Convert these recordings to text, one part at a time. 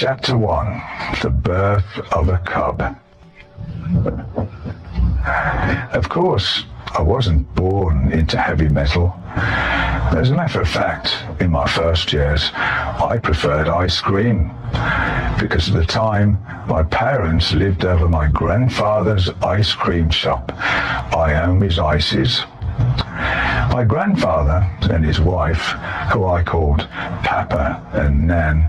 Chapter 1. The Birth of a Cub. Of course, I wasn't born into heavy metal. As a matter of fact, in my first years, I preferred ice cream, because at the time, my parents lived over my grandfather's ice cream shop, IOMMY's Ices. My grandfather and his wife, who I called Papa and Nan,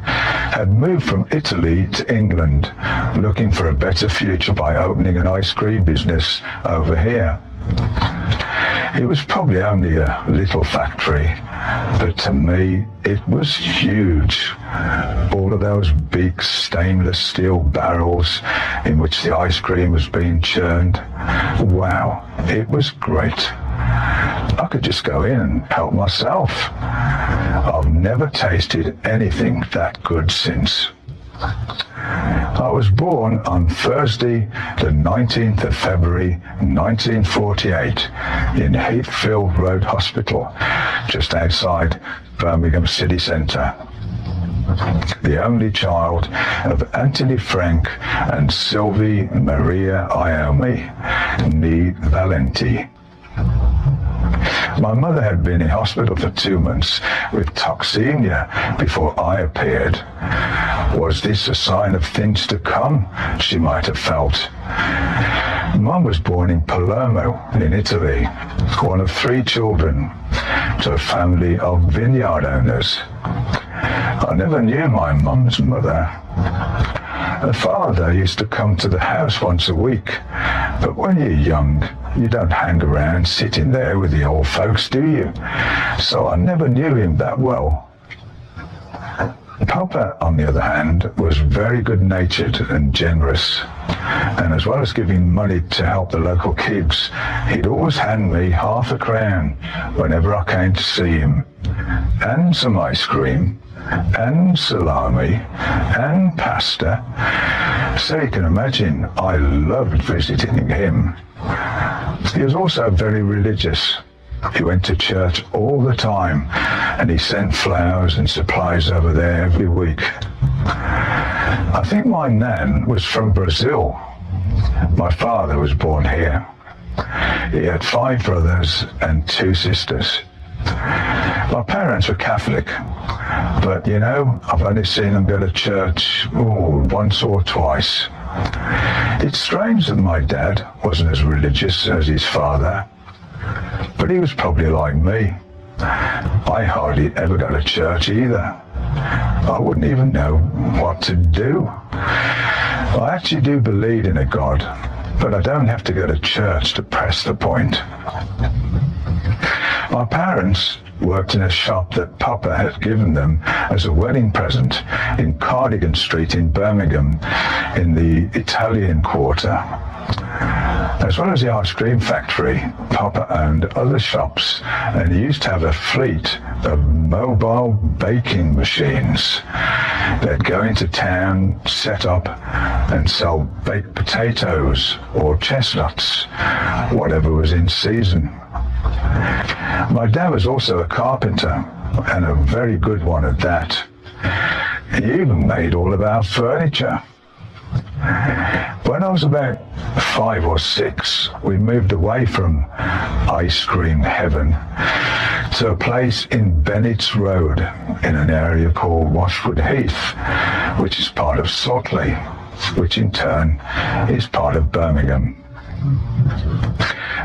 had moved from Italy to England, looking for a better future by opening an ice cream business over here. It was probably only a little factory, but to me it was huge. All of those big stainless steel barrels in which the ice cream was being churned. Wow, it was great. I could just go in and help myself. I've never tasted anything that good since. I was born on Thursday, the 19th of February, 1948, in Heathfield Road Hospital, just outside Birmingham city centre. The only child of Anthony Frank and Sylvie Maria Iommi, née Valenti. My mother had been in hospital for 2 months with toxemia before I appeared. Was this a sign of things to come? She might have felt. Mum was born in Palermo, in Italy, one of 3 children, to a family of vineyard owners. I never knew my mum's mother. Her father used to come to the house once a week, but when you're young, you don't hang around sitting there with the old folks, do you? So I never knew him that well. Papa, on the other hand, was very good-natured and generous, and as well as giving money to help the local kids, he'd always hand me ½ a crown whenever I came to see him, and some ice cream, and salami, and pasta. So you can imagine I loved visiting him. He was also very religious. He went to church all the time, and he sent flowers and supplies over there every week. I think my nan was from Brazil. My father was born here. He had 5 brothers and 2 sisters. My parents were Catholic, but you know, I've only seen them go to church once or twice. It's strange that my dad wasn't as religious as his father, but he was probably like me. I hardly ever go to church either. I wouldn't even know what to do. I actually do believe in a God, but I don't have to go to church to press the point. My parents worked in a shop that Papa had given them as a wedding present in Cardigan Street in Birmingham, in the Italian Quarter. As well as the ice cream factory, Papa owned other shops, and he used to have a fleet of mobile baking machines. They'd go into town, set up, and sell baked potatoes or chestnuts, whatever was in season. My dad was also a carpenter, and a very good one at that. He even made all of our furniture. When I was about 5 or 6, we moved away from ice cream heaven to a place in Bennett's Road in an area called Washwood Heath, which is part of Saltley, which in turn is part of Birmingham.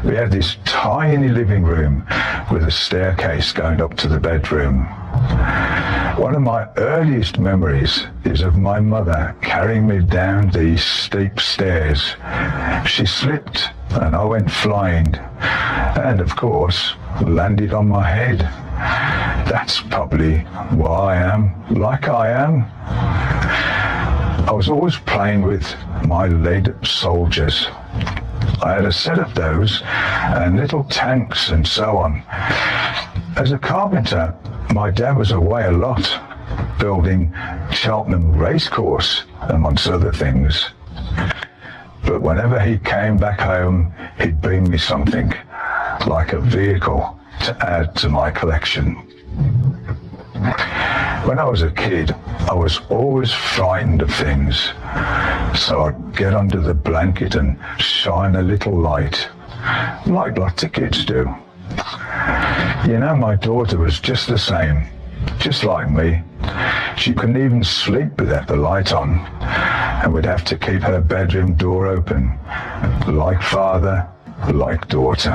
We had this tiny living room with a staircase going up to the bedroom. One of my earliest memories is of my mother carrying me down these steep stairs. She slipped and I went flying, and of course landed on my head. That's probably why I am like I am. I was always playing with my lead soldiers. I had a set of those and little tanks and so on. As a carpenter, my dad was away a lot, building Cheltenham Racecourse, amongst other things. But whenever he came back home, he'd bring me something, like a vehicle, to add to my collection. When I was a kid, I was always frightened of things, so I'd get under the blanket and shine a little light, like lots of kids do. You know, my daughter was just the same, just like me. She couldn't even sleep without the light on, and would have to keep her bedroom door open, like father, like daughter.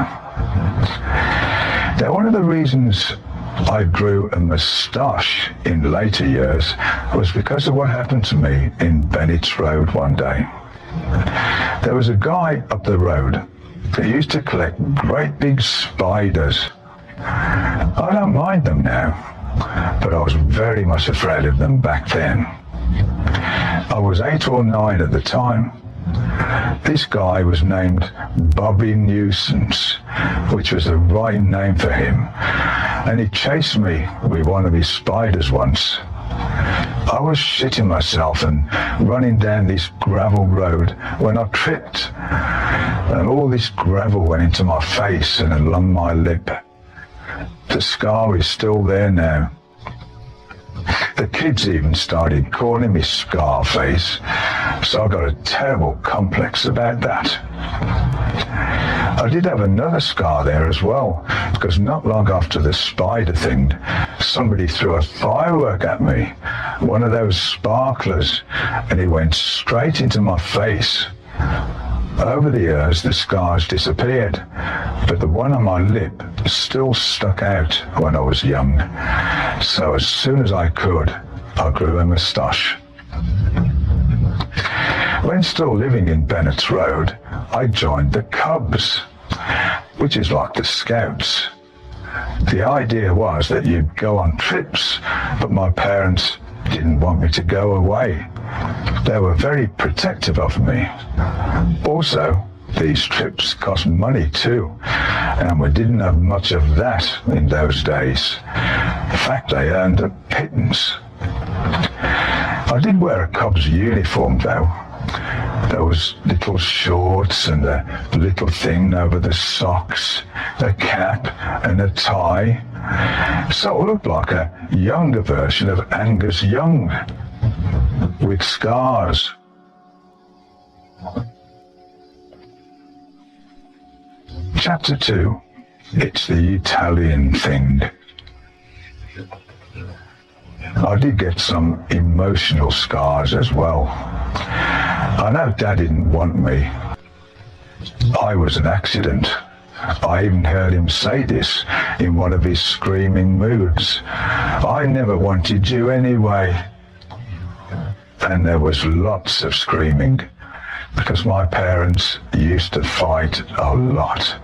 Now, one of the reasons I grew a moustache in later years was because of what happened to me in Bennett's Road one day. There was a guy up the road that used to collect great big spiders. I don't mind them now, but I was very much afraid of them back then. I was 8 or 9 at the time. This guy was named Bobby Nuisance, which was the right name for him, and he chased me with one of his spiders once. I was shitting myself and running down this gravel road when I tripped, and all this gravel went into my face and along my lip. The scar is still there now. The kids even started calling me Scarface, so I got a terrible complex about that. I did have another scar there as well, because not long after the spider thing, somebody threw a firework at me, one of those sparklers, and it went straight into my face. Over the years, the scars disappeared, but the one on my lip still stuck out when I was young. So as soon as I could, I grew a moustache. When still living in Bennett's Road, I joined the Cubs, which is like the Scouts. The idea was that you'd go on trips, but my parents didn't want me to go away. They were very protective of me. Also, these trips cost money too, and we didn't have much of that in those days. In fact, I earned a pittance. I did wear a Cubs uniform though. Those little shorts and a little thing over the socks, a cap and a tie. So I looked like a younger version of Angus Young, with scars. Chapter 2, it's the Italian thing. I did get some emotional scars as well. I know Dad didn't want me. I was an accident. I even heard him say this in one of his screaming moods. I never wanted you anyway. And there was lots of screaming, because my parents used to fight a lot.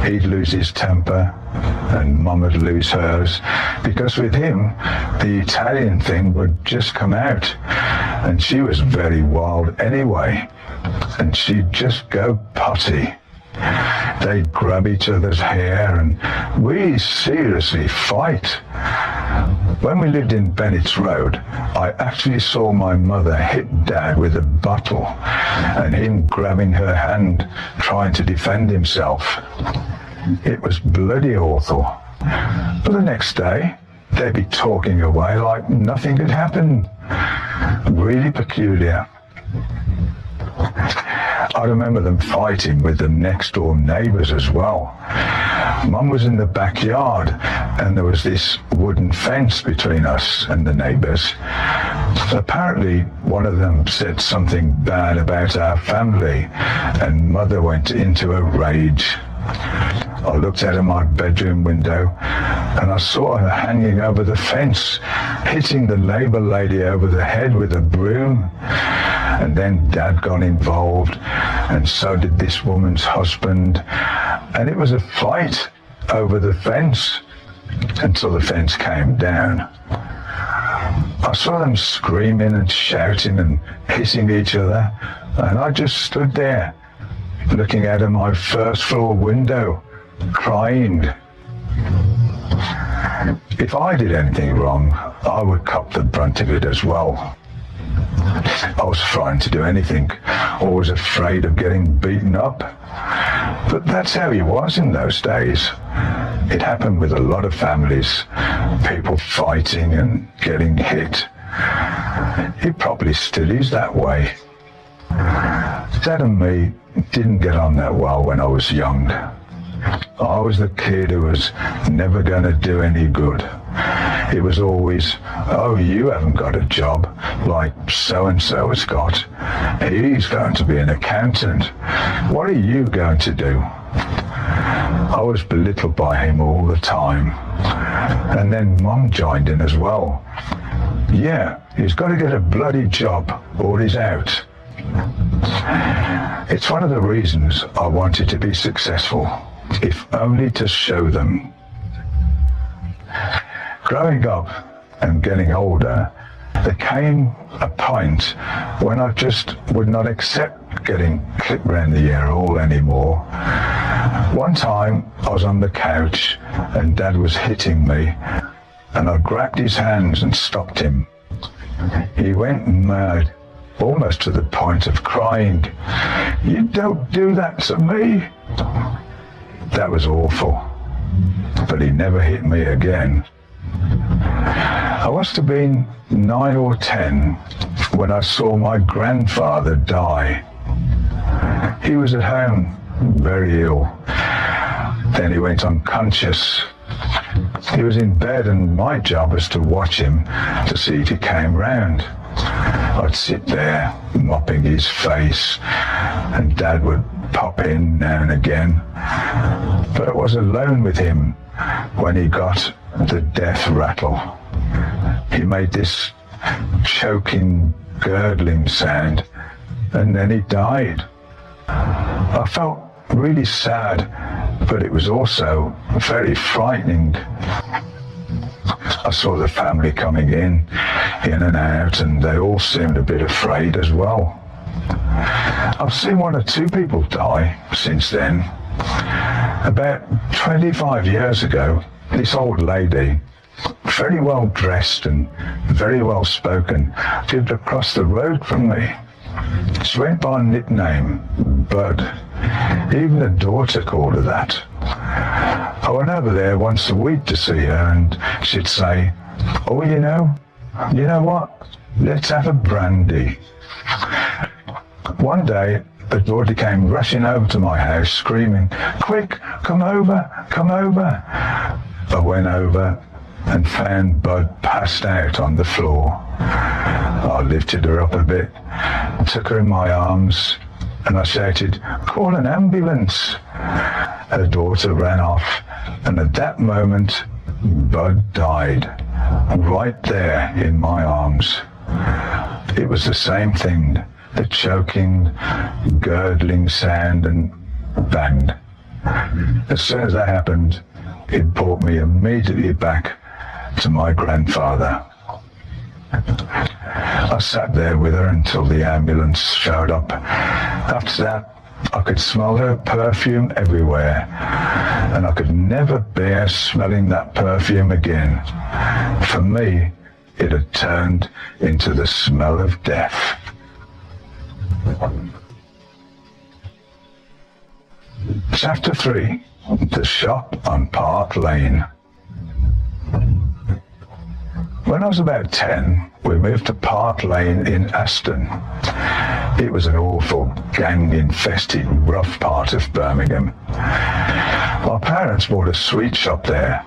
He'd lose his temper and Mum would lose hers, because with him the Italian thing would just come out, and she was very wild anyway, and she'd just go potty. They'd grab each other's hair and we seriously fight. When we lived in Bennett's Road, I actually saw my mother hit Dad with a bottle and him grabbing her hand trying to defend himself. It was bloody awful. But the next day, they'd be talking away like nothing had happened. Really peculiar. I remember them fighting with the next door neighbours as well. Mum was in the backyard and there was this wooden fence between us and the neighbours. Apparently one of them said something bad about our family and Mother went into a rage. I looked out of my bedroom window and I saw her hanging over the fence, hitting the Labour lady over the head with a broom. And then Dad got involved, and so did this woman's husband, and it was a fight over the fence until the fence came down. I saw them screaming and shouting and hitting each other, and I just stood there looking out of my first floor window crying. If I did anything wrong, I would cop the brunt of it as well. I was frightened to do anything, always afraid of getting beaten up. But that's how he was in those days. It happened with a lot of families, people fighting and getting hit. He probably still is that way. Dad and me didn't get on that well when I was young. I was the kid who was never going to do any good. It was always, oh, you haven't got a job like so-and-so has got. He's going to be an accountant. What are you going to do? I was belittled by him all the time. And then Mum joined in as well. Yeah, he's got to get a bloody job or he's out. It's one of the reasons I wanted to be successful, if only to show them. Growing up and getting older, there came a point when I just would not accept getting clipped round the ear all anymore. One time I was on the couch and Dad was hitting me, and I grabbed his hands and stopped him. He went mad, almost to the point of crying. You don't do that to me. That was awful, but he never hit me again. I must have been 9 or 10 when I saw my grandfather die. He was at home, very ill. Then he went unconscious. He was in bed and my job was to watch him to see if he came round. I'd sit there mopping his face and Dad would pop in now and again. But I was alone with him when he got the death rattle. He made this choking, gurgling sound and then he died. I felt really sad, but it was also very frightening. I saw the family coming in and out, and they all seemed a bit afraid as well. I've seen 1 or 2 people die since then. About 25 years ago, this old lady, very well dressed and very well spoken, lived across the road from me. She went by a nickname, Bud. Even the daughter called her that. I went over there once a week to see her and she'd say, oh, you know what? Let's have a brandy. One day, the daughter came rushing over to my house screaming, quick, come over, come over. I went over and found Bud passed out on the floor. I lifted her up a bit, took her in my arms, and I shouted, call an ambulance. Her daughter ran off, and at that moment, Bud died, right there in my arms. It was the same thing, the choking, gurgling sound, and bang. As soon as that happened, it brought me immediately back to my grandfather. I sat there with her until the ambulance showed up. After that, I could smell her perfume everywhere, and I could never bear smelling that perfume again. For me, it had turned into the smell of death. Chapter 3. The Shop on Park Lane. When I was about 10, we moved to Park Lane in Aston. It was an awful, gang-infested, rough part of Birmingham. My parents bought a sweet shop there,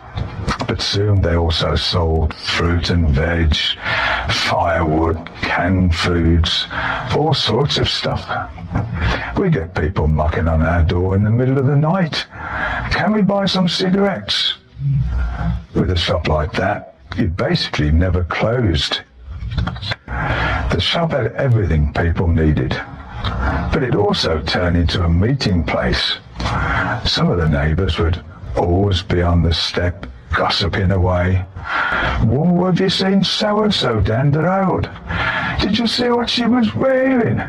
but soon they also sold fruit and veg, firewood, canned foods, all sorts of stuff. We get people knocking on our door in the middle of the night. Can we buy some cigarettes? With a shop like that, it basically never closed. The shop had everything people needed, but it also turned into a meeting place. Some of the neighbours would always be on the step, gossiping away. Well, have you seen so-and-so down the road? Did you see what she was wearing?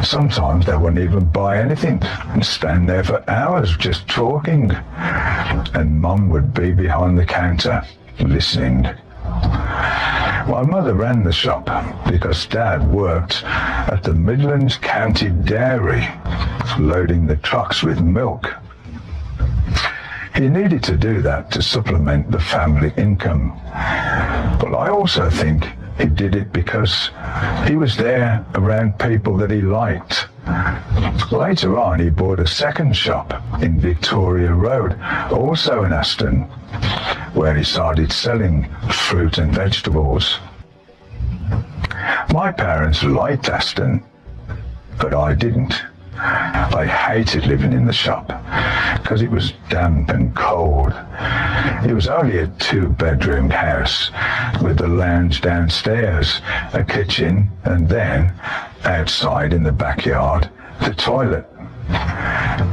Sometimes they wouldn't even buy anything and stand there for hours just talking. And Mum would be behind the counter, listening. My mother ran the shop because Dad worked at the Midlands County Dairy, loading the trucks with milk. He needed to do that to supplement the family income. But I also think He did it because he was there around people that he liked. Later on, he bought a second shop in Victoria Road, also in Aston, where he started selling fruit and vegetables. My parents liked Aston, but I didn't. I hated living in the shop because it was damp and cold. It was only a 2-bedroom house with a lounge downstairs, a kitchen, and then outside in the backyard, the toilet.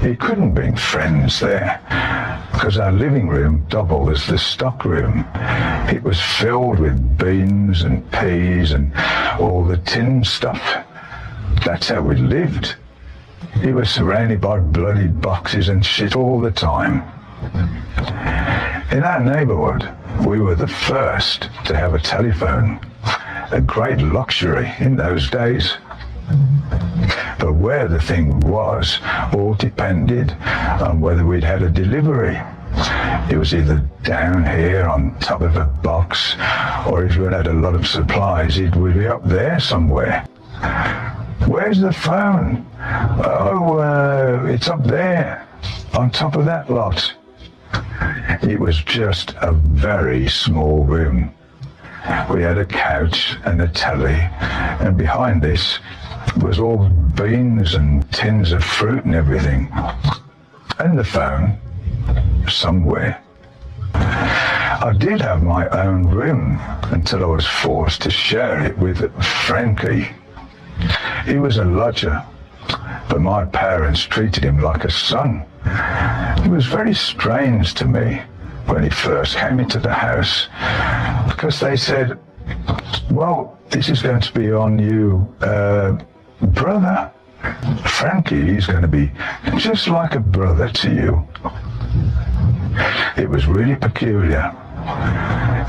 You couldn't bring friends there because our living room doubled as the stock room. It was filled with beans and peas and all the tin stuff. That's how we lived. He was surrounded by bloody boxes and shit all the time. In our neighbourhood, we were the first to have a telephone, a great luxury in those days. But where the thing was all depended on whether we'd had a delivery. It was either down here on top of a box, or if we had a lot of supplies, it would be up there somewhere. Where's the phone? Oh, it's up there, on top of that lot. It was just a very small room. We had a couch and a telly, and behind this was all beans and tins of fruit and everything. And the phone, somewhere. I did have my own room until I was forced to share it with Frankie. He was a lodger, but my parents treated him like a son. It was very strange to me when he first came into the house, because they said, well, this is going to be on you, brother. Frankie is going to be just like a brother to you. It was really peculiar.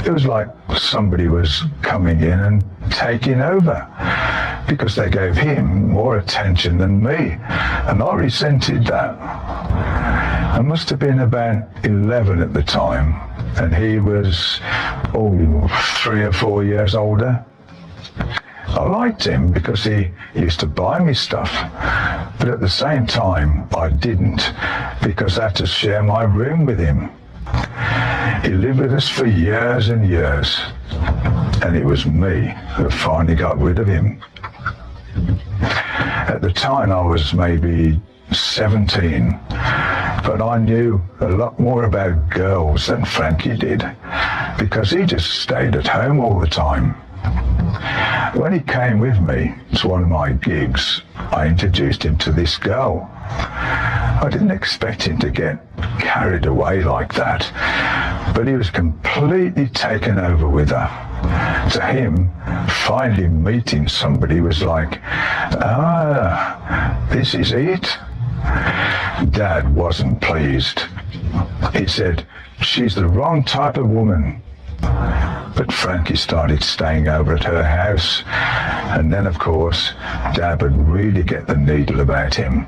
It was like somebody was coming in and taking over, because they gave him more attention than me, and I resented that. I must have been about 11 at the time, and he was 3 or 4 years older. I liked him because he used to buy me stuff, but at the same time I didn't, because I had to share my room with him. He lived with us for years and years, and it was me who finally got rid of him. At the time I was maybe 17, but I knew a lot more about girls than Frankie did, because he just stayed at home all the time. When he came with me to one of my gigs, I introduced him to this girl. I didn't expect him to get carried away like that, but he was completely taken over with her. To him, finally meeting somebody was like, this is it. Dad wasn't pleased. He said, she's the wrong type of woman. But Frankie started staying over at her house, and then of course Dad would really get the needle about him.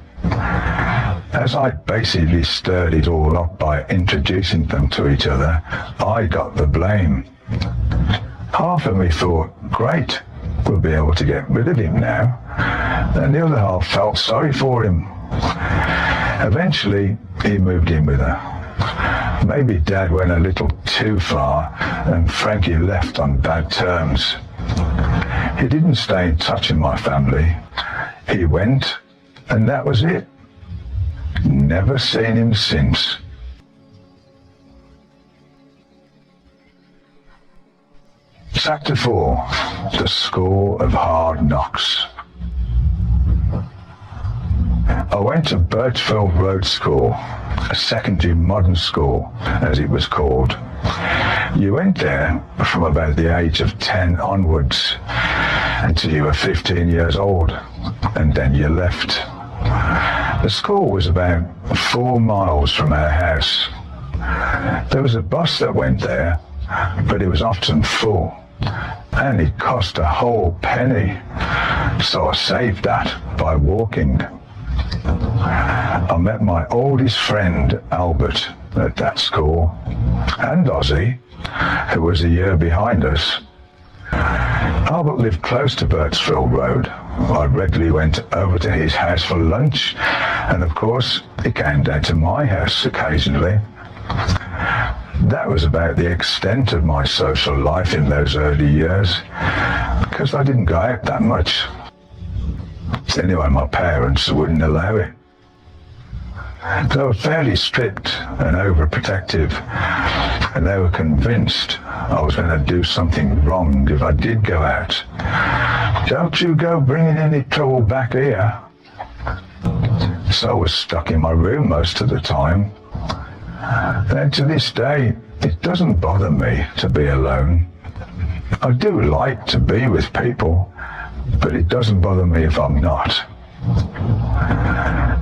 As I basically stirred it all up by introducing them to each other, I got the blame. Half of me thought, great, we'll be able to get rid of him now, and the other half felt sorry for him. Eventually he moved in with her. Maybe Dad went a little too far and Frankie left on bad terms. He didn't stay in touch with my family. He went, and that was it. Never seen him since. Chapter 4. The School of Hard Knocks. I went to Birchfield Road School, a secondary modern school, as it was called. You went there from about the age of 10 onwards until you were 15 years old, and then you left. The school was about 4 miles from our house. There was a bus that went there, but it was often full, and it cost a whole penny, so I saved that by walking. I met my oldest friend, Albert, at that school, and Ozzy, who was a year behind us. Albert lived close to Birdsfield Road. I regularly went over to his house for lunch, and of course, he came down to my house occasionally. That was about the extent of my social life in those early years, because I didn't go out that much. Anyway, my parents wouldn't allow it. They were fairly strict and overprotective, and they were convinced I was going to do something wrong if I did go out. Don't you go bringing any trouble back here. So I was stuck in my room most of the time. And to this day, it doesn't bother me to be alone. I do like to be with people, but it doesn't bother me if I'm not.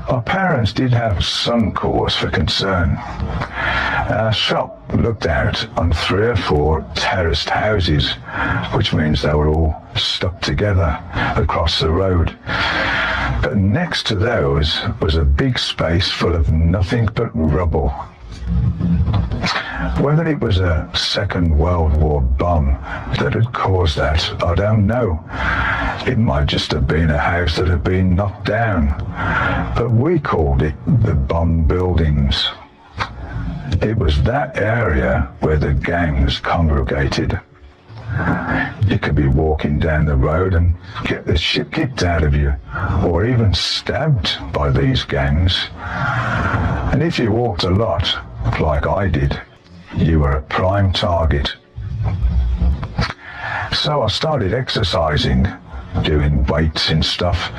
Our parents did have some cause for concern. Our shop looked out on 3 or 4 terraced houses, which means they were all stuck together across the road. But next to those was a big space full of nothing but rubble. Whether it was a Second World War bomb that had caused that, I don't know. It might just have been a house that had been knocked down, but we called it the bomb buildings. It was that area where the gangs congregated. You could be walking down the road and get the shit kicked out of you, or even stabbed by these gangs. And if you walked a lot, like I did, you were a prime target. So I started exercising, doing weights and stuff,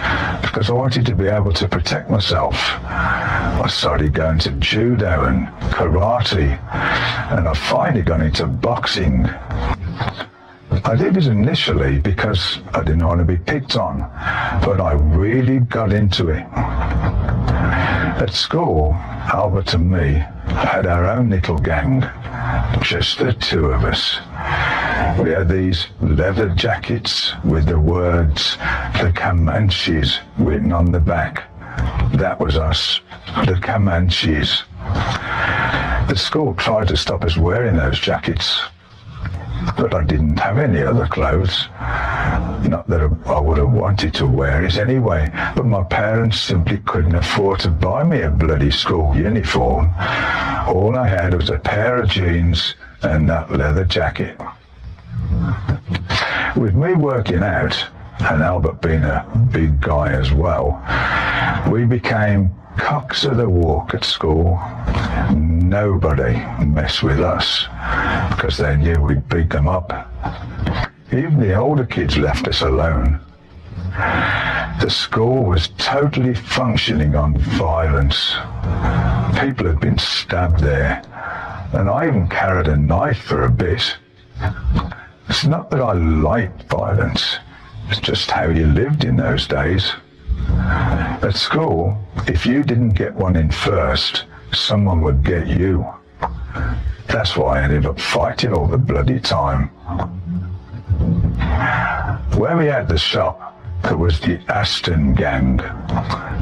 because I wanted to be able to protect myself. I started going to judo and karate, and I finally got into boxing. I did it initially because I didn't want to be picked on, but I really got into it. At school, Albert and me had our own little gang, just the 2 of us. We had these leather jackets with the words, the Comanches, written on the back. That was us, the Comanches. The school tried to stop us wearing those jackets, but I didn't have any other clothes. Not that I would have wanted to wear it anyway, but my parents simply couldn't afford to buy me a bloody school uniform. All I had was a pair of jeans and that leather jacket. With me working out, and Albert being a big guy as well, we became cocks of the walk at school. Nobody messed with us because they knew we'd beat them up. Even the older kids left us alone. The school was totally functioning on violence. People had been stabbed there, and I even carried a knife for a bit. It's not that I liked violence, it's just how you lived in those days. At school, if you didn't get one in first, someone would get you. That's why I ended up fighting all the bloody time. Where we had the shop, there was the Aston gang,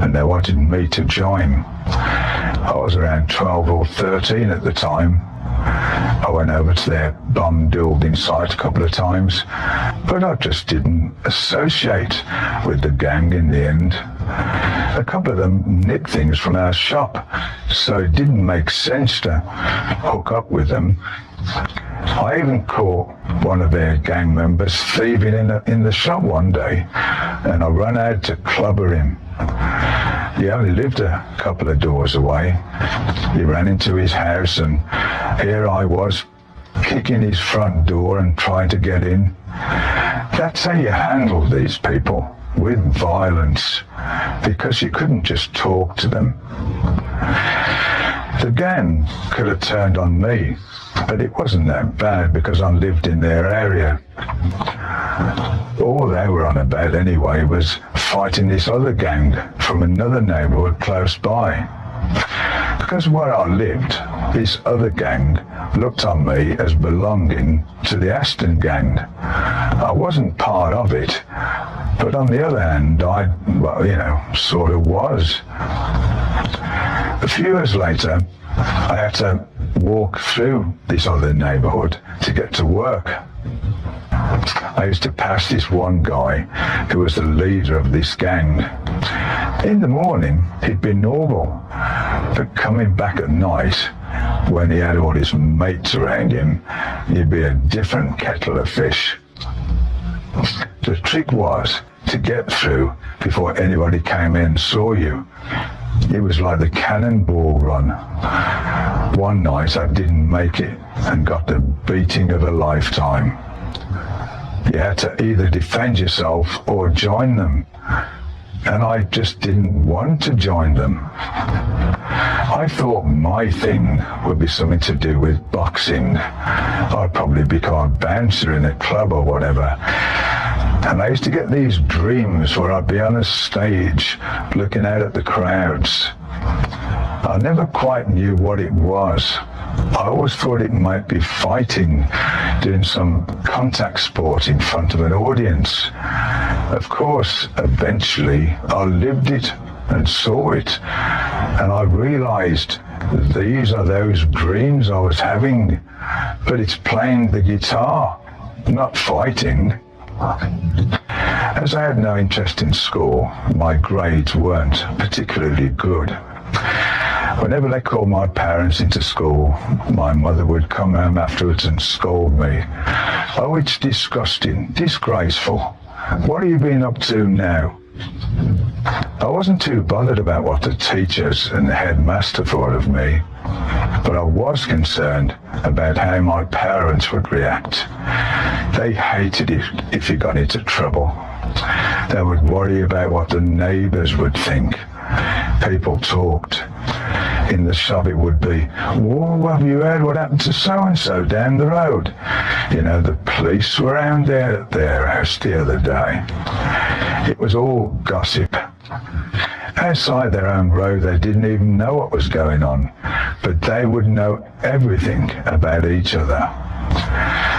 and they wanted me to join. I was around 12 or 13 at the time. I went over to their bomb building site a couple of times, but I just didn't associate with the gang in the end. A couple of them nicked things from our shop, so it didn't make sense to hook up with them. I even caught one of their gang members thieving in the shop one day, and I ran out to clobber him. He only lived a couple of doors away. He ran into his house, and here I was, kicking his front door and trying to get in. That's how you handle these people, with violence, because you couldn't just talk to them. The gang could have turned on me, but it wasn't that bad because I lived in their area. All they were on about anyway was fighting this other gang from another neighbourhood close by. Because where I lived, this other gang looked on me as belonging to the Aston gang. I wasn't part of it, but on the other hand, I sort of was. A few years later, I had to walk through this other neighbourhood to get to work. I used to pass this one guy who was the leader of this gang. In the morning, he'd be normal, but coming back at night, when he had all his mates around him, he'd be a different kettle of fish. The trick was to get through before anybody came in and saw you. It was like the cannonball run. One night I didn't make it and got the beating of a lifetime. You had to either defend yourself or join them. And I just didn't want to join them. I thought my thing would be something to do with boxing. I'd probably become a bouncer in a club or whatever. And I used to get these dreams where I'd be on a stage looking out at the crowds. I never quite knew what it was. I always thought it might be fighting, doing some contact sport in front of an audience. Of course, eventually I lived it and saw it, and I realized these are those dreams I was having, but it's playing the guitar, not fighting. As I had no interest in school, my grades weren't particularly good. Whenever they called my parents into school, my mother would come home afterwards and scold me. Oh, it's disgusting, disgraceful. What have you been up to now? I wasn't too bothered about what the teachers and the headmaster thought of me, but I was concerned about how my parents would react. They hated it if you got into trouble. They would worry about what the neighbours would think. People talked. In the shop it would be, "Whoa, have you heard what happened to so-and-so down the road? You know, the police were around there at their house the other day." It was all gossip. Outside their own road they didn't even know what was going on, but they would know everything about each other.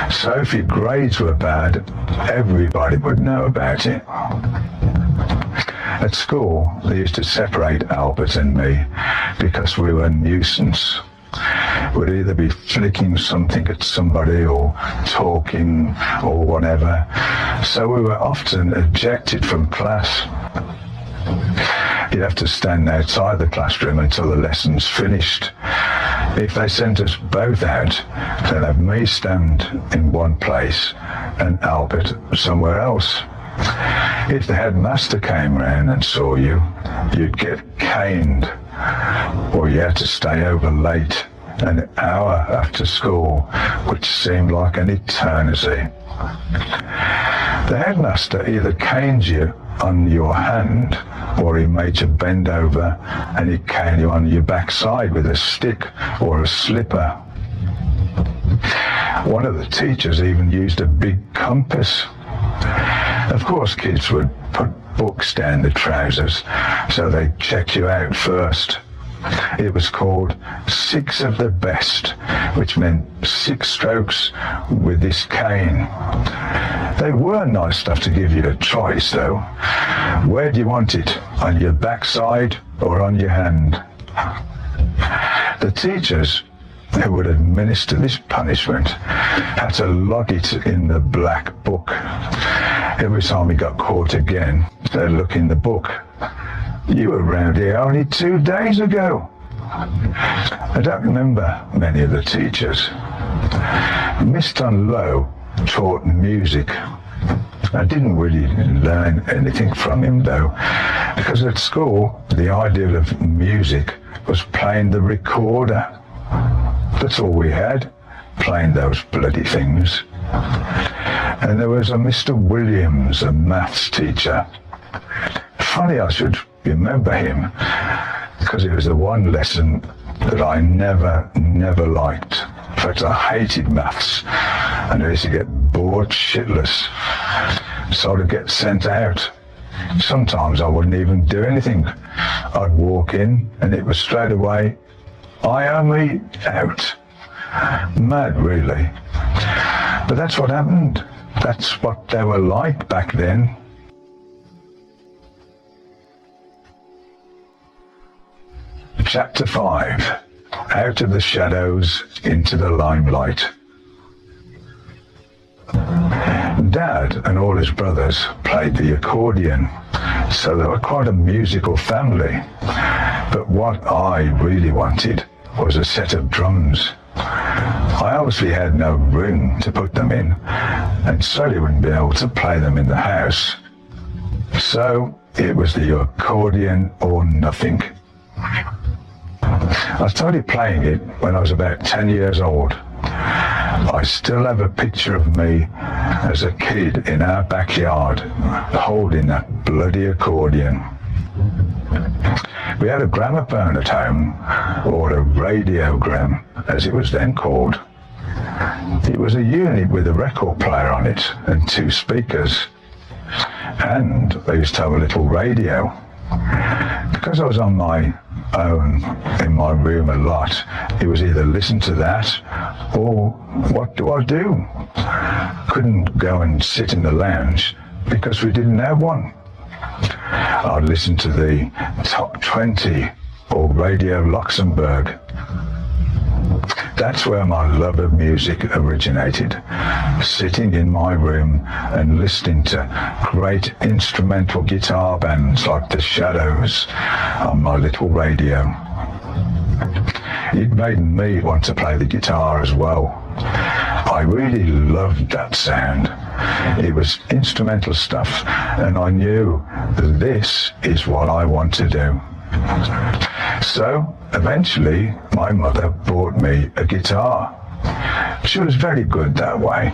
So if your grades were bad, everybody would know about it. At school, they used to separate Albert and me because we were a nuisance. We'd either be flicking something at somebody or talking or whatever, so we were often ejected from class. You'd have to stand outside the classroom until the lesson's finished. If they sent us both out, they'd have me stand in one place and Albert somewhere else. If the headmaster came round and saw you, you'd get caned, or you had to stay over late, an hour after school, which seemed like an eternity. The headmaster either caned you on your hand, or he made you bend over and he'd cane you on your backside with a stick or a slipper. One of the teachers even used a big compass. Of course, kids would put books down the trousers, so they'd check you out first. It was called 6 of the best, which meant 6 strokes with this cane. They were nice enough to give you a choice, though. Where do you want it? On your backside or on your hand? The teachers who would administer this punishment had to log it in the black book. Every time he got caught again, they'd look in the book. "You were round here only 2 days ago." I don't remember many of the teachers. Mr. Lowe taught music. I didn't really learn anything from him though, because at school the idea of music was playing the recorder. That's all we had, playing those bloody things. And there was a Mr. Williams, a maths teacher. Funny I should remember him, because it was the one lesson that I never liked. In fact, I hated maths, and I used to get bored shitless. So I'd get sent out. Sometimes I wouldn't even do anything. I'd walk in, and it was straight away, IOMMY out. Mad, really. But that's what happened. That's what they were like back then. Chapter 5. Out of the shadows into the limelight. Dad and all his brothers played the accordion, so they were quite a musical family. But what I really wanted was a set of drums. I obviously had no room to put them in, and certainly wouldn't be able to play them in the house. So it was the accordion or nothing. I started playing it when I was about 10 years old. I still have a picture of me as a kid in our backyard holding that bloody accordion. We had a gramophone at home, or a radiogram as it was then called. It was a unit with a record player on it and 2 speakers. And I used to have a little radio. Because I was on my own in my room a lot, it was either listen to that or what do I do? Couldn't go and sit in the lounge because we didn't have one. I'd listen to the top 20 or Radio Luxembourg. That's where my love of music originated, sitting in my room and listening to great instrumental guitar bands like The Shadows on my little radio. It made me want to play the guitar as well. I really loved that sound. It was instrumental stuff, and I knew that this is what I want to do. So eventually my mother bought me a guitar. She was very good that way.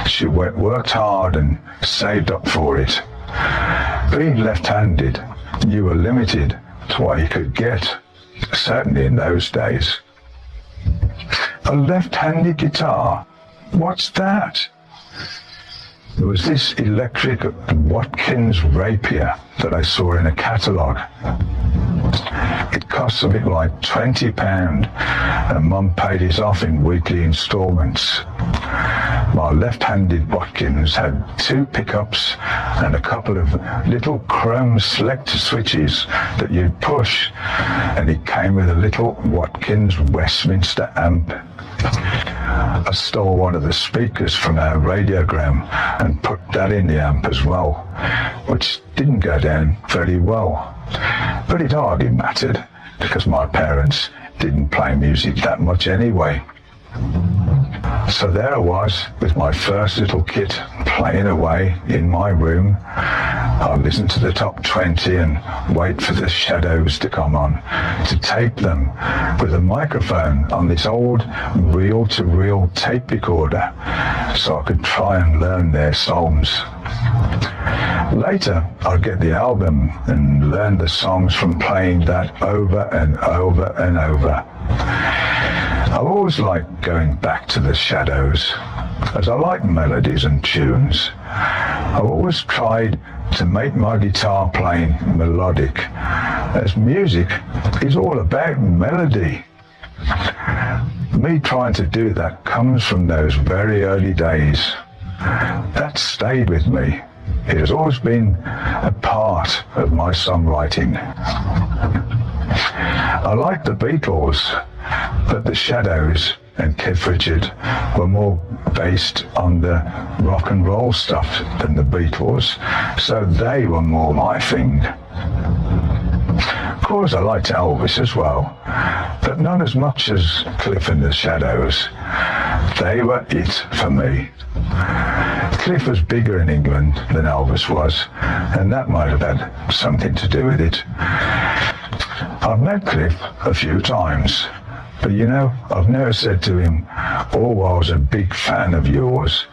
She worked hard and saved up for it. Being left-handed, you were limited to what you could get, certainly in those days. A left-handed guitar? What's that? There was this electric Watkins Rapier that I saw in a catalogue. It cost something like £20, and Mum paid it off in weekly instalments. My left-handed Watkins had 2 pickups and a couple of little chrome select switches that you'd push, and it came with a little Watkins Westminster amp. I stole one of the speakers from our radiogram and put that in the amp as well, which didn't go down very well. But it hardly mattered, because my parents didn't play music that much anyway. So there I was with my first little kit, playing away in my room. I'd listen to the top 20 and wait for The Shadows to come on, to tape them with a microphone on this old reel-to-reel tape recorder, so I could try and learn their songs. Later, I'd get the album and learn the songs from playing that over and over and over. I've always liked going back to The Shadows, as I like melodies and tunes. I've always tried to make my guitar playing melodic, as music is all about melody. Me trying to do that comes from those very early days. That stayed with me. It has always been a part of my songwriting. I like the Beatles, but The Shadows and Cliff Richard were more based on the rock and roll stuff than the Beatles, so they were more my thing. Of course, I liked Elvis as well, but not as much as Cliff and The Shadows. They were it for me. Cliff was bigger in England than Elvis was, and that might have had something to do with it. I've met Cliff a few times, but you know, I've never said to him, "Oh, I was a big fan of yours."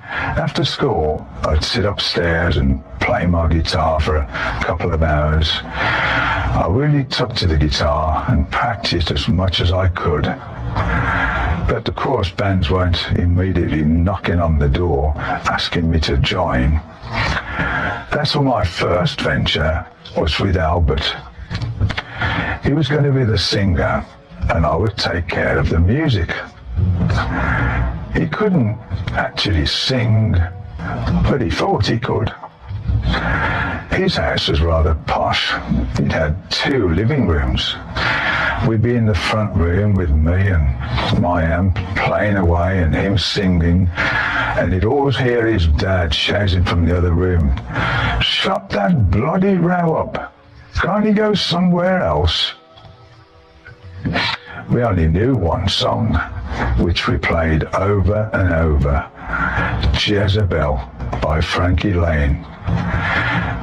After school, I'd sit upstairs and play my guitar for a couple of hours. I really took to the guitar and practiced as much as I could. But of course, bands weren't immediately knocking on the door asking me to join. That's when my first venture was with Albert. He was going to be the singer, and I would take care of the music. He couldn't actually sing, but he thought he could. His house was rather posh. It had 2 living rooms. We'd be in the front room with me and my amp playing away and him singing, and he'd always hear his dad shouting from the other room, "Shut that bloody row up. Can't he go somewhere else?" We only knew one song, which we played over and over, Jezebel by Frankie Lane.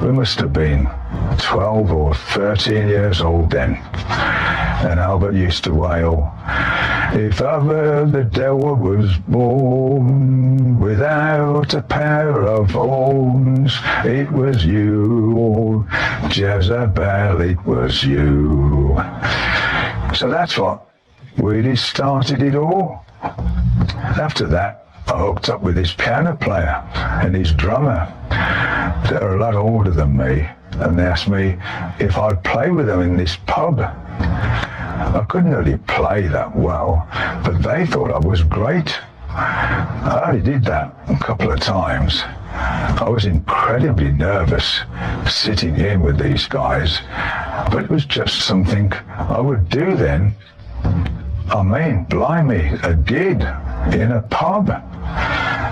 We must have been 12 or 13 years old then, and Albert used to wail, "If ever the devil was born without a pair of horns, it was you, Jezebel, it was you." So that's what really started it all. After that, I hooked up with his piano player and his drummer. They're a lot older than me, and they asked me if I'd play with them in this pub. I couldn't really play that well, but they thought I was great. I only did that a couple of times. I was incredibly nervous sitting in with these guys, but it was just something I would do then. I mean, blimey, a gig in a pub.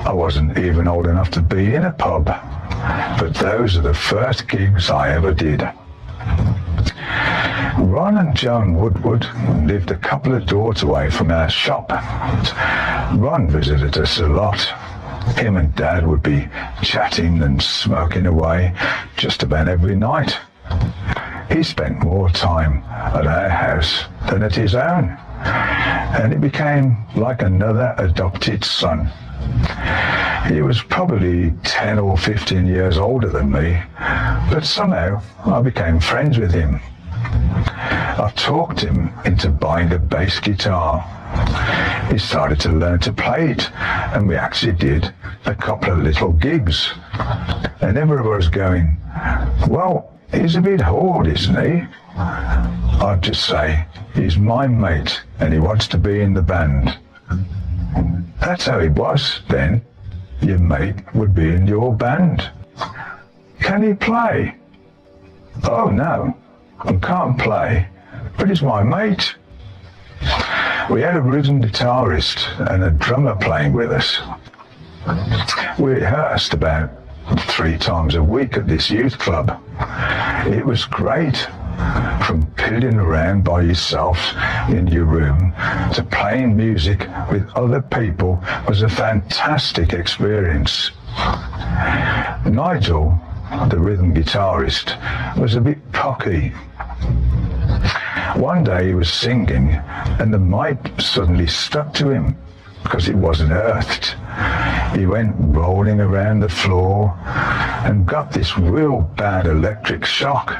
I wasn't even old enough to be in a pub, but those are the first gigs I ever did. Ron and Joan Woodward lived a couple of doors away from our shop. Ron visited us a lot. Him and Dad would be chatting and smoking away just about every night. He spent more time at our house than at his own, and it became like another adopted son. He was probably 10 or 15 years older than me, but somehow I became friends with him. I talked him into buying a bass guitar. He started to learn to play it, and we actually did a couple of little gigs. And everyone was going, "Well, he's a bit old, isn't he?" I'd just say, "He's my mate, and he wants to be in the band." That's how it was then. Your mate would be in your band. "Can he play?" "Oh no, I can't play, but he's my mate." We had a rhythm guitarist and a drummer playing with us. We rehearsed about 3 times a week at this youth club. It was great. From piddling around by yourself in your room to playing music with other people was a fantastic experience. Nigel, the rhythm guitarist, was a bit cocky. One day he was singing and the mic suddenly stuck to him because it wasn't earthed. He went rolling around the floor and got this real bad electric shock.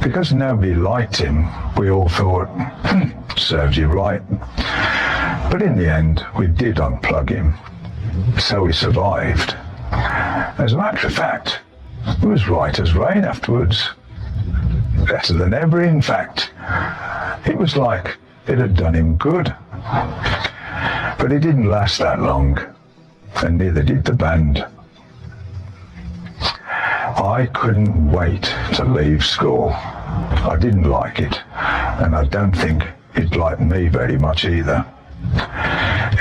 Because nobody liked him, we all thought, serves you right. But in the end, we did unplug him, so he survived. As a matter of fact, he was right as rain afterwards. Better than ever, in fact. It was like it had done him good. But it didn't last that long, and neither did the band. I couldn't wait to leave school. I didn't like it, and I don't think it liked me very much either.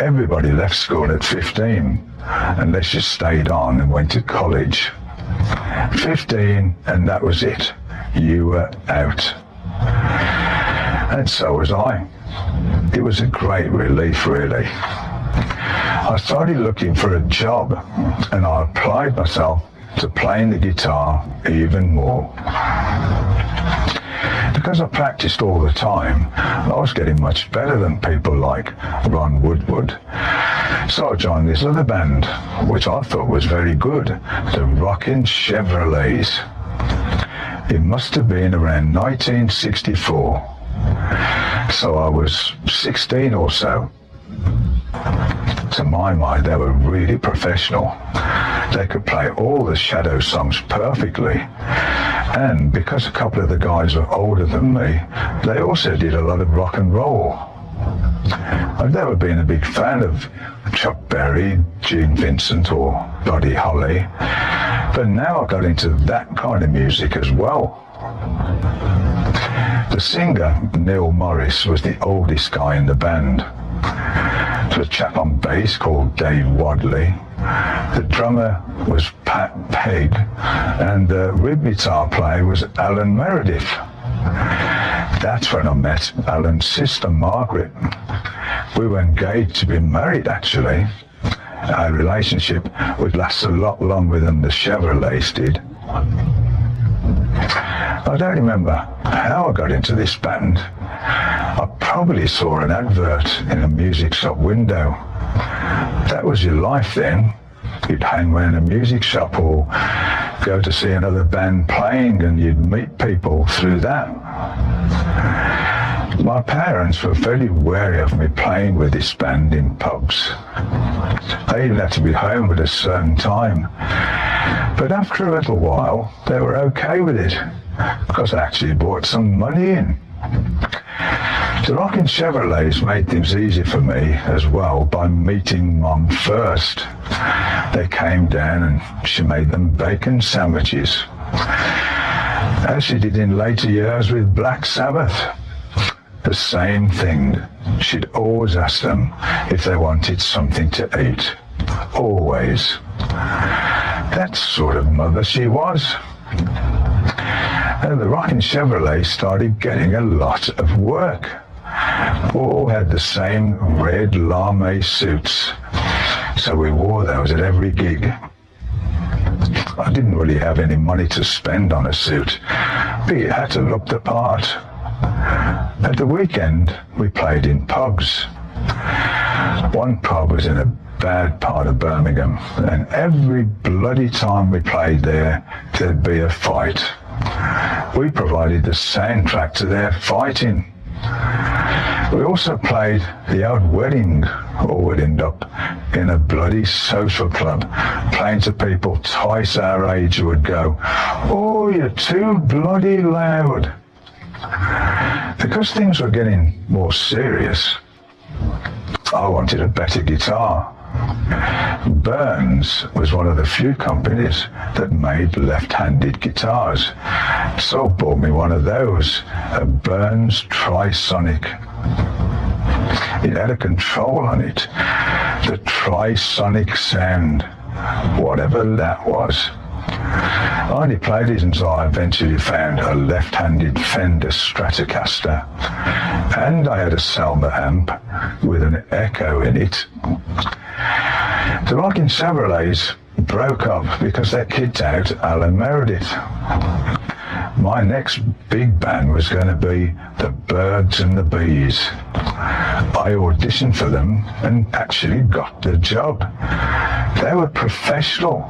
Everybody left school at 15, unless you stayed on and went to college. 15, and that was it. You were out. And so was I. It was a great relief, really. I started looking for a job, and I applied myself to playing the guitar even more. Because I practiced all the time, I was getting much better than people like Ron Woodward. So I joined this other band, which I thought was very good, the Rockin' Chevrolets. It must have been around 1964. So I was 16 or so. To my mind, they were really professional. They could play all the Shadow songs perfectly. And because a couple of the guys were older than me, they also did a lot of rock and roll. I've never been a big fan of Chuck Berry, Gene Vincent or Buddy Holly, but now I got into that kind of music as well. The singer, Neil Morris, was the oldest guy in the band. There was a chap on bass called Dave Wadley. The drummer was Pat Pegg, and the rhythm guitar player was Alan Meredith. That's when I met Alan's sister, Margaret. We were engaged to be married, actually. Our relationship would last a lot longer than the Chevrolets did. I don't remember how I got into this band. I probably saw an advert in a music shop window. That was your life then. You'd hang around a music shop or go to see another band playing, and you'd meet people through that. My parents were very wary of me playing with this band in pubs. I even had to be home at a certain time. But after a little while, they were okay with it, because I actually brought some money in. The Rockin' Chevrolets made things easy for me as well by meeting Mum first. They came down and she made them bacon sandwiches, as she did in later years with Black Sabbath. The same thing. She'd always ask them if they wanted something to eat. Always. That sort of mother she was. And the Rockin' Chevrolet started getting a lot of work. All had the same red lame suits, so we wore those at every gig. I didn't really have any money to spend on a suit, but you had to look the part. At the weekend, we played in pubs. One pub was in a bad part of Birmingham, and every bloody time we played there, there'd be a fight. We provided the soundtrack to their fighting. We also played the odd wedding, or we'd end up in a bloody social club, playing to people twice our age who would go, "Oh, you're too bloody loud." Because things were getting more serious, I wanted a better guitar. Burns was one of the few companies that made left-handed guitars, so I bought me one of those, a Burns Trisonic. It had a control on it, the Trisonic sound, whatever that was. I only played it until I eventually found a left-handed Fender Stratocaster, and I had a Selmer amp with an echo in it. The Rockin' Chevrolets broke up because their kid's out, Alan Meredith. My next big band was going to be the Birds and the Bees. I auditioned for them and actually got the job. They were professional,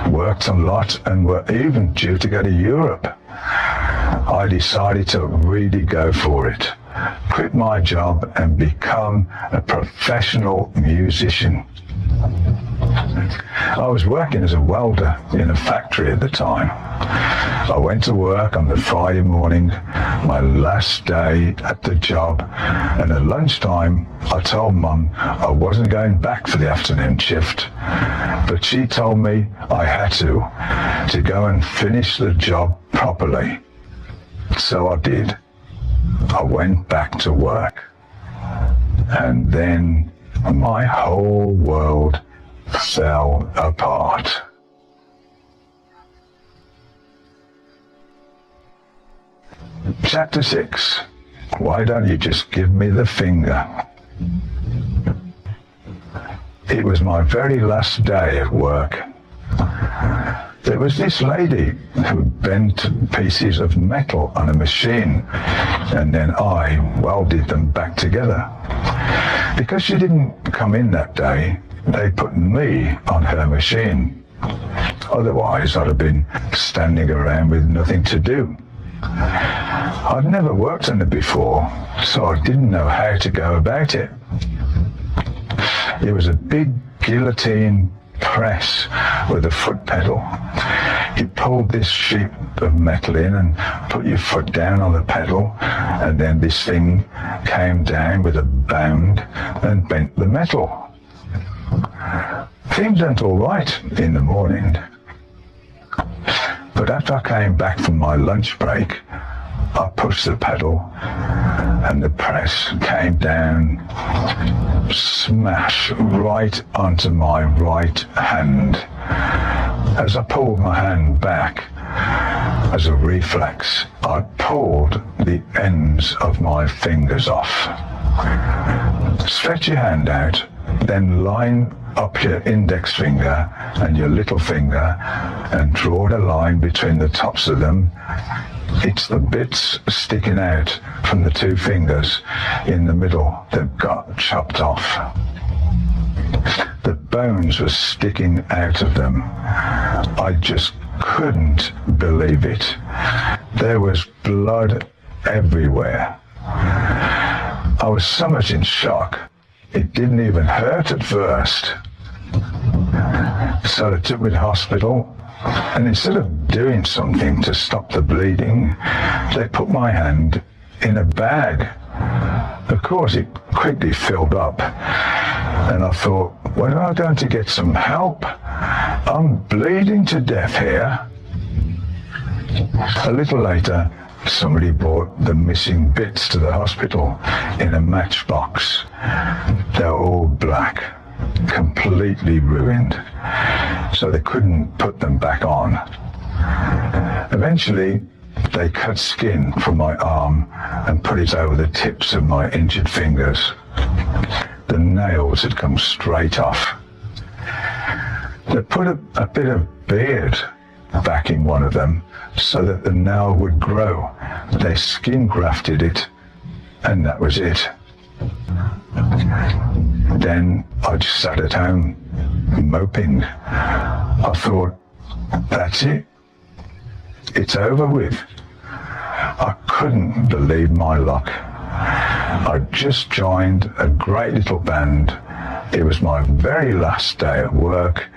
worked a lot, and were even due to go to Europe. I decided to really go for it, quit my job and become a professional musician. I was working as a welder in a factory at the time. I went to work on the Friday morning, my last day at the job, and at lunchtime I told Mum I wasn't going back for the afternoon shift, but she told me I had to go and finish the job properly. So I did. I went back to work, and then my whole world fell apart. Chapter 6. Why don't you just give me the finger? It was my very last day at work. There was this lady who bent pieces of metal on a machine, and then I welded them back together. Because she didn't come in that day, they put me on her machine. Otherwise, I'd have been standing around with nothing to do. I'd never worked on it before, so I didn't know how to go about it. It was a big guillotine press with a foot pedal. You pulled this sheet of metal in and put your foot down on the pedal, and then this thing came down with a bound and bent the metal. Things went all right in the morning, but after I came back from my lunch break, I pushed the pedal and the press came down, smash right onto my right hand. As I pulled my hand back, as a reflex, I pulled the ends of my fingers off. Stretch your hand out, then line up your index finger and your little finger and draw the line between the tops of them. It's the bits sticking out from the two fingers in the middle that got chopped off. The bones were sticking out of them. I just couldn't believe it. There was blood everywhere. I was so much in shock, it didn't even hurt at first. So they took me to hospital, and instead of doing something to stop the bleeding, they put my hand in a bag. Of course, it quickly filled up, and I thought, when am I going to get some help? I'm bleeding to death here. A little later, somebody brought the missing bits to the hospital in a matchbox. They're all black, completely ruined, so they couldn't put them back on. Eventually, they cut skin from my arm and put it over the tips of my injured fingers. The nails had come straight off. They put a bit of beard back in one of them so that the nail would grow. They skin grafted it, and that was it. Then I just sat at home, moping. I thought, that's it. It's over with. I couldn't believe my luck. I just joined a great little band. It was my very last day at work,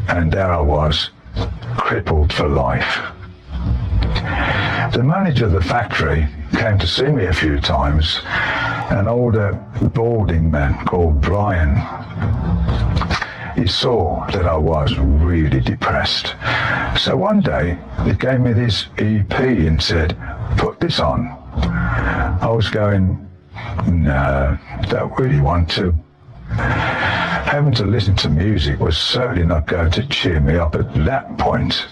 and there I was, crippled for life. The manager of the factory came to see me a few times, an older balding man called Brian. He saw that I was really depressed. So one day he gave me this EP and said, put this on. I was going, no, don't really want to. Having to listen to music was certainly not going to cheer me up at that point.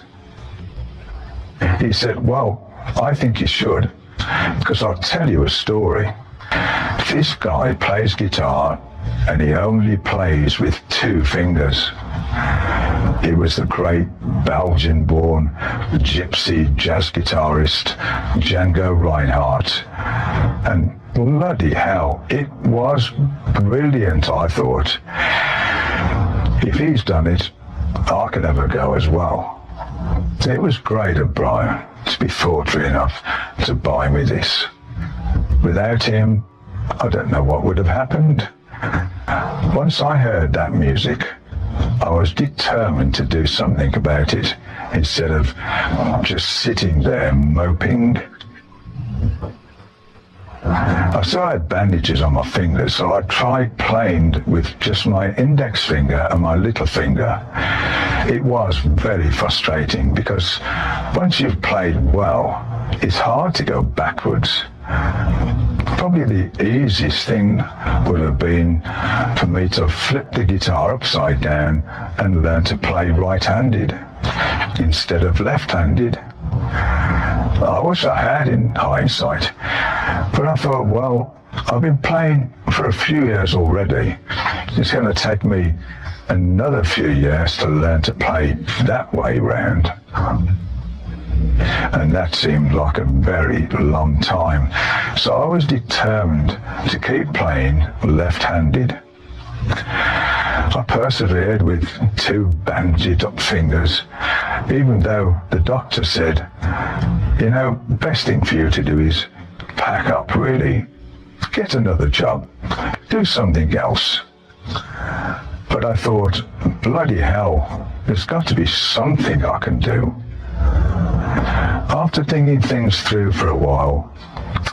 He said, well, I think you should, because I'll tell you a story. This guy plays guitar, and he only plays with two fingers. He was the great Belgian-born gypsy jazz guitarist Django Reinhardt, and bloody hell, it was brilliant, I thought. If he's done it, I could have a go as well. It was great of Brian to be thoughtful enough to buy me this. Without him, I don't know what would have happened. Once I heard that music, I was determined to do something about it instead of just sitting there moping. I still had bandages on my fingers, so I tried playing with just my index finger and my little finger. It was very frustrating because once you've played well, it's hard to go backwards. Probably the easiest thing would have been for me to flip the guitar upside down and learn to play right-handed instead of left-handed. I wish I had in hindsight, but I thought, well, I've been playing for a few years already. It's going to take me another few years to learn to play that way round. And that seemed like a very long time. So I was determined to keep playing left-handed. I persevered with two bandaged up fingers, even though the doctor said, you know, best thing for you to do is pack up, really. Get another job. Do something else. But I thought, bloody hell, there's got to be something I can do. After thinking things through for a while,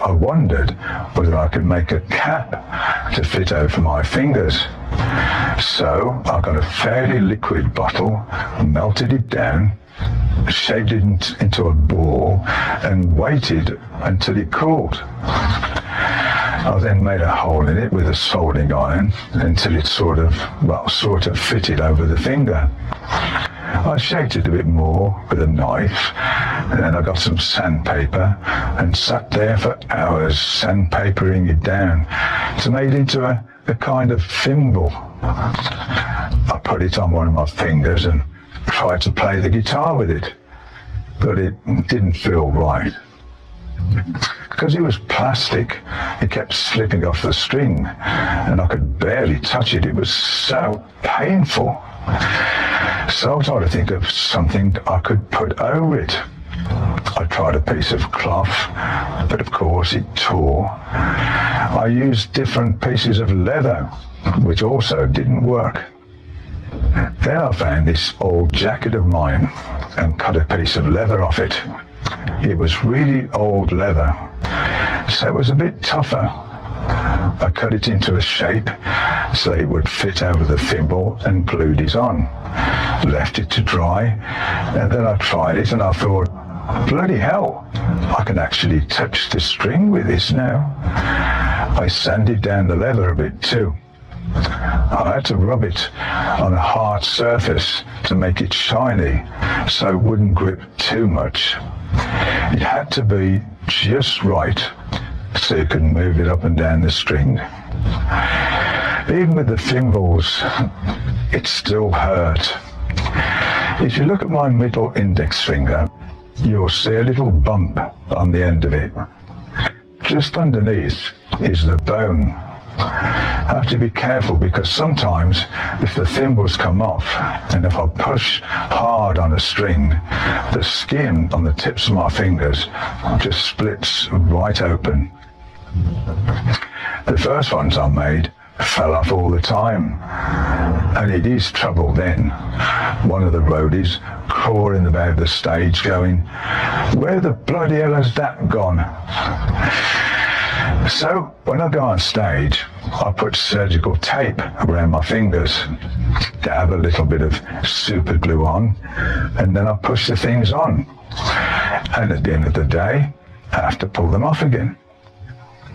I wondered whether I could make a cap to fit over my fingers. So I got a fairly liquid bottle, melted it down, shaped it into a ball and waited until it cooled. I then made a hole in it with a soldering iron until it sort of fitted over the finger. I shaped it a bit more with a knife, and then I got some sandpaper and sat there for hours sandpapering it down to make it into a kind of thimble. I put it on one of my fingers and tried to play the guitar with it, but it didn't feel right. Because it was plastic, it kept slipping off the string, and I could barely touch it. It was so painful. So I tried to think of something I could put over it. I tried a piece of cloth, but of course it tore. I used different pieces of leather, which also didn't work. Then I found this old jacket of mine and cut a piece of leather off it. It was really old leather, so it was a bit tougher. I cut it into a shape so it would fit over the thimble and glued it on. Left it to dry, and then I tried it and I thought, bloody hell, I can actually touch the string with this now. I sanded down the leather a bit too. I had to rub it on a hard surface to make it shiny so it wouldn't grip too much. It had to be just right so you could move it up and down the string. Even with the thimbles, it still hurt. If you look at my middle index finger, you'll see a little bump on the end of it. Just underneath is the bone. I have to be careful because sometimes if the thimbles come off and if I push hard on a string, the skin on the tips of my fingers just splits right open. The first ones I made fell off all the time, and it is trouble then. One of the roadies crawling about the stage going, "Where the bloody hell has that gone?" So when I go on stage, I put surgical tape around my fingers, dab a little bit of super glue on, and then I push the things on. And at the end of the day, I have to pull them off again.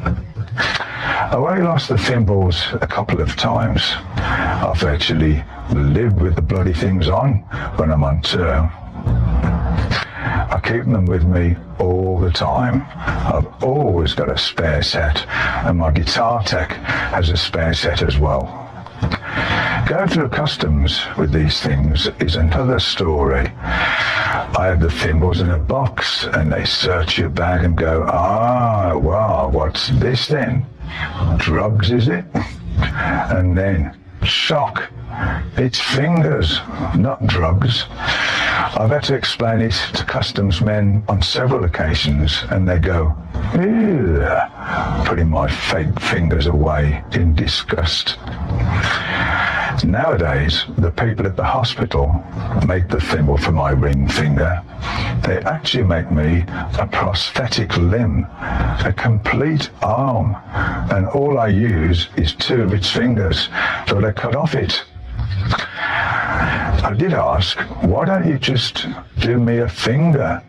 I've only lost the thimbles a couple of times. I've actually lived with the bloody things on when I'm on tour. I keep them with me all the time. I've always got a spare set, and my guitar tech has a spare set as well. Going through customs with these things is another story. I have the thimbles in a box, and they search your bag and go, "Ah, wow, what's this then? Drugs, is it?" And then, shock, it's fingers, not drugs. I've had to explain it to customs men on several occasions, and they go, "Ew," putting my fake fingers away in disgust. Nowadays, the people at the hospital make the thimble for my ring finger. They actually make me a prosthetic limb, a complete arm, and all I use is two of its fingers, so they cut off it. I did ask, why don't you just do me a finger?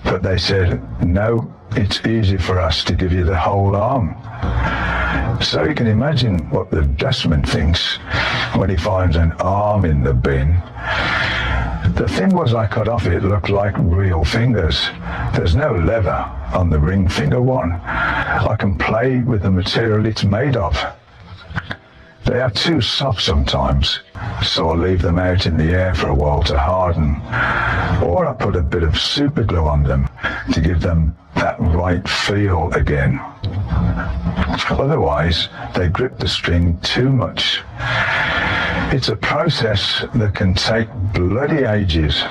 But they said, no, it's easy for us to give you the whole arm. So you can imagine what the dustman thinks when he finds an arm in the bin. The thimbles I cut off it look like real fingers. There's no leather on the ring finger one. I can play with the material it's made of. They are too soft sometimes, so I leave them out in the air for a while to harden, or I put a bit of super glue on them to give them that right feel again. Otherwise, they grip the string too much. It's a process that can take bloody ages.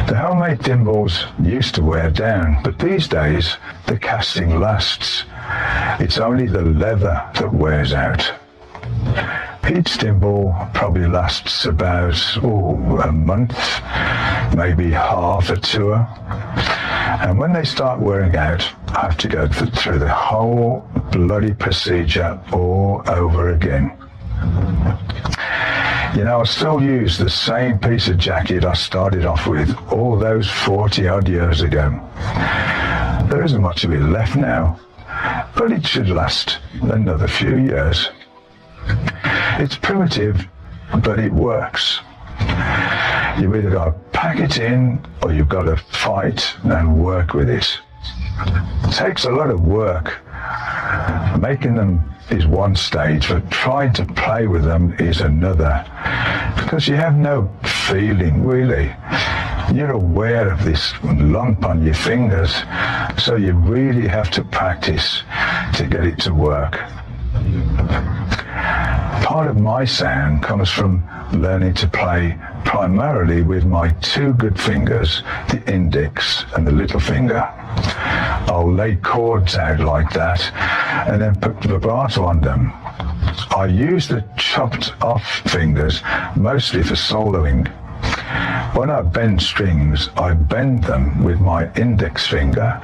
The homemade thimbles used to wear down, but these days the casting lasts. It's only the leather that wears out. Each thimble probably lasts about a month, maybe half a tour. And when they start wearing out, I have to go through the whole bloody procedure all over again. You know, I still use the same piece of jacket I started off with all those 40 odd years ago. There isn't much of it left now, but it should last another few years. It's primitive, but it works. You've either got to pack it in or you've got to fight and work with it. It takes a lot of work. Making them is one stage, but trying to play with them is another, because you have no feeling really. You're aware of this lump on your fingers, so you really have to practice to get it to work. Part of my sound comes from learning to play primarily with my two good fingers, the index and the little finger. I'll lay chords out like that and then put vibrato on them. I use the chopped off fingers mostly for soloing. When I bend strings, I bend them with my index finger,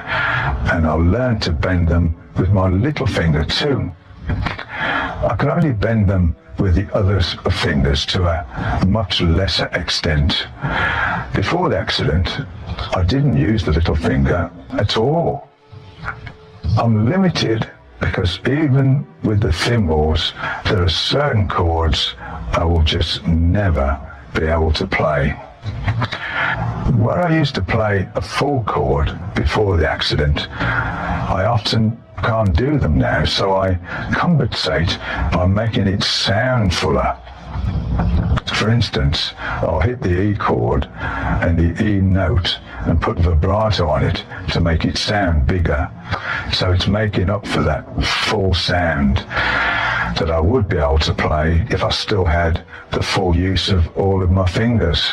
and I'll learn to bend them with my little finger too. I can only bend them with the other fingers to a much lesser extent. Before the accident, I didn't use the little finger at all. I'm limited because even with the thimbles, there are certain chords I will just never be able to play. Where I used to play a full chord before the accident, I often can't do them now, so I compensate by making it sound fuller. For instance, I'll hit the E chord and the E note and put vibrato on it to make it sound bigger, so it's making up for that full sound that I would be able to play if I still had the full use of all of my fingers.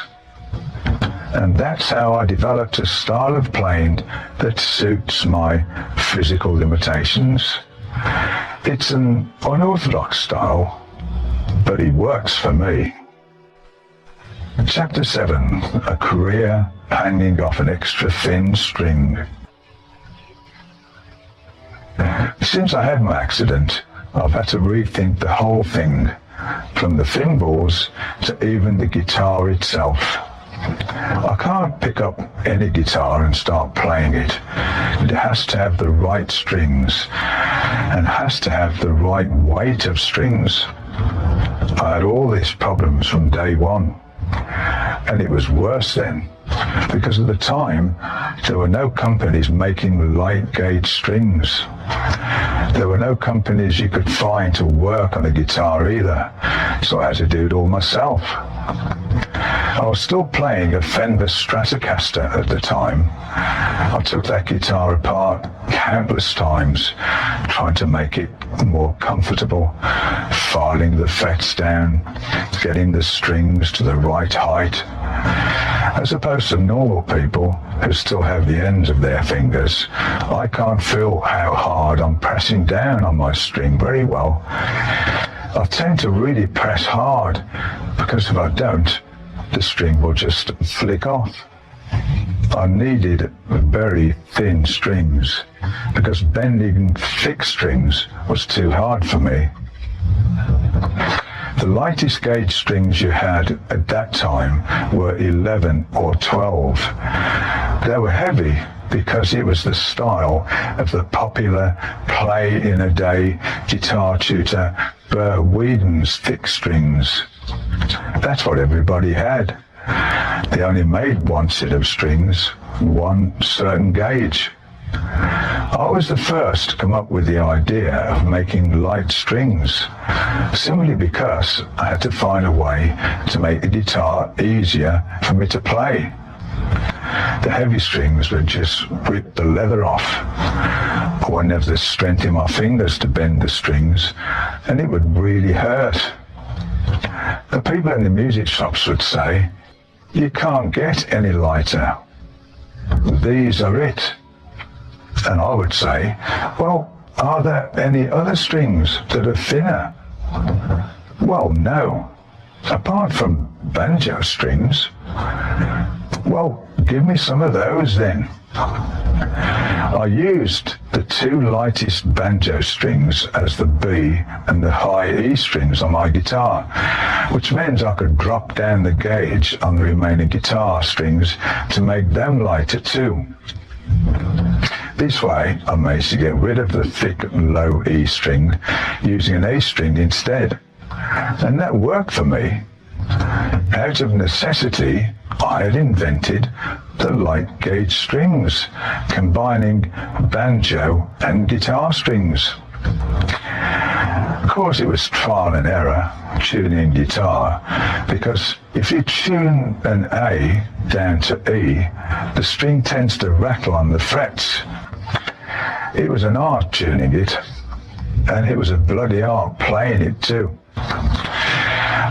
And that's how I developed a style of playing that suits my physical limitations. It's an unorthodox style, but it works for me. Chapter 7, a career hanging off an extra thin string. Since I had my accident, I've had to rethink the whole thing, from the thimbles to even the guitar itself. I can't pick up any guitar and start playing it. It has to have the right strings and has to have the right weight of strings. I had all these problems from day one, and it was worse then, because at the time there were no companies making light gauge strings. There were no companies you could find to work on a guitar either, so I had to do it all myself. I was still playing a Fender Stratocaster at the time. I took that guitar apart countless times, trying to make it more comfortable, filing the frets down, getting the strings to the right height. As opposed to normal people who still have the ends of their fingers, I can't feel how hard I'm pressing down on my string very well. I tend to really press hard, because if I don't, the string will just flick off. I needed very thin strings, because bending thick strings was too hard for me. The lightest gauge strings you had at that time were 11 or 12. They were heavy because it was the style of the popular play-in-a-day guitar tutor Burr Weedon's thick strings. That's what everybody had. They only made one set of strings, one certain gauge. I was the first to come up with the idea of making light strings, simply because I had to find a way to make the guitar easier for me to play. The heavy strings would just rip the leather off. I wouldn't have the strength in my fingers to bend the strings, and it would really hurt. The people in the music shops would say, "You can't get any lighter. These are it." And I would say, "Well, are there any other strings that are thinner?" Well, no. Apart from banjo strings. Well, give me some of those then. I used the two lightest banjo strings as the B and the high E strings on my guitar, which means I could drop down the gauge on the remaining guitar strings to make them lighter too. This way I managed to get rid of the thick low E string using an A string instead, and that worked for me. Out of necessity, I had invented the light gauge strings, combining banjo and guitar strings. Of course, it was trial and error tuning guitar, because if you tune an A down to E, the string tends to rattle on the frets. It was an art tuning it, and it was a bloody art playing it too.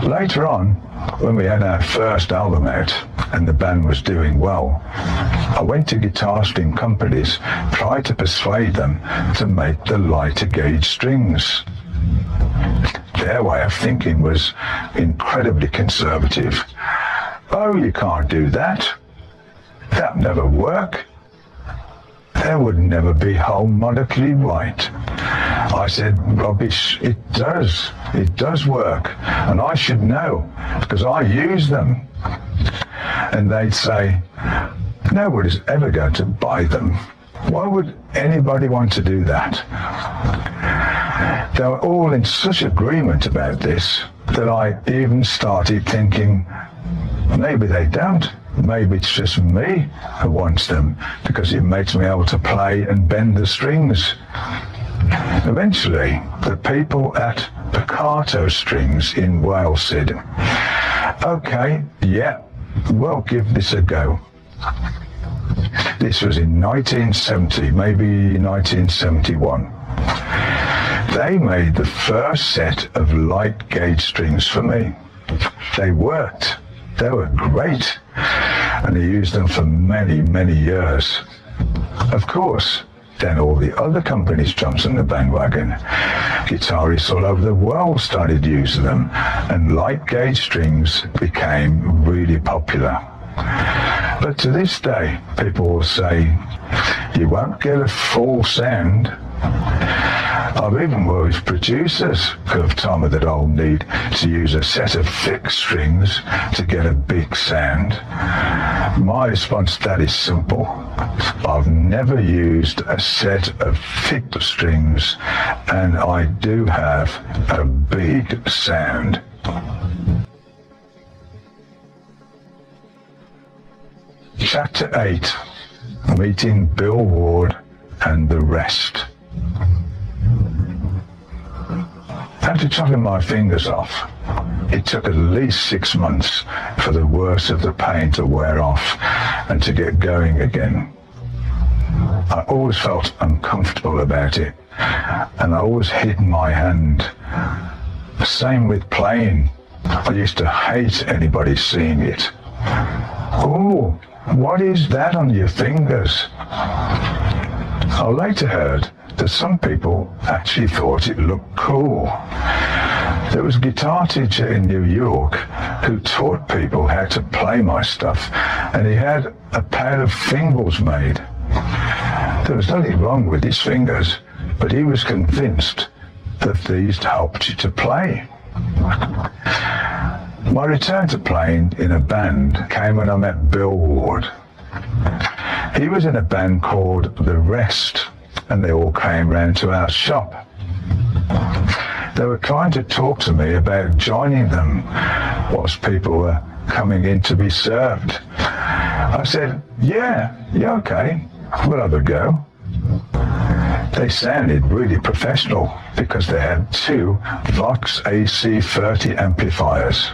Later on, when we had our first album out and the band was doing well, I went to guitar string companies, tried to persuade them to make the lighter gauge strings. Their way of thinking was incredibly conservative. Oh, you can't do that. That'd never work. That would never be harmonically right. I said, rubbish, it does. It does work. And I should know, because I use them. And they'd say, nobody's ever going to buy them. Why would anybody want to do that? They were all in such agreement about this that I even started thinking, maybe they don't. Maybe it's just me who wants them, because it makes me able to play and bend the strings. Eventually, the people at Picato Strings in Wales said, okay, yeah, we'll give this a go. This was in 1970, maybe 1971. They made the first set of light gauge strings for me. They worked. They were great. And I used them for many, many years. Of course, then all the other companies jumped on the bandwagon. Guitarists all over the world started using them, and light gauge strings became really popular. But to this day, people will say, you won't get a full sound. I've even worked with producers who have told me that I'll need to use a set of thick strings to get a big sound. My response to that is simple. I've never used a set of thick strings, and I do have a big sound. Chapter 8. Meeting Bill Ward and the Rest. After chopping my fingers off, it took at least 6 months for the worst of the pain to wear off and to get going again. I always felt uncomfortable about it, and I always hid my hand. Same with playing. I used to hate anybody seeing it. Oh, what is that on your fingers? I later heard that some people actually thought it looked cool. There was a guitar teacher in New York who taught people how to play my stuff, and he had a pair of fingers made. There was nothing wrong with his fingers, but he was convinced that these helped you to play. My return to playing in a band came when I met Bill Ward. He was in a band called The Rest, and they all came round to our shop. They were trying to talk to me about joining them whilst people were coming in to be served. I said, yeah, okay, we'll have a go. They sounded really professional because they had 2 Vox AC30 amplifiers.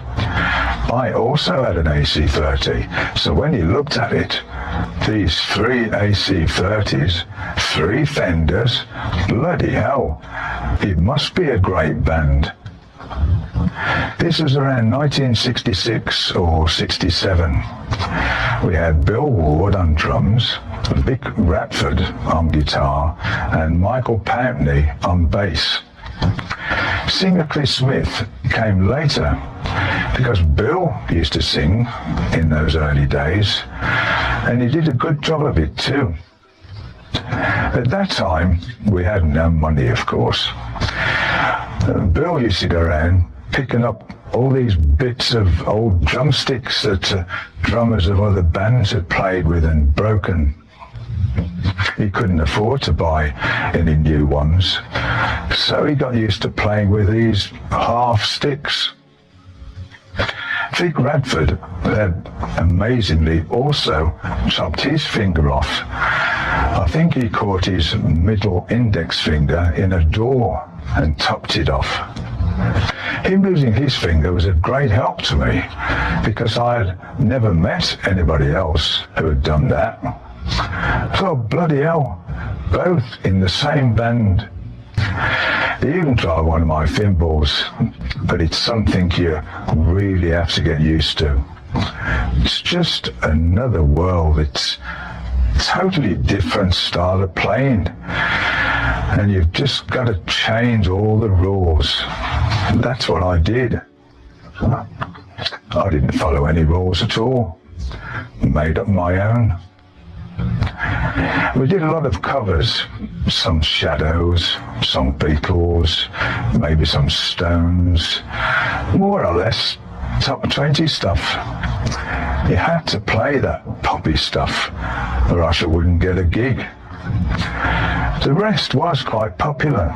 I also had an AC30, so when you looked at it, these 3 AC30s, 3 Fenders, bloody hell, it must be a great band. This was around 1966 or 67. We had Bill Ward on drums, Vic Ratford on guitar, and Michael Pountney on bass. Singer Chris Smith came later. because Bill used to sing in those early days, and he did a good job of it too. At that time, we had no money, of course. Bill used to go around picking up all these bits of old drumsticks that drummers of other bands had played with and broken. He couldn't afford to buy any new ones, so he got used to playing with these half sticks. Vic Radford had amazingly also chopped his finger off. I think he caught his middle index finger in a door and topped it off. Him losing his finger was a great help to me, because I had never met anybody else who had done that. So bloody hell, both in the same band. He even tried one of my thimbles, but it's something you really have to get used to. It's just another world. It's a totally different style of playing, and you've just got to change all the rules. That's what I did. I didn't follow any rules at all. Made up my own. We did a lot of covers, some Shadows, some Beatles, maybe some Stones, more or less top 20 stuff. You had to play that poppy stuff, or else you wouldn't get a gig. The rest was quite popular.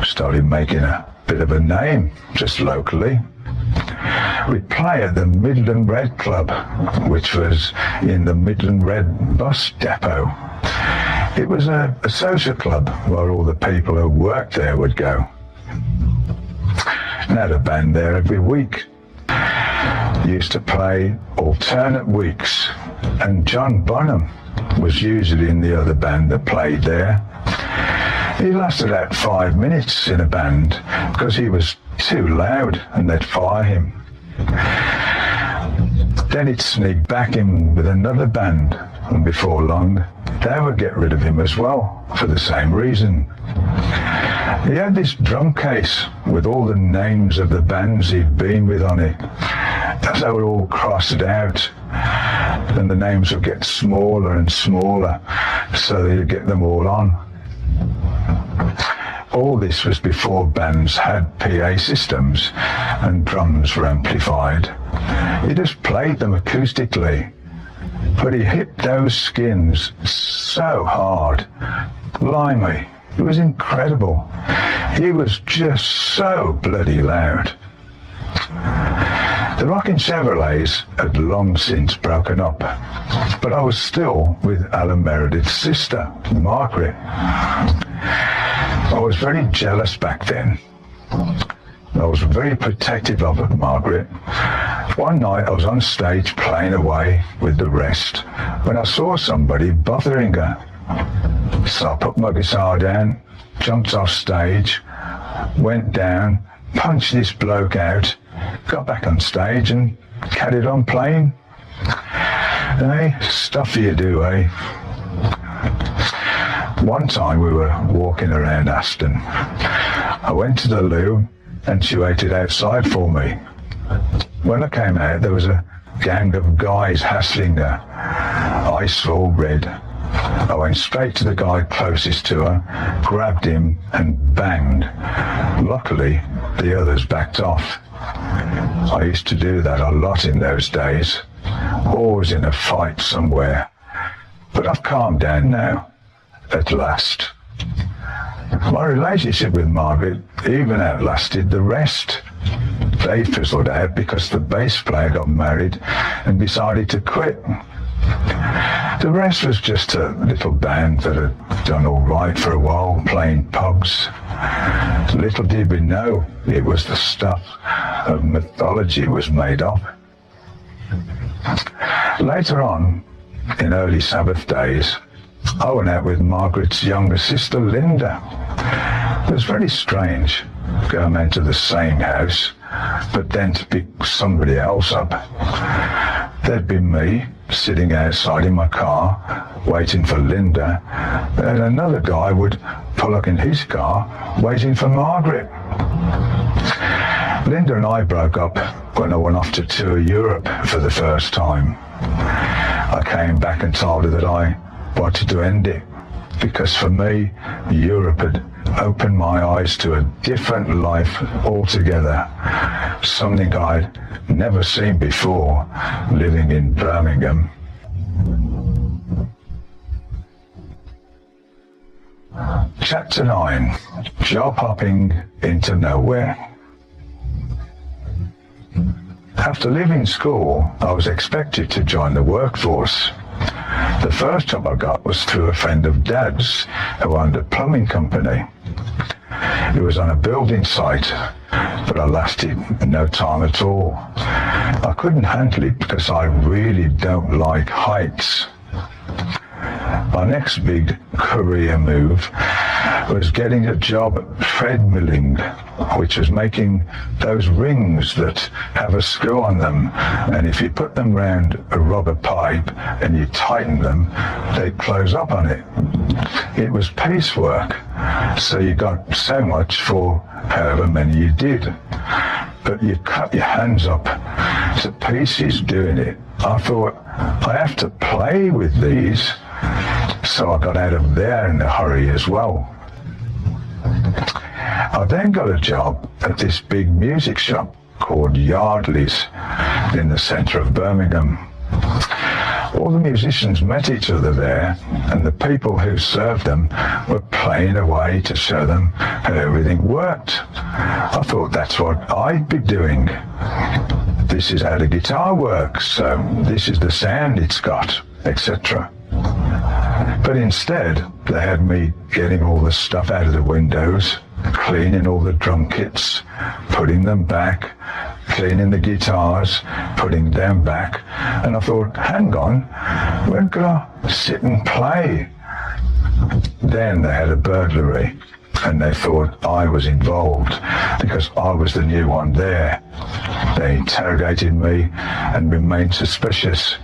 Started making a bit of a name, just locally. We'd play at the Midland Red Club, which was in the Midland Red bus depot. It was a social club where all the people who worked there would go. And had a band there every week. Used to play alternate weeks, and John Bonham was usually in the other band that played there. He lasted about 5 minutes in a band because he was too loud and they'd fire him. Then he'd sneak back in with another band, and before long they would get rid of him as well for the same reason. He had this drum case with all the names of the bands he'd been with on it. As they were all crossed out, and the names would get smaller and smaller, so they'd get them all on. All this was before bands had PA systems and drums were amplified. He just played them acoustically, but he hit those skins so hard. Blimey, it was incredible. He was just so bloody loud. The Rockin' Chevrolets had long since broken up, but I was still with Alan Meredith's sister, Margaret. I was very jealous back then. I was very protective of Margaret. One night I was on stage playing away with the rest when I saw somebody bothering her. So I put my guitar down, jumped off stage, went down, punched this bloke out, got back on stage and carried on playing. Eh? Stuff you do, eh? One time we were walking around Aston. I went to the loo and she waited outside for me. When I came out, there was a gang of guys hassling her. Eyes all red. I went straight to the guy closest to her, grabbed him and banged. Luckily, the others backed off. I used to do that a lot in those days, always in a fight somewhere. But I've calmed down now, at last. My relationship with Margaret even outlasted the rest. They fizzled out because the bass player got married and decided to quit. The rest was just a little band that had done all right for a while, playing pubs. Little did we know it was the stuff of mythology was made of. Later on, in early Sabbath days, I went out with Margaret's younger sister, Linda. It was very strange going into the same house, but then to pick somebody else up. There'd be me sitting outside in my car, waiting for Linda, and another guy would pull up in his car, waiting for Margaret. Linda and I broke up when I went off to tour Europe for the first time. I came back and told her that I wanted to end it, because for me, Europe had opened my eyes to a different life altogether, something I'd never seen before living in Birmingham. Chapter 9, Job Hopping into Nowhere. After leaving school, I was expected to join the workforce. The first job I got was through a friend of Dad's who owned a plumbing company. It was on a building site, but I lasted no time at all. I couldn't handle it because I really don't like heights. My next big career move was getting a job at treadmilling, which was making those rings that have a screw on them, and if you put them round a rubber pipe and you tighten them, they close up on it. It was piecework, so you got so much for however many you did, but you cut your hands up to pieces doing it. I thought, I have to play with these, so I got out of there in a hurry as well. I then got a job at this big music shop called Yardley's in the centre of Birmingham. All the musicians met each other there, and the people who served them were playing away to show them how everything worked. I thought that's what I'd be doing. This is how the guitar works, so this is the sound it's got, etc. But instead, they had me getting all the stuff out of the windows, cleaning all the drum kits, putting them back, cleaning the guitars, putting them back. And I thought, hang on, when could I sit and play? Then they had a burglary, and they thought I was involved because I was the new one there. They interrogated me and remained suspicious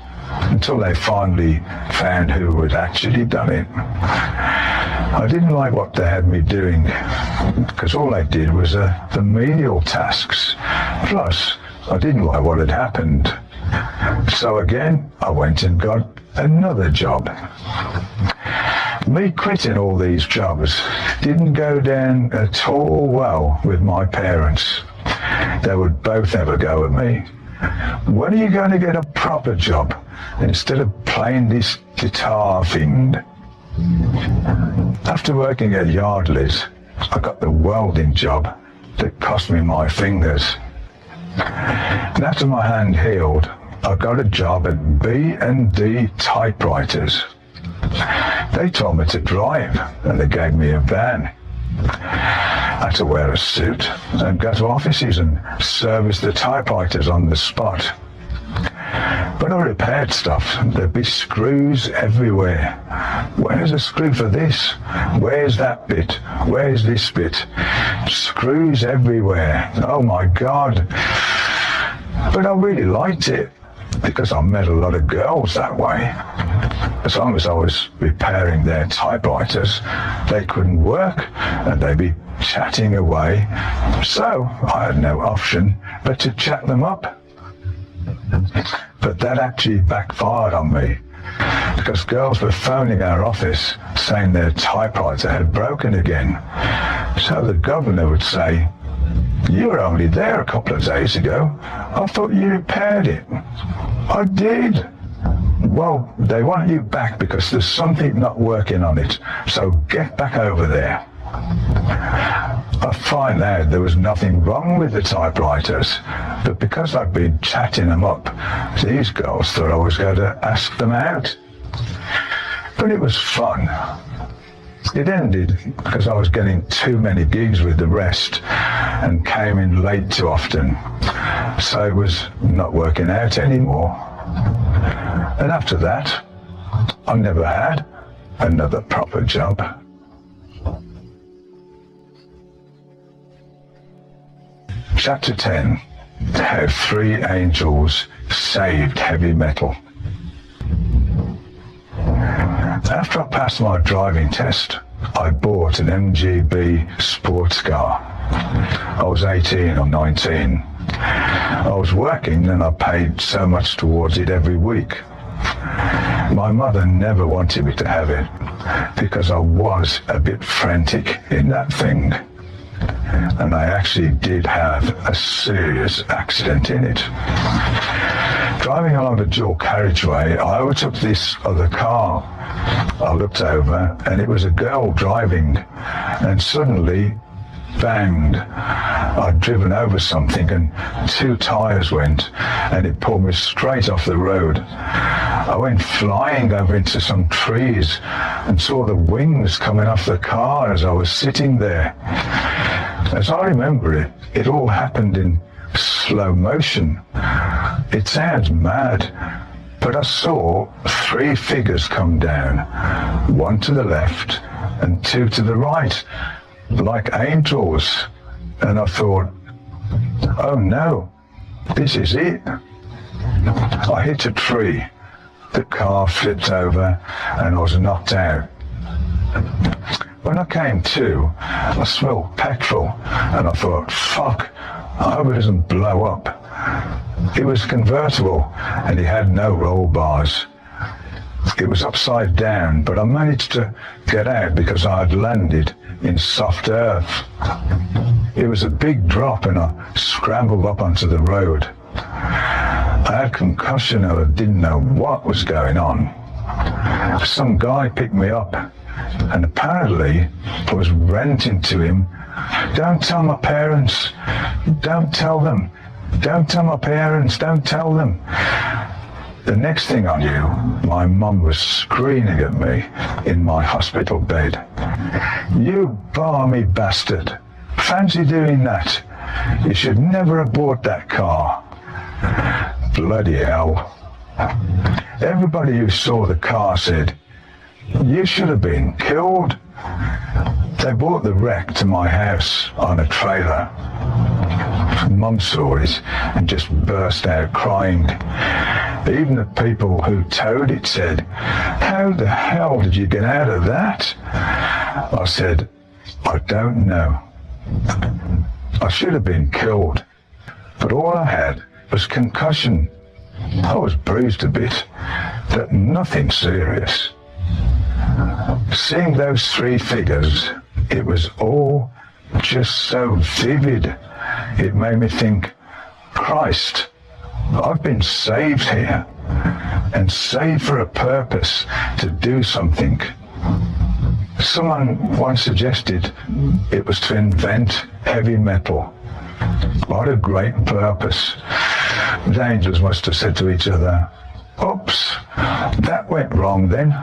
until they finally found who had actually done it. I didn't like what they had me doing, because all they did was the menial tasks. Plus, I didn't like what had happened. So again, I went and got another job. Me quitting all these jobs didn't go down at all well with my parents. They would both have a go at me. When are you going to get a proper job instead of playing this guitar thing? After working at Yardley's, I got the welding job that cost me my fingers. And after my hand healed, I got a job at B&D Typewriters. They told me to drive, and they gave me a van. I had to wear a suit and go to offices and service the typewriters on the spot. When I repaired stuff, there'd be screws everywhere. Where's a screw for this? Where's that bit? Where's this bit? Screws everywhere. Oh my God. But I really liked it, because I met a lot of girls that way. As long as I was repairing their typewriters, they couldn't work and they'd be chatting away. So I had no option but to chat them up. But that actually backfired on me, because girls were phoning our office saying their typewriter had broken again. So the governor would say, "You were only there a couple of days ago. I thought you repaired it." "I did." "Well, they want you back because there's something not working on it, so get back over there." I find out there was nothing wrong with the typewriters, but because I'd been chatting them up, these girls thought I was going to ask them out. But it was fun. It ended because I was getting too many gigs with the rest and came in late too often, so it was not working out anymore. And after that, I never had another proper job. Chapter 10, How 3 Angels Saved Heavy Metal. After I passed my driving test, I bought an MGB sports car. I was 18 or 19. I was working and I paid so much towards it every week. My mother never wanted me to have it because I was a bit frantic in that thing. And I actually did have a serious accident in it. Driving along the dual carriageway, I overtook this other car. I looked over and it was a girl driving, and suddenly, banged. I'd driven over something and 2 tyres went and it pulled me straight off the road. I went flying over into some trees and saw the wings coming off the car as I was sitting there. As I remember it, it all happened in slow motion. It sounds mad, but I saw 3 figures come down, 1 to the left and 2 to the right, like angels. And I thought, oh no, this is it. I hit a tree, the car flipped over and I was knocked out. When I came to, I smelled petrol and I thought, fuck, I hope it doesn't blow up. It was convertible and it had no roll bars. It was upside down, but I managed to get out because I had landed in soft earth. It was a big drop and I scrambled up onto the road. I had concussion and I didn't know what was going on. Some guy picked me up and apparently I was ranting to him, don't tell my parents, don't tell them, don't tell my parents, don't tell them. The next thing I knew, my mum was screaming at me in my hospital bed. You balmy bastard, fancy doing that? You should never have bought that car. Bloody hell. Everybody who saw the car said, you should have been killed. They brought the wreck to my house on a trailer. Mum saw it and just burst out crying. Even the people who towed it said, how the hell did you get out of that? I said, I don't know. I should have been killed, but all I had was concussion. I was bruised a bit, but nothing serious. Seeing those 3 figures, it was all just so vivid. It made me think, Christ, I've been saved here, and saved for a purpose, to do something. Someone once suggested it was to invent heavy metal. What a great purpose. The angels must have said to each other, oops, that went wrong then.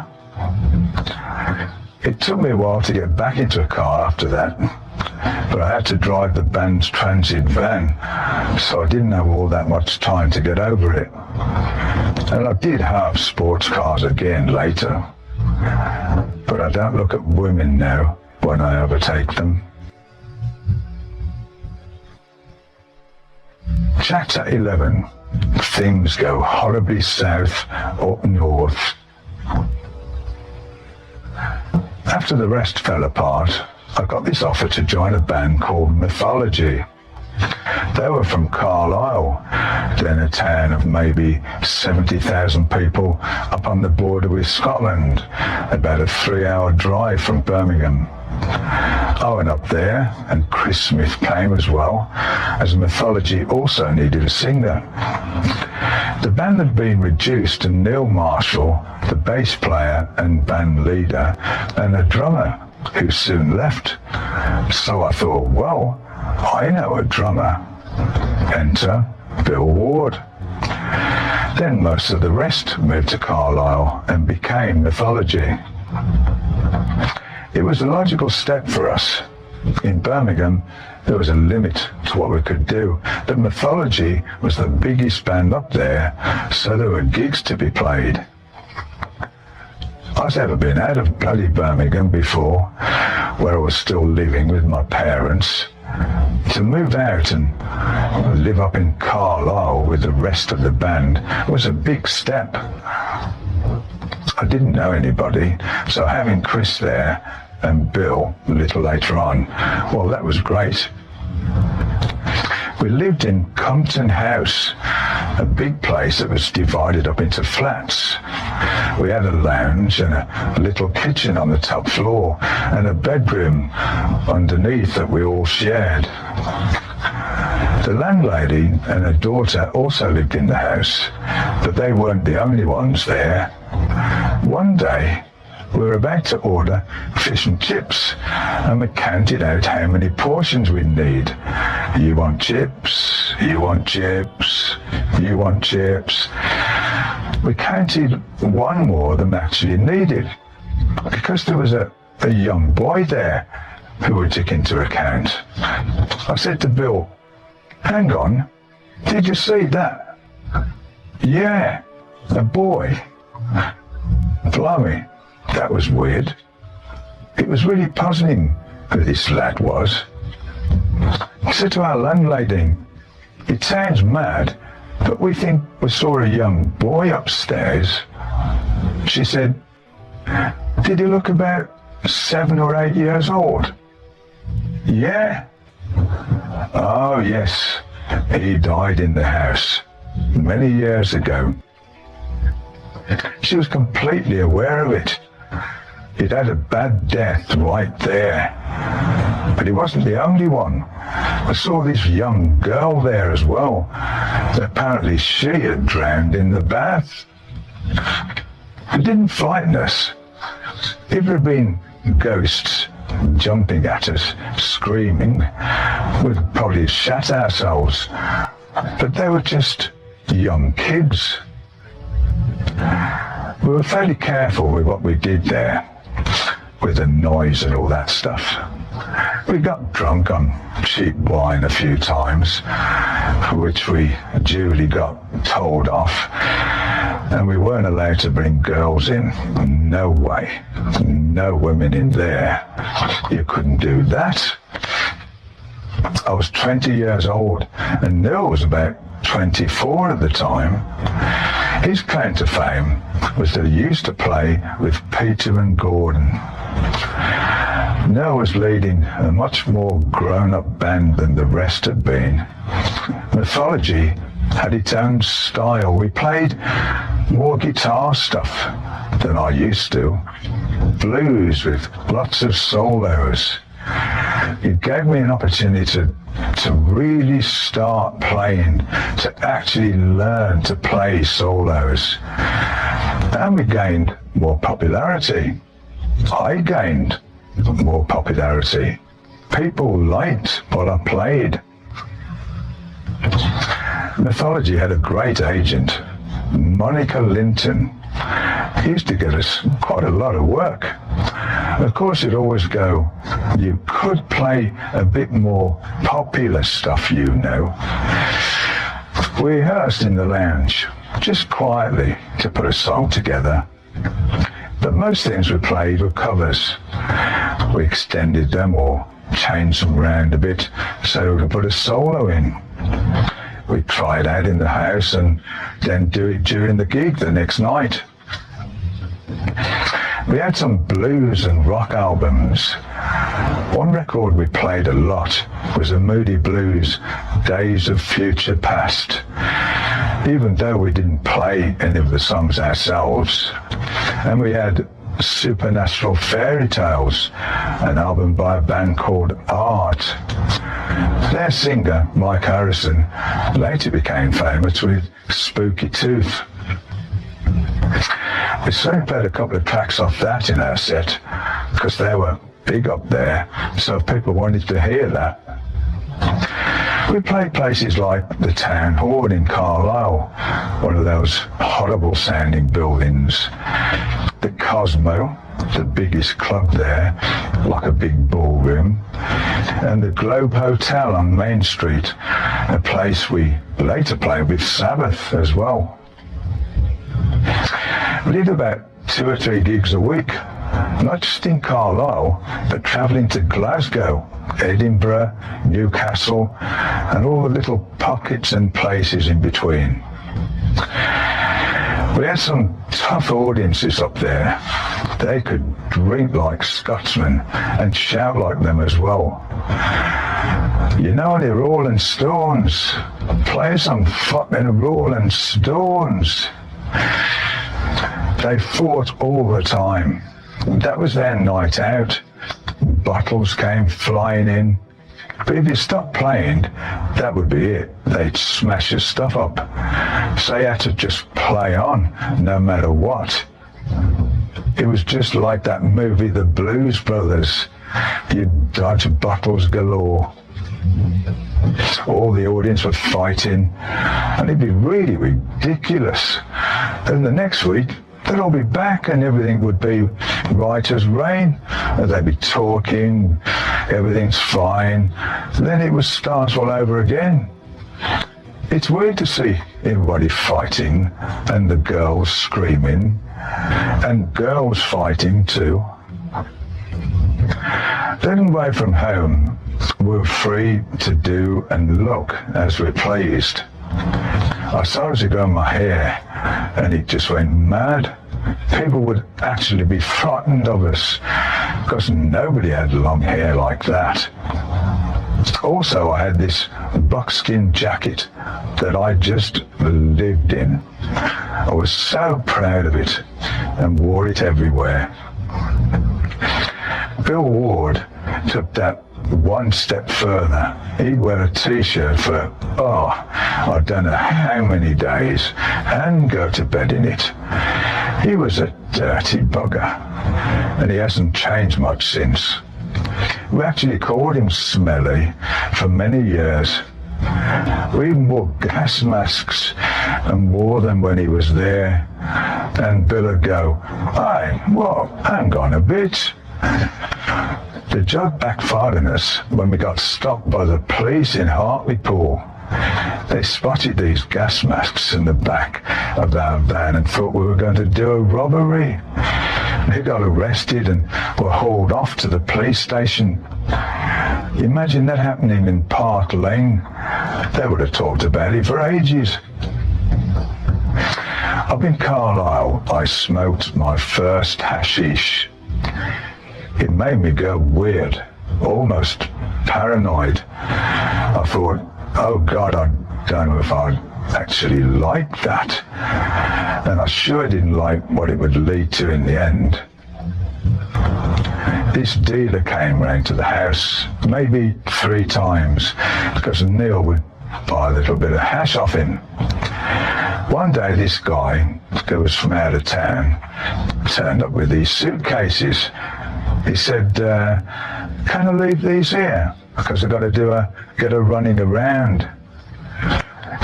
It took me a while to get back into a car after that, but I had to drive the band's transit van, so I didn't have all that much time to get over it. And I did have sports cars again later, but I don't look at women now when I overtake them. Chapter 11. Things go horribly south up north. After the rest fell apart, I got this offer to join a band called Mythology. They were from Carlisle, then a town of maybe 70,000 people up on the border with Scotland, about a 3-hour drive from Birmingham. I went up there and Chris Smith came as well, as Mythology also needed a singer. The band had been reduced to Neil Marshall, the bass player and band leader, and a drummer who soon left. So I thought, well, I know a drummer. Enter Bill Ward. Then most of the rest moved to Carlisle and became Mythology. It was a logical step for us. In Birmingham, there was a limit to what we could do. The Mythology was the biggest band up there, so there were gigs to be played. I'd never been out of bloody Birmingham before, where I was still living with my parents. To move out and live up in Carlisle with the rest of the band was a big step. I didn't know anybody, so having Chris there and Bill a little later on, well, that was great. We lived in Compton House, a big place that was divided up into flats. We had a lounge and a little kitchen on the top floor and a bedroom underneath that we all shared. The landlady and her daughter also lived in the house, but they weren't the only ones there. One day, we were about to order fish and chips, and we counted out how many portions we'd need. You want chips, you want chips, you want chips. We counted one more than actually needed, because there was a young boy there who we took into account. I said to Bill, "Hang on, did you see that?" "Yeah, a boy." Blimey, that was weird. It was really puzzling who this lad was. I said to our landlady, "It sounds mad, but we think we saw a young boy upstairs." She said, "Did he look about 7 or 8 years old?" "Yeah." "Oh yes, he died in the house many years ago." She was completely aware of it. He'd had a bad death right there. But he wasn't the only one. I saw this young girl there as well. Apparently she had drowned in the bath. It didn't frighten us. If there had been ghosts jumping at us, screaming, we'd probably shat ourselves. But they were just young kids. We were fairly careful with what we did there, with the noise and all that stuff. We got drunk on cheap wine a few times, which we duly got told off, and we weren't allowed to bring girls in. No way. No women in there. You couldn't do that. I was 20 years old, and Neil was about 24 at the time. His claim to fame was that he used to play with Peter and Gordon. Neil was leading a much more grown-up band than the rest had been. Mythology had its own style. We played more guitar stuff than I used to. Blues with lots of solos. It gave me an opportunity to really start playing, to actually learn to play solos. And we gained more popularity. I gained more popularity. People liked what I played. Mythology had a great agent, Monica Linton. He used to get us quite a lot of work. Of course, you'd always go, you could play a bit more popular stuff, you know. We rehearsed in the lounge, just quietly, to put a song together. But most things we played were covers. We extended them or changed them around a bit so we could put a solo in. We'd try it out in the house and then do it during the gig the next night. We had some blues and rock albums. One record we played a lot was the Moody Blues, Days of Future Past. Even though we didn't play any of the songs ourselves. And we had Supernatural Fairy Tales, an album by a band called Art. Their singer, Mike Harrison, later became famous with Spooky Tooth. We soon played a couple of tracks off that in our set, because they were big up there, so people wanted to hear that. We played places like the Town Hall in Carlisle, one of those horrible sounding buildings. The Cosmo, the biggest club there, like a big ballroom. And the Globe Hotel on Main Street, a place we later played with Sabbath as well. We did about 2 or 3 gigs a week, not just in Carlisle, but travelling to Glasgow, Edinburgh, Newcastle, and all the little pockets and places in between. We had some tough audiences up there. They could drink like Scotsmen and shout like them as well. You know the Rolling Stones? Play some fucking Rolling Stones. They fought all the time. That was their night out. Bottles came flying in. But if you stopped playing, that would be it. They'd smash your stuff up. So you had to just play on, no matter what. It was just like that movie, The Blues Brothers. You'd dodge bottles galore. All the audience were fighting, and it'd be really ridiculous. Then the next week, they'd all be back and everything would be right as rain. They'd be talking, everything's fine. Then it would start all over again. It's weird to see everybody fighting and the girls screaming and girls fighting too. Then away from home, we were free to do and look as we pleased. I started to grow my hair and it just went mad. People would actually be frightened of us because nobody had long hair like that. Also, I had this buckskin jacket that I just lived in. I was so proud of it and wore it everywhere. Bill Ward took that one step further. He'd wear a t-shirt for, I don't know how many days, and go to bed in it. He was a dirty bugger, and he hasn't changed much since. We actually called him Smelly for many years. We even wore gas masks and wore them when he was there, and Bill would go, "Hey, well, hang on a bit." The joke backfired on us when we got stopped by the police in Hartlepool. They spotted these gas masks in the back of our van and thought we were going to do a robbery. They got arrested and were hauled off to the police station. Imagine that happening in Park Lane. They would have talked about it for ages. Up in Carlisle, I smoked my first hashish. It made me go weird, almost paranoid. I thought, oh God, I don't know if I'd actually like that. And I sure didn't like what it would lead to in the end. This dealer came round to the house maybe 3 times because Neil would buy a little bit of hash off him. One day this guy, who was from out of town, turned up with these suitcases. He said, can I leave these here? Because I've got to get a running around.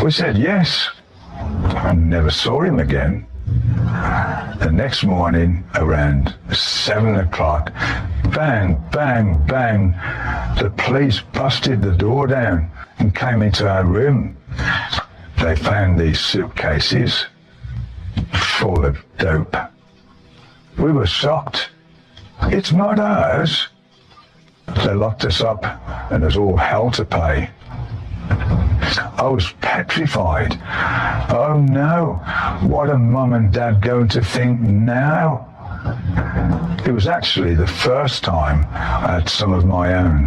We said yes. I never saw him again. The next morning, around 7 o'clock, bang, bang, bang, the police busted the door down and came into our room. They found these suitcases full of dope. We were shocked. It's not ours. They locked us up and there's all hell to pay. I was petrified. Oh no, what are Mum and Dad going to think now? It was actually the first time I had some of my own,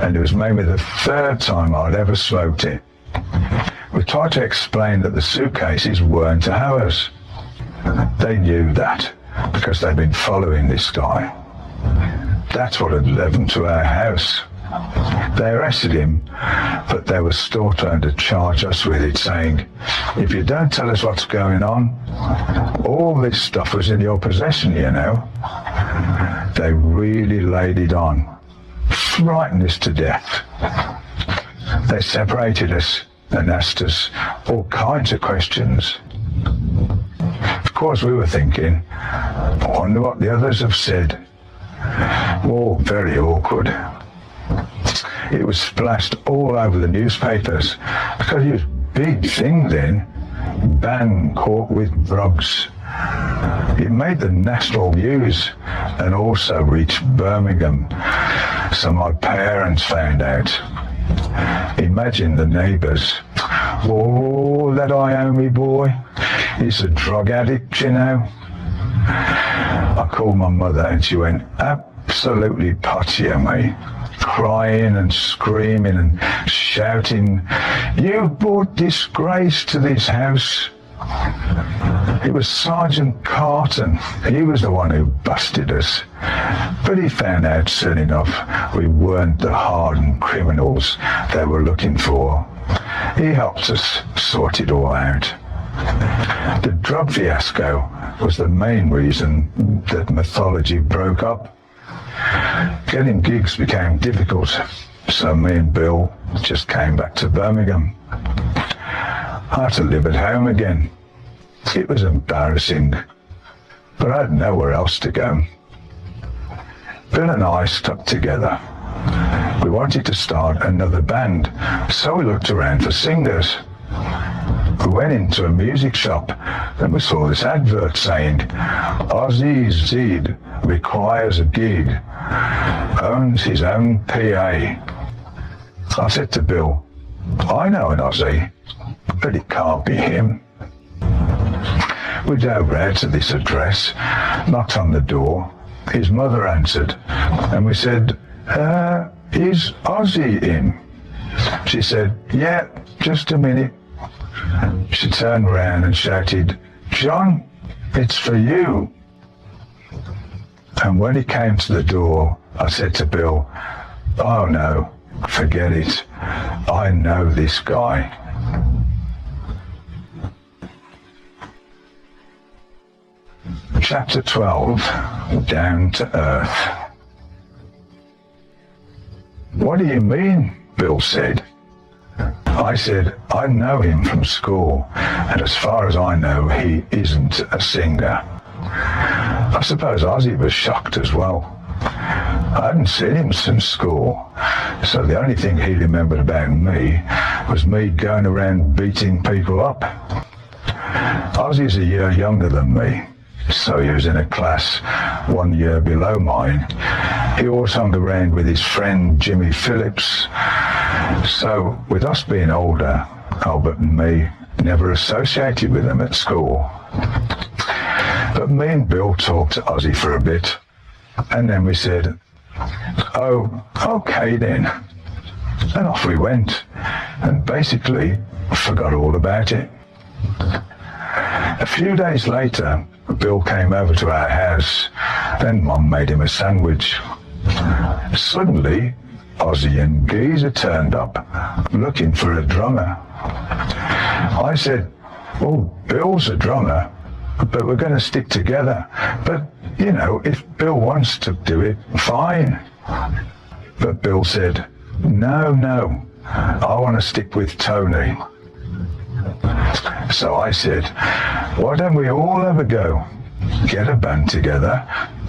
and it was maybe the 3rd time I'd ever smoked it. We tried to explain that the suitcases weren't ours. They knew that because they'd been following this guy. That's what had led them to our house. They arrested him, but they were still trying to charge us with it, saying, if you don't tell us what's going on, all this stuff was in your possession, you know. They really laid it on, frightened us to death. They separated us and asked us all kinds of questions. Of course, we were thinking, I wonder what the others have said. All very awkward. It was splashed all over the newspapers because it was a big thing then. Bang, caught with drugs. It made the national news and also reached Birmingham. So my parents found out. Imagine the neighbours. Oh, that IOMMY boy, he's a drug addict, you know. I called my mother and she went absolutely potty at me. crying and screaming and shouting, "You've brought disgrace to this house." It was Sergeant Carton. He was the one who busted us. But he found out soon enough we weren't the hardened criminals they were looking for. He helped us sort it all out. The drug fiasco was the main reason that mythology broke up. Getting gigs became difficult, so me and Bill just came back to Birmingham. I had to live at home again. It was embarrassing, but I had nowhere else to go. Bill and I stuck together. We wanted to start another band, so we looked around for singers. We went into a music shop and we saw this advert saying, "Ozzy Z requires a gig, owns his own PA." I said to Bill, "I know an Ozzy, but it can't be him." We drove round to this address, knocked on the door. His mother answered, and we said, "Is Ozzy in?" She said, "Yeah, just a minute." She turned round and shouted, "John, it's for you." And when he came to the door, I said to Bill, "Oh no, forget it. I know this guy." Chapter 12, Down to Earth. "What do you mean?" Bill said. I said, "I know him from school, and as far as I know, he isn't a singer." I suppose Ozzy was shocked as well. I hadn't seen him since school, so the only thing he remembered about me was me going around beating people up. Ozzy's a year younger than me, so he was in a class 1 year below mine. He always hung around with his friend Jimmy Phillips. So, with us being older, Albert and me never associated with them at school. But me and Bill talked to Ozzy for a bit, and then we said, "Oh, okay then." And off we went, and basically forgot all about it. A few days later, Bill came over to our house, then Mum made him a sandwich. Suddenly, Ozzy and Geezer turned up, looking for a drummer. I said, "Well, Bill's a drummer, but we're going to stick together. But, you know, if Bill wants to do it, fine." But Bill said, No, I want to stick with Tony." So I said, "Why don't we all have a go? Get a band together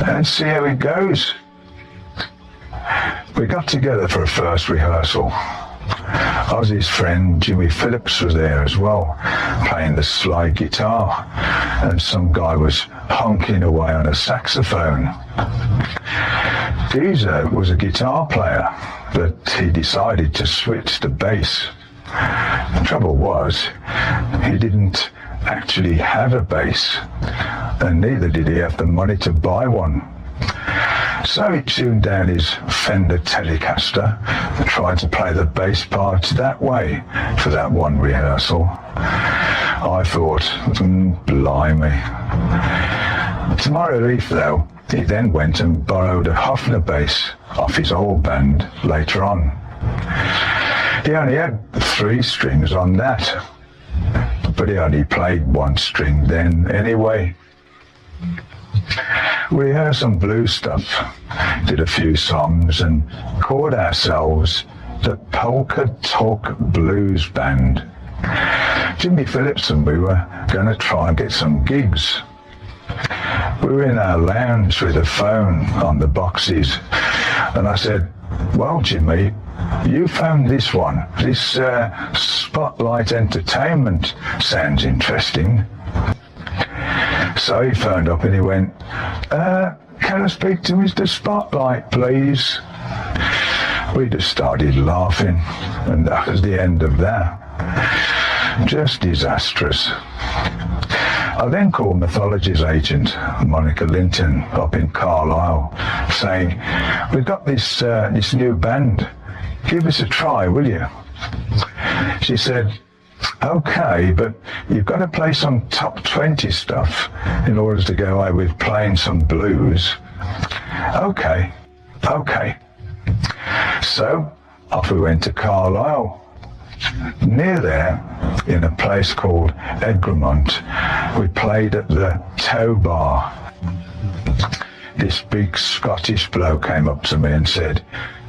and see how it goes." We got together for a first rehearsal. Ozzy's friend Jimmy Phillips was there as well, playing the slide guitar, and some guy was honking away on a saxophone. Geezer was a guitar player, but he decided to switch to bass. The trouble was, he didn't actually have a bass, and neither did he have the money to buy one. So he tuned down his Fender Telecaster and tried to play the bass parts that way for that one rehearsal. I thought, blimey. To my relief though, he then went and borrowed a Hofner bass off his old band later on. He only had 3 strings on that, but he only played 1 string then anyway. We rehearsed some blues stuff, did a few songs, and called ourselves the Polka Talk Blues Band. Jimmy Phillips and we were going to try and get some gigs. We were in our lounge with a phone on the boxes, and I said, "Well, Jimmy, you found this one. This Spotlight Entertainment sounds interesting." So he phoned up and he went, "Can I speak to Mr. Spotlight, please?" We just started laughing, and that was the end of that. Just disastrous. I then called Mythology's agent, Monica Linton, up in Carlisle, saying, we've got this new band. Give us a try, will you? She said, okay, but you've got to play some top 20 stuff in order to get away with playing some blues. Okay. So off we went to Carlisle. Near there, in a place called Egremont, we played at the Tow Bar. This big Scottish bloke came up to me and said,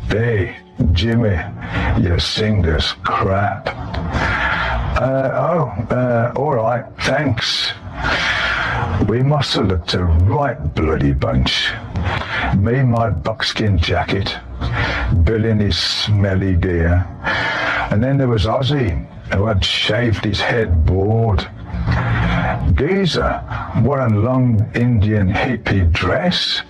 "Hey, Jimmy, your singer's crap." All right, thanks. We must have looked a right bloody bunch. Me in my buckskin jacket, Bill in his smelly gear, and then there was Ozzy, who had shaved his head bald. Geezer wore a long Indian hippie dress,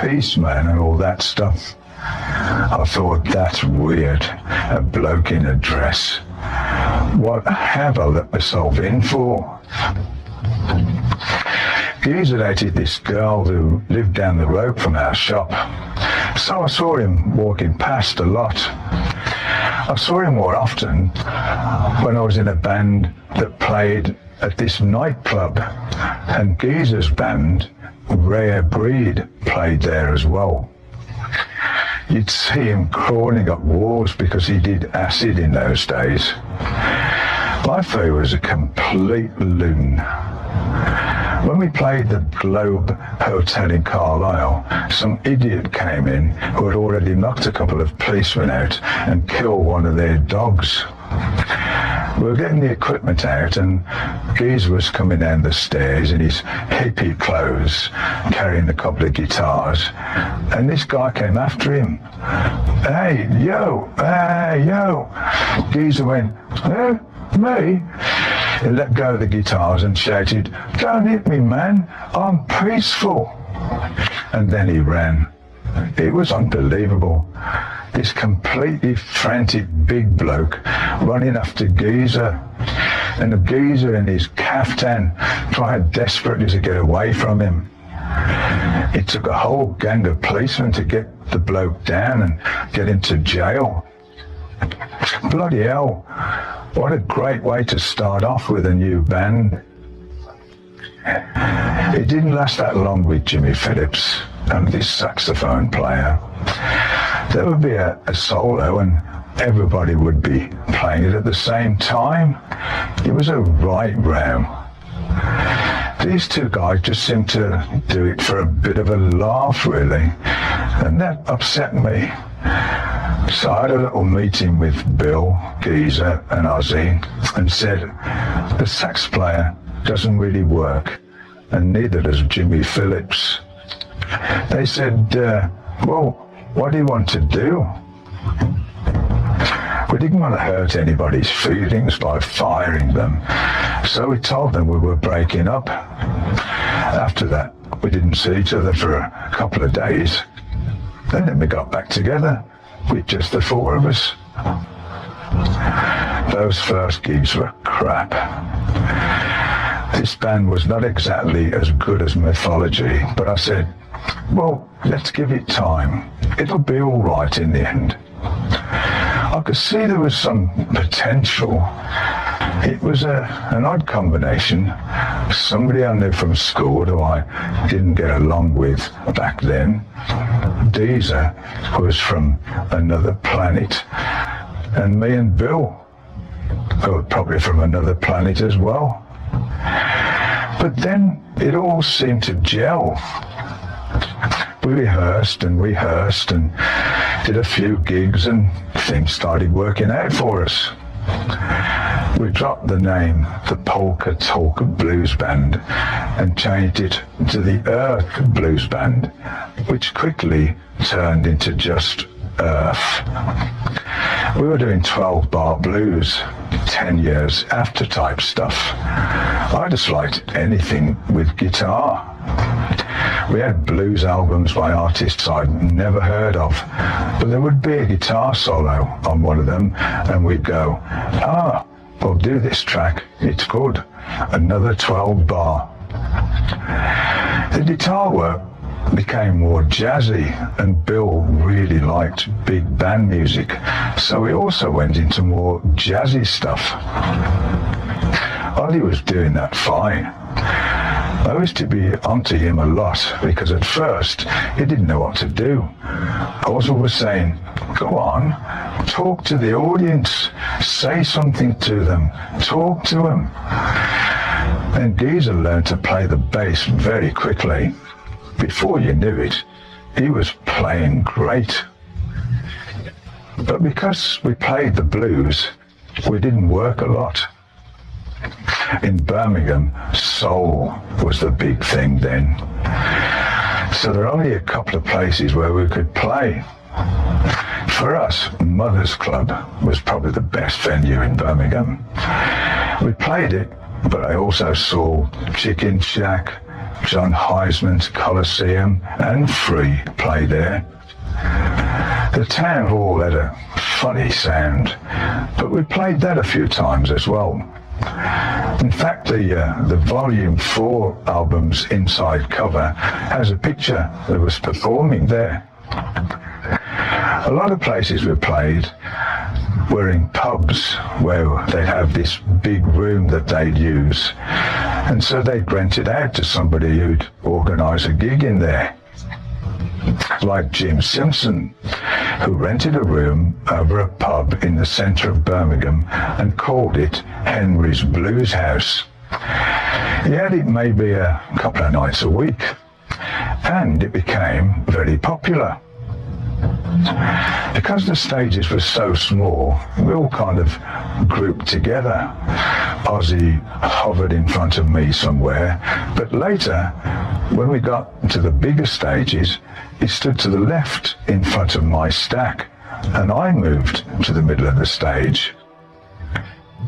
peace man and all that stuff. I thought, that's weird, a bloke in a dress. What have I let myself in for? Geezer dated this girl who lived down the road from our shop, so I saw him walking past a lot. I saw him more often when I was in a band that played at this nightclub, and Geezer's band, Rare Breed, played there as well. You'd see him crawling up walls because he did acid in those days. I thought he was a complete loon. When we played the Globe Hotel in Carlisle, some idiot came in who had already knocked a couple of policemen out and killed one of their dogs. We were getting the equipment out, and Geezer was coming down the stairs in his hippie clothes, carrying a couple of guitars, and this guy came after him. Hey, yo. Geezer went, "Eh, me?" He let go of the guitars and shouted, "Don't hit me, man, I'm peaceful." And then he ran. It was unbelievable. This completely frantic big bloke running after Geezer, and the Geezer in his caftan tried desperately to get away from him. It took a whole gang of policemen to get the bloke down and get him to jail. Bloody hell, what a great way to start off with a new band. It didn't last that long with Jimmy Phillips and this saxophone player. There would be a solo and everybody would be playing it at the same time. It was a right row. These two guys just seemed to do it for a bit of a laugh, really, and that upset me. So I had a little meeting with Bill, Geezer and Ozzy and said, the sax player doesn't really work, and neither does Jimmy Phillips. They said, well, what do you want to do? We didn't want to hurt anybody's feelings by firing them, so we told them we were breaking up. After that, we didn't see each other for a couple of days. And then we got back together with just the four of us. Those first gigs were crap. This band was not exactly as good as Mythology, but I said, well, let's give it time. It'll be all right in the end. I could see there was some potential. It was an odd combination. Somebody I knew from school who I didn't get along with back then, Geezer, who was from another planet, and me and Bill, who were probably from another planet as well. But then it all seemed to gel. We rehearsed and did a few gigs, and things started working out for us. We dropped the name the Polka Talk Blues Band and changed it to the Earth Blues Band, which quickly turned into just Earth. We were doing 12-bar blues, 10 years after type stuff. I just liked anything with guitar. We had blues albums by artists I'd never heard of, but there would be a guitar solo on one of them, and we'd go, we'll do this track, it's good, another 12-bar. The guitar work became more jazzy, and Bill really liked big band music, so we also went into more jazzy stuff. Ozzy was doing that fine. I used to be onto him a lot because at first he didn't know what to do. I was always saying, go on, talk to the audience, say something to them, talk to them. And Geezer learned to play the bass very quickly. Before you knew it, he was playing great. But because we played the blues, we didn't work a lot. In Birmingham, soul was the big thing then. So there are only a couple of places where we could play. For us, Mother's Club was probably the best venue in Birmingham. We played it, but I also saw Chicken Shack, John Heisman's Coliseum, and Free play there. The town hall had a funny sound, but we played that a few times as well. In fact, the Volume 4 album's inside cover has a picture that was performing there. A lot of places we played were in pubs where they'd have this big room that they'd use, and so they'd rent it out to somebody who'd organise a gig in there. Like Jim Simpson, who rented a room over a pub in the centre of Birmingham and called it Henry's Blues House. He had it maybe a couple of nights a week, and it became very popular. Because the stages were so small, we all kind of grouped together. Ozzy hovered in front of me somewhere, but later, when we got to the bigger stages, he stood to the left in front of my stack, and I moved to the middle of the stage.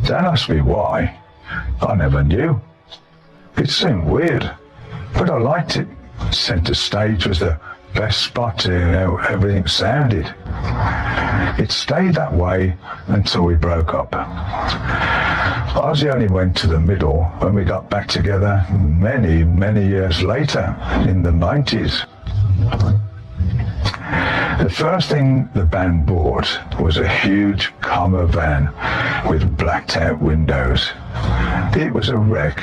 Don't ask me why. I never knew. It seemed weird, but I liked it. Centre stage was the best spot to how everything sounded. It stayed that way until we broke up. Ozzy only went to the middle when we got back together many, many years later in the 90s. The first thing the band bought was a huge Commer van with blacked out windows. It was a wreck.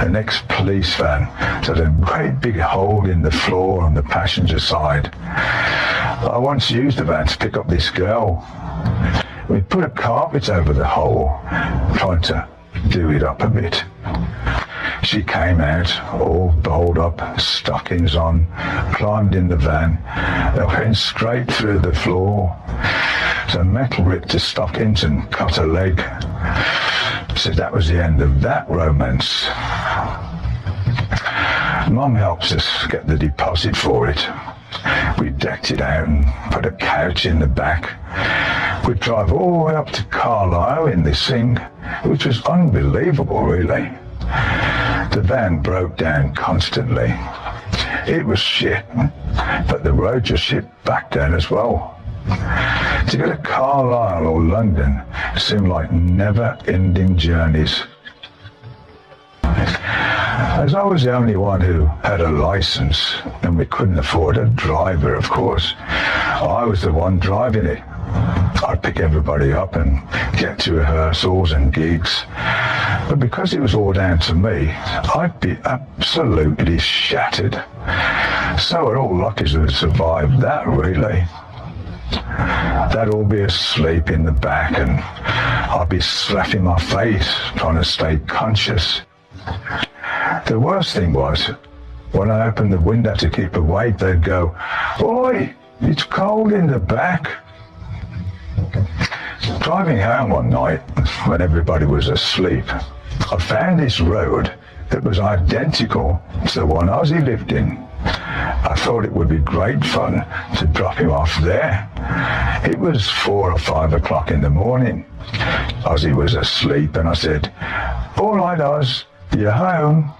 An ex-police van that had a great big hole in the floor on the passenger side. I once used the van to pick up this girl. We put a carpet over the hole, trying to do it up a bit. She came out, all bowled up, stockings on, climbed in the van, and went straight through the floor. So metal ripped her stockings and cut her leg. So that was the end of that romance. Mum helps us get the deposit for it. We decked it out and put a couch in the back. We'd drive all the way up to Carlisle in this thing, which was unbelievable, really. The van broke down constantly. It was shit, but the roads were shit back then as well. To go to Carlisle or London seemed like never-ending journeys. As I was the only one who had a license, and we couldn't afford a driver, of course, I was the one driving it. I'd pick everybody up and get to rehearsals and gigs. But because it was all down to me, I'd be absolutely shattered. So we're all lucky to have survived that, really. They'd all be asleep in the back, and I'd be slapping my face, trying to stay conscious. The worst thing was, when I opened the window to keep awake, they'd go, "Oi, it's cold in the back." Driving home one night, when everybody was asleep, I found this road that was identical to the one Ozzy lived in. I thought it would be great fun to drop him off there. It was 4 or 5 o'clock in the morning. Ozzy was asleep, and I said, "All right, Oz, you're home."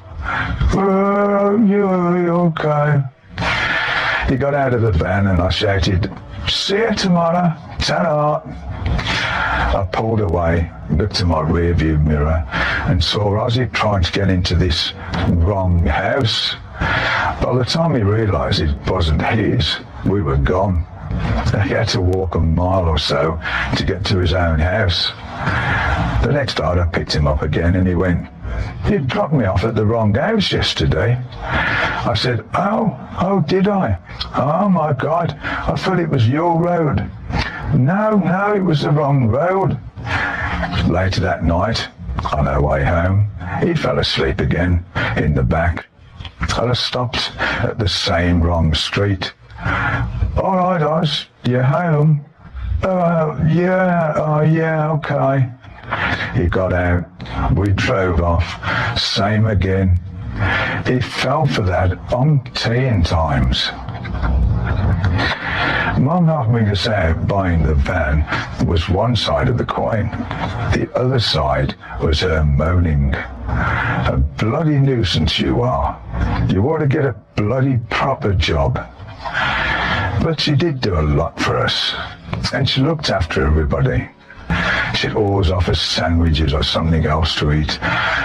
"Oh, you're okay." He got out of the van and I shouted, "See you tomorrow, ta-ra." I pulled away, looked in my rear view mirror and saw Ozzy trying to get into this wrong house. By the time he realised it wasn't his, we were gone. He had to walk a mile or so to get to his own house. The next night I picked him up again and he went, "You dropped me off at the wrong house yesterday." I said, Oh, did I? Oh my God, I thought it was your road. No, it was the wrong road. Later that night, on our way home, he fell asleep again in the back. I stopped at the same wrong street. "All right, Oz, you're home?" Yeah, okay." He got out. We drove off. Same again. He fell for that umpteen times. Mum helped me to say buying the van was one side of the coin. The other side was her moaning. "A bloody nuisance you are. You ought to get a bloody proper job." But she did do a lot for us, and she looked after everybody. She'd always offer sandwiches or something else to eat,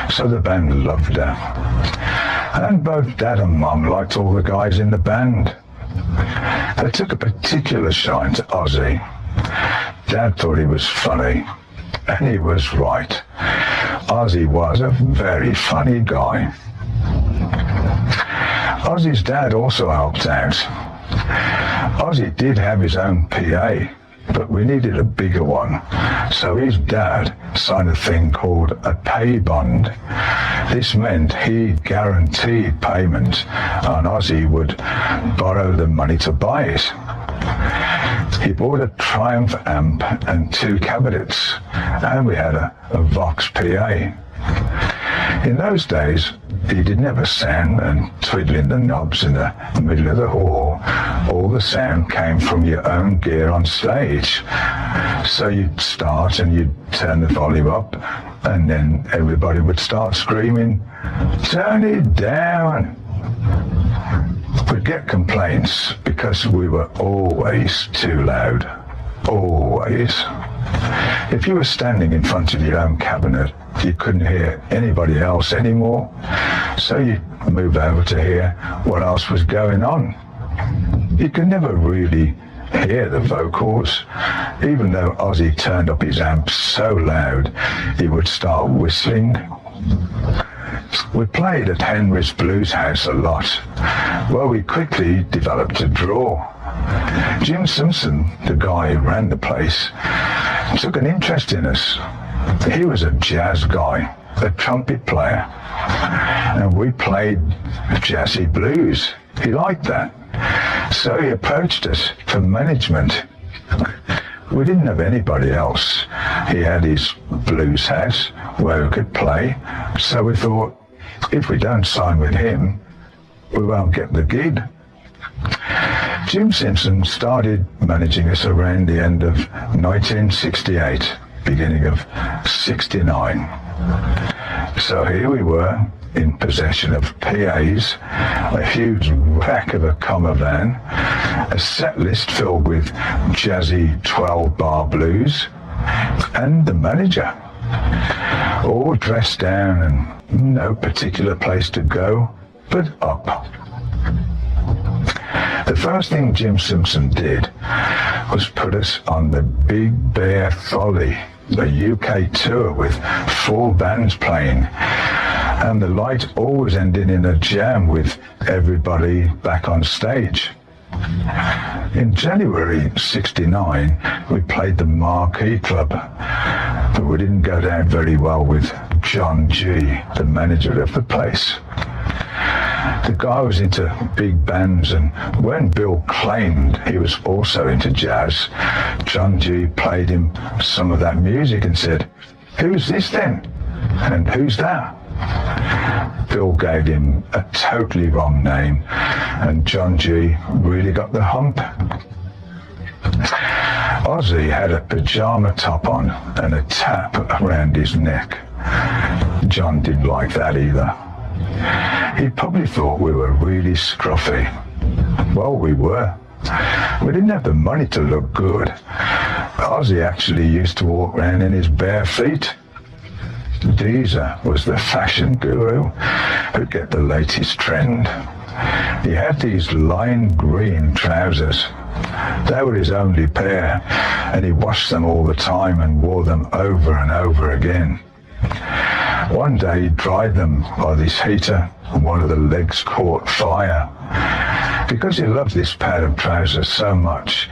so the band loved her. And both Dad and Mum liked all the guys in the band. They took a particular shine to Ozzy. Dad thought he was funny, and he was right. Ozzy was a very funny guy. Ozzy's dad also helped out. Ozzy did have his own PA, but we needed a bigger one, so his dad signed a thing called a pay bond. This meant he guaranteed payment, and Ozzy would borrow the money to buy it. He bought a Triumph amp and 2 cabinets, and we had a Vox PA. In those days, he didn't have a sound and twiddling the knobs in the middle of the hall. All the sound came from your own gear on stage. So you'd start and you'd turn the volume up, and then everybody would start screaming, "Turn it down!" We'd get complaints because we were always too loud. Always. If you were standing in front of your own cabinet, you couldn't hear anybody else anymore, so you'd move over to hear what else was going on. You could never really hear the vocals, even though Ozzy turned up his amp so loud he would start whistling. We played at Henry's Blues House a lot, where we quickly developed a draw. Jim Simpson, the guy who ran the place, took an interest in us. He was a jazz guy, a trumpet player, and we played jazzy blues. He liked that, so he approached us for management. We didn't have anybody else. He had his blues house where we could play, so we thought, if we don't sign with him, we won't get the gig. Jim Simpson started managing us around the end of 1968, beginning of 69. So here we were, in possession of PAs, a huge rack of a comma van, a set list filled with jazzy 12-bar blues, and the manager. All dressed down and no particular place to go but up. The first thing Jim Simpson did was put us on the Big Bear Folly, the UK tour with 4 bands playing, and the light always ended in a jam with everybody back on stage. In January '69, we played the Marquee Club, but we didn't go down very well with John G., the manager of the place. The guy was into big bands, and when Bill claimed he was also into jazz, John G. played him some of that music and said, "Who's this then? And who's that?" Bill gave him a totally wrong name, and John G. really got the hump. Ozzy had a pajama top on and a tap around his neck. John didn't like that either. He probably thought we were really scruffy. Well, we were. We didn't have the money to look good, Ozzy actually used to walk around in his bare feet. Deezer was the fashion guru who'd get the latest trend. He had these lime green trousers. They were his only pair, and he washed them all the time and wore them over and over again. One day he dried them by this heater, and one of the legs caught fire. Because he loved this pair of trousers so much,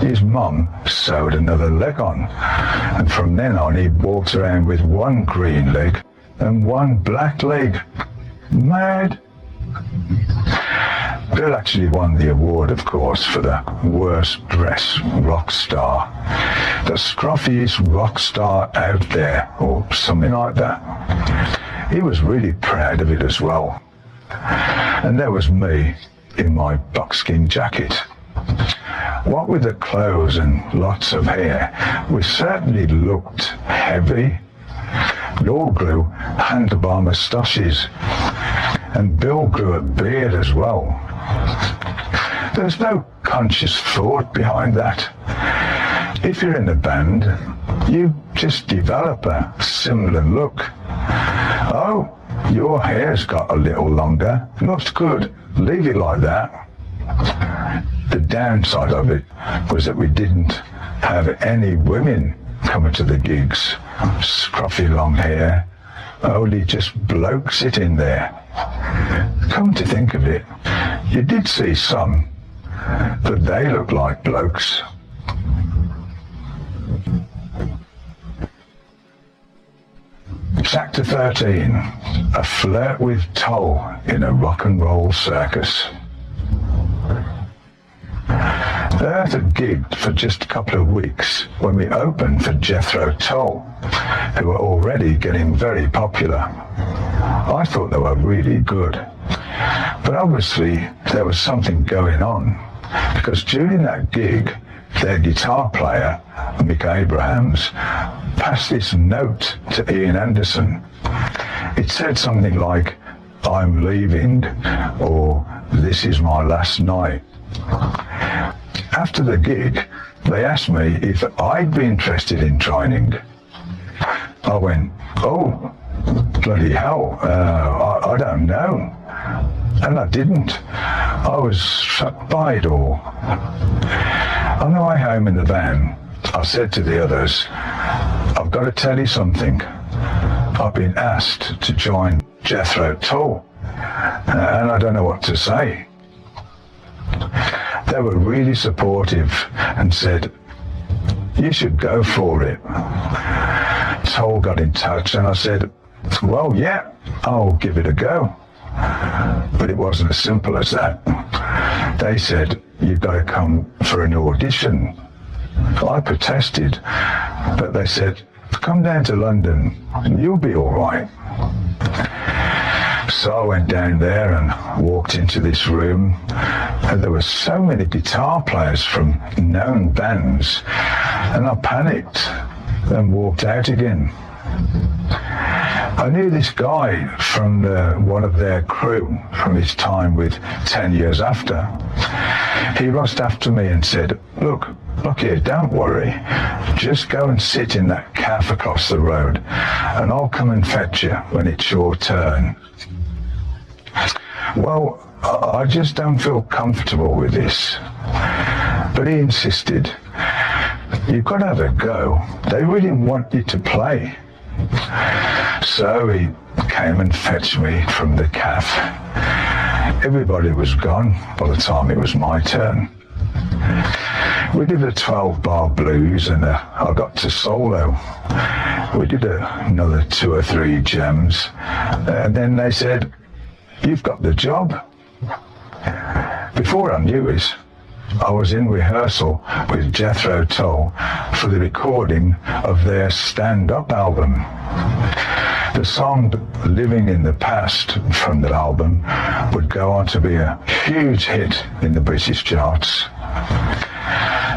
his mum sewed another leg on, and from then on he walked around with one green leg and one black leg. Mad. Bill actually won the award, of course, for the worst dress rock star. The scruffiest rock star out there, or something like that. He was really proud of it as well. And there was me in my buckskin jacket. What with the clothes and lots of hair, we certainly looked heavy. We all grew handlebar moustaches, and Bill grew a beard as well. There's no conscious thought behind that. If you're in a band, you just develop a similar look. Oh, your hair's got a little longer. Looks good. Leave it like that. The downside of it was that we didn't have any women coming to the gigs. Scruffy long hair. Only just blokes sitting there. Come to think of it, you did see some, but they looked like blokes. Chapter 13, a flirt with Toll in a rock and roll circus. Earth had gigged for just a couple of weeks when we opened for Jethro Tull, who were already getting very popular. I thought they were really good, but obviously there was something going on, because during that gig, their guitar player, Mick Abrahams, passed this note to Ian Anderson. It said something like, "I'm leaving," or "This is my last night." After the gig, they asked me if I'd be interested in joining. I went, "Oh, bloody hell, I don't know." And I didn't. I was struck by it all. On the way home in the van, I said to the others, "I've got to tell you something. I've been asked to join Jethro Tull, and I don't know what to say." They were really supportive and said, "You should go for it." Tull got in touch and I said, "Well, yeah, I'll give it a go." But it wasn't as simple as that. They said, "You've got to come for an audition." I protested, but they said, "Come down to London and you'll be all right." So I went down there and walked into this room, and there were so many guitar players from known bands, and I panicked and walked out again. I knew this guy from one of their crew from his time with 10 Years After. He rushed after me and said, look here, don't worry. Just go and sit in that cafe across the road, and I'll come and fetch you when it's your turn." Well, I just don't feel comfortable with this. But he insisted, "You've got to have a go. They really want you to play." So he came and fetched me from the cafe. Everybody was gone by the time it was my turn. We did a 12-bar blues, and I got to solo. We did another 2 or 3 jams, and then they said, "You've got the job." Before I knew it, I was in rehearsal with Jethro Tull for the recording of their stand-up album. The song "Living in the Past" from that album would go on to be a huge hit in the British charts.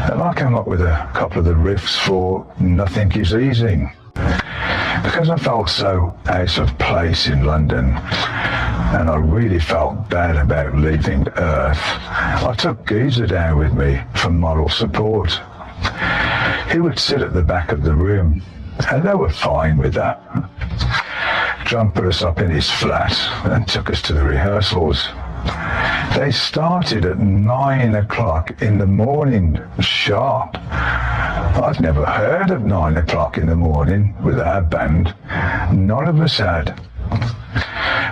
And I came up with a couple of the riffs for "Nothing Is Easy." Because I felt so out of place in London, and I really felt bad about leaving Earth, I took Geezer down with me for moral support. he would sit at the back of the room, and they were fine with that. John put us up in his flat and took us to the rehearsals. They started at 9 o'clock in the morning, sharp. I'd never heard of 9 o'clock in the morning with our band. None of us had.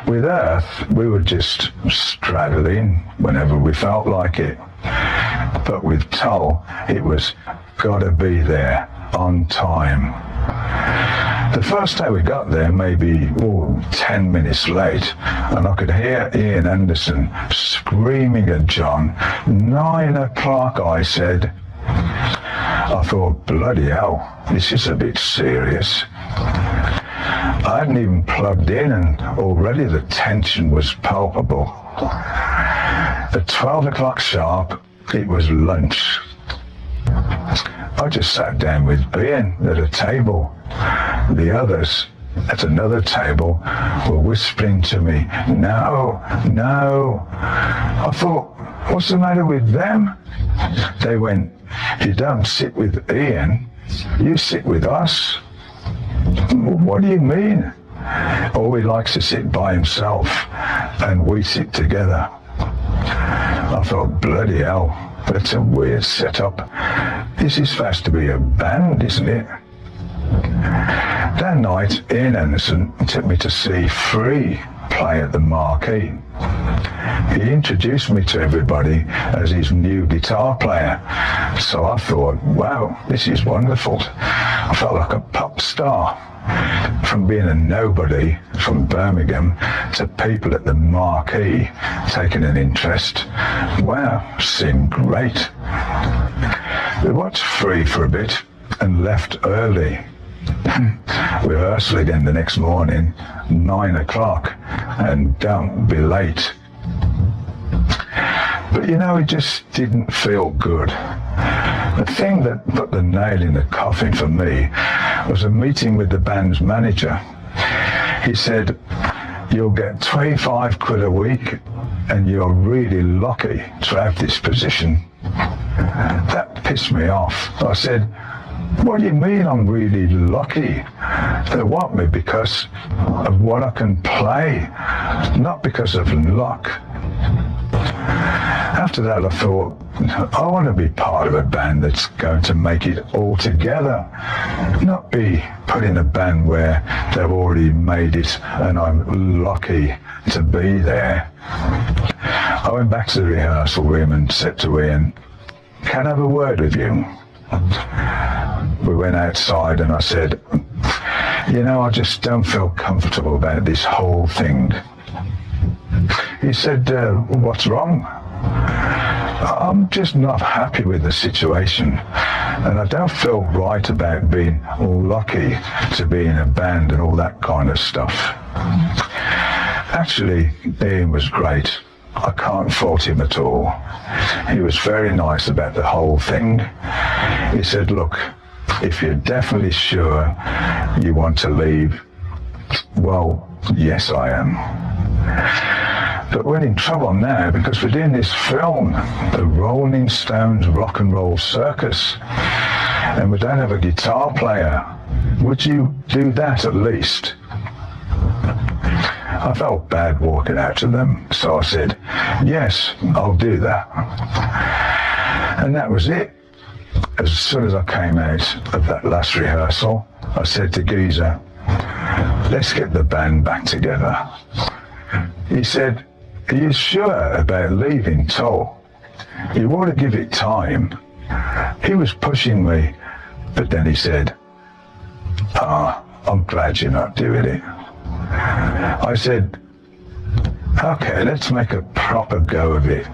With Earth, we were just straddling whenever we felt like it. But with Tull, it was gotta be there on time. The first day we got there, maybe 10 minutes late, and I could hear Ian Anderson screaming at John. 9 o'clock, I said. I thought, bloody hell, this is a bit serious. I hadn't even plugged in, and already the tension was palpable. At 12 o'clock sharp, it was lunch. I just sat down with Ian at a table. The others at another table were whispering to me, no, no. I thought, what's the matter with them? They went, you don't sit with Ian, you sit with us. What do you mean? Oh, he likes to sit by himself, and we sit together. I thought, bloody hell, that's a weird setup. This is supposed to be a band, isn't it? That night, Ian Anderson took me to see Free play at the Marquee. He introduced me to everybody as his new guitar player. So I thought, wow, this is wonderful. I felt like a pop star. From being a nobody from Birmingham to people at the Marquee taking an interest. Wow, seemed great. We watched Free for a bit and left early. Rehearsal again the next morning, 9 o'clock, and don't be late. But you know, it just didn't feel good. The thing that put the nail in the coffin for me was a meeting with the band's manager. He said, you'll get 25 quid a week and you're really lucky to have this position. That pissed me off. I said, what do you mean I'm really lucky? They want me because of what I can play, not because of luck. After that, I thought, I want to be part of a band that's going to make it all together, not be put in a band where they've already made it and I'm lucky to be there. I went back to the rehearsal room and said to Ian, can I have a word with you? We went outside and I said, you know, I just don't feel comfortable about this whole thing. He said, what's wrong? I'm just not happy with the situation, and I don't feel right about being lucky to be in a band and all that kind of stuff. Actually, Ian was great. I can't fault him at all. He was very nice about the whole thing. He said, look, if you're definitely sure you want to leave, well, yes, I am. But we're in trouble now because we're doing this film, the Rolling Stones Rock and Roll Circus, and we don't have a guitar player. Would you do that at least? I felt bad walking out to them, so I said, yes, I'll do that. And that was it. As soon as I came out of that last rehearsal, I said to Geezer, let's get the band back together. He said, are you sure about leaving Tull? You want to give it time. He was pushing me, but then he said, I'm glad you're not doing it. I said, okay, let's make a proper go of it.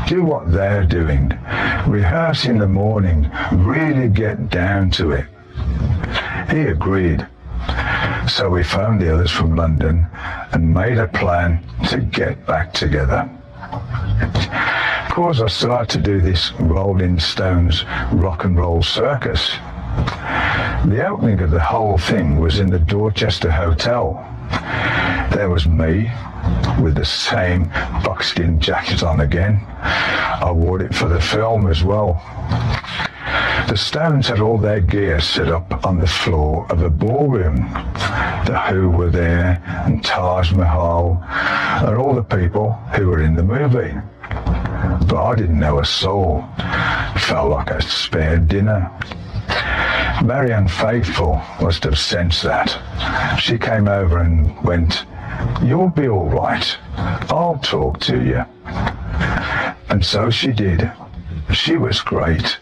Do what they're doing. Rehearse in the morning. Really get down to it. He agreed. So we phoned the others from London and made a plan to get back together. Of course, I started to do this Rolling Stones Rock and Roll Circus. The opening of the whole thing was in the Dorchester Hotel. There was me with the same buckskin jacket on again. I wore it for the film as well. The Stones had all their gear set up on the floor of a ballroom. The Who were there, and Taj Mahal, and all the people who were in the movie. But I didn't know a soul. It felt like a spare dinner. Marianne Faithfull must have sensed that. She came over and went, "You'll be all right. I'll talk to you." And so she did. She was great.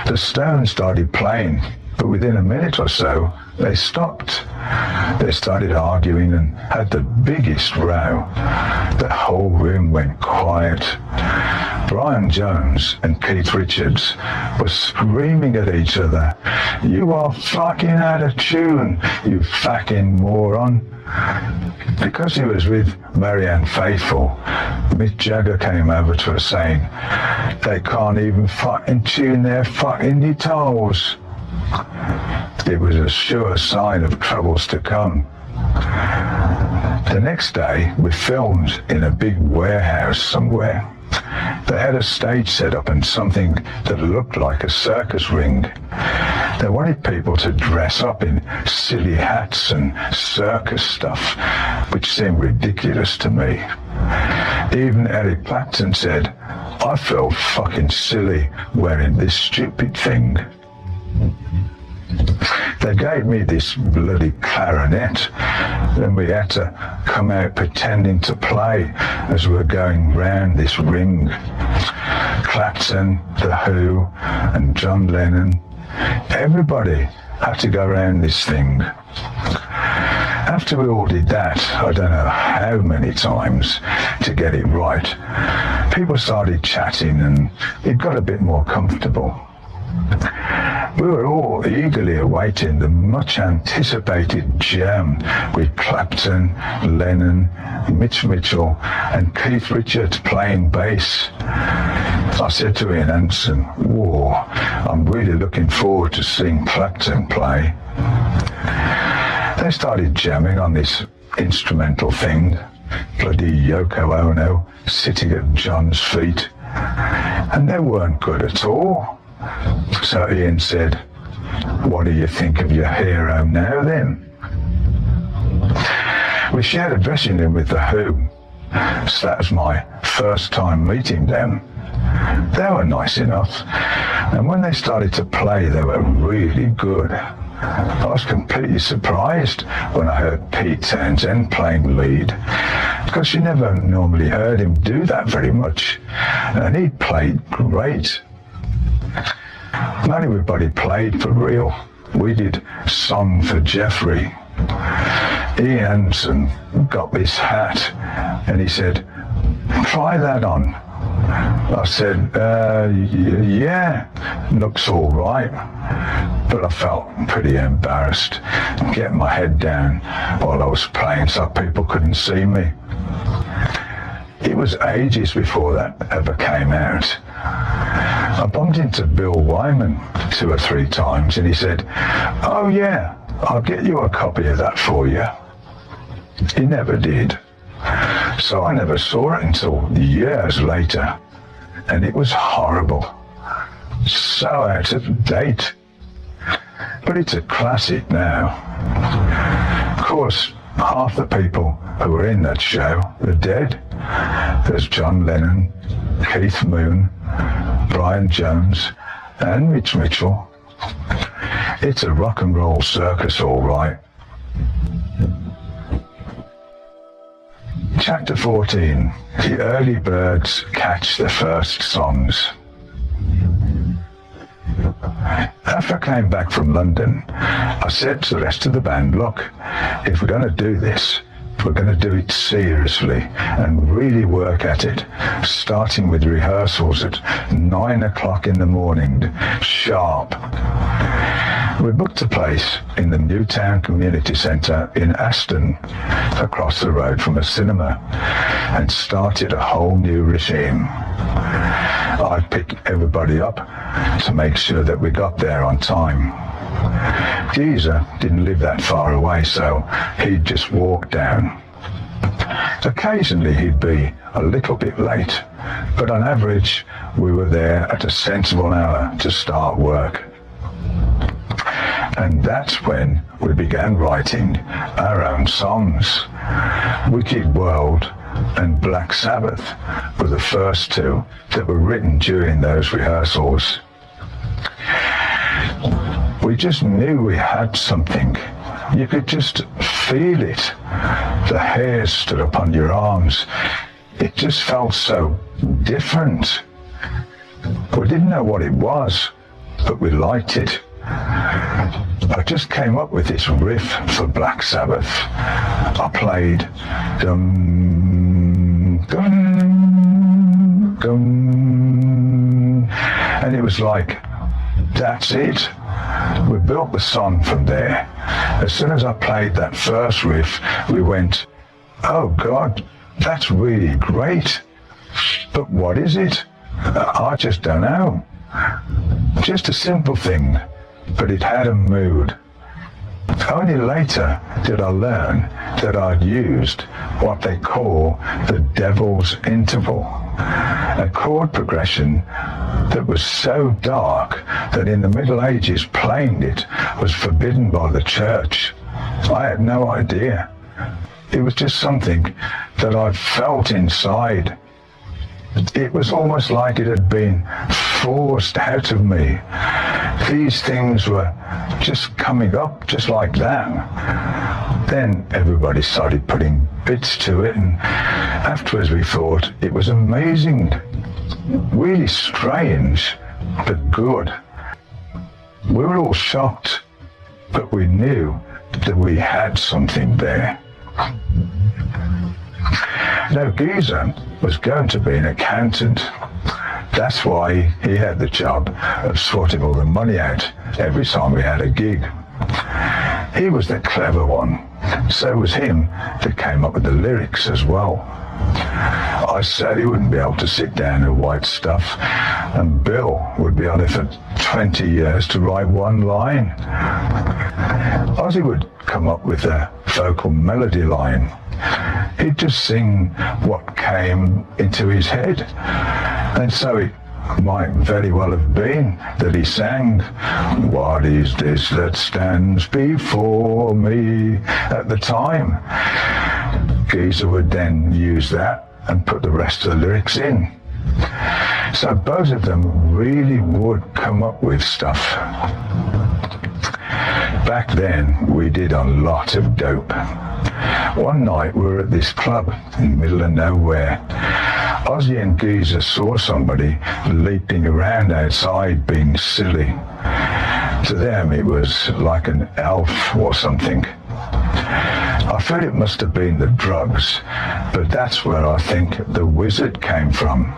The Stones started playing, but within a minute or so, they stopped. They started arguing and had the biggest row. The whole room went quiet. Brian Jones and Keith Richards were screaming at each other, "You are fucking out of tune, you fucking moron." Because he was with Marianne Faithfull, Mick Jagger came over to her saying, "They can't even fucking tune their fucking guitars." It was a sure sign of troubles to come. The next day, we filmed in a big warehouse somewhere. They had a stage set up and something that looked like a circus ring. They wanted people to dress up in silly hats and circus stuff, which seemed ridiculous to me. Even Eric Clapton said, "I felt fucking silly wearing this stupid thing." They gave me this bloody clarinet, and we had to come out pretending to play as we were going round this ring. Clapton, The Who, and John Lennon, everybody had to go round this thing. After we all did that, I don't know how many times to get it right, people started chatting and it got a bit more comfortable. We were all eagerly awaiting the much anticipated jam with Clapton, Lennon, Mitch Mitchell and Keith Richards playing bass. I said to Ian Anderson, "Whoa, I'm really looking forward to seeing Clapton play." They started jamming on this instrumental thing, bloody Yoko Ono sitting at John's feet, and they weren't good at all. So Ian said, "What do you think of your hero now then?" We shared a dressing room with The Who, so that was my first time meeting them. They were nice enough, and when they started to play, they were really good. I was completely surprised when I heard Pete Townsend playing lead, because you never normally heard him do that very much, and he played great. Not everybody played for real. We did Song for Jeffrey. Ian Anderson got this hat and he said, "Try that on." I said, yeah, looks all right. But I felt pretty embarrassed, getting my head down while I was playing so people couldn't see me. It was ages before that ever came out. I bumped into Bill Wyman 2 or 3 times and he said, "Oh yeah, I'll get you a copy of that for you." He never did. So I never saw it until years later, and it was horrible. So out of date. But it's a classic now. Of course, half the people who were in that show are dead. There's John Lennon, Keith Moon, Brian Jones, and Mitch Mitchell. It's a rock and roll circus, all right. Chapter 14. The early birds catch the first songs. After I came back from London, I said to the rest of the band, "Look, if we're going to do this, we're going to do it seriously and really work at it, starting with rehearsals at 9 o'clock in the morning, sharp." We booked a place in the Newtown Community Centre in Aston, across the road from a cinema, and started a whole new regime. I'd pick everybody up to make sure that we got there on time. Geezer didn't live that far away, so he'd just walk down. Occasionally he'd be a little bit late, but on average we were there at a sensible hour to start work. And that's when we began writing our own songs. Wicked World and Black Sabbath were the first two that were written during those rehearsals. We just knew we had something. You could just feel it. The hairs stood up on your arms. It just felt so different. We didn't know what it was, but we liked it. I just came up with this riff for Black Sabbath. I played dum, dum, dum, and it was like, that's it. We built the song from there. As soon as I played that first riff, we went, oh God, that's really great. But what is it? I just don't know. Just a simple thing, but it had a mood. Only later did I learn that I'd used what they call the devil's interval, a chord progression that was so dark that in the Middle Ages playing it was forbidden by the church. I had no idea. It was just something that I felt inside. It was almost like it had been forced out of me. These things were just coming up just like that. Then everybody started putting bits to it, and afterwards we thought it was amazing. Really strange, but good. We were all shocked, but we knew that we had something there. Now, Geezer was going to be an accountant. That's why he had the job of sorting all the money out every time we had a gig. He was the clever one. So was him that came up with the lyrics as well. I said he wouldn't be able to sit down and write stuff, and Bill would be on it for 20 years to write one line. Ozzy would come up with a vocal melody line. He'd just sing what came into his head, and so it might very well have been that he sang, "What is this that stands before me?" at the time. Geezer would then use that and put the rest of the lyrics in. So both of them really would come up with stuff. Back then, we did a lot of dope. One night, we were at this club in the middle of nowhere. Ozzy and Geezer saw somebody leaping around outside being silly. To them, it was like an elf or something. I thought it must have been the drugs, but that's where I think The Wizard came from.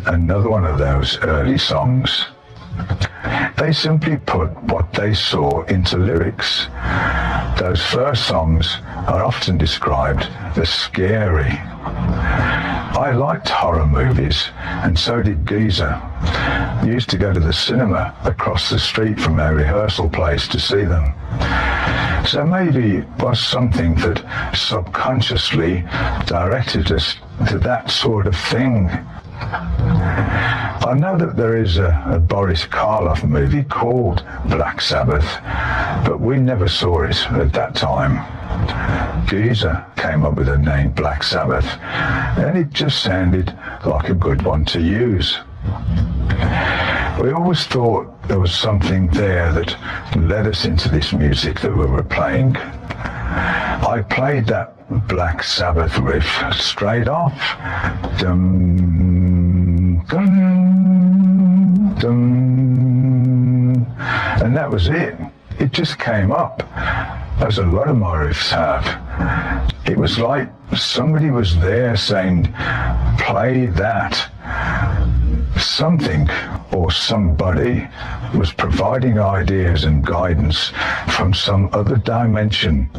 Another one of those early songs. They simply put what they saw into lyrics. Those first songs are often described as scary. I liked horror movies, and so did Geezer. We used to go to the cinema across the street from our rehearsal place to see them. So maybe it was something that subconsciously directed us to that sort of thing. I know that there is a Boris Karloff movie called Black Sabbath, but we never saw it at that time. Geezer came up with the name Black Sabbath, and it just sounded like a good one to use. We always thought there was something there that led us into this music that we were playing. I played that Black Sabbath riff straight off. Dum, dum, dum. And that was it. It just came up, as a lot of my riffs have. It was like somebody was there saying, play that. Something or somebody was providing ideas and guidance from some other dimension,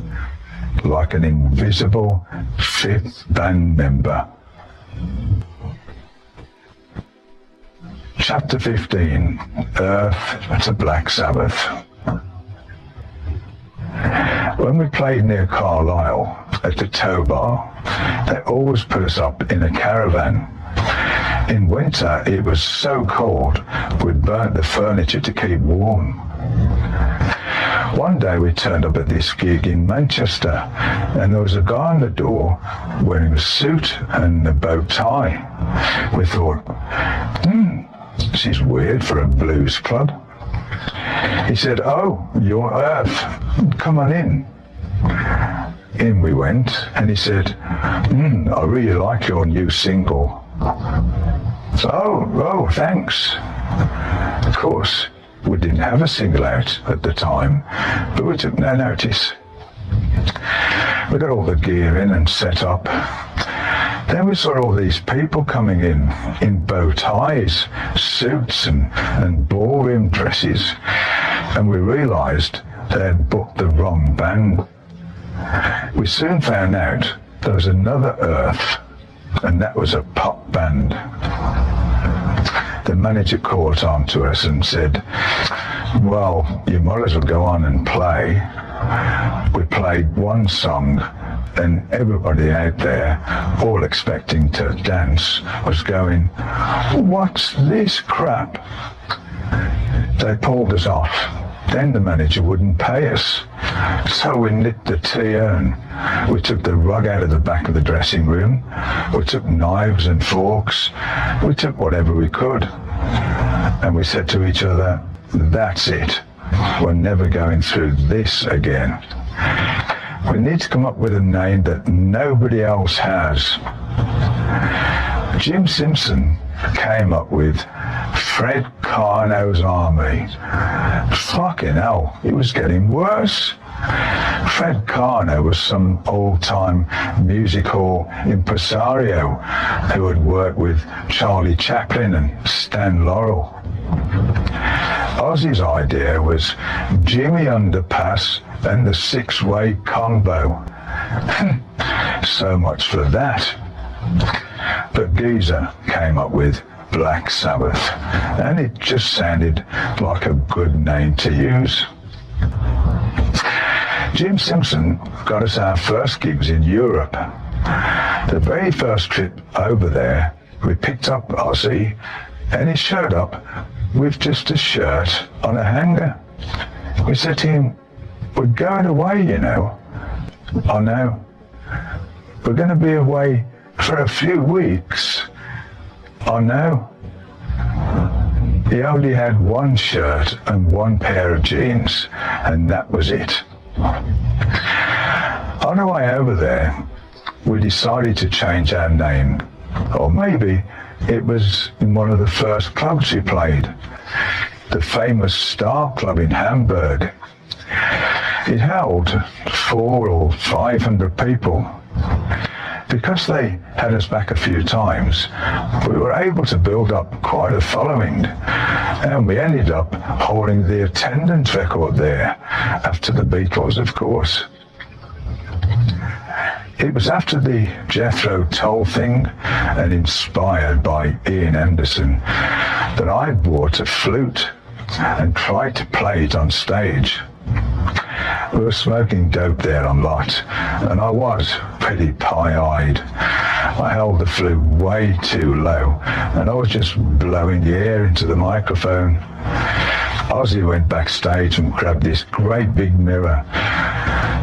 like an invisible fifth band member. Chapter 15, Earth to Black Sabbath. When we played near Carlisle, at the tow bar. They always put us up in a caravan. In winter, it was so cold, we burnt the furniture to keep warm. One day we turned up at this gig in Manchester, and there was a guy on the door wearing a suit and a bow tie. We thought, this is weird for a blues club. He said, "Oh, you're Earth. Come on in." In we went, and he said, "I really like your new single." So, oh, thanks. Of course, we didn't have a single out at the time, but we took no notice. We got all the gear in and set up. Then we saw all these people coming in bow ties, suits and ballroom dresses, and we realised they had booked the wrong band. We soon found out there was another Earth, and that was a pop band. The manager caught on to us and said, "Well, you might as well go on and play." We played one song, and everybody out there, all expecting to dance, was going, "What's this crap?" They pulled us off. Then the manager wouldn't pay us. So we nicked the tier, and we took the rug out of the back of the dressing room. We took knives and forks. We took whatever we could. And we said to each other, "That's it. We're never going through this again. We need to come up with a name that nobody else has." Jim Simpson came up with Fred Karno's Army. Fucking hell, it was getting worse. Fred Karno was some old-time music hall impresario who had worked with Charlie Chaplin and Stan Laurel. Ozzy's idea was Jimmy Underpass and the six-way combo. So much for that. But Geezer came up with Black Sabbath, and it just sounded like a good name to use. Jim Simpson got us our first gigs in Europe. The very first trip over there, we picked up Ozzy, and he showed up with just a shirt on a hanger. We said to him, "We're going away, you know." "I know. We're going to be away for a few weeks." "I know." He only had one shirt and one pair of jeans, and that was it. On our way over there, we decided to change our name, or maybe it was in one of the first clubs we played, the famous Star Club in Hamburg. It held 400 or 500 people. Because they had us back a few times, we were able to build up quite a following, and we ended up holding the attendance record there, after the Beatles, of course. It was after the Jethro Tull thing, and inspired by Ian Anderson, that I bought a flute and tried to play it on stage. We were smoking dope there a lot, and I was pretty pie-eyed. I held the flute way too low, and I was just blowing the air into the microphone. Ozzy went backstage and grabbed this great big mirror,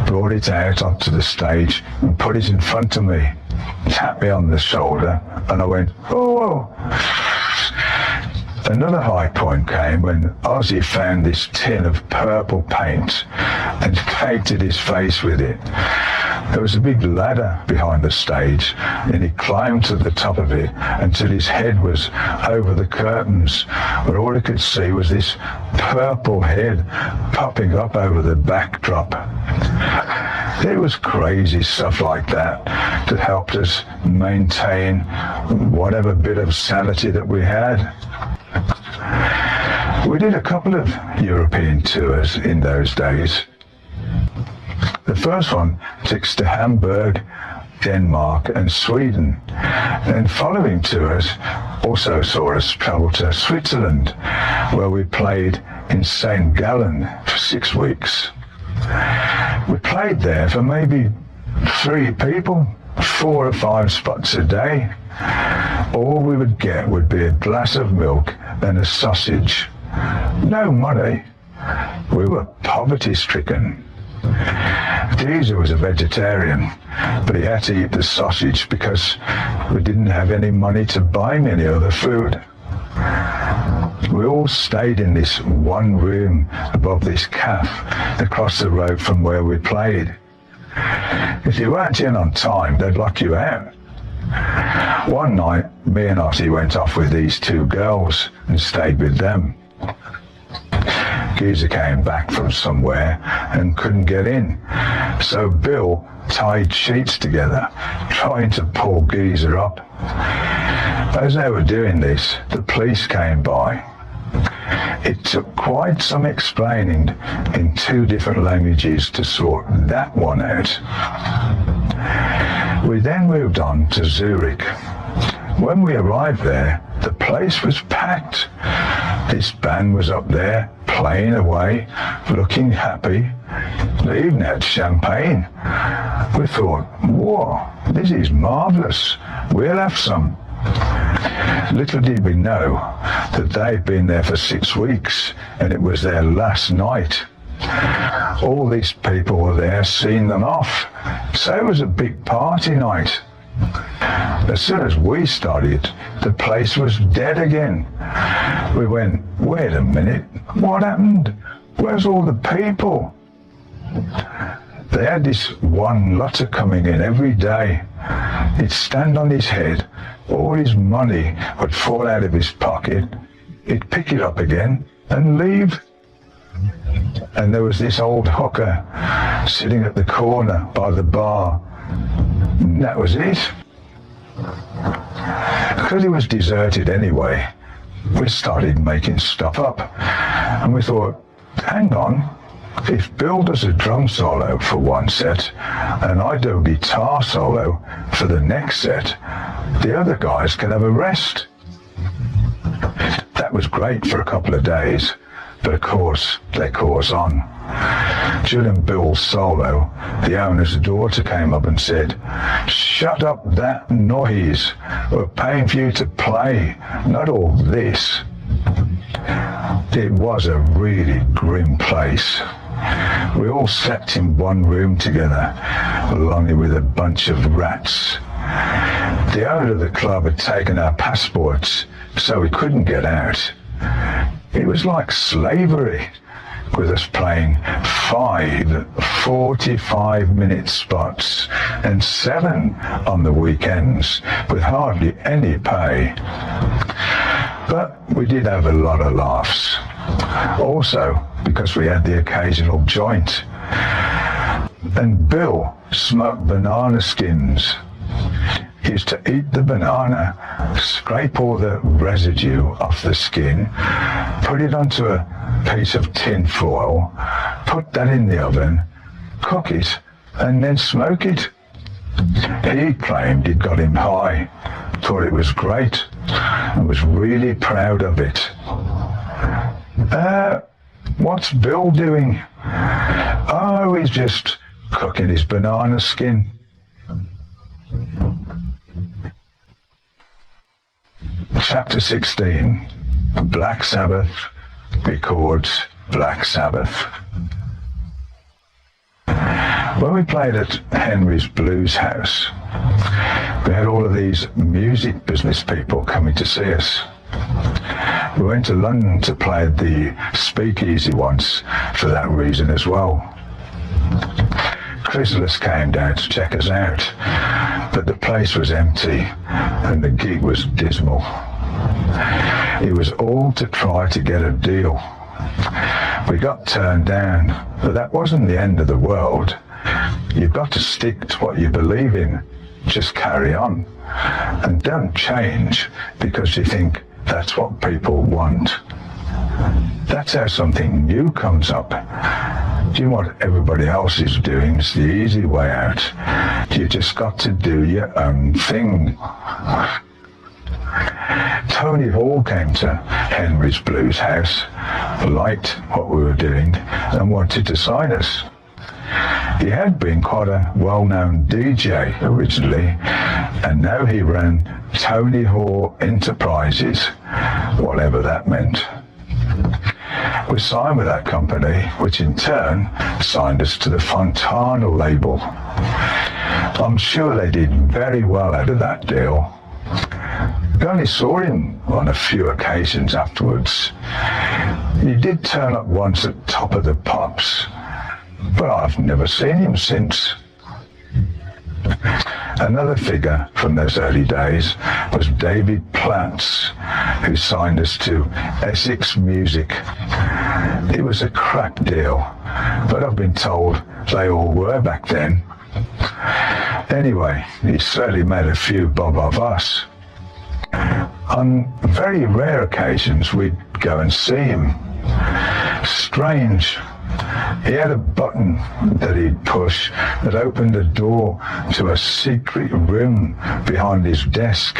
brought it out onto the stage and put it in front of me, tapped me on the shoulder, and I went, "Oh!" Another high point came when Ozzy found this tin of purple paint and painted his face with it. There was a big ladder behind the stage, and he climbed to the top of it until his head was over the curtains, but all he could see was this purple head popping up over the backdrop. It was crazy stuff like that that helped us maintain whatever bit of sanity that we had. We did a couple of European tours in those days. The first one took us to Hamburg, Denmark and Sweden, and following tours also saw us travel to Switzerland, where we played in St. Gallen for 6 weeks. We played there for maybe 3 people, 4 or 5 spots a day. All we would get would be a glass of milk and a sausage. No money. We were poverty-stricken. Geezer was a vegetarian, but he had to eat the sausage because we didn't have any money to buy him any other food. We all stayed in this one room above this cafe across the road from where we played. If you weren't in on time, they'd lock you out. One night, me and Ozzy went off with these 2 girls and stayed with them. Geezer came back from somewhere and couldn't get in, so Bill tied sheets together, trying to pull Geezer up. As they were doing this, the police came by. It took quite some explaining in 2 different languages to sort that one out. We then moved on to Zurich. When we arrived there, the place was packed. This band was up there, playing away, looking happy. They even had champagne. We thought, whoa, this is marvellous. We'll have some. Little did we know that they'd been there for 6 weeks and it was their last night. All these people were there seeing them off, so it was a big party night. As soon as we started, the place was dead again. We went, wait a minute, what happened? Where's all the people? They had this one lotter coming in every day. He'd stand on his head, all his money would fall out of his pocket, he'd pick it up again and leave. And there was this old hooker sitting at the corner by the bar. And that was it. Because it was deserted anyway, we started making stuff up. And we thought, hang on, if Bill does a drum solo for one set and I do a guitar solo for the next set, the other guys can have a rest. That was great for a couple of days, but of course they cause on. During Bill's solo, the owner's daughter came up and said, "Shut up that noise. We're paying for you to play, not all this." It was a really grim place. We all slept in one room together, along with a bunch of rats. The owner of the club had taken our passports, so we couldn't get out. It was like slavery, with us playing 5 45-minute spots and 7 on the weekends with hardly any pay. But we did have a lot of laughs. Also, because we had the occasional joint. And Bill smoked banana skins. He used to eat the banana, scrape all the residue off the skin, put it onto a piece of tin foil, put that in the oven, cook it, and then smoke it. He claimed it got him high, thought it was great, and was really proud of it. What's Bill doing? Oh, he's just cooking his banana skin. Chapter 16. Black Sabbath records Black Sabbath. When we played at Henry's Blues House, we had all of these music business people coming to see us. We went to London to play at the Speakeasy once for that reason as well. Chrysalis came down to check us out, but the place was empty and the gig was dismal. It was all to try to get a deal. We got turned down, but that wasn't the end of the world. You've got to stick to what you believe in. Just carry on. And don't change because you think that's what people want. That's how something new comes up. Doing what everybody else is doing is the easy way out. You just got to do your own thing. Tony Hall came to Henry's Blues House, liked what we were doing, and wanted to sign us. He had been quite a well-known DJ originally, and now he ran Tony Hawk Enterprises, whatever that meant. We signed with that company, which in turn signed us to the Fontana label. I'm sure they did very well out of that deal. I only saw him on a few occasions afterwards. He did turn up once at Top of the Pops, but I've never seen him since. Another figure from those early days was David Platts, who signed us to Essex Music. It was a crap deal, but I've been told they all were back then. Anyway, he certainly made a few bob of us. On very rare occasions, we'd go and see him. Strange. He had a button that he'd push that opened a door to a secret room behind his desk.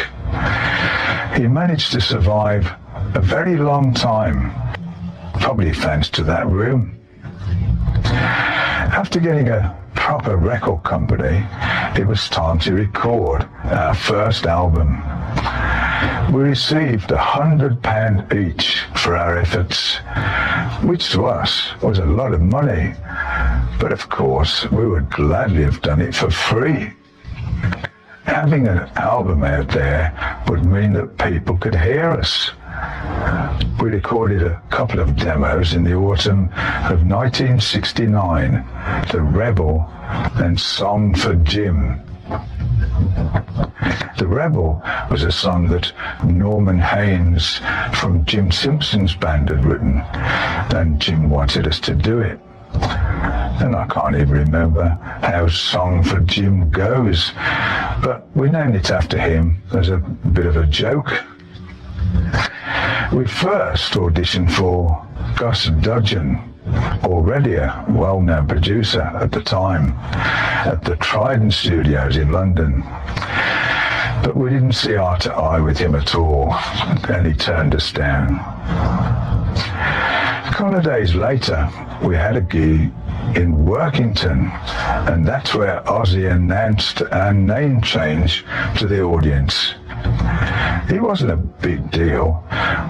He managed to survive a very long time, probably thanks to that room. After getting a proper record company, it was time to record our first album. We received £100 each for our efforts, which to us was a lot of money, but of course we would gladly have done it for free. Having an album out there would mean that people could hear us. We recorded a couple of demos in the autumn of 1969, The Rebel and Song for Jim. The Rebel was a song that Norman Haynes from Jim Simpson's band had written, and Jim wanted us to do it. And I can't even remember how Song for Jim goes, but we named it after him as a bit of a joke. We first auditioned for Gus Dudgeon, already a well-known producer at the time, at the Trident Studios in London. But we didn't see eye to eye with him at all, and he turned us down. A couple of days later, we had a gig in Workington, and that's where Ozzy announced our name change to the audience. It wasn't a big deal.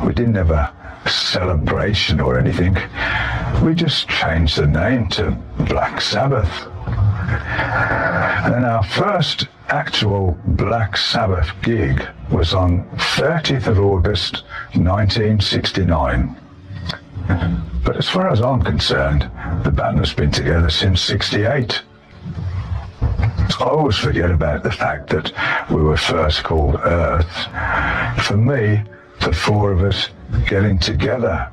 We didn't have a celebration or anything. We just changed the name to Black Sabbath. And our first actual Black Sabbath gig was on 30th of August 1969. But as far as I'm concerned, the band has been together since '68. I always forget about the fact that we were first called Earth. For me, the four of us getting together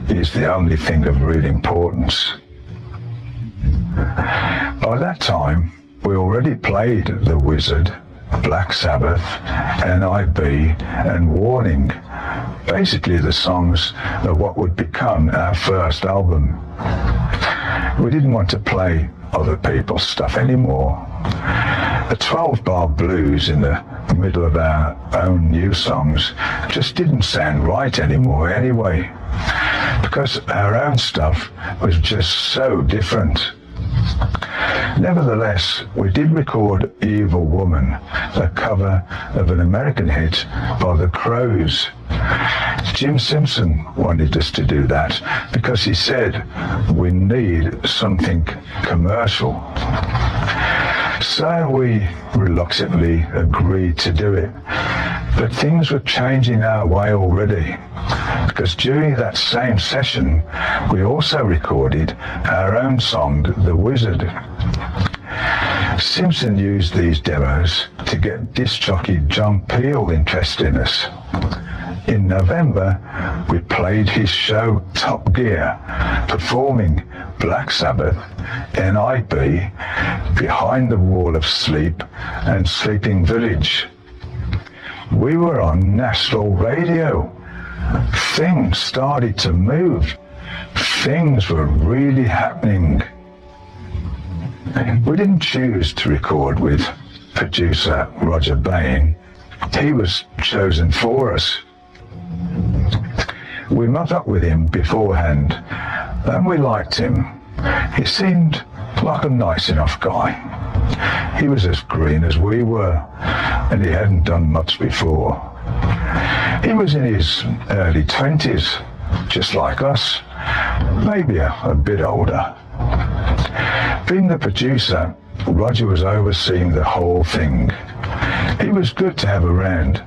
is the only thing of real importance. By that time, we already played The Wizard, Black Sabbath, NIB, and Warning, basically the songs of what would become our first album. We didn't want to play other people's stuff anymore. The 12-bar blues in the middle of our own new songs just didn't sound right anymore anyway, because our own stuff was just so different. Nevertheless, we did record Evil Woman, a cover of an American hit by the Crows. Jim Simpson wanted us to do that because he said we need something commercial. So we reluctantly agreed to do it. But things were changing our way already, because during that same session, we also recorded our own song, The Wizard. Simpson used these demos to get disc jockey John Peel interested in us. In November, we played his show Top Gear, performing Black Sabbath, NIB, Behind the Wall of Sleep, and Sleeping Village. We were on national radio. Things started to move. Things were really happening. We didn't choose to record with producer Roger Bain. He was chosen for us. We met up with him beforehand, and we liked him. He seemed like a nice enough guy. He was as green as we were, and he hadn't done much before. He was in his early 20s, just like us, maybe a bit older. Being the producer, Roger was overseeing the whole thing. He was good to have around,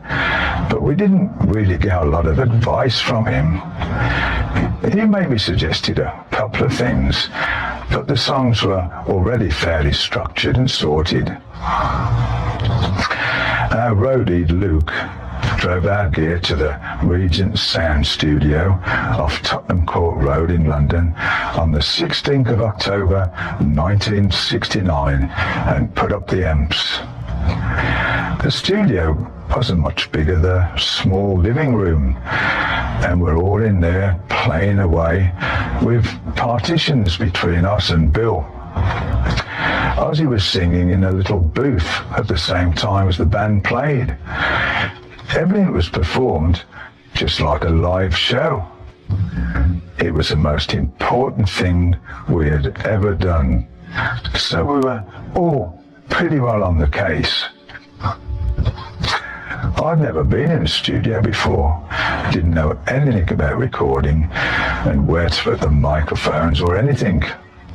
but we didn't really get a lot of advice from him. He maybe suggested a couple of things, but the songs were already fairly structured and sorted. Our roadie, Luke, drove our gear to the Regent Sound Studio off Tottenham Court Road in London on the 16th of October 1969 and put up the amps. The studio wasn't much bigger than a small living room, and we're all in there playing away with partitions between us and Bill. Ozzy was singing in a little booth at the same time as the band played. Everything was performed just like a live show. It was the most important thing we had ever done, so we were all pretty well on the case. I'd never been in a studio before, didn't know anything about recording and where to put the microphones or anything.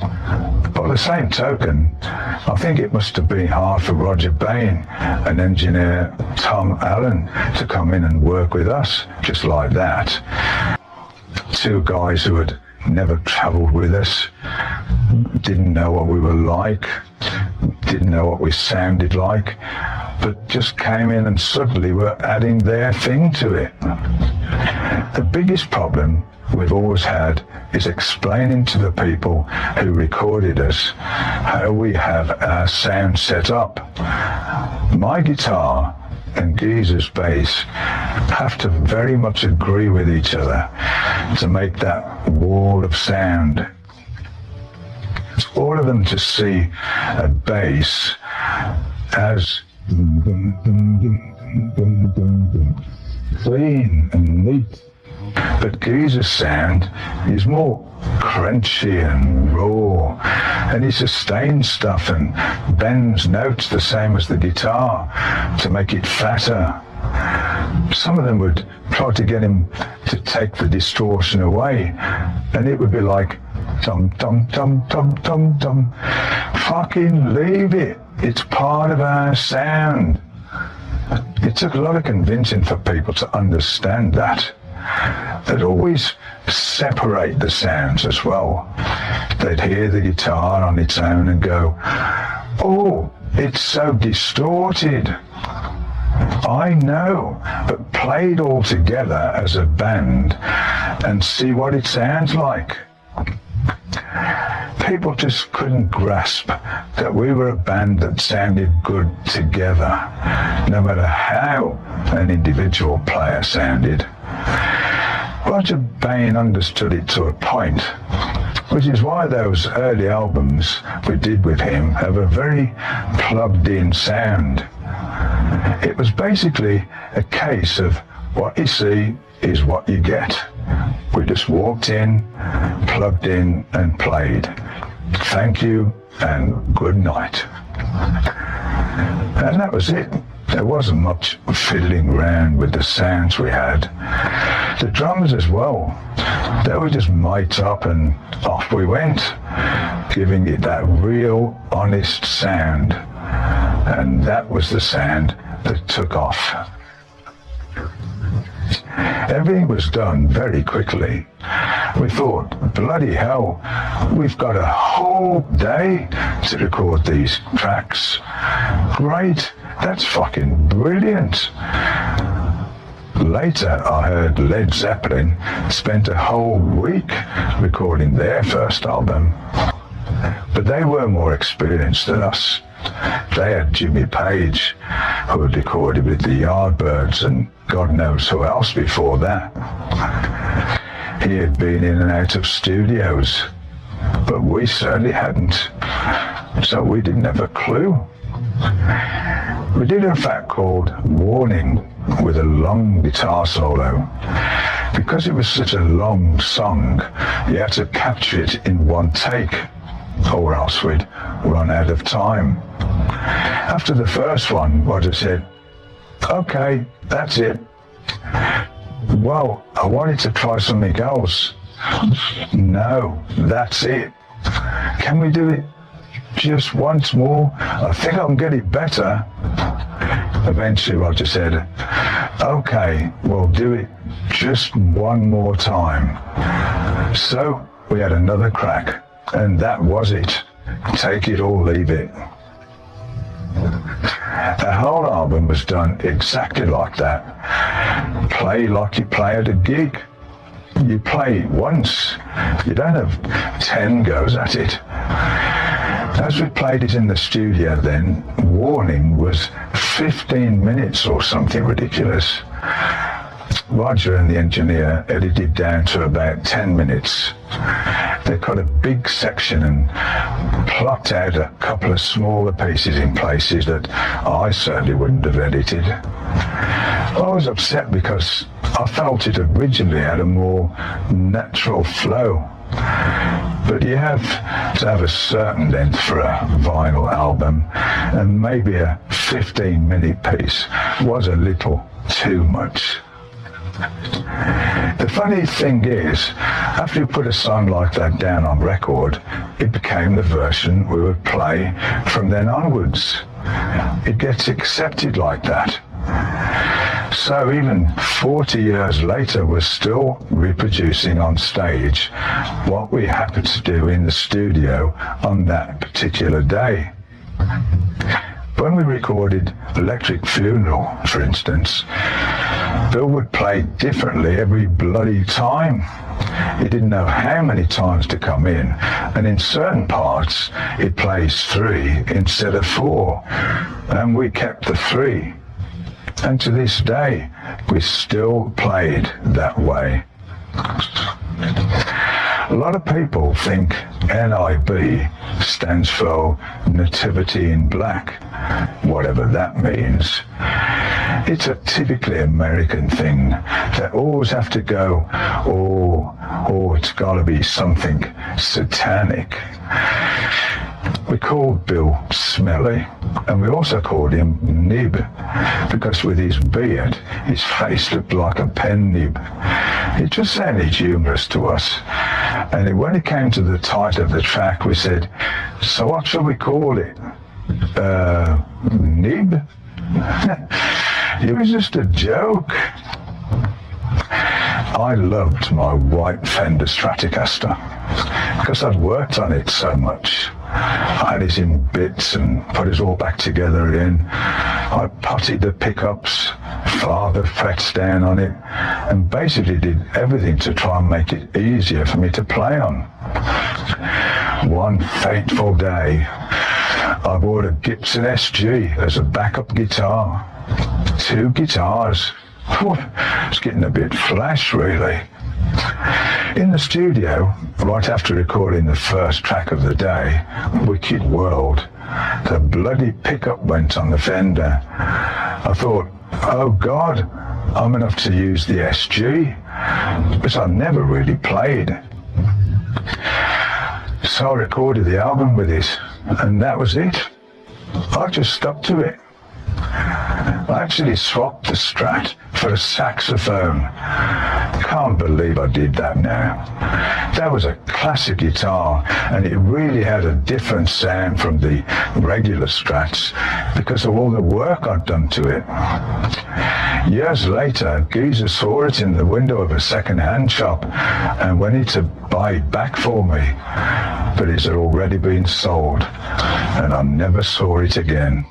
By the same token, I think it must have been hard for Roger Bain and engineer Tom Allen to come in and work with us just like that. Two guys who had never travelled with us, didn't know what we were like, didn't know what we sounded like, but just came in and suddenly were adding their thing to it. The biggest problem we've always had is explaining to the people who recorded us how we have our sound set up. My guitar and Geezer's bass have to very much agree with each other to make that wall of sound. All of them to see a bass as clean and neat. But Geezer's sound is more crunchy and raw, and he sustains stuff and bends notes the same as the guitar to make it fatter. Some of them would try to get him to take the distortion away, and it would be like tum tum tum tum tum tum. Fucking leave it. It's part of our sound. It took a lot of convincing for people to understand that. They'd always separate the sounds as well. They'd hear the guitar on its own and go, "Oh, it's so distorted." I know, but play it all together as a band and see what it sounds like. People just couldn't grasp that we were a band that sounded good together, no matter how an individual player sounded. Roger Bain understood it to a point, which is why those early albums we did with him have a very plugged-in sound. It was basically a case of what you see is what you get. We just walked in, plugged in and played. Thank you and good night. And that was it. There wasn't much fiddling around with the sounds we had. The drums as well, they were just mic'd up and off we went, giving it that real honest sound. And that was the sound that took off. Everything was done very quickly. We thought, bloody hell, we've got a whole day to record these tracks. Great, that's fucking brilliant. Later, I heard Led Zeppelin spent a whole week recording their first album. But they were more experienced than us. They had Jimmy Page, who had recorded with the Yardbirds and God knows who else before that. He had been in and out of studios, but we certainly hadn't, so we didn't have a clue. We did a track called Warning with a long guitar solo. Because it was such a long song, you had to capture it in one take. or else we'd run out of time. After the first one, Roger said, "Okay, that's it." "Well, I wanted to try something else." "No, that's it. Can we do it just once more? I think I can get it better." Eventually Roger said, "Okay, we'll do it just one more time." So we had another crack, and that was it. Take it or leave it. The whole album was done exactly like that. Play like you play at a gig. You play it once. You don't have 10 goes at it. As we played it in the studio then, warning was 15 minutes or something ridiculous. Roger and the engineer edited down to about 10 minutes. They cut a big section and plucked out a couple of smaller pieces in places that I certainly wouldn't have edited. I was upset because I felt it originally had a more natural flow. But you have to have a certain length for a vinyl album, and maybe a 15-minute piece was a little too much. The funny thing is, after you put a song like that down on record, it became the version we would play from then onwards. It gets accepted like that. So even 40 years later, we're still reproducing on stage what we happened to do in the studio on that particular day. When we recorded Electric Funeral, for instance, Bill would play differently every bloody time. He didn't know how many times to come in, and in certain parts it plays 3 instead of 4, and we kept the 3. And to this day, we still played that way. A lot of people think NIB stands for Nativity in Black, whatever that means. It's a typically American thing. They always have to go, oh, it's got to be something satanic. We called Bill Smelly, and we also called him Nib, because with his beard, his face looked like a pen nib. It just sounded humorous to us. And when it came to the title of the track, we said, "So what shall we call it? Nib?" It was just a joke. I loved my white Fender Stratocaster because I'd worked on it so much. I had it in bits and put it all back together again. I potted the pickups, filed the frets down on it, and basically did everything to try and make it easier for me to play on. One fateful day, I bought a Gibson SG as a backup guitar. 2 guitars. It's getting a bit flash, really. In the studio, right after recording the first track of the day, Wicked World, the bloody pickup went on the Fender. I thought, oh God, I'm enough to use the SG, but I never really played. So I recorded the album with it, and that was it. I just stuck to it. I actually swapped the Strat for a saxophone. Can't believe I did that now. That was a classic guitar, and it really had a different sound from the regular Strats because of all the work I'd done to it. Years later, a geezer saw it in the window of a second-hand shop and went in to buy it back for me, but it had already been sold, and I never saw it again.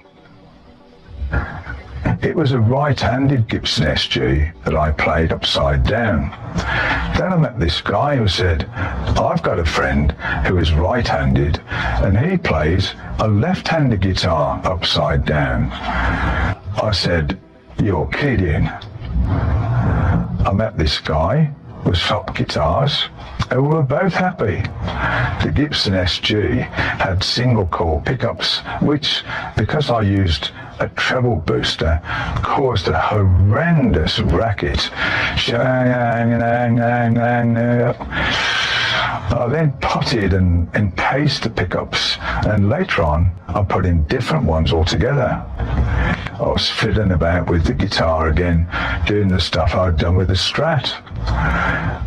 It was a right-handed Gibson SG that I played upside down. Then I met this guy who said, I've got a friend who is right-handed and he plays a left-handed guitar upside down. I said, you're kidding. I met this guy, we swapped guitars, and we were both happy. The Gibson SG had single coil pickups, which, because I used a treble booster, caused a horrendous racket. I then potted and encased the pickups, and later on I put in different ones altogether. I was fiddling about with the guitar again, doing the stuff I'd done with the Strat.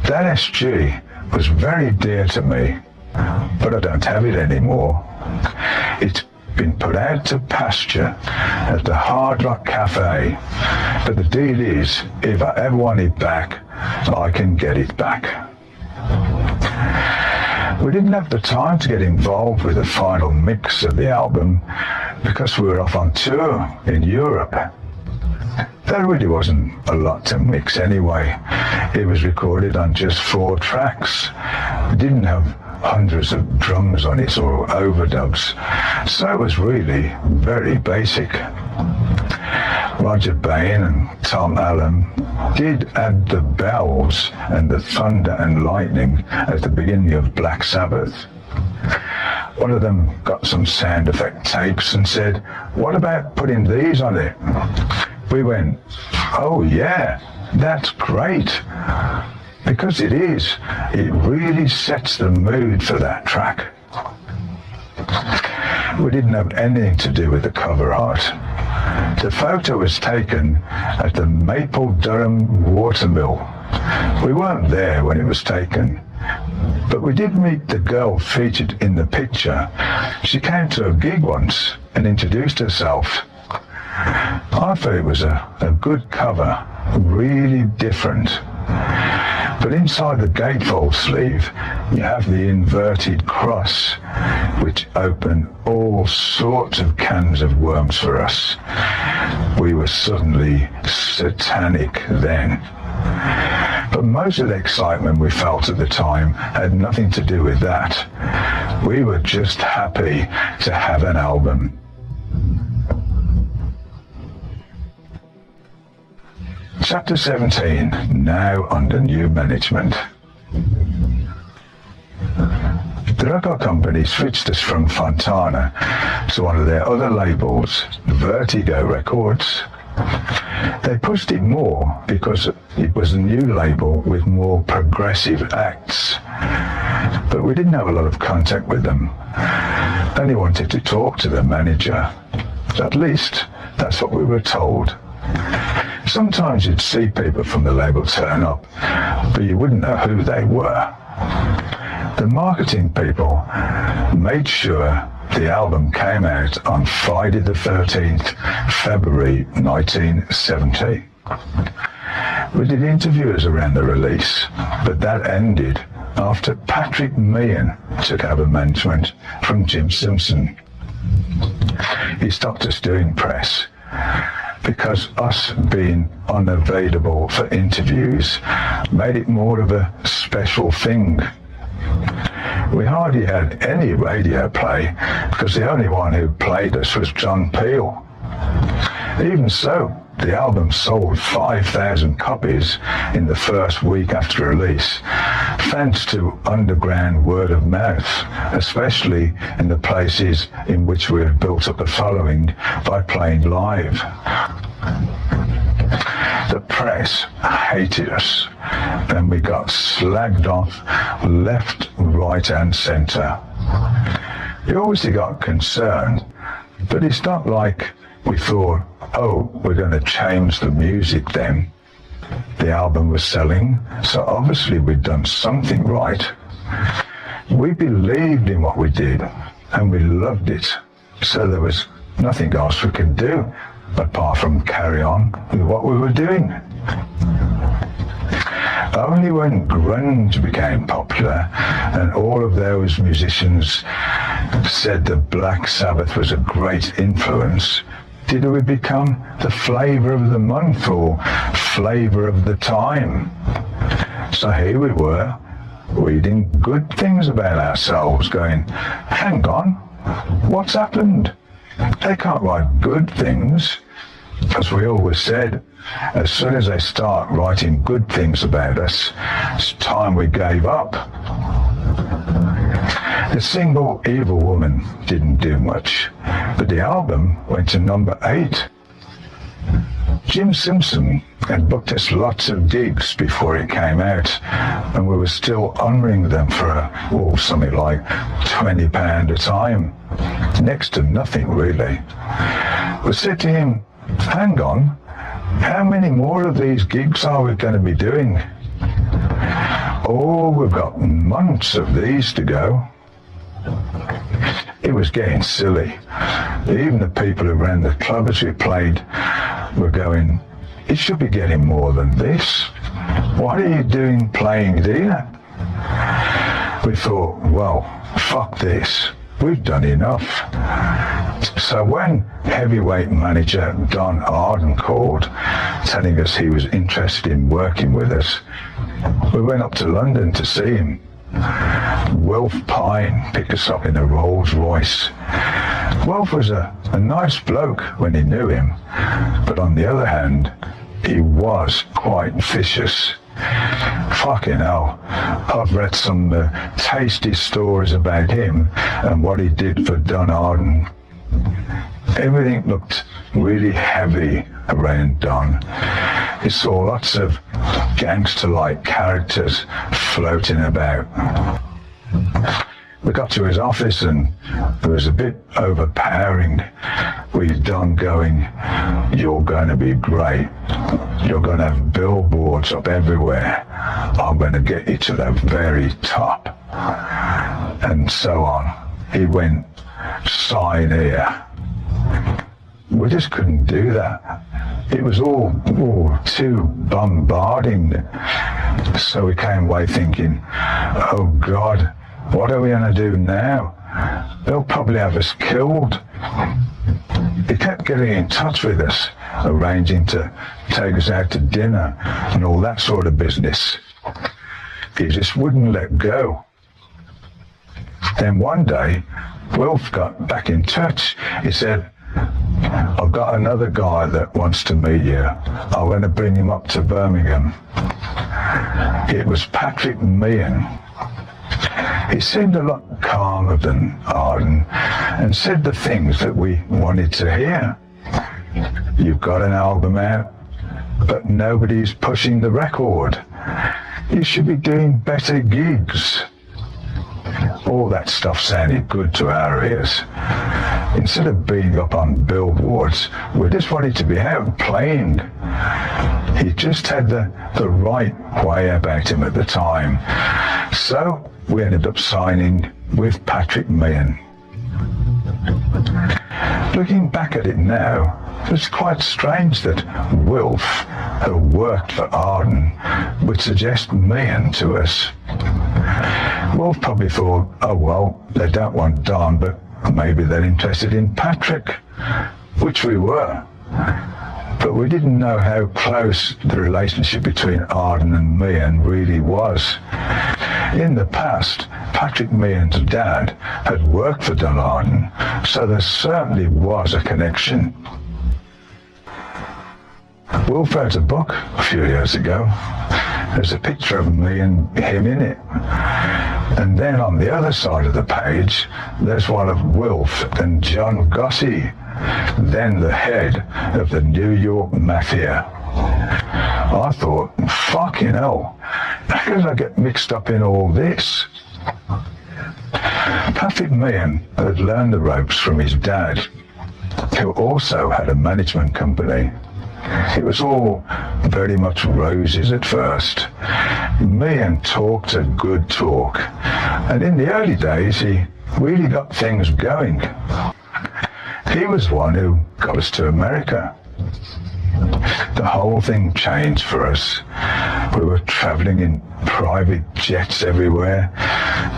That SG was very dear to me, but I don't have it anymore. It's been put out to pasture at the Hard Rock Cafe, but the deal is, if I ever want it back, I can get it back. We didn't have the time to get involved with the final mix of the album because we were off on tour in Europe. There really wasn't a lot to mix anyway. It was recorded on just 4 tracks. It didn't have hundreds of drums on it or overdubs, so it was really very basic. Roger Bain and Tom Allen did add the bells and the thunder and lightning at the beginning of Black Sabbath. One of them got some sound effect tapes and said, "What about putting these on it?" We went, "Oh yeah, that's great." Because it is. It really sets the mood for that track. We didn't have anything to do with the cover art. The photo was taken at the Maple Durham Watermill. We weren't there when it was taken, but we did meet the girl featured in the picture. She came to a gig once and introduced herself. I thought it was a good cover, really different. But inside the gatefold sleeve, you have the inverted cross, which opened all sorts of cans of worms for us. We were suddenly satanic then. But most of the excitement we felt at the time had nothing to do with that. We were just happy to have an album. Chapter 17, now under new management. The record company switched us from Fontana to one of their other labels, Vertigo Records. They pushed it more because it was a new label with more progressive acts. But we didn't have a lot of contact with them. They only wanted to talk to the manager. At least, that's what we were told. Sometimes you'd see people from the label turn up, but you wouldn't know who they were. The marketing people made sure the album came out on Friday the 13th, February 1970. We did interviews around the release, but that ended after Patrick Meehan took over management from Jim Simpson. He stopped us doing press, because us being unavailable for interviews made it more of a special thing. We hardly had any radio play because the only one who played us was John Peel. Even so, the album sold 5,000 copies in the first week after release, thanks to underground word of mouth, especially in the places in which we had built up a following by playing live. The press hated us, and we got slagged off left, right and centre. We obviously got concerned, but it's not like we thought, oh, we're going to change the music then. The album was selling, so obviously we'd done something right. We believed in what we did, and we loved it, so there was nothing else we could do apart from carry on with what we were doing. Only when grunge became popular and all of those musicians said that Black Sabbath was a great influence did we become the flavour of the month or flavour of the time. So here we were, reading good things about ourselves, going, hang on, what's happened? They can't write good things. As we always said, as soon as they start writing good things about us, it's time we gave up. The single Evil Woman didn't do much, but the album went to number 8. Jim Simpson had booked us lots of gigs before it came out, and we were still honouring them for something like £20 a time. Next to nothing, really. We said to him, hang on, how many more of these gigs are we going to be doing? Oh, we've got months of these to go. It was getting silly. Even the people who ran the club as we played were going, it should be getting more than this. What are you doing playing here? We thought, well, fuck this. We've done enough. So when heavyweight manager Don Arden called, telling us he was interested in working with us, we went up to London to see him. Wilf Pine picked us up in a Rolls Royce. Wilf was a nice bloke when he knew him, but on the other hand, he was quite vicious. Fucking hell, I've read some tasty stories about him and what he did for Don Arden. Everything looked really heavy around Don. He saw lots of gangster-like characters floating about. We got to his office and it was a bit overpowering, with Don going, you're going to be great. You're going to have billboards up everywhere. I'm going to get you to the very top. And so on. He went, sign here. We just couldn't do that. It was all too bombarding. So we came away thinking, oh God, what are we going to do now? They'll probably have us killed. He kept getting in touch with us, arranging to take us out to dinner and all that sort of business. He just wouldn't let go. Then one day, Wilf got back in touch. He said, I've got another guy that wants to meet you. I'm going to bring him up to Birmingham. It was Patrick Meehan. He seemed a lot calmer than Arden and said the things that we wanted to hear. You've got an album out, but nobody's pushing the record. You should be doing better gigs. All that stuff sounded good to our ears. Instead of being up on billboards, we just wanted to be out playing. He just had the right way about him at the time. So we ended up signing with Patrick Meehan. Looking back at it now, it's quite strange that Wilf, who worked for Arden, would suggest Meehan to us. Wilf probably thought, oh well, they don't want Don, but maybe they're interested in Patrick, which we were. But we didn't know how close the relationship between Arden and Meehan really was. In the past, Patrick Meehan's dad had worked for Don Arden, so there certainly was a connection. Wilf wrote a book a few years ago. There's a picture of me and him in it. And then on the other side of the page, there's one of Wilf and John Gotti, then the head of the New York Mafia. I thought, fucking hell, how could I get mixed up in all this? Patrick Meehan had learned the ropes from his dad, who also had a management company. It was all very much roses at first. Meehan talked a good talk, and in the early days he really got things going. He was one who got us to America. The whole thing changed for us. We were traveling in private jets everywhere.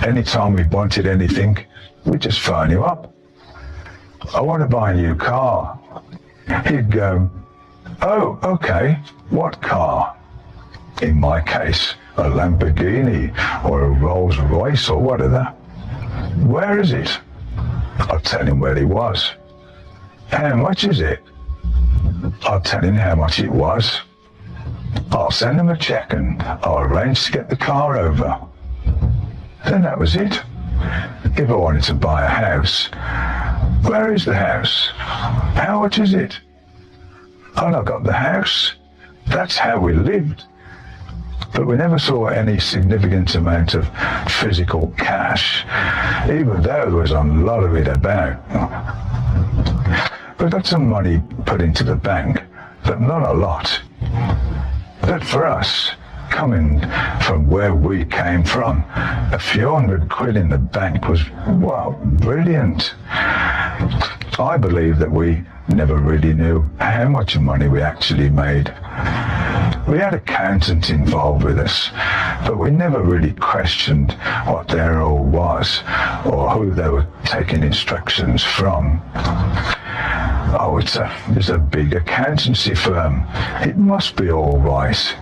Anytime we wanted anything, we'd just phone him up. I want to buy a new car. He'd go, oh, okay, what car? In my case, a Lamborghini or a Rolls Royce or whatever. Where is it? I'll tell him where he was. How much is it? I'll tell him how much it was. I'll send him a check and I'll arrange to get the car over. Then that was it. If I wanted to buy a house, where is the house? How much is it? and I got the house. That's how we lived. But we never saw any significant amount of physical cash, even though there was a lot of it about. We got some money put into the bank, but not a lot. But for us, coming from where we came from, a few £100 in the bank was, wow, brilliant. I believe that we never really knew how much money we actually made. We had accountants involved with us, but we never really questioned what their role was or who they were taking instructions from. Oh, it's a big accountancy firm. It must be all right.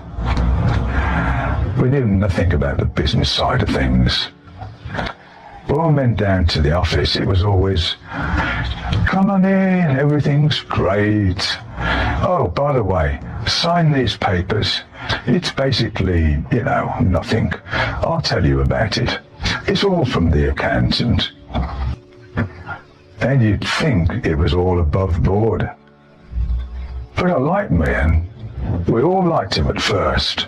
We knew nothing about the business side of things. When we went down to the office, it was always, come on in, everything's great. Oh, by the way, sign these papers. It's basically, nothing. I'll tell you about it. It's all from the accountant. And you'd think it was all above board. But I liked me, and we all liked him at first,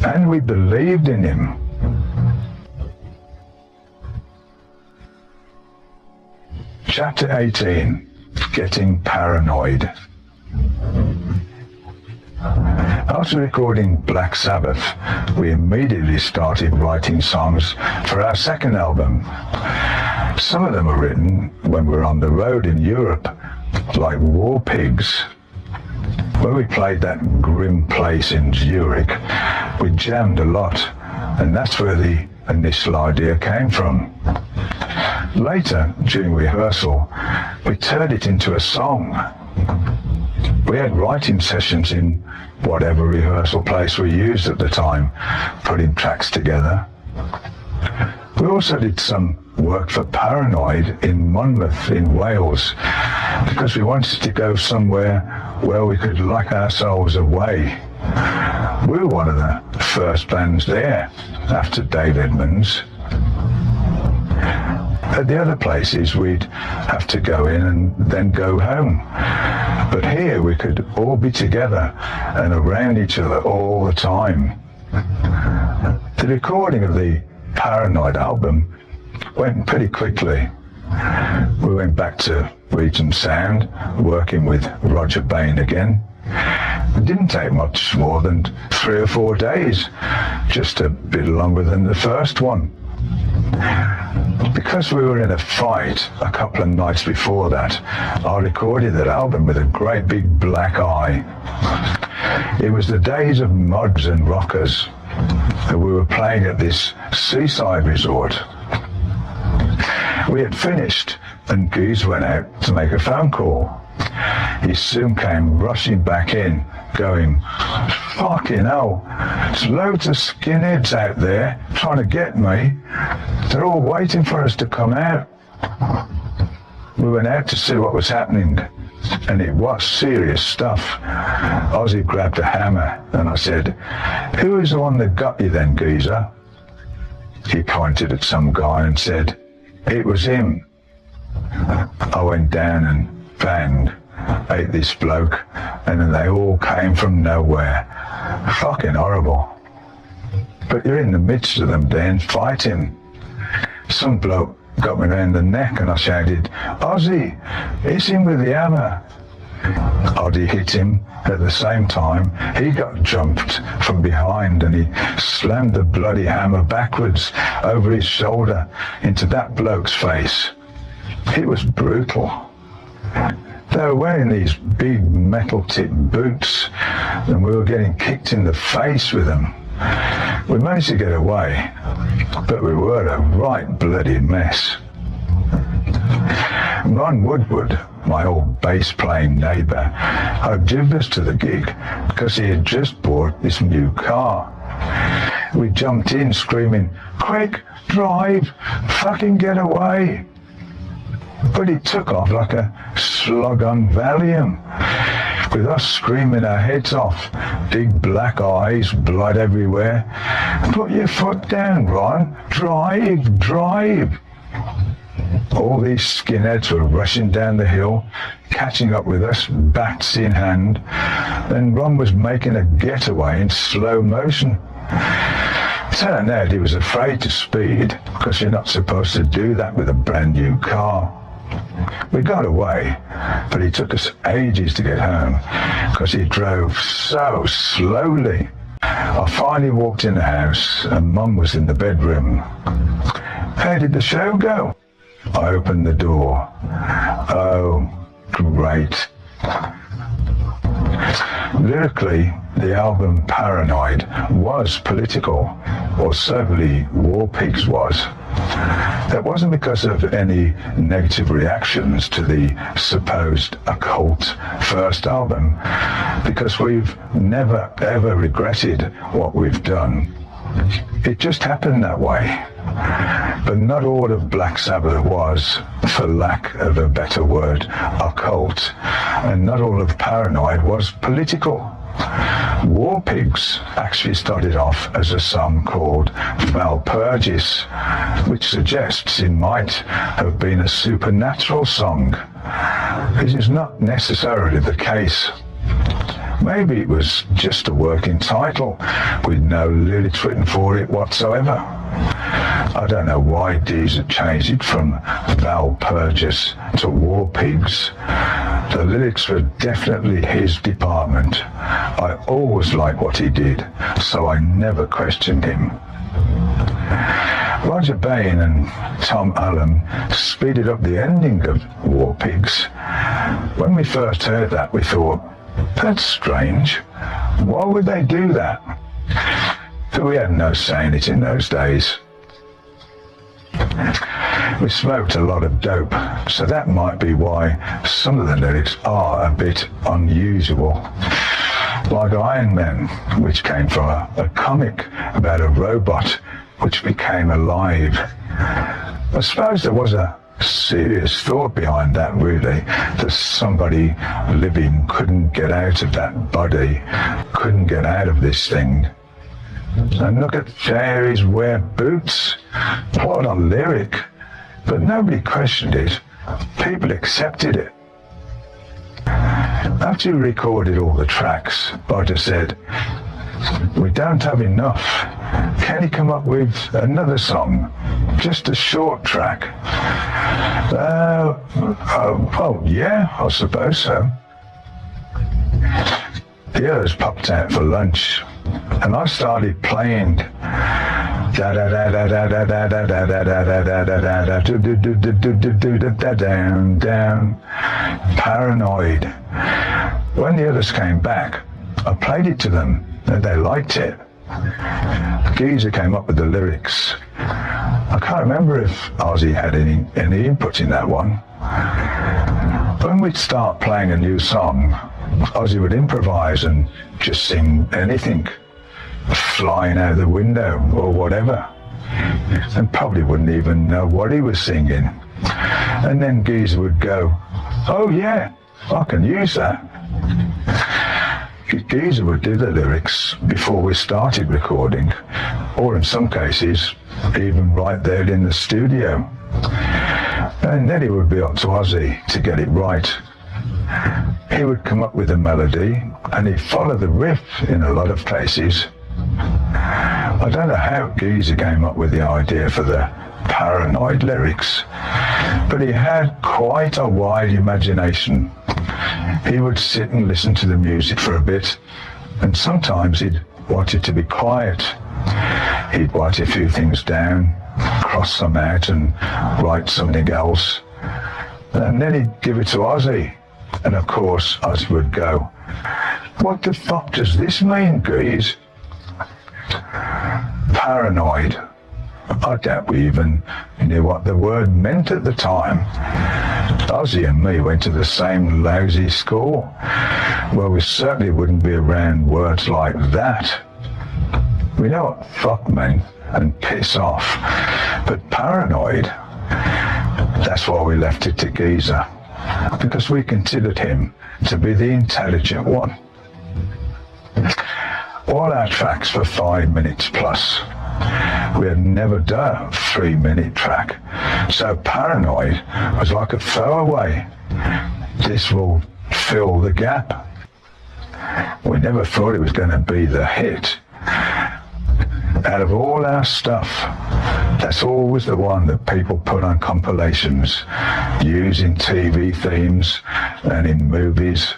and we believed in him. Chapter 18, Getting Paranoid. After recording Black Sabbath, we immediately started writing songs for our second album. Some of them were written when we were on the road in Europe, like War Pigs. When we played that grim place in Zurich, we jammed a lot, and that's where the initial idea came from. Later, during rehearsal, we turned it into a song. We had writing sessions in whatever rehearsal place we used at the time, putting tracks together. We also did some work for Paranoid in Monmouth in Wales, because we wanted to go somewhere where we could lock ourselves away. We were one of the first bands there, after Dave Edmunds. At the other places, we'd have to go in and then go home. But here we could all be together and around each other all the time. The recording of the Paranoid album went pretty quickly. We went back to Regent Sound, working with Roger Bain again. It didn't take much more than 3 or 4 days, just a bit longer than the first one. Because we were in a fight a couple of nights before that, I recorded that album with a great big black eye. It was the days of mods and rockers, and we were playing at this seaside resort. We had finished, and Goose went out to make a phone call. He soon came rushing back in, going, fucking hell, there's loads of skinheads out there trying to get me. They're all waiting for us to come out. We went out to see what was happening, and it was serious stuff. Ozzy grabbed a hammer, and I said, who is the one that got you then, geezer? He pointed at some guy and said, it was him. I went down and banged, ate this bloke, and then they all came from nowhere. Fucking horrible. But you're in the midst of them then, fighting. Some bloke got me round the neck and I shouted, Ozzy, hit him with the hammer. Ozzy hit him at the same time. He got jumped from behind and he slammed the bloody hammer backwards over his shoulder into that bloke's face. It was brutal. They were wearing these big metal-tipped boots and we were getting kicked in the face with them. We managed to get away, but we were a right bloody mess. Ron Woodward, my old bass-playing neighbour, outdid us to the gig because he had just bought this new car. We jumped in screaming, quick, drive, fucking get away. But he took off like a slug on Valium, with us screaming our heads off, big black eyes, blood everywhere. Put your foot down, Ron. Drive, drive. All these skinheads were rushing down the hill, catching up with us, bats in hand. Then Ron was making a getaway in slow motion. Turned out he was afraid to speed, because you're not supposed to do that with a brand new car. We got away, but it took us ages to get home, because he drove so slowly. I finally walked in the house, and Mum was in the bedroom. How did the show go? I opened the door. Oh, great. Lyrically, the album Paranoid was political, or certainly War Pigs was. That wasn't because of any negative reactions to the supposed occult first album, because we've never ever regretted what we've done. It just happened that way. But not all of Black Sabbath was, for lack of a better word, occult, and not all of Paranoid was political. War Pigs actually started off as a song called Valpurgis, which suggests it might have been a supernatural song. This is not necessarily the case. Maybe it was just a working title with no lyrics written for it whatsoever. I don't know why Deezer changed it from Valpurgis to War Pigs. The lyrics were definitely his department. I always liked what he did, so I never questioned him. Roger Bain and Tom Allen speeded up the ending of War Pigs. When we first heard that, we thought, that's strange. Why would they do that? But we had no say in it in those days. We smoked a lot of dope, so that might be why some of the lyrics are a bit unusual. Like Iron Man, which came from a comic about a robot which became alive. I suppose there was a serious thought behind that, really, that somebody living couldn't get out of that body, couldn't get out of this thing. And look at fairies wear boots. What a lyric. But nobody questioned it. People accepted it. After he recorded all the tracks, Butler said, we don't have enough. Can you come up with another song? Just a short track? Yeah, I suppose so. The others popped out for lunch, and I started playing down, Paranoid. When the others came back, I played it to them, and they liked it. Geezer came up with the lyrics. I can't remember if Ozzy had any input in that one. When we'd start playing a new song, Ozzy would improvise and just sing anything, flying out the window or whatever, and probably wouldn't even know what he was singing. And then Geezer would go, oh yeah, I can use that. Geezer would do the lyrics before we started recording, or in some cases, even right there in the studio. And then it would be up to Ozzy to get it right. He would come up with a melody, and he'd follow the riff in a lot of cases. I don't know how Geezer came up with the idea for the Paranoid lyrics, but he had quite a wide imagination. He would sit and listen to the music for a bit, and sometimes he'd want it to be quiet. He'd write a few things down, cross some out, and write something else. And then he'd give it to Ozzy, and of course Ozzy would go, what the fuck does this mean, Geez? Paranoid. I doubt we even knew what the word meant at the time. Ozzy and me went to the same lousy school. Well, we certainly wouldn't be around words like that. We know what fuck meant and piss off, but paranoid, that's why we left it to Geezer, because we considered him to be the intelligent one. All our tracks were 5 minutes plus. We had never done a 3-minute track, so Paranoid was like a throwaway. This will fill the gap. We never thought it was going to be the hit. Out of all our stuff, that's always the one that people put on compilations, used in TV themes and in movies.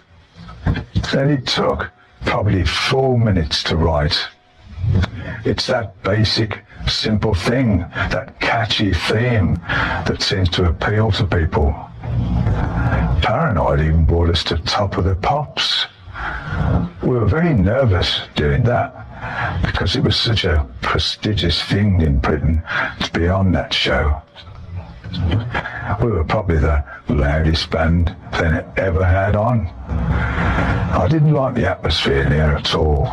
And it took probably 4 minutes to write. It's that basic, simple thing, that catchy theme that seems to appeal to people. Paranoid even brought us to Top of the Pops. We were very nervous doing that because it was such a prestigious thing in Britain to be on that show. We were probably the loudest band they ever had on. I didn't like the atmosphere there at all,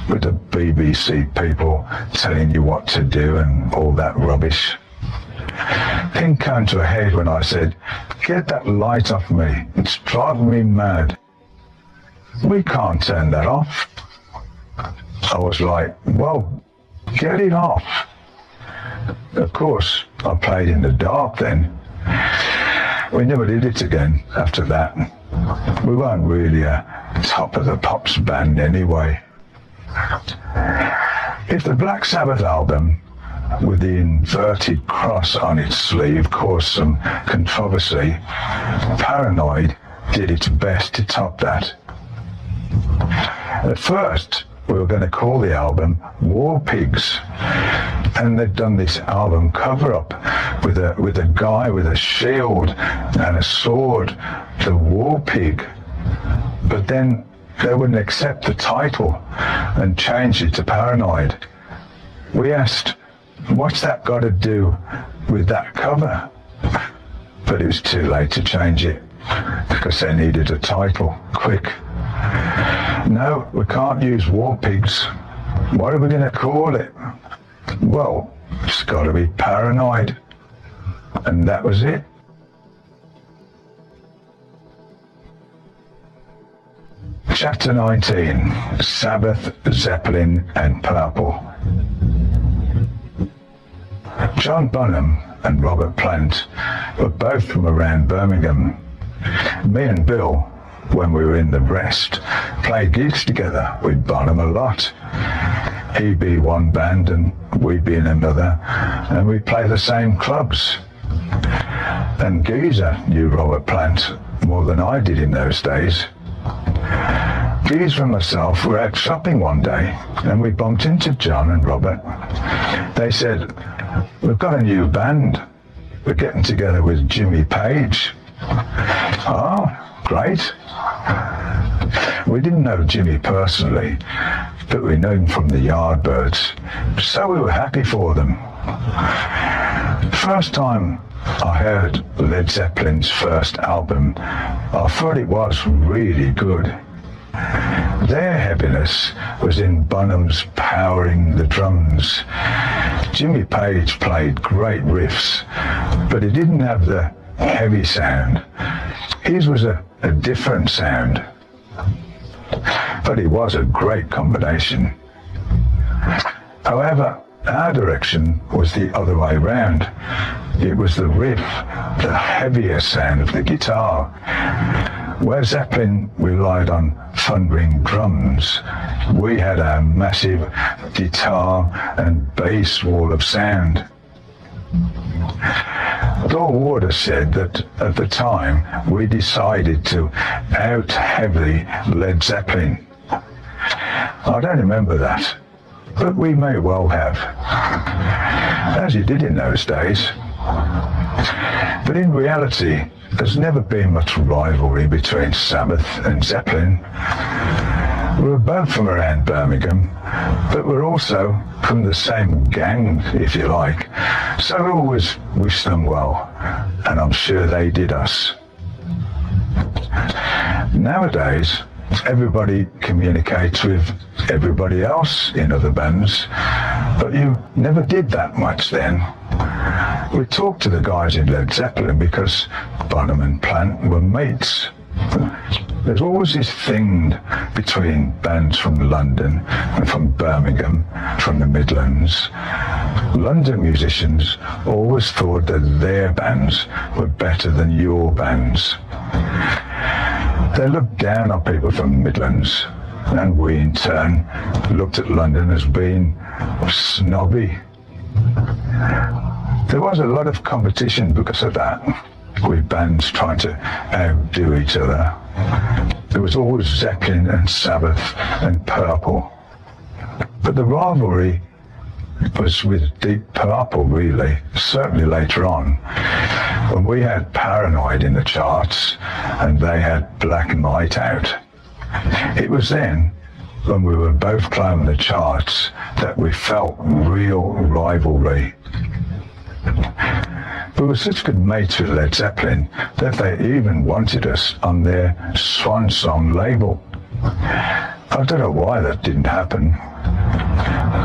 with the BBC people telling you what to do and all that rubbish. Thing came to a head when I said, "Get that light off me, it's driving me mad." "We can't turn that off." I was like, "Well, get it off." Of course, I played in the dark then. We never did it again after that. We weren't really a Top of the Pops band anyway. If the Black Sabbath album with the inverted cross on its sleeve caused some controversy, Paranoid did its best to top that. At first, we were going to call the album War Pigs, and they'd done this album cover-up with a guy with a shield and a sword, the War Pig. But then they wouldn't accept the title and changed it to Paranoid. We asked, "What's that got to do with that cover?" But it was too late to change it because they needed a title quick. "No, we can't use War Pigs. What are we going to call it?" "Well, it's got to be Paranoid." And that was it. Chapter 19, Sabbath, Zeppelin and Purple. John Bonham and Robert Plant were both from around Birmingham. Me and Bill, when we were in the Rest, played gigs together with Bonham a lot. He'd be one band and we'd be in another, and we'd play the same clubs. And Geezer knew Robert Plant more than I did in those days. Geezer and myself were out shopping one day, and we bumped into John and Robert. They said, "We've got a new band. We're getting together with Jimmy Page." "Oh, great." We didn't know Jimmy personally, but we knew him from the Yardbirds, so we were happy for them. First time I heard Led Zeppelin's first album, I thought it was really good. Their heaviness was in Bonham's powering the drums. Jimmy Page played great riffs, but he didn't have the heavy sound. His was a different sound, but it was a great combination. However, our direction was the other way round. It was the riff, the heavier sound of the guitar. Where Zeppelin relied on thundering drums, we had our massive guitar and bass wall of sound. Bill Warder said that at the time we decided to out-heavy Led Zeppelin. I don't remember that, but we may well have, as you did in those days. But in reality, there's never been much rivalry between Sabbath and Zeppelin. We were both from around Birmingham, but we're also from the same gang, if you like, so we always wished them well, and I'm sure they did us. Nowadays, everybody communicates with everybody else in other bands, but you never did that much then. We talked to the guys in Led Zeppelin because Bonham and Plant were mates. There's always this thing between bands from London and from Birmingham, from the Midlands. London musicians always thought that their bands were better than your bands. They looked down on people from the Midlands, and we in turn looked at London as being snobby. There was a lot of competition because of that, with bands trying to outdo each other. There was always Zeppelin and Sabbath and Purple. But the rivalry was with Deep Purple, really, certainly later on, when we had Paranoid in the charts and they had Black Night out. It was then, when we were both climbing the charts, that we felt real rivalry. We were such good mates with Led Zeppelin that they even wanted us on their Swan Song label. I don't know why that didn't happen.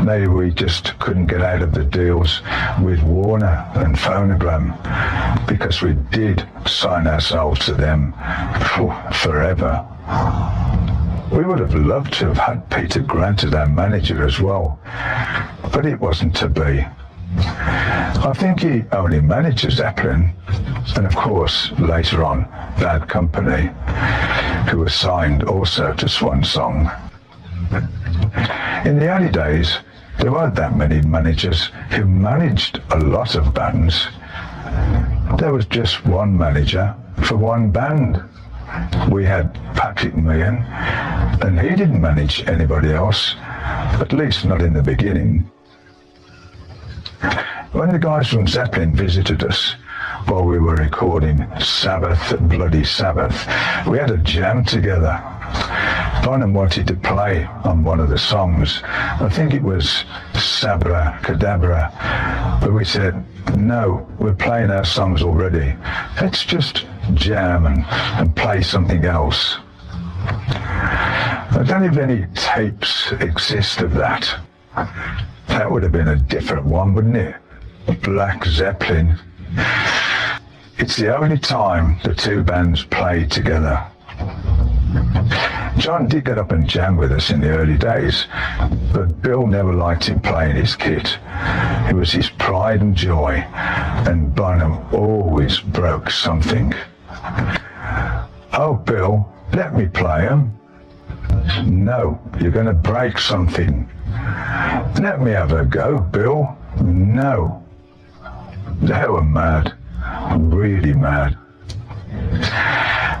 Maybe we just couldn't get out of the deals with Warner and Phonogram, because we did sign ourselves to them forever. We would have loved to have had Peter Grant as our manager as well, but it wasn't to be. I think he only managed Zeppelin, and of course later on Bad Company, who was signed also to Swan Song. In the early days, there weren't that many managers who managed a lot of bands. There was just one manager for one band. We had Patrick Meehan, and he didn't manage anybody else, at least not in the beginning. When the guys from Zeppelin visited us while we were recording Sabbath at Bloody Sabbath, we had a jam together. Bonham wanted to play on one of the songs. I think it was Sabra Cadabra. But we said, no, we're playing our songs already. Let's just jam and play something else. I don't know if any tapes exist of that. That would have been a different one, wouldn't it? Black Zeppelin. It's the only time the two bands played together. John did get up and jam with us in the early days, but Bill never liked him playing his kit. It was his pride and joy, and Bonham always broke something. Oh, Bill, let me play 'em. No, you're going to break something. Let me have a go, Bill. No. They were mad, really mad.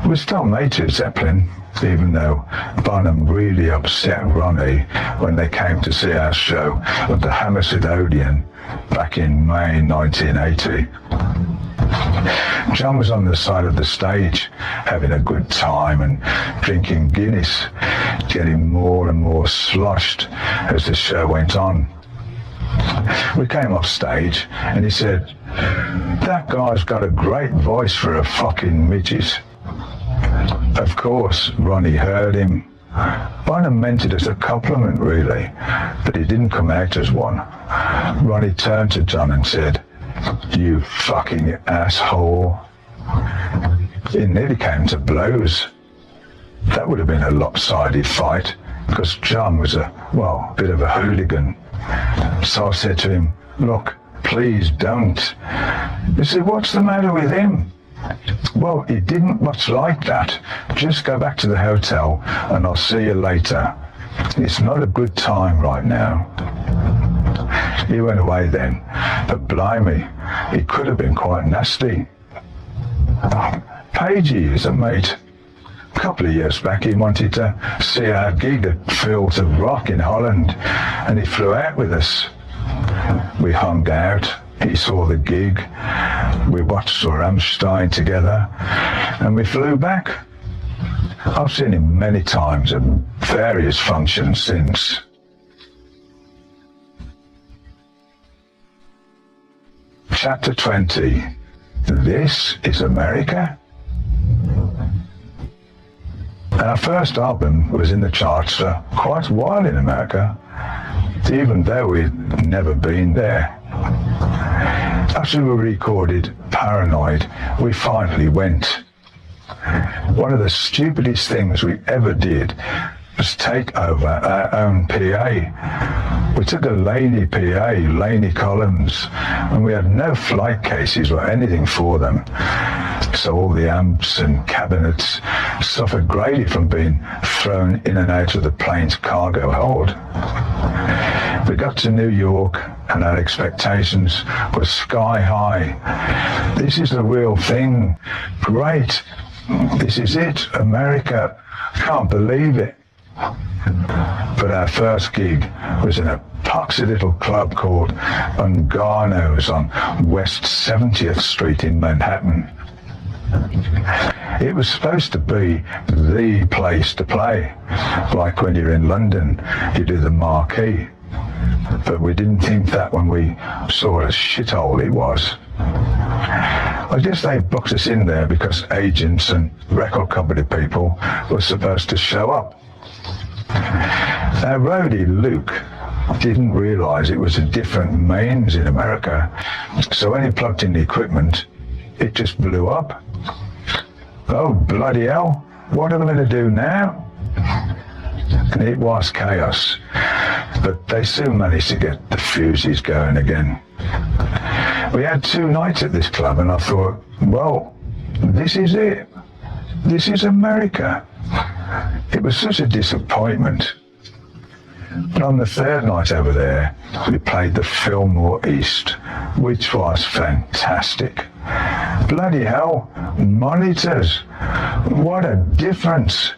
We still mates with Zeppelin, even though Bonham really upset Ronnie when they came to see our show at the Hammersmith Odeon back in May 1980. John was on the side of the stage having a good time and drinking Guinness, getting more and more sloshed as the show went on. We came off stage and he said, "That guy's got a great voice for a fucking midget." Of course, Ronnie heard him. Bonham meant it as a compliment, really, but it didn't come out as one. Ronnie turned to John and said, "You fucking asshole." It nearly came to blows. That would have been a lopsided fight, because John was a bit of a hooligan. So I said to him, "Look, please don't." He said, "What's the matter with him?" "Well, he didn't much like that. Just go back to the hotel and I'll see you later. It's not a good time right now." He went away then, but blimey, he could have been quite nasty. Pagey is a mate. A couple of years back he wanted to see our gig at Fields of Rock in Holland, and he flew out with us. We hung out, he saw the gig, we watched Rammstein together, and we flew back. I've seen him many times at various functions since. Chapter 20. This is America? Our first album was in the charts for quite a while in America, even though we'd never been there. After we recorded Paranoid, we finally went. One of the stupidest things we ever did was take over our own PA. We took a Laney PA, Laney columns, and we had no flight cases or anything for them. So all the amps and cabinets suffered greatly from being thrown in and out of the plane's cargo hold. We got to New York and our expectations were sky high. This is the real thing. Great. This is it. America. Can't believe it. But our first gig was in a poxy little club called Ungano's on West 70th Street in Manhattan. It was supposed to be the place to play. Like when you're in London, you do the Marquee. But we didn't think that when we saw what a shithole it was. I guess they booked us in there because agents and record company people were supposed to show up. Our roadie, Luke, didn't realise it was a different mains in America, so when he plugged in the equipment, it just blew up. Oh, bloody hell, what are we going to do now? And it was chaos, but they soon managed to get the fuses going again. We had 2 nights at this club, and I thought, well, this is it. This is America. It was such a disappointment. But on the 3rd night over there, we played the Fillmore East, which was fantastic. Bloody hell, monitors. What a difference.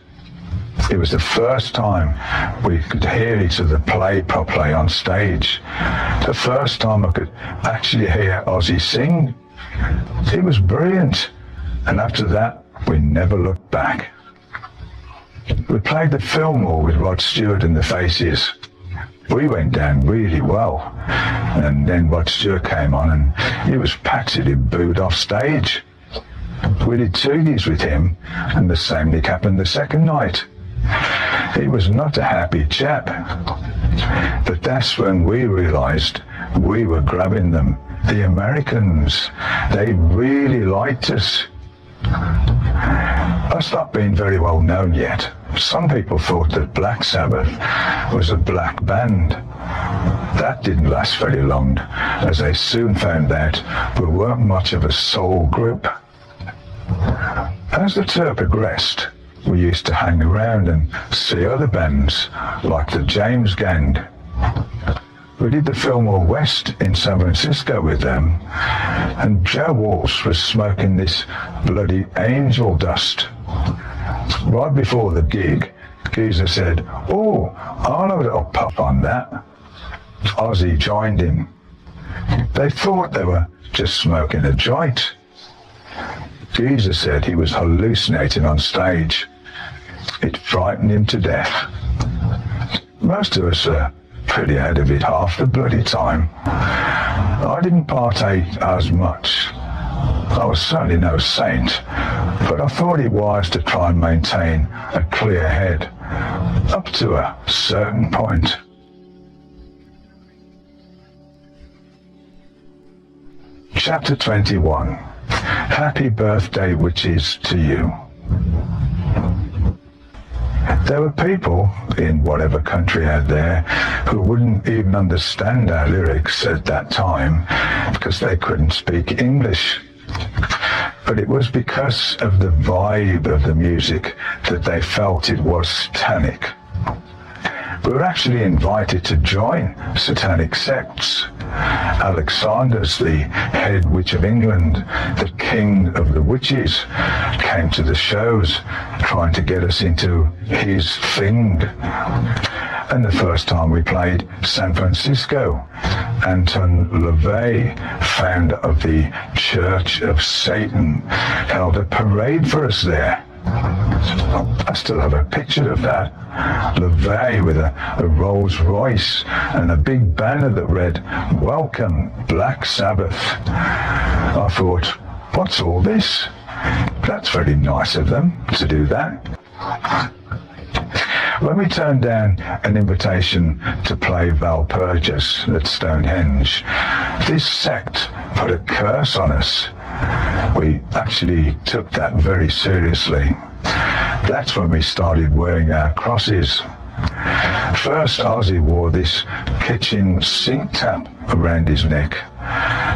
It was the first time we could hear each other play properly on stage. The first time I could actually hear Ozzy sing. It was brilliant. And after that, we never looked back. We played the Fillmore with Rod Stewart and the Faces. We went down really well. And then Rod Stewart came on and he was packed till he booed off stage. We did 2 gigs with him, and the same thing happened the 2nd night. He was not a happy chap. But that's when we realised we were grabbing them. The Americans, they really liked us. Us not being very well known yet, some people thought that Black Sabbath was a black band. That didn't last very long, as they soon found out we weren't much of a soul group. As the tour progressed, we used to hang around and see other bands, like the James Gang. We did the Fillmore West in San Francisco with them, and Joe Walsh was smoking this bloody angel dust. Right before the gig, Geezer said, "Oh, I'll have a little puff on that." Ozzy joined him. They thought they were just smoking a joint. Geezer said he was hallucinating on stage. It frightened him to death. Most of us are pretty out of it half the bloody time. I didn't partake as much. I was certainly no saint, but I thought it wise to try and maintain a clear head, up to a certain point. Chapter 21. Happy birthday, witches, to you. There were people in whatever country out there who wouldn't even understand our lyrics at that time because they couldn't speak English. But it was because of the vibe of the music that they felt it was satanic. We were actually invited to join satanic sects. Alexander's the head witch of England, the king of the witches, came to the shows trying to get us into his thing. And the first time we played San Francisco, Anton LaVey, founder of the Church of Satan, held a parade for us there. I still have a picture of that. LaVey with a Rolls Royce and a big banner that read, "Welcome, Black Sabbath." I thought, what's all this? That's very nice of them to do that. When we turned down an invitation to play Valpurgis at Stonehenge, this sect put a curse on us. we actually took that very seriously. That's when we started wearing our crosses. First, Ozzy wore this kitchen sink tap around his neck.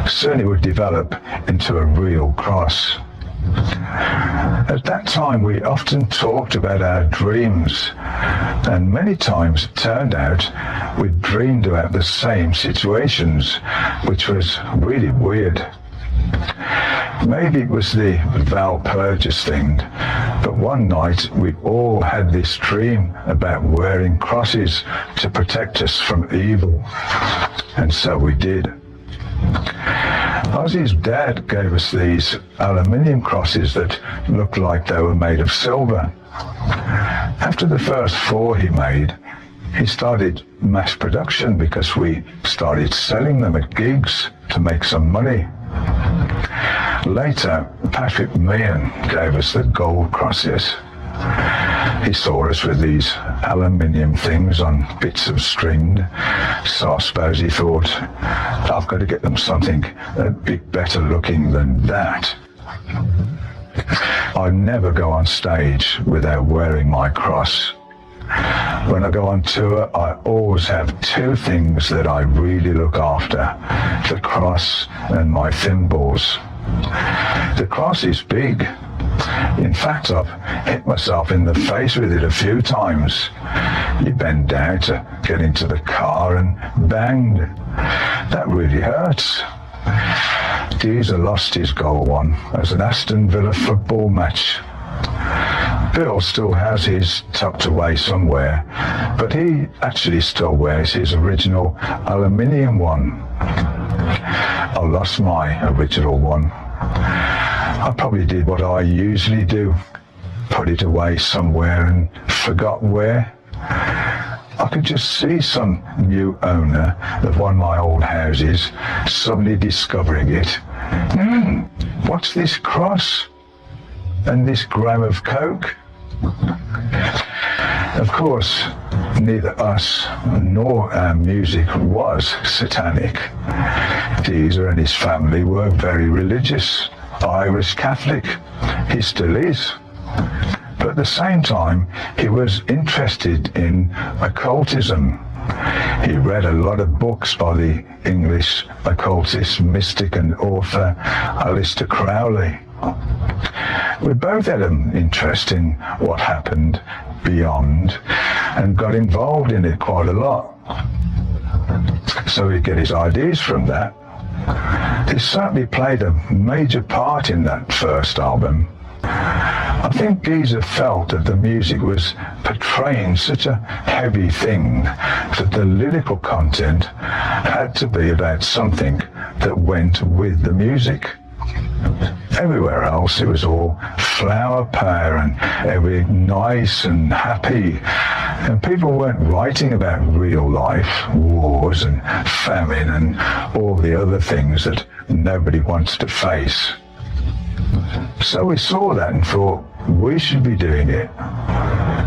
Soon it would develop into a real cross. At that time, we often talked about our dreams, and many times it turned out we dreamed about the same situations, which was really weird. Maybe it was the Valpurgis thing, but one night we all had this dream about wearing crosses to protect us from evil, and so we did. Ozzy's dad gave us these aluminium crosses that looked like they were made of silver. After the first 4 he made, he started mass production because we started selling them at gigs to make some money. Later, Patrick Meehan gave us the gold crosses. He saw us with these aluminium things on bits of string, so I suppose he thought, I've got to get them something a bit better looking than that. I never go on stage without wearing my cross. When I go on tour, I always have 2 things that I really look after: the cross and my thimbles. The cross is big. In fact, I've hit myself in the face with it a few times. You bend down to get into the car and banged. That really hurts. Geezer lost his goal one as an Aston Villa football match. Bill still has his tucked away somewhere, but he actually still wears his original aluminium one. I lost my original one. I probably did what I usually do, put it away somewhere and forgot where. I could just see some new owner of one of my old houses suddenly discovering it. What's this cross? And this gram of coke? Of course, neither us nor our music was satanic. Geezer and his family were very religious, Irish Catholic. He still is. But at the same time, he was interested in occultism. He read a lot of books by the English occultist, mystic and author Aleister Crowley. We both had an interest in what happened beyond and got involved in it quite a lot. So he'd get his ideas from that. It certainly played a major part in that first album. I think Geezer felt that the music was portraying such a heavy thing that the lyrical content had to be about something that went with the music. Everywhere else it was all flower power and everything nice and happy, and people weren't writing about real life, wars and famine and all the other things that nobody wants to face. So we saw that and thought we should be doing it.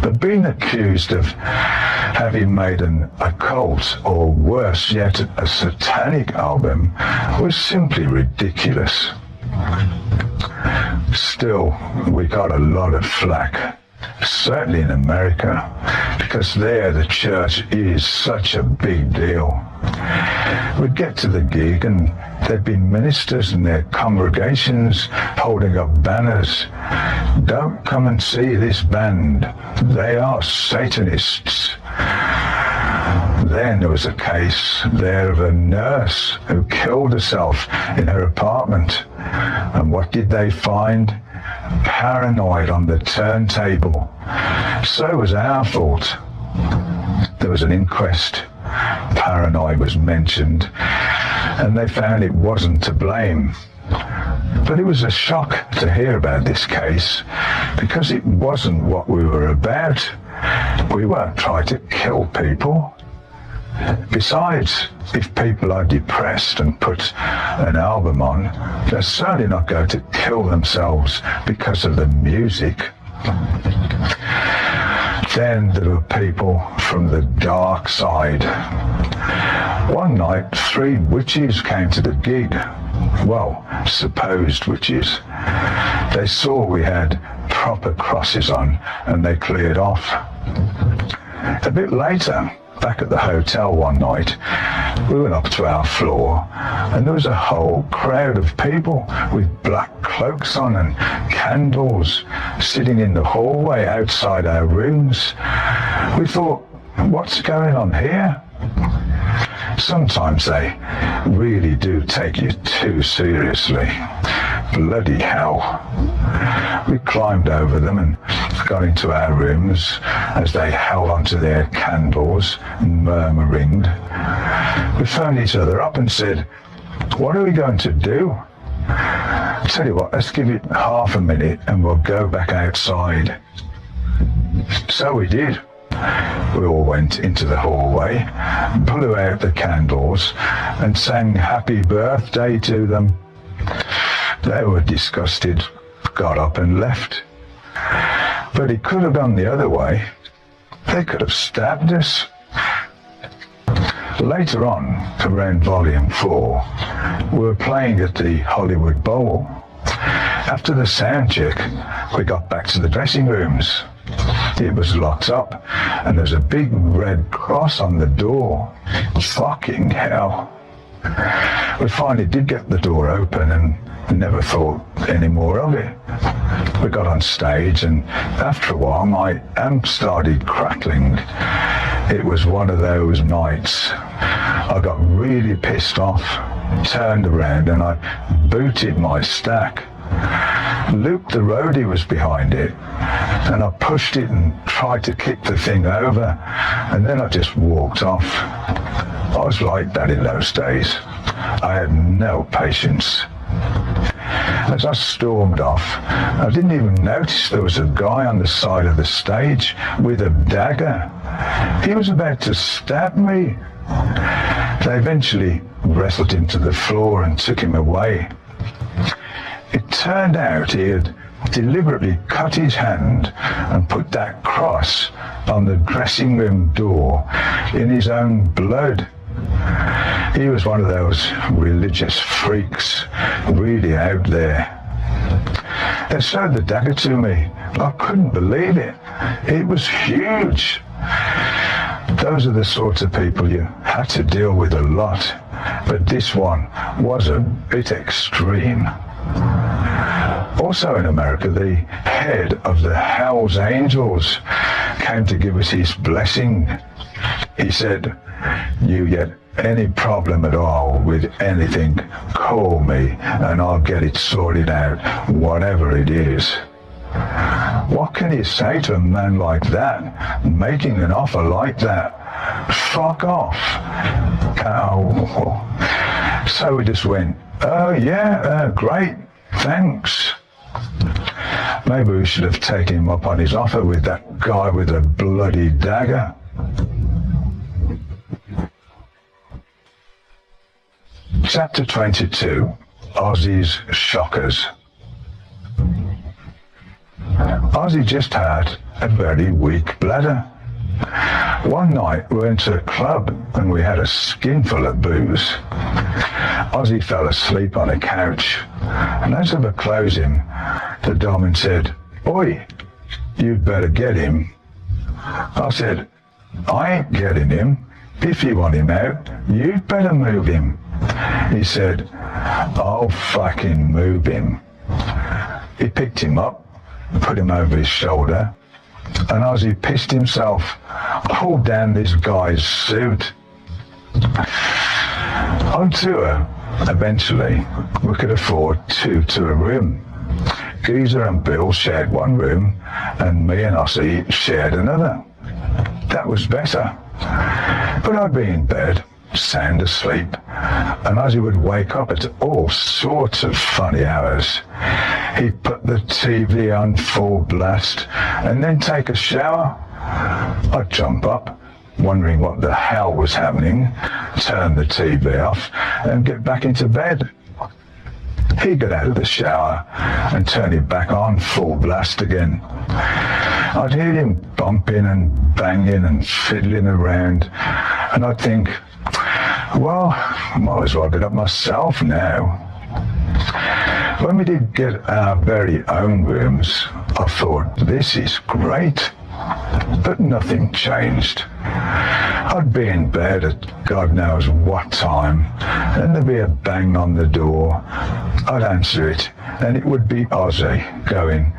But being accused of having made an occult, or worse yet, a satanic album, was simply ridiculous. Still, we got a lot of flack, certainly in America, because there the church is such a big deal. We'd get to the gig and there'd be ministers and their congregations holding up banners. Don't come and see this band. They are Satanists. Then there was a case there of a nurse who killed herself in her apartment. And what did they find? Paranoid on the turntable. So it was our fault. There was an inquest. Paranoid was mentioned, and they found it wasn't to blame. But it was a shock to hear about this case, because it wasn't what we were about. We weren't trying to kill people. Besides, if people are depressed and put an album on, they're certainly not going to kill themselves because of the music. Then there were people from the dark side. One night, 3 witches came to the gig. Well, supposed witches. They saw we had proper crosses on and they cleared off. A bit later, back at the hotel one night, we went up to our floor and there was a whole crowd of people with black cloaks on and candles sitting in the hallway outside our rooms. We thought, what's going on here? Sometimes they really do take you too seriously. Bloody hell. We climbed over them and got into our rooms as they held onto their candles, murmuring. We phoned each other up and said, what are we going to do? Tell you what, let's give it half a minute and we'll go back outside. So we did. We all went into the hallway, blew out the candles and sang happy birthday to them. They were disgusted, got up and left. But it could have gone the other way. They could have stabbed us. Later on, around Volume 4, we were playing at the Hollywood Bowl. After the sound check, we got back to the dressing rooms. It was locked up, and there's a big red cross on the door. Fucking hell. We finally did get the door open and never thought any more of it. We got on stage, and after a while, my amp started crackling. It was one of those nights. I got really pissed off, turned around, and I booted my stack. Luke the roadie was behind it, and I pushed it and tried to kick the thing over, and then I just walked off. I was like that in those days. I had no patience. As I stormed off, I didn't even notice there was a guy on the side of the stage with a dagger. He was about to stab me. They eventually wrestled him to the floor and took him away. It turned out he had deliberately cut his hand and put that cross on the dressing room door in his own blood. He was one of those religious freaks, really out there. They showed the dagger to me. I couldn't believe it. It was huge. Those are the sorts of people you had to deal with a lot, but this one was a bit extreme. Also in America, the head of the Hells Angels came to give us his blessing. He said, you get any problem at all with anything, call me and I'll get it sorted out, whatever it is. What can you say to a man like that, making an offer like that? Fuck off. Oh. So we just went, oh yeah, great, thanks. Maybe we should have taken him up on his offer with that guy with a bloody dagger. Chapter 22, Ozzy's Shockers. Ozzy just had a very weak bladder. One night we went to a club and we had a skinful of booze. Ozzy fell asleep on a couch, and as we were closing, the doorman said, "Oi, you'd better get him." I said, "I ain't getting him. If you want him out, you'd better move him." He said, "I'll fucking move him." He picked him up, put him over his shoulder, and Ozzy pissed himself all down this guy's suit. On tour, eventually, we could afford two to a room. Geezer and Bill shared one room, and me and Ozzy shared another. That was better. But I'd be in bed, sound asleep, and Ozzy would wake up at all sorts of funny hours. He'd put the TV on full blast and then take a shower. I'd jump up, wondering what the hell was happening, turn the TV off and get back into bed. He'd get out of the shower and turn it back on full blast again. I'd hear him bumping and banging and fiddling around, and I'd think, well, I might as well get up myself now. When we did get our very own rooms, I thought, this is great. But nothing changed. I'd be in bed at God knows what time, and there'd be a bang on the door. I'd answer it, and it would be Ozzy going,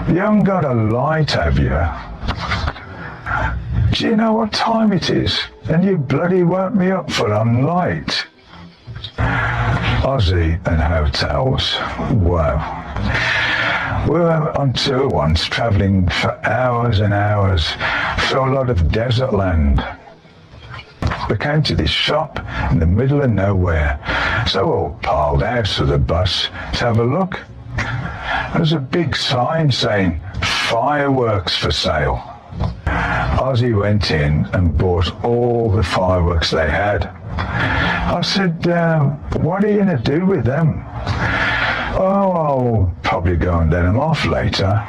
"You haven't got a light, have you? Do you know what time it is? And you bloody woke me up for I'm late." Ozzy and hotels. Wow. We were on tour once, travelling for hours and hours through a lot of desert land. We came to this shop in the middle of nowhere, so we all piled out of the bus to have a look. There was a big sign saying, "Fireworks for sale." Ozzy went in and bought all the fireworks they had. I said, "What are you going to do with them?" "Oh, I'll probably go and let them off later."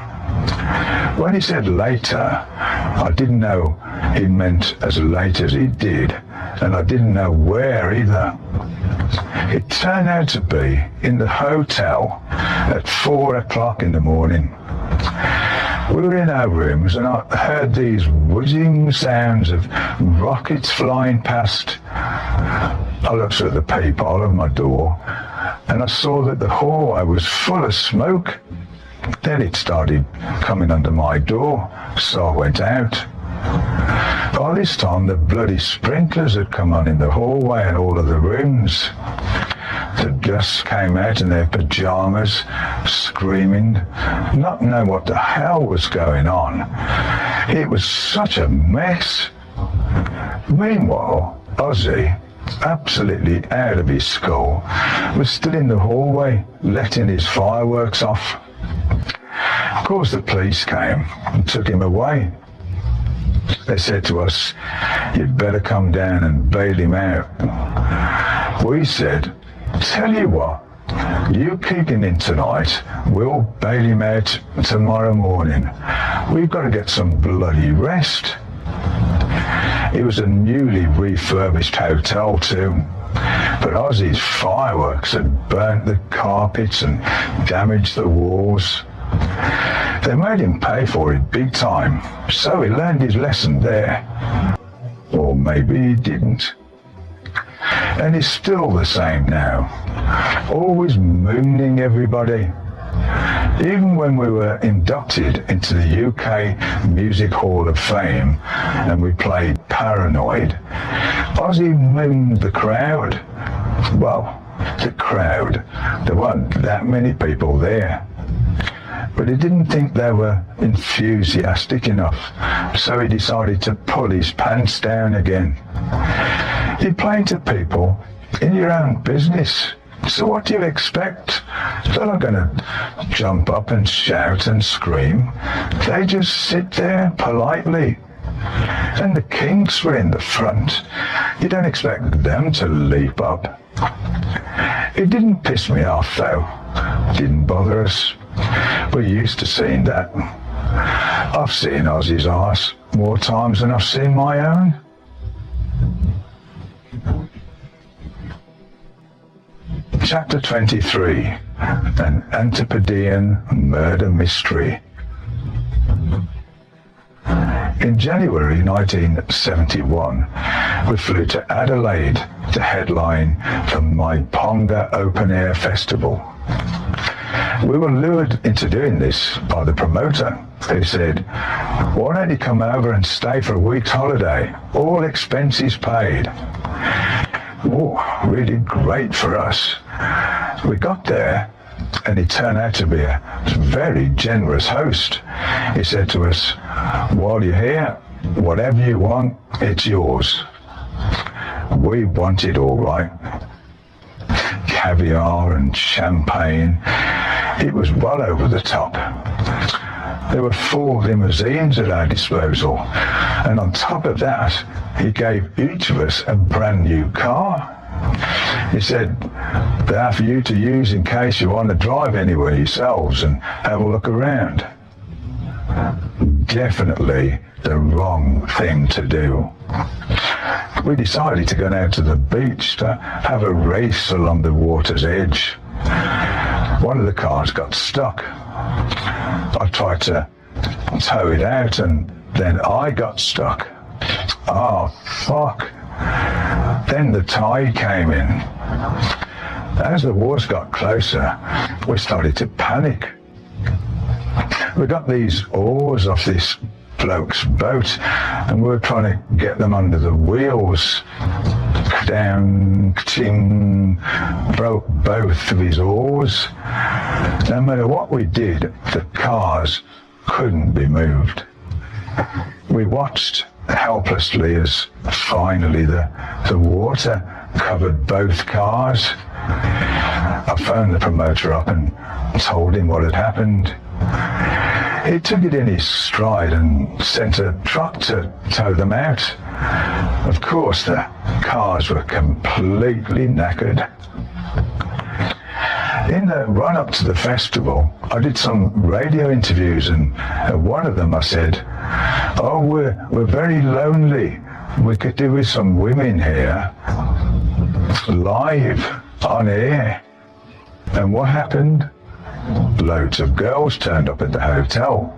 When he said later, I didn't know he meant as late as he did, and I didn't know where either. It turned out to be in the hotel at 4 o'clock in the morning. We were in our rooms and I heard these whizzing sounds of rockets flying past. I looked through the peephole of my door and I saw that the hallway was full of smoke. Then it started coming under my door, so I went out. By this time the bloody sprinklers had come on in the hallway and all of the rooms. The dust came out in their pyjamas, screaming, not knowing what the hell was going on. It was such a mess. Meanwhile, Ozzy, absolutely out of his skull, was still in the hallway, letting his fireworks off. Of course, the police came and took him away. They said to us, "You'd better come down and bail him out." We said, "Tell you what, you keep him in tonight, we'll bail him out tomorrow morning. We've got to get some bloody rest." It was a newly refurbished hotel too, but Ozzy's fireworks had burnt the carpets and damaged the walls. They made him pay for it big time, so he learned his lesson there. Or maybe he didn't. And he's still the same now, always mooning everybody. Even when we were inducted into the UK Music Hall of Fame and we played Paranoid, Ozzy mooned the crowd. Well, the crowd, there weren't that many people there. But he didn't think they were enthusiastic enough, so he decided to pull his pants down again. You play to people in your own business, so what do you expect? They're not going to jump up and shout and scream. They just sit there politely. And the Kinks were in the front. You don't expect them to leap up. It didn't piss me off though. It didn't bother us. We're used to seeing that. I've seen Ozzy's arse more times than I've seen my own. Chapter 23, An Antipodean Murder Mystery. In January 1971, we flew to Adelaide to headline the Maiponga Open Air Festival. We were lured into doing this by the promoter, who said, "Why don't you come over and stay for a week's holiday, all expenses paid?" Oh, really great for us. We got there and he turned out to be a very generous host. He said to us, "While you're here, whatever you want, it's yours." We wanted all right. Caviar and champagne. It was well over the top. There were 4 limousines at our disposal, and on top of that, he gave each of us a brand new car. He said, "They're for you to use in case you want to drive anywhere yourselves and have a look around." Definitely the wrong thing to do. We decided to go down to the beach to have a race along the water's edge. one of the cars got stuck. I tried to tow it out and then I got stuck. Oh, fuck. Then the tide came in. As the wars got closer, we started to panic. We got these oars off this bloke's boat and we were trying to get them under the wheels. Down, ting, broke both of his oars. No matter what we did, the cars couldn't be moved. We watched helplessly as finally the water covered both cars. I phoned the promoter up and told him what had happened. He took it in his stride and sent a truck to tow them out. Of course, the cars were completely knackered. In the run-up to the festival, I did some radio interviews, and at one of them I said, "Oh, we're very lonely. We could do with some women here, live, on air." And what happened? Loads of girls turned up at the hotel.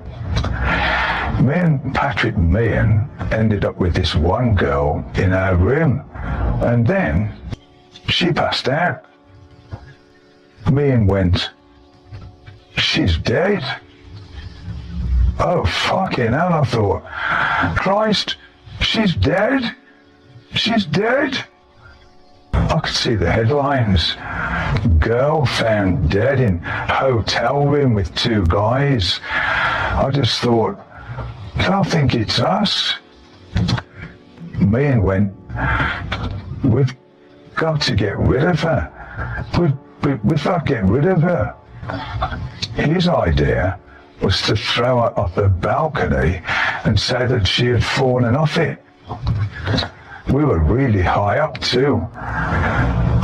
Me and Patrick Meehan ended up with this one girl in our room, and then she passed out. Meehan went, "She's dead." Oh, fucking hell, I thought. Christ, she's dead? She's dead? I could see the headlines. Girl found dead in hotel room with two guys. I just thought, they'll think it's us. Meehan went, "We've got to get rid of her. We've got to get rid of her." His idea was to throw her off the balcony and say that she had fallen off it. We were really high up too.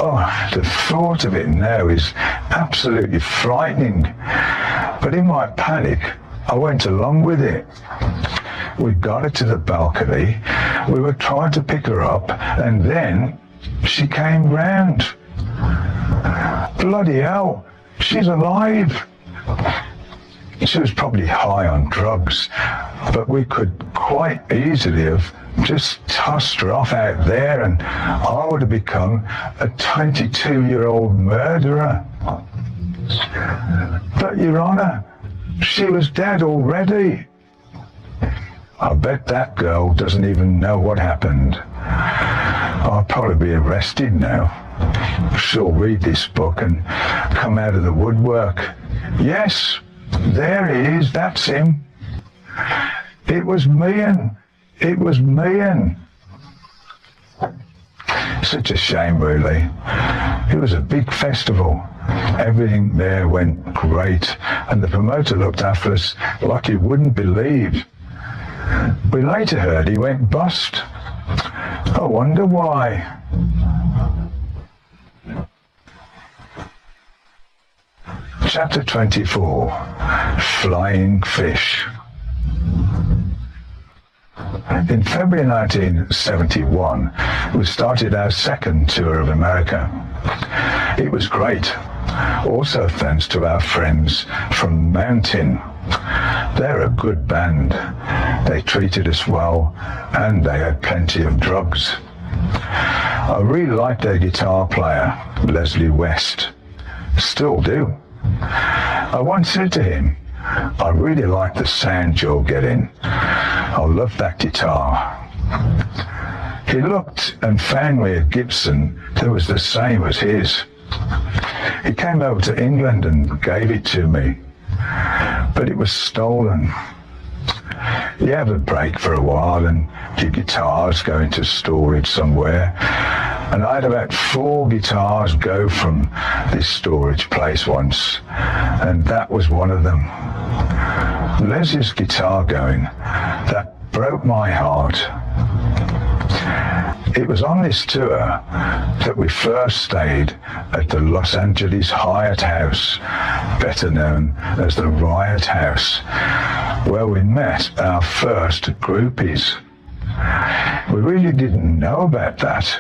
Oh, the thought of it now is absolutely frightening. But in my panic, I went along with it. We got her to the balcony, we were trying to pick her up, and then she came round. Bloody hell, she's alive. She was probably high on drugs, but we could quite easily have just tossed her off out there and I would have become a 22-year-old murderer. But, Your Honour, she was dead already. I bet that girl doesn't even know what happened. I'll probably be arrested now. She'll read this book and come out of the woodwork. Yes, there he is, that's him. It was Meehan. It was Meehan. Such a shame, really. It was a big festival. Everything there went great, and the promoter looked after us like you wouldn't believe. We later heard he went bust. I wonder why. Chapter 24, Flying Fish. In February 1971, we started our second tour of America. It was great, also thanks to our friends from Mountain. They're a good band. They treated us well, and they had plenty of drugs. I really liked their guitar player, Leslie West. Still do. I once said to him, "I really like the sound you're getting. I love that guitar." He looked and found me a Gibson that was the same as his. He came over to England and gave it to me, but it was stolen. You have a break for a while and your guitars go into storage somewhere, and I had about 4 guitars go from this storage place once, and that was one of them. Leslie's guitar going, that broke my heart. It was on this tour that we first stayed at the Los Angeles Hyatt House, better known as the Riot House, where we met our first groupies. We really didn't know about that.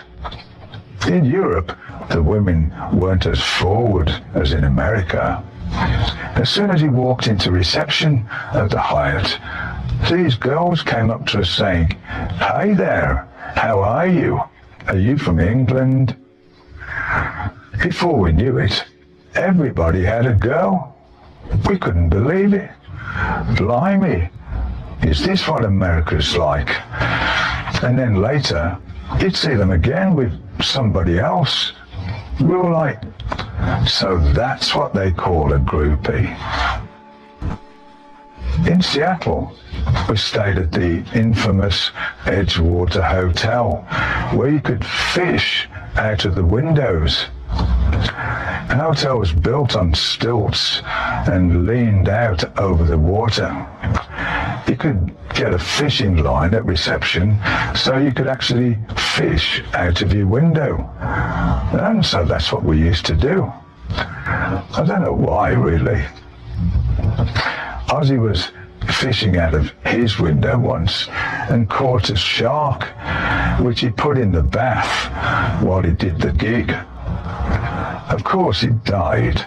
In Europe, the women weren't as forward as in America. As soon as he walked into reception of the Hyatt, these girls came up to us saying, "Hey there, how are you? Are you from England?" Before we knew it, everybody had a girl. We couldn't believe it. Blimey, is this what America's like? And then later, you'd see them again with somebody else. We were like, so that's what they call a groupie. In Seattle, we stayed at the infamous Edgewater Hotel, where you could fish out of the windows. The hotel was built on stilts and leaned out over the water. You could get a fishing line at reception, so you could actually fish out of your window. And so that's what we used to do. I don't know why, really. Ozzy was fishing out of his window once and caught a shark, which he put in the bath while he did the gig. Of course, he died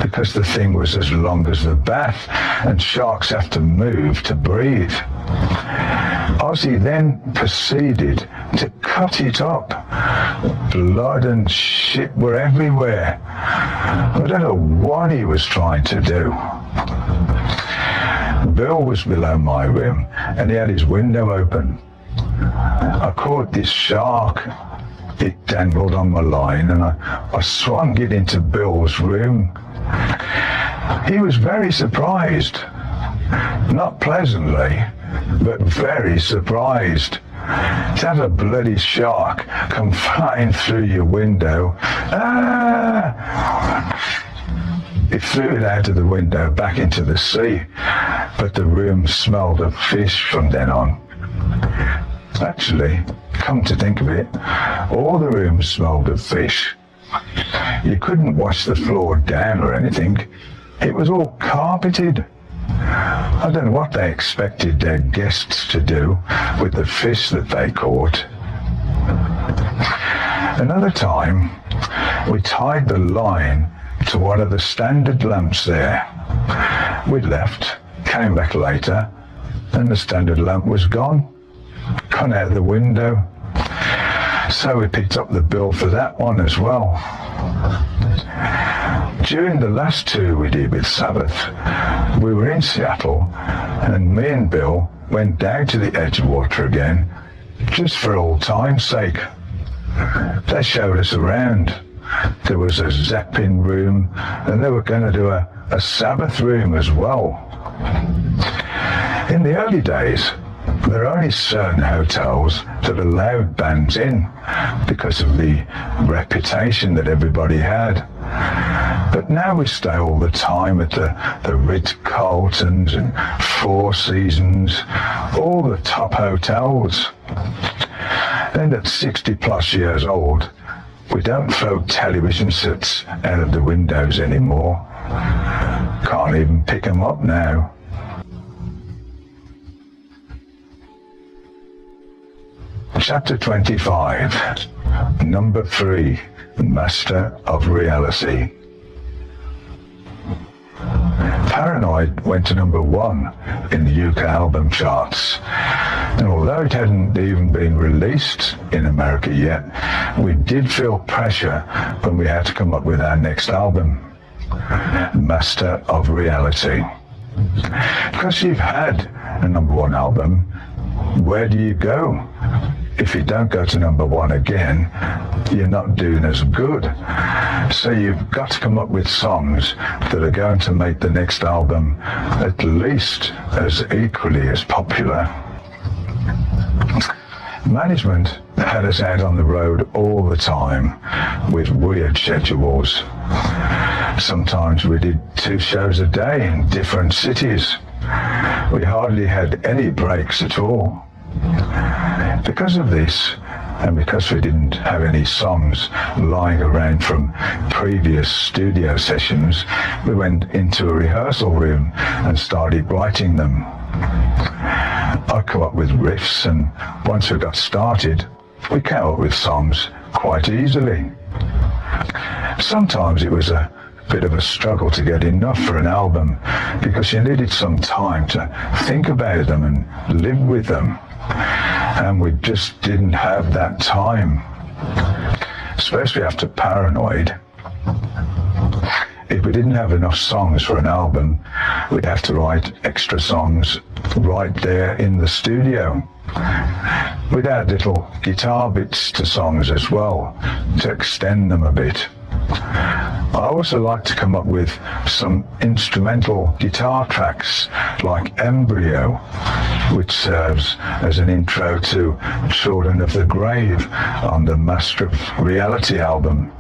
because the thing was as long as the bath, and sharks have to move to breathe. Ozzy then proceeded to cut it up. Blood and shit were everywhere. I don't know what he was trying to do. Bill was below my room and he had his window open. I caught this shark. It dangled on my line and I swung it into Bill's room. He was very surprised. Not pleasantly, but very surprised. To have a bloody shark come flying through your window. Ah! He threw it out of the window back into the sea, but the room smelled of fish from then on. Actually, come to think of it, all the rooms smelled of fish. You couldn't wash the floor down or anything. It was all carpeted. I don't know what they expected their guests to do with the fish that they caught. Another time, we tied the line to one of the standard lamps there. We left, came back later, and the standard lamp was gone out the window. So we picked up the bill for that one as well. During the last tour we did with Sabbath, we were in Seattle, and me and Bill went down to the Edgewater again, just for old time's sake. They showed us around. There was a Zeppelin room, and they were going to do a Sabbath room as well. In the early days, there are only certain hotels that allowed bands in because of the reputation that everybody had. But now we stay all the time at the Ritz-Carltons and Four Seasons, all the top hotels. And at 60 plus years old, we don't throw television sets out of the windows anymore. Can't even pick them up now. Chapter 25, Number 3, Master of Reality. Paranoid went to number 1 in the UK album charts, and although it hadn't even been released in America yet, we did feel pressure when we had to come up with our next album, Master of Reality. Because you've had a number 1 album, where do you go? If you don't go to number 1 again, you're not doing as good. So you've got to come up with songs that are going to make the next album at least as equally as popular. Management had us out on the road all the time with weird schedules. Sometimes we did 2 shows a day in different cities. We hardly had any breaks at all. Because of this, and because we didn't have any songs lying around from previous studio sessions, we went into a rehearsal room and started writing them. I'd come up with riffs, and once we got started, we came up with songs quite easily. Sometimes it was a bit of a struggle to get enough for an album, because you needed some time to think about them and live with them. And we just didn't have that time, especially after Paranoid. If we didn't have enough songs for an album, we'd have to write extra songs right there in the studio. We'd add little guitar bits to songs as well to extend them a bit. I also like to come up with some instrumental guitar tracks like Embryo, which serves as an intro to Children of the Grave on the Master of Reality album.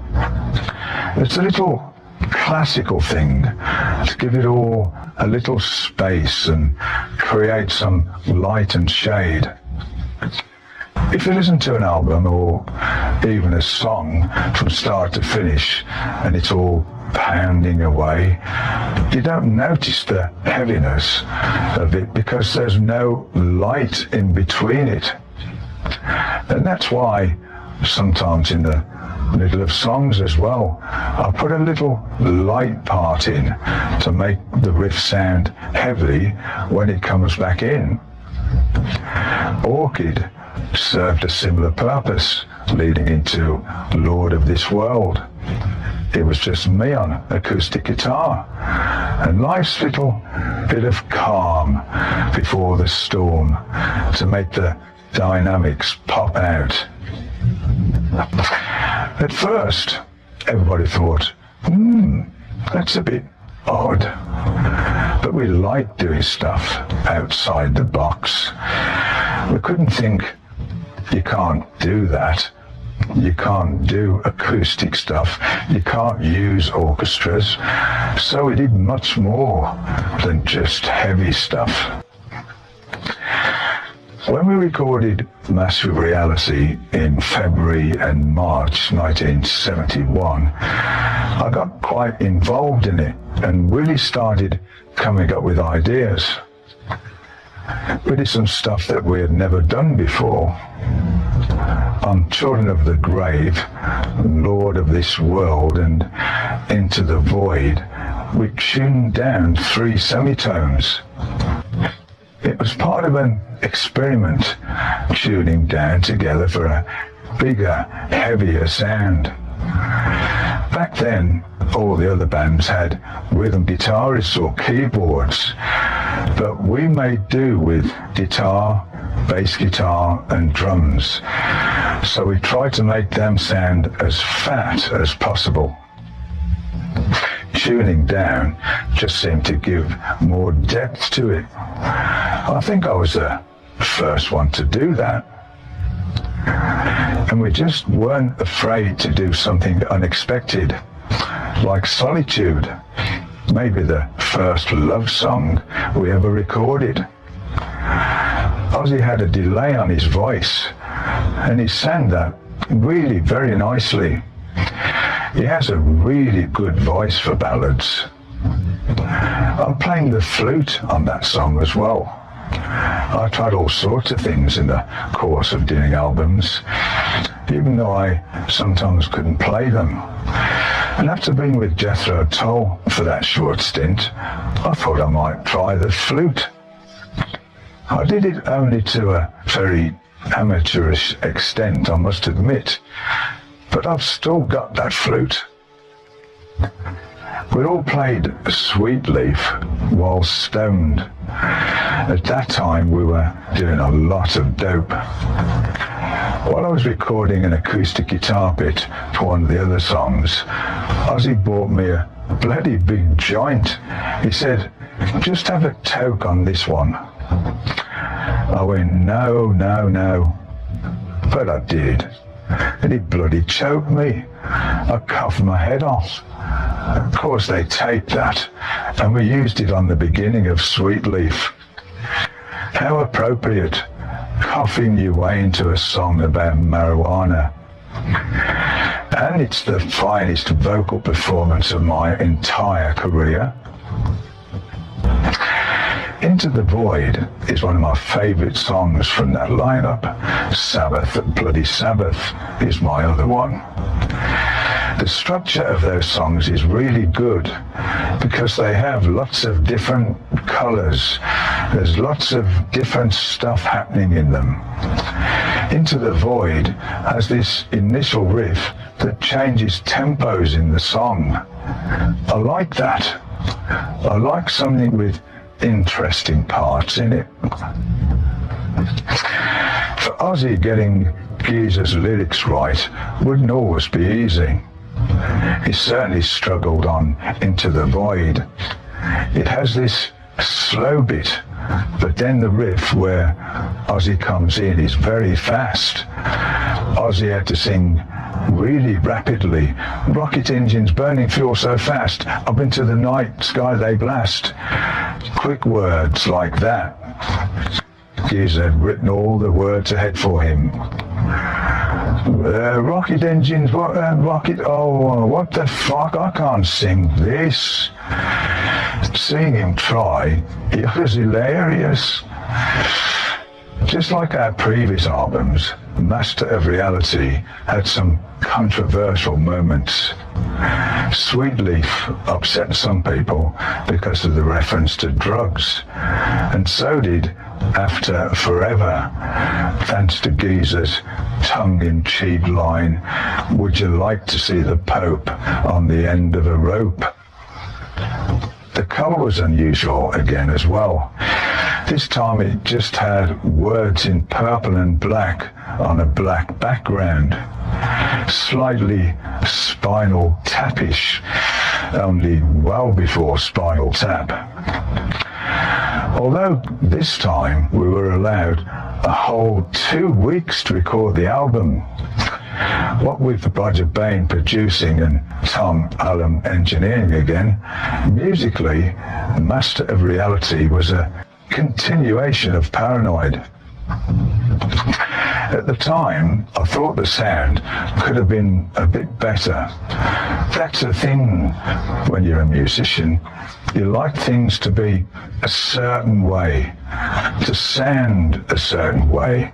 It's a little classical thing to give it all a little space and create some light and shade. If you listen to an album or even a song from start to finish and it's all pounding away, you don't notice the heaviness of it because there's no light in between it. And that's why sometimes in the middle of songs as well, I put a little light part in to make the riff sound heavy when it comes back in. Orchid served a similar purpose leading into Lord of this World. It was just me on acoustic guitar and nice little bit of calm before the storm to make the dynamics pop out. At first, everybody thought, that's a bit odd. But we liked doing stuff outside the box. We couldn't think, you can't do that. You can't do acoustic stuff. You can't use orchestras. So we did much more than just heavy stuff. When we recorded Master of Reality in February and March 1971, I got quite involved in it and really started coming up with ideas. We did some stuff that we had never done before. On Children of the Grave, Lord of this World, and Into the Void, we tuned down 3 semitones. It was part of an experiment, tuning down together for a bigger, heavier sound. Back then, all the other bands had rhythm guitarists or keyboards, but we made do with guitar, bass guitar and drums. So we tried to make them sound as fat as possible. Tuning down just seemed to give more depth to it. I think I was the first one to do that. And we just weren't afraid to do something unexpected, like Solitude, maybe the first love song we ever recorded. Ozzy had a delay on his voice, and he sang that really very nicely. He has a really good voice for ballads. I'm playing the flute on that song as well. I tried all sorts of things in the course of doing albums, even though I sometimes couldn't play them. And after being with Jethro Tull for that short stint, I thought I might try the flute. I did it only to a very amateurish extent, I must admit, but I've still got that flute. We all played Sweet Leaf while stoned. At that time we were doing a lot of dope. While I was recording an acoustic guitar bit for one of the other songs, Ozzy bought me a bloody big joint. He said, just have a toke on this one. I went, no. But I did. And he bloody choked me. I coughed my head off. Of course they taped that, and we used it on the beginning of Sweet Leaf. How appropriate, coughing your way into a song about marijuana. And it's the finest vocal performance of my entire career. Into the Void is one of my favourite songs from that lineup. Sabbath, Bloody Sabbath, is my other one. The structure of those songs is really good because they have lots of different colors. There's lots of different stuff happening in them. Into the Void has this initial riff that changes tempos in the song. I like that. I like something with interesting parts in it. For Ozzy, getting Geezer's lyrics right wouldn't always be easy. He certainly struggled on Into the Void. It has this slow bit, but then the riff where Ozzy comes in is very fast. Ozzy had to sing really rapidly. Rocket engines burning fuel so fast, up into the night sky they blast. Quick words like that. Geezer had written all the words ahead for him. Rocket engines, what the fuck, I can't sing this. Seeing him try, it was hilarious. Just like our previous albums, Master of Reality had some controversial moments. Sweet Leaf upset some people because of the reference to drugs, and so did After Forever, thanks to Geezer's tongue-in-cheek line, "Would you like to see the Pope on the end of a rope?" The colour was unusual again as well. This time it just had words in purple and black on a black background. Slightly Spinal Tap-ish, only well before Spinal Tap. Although this time we were allowed a whole 2 weeks to record the album. What with Roger Bain producing and Tom Allum engineering again, musically, Master of Reality was a continuation of Paranoid. At the time, I thought the sound could have been a bit better. That's the thing when you're a musician. You like things to be a certain way, to sound a certain way,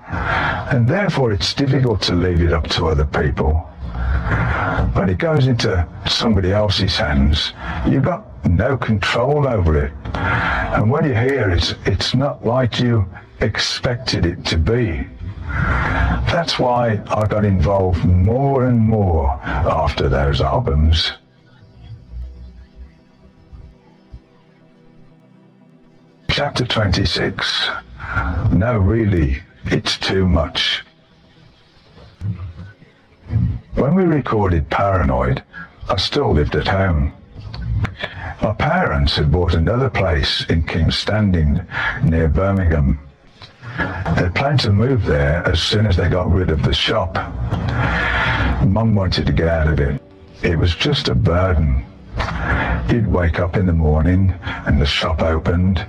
and therefore it's difficult to leave it up to other people. When it goes into somebody else's hands, you've got no control over it. And when you hear it, it's not like you expected it to be. That's why I got involved more and more after those albums. Chapter 26. No, really, it's too much. When we recorded Paranoid, I still lived at home. My parents had bought another place in King's Standing near Birmingham. They planned to move there as soon as they got rid of the shop. Mum wanted to get out of it. It was just a burden. You'd wake up in the morning and the shop opened,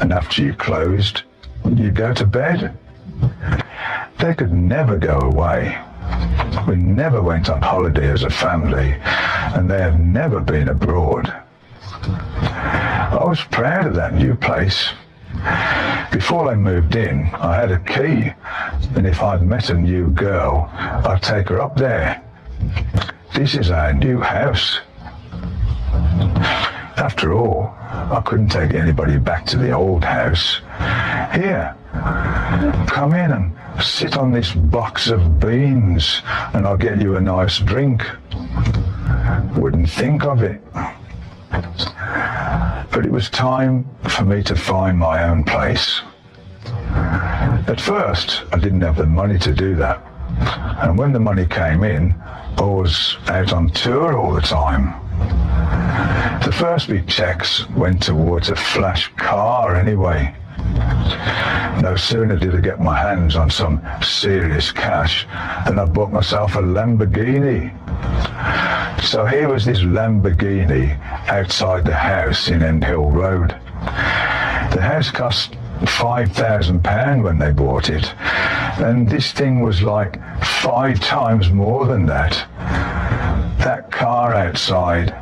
and after you closed, you'd go to bed. They could never go away. We never went on holiday as a family, and they have never been abroad. I was proud of that new place. Before they moved in, I had a key, and if I'd met a new girl, I'd take her up there. This is our new house. After all, I couldn't take anybody back to the old house. Here, come in and sit on this box of beans, and I'll get you a nice drink. Wouldn't think of it. But it was time for me to find my own place. At first, I didn't have the money to do that. And when the money came in, I was out on tour all the time. The first big checks went towards a flash car anyway. No sooner did I get my hands on some serious cash than I bought myself a Lamborghini. So here was this Lamborghini outside the house in End Hill Road. The house cost £5,000 when they bought it, and this thing was like 5 times more than that. That car outside,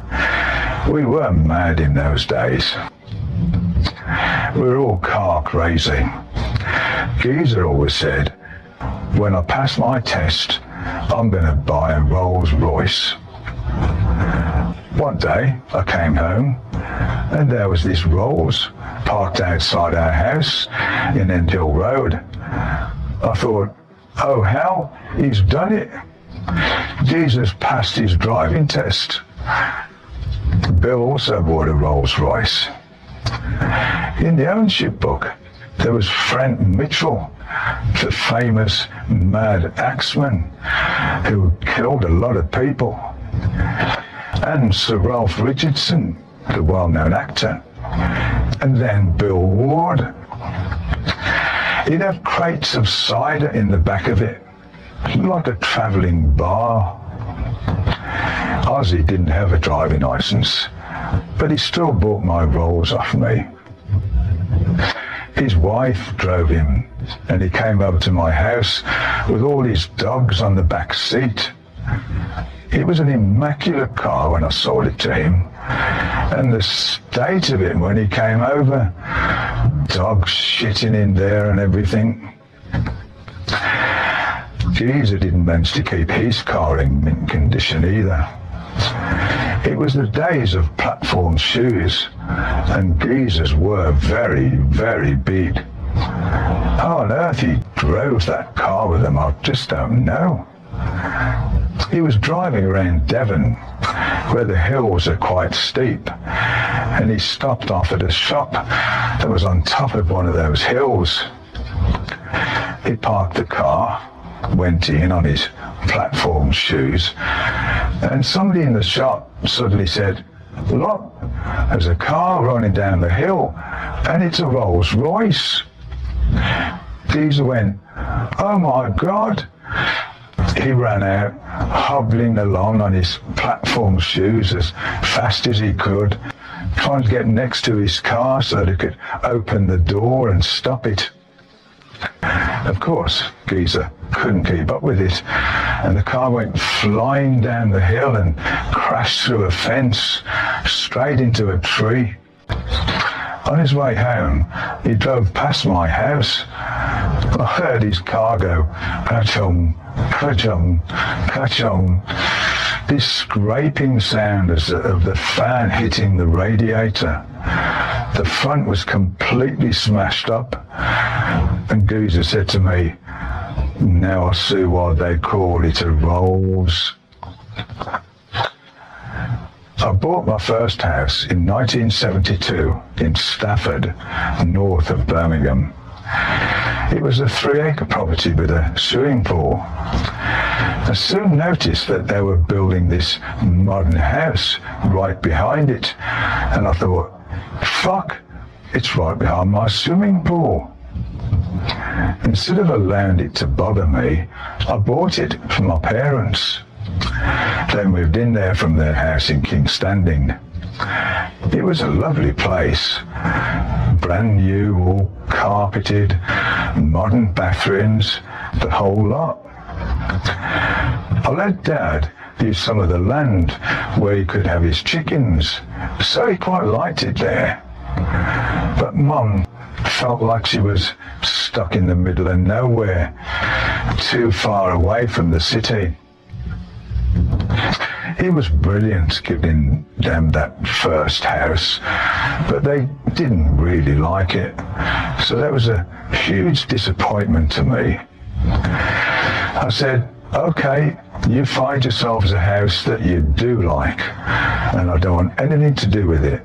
we were mad in those days. We were all car crazy. Geezer always said, when I pass my test, I'm going to buy a Rolls Royce. One day I came home and there was this Rolls parked outside our house in End Hill Road. I thought, oh hell, he's done it. Jesus passed his driving test. Bill also bought a Rolls Royce. In the ownership book, there was Frank Mitchell, the famous mad axeman who killed a lot of people, and Sir Ralph Richardson, the well-known actor, and then Bill Ward. He'd have crates of cider in the back of it, like a travelling bar. Ozzy didn't have a driving licence, but he still bought my Rolls off me. His wife drove him, and he came over to my house with all his dogs on the back seat. It was an immaculate car when I sold it to him, and the state of it when he came over, dogs shitting in there and everything. Geezer didn't manage to keep his car in mint condition either. It was the days of platform shoes, and geezers were very, very big. How on earth he drove that car with them, I just don't know. He was driving around Devon, where the hills are quite steep, and he stopped off at a shop that was on top of one of those hills. He parked the car, went in on his platform shoes, and somebody in the shop suddenly said, "Look, there's a car running down the hill, and it's a Rolls Royce." Geezer went, "Oh my God." He ran out, hobbling along on his platform shoes as fast as he could, trying to get next to his car so that he could open the door and stop it. Of course, Geezer couldn't keep up with it, and the car went flying down the hill and crashed through a fence, straight into a tree. On his way home, he drove past my house. I heard his car go, ka-chum, ka-chum, ka-chum. This scraping sound of the fan hitting the radiator. The front was completely smashed up, and Geezer said to me, "Now I see why they call it a Rolls." I bought my first house in 1972 in Stafford, north of Birmingham. It was a 3-acre property with a swimming pool. I soon noticed that they were building this modern house right behind it, and I thought, fuck, it's right behind my swimming pool. Instead of allowing it to bother me, I bought it from my parents. They moved in there from their house in King's Standing. It was a lovely place, brand new, all carpeted, modern bathrooms, the whole lot. I let Dad use some of the land where he could have his chickens, so he quite liked it there. But Mum felt like she was stuck in the middle of nowhere, too far away from the city. It was brilliant giving them that first house, but they didn't really like it, so that was a huge disappointment to me. I said, "Okay, you find yourselves a house that you do like, and I don't want anything to do with it.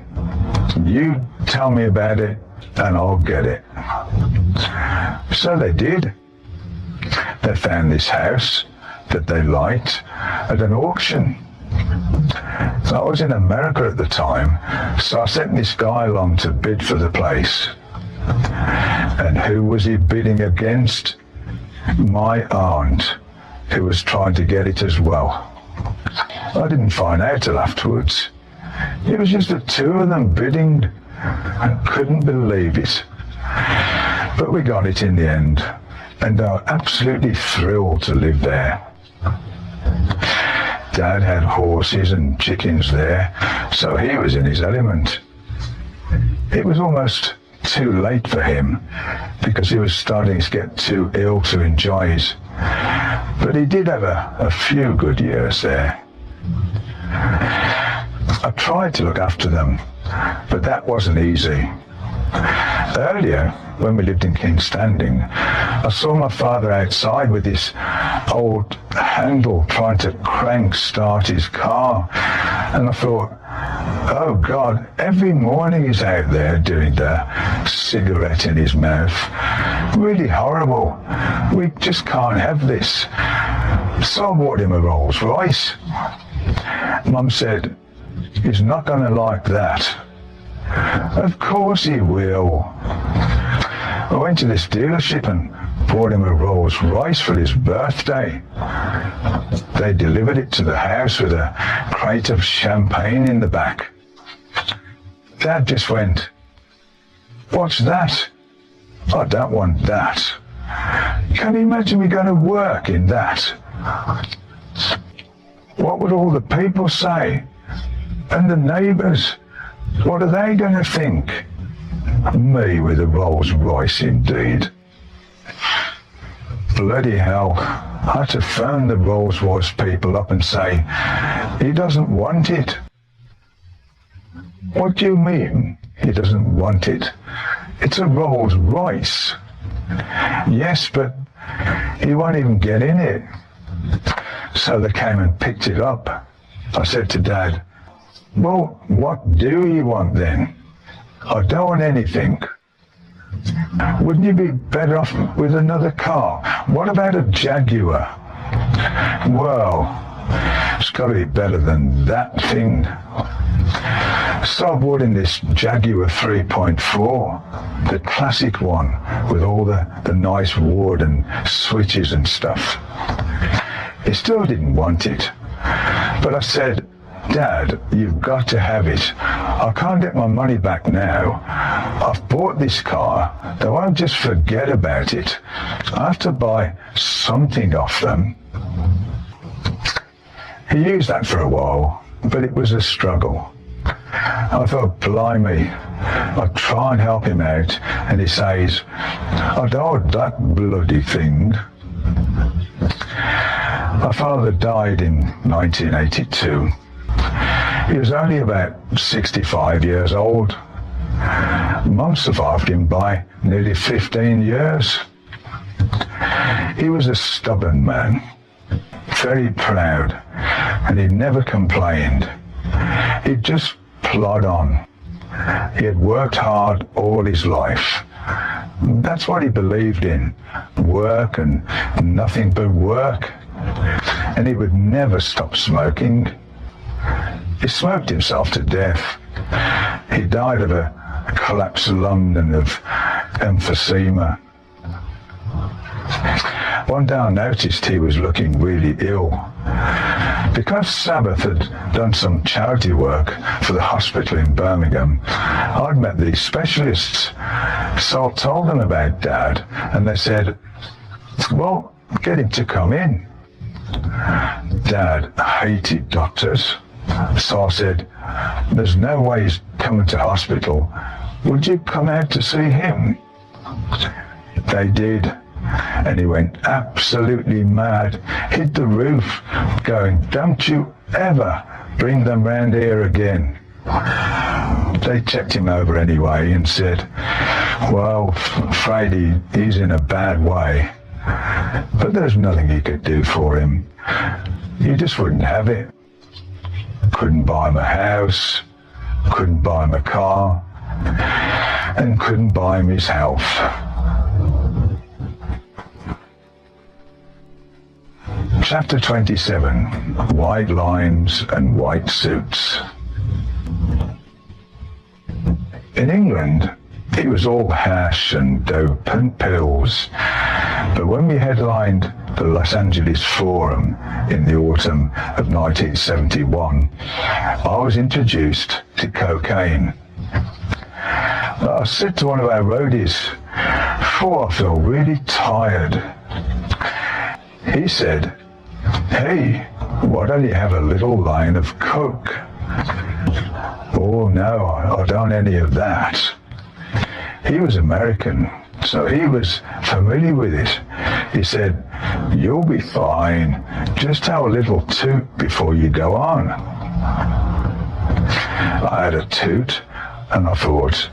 You tell me about it, and I'll get it." So they did. They found this house that they liked at an auction. I was in America at the time, so I sent this guy along to bid for the place. And who was he bidding against? My aunt, who was trying to get it as well. I didn't find out till afterwards. It was just the two of them bidding. I couldn't believe it. But we got it in the end, and I was absolutely thrilled to live there. Dad had horses and chickens there, so he was in his element. It was almost too late for him because he was starting to get too ill to enjoy it. But he did have a few good years there. I tried to look after them, but that wasn't easy. Earlier, when we lived in King's Standing, I saw my father outside with this old handle trying to crank start his car, and I thought, oh God, every morning he's out there doing the cigarette in his mouth. Really horrible. We just can't have this. So I bought him a Rolls Royce. Mum said, he's not going to like that. Of course he will. I went to this dealership and bought him a Rolls Royce for his birthday. They delivered it to the house with a crate of champagne in the back. Dad just went, what's that? I don't want that. Can you imagine me going to work in that? What would all the people say? And the neighbours? What are they going to think? Me with a Rolls Royce indeed. Bloody hell, I had to phone the Rolls Royce people up and say, he doesn't want it. What do you mean, he doesn't want it? It's a Rolls Royce. Yes, but he won't even get in it. So they came and picked it up. I said to Dad, well, what do you want then? I don't want anything. Wouldn't you be better off with another car? What about a Jaguar? Well, it's got to be better than that thing. So I bought in this Jaguar 3.4, the classic one with all the nice wood and switches and stuff. He still didn't want it. But I said, Dad, you've got to have it. I can't get my money back now. I've bought this car. They won't just forget about it. I have to buy something off them. He used that for a while, but it was a struggle. I thought, blimey, I'll try and help him out, and he says, I don't want that bloody thing. My father died in 1982. He was only about 65 years old. Mum survived him by nearly 15 years. He was a stubborn man, very proud, and he never complained. He'd just plod on. He had worked hard all his life. That's what he believed in, work and nothing but work. And he would never stop smoking. He smoked himself to death. He died of a collapsed lung and of emphysema. One day I noticed he was looking really ill. Because Sabbath had done some charity work for the hospital in Birmingham, I'd met these specialists. So I told them about Dad, and they said, well, get him to come in. Dad hated doctors. So I said, there's no way he's coming to hospital. Would you come out to see him? They did. And he went absolutely mad, hit the roof, going, don't you ever bring them round here again. They checked him over anyway and said, well, afraid he's in a bad way. But there's nothing he could do for him. He just wouldn't have it. Couldn't buy him a house, couldn't buy him a car, and couldn't buy him his health. Chapter 27, White Lines and White Suits. In England, it was all hash and dope and pills. But when we headlined the Los Angeles Forum in the autumn of 1971, I was introduced to cocaine. I said to one of our roadies, "Oh, I feel really tired." He said, "Hey, why don't you have a little line of coke?" "Oh no, I don't any of that." He was American, so he was familiar with it. He said, "You'll be fine. Just have a little toot before you go on." I had a toot, and I thought,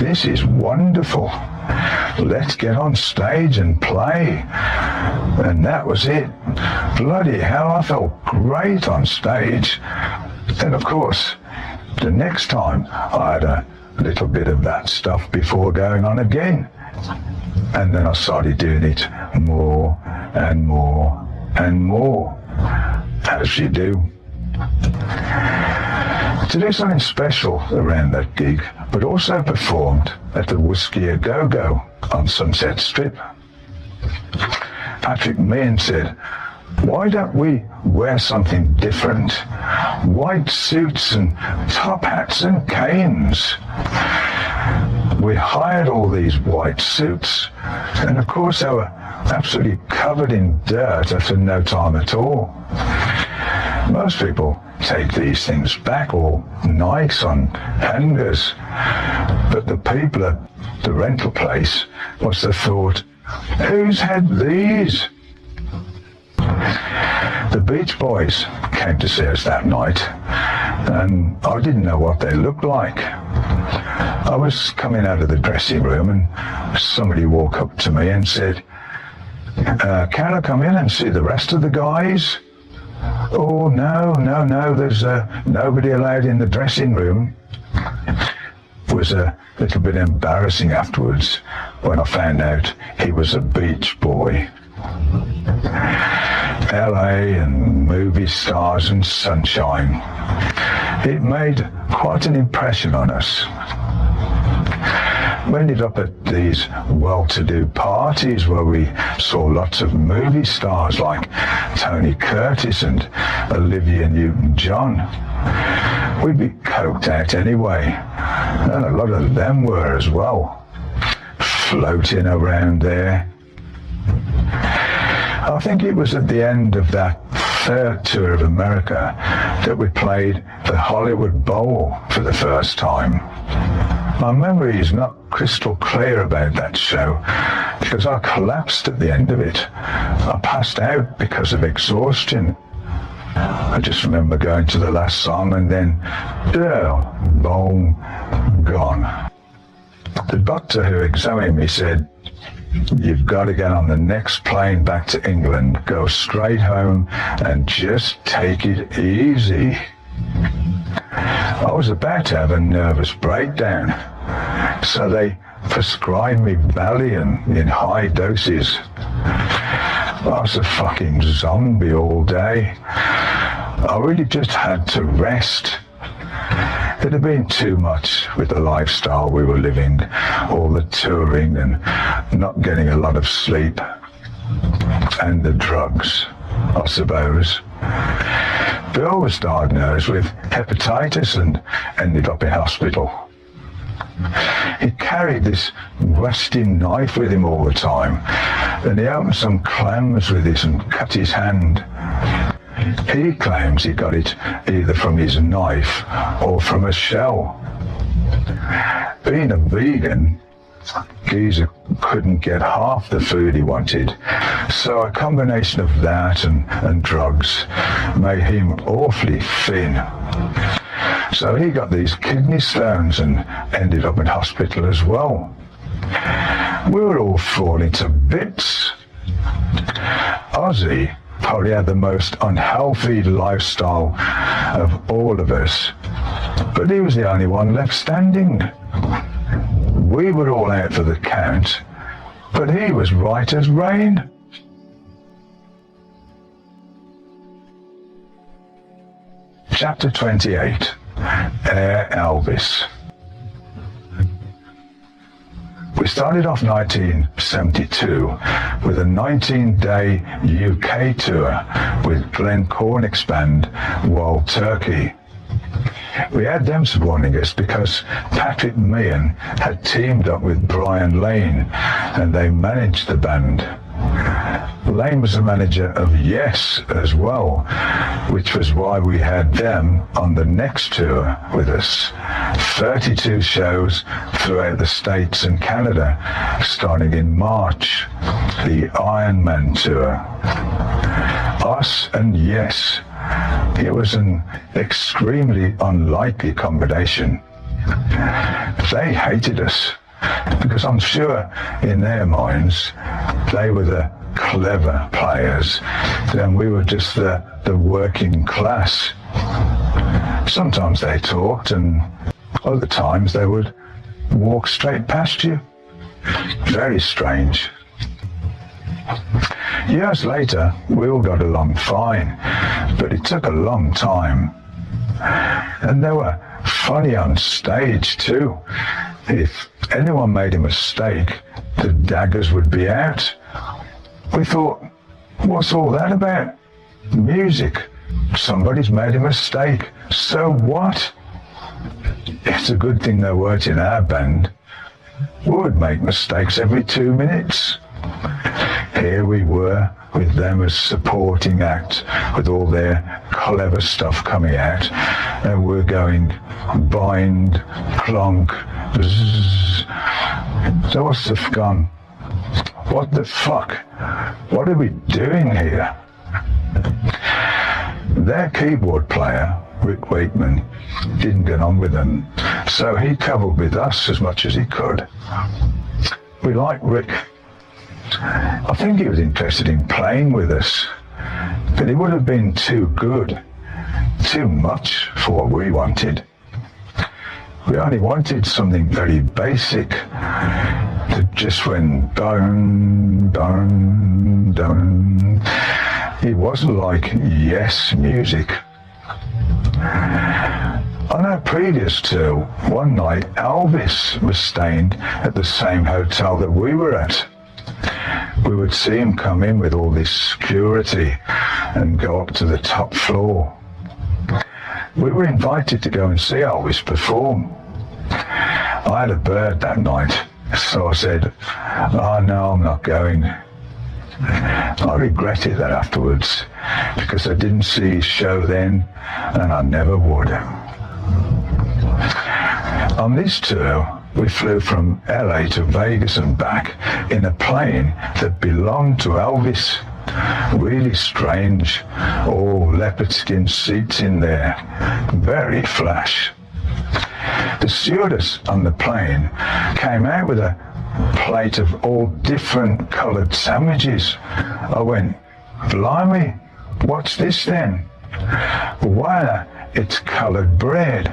this is wonderful. Let's get on stage and play. And that was it. Bloody hell, I felt great on stage. And of course, the next time I had a little bit of that stuff before going on again. And then I started doing it more and more and more, as you do. To do something special around that gig, but also performed at the Whiskey A Go-Go on Sunset Strip. Patrick Meehan said, why don't we wear something different? White suits and top hats and canes. We hired all these white suits, and of course they were absolutely covered in dirt after no time at all. Most people take these things back, or nice on hangers, but the people at the rental place must have thought, who's had these? The Beach Boys came to see us that night, and I didn't know what they looked like. I was coming out of the dressing room, and somebody walked up to me and said, can I come in and see the rest of the guys? Oh, no, there's nobody allowed in the dressing room. It was a little bit embarrassing afterwards when I found out he was a Beach Boy. LA and movie stars and sunshine. It made quite an impression on us. We ended up at these well-to-do parties where we saw lots of movie stars like Tony Curtis and Olivia Newton-John. We'd be coked out anyway, and a lot of them were as well, floating around there. I think it was at the end of that third tour of America that we played the Hollywood Bowl for the first time. My memory is not crystal clear about that show because I collapsed at the end of it. I passed out because of exhaustion. I just remember going to the last song and then, boom, gone. The doctor who examined me said, you've got to get on the next plane back to England, go straight home and just take it easy. I was about to have a nervous breakdown, so they prescribed me Valium in high doses. I was a fucking zombie all day. I really just had to rest. It had been too much with the lifestyle we were living, all the touring and not getting a lot of sleep, and the drugs, I suppose. Bill was diagnosed with hepatitis and ended up in hospital. He carried this rusty knife with him all the time, and he opened some clams with it and cut his hand. He claims he got it either from his knife or from a shell. Being a vegan, Geezer couldn't get half the food he wanted, so a combination of that and drugs made him awfully thin. So he got these kidney stones and ended up in hospital as well. We were all falling to bits. Ozzy probably had the most unhealthy lifestyle of all of us, but he was the only one left standing. We were all out for the count, but he was right as rain. Chapter 28, Air Elvis. We started off 1972 with a 19-day UK tour with Glenn Cornick's band, Wild Turkey. We had them supporting us because Patrick Meehan had teamed up with Brian Lane and they managed the band. Lane was the manager of Yes as well, which was why we had them on the next tour with us. 32 shows throughout the States and Canada, starting in March, the IOMMY tour. Us and Yes It was an extremely unlikely combination. They hated us because I'm sure in their minds they were the clever players and we were just the working class. Sometimes they talked and other times they would walk straight past you. Very strange. Years later, we all got along fine, but it took a long time. And they were funny on stage too. If anyone made a mistake, the daggers would be out. We thought, what's all that about? Music. Somebody's made a mistake. So what? It's a good thing they weren't in our band. We would make mistakes every 2 minutes. Here we were with them as supporting act with all their clever stuff coming out, and we're going bind, clonk, zzz. So what's the gone? What the fuck? What are we doing here? Their keyboard player, Rick Wakeman, didn't get on with them, so he covered with us as much as he could. We liked Rick. I think he was interested in playing with us, but it would have been too good, too much for what we wanted. We only wanted something very basic that just went down, down, down. It wasn't like Yes music. On our previous tour, one night Elvis was staying at the same hotel that we were at. We would see him come in with all this security and go up to the top floor. We were invited to go and see Elvis perform. I had a bird that night, so I said, "Oh no, I'm not going." I regretted that afterwards because I didn't see his show then and I never would. On this tour, we flew from LA to Vegas and back in a plane that belonged to Elvis. Really strange, all leopard skin seats in there, very flash. The stewardess on the plane came out with a plate of all different coloured sandwiches. I went, "Blimey, what's this then?" "Why, it's coloured bread."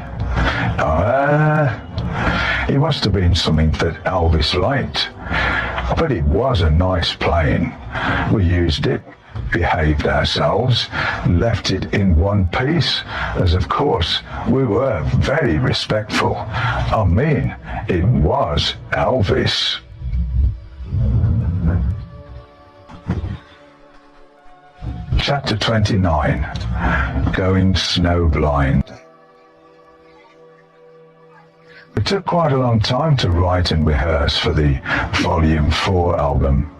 It must have been something that Elvis liked. But it was a nice plane. We used it, behaved ourselves, left it in one piece, as of course we were very respectful. I mean, it was Elvis. Chapter 29, Going Snowblind. It took quite a long time to write and rehearse for the Volume 4 album.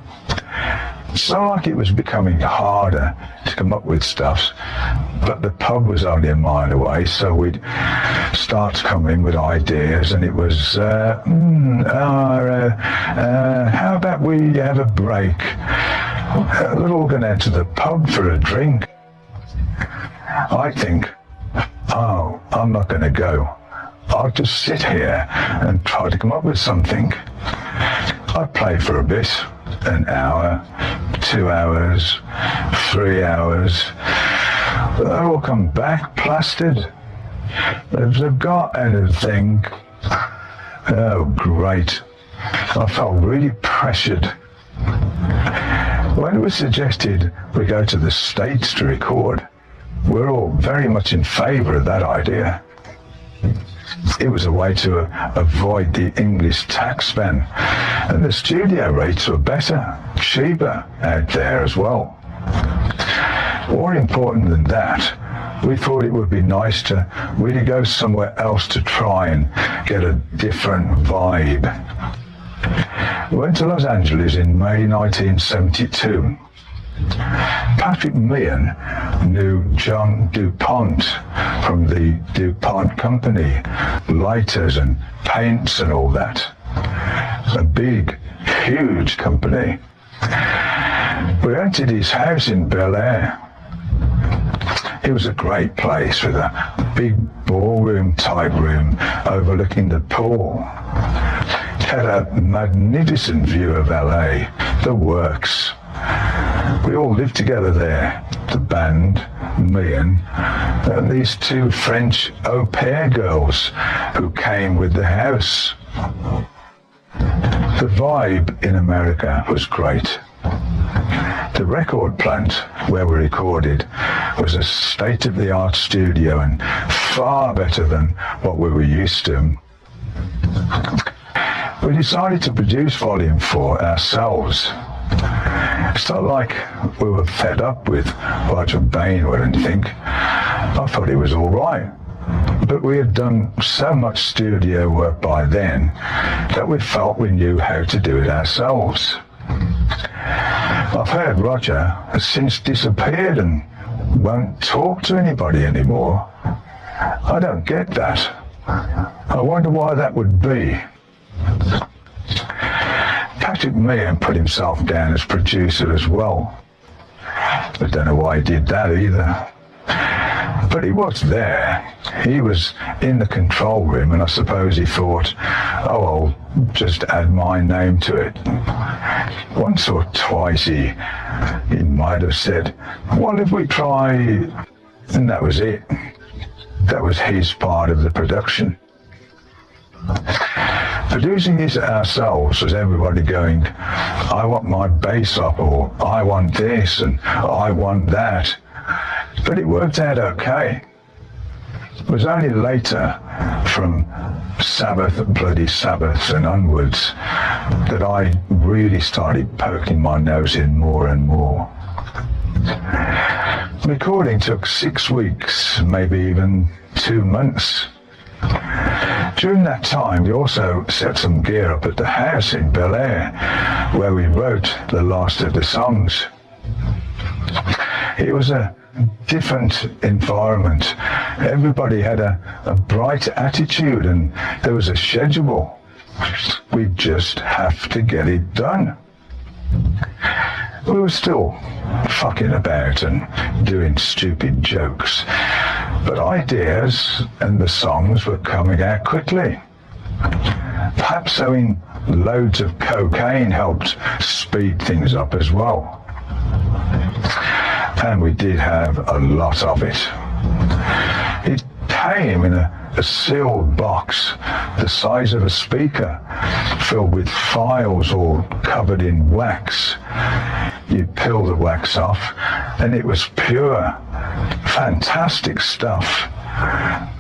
So like it was becoming harder to come up with stuff, but the pub was only a mile away, so we'd start coming with ideas, and it was, how about we have a break? We're all going out to the pub for a drink. I think, I'm not going to go. I'll just sit here and try to come up with something. I play for a bit, an hour, 2 hours, 3 hours. They'll all come back plastered. If they've got anything, oh great. I felt really pressured. When it was suggested we go to the States to record, we're all very much in favour of that idea. It was a way to avoid the English tax ban, and the studio rates were better, cheaper out there as well. More important than that, we thought it would be nice to really go somewhere else to try and get a different vibe. We went to Los Angeles in May 1972. Patrick Meehan knew John DuPont from the DuPont Company, lighters and paints and all that. A big, huge company. We rented his house in Bel Air. It was a great place with a big ballroom type room overlooking the pool. It had a magnificent view of LA, the works. We all lived together there, the band, me and these two French au pair girls who came with the house. The vibe in America was great. The record plant where we recorded was a state-of-the-art studio and far better than what we were used to. We decided to produce Volume 4 ourselves. It's not like we were fed up with Roger Bain or anything. I thought it was all right. But we had done so much studio work by then that we felt we knew how to do it ourselves. I've heard Roger has since disappeared and won't talk to anybody anymore. I don't get that. I wonder why that would be. Patrick Meehan put himself down as producer as well. I don't know why he did that either. But he was there. He was in the control room, and I suppose he thought, oh, I'll just add my name to it. Once or twice he might have said, well, if we try, and that was it. That was his part of the production. Producing this ourselves was everybody going, I want my bass up, or I want this, and I want that. But it worked out okay. It was only later, from Sabbath, bloody Sabbath and onwards, that I really started poking my nose in more and more. Recording took 6 weeks, maybe even 2 months. During that time, we also set some gear up at the house in Bel Air, where we wrote the last of the songs. It was a different environment. Everybody had a bright attitude and there was a schedule. We just have to get it done. We were still fucking about and doing stupid jokes, but ideas and the songs were coming out quickly. Perhaps having loads of cocaine helped speed things up as well. And we did have a lot of it. It came in a sealed box the size of a speaker, filled with files all covered in wax. You peel the wax off and it was pure, fantastic stuff,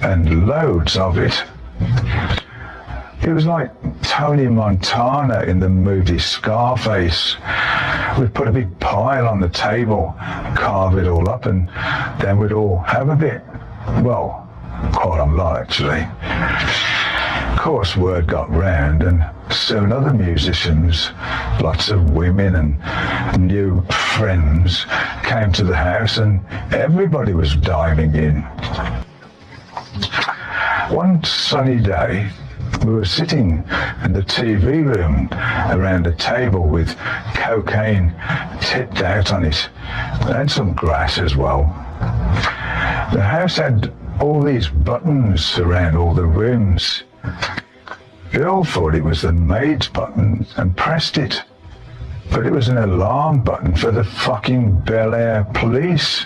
and loads of it. It was like Tony Montana in the movie Scarface. We'd put a big pile on the table, carve it all up, and then we'd all have a bit. Well, quite a lot actually. Of course, word got round, and soon other musicians, lots of women and new friends came to the house, and everybody was diving in. One sunny day, we were sitting in the TV room around a table with cocaine tipped out on it, and some grass as well. The house had all these buttons around all the rooms. Bill thought it was the maid's button and pressed it, but it was an alarm button for the fucking Bel Air police.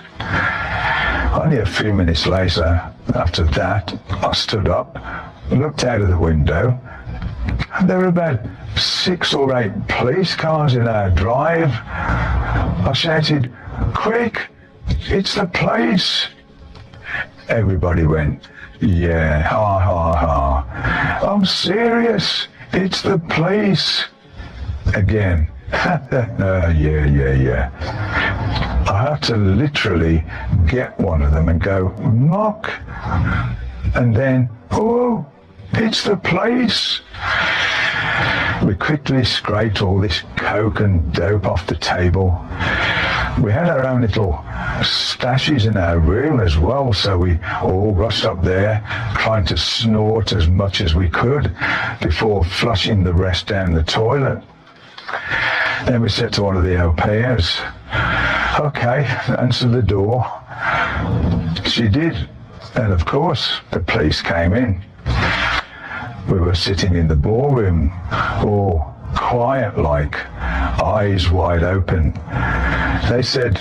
Only a few minutes later, after that, I stood up, looked out of the window, and there were about 6 or 8 police cars in our drive. I shouted, "Quick, it's the police!" Everybody went, "Yeah, ha ha ha. I'm serious, it's the police." Again, yeah. I had to literally get one of them and go, "Knock," and then, "Oh, it's the police." We quickly scraped all this coke and dope off the table. We had our own little stashes in our room as well, so we all rushed up there trying to snort as much as we could before flushing the rest down the toilet. Then we said to one of the au pairs, "Okay, answer the door." She did. And of course, the police came in. We were sitting in the ballroom, all quiet like, eyes wide open. They said,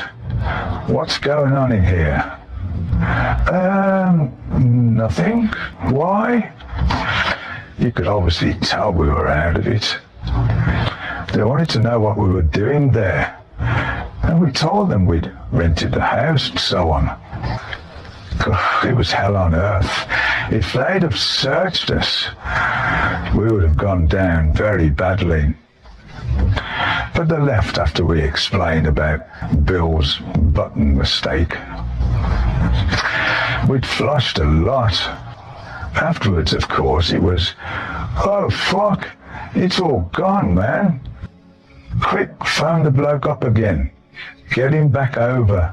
"What's going on in here?" Nothing. Why? You could obviously tell we were out of it. They wanted to know what we were doing there. And we told them we'd rented the house and so on. God, it was hell on earth. If they'd have searched us, we would have gone down very badly. But they left after we explained about Bill's button mistake. We'd flushed a lot. Afterwards, of course, it was, "Oh, fuck, it's all gone, man. Quick, phone the bloke up again. Get him back over."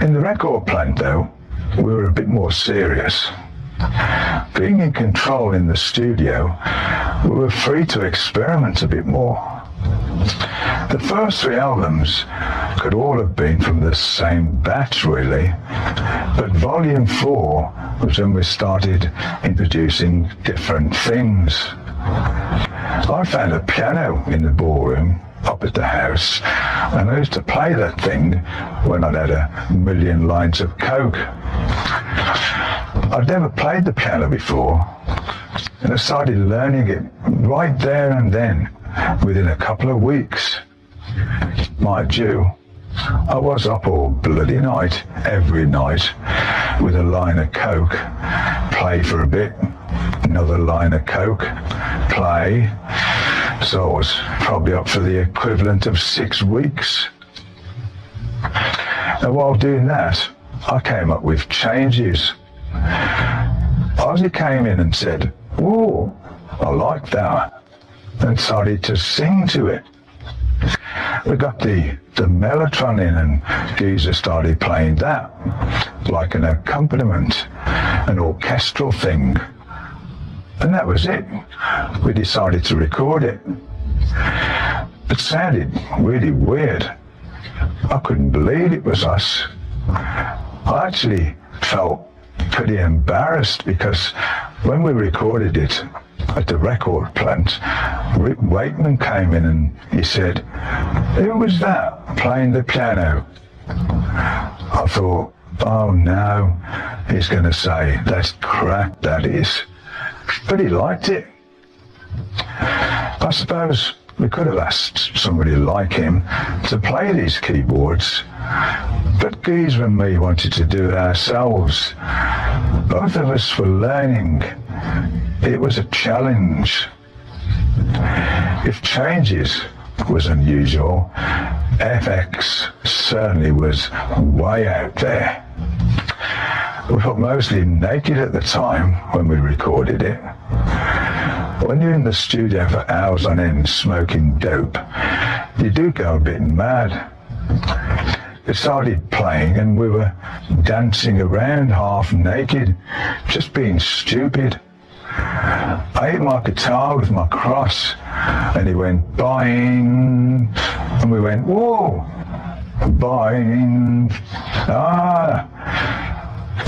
In the record plant, though, we were a bit more serious. Being in control in the studio, we were free to experiment a bit more. The first 3 albums could all have been from the same batch, really, but Volume 4 was when we started introducing different things. I found a piano in the ballroom up at the house, and I used to play that thing when I'd had a million lines of coke. I'd never played the piano before, and I started learning it right there and then, within a couple of weeks. Mind you, I was up all bloody night, every night, with a line of coke, play for a bit, another line of coke, play. So I was probably up for the equivalent of 6 weeks. And while doing that, I came up with changes. Ozzy came in and said, "Whoa, I like that," and started to sing to it. We got the mellotron in, and Geezer started playing that, like an accompaniment, an orchestral thing. And that was it. We decided to record it. It sounded really weird. I couldn't believe it was us. I actually felt pretty embarrassed because when we recorded it at the record plant, Rick Wakeman came in and he said, "Who was that playing the piano?" I thought, oh no, he's going to say, "That's crap, that is." But he liked it. I suppose we could have asked somebody like him to play these keyboards, but Geezer and me wanted to do it ourselves. Both of us were learning. It was a challenge. If changes was unusual, FX certainly was way out there. We were mostly naked at the time when we recorded it. When you're in the studio for hours on end smoking dope, you do go a bit mad. It started playing and we were dancing around half naked, just being stupid. I hit my guitar with my cross and he went boing, and we went, "Whoa, boing, ah."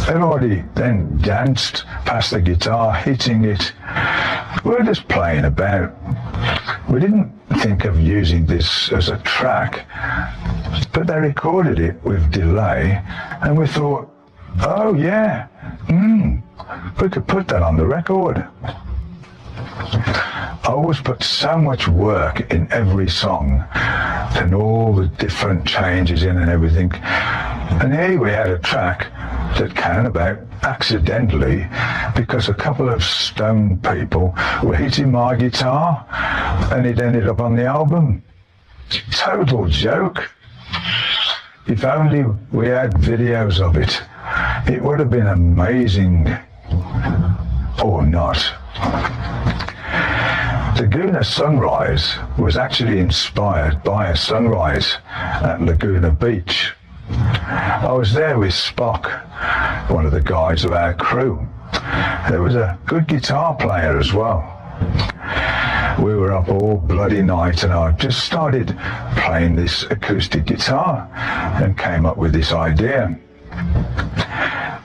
Everybody then danced past the guitar, hitting it. We were just playing about. We didn't think of using this as a track, but they recorded it with delay, and we thought, oh yeah, we could put that on the record. I always put so much work in every song, and all the different changes in and everything. And here we had a track that came about accidentally because a couple of stone people were hitting my guitar and it ended up on the album. Total joke. If only we had videos of it, it would have been amazing. Or not. Laguna Sunrise was actually inspired by a sunrise at Laguna Beach. I was there with Spock, one of the guys of our crew. There was a good guitar player as well. we were up all bloody night, and I just started playing this acoustic guitar and came up with this idea.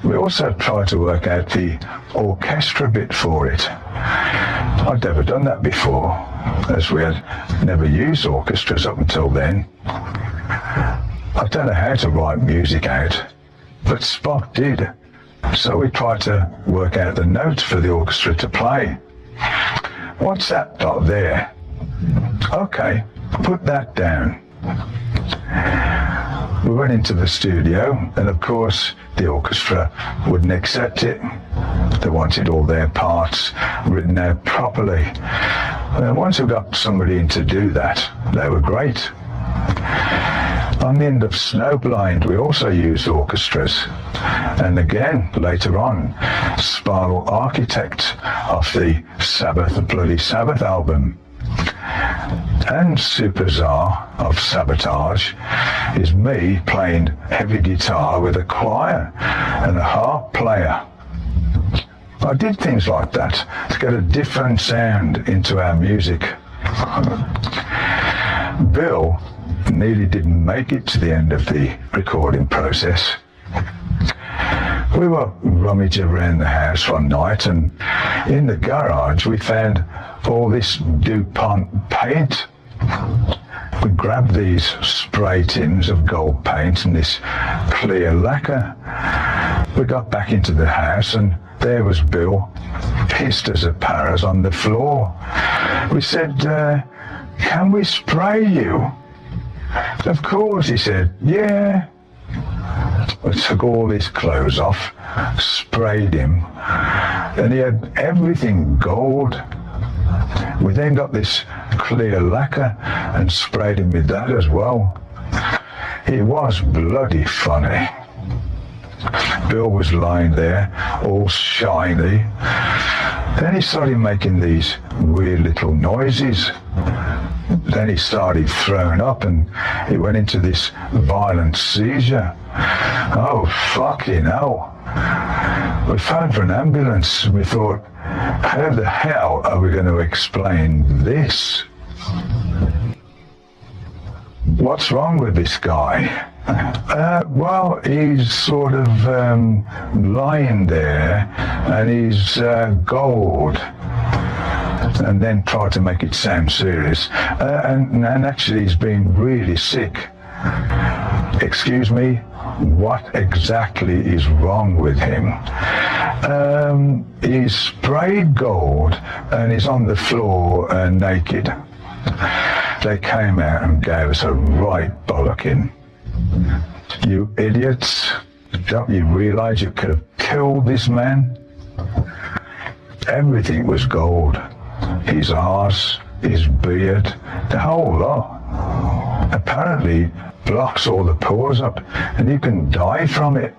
We also tried to work out the orchestra bit for it. I'd never done that before, as we had never used orchestras up until then. I don't know how to write music out, but Spock did. So we tried to work out the notes for the orchestra to play. What's that dot there? Okay, put that down. We went into the studio, and of course the orchestra wouldn't accept it. They wanted all their parts written out properly. And once we got somebody in to do that, they were great. On the end of Snowblind, we also used orchestras. And again, later on, Spiral Architect of the Sabbath, Bloody Sabbath album, and Super Czar of Sabotage is me playing heavy guitar with a choir and a harp player. I did things like that to get a different sound into our music. Bill nearly didn't make it to the end of the recording process. We were rummaging around the house one night, and in the garage we found all this DuPont paint. We grabbed these spray tins of gold paint and this clear lacquer. We got back into the house, and there was Bill, pissed as a paras on the floor. We said, can we spray you? Of course, he said, yeah. We took all his clothes off, sprayed him, and he had everything gold. We then got this clear lacquer and sprayed him with that as well. It was bloody funny. Bill was lying there, all shiny. Then he started making these weird little noises. Then he started throwing up, and he went into this violent seizure. Oh, fucking hell. We phoned for an ambulance, and we thought, how the hell are we going to explain this? What's wrong with this guy? Well, he's sort of lying there, and he's gold. And then tried to make it sound serious. And actually he's been really sick. Excuse me, what exactly is wrong with him? He's sprayed gold and he's on the floor naked. They came out and gave us a right bollocking. You idiots, don't you realize you could have killed this man? Everything was gold. His arse, his beard, the whole lot. Apparently blocks all the pores up, and you can die from it.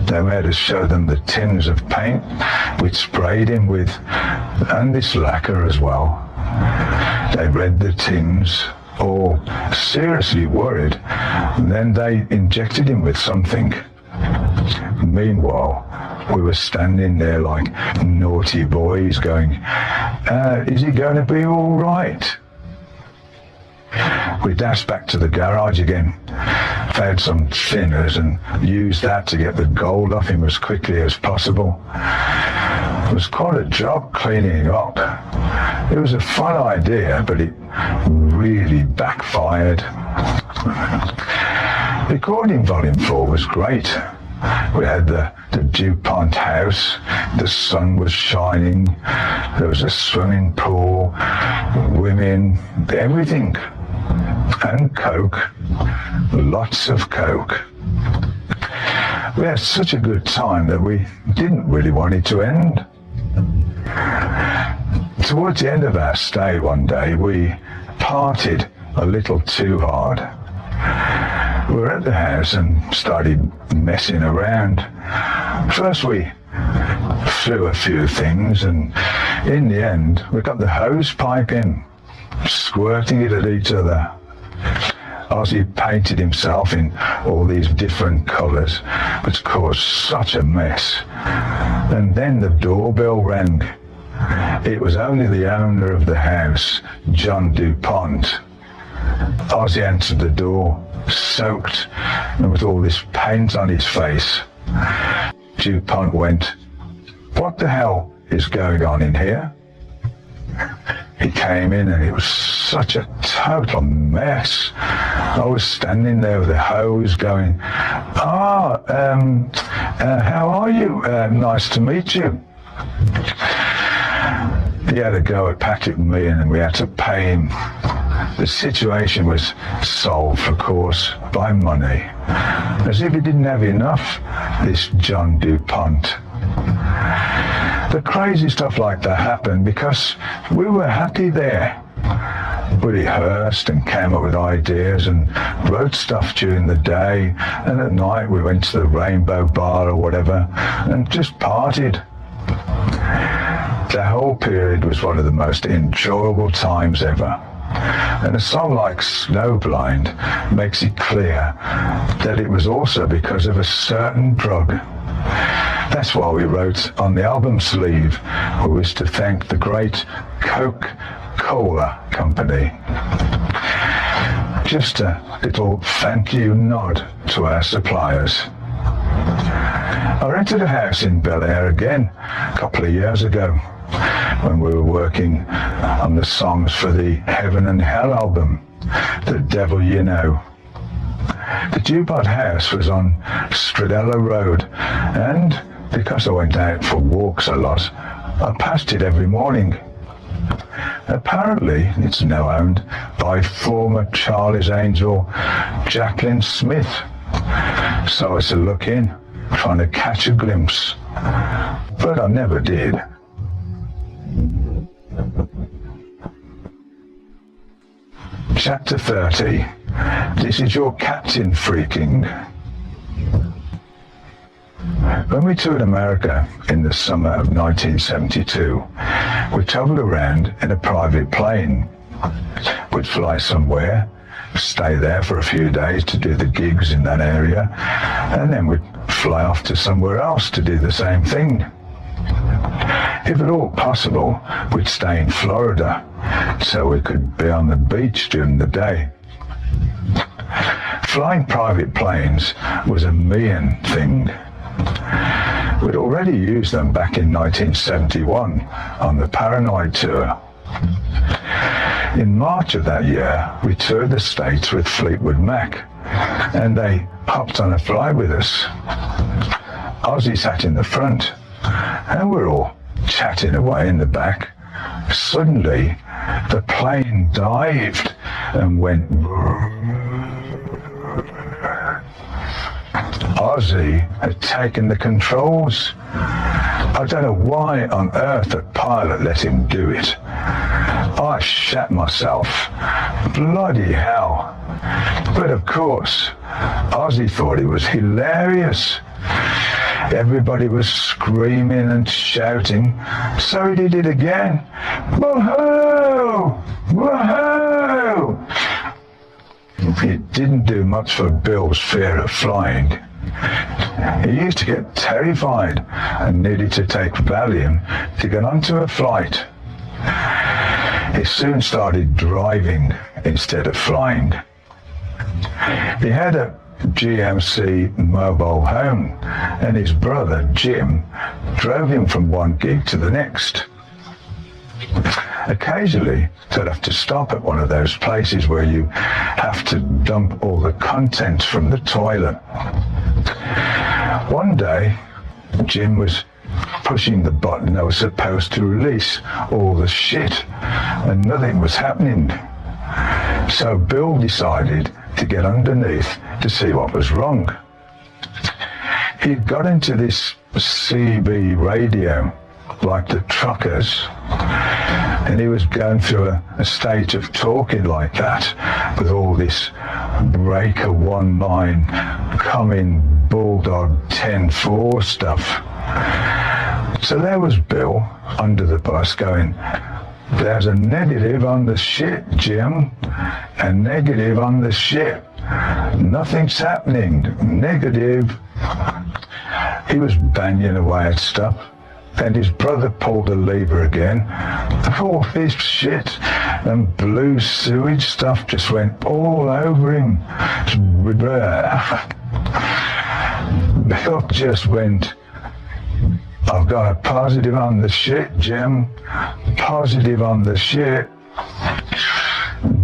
They made us show them the tins of paint we'd sprayed him with, and this lacquer as well. They read the tins, all seriously worried, and then they injected him with something. Meanwhile, we were standing there like naughty boys going, is he going to be all right? We dashed back to the garage again, found some thinners and used that to get the gold off him as quickly as possible. It was quite a job cleaning up. It was a fun idea, but it really backfired. Recording Volume 4 was great. We had the DuPont house, the sun was shining, there was a swimming pool, women, everything. And Coke, lots of Coke. We had such a good time that we didn't really want it to end. Towards the end of our stay one day, we partied a little too hard. We were at the house and started messing around. First we threw a few things, and in the end we got the hose pipe in, squirting it at each other. Ozzy painted himself in all these different colours, which caused such a mess. And then the doorbell rang. It was only the owner of the house, John DuPont. Ozzy answered the door, soaked and with all this paint on his face. DuPont went, "What the hell is going on in here?" He came in and it was such a total mess. I was standing there with a hose going, how are you? Nice to meet you." He had a go at patting me and we had to pay him. The situation was solved, of course, by money. As if he didn't have enough, this John DuPont. The crazy stuff like that happened because we were happy there. We rehearsed and came up with ideas and wrote stuff during the day, and at night we went to the Rainbow Bar or whatever and just partied. The whole period was one of the most enjoyable times ever. And a song like Snowblind makes it clear that it was also because of a certain drug. That's why we wrote on the album sleeve, we was to thank the great Coca-Cola company. Just a little thank you nod to our suppliers. I rented a house in Bel Air again a couple of years ago when we were working on the songs for the Heaven and Hell album, The Devil You Know. The DuPont house was on Stradella Road, and because I went out for walks a lot, I passed it every morning. Apparently, it's now owned by former Charlie's Angel Jacqueline Smith. So I was to look in, trying to catch a glimpse, but I never did. Chapter 30. This is your captain freaking. When we toured America in the summer of 1972, we travelled around in a private plane. We'd fly somewhere, stay there for a few days to do the gigs in that area, and then we'd fly off to somewhere else to do the same thing. If at all possible, we'd stay in Florida so we could be on the beach during the day. Flying private planes was a mean thing. We'd already used them back in 1971 on the Paranoid tour. In March of that year, we toured the States with Fleetwood Mac, and they hopped on a flight with us. Ozzy sat in the front, and we're all chatting away in the back. Suddenly, the plane dived and went. Ozzy had taken the controls. I don't know why on earth the pilot let him do it. I shat myself. Bloody hell. But of course, Ozzy thought it was hilarious. Everybody was screaming and shouting, so he did it again. Woohoo! Woohoo! It didn't do much for Bill's fear of flying. He used to get terrified and needed to take Valium to get onto a flight. He soon started driving instead of flying. He had a GMC mobile home, and his brother Jim drove him from one gig to the next. Occasionally, they'd have to stop at one of those places where you have to dump all the contents from the toilet. One day, Jim was pushing the button that was supposed to release all the shit, and nothing was happening. So Bill decided to get underneath to see what was wrong. He got into this CB radio, like the truckers, and he was going through a stage of talking like that, with all this breaker one line, coming bulldog 10-4 stuff. So there was Bill under the bus going, "There's a negative on the ship, Jim, a negative on the ship. Nothing's happening, negative." He was banging away at stuff, Then his brother pulled the lever again. All this shit and blue sewage stuff just went all over him. Bill just went, I've got a positive on the shit, Jim. Positive on the shit.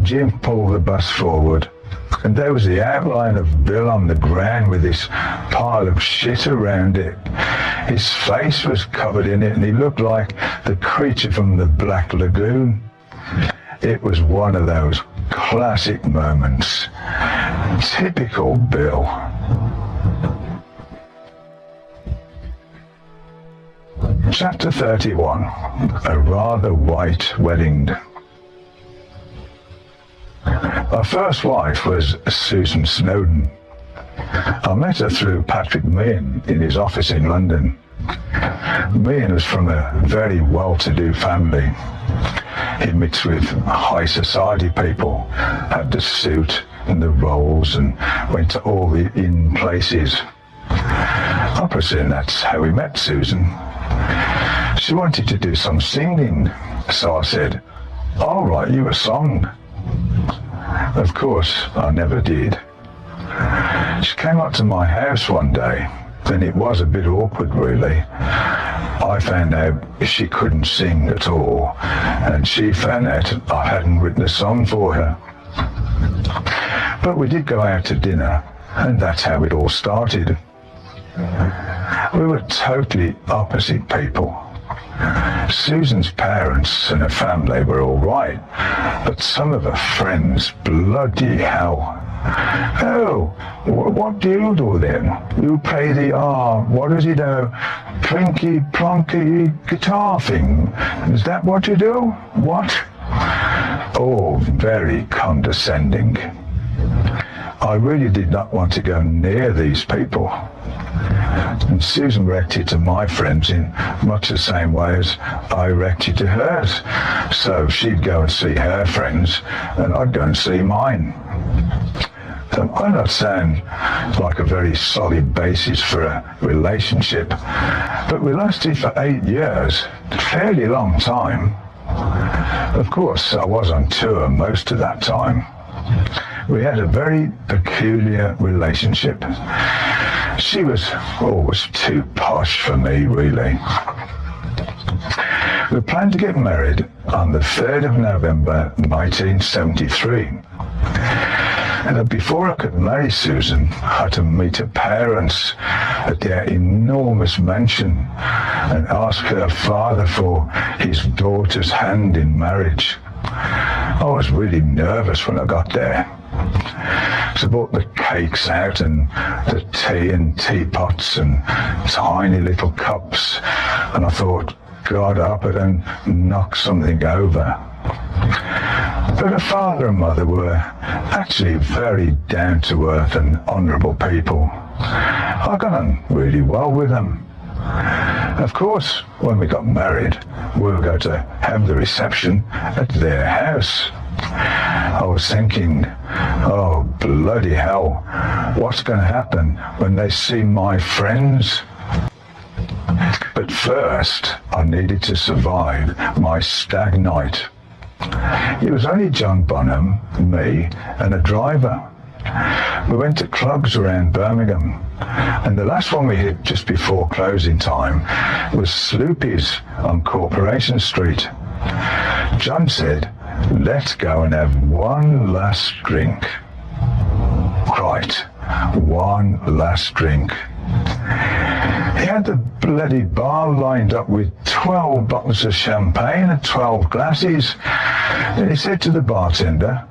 Jim pulled the bus forward, and there was the outline of Bill on the ground with this pile of shit around it. His face was covered in it, and he looked like the creature from the Black Lagoon. It was one of those classic moments. Typical Bill. Chapter 31. A rather white wedding. My first wife was Susan Snowden. I met her through Patrick Meehan in his office in London. Meehan was from a very well-to-do family. He mixed with high society people, had the suit and the rolls, and went to all the inn places. I presume that's how we met Susan. She wanted to do some singing, so I said, I'll write you a song. Of course, I never did. She came up to my house one day, and it was a bit awkward, really. I found out she couldn't sing at all, and she found out I hadn't written a song for her. But we did go out to dinner, and that's how it all started. We were totally opposite people. Susan's parents and her family were all right, but some of her friends, bloody hell. Oh, what do you do then? You play the, what is it, plinky plonky guitar thing? Is that what you do? What? Oh, very condescending. I really did not want to go near these people. And Susan reacted to my friends in much the same way as I reacted to hers. So she'd go and see her friends, and I'd go and see mine. So it might not sound like a very solid basis for a relationship, but we lasted for 8 years, a fairly long time. Of course, I was on tour most of that time. We had a very peculiar relationship. She was always too posh for me, really. We planned to get married on the 3rd of November 1973. And before I could marry Susan, I had to meet her parents at their enormous mansion and ask her father for his daughter's hand in marriage. I was really nervous when I got there. So I brought the cakes out and the tea and teapots and tiny little cups, and I thought, God, I hope I don't knock something over. But her father and mother were actually very down-to-earth and honourable people. I got on really well with them. Of course, when we got married, we were going to have the reception at their house. I was thinking, oh, bloody hell, what's going to happen when they see my friends? But first, I needed to survive my stag night. It was only John Bonham, me, and a driver. We went to clubs around Birmingham, and the last one we hit just before closing time was Sloopy's on Corporation Street. John said, let's go and have one last drink. Right, one last drink. He had the bloody bar lined up with 12 bottles of champagne and 12 glasses. And he said to the bartender,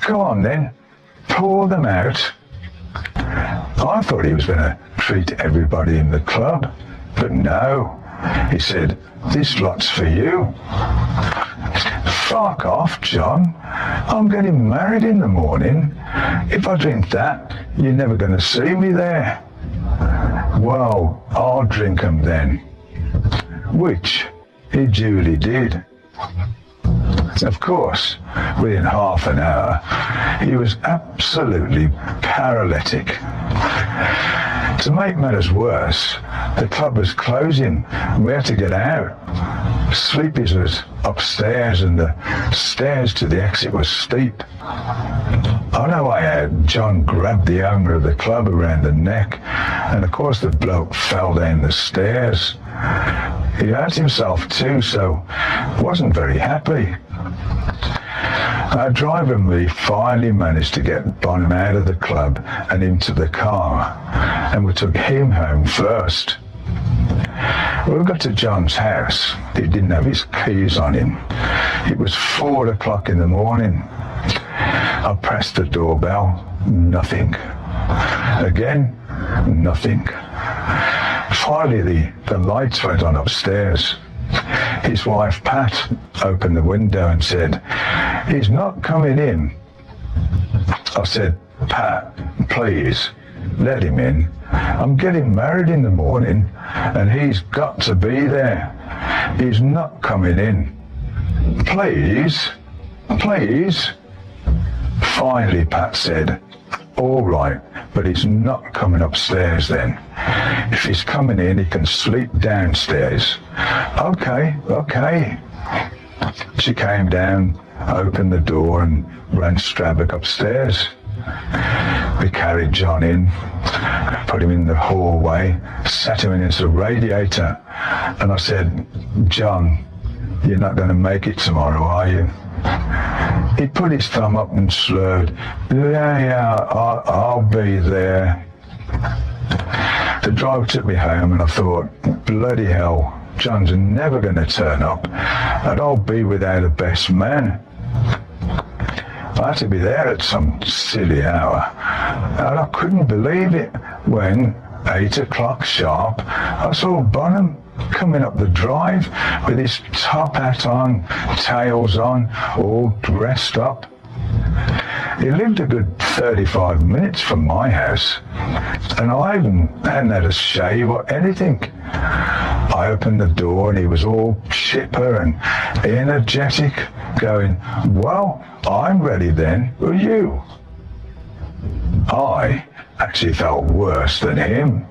go on then, pour them out. I thought he was going to treat everybody in the club, but no. He said, this lot's for you. Fuck off, John. I'm getting married in the morning. If I drink that, you're never going to see me there. Well, I'll drink 'em then. Which he duly did. Of course, within half an hour, he was absolutely paralytic. To make matters worse, the club was closing. We had to get out. Sleepy's was upstairs and the stairs to the exit was steep. On our way out, John grabbed the owner of the club around the neck, and of course the bloke fell down the stairs. He hurt himself too, so wasn't very happy. Our driver and me finally managed to get Bonham out of the club and into the car, and we took him home first. When we got to John's house, he didn't have his keys on him. It was 4 o'clock in the morning. I pressed the doorbell, nothing. Again, nothing. Finally, the lights went on upstairs. His wife, Pat, opened the window and said, "He's not coming in." I said, "Pat, please, let him in. I'm getting married in the morning and he's got to be there. He's not coming in. Please, please." Finally, Pat said, "All right, but he's not coming upstairs then. If he's coming in, he can sleep downstairs." Okay. She came down, opened the door and ran straight back upstairs. We carried John in, put him in the hallway, sat him in his radiator, and I said, "John, you're not going to make it tomorrow, are you?" He put his thumb up and slurred, Yeah, I'll be there." The driver took me home and I thought, bloody hell, John's never going to turn up and I'll be without a best man. I had to be there at some silly hour, and I couldn't believe it when, 8 o'clock sharp, I saw Bonham coming up the drive with his top hat on, tails on, all dressed up. He lived a good 35 minutes from my house, and I hadn't had a shave or anything. I opened the door and he was all chipper and energetic, going, "Well, I'm ready then, are you?" I actually felt worse than him.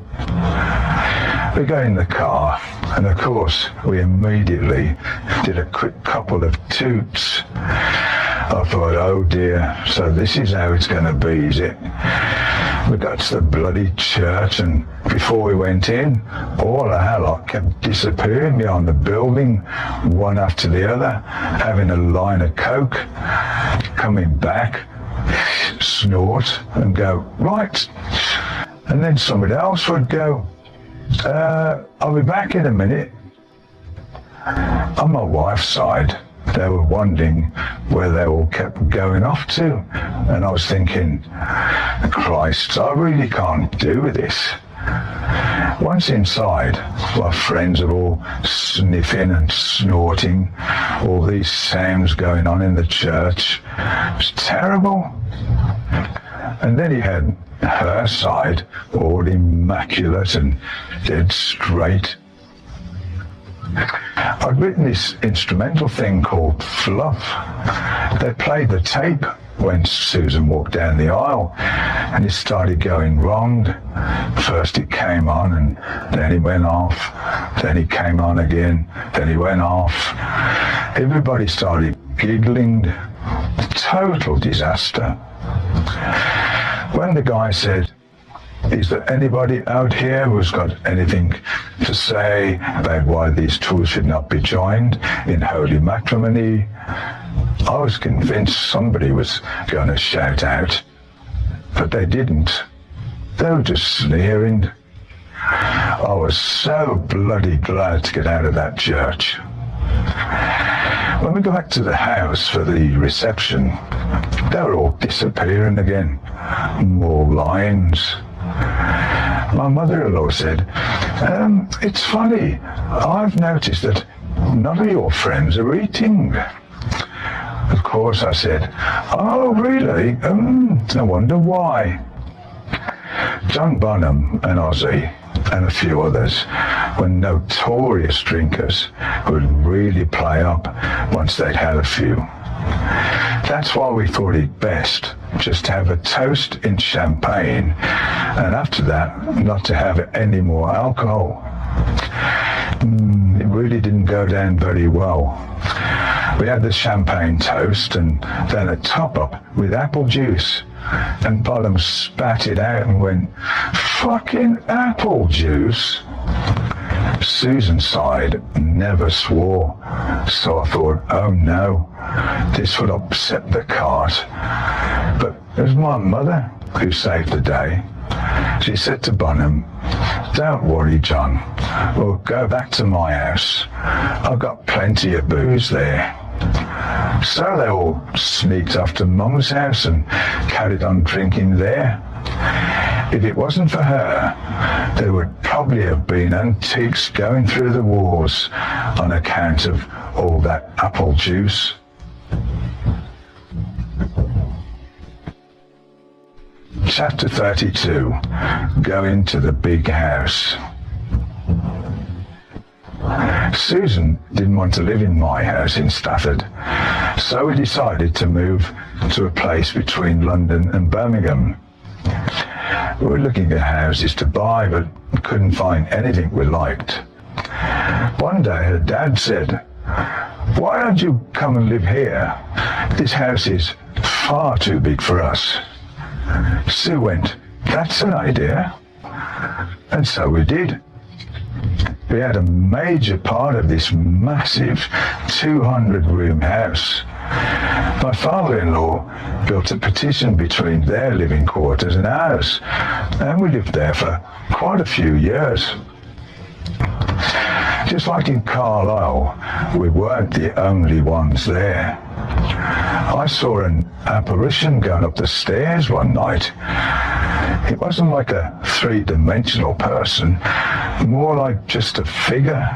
We got in the car, and of course we immediately did a quick couple of toots. I thought, oh dear, so this is how it's going to be, is it? We got to the bloody church, and before we went in, all the hell kept disappearing behind the building, one after the other, having a line of coke, coming back, snort and go, "Right." And then somebody else would go, "I'll be back in a minute." On my wife's side, they were wondering where they all kept going off to, and I was thinking, Christ, I really can't do with this. Once inside, my friends are all sniffing and snorting, all these sounds going on in the church. It was terrible. And then he had her side, all immaculate and dead straight. I'd written this instrumental thing called Fluff. They played the tape when Susan walked down the aisle, and it started going wrong. First it came on, and then it went off. Then it came on again, then it went off. Everybody started giggling. Total disaster. When the guy said, "Is there anybody out here who's got anything to say about why these two should not be joined in holy matrimony?" I was convinced somebody was going to shout out, but they didn't. They were just sneering. I was so bloody glad to get out of that church. When we got back to the house for the reception, they were all disappearing again. More lines. My mother-in-law said, "It's funny, I've noticed that none of your friends are eating." Of course, I said, "Oh, really? I wonder why." John Bonham and Ozzy and a few others were notorious drinkers who would really play up once they'd had a few. That's why we thought it best just to have a toast in champagne, and after that, not to have any more alcohol. It really didn't go down very well. We had the champagne toast and then a top-up with apple juice, and Bottom spat it out and went, "Fucking apple juice." Susan sighed, never swore, so I thought, oh no, this would upset the cart. But it was my mother who saved the day. She said to Bonham, "Don't worry, John, we'll go back to my house. I've got plenty of booze there." So they all sneaked off to Mum's house and carried on drinking there. If it wasn't for her, there would probably have been antiques going through the walls on account of all that apple juice. Chapter 32. Going to the big house. Susan didn't want to live in my house in Stafford, so we decided to move to a place between London and Birmingham. We were looking at houses to buy, but couldn't find anything we liked. One day her dad said, "Why don't you come and live here? This house is far too big for us." Sue went, "That's an idea." And so we did. We had a major part of this massive 200-room house. My father-in-law built a partition between their living quarters and ours, and we lived there for quite a few years. Just like in Carlisle, we weren't the only ones there. I saw an apparition going up the stairs one night. It wasn't like a three-dimensional person, more like just a figure.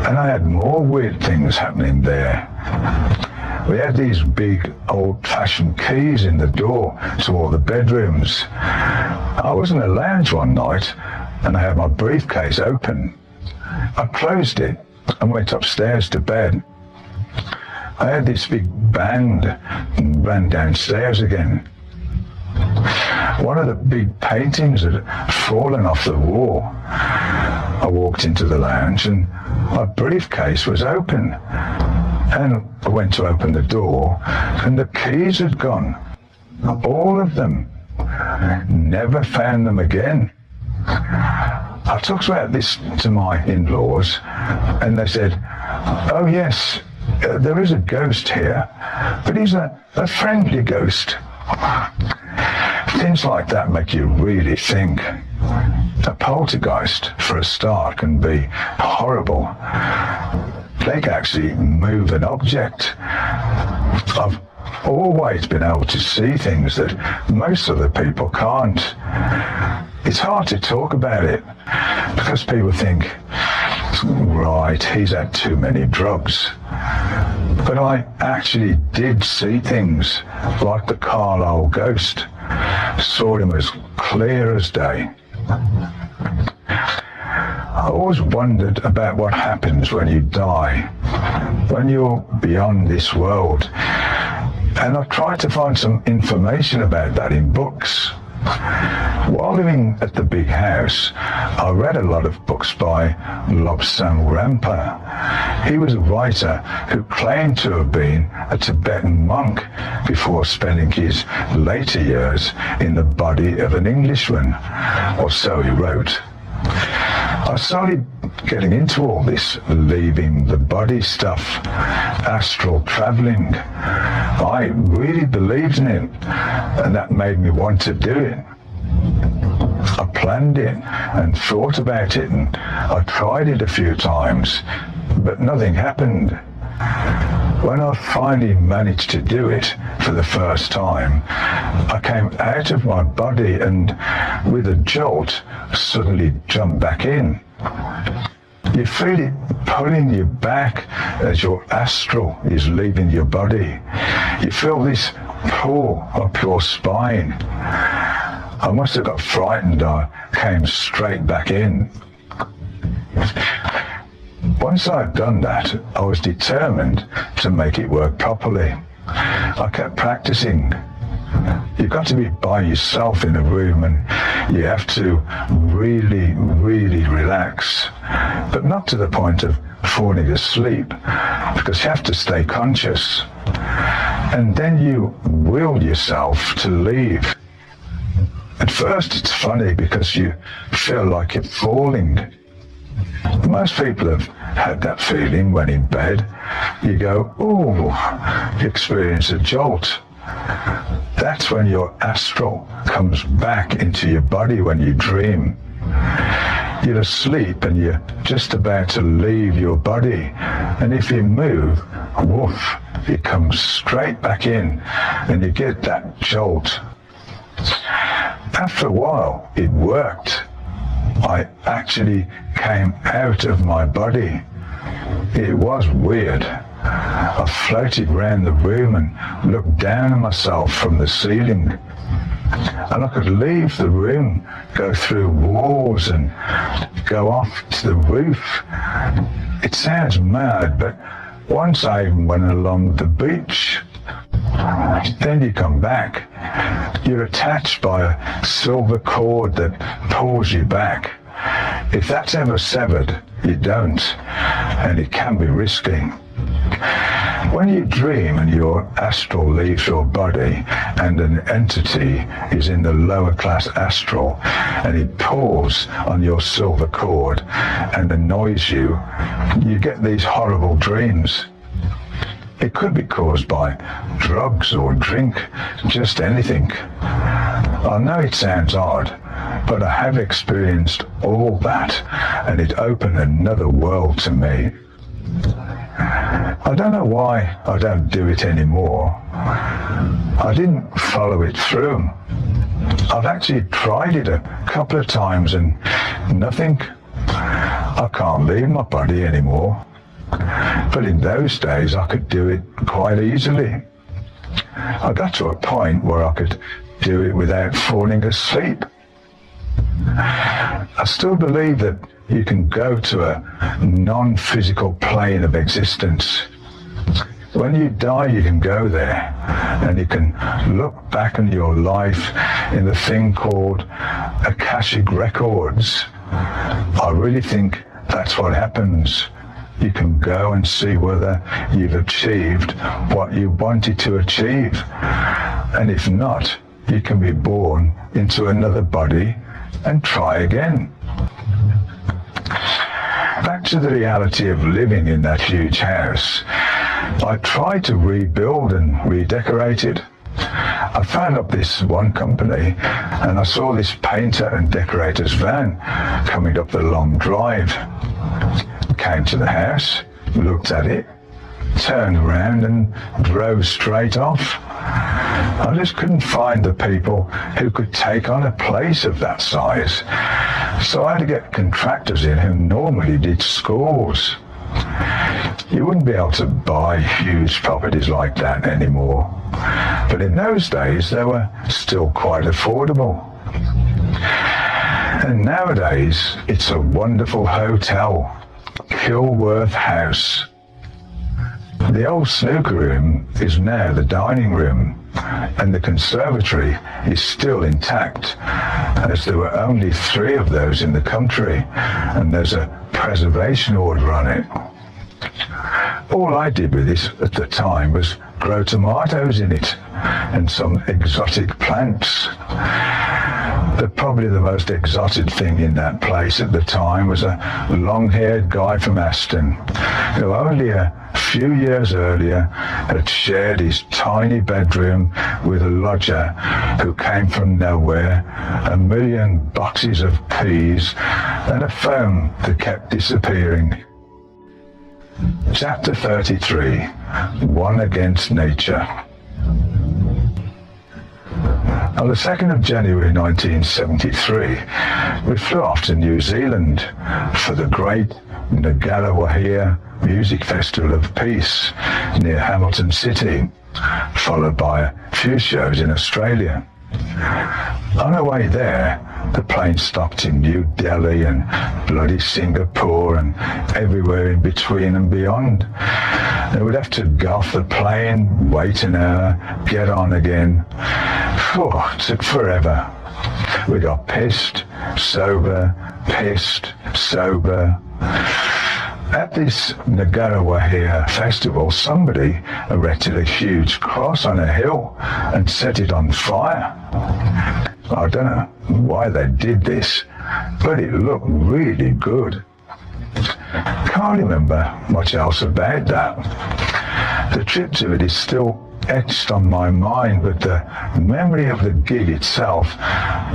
And I had more weird things happening there. We had these big old-fashioned keys in the door to all the bedrooms. I was in a lounge one night and I had my briefcase open. I closed it and went upstairs to bed. I had this big bang and ran downstairs again. One of the big paintings had fallen off the wall. I walked into the lounge and my briefcase was open. And I went to open the door and the keys had gone. All of them. Never found them again. I talked about this to my in-laws and they said, "Oh yes, there is a ghost here, but he's a friendly ghost." Things like that make you really think. A poltergeist, for a start, can be horrible. They can actually move an object. I've always been able to see things that most other people can't. It's hard to talk about it because people think, right, he's had too many drugs. But I actually did see things like the Carlisle ghost. Saw him as clear as day. I always wondered about what happens when you die, when you're beyond this world. And I've tried to find some information about that in books. While living at the big house, I read a lot of books by Lobsang Rampa. He was a writer who claimed to have been a Tibetan monk before spending his later years in the body of an Englishman, or so he wrote. I started getting into all this leaving the body stuff, astral traveling. I really believed in it, and that made me want to do it. I planned it and thought about it, and I tried it a few times, but nothing happened. When I finally managed to do it for the first time, I came out of my body and, with a jolt, suddenly jumped back in. You feel it pulling you back as your astral is leaving your body. You feel this pull up your spine. I must have got frightened. I came straight back in. Once I'd done that, I was determined to make it work properly. I kept practicing. You've got to be by yourself in a room, and you have to really, really relax, but not to the point of falling asleep, because you have to stay conscious. And then you will yourself to leave. At first it's funny because you feel like you're falling. Most people have had that feeling when in bed. You go, oh, you experience a jolt. That's when your astral comes back into your body when you dream. You're asleep and you're just about to leave your body. And if you move, woof, it comes straight back in and you get that jolt. After a while, it worked. I actually came out of my body. It was weird. I floated around the room and looked down at myself from the ceiling. And I could leave the room, go through walls and go off to the roof. It sounds mad, but once I even went along the beach. Then you come back. You're attached by a silver cord that pulls you back. If that's ever severed, you don't, and it can be risky. When you dream and your astral leaves your body and an entity is in the lower class astral and it pulls on your silver cord and annoys you, you get these horrible dreams. It could be caused by drugs or drink, just anything. I know it sounds odd, but I have experienced all that, and it opened another world to me. I don't know why I don't do it anymore. I didn't follow it through. I've actually tried it a couple of times and nothing. I can't leave my body anymore. But in those days I could do it quite easily. I got to a point where I could do it without falling asleep. I still believe that you can go to a non-physical plane of existence. When you die, you can go there, and you can look back on your life in the thing called Akashic Records. I really think that's what happens. You can go and see whether you've achieved what you wanted to achieve. And if not, you can be born into another body and try again. Back to the reality of living in that huge house. I tried to rebuild and redecorate it. I phoned up this one company and I saw this painter and decorator's van coming up the long drive. Came to the house, looked at it, turned around and drove straight off. I just couldn't find the people who could take on a place of that size. So I had to get contractors in who normally did schools. You wouldn't be able to buy huge properties like that anymore. But in those days, they were still quite affordable. And nowadays, it's a wonderful hotel, Kilworth House. The old snooker room is now the dining room, and the conservatory is still intact, as there were only 3 of those in the country, and there's a preservation order on it. All I did with it at the time was grow tomatoes in it, and some exotic plants. Probably the most exotic thing in that place at the time was a long-haired guy from Aston, who only a few years earlier had shared his tiny bedroom with a lodger who came from nowhere, 1 million boxes of peas, and a phone that kept disappearing. Chapter 33, One Against Nature. On the 2nd of January 1973, we flew off to New Zealand for the great Ngalawahiya Music Festival of Peace near Hamilton City, followed by a few shows in Australia. On our way there, the plane stopped in New Delhi and bloody Singapore and everywhere in between and beyond. They would have to get off the plane, wait an hour, get on again. It took forever. We got pissed, sober, pissed, sober. At this Nagarawa festival, somebody erected a huge cross on a hill and set it on fire. I don't know why they did this, but it looked really good. Can't remember much else about that. The trip to it is still etched on my mind, but the memory of the gig itself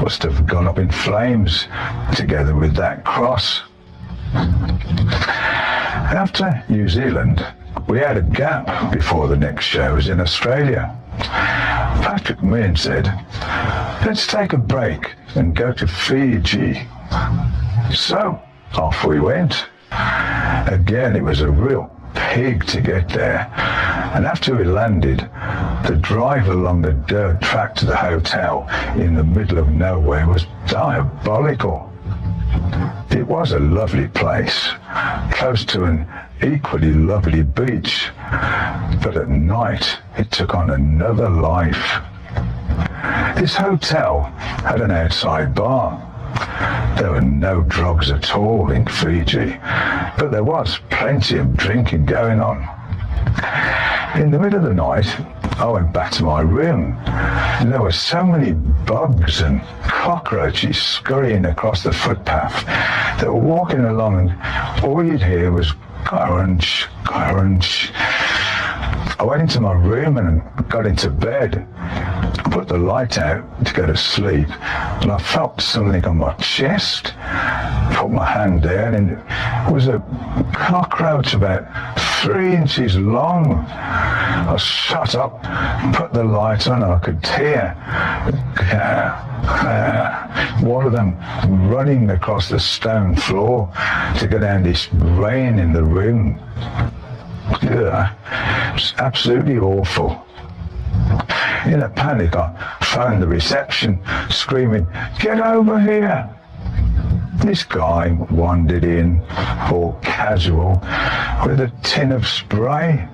must have gone up in flames together with that cross. After New Zealand, we had a gap before the next shows in Australia. Patrick Meehan said, let's take a break and go to Fiji. So off we went. Again, it was a real pig to get there. And after we landed, the drive along the dirt track to the hotel in the middle of nowhere was diabolical. It was a lovely place, close to an equally lovely beach, but at night it took on another life. This hotel had an outside bar. There were no drugs at all in Fiji, but there was plenty of drinking going on. In the middle of the night, I went back to my room. There were so many bugs and cockroaches scurrying across the footpath. They were walking along and all you'd hear was crunch, crunch. I went into my room and got into bed, put the light out to go to sleep, and I felt something on my chest. Put my hand down and it was a cockroach about 3 inches long. I shut up, put the light on, and I could hear one of them running across the stone floor to go down this drain in the room. It was absolutely awful. In a panic, I phoned the reception, screaming, "Get over here!" This guy wandered in, all casual, with a tin of spray.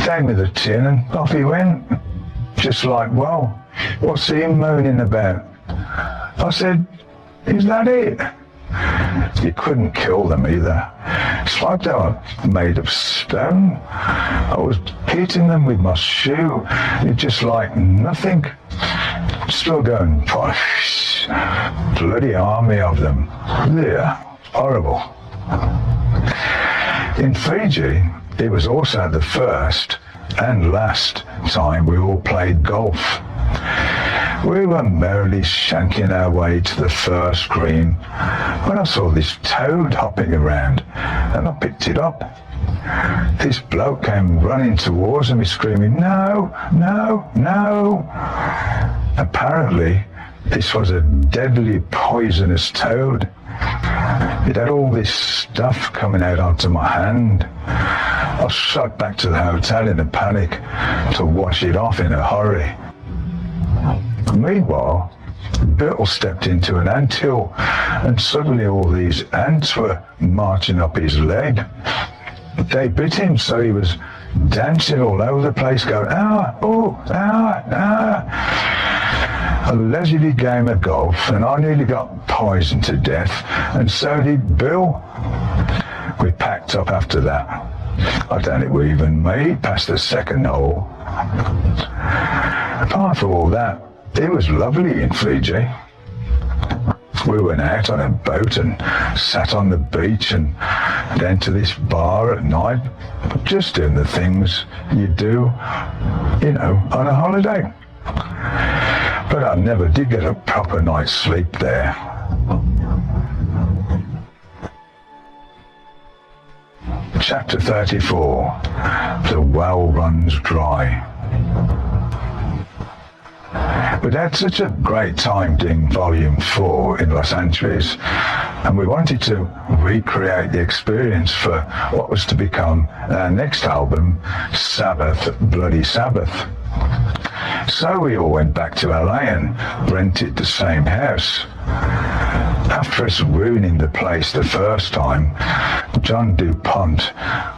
Gave me the tin and off he went. Just like, well, what's he moaning about? I said, is that it? You couldn't kill them either. It's like they were made of stone. I was hitting them with my shoe. It's just like nothing. Still going, bloody army of them. Yeah, horrible. In Fiji, it was also the first and last time we all played golf. We were merrily shanking our way to the first green when I saw this toad hopping around and I picked it up. This bloke came running towards me screaming, "No, no, no." Apparently, this was a deadly poisonous toad. It had all this stuff coming out onto my hand. I shot back to the hotel in a panic to wash it off in a hurry. Meanwhile, Bill stepped into an anthill and suddenly all these ants were marching up his leg. They bit him, so he was dancing all over the place going, "Ah, oh, ah, ah." A leisurely game of golf, and I nearly got poisoned to death, and so did Bill. We packed up after that. I don't think we even made past the second hole. Apart from all that, it was lovely in Fiji. We went out on a boat and sat on the beach and then to this bar at night, just doing the things you do, on a holiday. But I never did get a proper night's sleep there. Chapter 34. The well runs dry. We'd had such a great time doing Volume 4 in Los Angeles, and we wanted to recreate the experience for what was to become our next album, Sabbath, Bloody Sabbath. So we all went back to LA and rented the same house. After us ruining the place the first time, John DuPont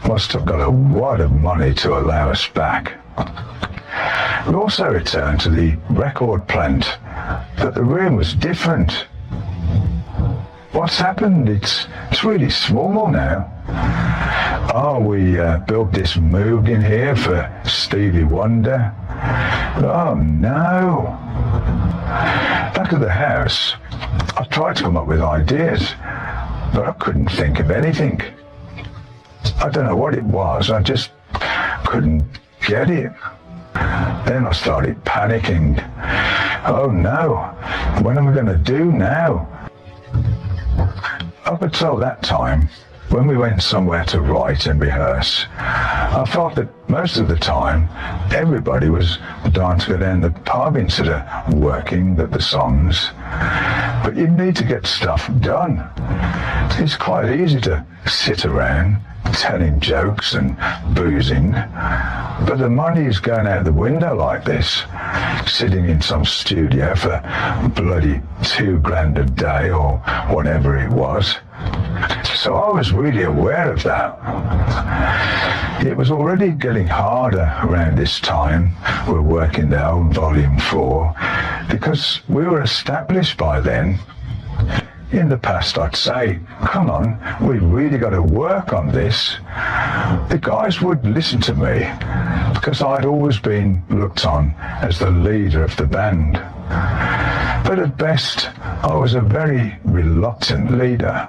must have got a wad of money to allow us back. We also returned to the record plant, but the room was different. What's happened? It's really small now. Oh, we built this Moog in here for Stevie Wonder. Oh no. Back at the house, I tried to come up with ideas, but I couldn't think of anything. I don't know what it was, I just couldn't get it. Then I started panicking. Oh no, what am I going to do now? Up until that time, when we went somewhere to write and rehearse, I felt that most of the time everybody was dying to go down the pub instead of working at the songs. But you need to get stuff done. It's quite easy to sit around telling jokes and boozing, but the money is going out the window like this, sitting in some studio for bloody $2,000 a day or whatever it was. So I was really aware of that. It was already getting harder around this time. We're working now on Volume 4 because we were established by then. In the past, I'd say, come on, we've really got to work on this. The guys would listen to me because I'd always been looked on as the leader of the band. But at best, I was a very reluctant leader.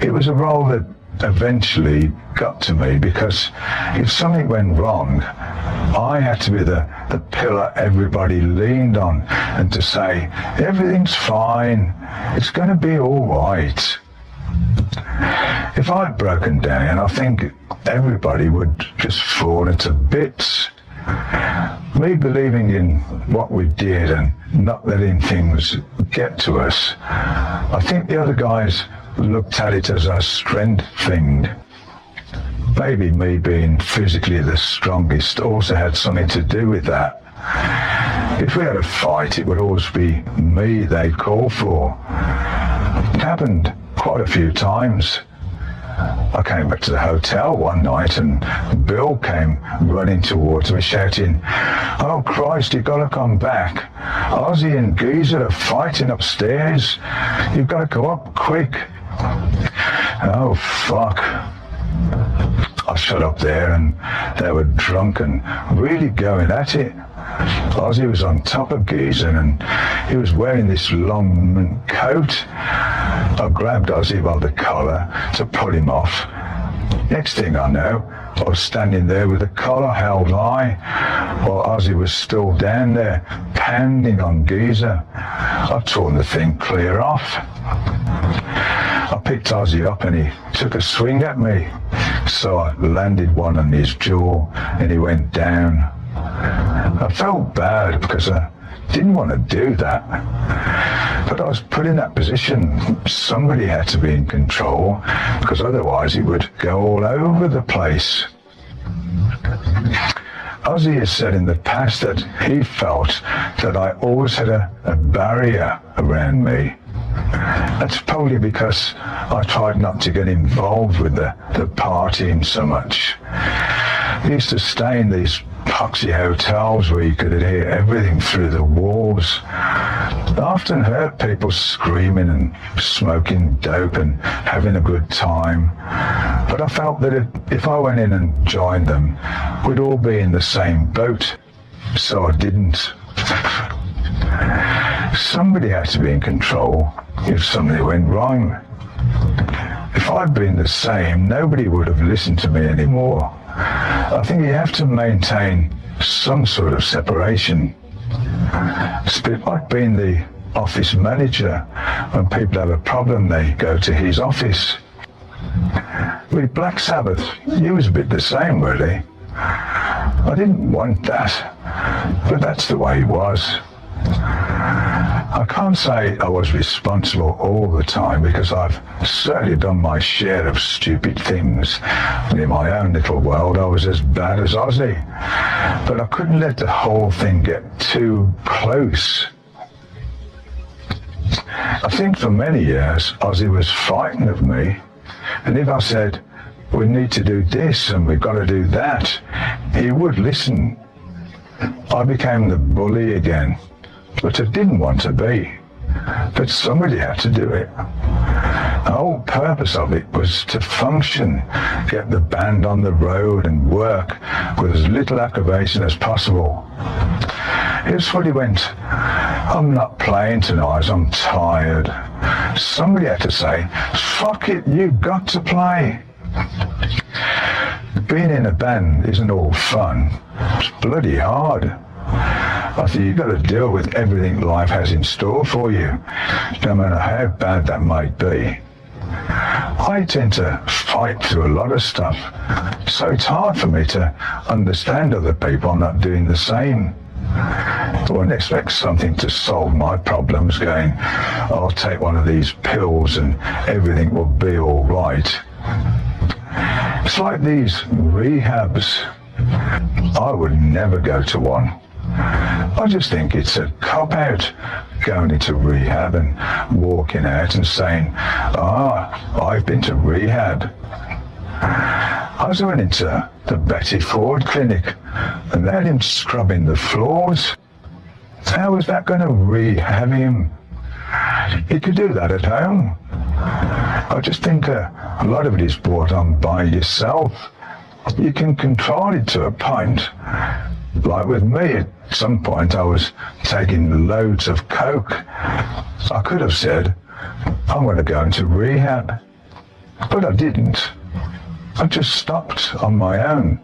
It was a role that eventually got to me because if something went wrong, I had to be the pillar everybody leaned on and to say, everything's fine, it's going to be all right. If I'd broken down, I think everybody would just fall into bits. Me believing in what we did and not letting things get to us, I think the other guys looked at it as a strength thing. Maybe me being physically the strongest also had something to do with that. If we had a fight, it would always be me they'd call for. It happened quite a few times. I came back to the hotel one night and Bill came running towards me shouting, "Oh Christ, you've got to come back. Ozzy and Geezer are fighting upstairs. You've got to go up quick." Oh fuck. I shut up there and they were drunk and really going at it. Ozzy was on top of Geezer and he was wearing this long coat. I grabbed Ozzy by the collar to pull him off. Next thing I know, I was standing there with the collar held high while Ozzy was still down there pounding on Geezer. I'd torn the thing clear off. I picked Ozzy up and he took a swing at me. So I landed one on his jaw and he went down. I felt bad because I didn't want to do that. But I was put in that position. Somebody had to be in control because otherwise it would go all over the place. Ozzy has said in the past that he felt that I always had a barrier around me. That's probably because I tried not to get involved with the partying so much. We used to stay in these poxy hotels where you could hear everything through the walls. I often heard people screaming and smoking dope and having a good time. But I felt that if I went in and joined them, we'd all be in the same boat. So I didn't. Somebody had to be in control if something went wrong. If I'd been the same, nobody would have listened to me anymore. I think you have to maintain some sort of separation. It's a bit like being the office manager. When people have a problem, they go to his office. With Black Sabbath, he was a bit the same, really. I didn't want that, but that's the way he was. I can't say I was responsible all the time because I've certainly done my share of stupid things. In my own little world, I was as bad as Ozzy. But I couldn't let the whole thing get too close. I think for many years, Ozzy was frightened of me. And if I said, we need to do this and we've got to do that, he would listen. I became the bully again, but I didn't want to be. But somebody had to do it. The whole purpose of it was to function, get the band on the road and work with as little aggravation as possible. Here's what he went, I'm not playing tonight, I'm tired. Somebody had to say, fuck it, you've got to play. Being in a band isn't all fun, it's bloody hard. I think you've got to deal with everything life has in store for you, no matter how bad that might be. I tend to fight through a lot of stuff, so it's hard for me to understand other people not doing the same. I wouldn't expect something to solve my problems going, I'll take one of these pills and everything will be all right. It's like these rehabs. I would never go to one. I just think it's a cop-out, going into rehab and walking out and saying, I've been to rehab. I was went into the Betty Ford clinic and they had him scrubbing the floors. How was that going to rehab him? He could do that at home. I just think a lot of it is brought on by yourself. You can control it to a point. Like with me, at some point I was taking loads of coke. I could have said, I'm going to go into rehab. But I didn't. I just stopped on my own.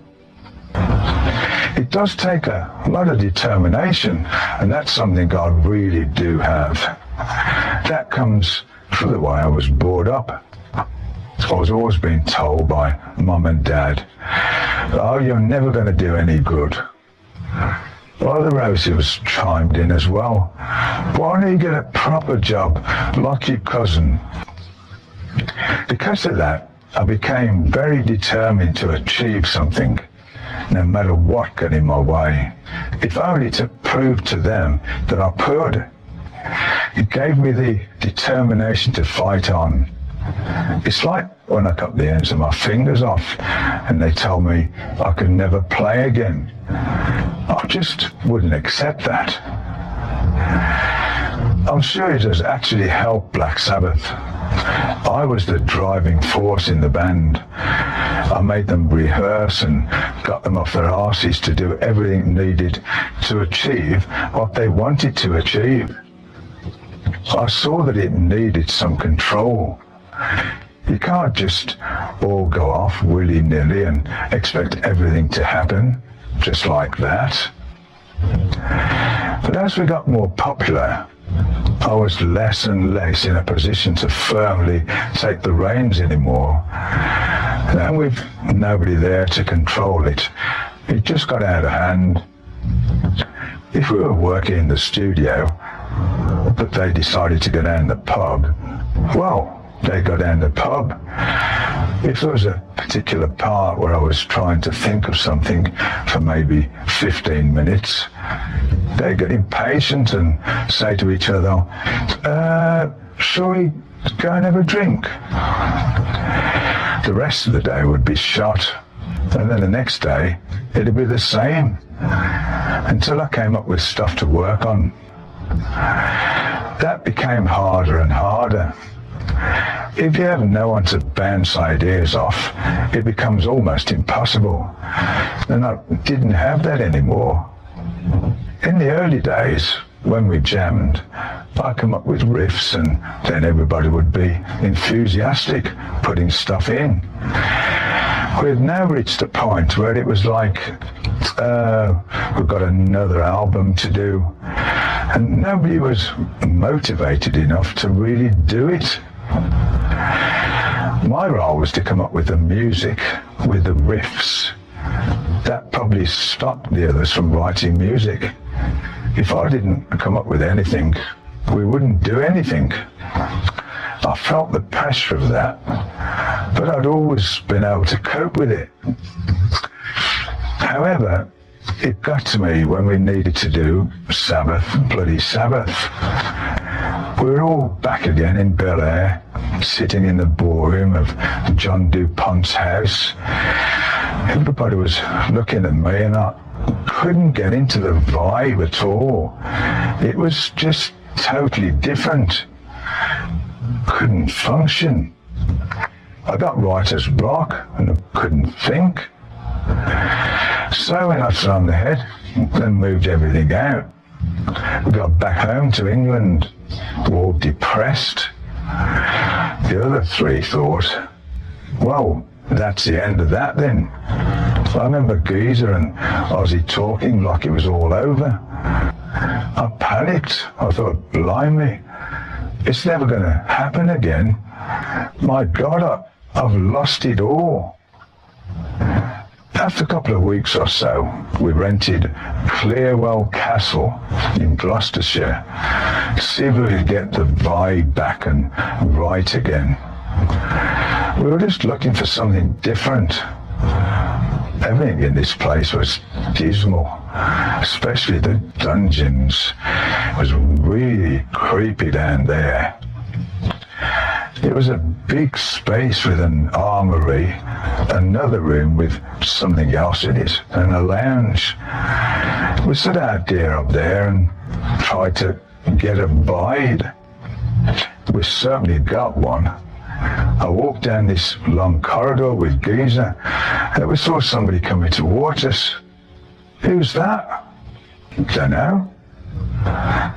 It does take a lot of determination, and that's something I really do have. That comes through the way I was brought up. I was always being told by Mum and Dad, oh, you're never going to do any good. Brother Rosie was chimed in as well. Why don't you get a proper job like your cousin? Because of that, I became very determined to achieve something, no matter what got in my way, if only to prove to them that I could. It gave me the determination to fight on. It's like when I cut the ends of my fingers off and they told me I could never play again. I just wouldn't accept that. I'm sure it has actually helped Black Sabbath. I was the driving force in the band. I made them rehearse and got them off their arses to do everything needed to achieve what they wanted to achieve. I saw that it needed some control. You can't just all go off willy-nilly and expect everything to happen just like that. But as we got more popular, I was less and less in a position to firmly take the reins anymore. And with nobody there to control it, it just got out of hand. If we were working in the studio, but they decided to go down the pub, well, they go down the pub. If there was a particular part where I was trying to think of something for maybe 15 minutes, they get impatient and say to each other, shall we go and have a drink? The rest of the day would be shot, and then the next day it'd be the same, until I came up with stuff to work on. That became harder and harder. If you have no one to bounce ideas off, it becomes almost impossible. And I didn't have that anymore. In the early days, when we jammed, I'd come up with riffs and then everybody would be enthusiastic, putting stuff in. We've now reached a point where it was like, we've got another album to do, and nobody was motivated enough to really do it. My role was to come up with the music, with the riffs. That probably stopped the others from writing music. If I didn't come up with anything, we wouldn't do anything. I felt the pressure of that, but I'd always been able to cope with it. However, it got to me when we needed to do Sabbath, bloody Sabbath. We were all back again in Bel Air, sitting in the ballroom of John DuPont's house. Everybody was looking at me, and I couldn't get into the vibe at all. It was just totally different. Couldn't function. I got writer's block and I couldn't think. So when I thrown the head and moved everything out, we got back home to England, all depressed. The other three thought, well, that's the end of that then. I remember Geezer and Ozzy talking like it was all over. I panicked. I thought, blimey, it's never going to happen again. My God, I've lost it all. After a couple of weeks or so, we rented Clearwell Castle in Gloucestershire to see if we could get the vibe back and right again. We were just looking for something different. Everything in this place was dismal, especially the dungeons. It was really creepy down there. It was a big space with an armory, another room with something else in it, and a lounge. We set our deer up there and tried to get a bide. We certainly got one. I walked down this long corridor with Geezer, and we saw somebody coming towards us. Who's that? Dunno.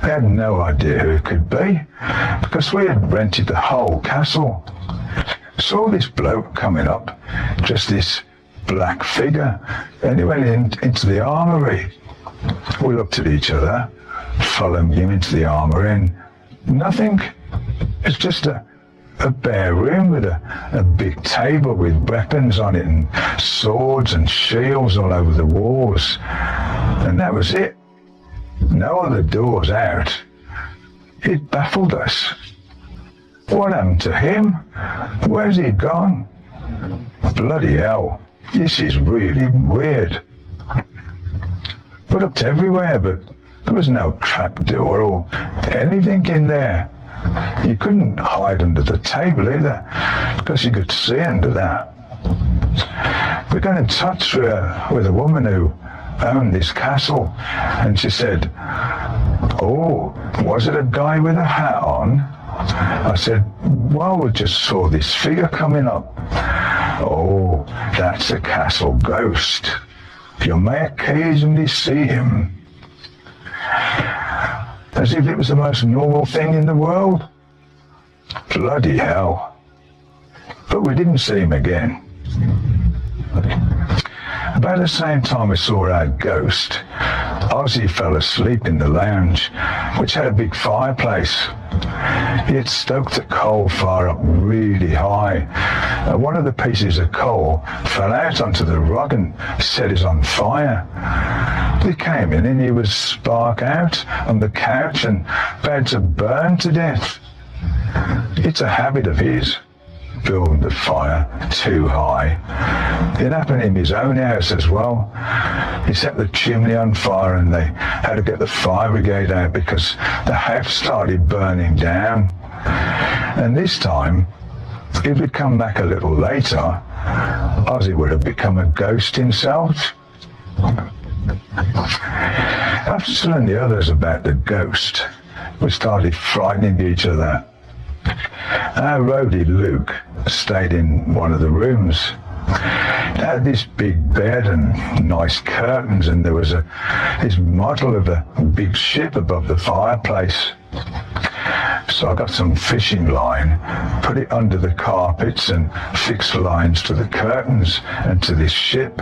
We had no idea who it could be, because we had rented the whole castle. Saw this bloke coming up, just this black figure, and he went into the armory. We looked at each other, following him into the armory, and nothing. It's just a bare room with a big table with weapons on it and swords and shields all over the walls. And that was it. No other doors out. It baffled us. What happened to him? Where's he gone? Bloody hell, this is really weird. We looked everywhere, but there was no trap door or anything in there. You couldn't hide under the table either, because you could see under that. We got in touch with a woman who owned this castle, and she said, oh, was it a guy with a hat on? I said, well, we just saw this figure coming up. Oh, that's a castle ghost. You may occasionally see him. As if it was the most normal thing in the world. Bloody hell. But we didn't see him again. About the same time we saw our ghost, Ozzy fell asleep in the lounge, which had a big fireplace. He had stoked the coal fire up really high. One of the pieces of coal fell out onto the rug and set it on fire. He came in and he was spark out on the couch and about to burn to death. It's a habit of his, building the fire too high. It happened in his own house as well. He set the chimney on fire and they had to get the fire brigade out because the house started burning down. And this time, if he'd come back a little later, Ozzy would have become a ghost himself. After telling the others about the ghost, we started frightening each other. Our roadie Luke stayed in one of the rooms. It had this big bed and nice curtains, and there was this model of a big ship above the fireplace. So I got some fishing line, put it under the carpets and fixed lines to the curtains and to this ship.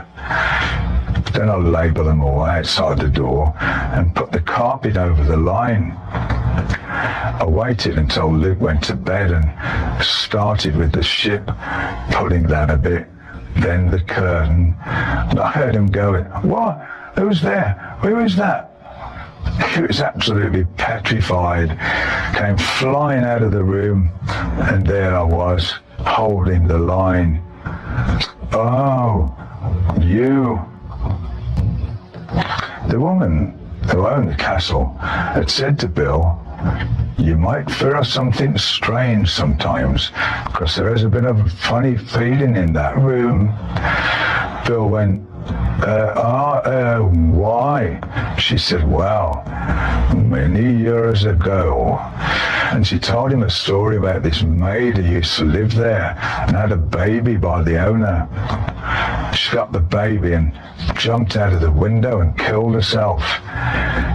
Then I labelled them all outside the door and put the carpet over the line. I waited until Luke went to bed and started with the ship, pulling that a bit, then the curtain. And I heard him going, what? Who's there? Who is that? He was absolutely petrified, came flying out of the room, and there I was, holding the line. Oh, you. The woman who owned the castle had said to Bill, you might feel something strange sometimes, because there is a bit of a funny feeling in that room. Bill went, why? She said, well, many years ago. And she told him a story about this maid who used to live there and had a baby by the owner. She got the baby and jumped out of the window and killed herself.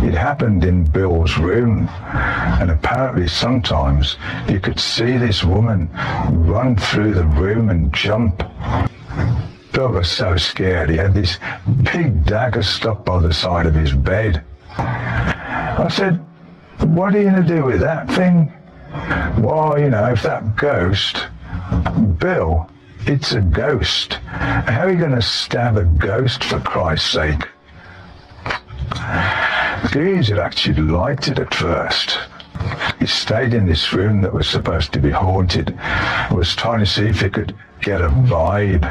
It happened in Bill's room, and apparently sometimes you could see this woman run through the room and jump. Bill was so scared he had this big dagger stuck by the side of his bed. I said, what are you going to do with that thing? Well, you know, if that ghost, Bill, it's a ghost. How are you going to stab a ghost, for Christ's sake? Geezer actually liked it at first. He stayed in this room that was supposed to be haunted, was trying to see if he could get a vibe.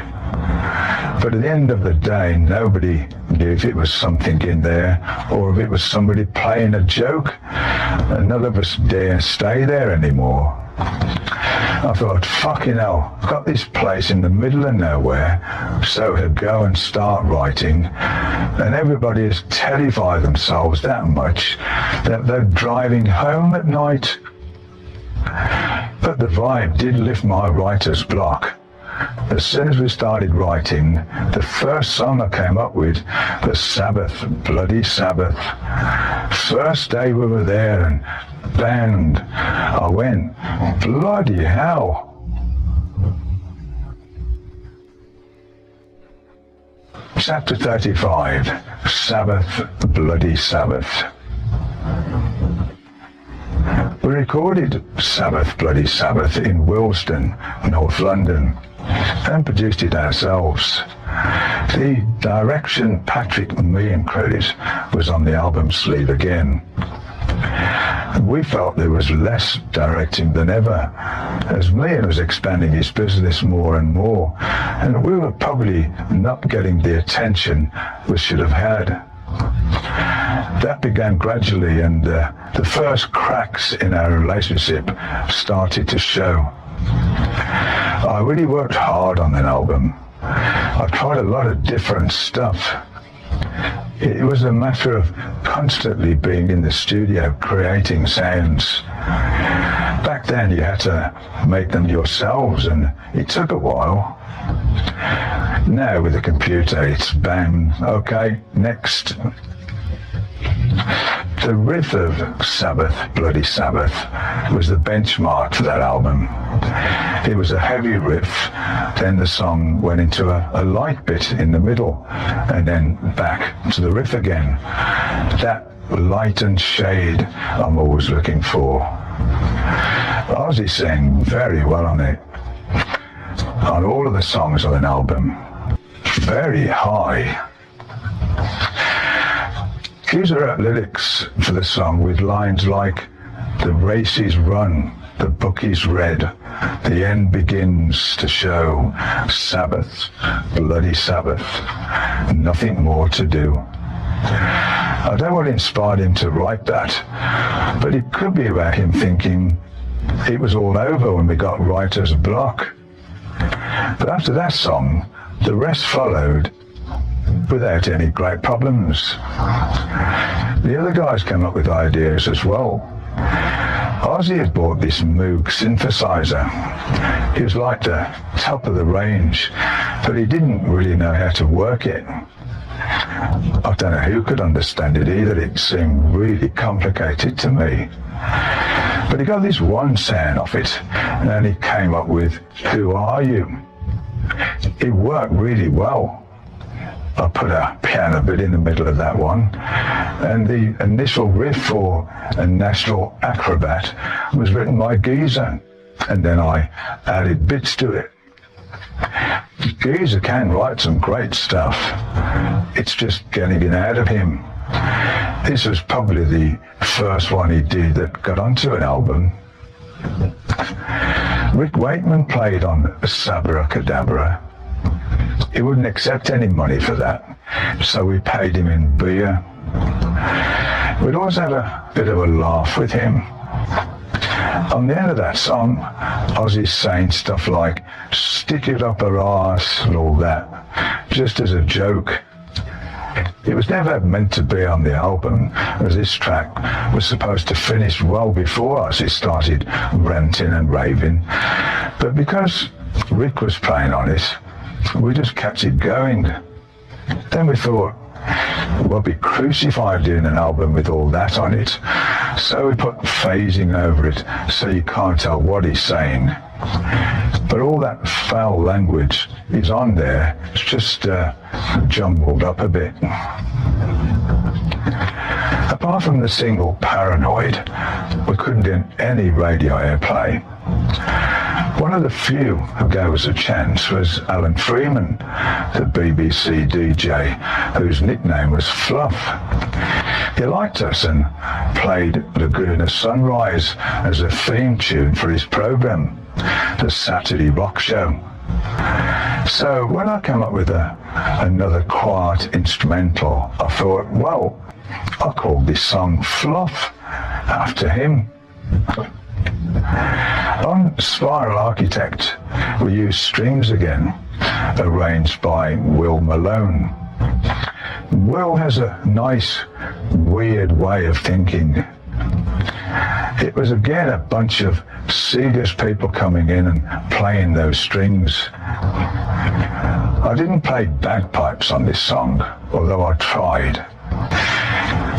But at the end of the day, nobody knew if it was something in there or if it was somebody playing a joke. And none of us dare stay there anymore. I thought, fucking hell, I've got this place in the middle of nowhere, so to go and start writing, and everybody has terrified themselves that much that they're driving home at night. But the vibe did lift my writer's block. As soon as we started writing, the first song I came up with was Sabbath, Bloody Sabbath. First day we were there and band, I went, bloody hell. Chapter 35, Sabbath, Bloody Sabbath. We recorded Sabbath, Bloody Sabbath in Willesden, North London, and produced it ourselves. The direction, Patrick Meehan credit, was on the album sleeve again. We felt there was less directing than ever, as Meehan was expanding his business more and more, and we were probably not getting the attention we should have had. That began gradually, and the first cracks in our relationship started to show. I really worked hard on that album. I tried a lot of different stuff. It was a matter of constantly being in the studio creating sounds. Back then you had to make them yourselves, and it took a while. Now with the computer it's bang, okay, next. The riff of Sabbath, Bloody Sabbath was the benchmark for that album. It was a heavy riff, then the song went into a light bit in the middle, and then back to the riff again. That light and shade I'm always looking for. Ozzy sang very well on it. On all of the songs on an album. Very high. Geezer wrote lyrics for the song with lines like, the race is run, the book is read, the end begins to show, Sabbath, Bloody Sabbath, nothing more to do. I don't know what inspired him to write that, but it could be about him thinking it was all over when we got writer's block. But after that song, the rest followed without any great problems. The other guys came up with ideas as well. Ozzy had bought this Moog synthesizer. It was like the top of the range, but he didn't really know how to work it. I don't know who could understand it either. It seemed really complicated to me. But he got this one sound off it, and then he came up with, Who Are You? It worked really well. I put a piano bit in the middle of that one, and the initial riff for A National Acrobat was written by Geezer, and then I added bits to it. Geezer can write some great stuff. It's just getting it out of him. This was probably the first one he did that got onto an album. Rick Wakeman played on Sabra. He wouldn't accept any money for that, so we paid him in beer. We'd always have a bit of a laugh with him. On the end of that song, Ozzy's saying stuff like, stick it up her arse and all that, just as a joke. It was never meant to be on the album, as this track was supposed to finish well before Ozzy started ranting and raving. But because Rick was playing on it, we just kept it going. Then we thought, we'll be crucified doing an album with all that on it. So we put phasing over it so you can't tell what he's saying. But all that foul language is on there. It's just jumbled up a bit. Apart from the single Paranoid, we couldn't get any radio airplay. One of the few who gave us a chance was Alan Freeman, the BBC DJ, whose nickname was Fluff. He liked us and played Laguna Sunrise as a theme tune for his programme, the Saturday Rock Show. So when I came up with another quiet instrumental, I thought, well, I'll call this song Fluff after him. On Spiral Architect, we used strings again, arranged by Will Malone. Will has a nice, weird way of thinking. It was again a bunch of serious people coming in and playing those strings. I didn't play bagpipes on this song, although I tried.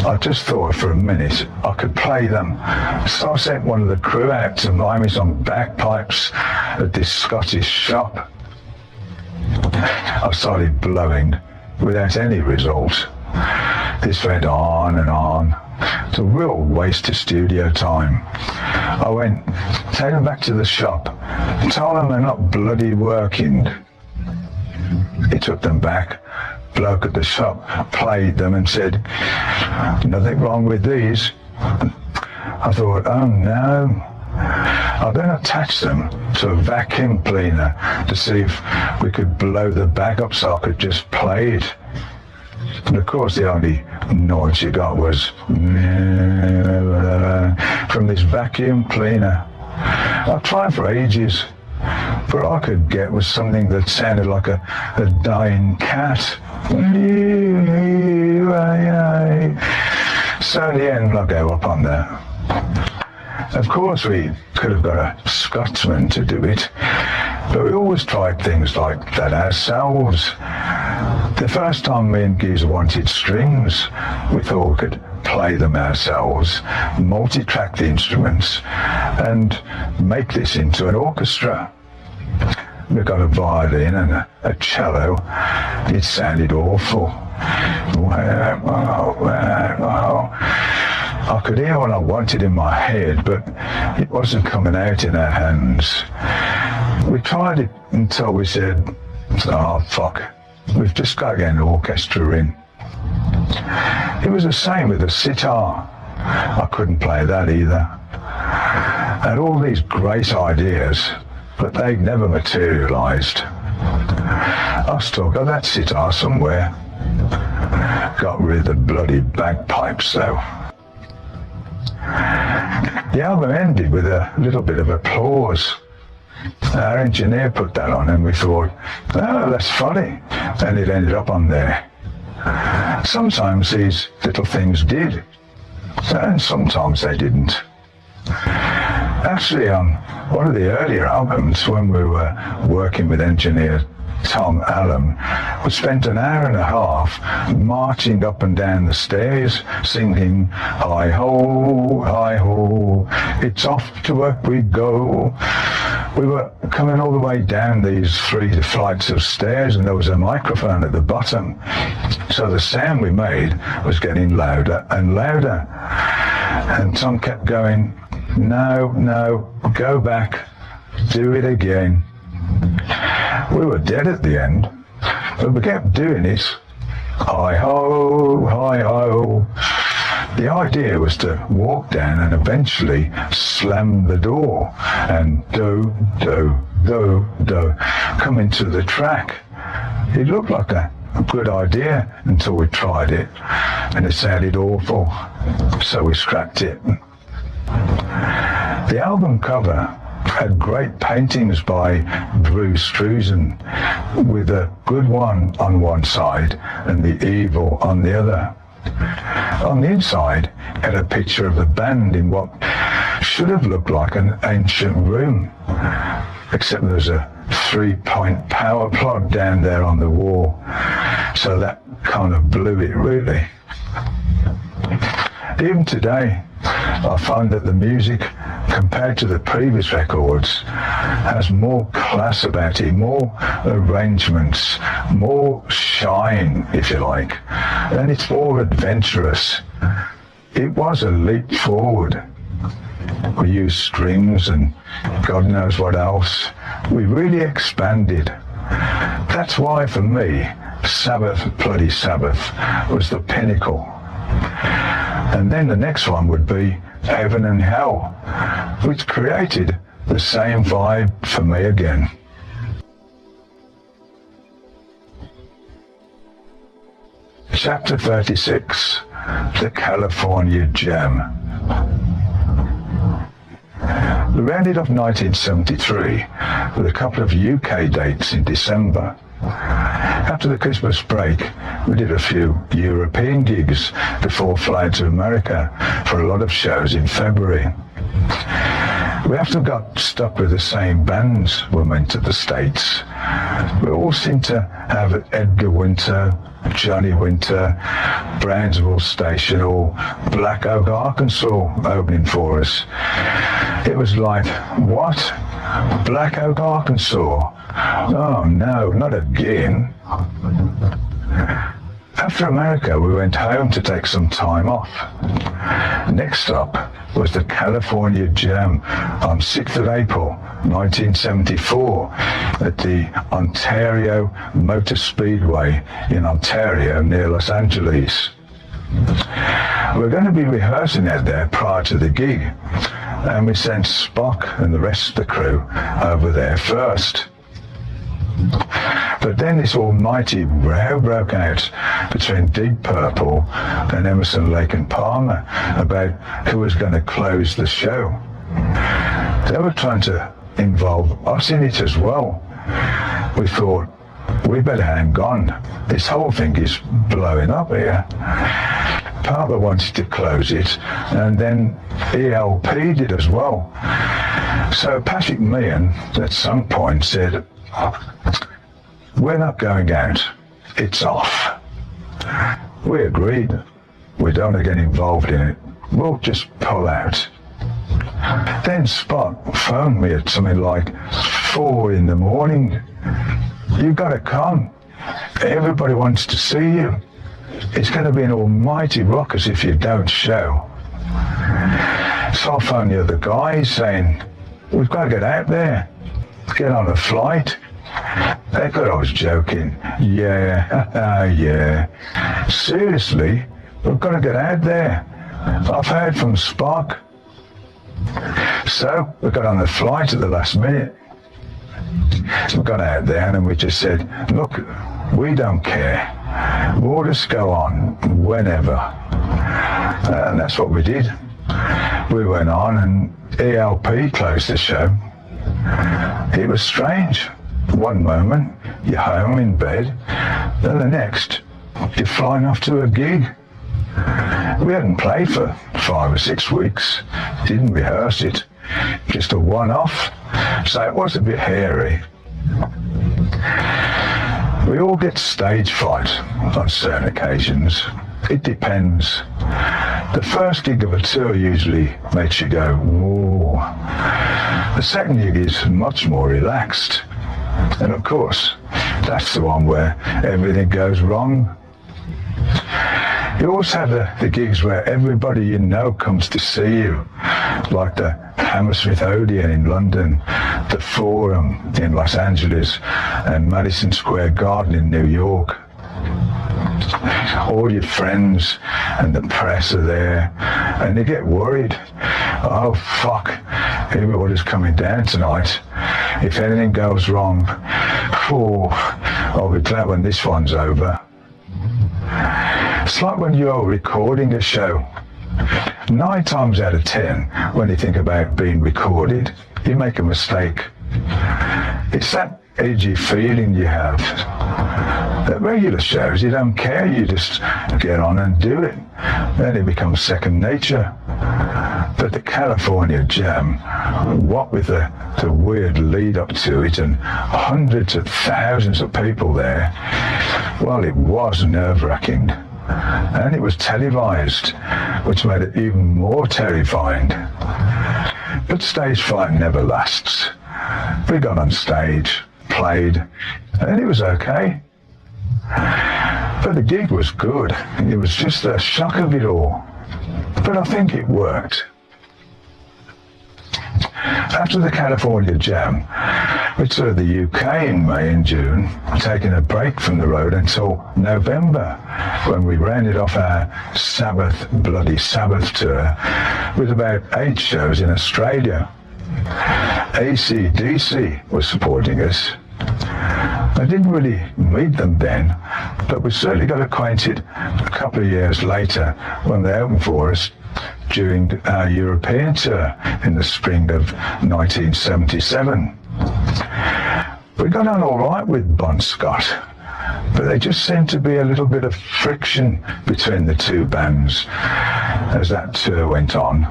I just thought for a minute I could play them. So I sent one of the crew out to buy me some bagpipes at this Scottish shop. I started blowing without any result. This went on and on. It's a real waste of studio time. I went, take them back to the shop, tell them they're not bloody working. He took them back. Bloke at the shop played them and said, nothing wrong with these. I thought, oh no. I then attached them to a vacuum cleaner to see if we could blow the bag up so I could just play it. And of course the only noise you got was from this vacuum cleaner. I tried for ages, but all I could get was something that sounded like a dying cat. So in the end I gave up on that. Of course we could have got a Scotsman to do it, but we always tried things like that ourselves. The first time me and Geezer wanted strings, we thought we could play them ourselves, multi-track the instruments, and make this into an orchestra. We got a violin and a cello. It sounded awful. I could hear what I wanted in my head, but it wasn't coming out in our hands. We tried it until we said, oh fuck, we've just got to get an orchestra in. It was the same with the sitar. I couldn't play that either. I had all these great ideas, but they never materialised. I still got that sitar somewhere. Got rid of the bloody bagpipes though. The album ended with a little bit of applause. Our engineer put that on and we thought, oh, that's funny. And it ended up on there. Sometimes these little things did, and sometimes they didn't. Actually, on one of the earlier albums, when we were working with engineer Tom Allen, we spent an hour and a half marching up and down the stairs singing hi ho, it's off to work we go. We were coming all the way down these 3 flights of stairs and there was a microphone at the bottom, so the sound we made was getting louder and louder, and Tom kept going, no, go back, do it again. We were dead at the end, but we kept doing it. Hi ho. The idea was to walk down and eventually slam the door and do, come into the track. It looked like a good idea until we tried it, and it sounded awful, so we scrapped it. The album cover had great paintings by Bruce Struzan, with a good one on one side and the evil on the other. On the inside, had a picture of the band in what should have looked like an ancient room, except there was a 3-point power plug down there on the wall, so that kind of blew it really. Even today, I find that the music, compared to the previous records, has more class about it, more arrangements, more shine, if you like, and it's more adventurous. It was a leap forward. We used strings and God knows what else. We really expanded. That's why, for me, Sabbath, bloody Sabbath, was the pinnacle. And then the next one would be Heaven and Hell, which created the same vibe for me again. Chapter 36, The California Jam. We rounded off 1973 with a couple of UK dates in December. After the Christmas break, we did a few European gigs before flying to America for a lot of shows in February. We often got stuck with the same bands when we went to the States. We all seemed to have Edgar Winter, Johnny Winter, Brownsville Station, or Black Oak, Arkansas opening for us. It was like, what? Black Oak, Arkansas? Oh no, not again. After America, we went home to take some time off. Next up was the California Jam on 6th of April 1974 at the Ontario Motor Speedway in Ontario near Los Angeles. We're going to be rehearsing out there prior to the gig, and we sent Spock and the rest of the crew over there first. But then this almighty row broke out between Deep Purple and Emerson, Lake and Palmer about who was going to close the show. They were trying to involve us in it as well. We thought, we better hang on. This whole thing is blowing up here. Palmer wanted to close it, and then ELP did as well. So Patrick Meehan at some point said, we're not going out, it's off. We agreed. We don't want to get involved in it. We'll just pull out. Then Spot phoned me at something like 4 in the morning. You've got to come. Everybody wants to see you. It's going to be an almighty ruckus if you don't show. So I phoned the other guys saying, we've got to get out there. Get on a flight. They thought I was joking. Yeah. Seriously, we've got to get out there. I've heard from Spock. So we got on the flight at the last minute. We got out there and we just said, look, we don't care. We'll just go on whenever. And that's what we did. We went on and ELP closed the show. It was strange. One moment, you're home in bed, then the next, you're flying off to a gig. We hadn't played for 5 or 6 weeks, didn't rehearse it, just a one-off, so it was a bit hairy. We all get stage fright on certain occasions. It depends. The first gig of a tour usually makes you go, whoa. The second gig is much more relaxed. And of course, that's the one where everything goes wrong. You also have the gigs where everybody you know comes to see you, like the Hammersmith Odeon in London, the Forum in Los Angeles, and Madison Square Garden in New York. All your friends and the press are there, and you get worried. Oh, fuck, everybody's coming down tonight. If anything goes wrong, I'll be glad when this one's over. It's like when you're recording a show 9 times out of 10, when you think about being recorded, you make a mistake. It's that edgy feeling you have. At regular shows, you don't care, you just get on and do it. Then it becomes second nature. But the California Jam, what with the weird lead up to it and hundreds of thousands of people there, well, it was nerve-wracking. And it was televised, which made it even more terrifying. But stage fright never lasts. We got on stage, played, and it was okay. But the gig was good. It was just the shock of it all. But I think it worked. After the California Jam, we toured the UK in May and June, taking a break from the road until November, when we rounded off our Sabbath, Bloody Sabbath tour with about 8 shows in Australia. AC/DC was supporting us. I didn't really meet them then, but we certainly got acquainted a couple of years later when they opened for us during our European tour in the spring of 1977. We got on all right with Bon Scott, but there just seemed to be a little bit of friction between the two bands as that tour went on.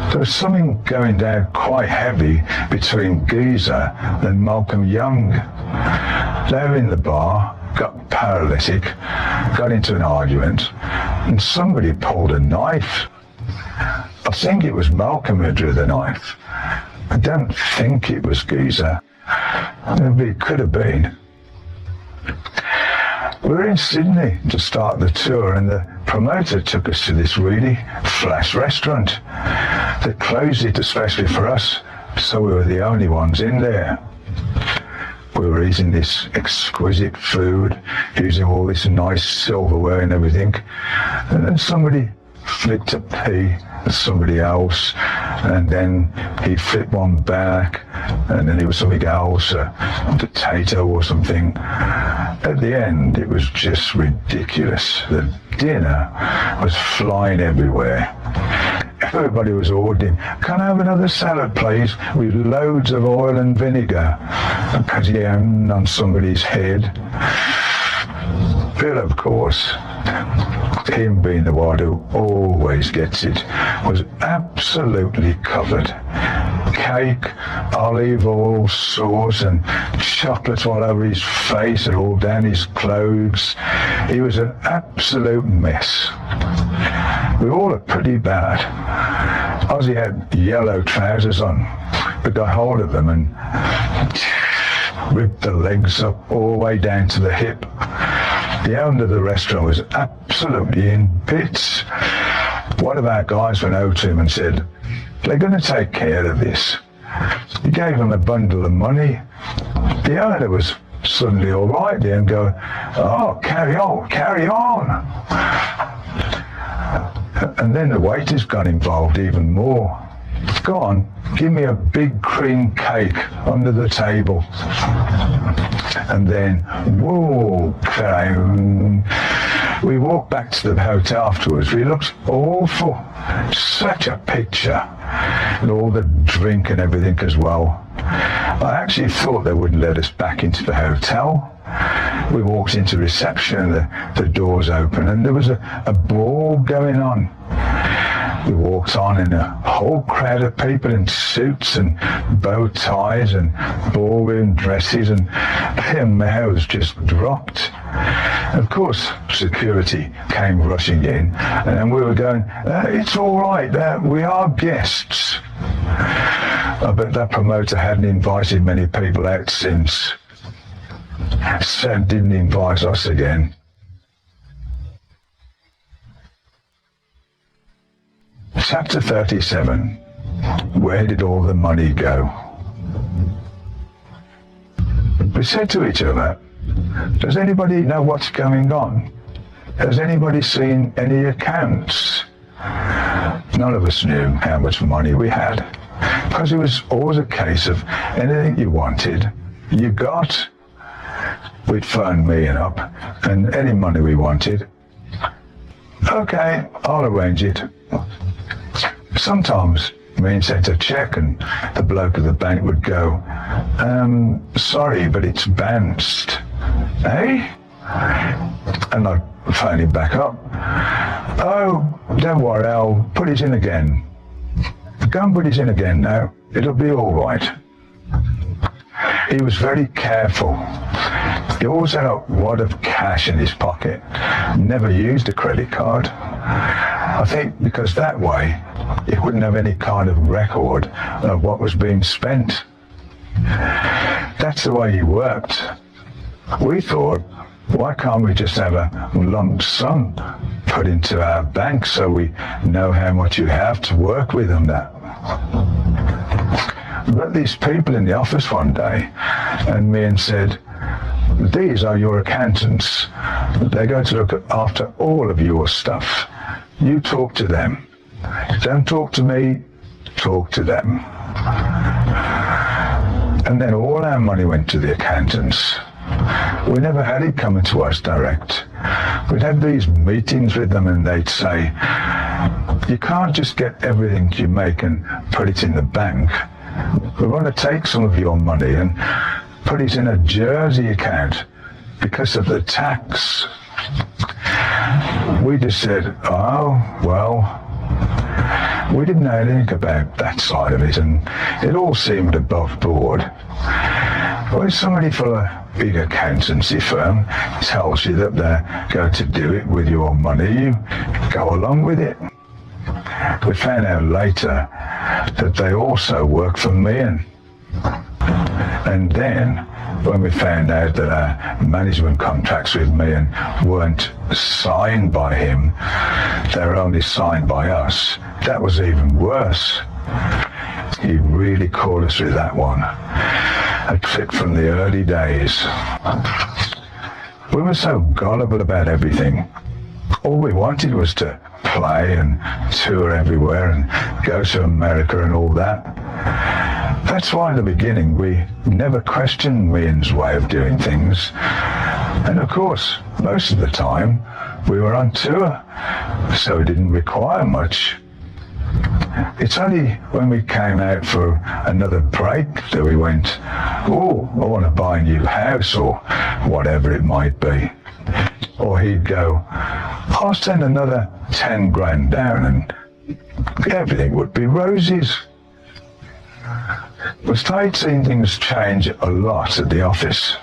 There was something going down quite heavy between Geezer and Malcolm Young. They were in the bar, got paralytic, got into an argument, and somebody pulled a knife. I think it was Malcolm who drew the knife. I don't think it was Geezer. It could have been. We were in Sydney to start the tour, and the promoter took us to this really flash restaurant. They closed it especially for us, so we were the only ones in there. We were eating this exquisite food, using all this nice silverware and everything, and then somebody flicked a pea at somebody else, and then he flipped one back, and then it was something else, a potato or something. At the end, it was just ridiculous. The dinner was flying everywhere. Everybody was ordering, "Can I have another salad, please, with loads of oil and vinegar?" Because on somebody's head. Bill, of course, him being the one who always gets it, was absolutely covered. Cake, olive oil sauce, and chocolate all over his face and all down his clothes. He was an absolute mess. We all looked pretty bad. Ozzy had yellow trousers on. We got hold of them and ripped the legs up all the way down to the hip. The owner of the restaurant was absolutely in bits. One of our guys went over to him and said, "They're going to take care of this." He gave him a bundle of money. The owner was suddenly all right there and go, "Oh, carry on, carry on." And then the waiters got involved even more. "Go on, give me a big cream cake under the table." And then, whoa, we walked back to the hotel afterwards. We looked awful. Such a picture. And all the drink and everything as well. I actually thought they wouldn't let us back into the hotel. We walked into reception and the doors open and there was a ball going on. We walked on and a whole crowd of people in suits and bow ties and ballroom dresses, and their mouths just dropped. Of course, security came rushing in, and we were going, "It's all right, we are guests." But that promoter hadn't invited many people out since, so didn't invite us again. Chapter 37. Where did all the money go? We said to each other, "Does anybody know what's going on? Has anybody seen any accounts?" None of us knew how much money we had, because it was always a case of anything you wanted, you got. We'd phone me up, and any money we wanted, Okay, I'll arrange it. Sometimes me and sent a check and the bloke at the bank would go, sorry, but it's bounced. Eh? And I'd phone him back up. Oh, don't worry, I'll put it in again. Go and put it in again now. It'll be all right. He was very careful. He always had a wad of cash in his pocket. Never used a credit card. I think because that way he wouldn't have any kind of record of what was being spent. That's the way he worked. We thought, why can't we just have a lump sum put into our bank so we know how much you have to work with and that? But these people in the office one day and me and said, these are your accountants. They're going to look after all of your stuff. You talk to them. Don't talk to me, talk to them. And then all our money went to the accountants. We never had it coming to us direct. We'd have these meetings with them and they'd say, you can't just get everything you make and put it in the bank. We want to take some of your money and put it in a Jersey account because of the tax. We just said, oh, well, we didn't know anything about that side of it and it all seemed above board. When somebody from a big accountancy firm tells you that they're going to do it with your money, you go along with it. We found out later that they also work for me, and then when we found out that our management contracts with me weren't signed by him, they were only signed by us, that was even worse. He really caught us with that one. A trick from the early days. We were so gullible about everything. All we wanted was to play and tour everywhere and go to America and all that. That's why in the beginning we never questioned Ian's way of doing things. And of course, most of the time we were on tour, so it didn't require much. It's only when we came out for another break that we went, oh, I want to buy a new house or whatever it might be. Or he'd go, I'll send another 10 grand down and everything would be roses. We started seeing things change a lot at the office.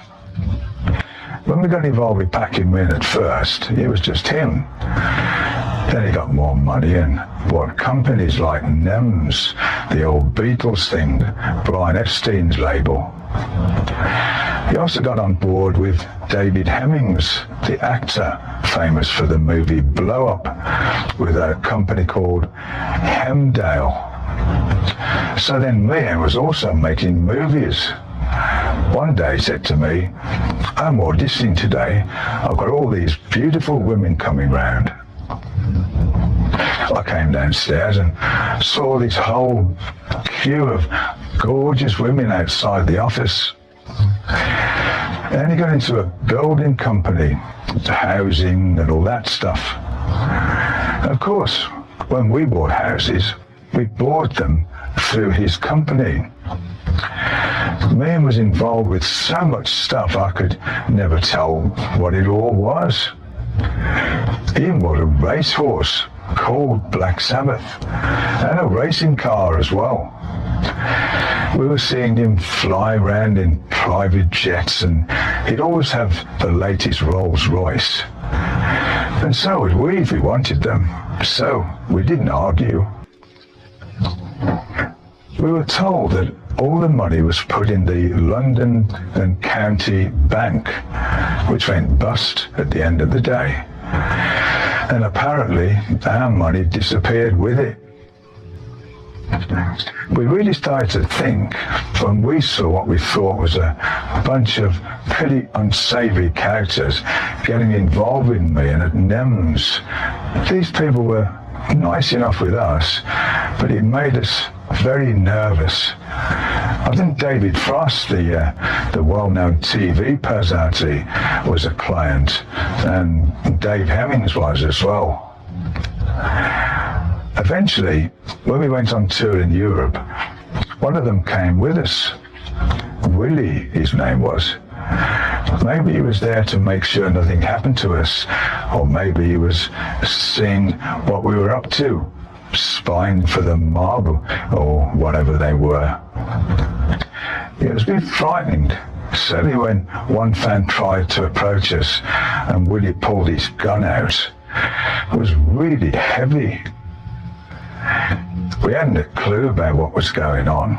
When we got involved with packing in at first, it was just him. Then he got more money and bought companies like NEMS, the old Beatles thing, Brian Epstein's label. He also got on board with David Hemmings, the actor, famous for the movie Blow Up, with a company called Hemdale. So then Ian was also making movies. One day he said to me, I'm auditioning today. I've got all these beautiful women coming round. I came downstairs and saw this whole queue of gorgeous women outside the office. And he got into a building company, housing and all that stuff. Of course, when we bought houses, we bought them through his company. Ian was involved with so much stuff I could never tell what it all was. Ian bought a racehorse called Black Sabbath and a racing car as well. We were seeing him fly around in private jets and he'd always have the latest Rolls Royce. And so would we if we wanted them. So we didn't argue. We were told that all the money was put in the London and County Bank, which went bust at the end of the day. And apparently our money disappeared with it. We really started to think when we saw what we thought was a bunch of pretty unsavory characters getting involved with me and at NEMS. These people were nice enough with us, but it made us very nervous. I think David Frost, the well-known TV personality, was a client, and Dave Hemmings was as well. Eventually, when we went on tour in Europe, one of them came with us. Willie, his name was. Maybe he was there to make sure nothing happened to us, or maybe he was seeing what we were up to, spying for the mob or whatever they were. It was a bit frightening, certainly when one fan tried to approach us and Willie pulled his gun out. It was really heavy. We hadn't a clue about what was going on.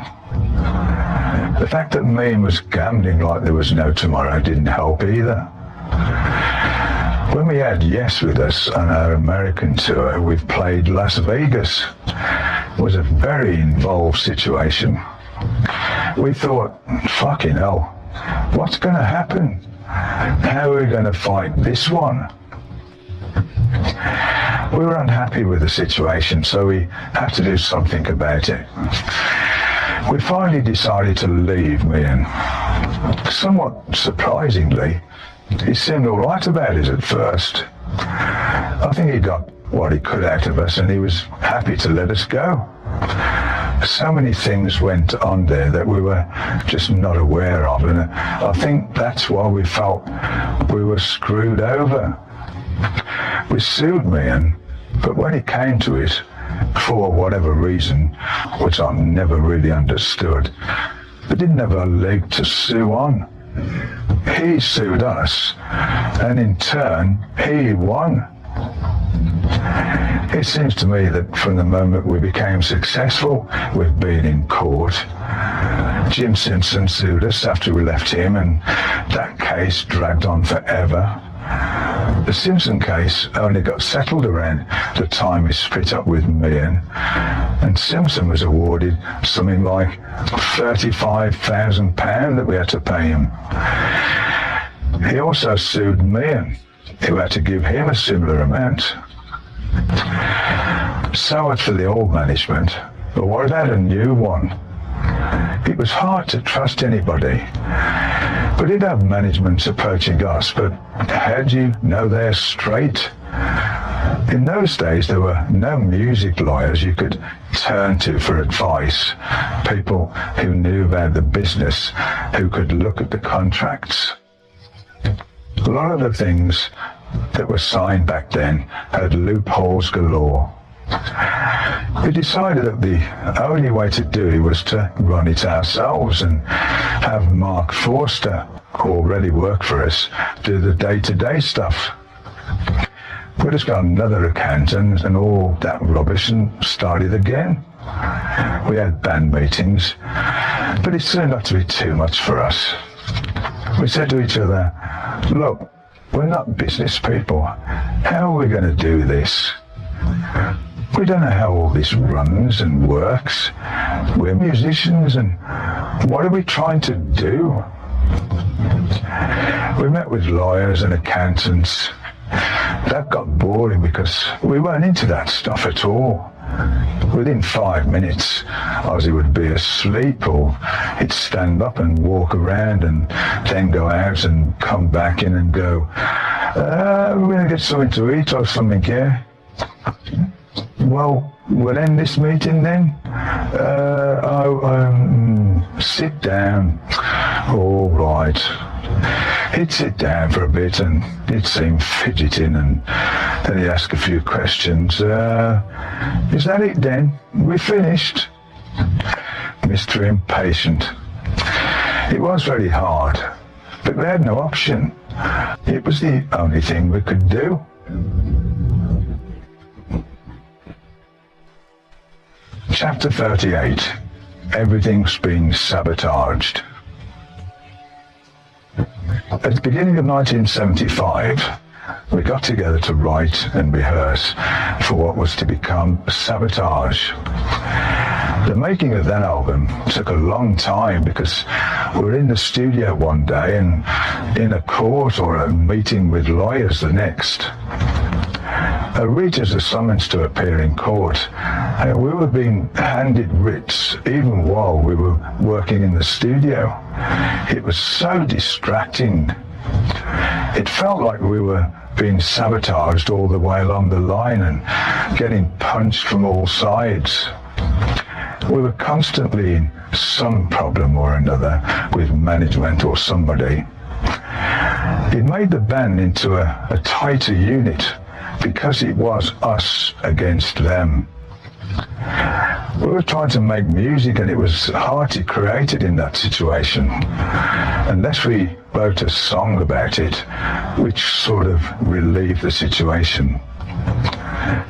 The fact that Mean was gambling like there was no tomorrow didn't help either. When we had Yes with us on our American tour, we played Las Vegas. It was a very involved situation. We thought, fucking hell, what's going to happen? How are we going to fight this one? We were unhappy with the situation, so we had to do something about it. We finally decided to leave Mean. Somewhat surprisingly, he seemed all right about it at first. I think he got what he could out of us and he was happy to let us go. So many things went on there that we were just not aware of, and I think that's why we felt we were screwed over. We sued Mean, but when it came to it, for whatever reason, which I've never really understood, they didn't have a leg to sue on. He sued us, and in turn, he won. It seems to me that from the moment we became successful with being in court, Jim Simpson sued us after we left him, and that case dragged on forever. The Simpson case only got settled around the time he split up with Mean, and Simpson was awarded something like £35,000 that we had to pay him. He also sued Mean, who had to give him a similar amount. So much for the old management, but what about a new one? It was hard to trust anybody. We did have management approaching us, but how do you know they're straight? In those days, there were no music lawyers you could turn to for advice, people who knew about the business, who could look at the contracts. A lot of the things that were signed back then had loopholes galore. We decided that the only way to do it was to run it ourselves and have Mark Forster, who already worked for us, do the day-to-day stuff. We just got another accountant and all that rubbish and started again. We had band meetings, but it turned out to be too much for us. We said to each other, look, we're not business people. How are we going to do this? We don't know how all this runs and works. We're musicians, and what are we trying to do? We met with lawyers and accountants. That got boring because we weren't into that stuff at all. Within 5 minutes, Ozzy would be asleep, or he'd stand up and walk around and then go out and come back in and go, we're going to get something to eat or something here. Well, we'll end this meeting then. Sit down. All right. He'd sit down for a bit and he'd seem fidgeting, and then he'd ask a few questions. Is that it then? We finished? Mr. Impatient. It was very hard, but we had no option. It was the only thing we could do. Chapter 38. Everything's been sabotaged. At the beginning of 1975, we got together to write and rehearse for what was to become Sabotage. The making of that album took a long time because we were in the studio one day and in a court or a meeting with lawyers the next. A reader's a summons to appear in court, and we were being handed writs even while we were working in the studio. It was so distracting. It felt like we were being sabotaged all the way along the line and getting punched from all sides. We were constantly in some problem or another with management or somebody. It made the band into a tighter unit because it was us against them. We were trying to make music and it was hard to create it in that situation unless we wrote a song about it which sort of relieved the situation.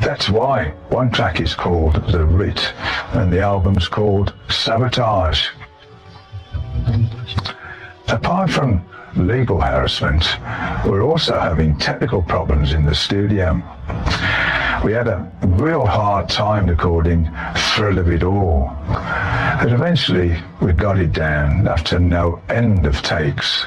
That's why one track is called The Writ and the album's called Sabotage. Apart from legal harassment, we're also having technical problems in the studio. We had a real hard time recording Thrill of It All, but eventually we got it down after no end of takes.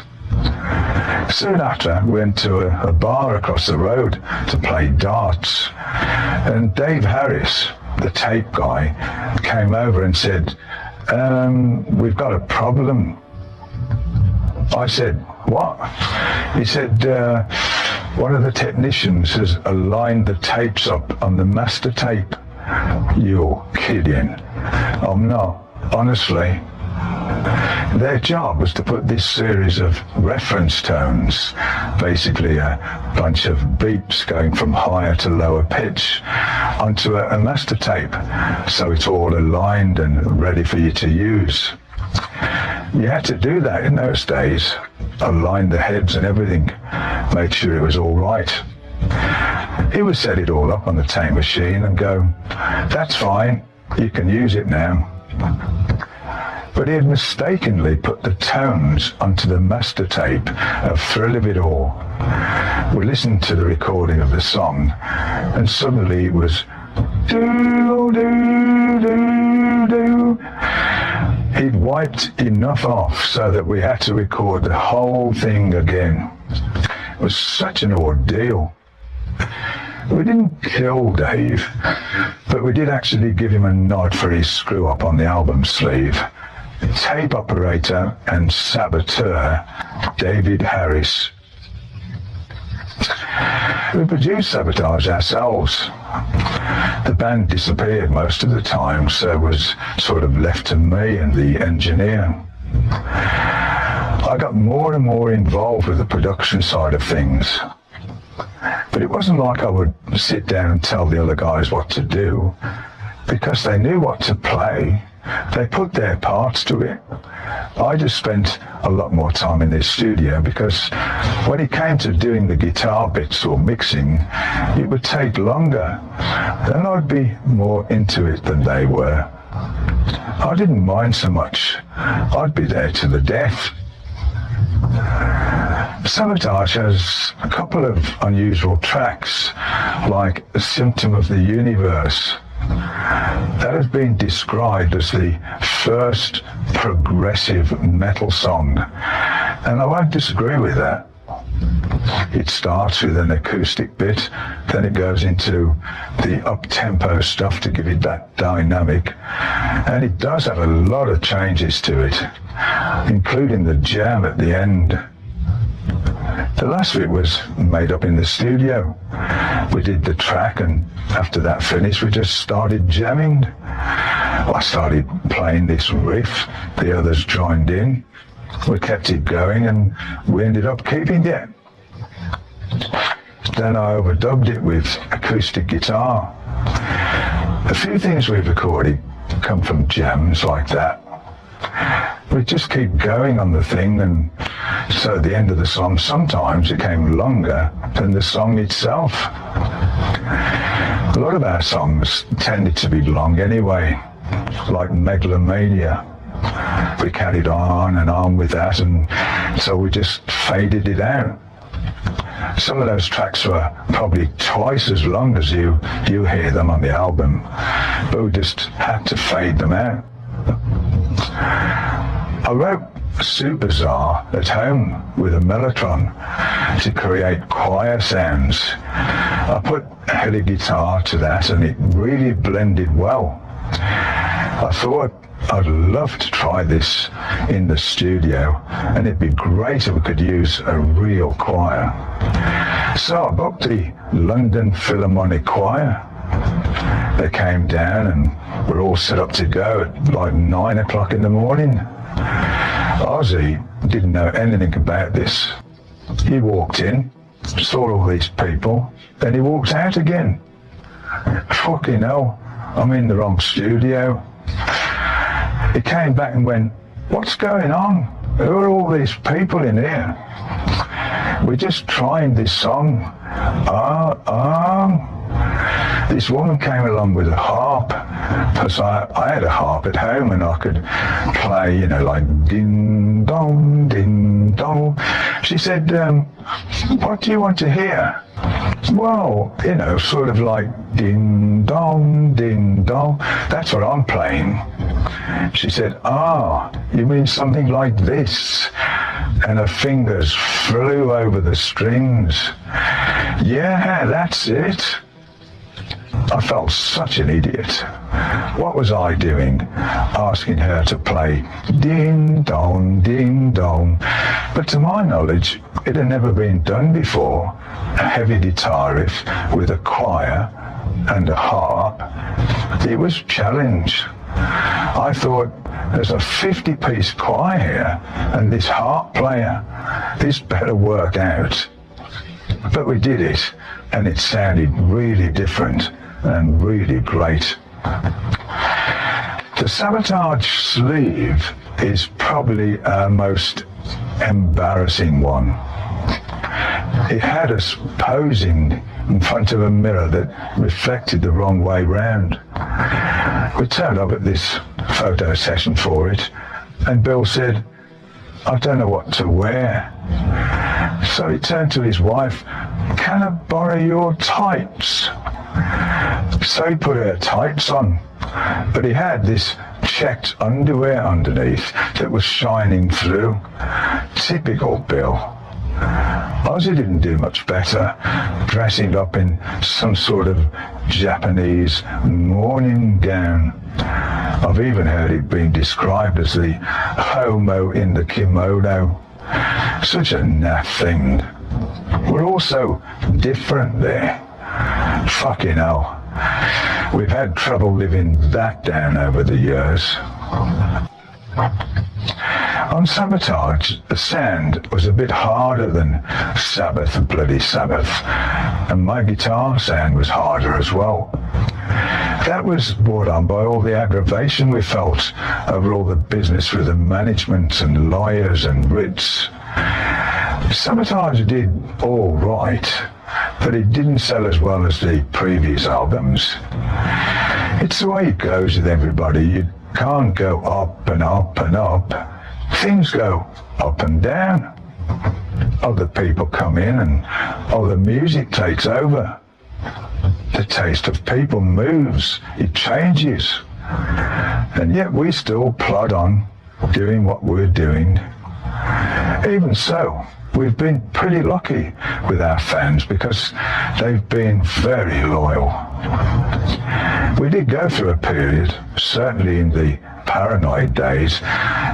Soon after, we went to a bar across the road to play darts, and Dave Harris, the tape guy, came over and said, we've got a problem. I said, what? He said, one of the technicians has aligned the tapes up on the master tape. You're kidding. I'm not, honestly. Their job was to put this series of reference tones, basically a bunch of beeps going from higher to lower pitch, onto a master tape, so it's all aligned and ready for you to use. You had to do that in those days, align the heads and everything, make sure it was all right. He would set it all up on the tape machine and go, that's fine, you can use it now. But he had mistakenly put the tones onto the master tape of Thrill of It All. We listened to the recording of the song, and suddenly it was do, do, do, do. He'd wiped enough off so that we had to record the whole thing again. It was such an ordeal. We didn't kill Dave, but we did actually give him a nod for his screw-up on the album sleeve. Tape operator and saboteur, David Harris. We produced Sabotage ourselves. The band disappeared most of the time, so it was sort of left to me and the engineer. I got more and more involved with the production side of things. But it wasn't like I would sit down and tell the other guys what to do, because they knew what to play. They put their parts to it. I just spent a lot more time in their studio because when it came to doing the guitar bits or mixing, it would take longer, and I'd be more into it than they were. I didn't mind so much. I'd be there to the death. Sabotage has a couple of unusual tracks, like A Symptom of the Universe. That has been described as the first progressive metal song, and I won't disagree with that. It starts with an acoustic bit, then it goes into the up-tempo stuff to give it that dynamic, and it does have a lot of changes to it, including the jam at the end. The last bit was made up in the studio. We did the track, and after that finished, we just started jamming. I started playing this riff, the others joined in. We kept it going, and we ended up keeping it. Then I overdubbed it with acoustic guitar. A few things we've recorded come from jams like that. We just keep going on the thing, and so at the end of the song, sometimes it came longer than the song itself. A lot of our songs tended to be long anyway, like Megalomania. We carried on and on with that, and so we just faded it out. Some of those tracks were probably twice as long as you hear them on the album, but we just had to fade them out. I wrote Superstar at home with a mellotron to create choir sounds. I put a heli guitar to that, and it really blended well. I thought I'd love to try this in the studio, and it'd be great if we could use a real choir. So I booked the London Philharmonic Choir. They came down and we're all set up to go at like 9 o'clock in the morning. Ozzy didn't know anything about this. He walked in, saw all these people, then he walked out again. Fucking hell, I'm in the wrong studio. He came back and went, what's going on? Who are all these people in here? We're just trying this song. This woman came along with a harp, because I had a harp at home and I could play, you know, like ding dong, ding dong. She said, what do you want to hear? Well, you know, sort of like ding dong, that's what I'm playing. She said, you mean something like this? And her fingers flew over the strings. Yeah, that's it. I felt such an idiot. What was I doing, asking her to play ding dong, ding dong? But to my knowledge, it had never been done before. A heavy guitar riff with a choir and a harp. It was a challenge. I thought, there's a 50-piece choir here and this harp player. This better work out. But we did it, and it sounded really different and really great. The Sabotage sleeve is probably our most embarrassing one. It had us posing in front of a mirror that reflected the wrong way round. We turned up at this photo session for it, and Bill said, I don't know what to wear. So he turned to his wife, can I borrow your tights? So he put her tights on, but he had this checked underwear underneath that was shining through. Typical Bill. Ozzy didn't do much better, dressing up in some sort of Japanese morning gown. I've even heard it being described as the homo in the kimono. Such a naff thing. We're all so different there. Fucking hell. We've had trouble living that down over the years. On Sabotage, the sound was a bit harder than Sabbath, bloody Sabbath, and my guitar sound was harder as well. That was brought on by all the aggravation we felt over all the business with the management and lawyers and writs. Sabotage did all right, but it didn't sell as well as the previous albums. It's the way it goes with everybody. You can't go up and up and up. Things go up and down. Other people come in and other music takes over. The taste of people moves, it changes. And yet we still plod on doing what we're doing. Even so, we've been pretty lucky with our fans because they've been very loyal. We did go through a period, certainly in the paranoid days,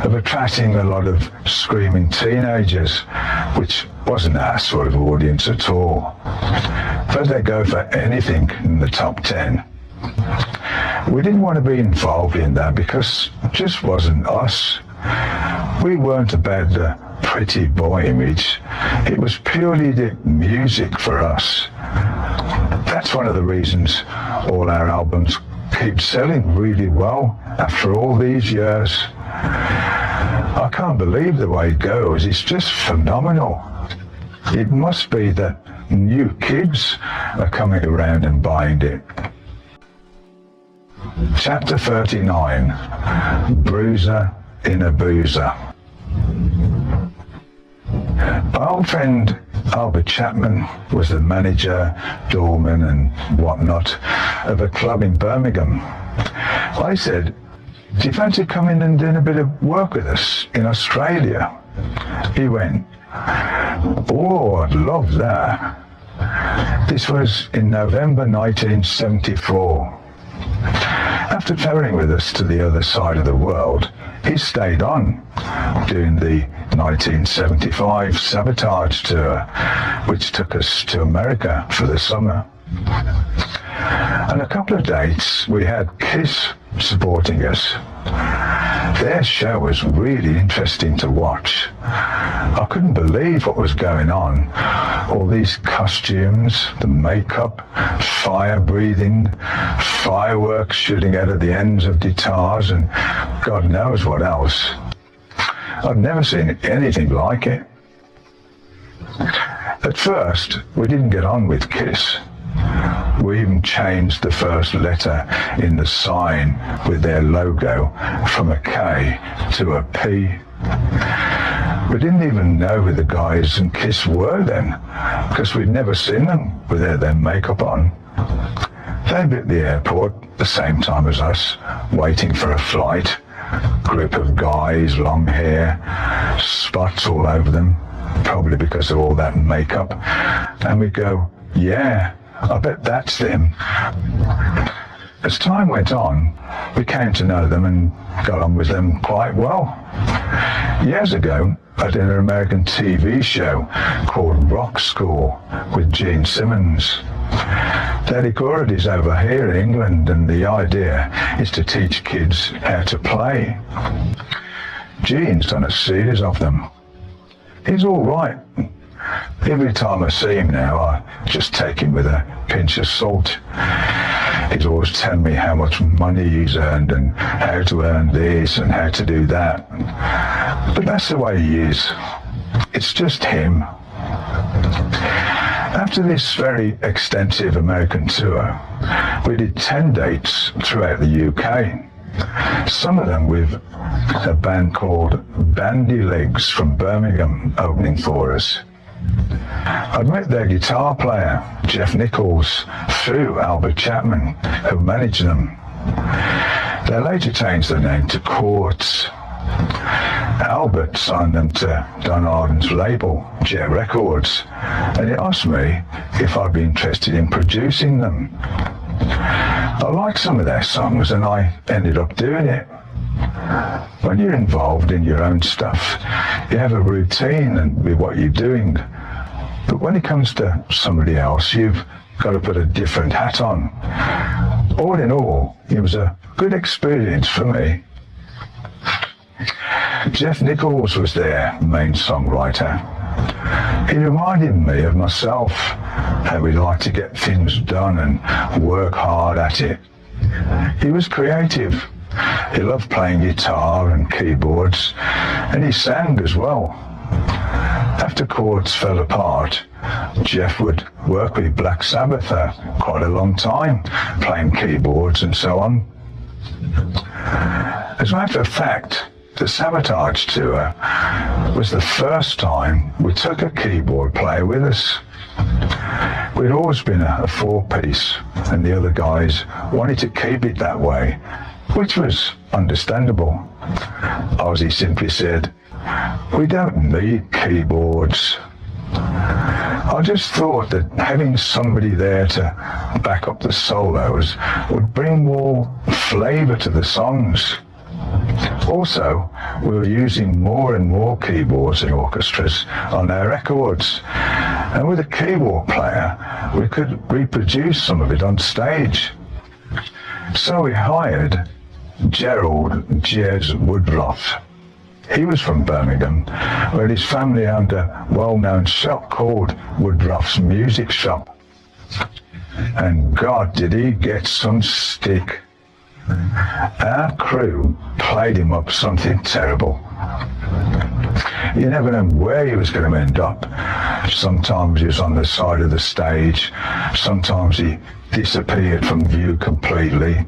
of attracting a lot of screaming teenagers, which wasn't our sort of audience at all. But they go for anything in the top 10. We didn't want to be involved in that because it just wasn't us. We weren't about the pretty boy image. It was purely the music for us. That's one of the reasons all our albums keep selling really well after all these years. I can't believe the way it goes. It's just phenomenal. It must be that new kids are coming around and buying it. Chapter 39, Bruiser in a Boozer. My old friend Albert Chapman was the manager, doorman and whatnot of a club in Birmingham. I said, do you fancy coming and doing a bit of work with us in Australia? He went, oh, I'd love that. This was in November 1974. At after travelling with us to the other side of the world, he stayed on doing the 1975 Sabotage tour, which took us to America for the summer. And a couple of dates we had Kiss supporting us. Their show was really interesting to watch. I couldn't believe what was going on. All these costumes, the makeup, fire breathing, fireworks shooting out of the ends of guitars, and God knows what else. I've never seen anything like it. At first, we didn't get on with Kiss. We even changed the first letter in the sign with their logo from a K to a P. We didn't even know who the guys in Kiss were then, because we'd never seen them with their makeup on. They'd be at the airport the same time as us, waiting for a flight. Group of guys, long hair, spots all over them, probably because of all that makeup. And we go, yeah, I bet that's them. As time went on, we came to know them and got on with them quite well. Years ago, I did an American TV show called Rock School with Gene Simmons. They recorded it over here in England, and the idea is to teach kids how to play. Gene's done a series of them. He's all right. Every time I see him now, I just take him with a pinch of salt. He's always telling me how much money he's earned and how to earn this and how to do that. But that's the way he is. It's just him. After this very extensive American tour, we did 10 dates throughout the UK. Some of them with a band called Bandy Legs from Birmingham opening for us. I'd met their guitar player, Jeff Nichols, through Albert Chapman, who managed them. They later changed their name to Quartz. Albert signed them to Don Arden's label, Jet Records, and he asked me if I'd be interested in producing them. I liked some of their songs and I ended up doing it. When you're involved in your own stuff, you have a routine and with what you're doing. But when it comes to somebody else, you've got to put a different hat on. All in all, it was a good experience for me. Jeff Nichols was their main songwriter. He reminded me of myself, how we'd like to get things done and work hard at it. He was creative. He loved playing guitar and keyboards, and he sang as well. After Chords fell apart, Jeff would work with Black Sabbath for quite a long time, playing keyboards and so on. As a matter of fact, the Sabotage tour was the first time we took a keyboard player with us. We'd always been a four-piece, and the other guys wanted to keep it that way, which was understandable. Ozzy simply said, "We don't need keyboards." I just thought that having somebody there to back up the solos would bring more flavour to the songs. Also, we were using more and more keyboards and orchestras on our records, and with a keyboard player we could reproduce some of it on stage. So we hired Gerald Jez Woodruff. He was from Birmingham, where his family owned a well-known shop called Woodruff's Music Shop. And God, did he get some stick. Our crew played him up something terrible. You never know where he was going to end up. Sometimes he was on the side of the stage, sometimes he disappeared from view completely.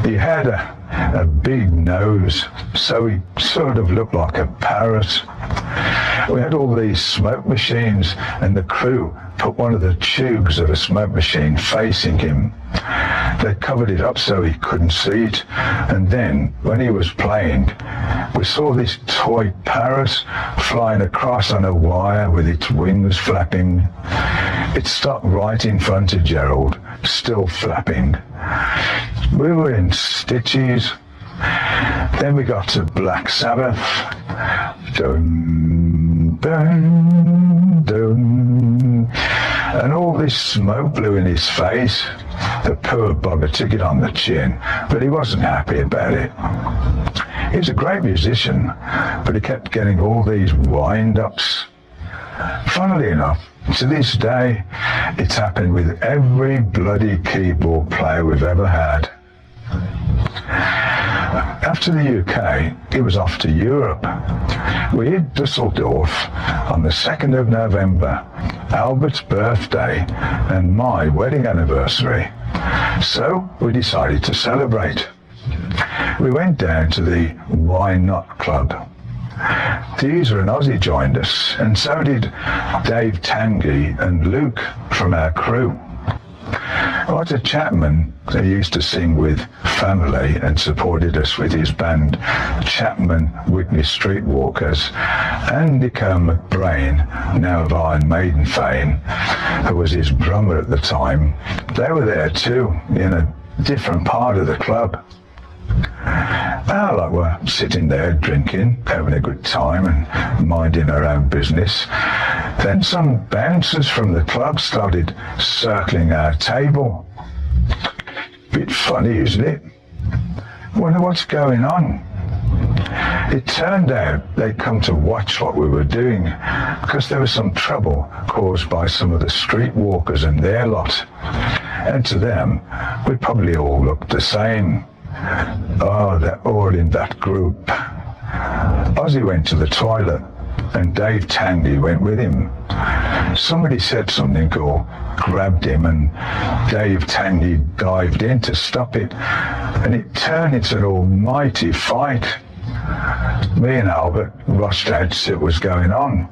He had a big nose, so he sort of looked like a parrot. We had all these smoke machines, and the crew put one of the tubes of a smoke machine facing him. They covered it up so he couldn't see it, and then when he was playing, we saw this toy parrot flying across on a wire with its wings flapping. It stopped right in front of Gerald, still flapping. We were in stitches. Then we got to Black Sabbath. Dun, dun, dun. And all this smoke blew in his face. The poor bugger took it on the chin, but he wasn't happy about it. He was a great musician, but he kept getting all these wind-ups. Funnily enough, to this day, it's happened with every bloody keyboard player we've ever had. After the UK, he was off to Europe. We hit Dusseldorf on the 2nd of November, Albert's birthday and my wedding anniversary. So we decided to celebrate. We went down to the Why Not Club. Deezer and Ozzy joined us, and so did Dave Tanguy and Luke from our crew. Roger Chapman, who used to sing with Family and supported us with his band Chapman Whitney Streetwalkers, and Nico McBrain, now of Iron Maiden fame, who was his drummer at the time, they were there too, in a different part of the club. Well, we're sitting there drinking, having a good time and minding our own business. Then some bouncers from the club started circling our table. Bit funny, isn't it? Wonder what's going on. It turned out they'd come to watch what we were doing because there was some trouble caused by some of the streetwalkers and their lot. And to them, we probably all looked the same. Oh, they're all in that group. Ozzy went to the toilet and Dave Tanguy went with him. Somebody said something or grabbed him and Dave Tanguy dived in to stop it, and it turned into an almighty fight. Me and Albert rushed out to see what was going on.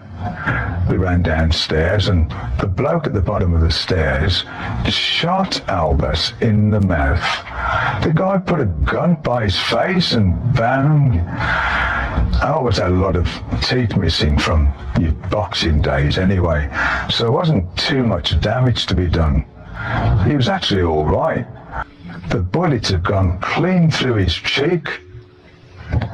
We ran downstairs and the bloke at the bottom of the stairs shot Albert in the mouth. The guy put a gun by his face and bang. Albert had a lot of teeth missing from your boxing days anyway, so there wasn't too much damage to be done. He was actually all right. The bullet had gone clean through his cheek.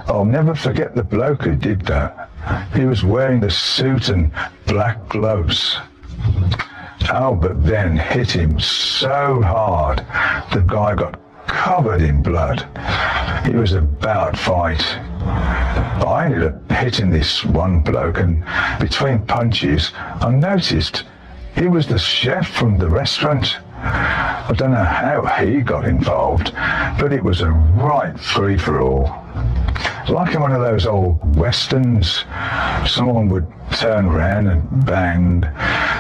I'll never forget the bloke who did that. He was wearing the suit and black gloves. Albert then hit him so hard, the guy got covered in blood. It was a bad fight. I ended up hitting this one bloke, and between punches, I noticed he was the chef from the restaurant. I don't know how he got involved, but it was a right free-for-all. Like in one of those old westerns, someone would turn around and bang.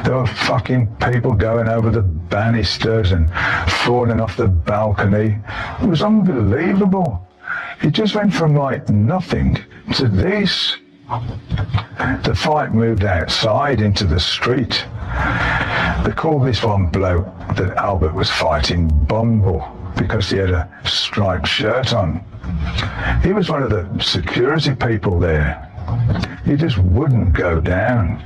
There were fucking people going over the banisters and falling off the balcony. It was unbelievable. It just went from like nothing to this. The fight moved outside into the street. They called this one bloke that Albert was fighting Bumble because he had a striped shirt on. He was one of the security people there. He just wouldn't go down.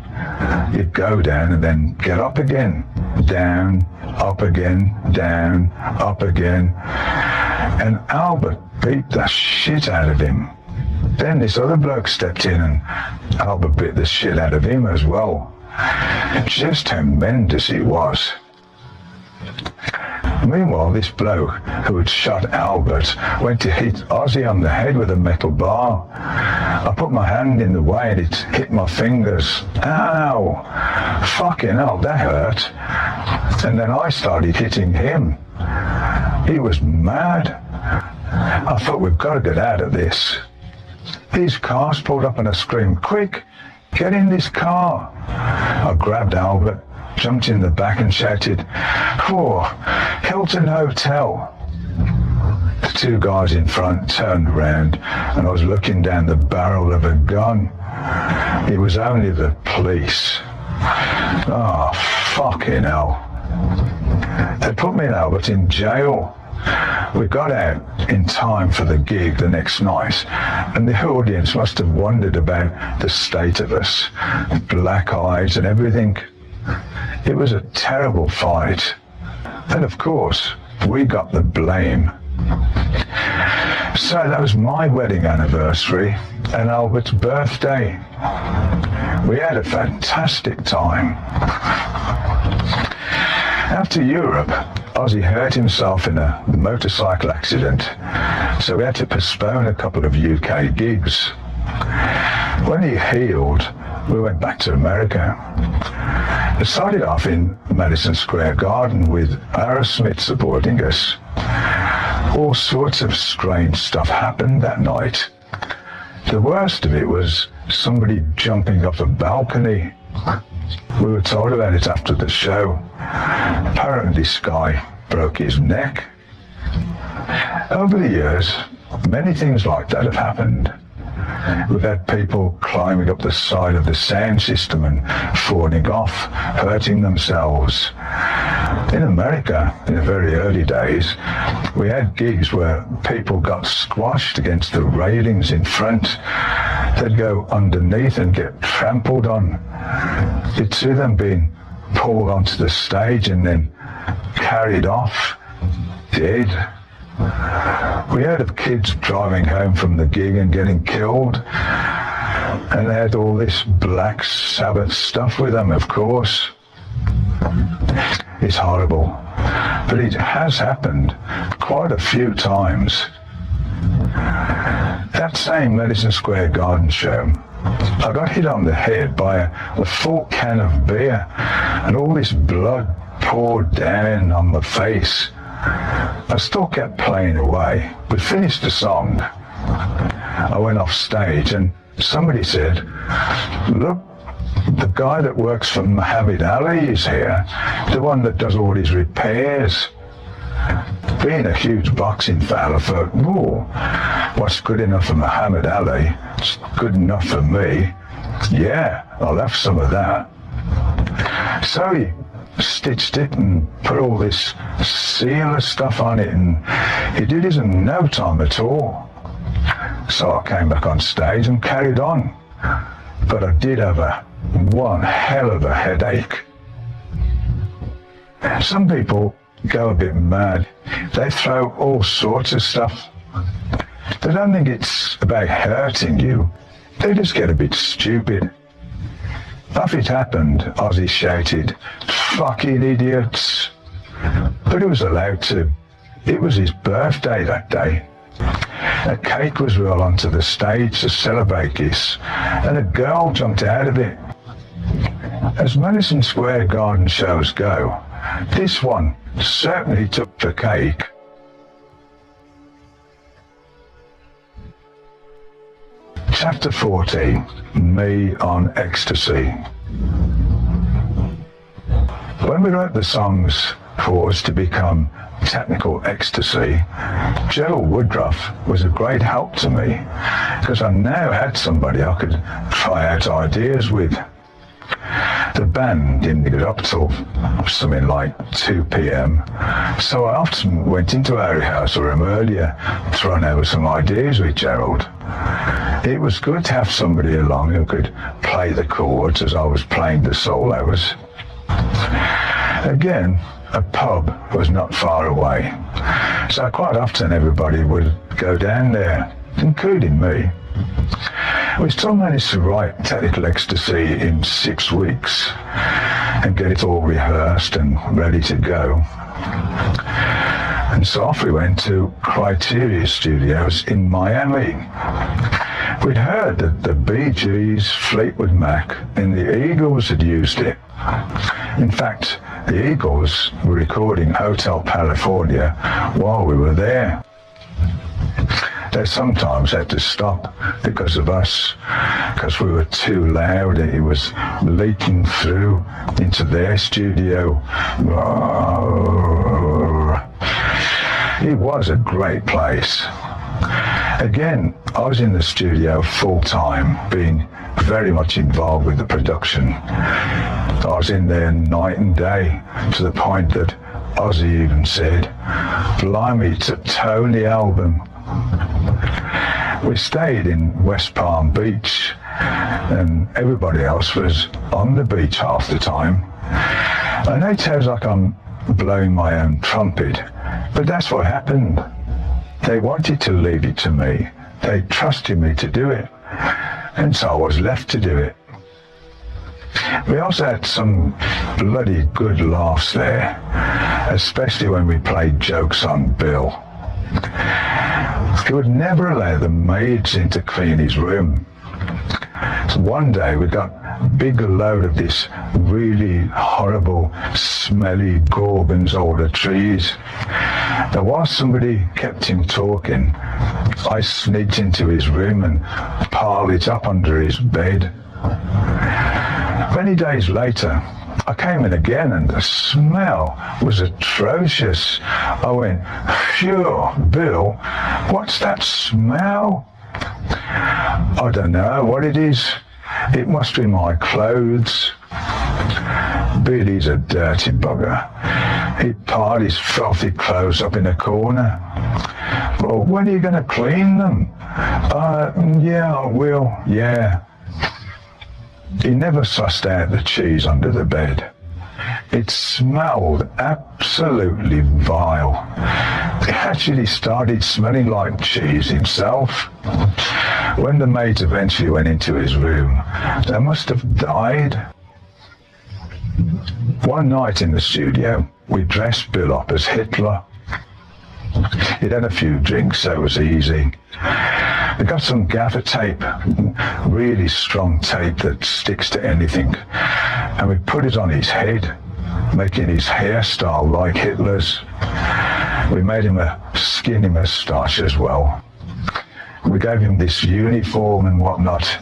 He'd go down and then get up again. Down, up again, down, up again. And Albert beat the shit out of him. Then this other bloke stepped in and Albert beat the shit out of him as well. Just how tremendous he was. Meanwhile, this bloke who had shot Albert went to hit Ozzy on the head with a metal bar. I put my hand in the way and it hit my fingers. Ow! Fucking hell, that hurt. And then I started hitting him. He was mad. I thought, we've got to get out of this. These cars pulled up and I screamed, quick, get in this car. I grabbed Albert, jumped in the back and shouted, "Oh, Hilton Hotel." The two guys in front turned around and I was looking down the barrel of a gun. It was only the police. Oh, fucking hell. They put me and Albert in jail. We got out in time for the gig the next night, and the audience must have wondered about the state of us, black eyes and everything. It was a terrible fight. And of course, we got the blame. So that was my wedding anniversary and Albert's birthday. We had a fantastic time. After Europe, Ozzy hurt himself in a motorcycle accident, so we had to postpone a couple of UK gigs. When he healed, we went back to America. It started off in Madison Square Garden with Aerosmith supporting us. All sorts of strange stuff happened that night. The worst of it was somebody jumping off a balcony. We were told about it after the show. Apparently this guy broke his neck. Over the years, many things like that have happened. We've had people climbing up the side of the sound system and falling off, hurting themselves. In America, in the very early days, we had gigs where people got squashed against the railings in front. They'd go underneath and get trampled on. You'd see them being pulled onto the stage and then carried off, dead. We heard of kids driving home from the gig and getting killed, and they had all this Black Sabbath stuff with them, of course. It's horrible, but it has happened quite a few times. That same Madison Square Garden show, I got hit on the head by a full can of beer, and all this blood poured down on my face. I still kept playing away. We finished the song. I went off stage and somebody said, "Look, the guy that works for Muhammad Ali is here, the one that does all his repairs." Being a huge boxing fan, I thought, "Oh, what's good enough for Muhammad Ali, it's good enough for me. Yeah, I'll have some of that." So he stitched it and put all this sealer stuff on it, and he did it in no time at all. So I came back on stage and carried on. But I did have one hell of a headache. Some people go a bit mad. They throw all sorts of stuff. They don't think it's about hurting you. They just get a bit stupid. After it happened, Ozzy shouted, "Fucking idiots." But he was allowed to. It was his birthday that day. A cake was rolled onto the stage to celebrate this, and a girl jumped out of it. As Madison Square Garden shows go, this one certainly took the cake. Chapter 14, Me on Ecstasy. When we wrote the songs for us to become Technical Ecstasy, Gerald Woodruff was a great help to me because I now had somebody I could try out ideas with. The band didn't get up till something like 2 p.m, so I often went into our rehearsal room earlier, throwing over some ideas with Gerald. It was good to have somebody along who could play the chords as I was playing the solos. Again, a pub was not far away, so quite often everybody would go down there, including me. We still managed to write Technical Ecstasy in 6 weeks and get it all rehearsed and ready to go. And so off we went to Criteria Studios in Miami. We'd heard that the Bee Gees, Fleetwood Mac and the Eagles had used it. In fact, the Eagles were recording Hotel California while we were there. They sometimes had to stop because of us, because we were too loud. It was leaking through into their studio. It was a great place. Again, I was in the studio full time, being very much involved with the production. I was in there night and day, to the point that Ozzy even said, "Blimey, it's a Tony album." We stayed in West Palm Beach, and everybody else was on the beach half the time. I know it sounds like I'm blowing my own trumpet, but that's what happened. They wanted to leave it to me. They trusted me to do it, and so I was left to do it. We also had some bloody good laughs there, especially when we played jokes on Bill. He would never allow the maids in to clean his room. So one day we got a big load of this really horrible, smelly Gorgonzola trees. Now while somebody kept him talking, I sneaked into his room and piled it up under his bed. Many days later, I came in again and the smell was atrocious. I went, "Phew, Bill, what's that smell?" "I don't know what it is. It must be my clothes." Billy's a dirty bugger. He piled his filthy clothes up in a corner. "Well, when are you going to clean them?" Yeah, I will, yeah." He never sussed out the cheese under the bed. It smelled absolutely vile. It actually started smelling like cheese himself. When the maids eventually went into his room, they must have died. One night in the studio, we dressed Bill up as Hitler. He'd had a few drinks, so it was easy. We got some gaffer tape, really strong tape that sticks to anything, and we put it on his head, making his hairstyle like Hitler's. We made him a skinny moustache as well. We gave him this uniform and whatnot.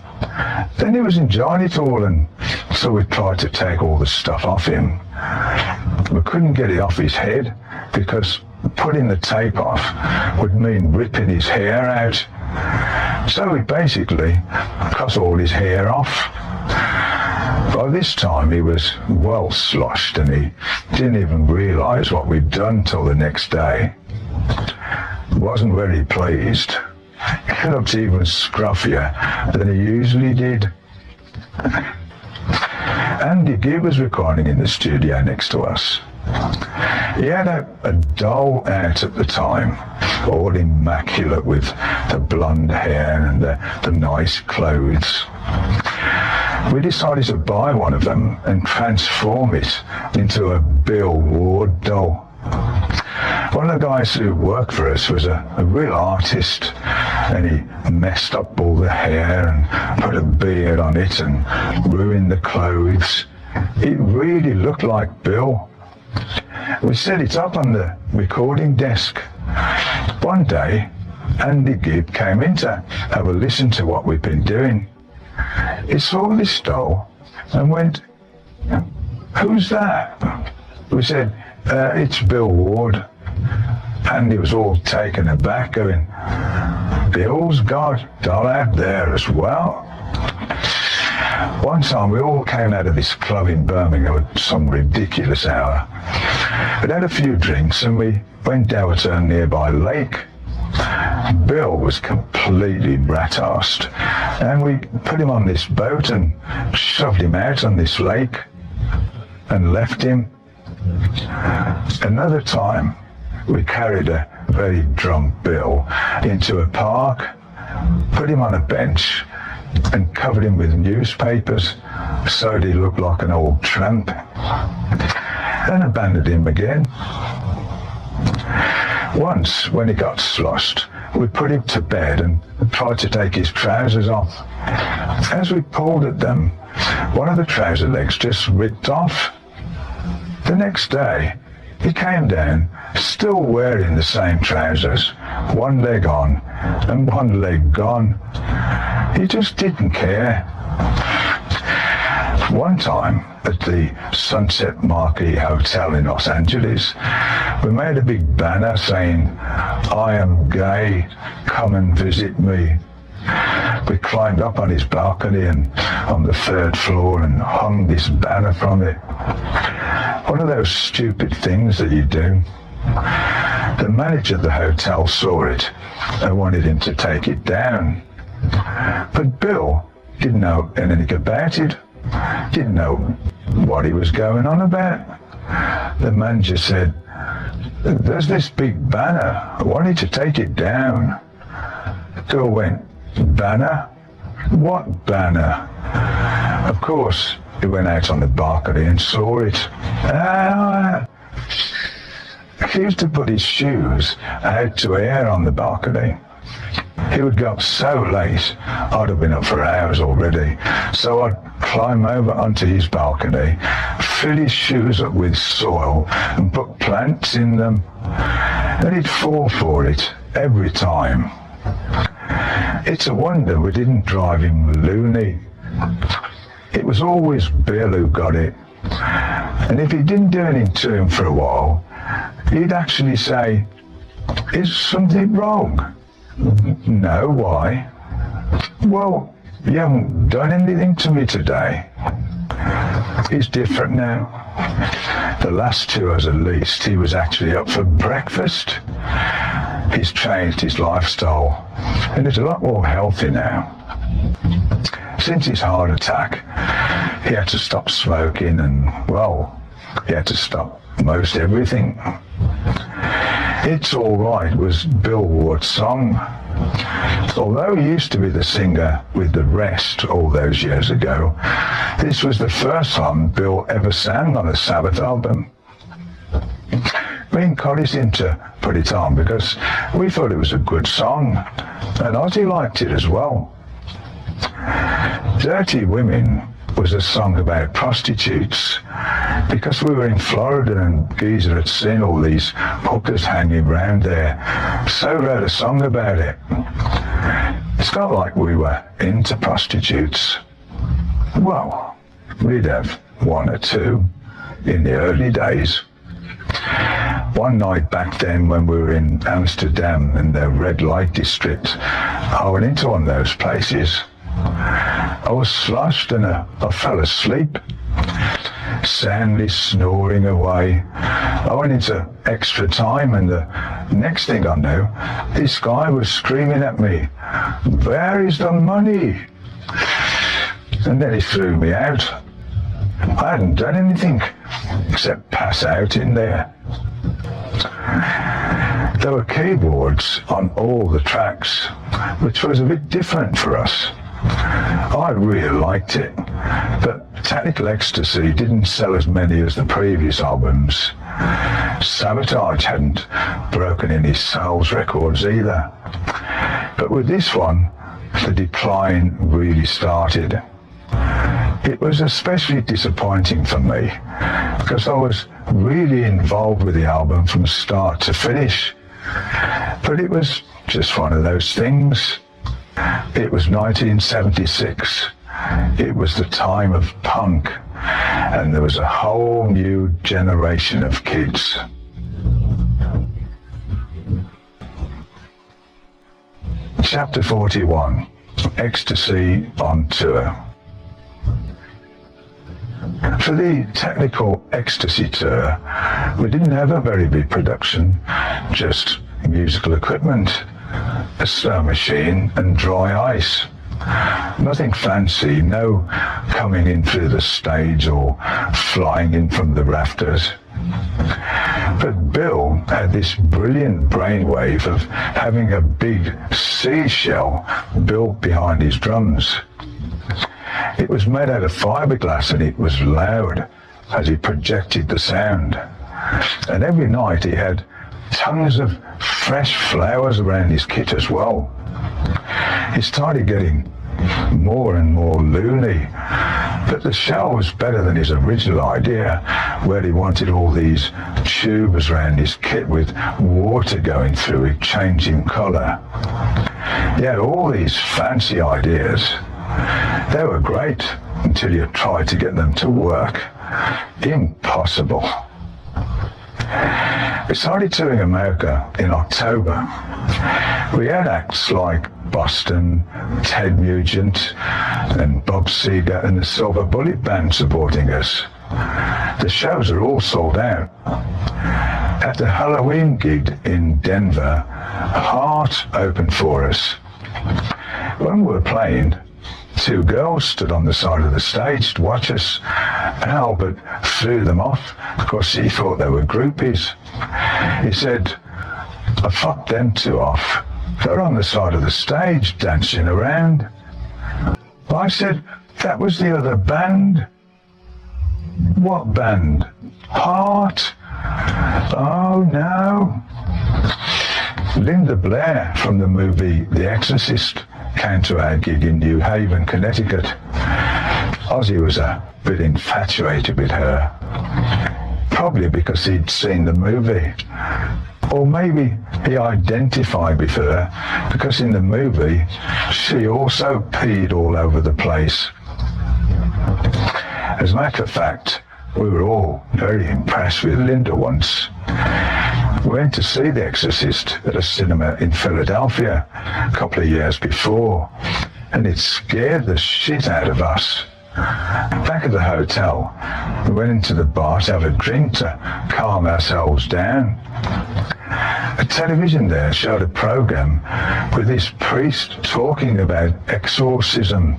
Then he was enjoying it all, and so we tried to take all the stuff off him. We couldn't get it off his head because putting the tape off would mean ripping his hair out. So we basically cut all his hair off. By this time he was well sloshed and he didn't even realise what we'd done till the next day. He wasn't very pleased. He looked even scruffier than he usually did. Andy Gibb was recording in the studio next to us. He had a doll out at the time, all immaculate with the blonde hair and the nice clothes. We decided to buy one of them and transform it into a Bill Ward doll. One of the guys who worked for us was a real artist, and he messed up all the hair and put a beard on it and ruined the clothes. It really looked like Bill. We set it up on the recording desk. One day, Andy Gibb came in to have a listen to what we'd been doing. He saw this doll and went, "Who's that?" We said, "It's Bill Ward." Andy was all taken aback, going, "Bill's got a doll out there as well?" One time we all came out of this club in Birmingham at some ridiculous hour. We'd had a few drinks and we went down to a nearby lake. Bill was completely rat-arsed, and we put him on this boat and shoved him out on this lake and left him. Another time we carried a very drunk Bill into a park, put him on a bench and covered him with newspapers so he looked like an old tramp, then abandoned him again. Once, when he got sloshed, we put him to bed and tried to take his trousers off. As we pulled at them, one of the trouser legs just ripped off. The next day, he came down, still wearing the same trousers, one leg on and one leg gone. He just didn't care. One time, at the Sunset Marquis Hotel in Los Angeles, we made a big banner saying, "I am gay, come and visit me." We climbed up on his balcony and on the third floor and hung this banner from it. One of those stupid things that you do. The manager of the hotel saw it and wanted him to take it down. But Bill didn't know anything about it, didn't know what he was going on about. The manager said, "There's this big banner, I want you to take it down." The girl went, "Banner? What banner?" Of course, he went out on the balcony and saw it. He used to put his shoes out to air on the balcony. He would go up so late, I'd have been up for hours already. So I'd climb over onto his balcony, fill his shoes up with soil and put plants in them. And he'd fall for it every time. It's a wonder we didn't drive him loony. It was always Bill who got it. And if he didn't do anything to him for a while, he'd actually say, "Is something wrong?" "No, why?" "Well, you haven't done anything to me today." He's different now. The last 2 hours at least, he was actually up for breakfast. He's changed his lifestyle, and he's a lot more healthy now. Since his heart attack, he had to stop smoking and, well, he had to stop most everything. "It's All Right" was Bill Ward's song. Although he used to be the singer with the rest all those years ago, this was the first song Bill ever sang on a Sabbath album. We encouraged him to put it on because we thought it was a good song, and Ozzy liked it as well. "Dirty Women" was a song about prostitutes, because we were in Florida and Geezer had seen all these hookers hanging around there, so wrote a song about it. It's not like we were into prostitutes. Well, we'd have 1 or 2 in the early days. One night back then when we were in Amsterdam in the red light district, I went into one of those places. I was sloshed and I fell asleep, soundly snoring away. I went into extra time, and the next thing I knew, this guy was screaming at me, "Where is the money?" And then he threw me out. I hadn't done anything except pass out in there. There were keyboards on all the tracks, which was a bit different for us. I really liked it, but Technical Ecstasy didn't sell as many as the previous albums. Sabotage hadn't broken any sales records either. But with this one, the decline really started. It was especially disappointing for me because I was really involved with the album from start to finish. But it was just one of those things. It was 1976. It was the time of punk, and there was a whole new generation of kids. Chapter 41, Ecstasy on Tour. For the Technical Ecstasy tour, we didn't have a very big production, just musical equipment, a snow machine and dry ice. Nothing fancy, no coming in through the stage or flying in from the rafters. But Bill had this brilliant brainwave of having a big seashell built behind his drums. It was made out of fiberglass and it was loud as he projected the sound. And every night he had tons of fresh flowers around his kit as well. He started getting more and more loony, but the shell was better than his original idea, where he wanted all these tubes around his kit with water going through it, changing colour. He had all these fancy ideas. They were great until you tried to get them to work. Impossible. We started touring America in October. We had acts like Boston, Ted Nugent, and Bob Seger and the Silver Bullet Band supporting us. The shows are all sold out. At the Halloween gig in Denver, Heart opened for us. When we were playing, two girls stood on the side of the stage to watch us, and Albert threw them off because he thought they were groupies. He said, I fucked them two off. They're on the side of the stage dancing around. I said, that was the other band. What band? Heart? Oh no. Linda Blair from the movie The Exorcist came to our gig in New Haven, Connecticut. Ozzy was a bit infatuated with her, probably because he'd seen the movie. Or maybe he identified with her because in the movie she also peed all over the place. As a matter of fact, we were all very impressed with Linda once. We went to see The Exorcist at a cinema in Philadelphia a couple of years before, and it scared the shit out of us. Back at the hotel, we went into the bar to have a drink to calm ourselves down. A television there showed a program with this priest talking about exorcism.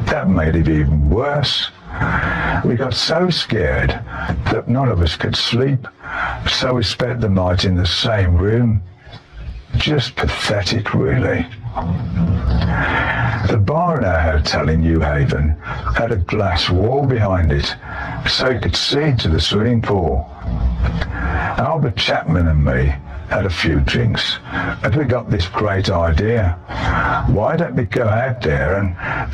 That made it even worse. We got so scared that none of us could sleep, so we spent the night in the same room. Just pathetic, really. The bar in our hotel in New Haven had a glass wall behind it, so you could see to the swimming pool. Albert Chapman and me had a few drinks, and we got this great idea. Why don't we go out there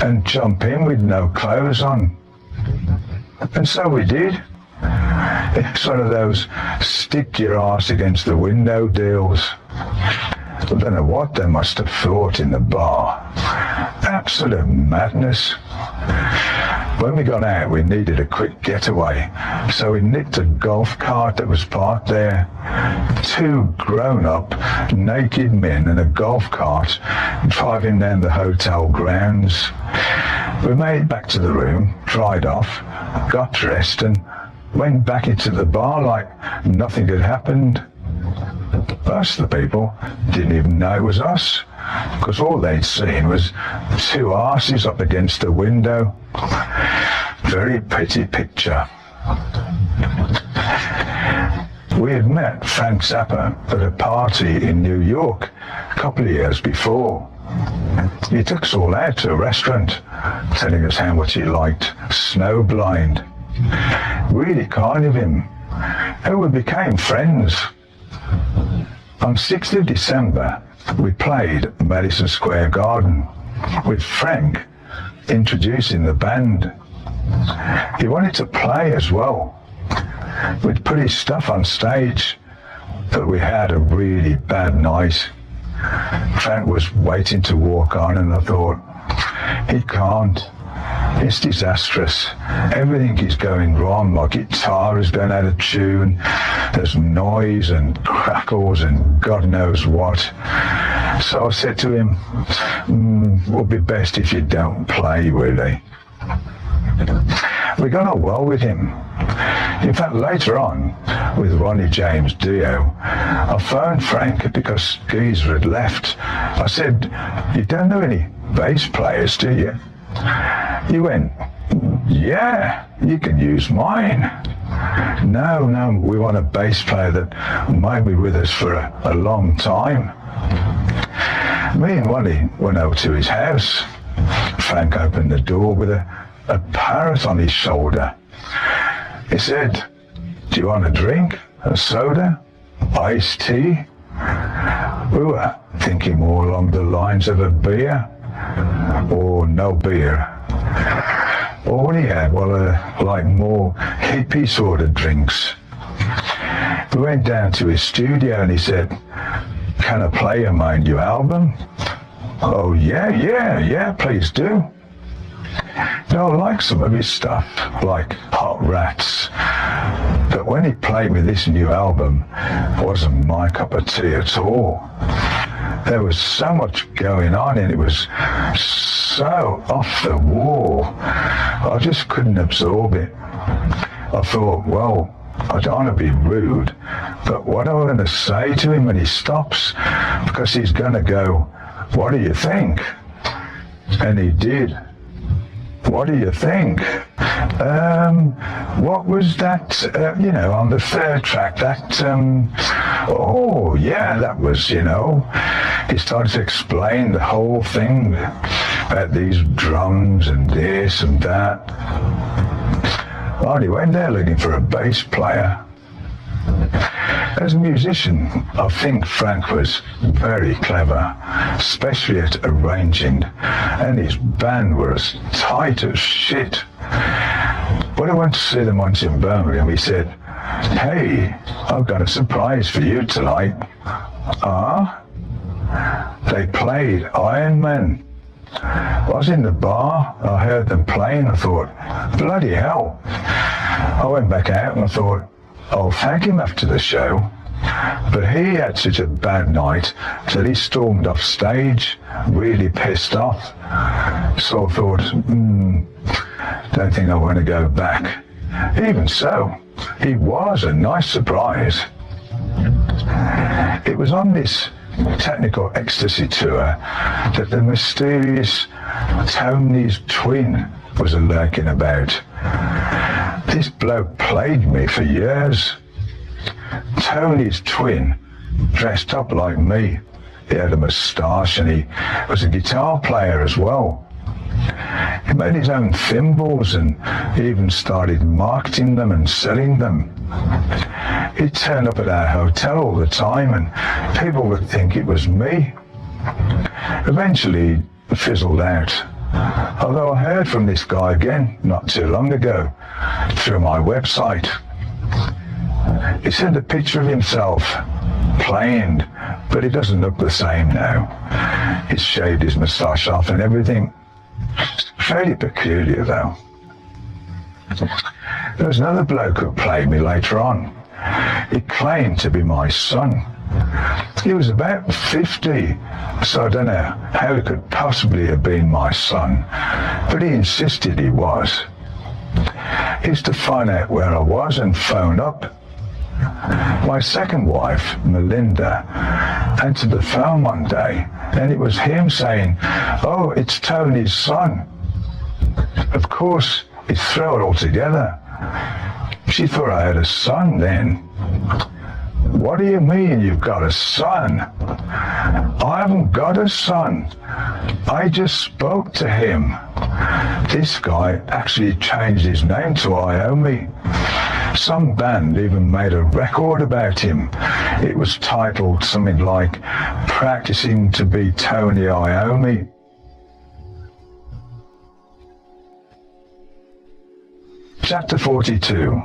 and jump in with no clothes on? And so we did. It's one of those stick your arse against the window deals. I don't know what they must have thought in the bar. Absolute madness. When we got out, we needed a quick getaway, so we nicked a golf cart that was parked there. Two grown-up, naked men in a golf cart driving down the hotel grounds. We made it back to the room, dried off, got dressed, and went back into the bar like nothing had happened. Most of the people didn't even know it was us, because all they'd seen was two arses up against a window. Very pretty picture. We had met Frank Zappa at a party in New York a couple of years before. He took us all out to a restaurant, telling us how much he liked Snowblind. Really kind of him. And we became friends. On 6th of December, we played Madison Square Garden with Frank introducing the band. He wanted to play as well. We'd put his stuff on stage, but we had a really bad night. Frank was waiting to walk on, and I thought, he can't. It's disastrous. Everything is going wrong. My guitar is going out of tune. There's noise and crackles and God knows what. So I said to him, it would be best if you don't play, really. We got on well with him. In fact, later on, with Ronnie James Dio, I phoned Frank because Geezer had left. I said, you don't know any bass players, do you? He went, yeah, you can use mine. No, we want a bass player that might be with us for a long time. Me and Ronnie went over to his house. Frank opened the door with a parrot on his shoulder. He said, do you want a drink? A soda? Iced tea? We were thinking more along the lines of a beer. Or no beer. Or what he had, like more hippie sort of drinks. We went down to his studio and he said, can I play you my new album? Oh yeah, please do. I like some of his stuff, like Hot Rats. But when he played me this new album, it wasn't my cup of tea at all. There was so much going on and it was so off the wall. I just couldn't absorb it. I thought, well, I don't want to be rude, but what am I going to say to him when he stops? Because he's going to go, what do you think? And he did. what do you think? What was that, on the third track, oh yeah, that was, he started to explain the whole thing about these drums and this and that. Well, he went there looking for a bass player. As a musician, I think Frank was very clever, especially at arranging, and his band were as tight as shit. When I went to see them once in Birmingham, he said, "Hey, I've got a surprise for you tonight." Ah? They played IOMMY. I was in the bar, I heard them playing, I thought, bloody hell. I went back out and I thought, I'll thank him after the show. But he had such a bad night that he stormed off stage, really pissed off. So I thought, don't think I want to go back. Even so, he was a nice surprise. It was on this technical ecstasy tour that the mysterious Tony's twin was lurking about. This bloke plagued me for years. Tony's twin dressed up like me. He had a moustache and he was a guitar player as well. He made his own thimbles and even started marketing them and selling them. He'd turn up at our hotel all the time and people would think it was me. Eventually he fizzled out. Although I heard from this guy again not too long ago through my website. He sent a picture of himself playing, but he doesn't look the same now. He's shaved his moustache off and everything. Fairly peculiar though. There was another bloke who played me later on. He claimed to be my son. He was about 50, so I don't know how he could possibly have been my son, but he insisted he was. He used to find out where I was and phone up. My second wife, Melinda, answered the phone one day, and it was him saying, "Oh, it's Tony's son." Of course, it threw her all together. She thought I had a son then. "What do you mean you've got a son?" "I haven't got a son. I just spoke to him." This guy actually changed his name to IOMMY. Some band even made a record about him. It was titled something like "Practicing to be Tony Iommi." Chapter 42.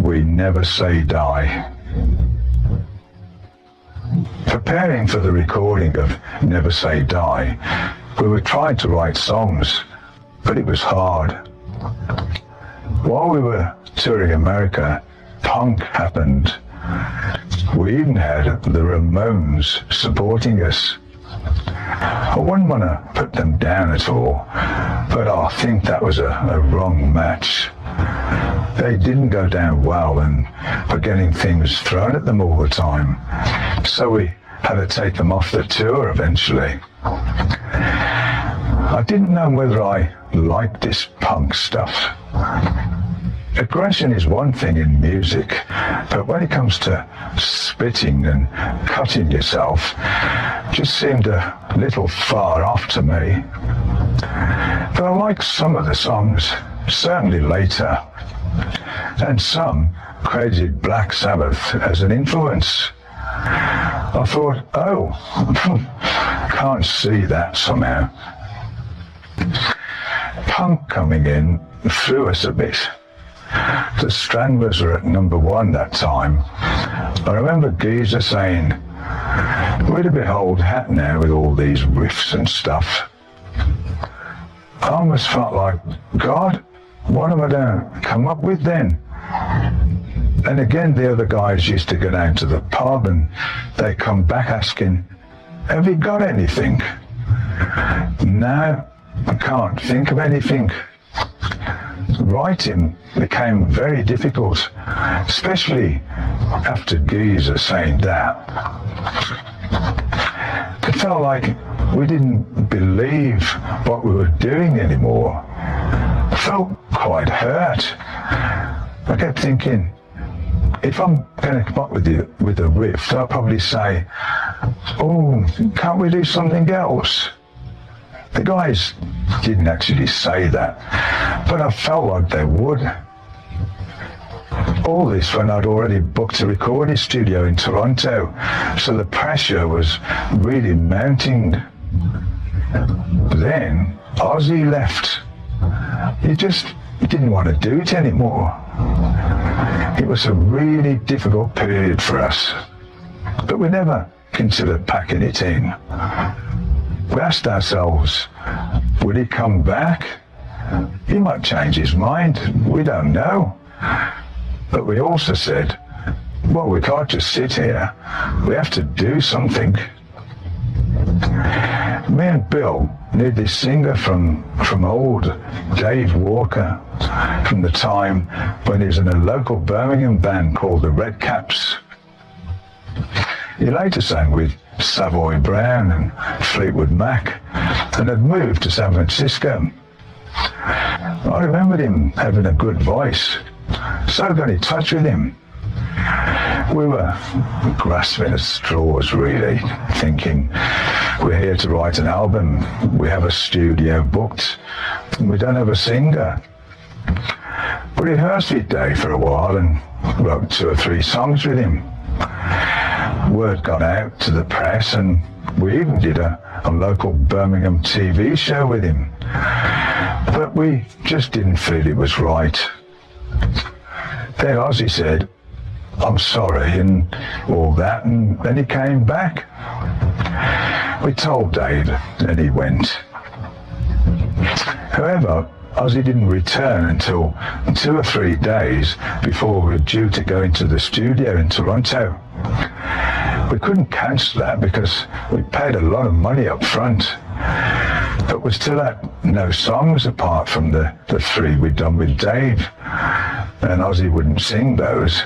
We Never Say Die. Preparing for the recording of Never Say Die, we were trying to write songs, but it was hard. While we were touring America, punk happened. We even had the Ramones supporting us. I wouldn't want to put them down at all, but I think that was a wrong match. They didn't go down well and were getting things thrown at them all the time, so we had to take them off the tour eventually. I didn't know whether I liked this punk stuff. Aggression is one thing in music, but when it comes to spitting and cutting yourself, it just seemed a little far off to me. But I liked some of the songs, certainly later, and some credited Black Sabbath as an influence. I thought, oh, can't see that somehow. Punk coming in threw us a bit. The Stranglers were at number 1 that time. I remember Geezer saying, "We're a bit old hat now with all these riffs and stuff." I almost felt like, God, what am I going to come up with then? And again, the other guys used to go down to the pub and they come back asking, "Have you got anything?" No, I can't think of anything. Writing became very difficult, especially after Geezer saying that. It felt like we didn't believe what we were doing anymore. felt quite hurt. I kept thinking, if I'm going to come up with a riff, I'll probably say, oh, can't we do something else? The guys didn't actually say that, but I felt like they would. All this when I'd already booked a recording studio in Toronto, so the pressure was really mounting. Then Ozzy left. He didn't want to do it anymore. It was a really difficult period for us, but we never considered packing it in. We asked ourselves, would he come back? He might change his mind, we don't know. But we also said, well, we can't just sit here, we have to do something. Me and Bill knew this singer from old Dave Walker, from the time when he was in a local Birmingham band called the Red Caps. He later sang with Savoy Brown and Fleetwood Mac and had moved to San Francisco. I remembered him having a good voice, so I got in touch with him. We were grasping at straws, really, thinking, we're here to write an album, we have a studio booked, and we don't have a singer. We rehearsed with Dave for a while and wrote 2 or 3 songs with him. Word got out to the press, and we even did a local Birmingham TV show with him. But we just didn't feel it was right. Then Ozzy said, I'm sorry, and all that, and then he came back. We told Dave, and he went. However, Ozzy didn't return until 2 or 3 days before we were due to go into the studio in Toronto. We couldn't cancel that because we paid a lot of money up front, but we still had no songs apart from the 3 we'd done with Dave, and Ozzy wouldn't sing those.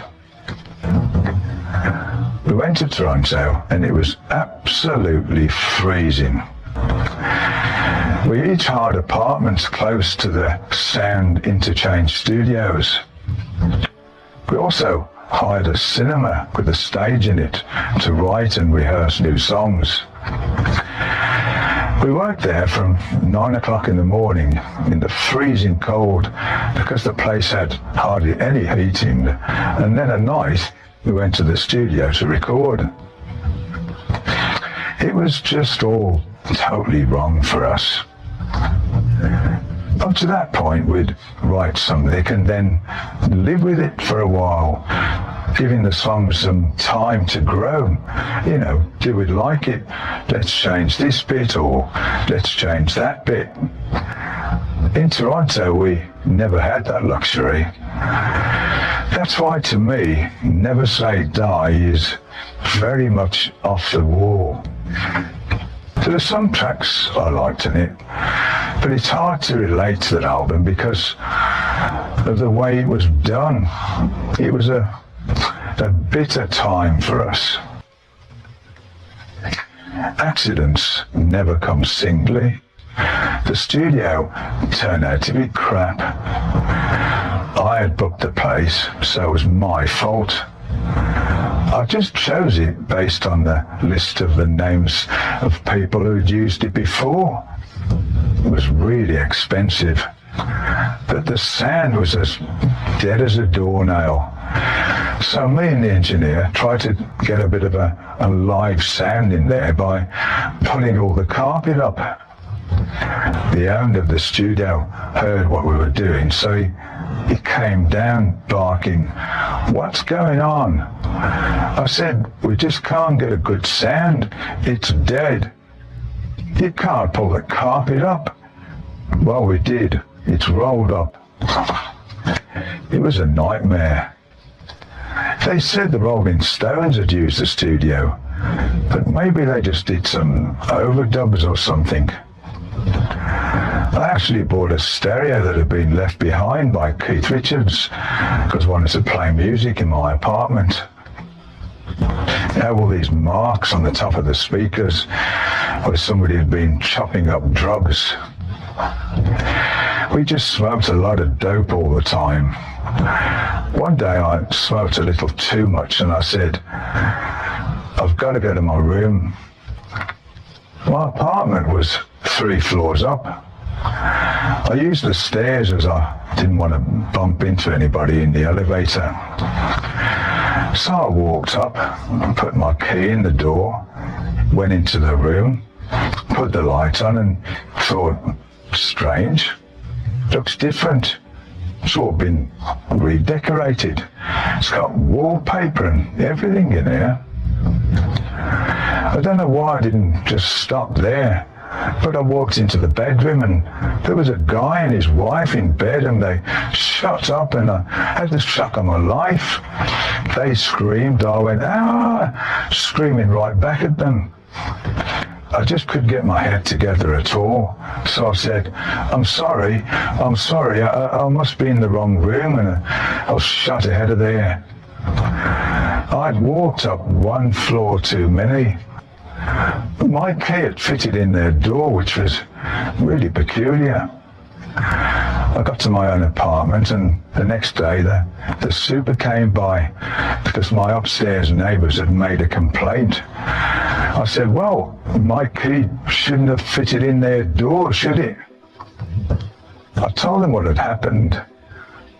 We went to Toronto and it was absolutely freezing. We each hired apartments close to the sound interchange studios. We also hired a cinema with a stage in it to write and rehearse new songs. We worked there from 9 o'clock in the morning in the freezing cold because the place had hardly any heating, and then at night we went to the studio to record. It was just all totally wrong for us. Up to that point we'd write something and then live with it for a while, giving the song some time to grow. You know, do we like it? Let's change this bit, or let's change that bit. In Toronto, we never had that luxury. That's why, to me, Never Say Die is very much off the wall. There are some tracks I liked in it, but it's hard to relate to that album because of the way it was done. It was a bitter time for us. Accidents never come singly. The studio turned out to be crap. I had booked the place, so it was my fault. I just chose it based on the list of the names of people who'd used it before. It was really expensive, but the sound was as dead as a doornail. So me and the engineer tried to get a bit of a live sound in there by pulling all the carpet up. The owner of the studio heard what we were doing, so he came down barking, "What's going on?" I said, "We just can't get a good sound. It's dead. You can't pull the carpet up." Well, we did. It's rolled up. It was a nightmare. They said the Rolling Stones had used the studio, but maybe they just did some overdubs or something. I actually bought a stereo that had been left behind by Keith Richards because I wanted to play music in my apartment. You know, all these marks on the top of the speakers where somebody had been chopping up drugs. We just smoked a lot of dope all the time. One day I smoked a little too much and I said, I've got to go to my room. My apartment was 3 floors up. I used the stairs as I didn't want to bump into anybody in the elevator. So I walked up, put my key in the door, went into the room, put the light on and thought, strange, looks different. It's all been redecorated. It's got wallpaper and everything in here. I don't know why I didn't just stop there, but I walked into the bedroom and there was a guy and his wife in bed and they shut up and I had the shock of my life. They screamed, I went, ah, screaming right back at them. I just couldn't get my head together at all. So I said, I'm sorry, I must be in the wrong room, and I was shut out of there. I'd walked up 1 floor too many. My key had fitted in their door, which was really peculiar. I got to my own apartment and the next day the super came by because my upstairs neighbours had made a complaint. I said, well, my key shouldn't have fitted in their door, should it? I told them what had happened,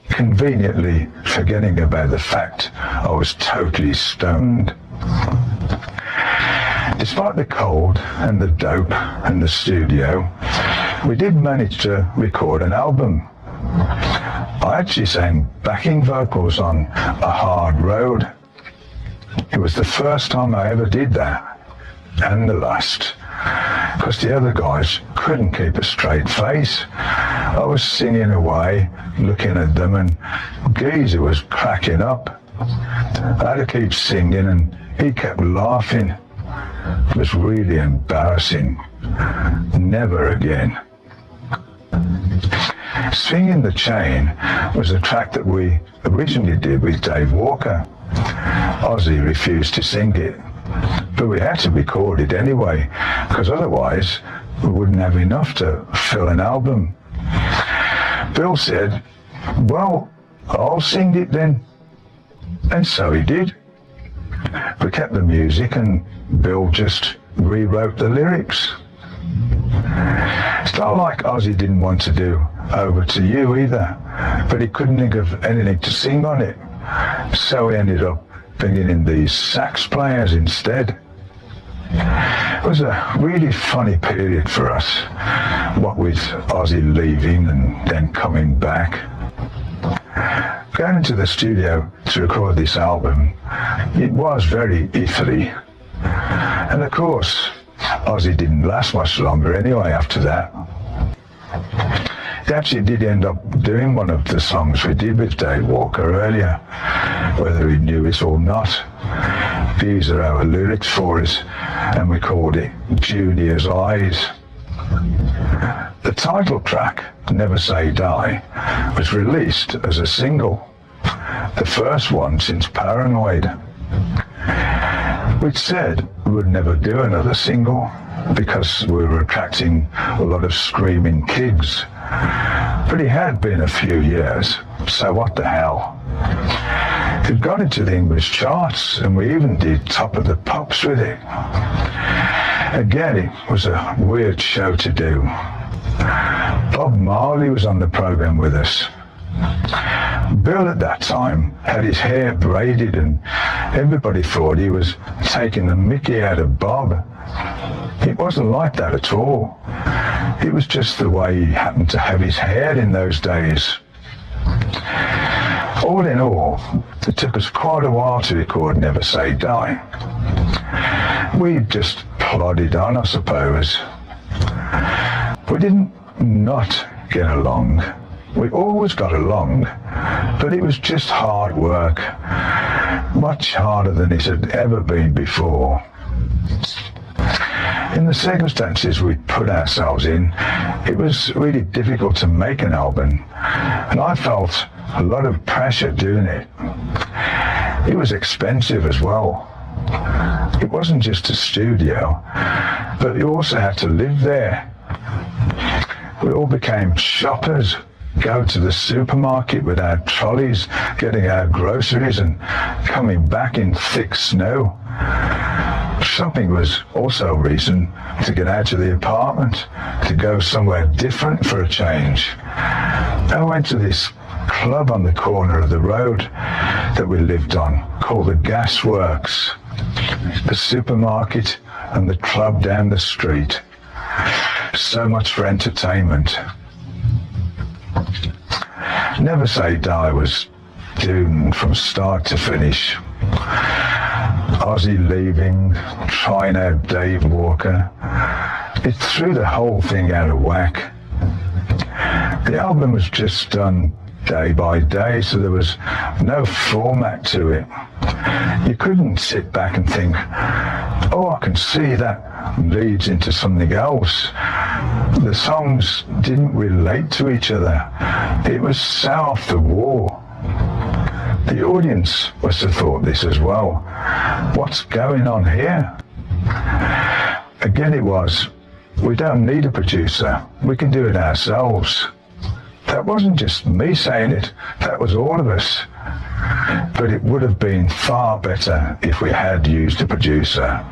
conveniently forgetting about the fact I was totally stoned. Despite the cold and the dope and the studio, we did manage to record an album. I actually sang backing vocals on A Hard Road. It was the first time I ever did that, and the last, because the other guys couldn't keep a straight face. I was singing away, looking at them, and Geezer was cracking up. I had to keep singing, and he kept laughing. It was really embarrassing. Never again. Swinging the Chain was a track that we originally did with Dave Walker. Ozzy refused to sing it, but we had to record it anyway, because otherwise we wouldn't have enough to fill an album. Bill said, well, I'll sing it then. And so he did. We kept the music and Bill just rewrote the lyrics. It's not like Ozzy didn't want to do Over to You either, but he couldn't think of anything to sing on it. So he ended up bringing in these sax players instead. It was a really funny period for us, what with Ozzy leaving and then coming back. Going into the studio to record this album, it was very iffy. And of course, Ozzy didn't last much longer anyway after that. He actually did end up doing one of the songs we did with Dave Walker earlier, whether he knew it or not. These are our lyrics for us, and we called it Junior's Eyes. The title track, Never Say Die, was released as a single, the first one since Paranoid. We'd said we would never do another single because we were attracting a lot of screaming kids, but it had been a few years, so what the hell. It got into the English charts and we even did Top of the Pops with it. Again, it was a weird show to do. Bob Marley was on the program with us. Bill at that time had his hair braided and everybody thought he was taking the mickey out of Bob. It wasn't like that at all. It was just the way he happened to have his hair in those days. All in all, it took us quite a while to record Never Say Die. We just plodded on, I suppose. We didn't not get along. We always got along, but it was just hard work, much harder than it had ever been before. In the circumstances we put ourselves in, it was really difficult to make an album, and I felt a lot of pressure doing it. It was expensive as well. It wasn't just a studio, but you also had to live there. We all became shoppers, go to the supermarket with our trolleys, getting our groceries and coming back in thick snow. Shopping was also a reason to get out of the apartment, to go somewhere different for a change. I went to this club on the corner of the road that we lived on called the Gas Works, the supermarket and the club down the street. So much for entertainment. Never Say Die was doomed from start to finish. Ozzy leaving, trying out Dave Walker, it threw the whole thing out of whack. The album was just done day by day, so there was no format to it. You couldn't sit back and think, oh, I can see that leads into something else. The songs didn't relate to each other. It was so off the wall. The audience must have thought this as well. What's going on here? Again it was, we don't need a producer. We can do it ourselves. That wasn't just me saying it, that was all of us. But it would have been far better if we had used a producer.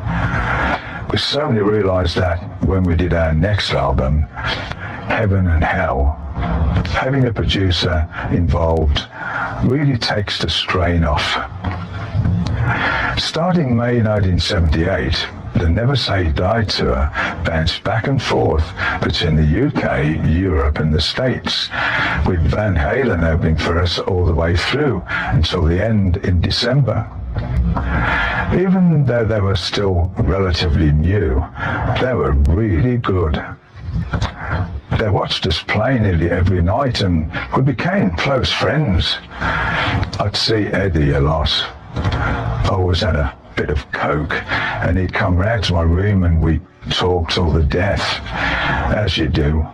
We suddenly realised that when we did our next album, Heaven and Hell, having a producer involved really takes the strain off. Starting May 1978, the Never Say Die tour bounced back and forth between the UK, Europe and the States, with Van Halen opening for us all the way through until the end in December. Even though they were still relatively new, they were really good. They watched us play nearly every night and we became close friends. I'd see Eddie a lot. Always had a bit of coke and he'd come round to my room and we'd talk till the death, as you do.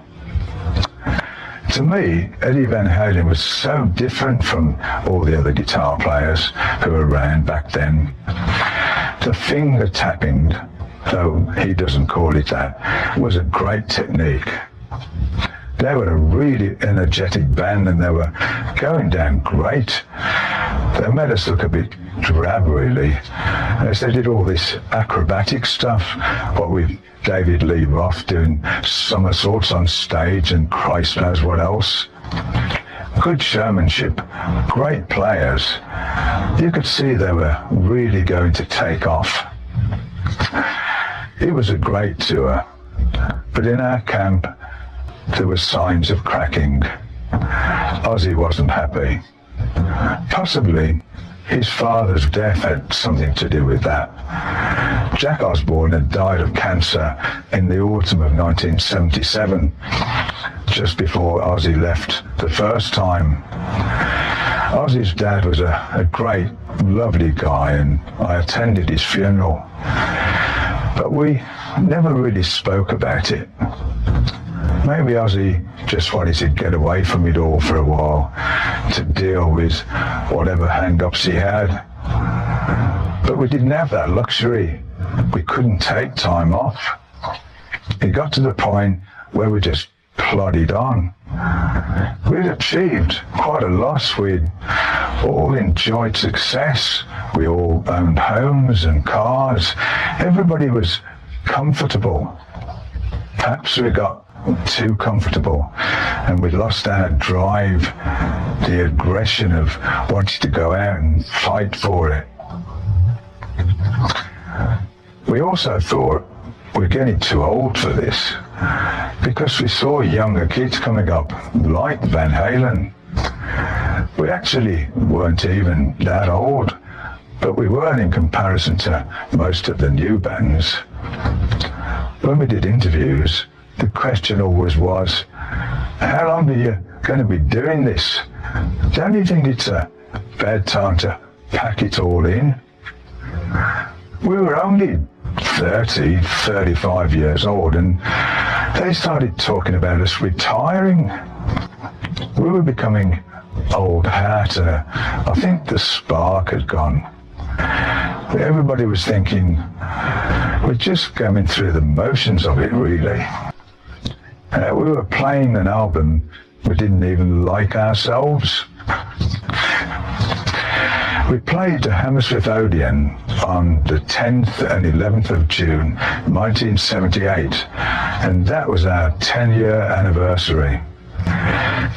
To me, Eddie Van Halen was so different from all the other guitar players who were around back then. The finger tapping, though he doesn't call it that, was a great technique. They were a really energetic band and they were going down great. They made us look a bit drab, really, as they did all this acrobatic stuff, what with David Lee Roth doing somersaults on stage and Christ knows what else. Good showmanship, great players. You could see they were really going to take off. It was a great tour, but in our camp there were signs of cracking. Ozzy wasn't happy. Possibly his father's death had something to do with that. Jack Osbourne had died of cancer in the autumn of 1977, just before Ozzy left the first time. Ozzy's dad was a great, lovely guy and I attended his funeral. But we never really spoke about it. Maybe Ozzy just wanted to get away from it all for a while, to deal with whatever hang-ups he had. But we didn't have that luxury. We couldn't take time off. It got to the point where we just plodded on. We'd achieved quite a lot. We'd all enjoyed success. We all owned homes and cars. Everybody was comfortable. Perhaps we got too comfortable and we lost our drive, the aggression of wanting to go out and fight for it. We also thought we're getting too old for this, because we saw younger kids coming up like Van Halen. We actually weren't even that old, but we weren't in comparison to most of the new bands. When we did interviews, the question always was, how long are you going to be doing this? Don't you think it's a bad time to pack it all in? We were only 30, 35 years old and they started talking about us retiring. We were becoming old hat. I think the spark had gone. Everybody was thinking, we're just going through the motions of it, really. We were playing an album we didn't even like ourselves. We played the Hammersmith Odeon on the 10th and 11th of June 1978, and that was our 10-year anniversary.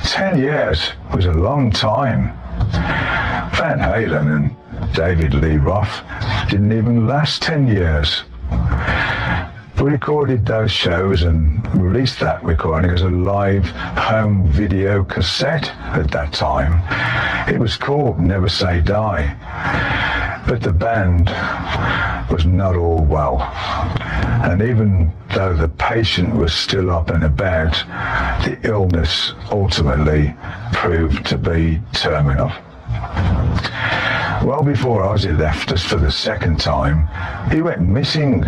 10 years was a long time. Van Halen and David Lee Roth didn't even last 10 years. We recorded those shows and released that recording as a live home video cassette at that time. It was called Never Say Die. But the band was not all well. And even though the patient was still up and about, the illness ultimately proved to be terminal. Well before Ozzy left us for the second time, he went missing.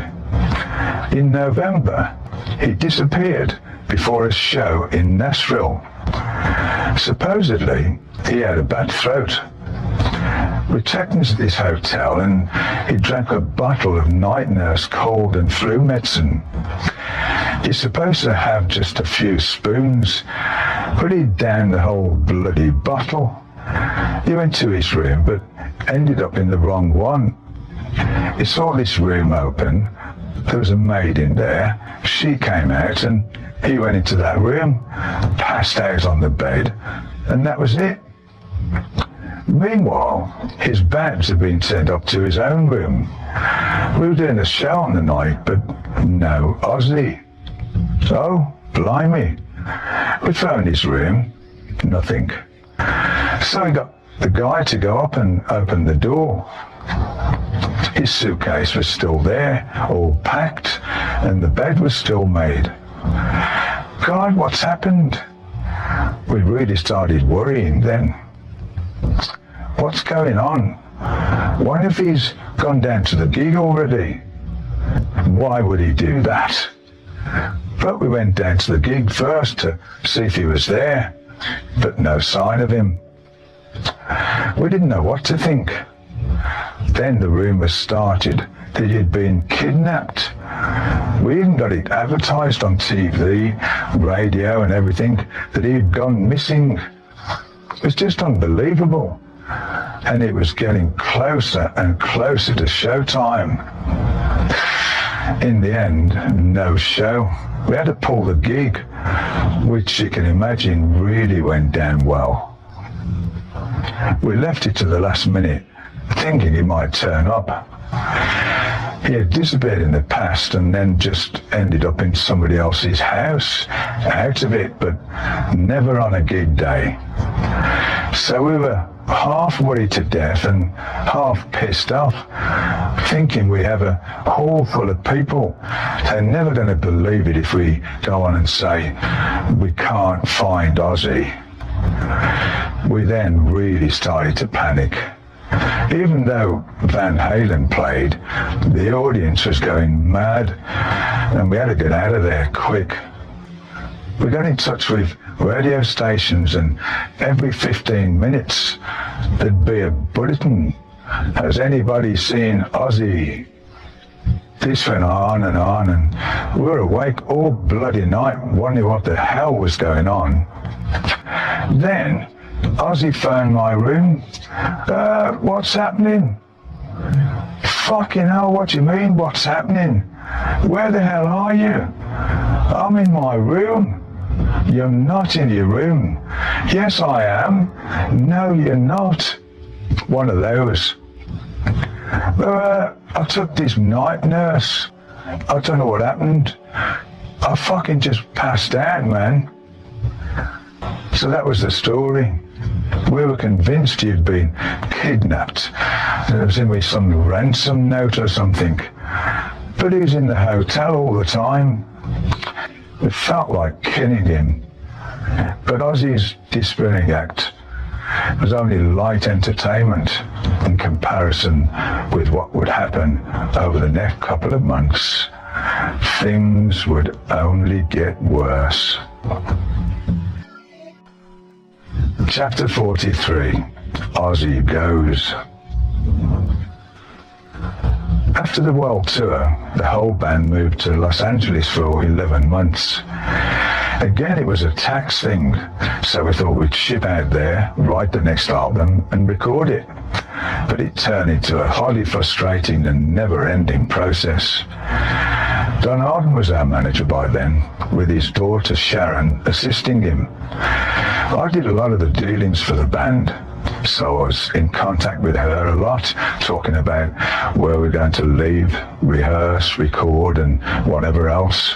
In November, he disappeared before a show in Nashville. Supposedly, he had a bad throat. We checked into this hotel and he drank a bottle of night nurse cold and flu medicine. You're supposed to have just a few spoons, but he downed the whole bloody bottle. He went to his room, but ended up in the wrong one. He saw this room open. There was a maid in there. She came out and he went into that room, passed out on the bed, and that was it. Meanwhile, his bags had been sent up to his own room. We were doing a show on the night, but no Ozzy. So, blimey. We phoned his room, nothing. So we got the guy to go up and open the door. His suitcase was still there, all packed, and the bed was still made. God, what's happened? We really started worrying then. What's going on? What if he's gone down to the gig already? Why would he do that? But we went down to the gig first to see if he was there, but no sign of him. We didn't know what to think. Then the rumour started that he'd been kidnapped. We even got it advertised on TV, radio and everything that he'd gone missing. It was just unbelievable. And it was getting closer and closer to showtime. In the end, no show. We had to pull the gig, which you can imagine really went down well. We left it to the last minute, thinking he might turn up. He had disappeared in the past and then just ended up in somebody else's house, out of it, but never on a gig day. So we were half worried to death and half pissed off, thinking we have a hall full of people. They're never going to believe it if we go on and say we can't find Ozzy. We then really started to panic. Even though Van Halen played, the audience was going mad and we had to get out of there quick. We got in touch with radio stations and every 15 minutes there'd be a bulletin. Has anybody seen Ozzy? This went on and we were awake all bloody night wondering what the hell was going on. Then Ozzy phoned my room. What's happening? Fucking hell, what do you mean, what's happening? Where the hell are you? I'm in my room. You're not in your room. Yes, I am. No, you're not. One of those. I took this night nurse. I don't know what happened. I fucking just passed out, man. So that was the story. We were convinced you'd been kidnapped. There was in me some ransom note or something. But he was in the hotel all the time. It felt like killing him. But Ozzy's disappearing act was only light entertainment in comparison with what would happen over the next couple of months. Things would only get worse. Chapter 43, Ozzy Goes. After the world tour, the whole band moved to Los Angeles for 11 months. Again, it was a tax thing, so we thought we'd ship out there, write the next album and record it. But it turned into a highly frustrating and never-ending process. Don Arden was our manager by then, with his daughter Sharon assisting him. I did a lot of the dealings for the band, so I was in contact with her a lot, talking about where we're going to leave, rehearse, record and whatever else.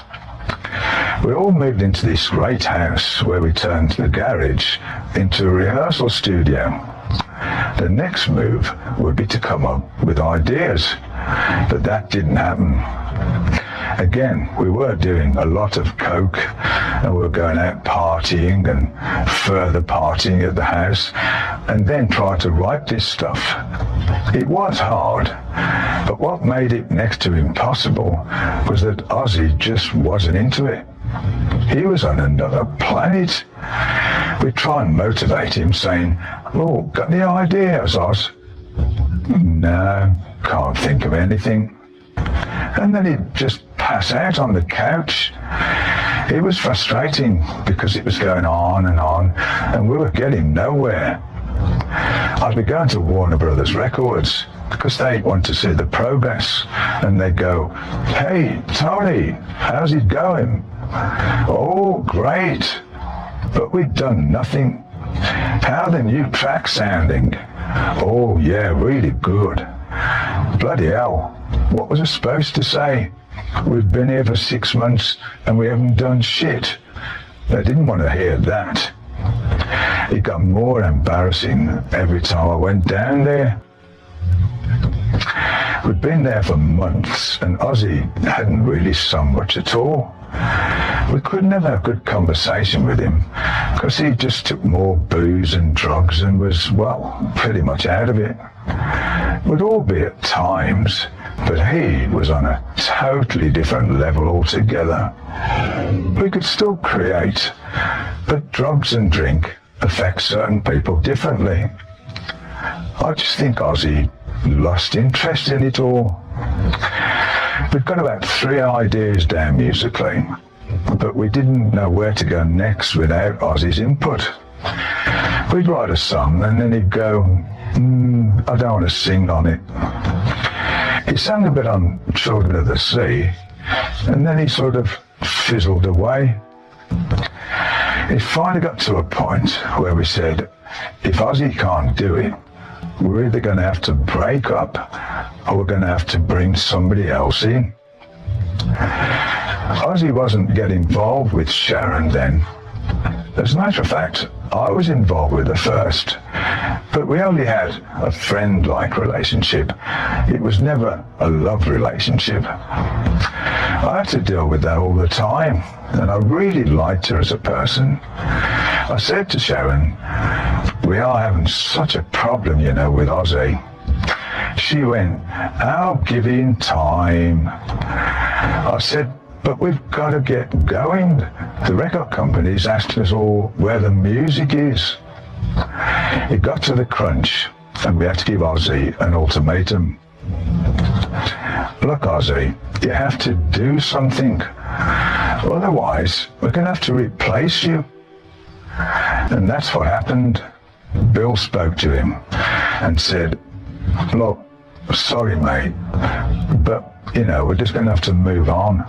We all moved into this great house where we turned the garage into a rehearsal studio. The next move would be to come up with ideas, but that didn't happen. Again, we were doing a lot of coke and we were going out partying and further partying at the house and then trying to write this stuff. It was hard, but what made it next to impossible was that Ozzy just wasn't into it. He was on another planet. We'd try and motivate him saying, "Oh, got any ideas, Oz?" "No, can't think of anything." And then he'd just pass out on the couch. It was frustrating because it was going on and we were getting nowhere. I'd be going to Warner Brothers Records because they'd want to see the progress and they'd go, "Hey, Tony, how's it going?" "Oh, great." But we'd done nothing. "How are the new tracks sounding?" "Oh, yeah, really good." Bloody hell, what was I supposed to say? We've been here for 6 months and we haven't done shit. They didn't want to hear that. It got more embarrassing every time I went down there. We'd been there for months and Ozzy hadn't really sung much at all. We couldn't have a good conversation with him because he just took more booze and drugs and was, well, pretty much out of it. We'd all be at times, but he was on a totally different level altogether. We could still create, but drugs and drink affect certain people differently. I just think Ozzy lost interest in it all. We'd got about 3 ideas down musically, but we didn't know where to go next without Ozzy's input. We'd write a song and then he'd go, "I don't want to sing on it." He sang a bit on Children of the Sea, and then he sort of fizzled away. It finally got to a point where we said, if Ozzy can't do it, we're either going to have to break up or we're going to have to bring somebody else in. Ozzy wasn't getting involved with Sharon then. As a matter of fact, I was involved with her first, but we only had a friend-like relationship. It was never a love relationship. I had to deal with that all the time, and I really liked her as a person. I said to Sharon, "We are having such a problem, you know, with Ozzy." She went, "I'll give him time." I said, "But we've got to get going. The record company's asking us all where the music is." It got to the crunch and we had to give Ozzy an ultimatum. "Look, Ozzy, you have to do something. Otherwise, we're going to have to replace you." And that's what happened. Bill spoke to him and said, "Look, sorry, mate, but, you know, we're just going to have to move on."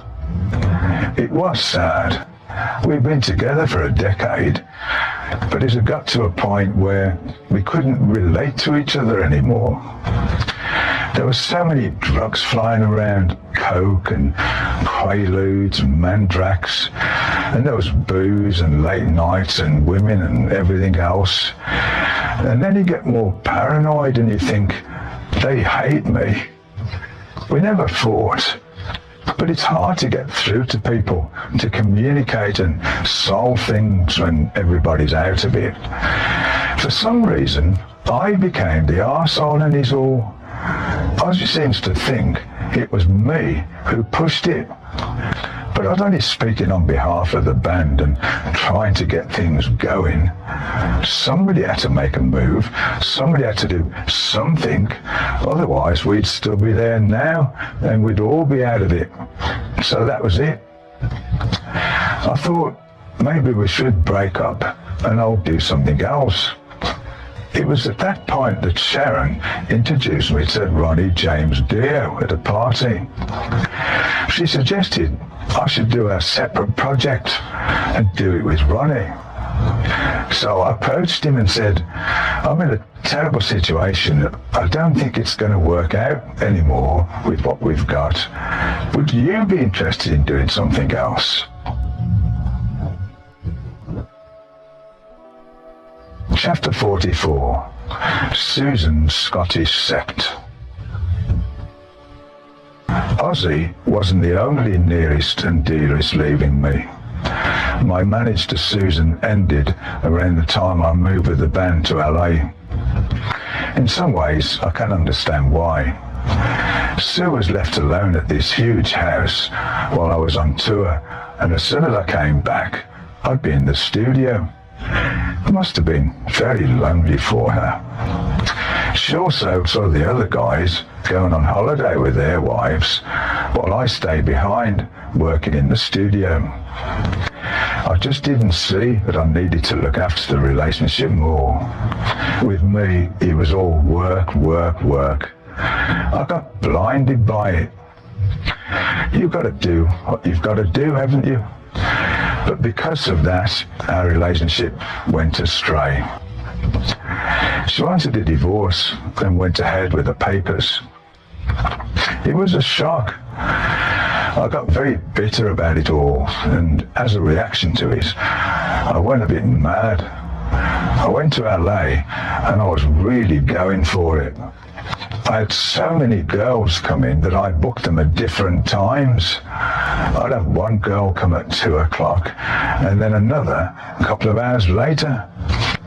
It was sad. We'd been together for a decade, but it had got to a point where we couldn't relate to each other anymore. There were so many drugs flying around, coke and quaaludes and mandrax, and there was booze and late nights and women and everything else. And then you get more paranoid and you think, they hate me. We never fought. But it's hard to get through to people, to communicate and solve things when everybody's out of it. For some reason, I became the arsehole in it all. Ozzy seems to think it was me who pushed it. But I was only speaking on behalf of the band and trying to get things going. Somebody had to make a move. Somebody had to do something. Otherwise, we'd still be there now and we'd all be out of it. So that was it. I thought, maybe we should break up and I'll do something else. It was at that point that Sharon introduced me to Ronnie James Dio at a party. She suggested I should do a separate project and do it with Ronnie. So I approached him and said, I'm in a terrible situation. I don't think it's going to work out anymore with what we've got. Would you be interested in doing something else? Chapter 44. Susan's Scottish Sect. Ozzy wasn't the only nearest and dearest leaving me. My marriage to Susan ended around the time I moved with the band to LA. In some ways, I can understand why. Sue was left alone at this huge house while I was on tour, and as soon as I came back, I'd be in the studio. It must have been very lonely for her. She also saw the other guys going on holiday with their wives, while I stayed behind working in the studio. I just didn't see that I needed to look after the relationship more. With me, it was all work, work, work. I got blinded by it. You've got to do what you've got to do, haven't you? But because of that, our relationship went astray. She wanted a divorce and went ahead with the papers. It was a shock. I got very bitter about it all, and as a reaction to it, I went a bit mad. I went to LA and I was really going for it. I had so many girls come in that I booked them at different times. I'd have one girl come at 2 o'clock and then another a couple of hours later,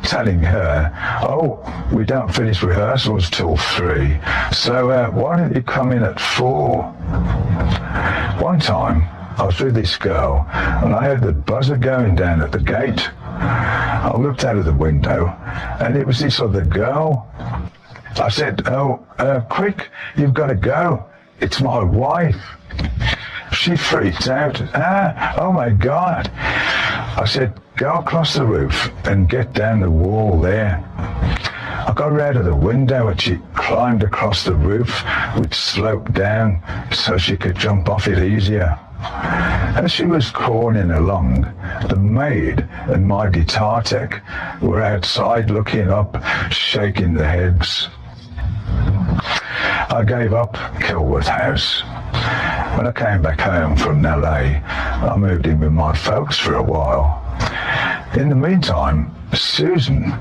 telling her, oh, we don't finish rehearsals till 3, so why don't you come in at 4? One time, I was with this girl and I heard the buzzer going down at the gate. I looked out of the window and it was this other girl. I said, quick, you've got to go. It's my wife. She freaked out. Oh my God. I said, go across the roof and get down the wall there. I got her out of the window and she climbed across the roof, which sloped down so she could jump off it easier. As she was crawling along, the maid and my guitar tech were outside looking up, shaking their heads. I gave up Kilworth House. When I came back home from LA, I moved in with my folks for a while. In the meantime, Susan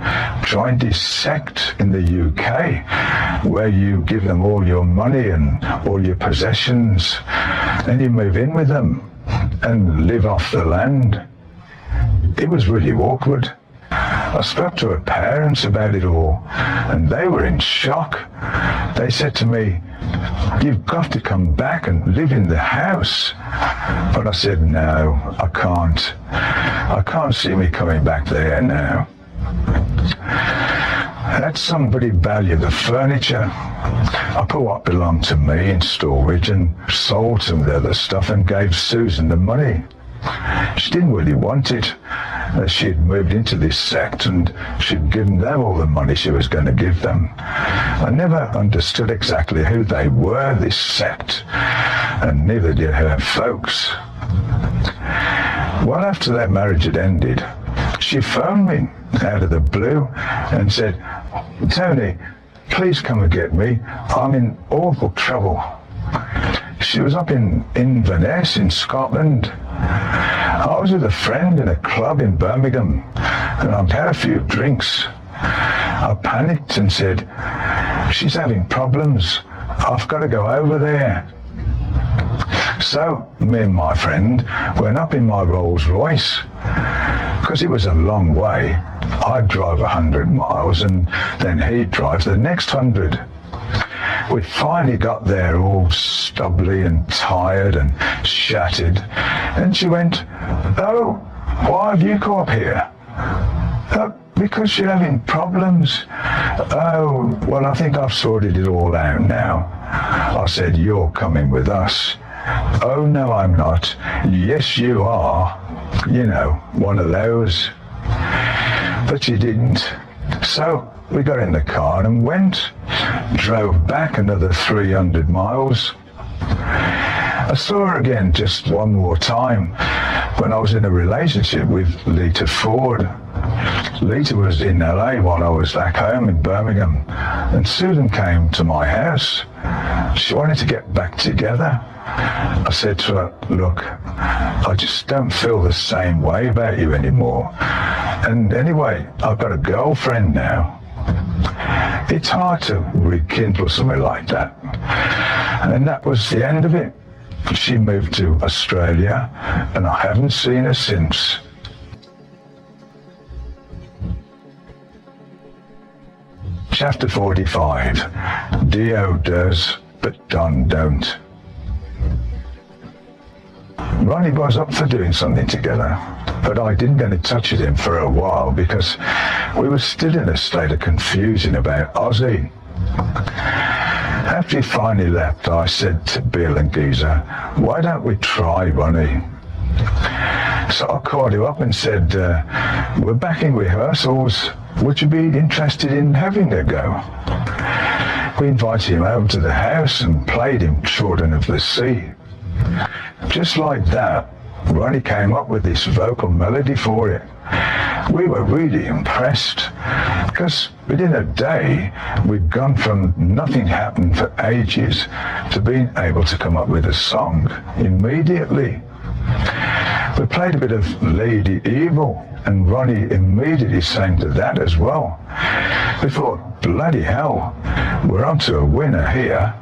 joined this sect in the UK where you give them all your money and all your possessions, and you move in with them and live off the land. It was really awkward. I spoke to her parents about it all, and they were in shock. They said to me, you've got to come back and live in the house. But I said, no, I can't. I can't see me coming back there now. I had somebody value the furniture. I put what belonged to me in storage and sold some of the other stuff and gave Susan the money. She didn't really want it. She'd moved into this sect and she'd given them all the money she was going to give them. I never understood exactly who they were, this sect, and neither did her folks. Well, after that marriage had ended, she phoned me out of the blue and said, Tony, please come and get me. I'm in awful trouble. She was up in Inverness in Scotland. I was with a friend in a club in Birmingham and I'd had a few drinks. I panicked and said, she's having problems. I've got to go over there. So me and my friend went up in my Rolls Royce. Because it was a long way, I'd drive 100 miles and then he'd drive the next 100. We finally got there all stubbly and tired and shattered, and she went, oh, why have you come up here? Because you're having problems. Oh, well, I think I've sorted it all out now. I said, you're coming with us. Oh, no, I'm not. Yes, you are. You know, one of those. But she didn't. So we got in the car and went. Drove back another 300 miles. I saw her again just one more time when I was in a relationship with Lita Ford. Lita was in LA while I was back home in Birmingham, and Susan came to my house. She wanted to get back together. I said to her, look, I just don't feel the same way about you anymore. And anyway, I've got a girlfriend now. It's hard to rekindle something like that. And that was the end of it. She moved to Australia, and I haven't seen her since. Chapter 45. Dio does, but Don don't. Ronnie was up for doing something together, but I didn't get in touch with him for a while because we were still in a state of confusion about Ozzy. After he finally left, I said to Bill and Geezer, why don't we try Ronnie? So I called him up and said, we're back in rehearsals. Would you be interested in having a go? We invited him over to the house and played him Children of the Sea. Just like that, Ronnie came up with this vocal melody for it. We were really impressed because within a day we'd gone from nothing happened for ages to being able to come up with a song immediately. We played a bit of Lady Evil and Ronnie immediately sang to that as well. We thought, bloody hell, we're onto a winner here.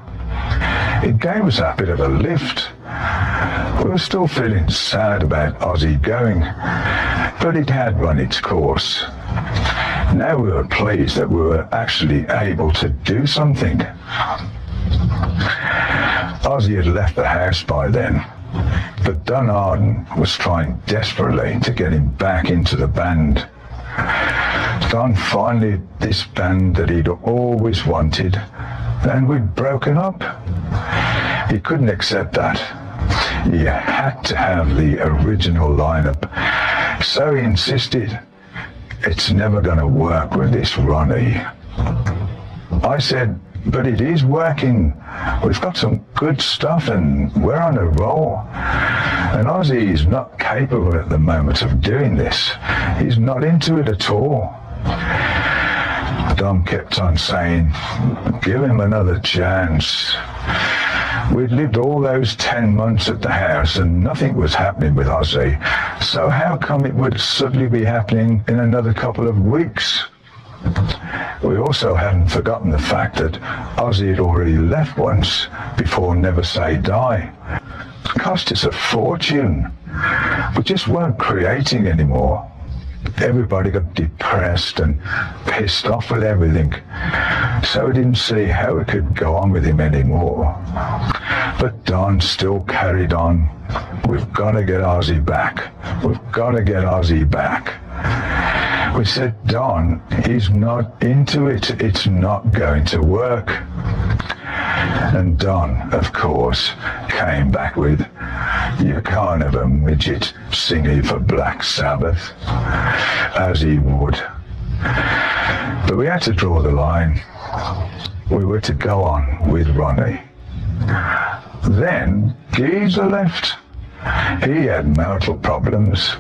It gave us a bit of a lift. We were still feeling sad about Ozzy going, but it had run its course. Now we were pleased that we were actually able to do something. Ozzy had left the house by then, but Don Arden was trying desperately to get him back into the band. Don finally this band that he'd always wanted, and we'd broken up. He couldn't accept that. He had to have the original lineup, so he insisted, it's never going to work with this Ronnie. I said, but it is working. We've got some good stuff and we're on a roll. And Ozzy is not capable at the moment of doing this. He's not into it at all. Dom kept on saying, give him another chance. We'd lived all those 10 months at the house and nothing was happening with Ozzy. So how come it would suddenly be happening in another couple of weeks? We also hadn't forgotten the fact that Ozzy had already left once before Never Say Die. It cost us a fortune. We just weren't creating anymore. Everybody got depressed and pissed off with everything, so we didn't see how we could go on with him anymore. But Don still carried on. We've got to get Ozzy back. We've got to get Ozzy back. We said, Don, he's not into it. It's not going to work. And Don, of course, came back with, you can't have a midget singing for Black Sabbath, as he would. But we had to draw the line. We were to go on with Ronnie. Then Geezer left. He had marital problems,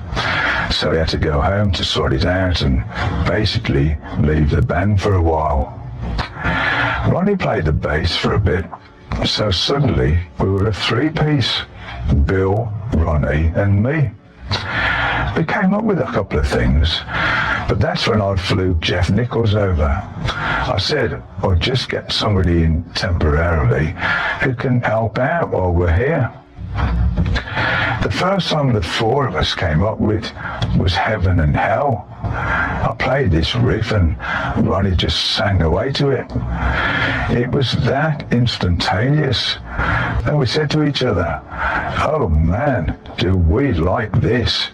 so he had to go home to sort it out and basically leave the band for a while. Ronnie played the bass for a bit, so suddenly we were a three-piece, Bill, Ronnie and me. We came up with a couple of things, but that's when I flew Jeff Nichols over. I said, I'll just get somebody in temporarily who can help out while we're here. The first song the four of us came up with was Heaven and Hell. I played this riff and Ronnie just sang away to it. It was that instantaneous. And we said to each other, oh man, do we like this.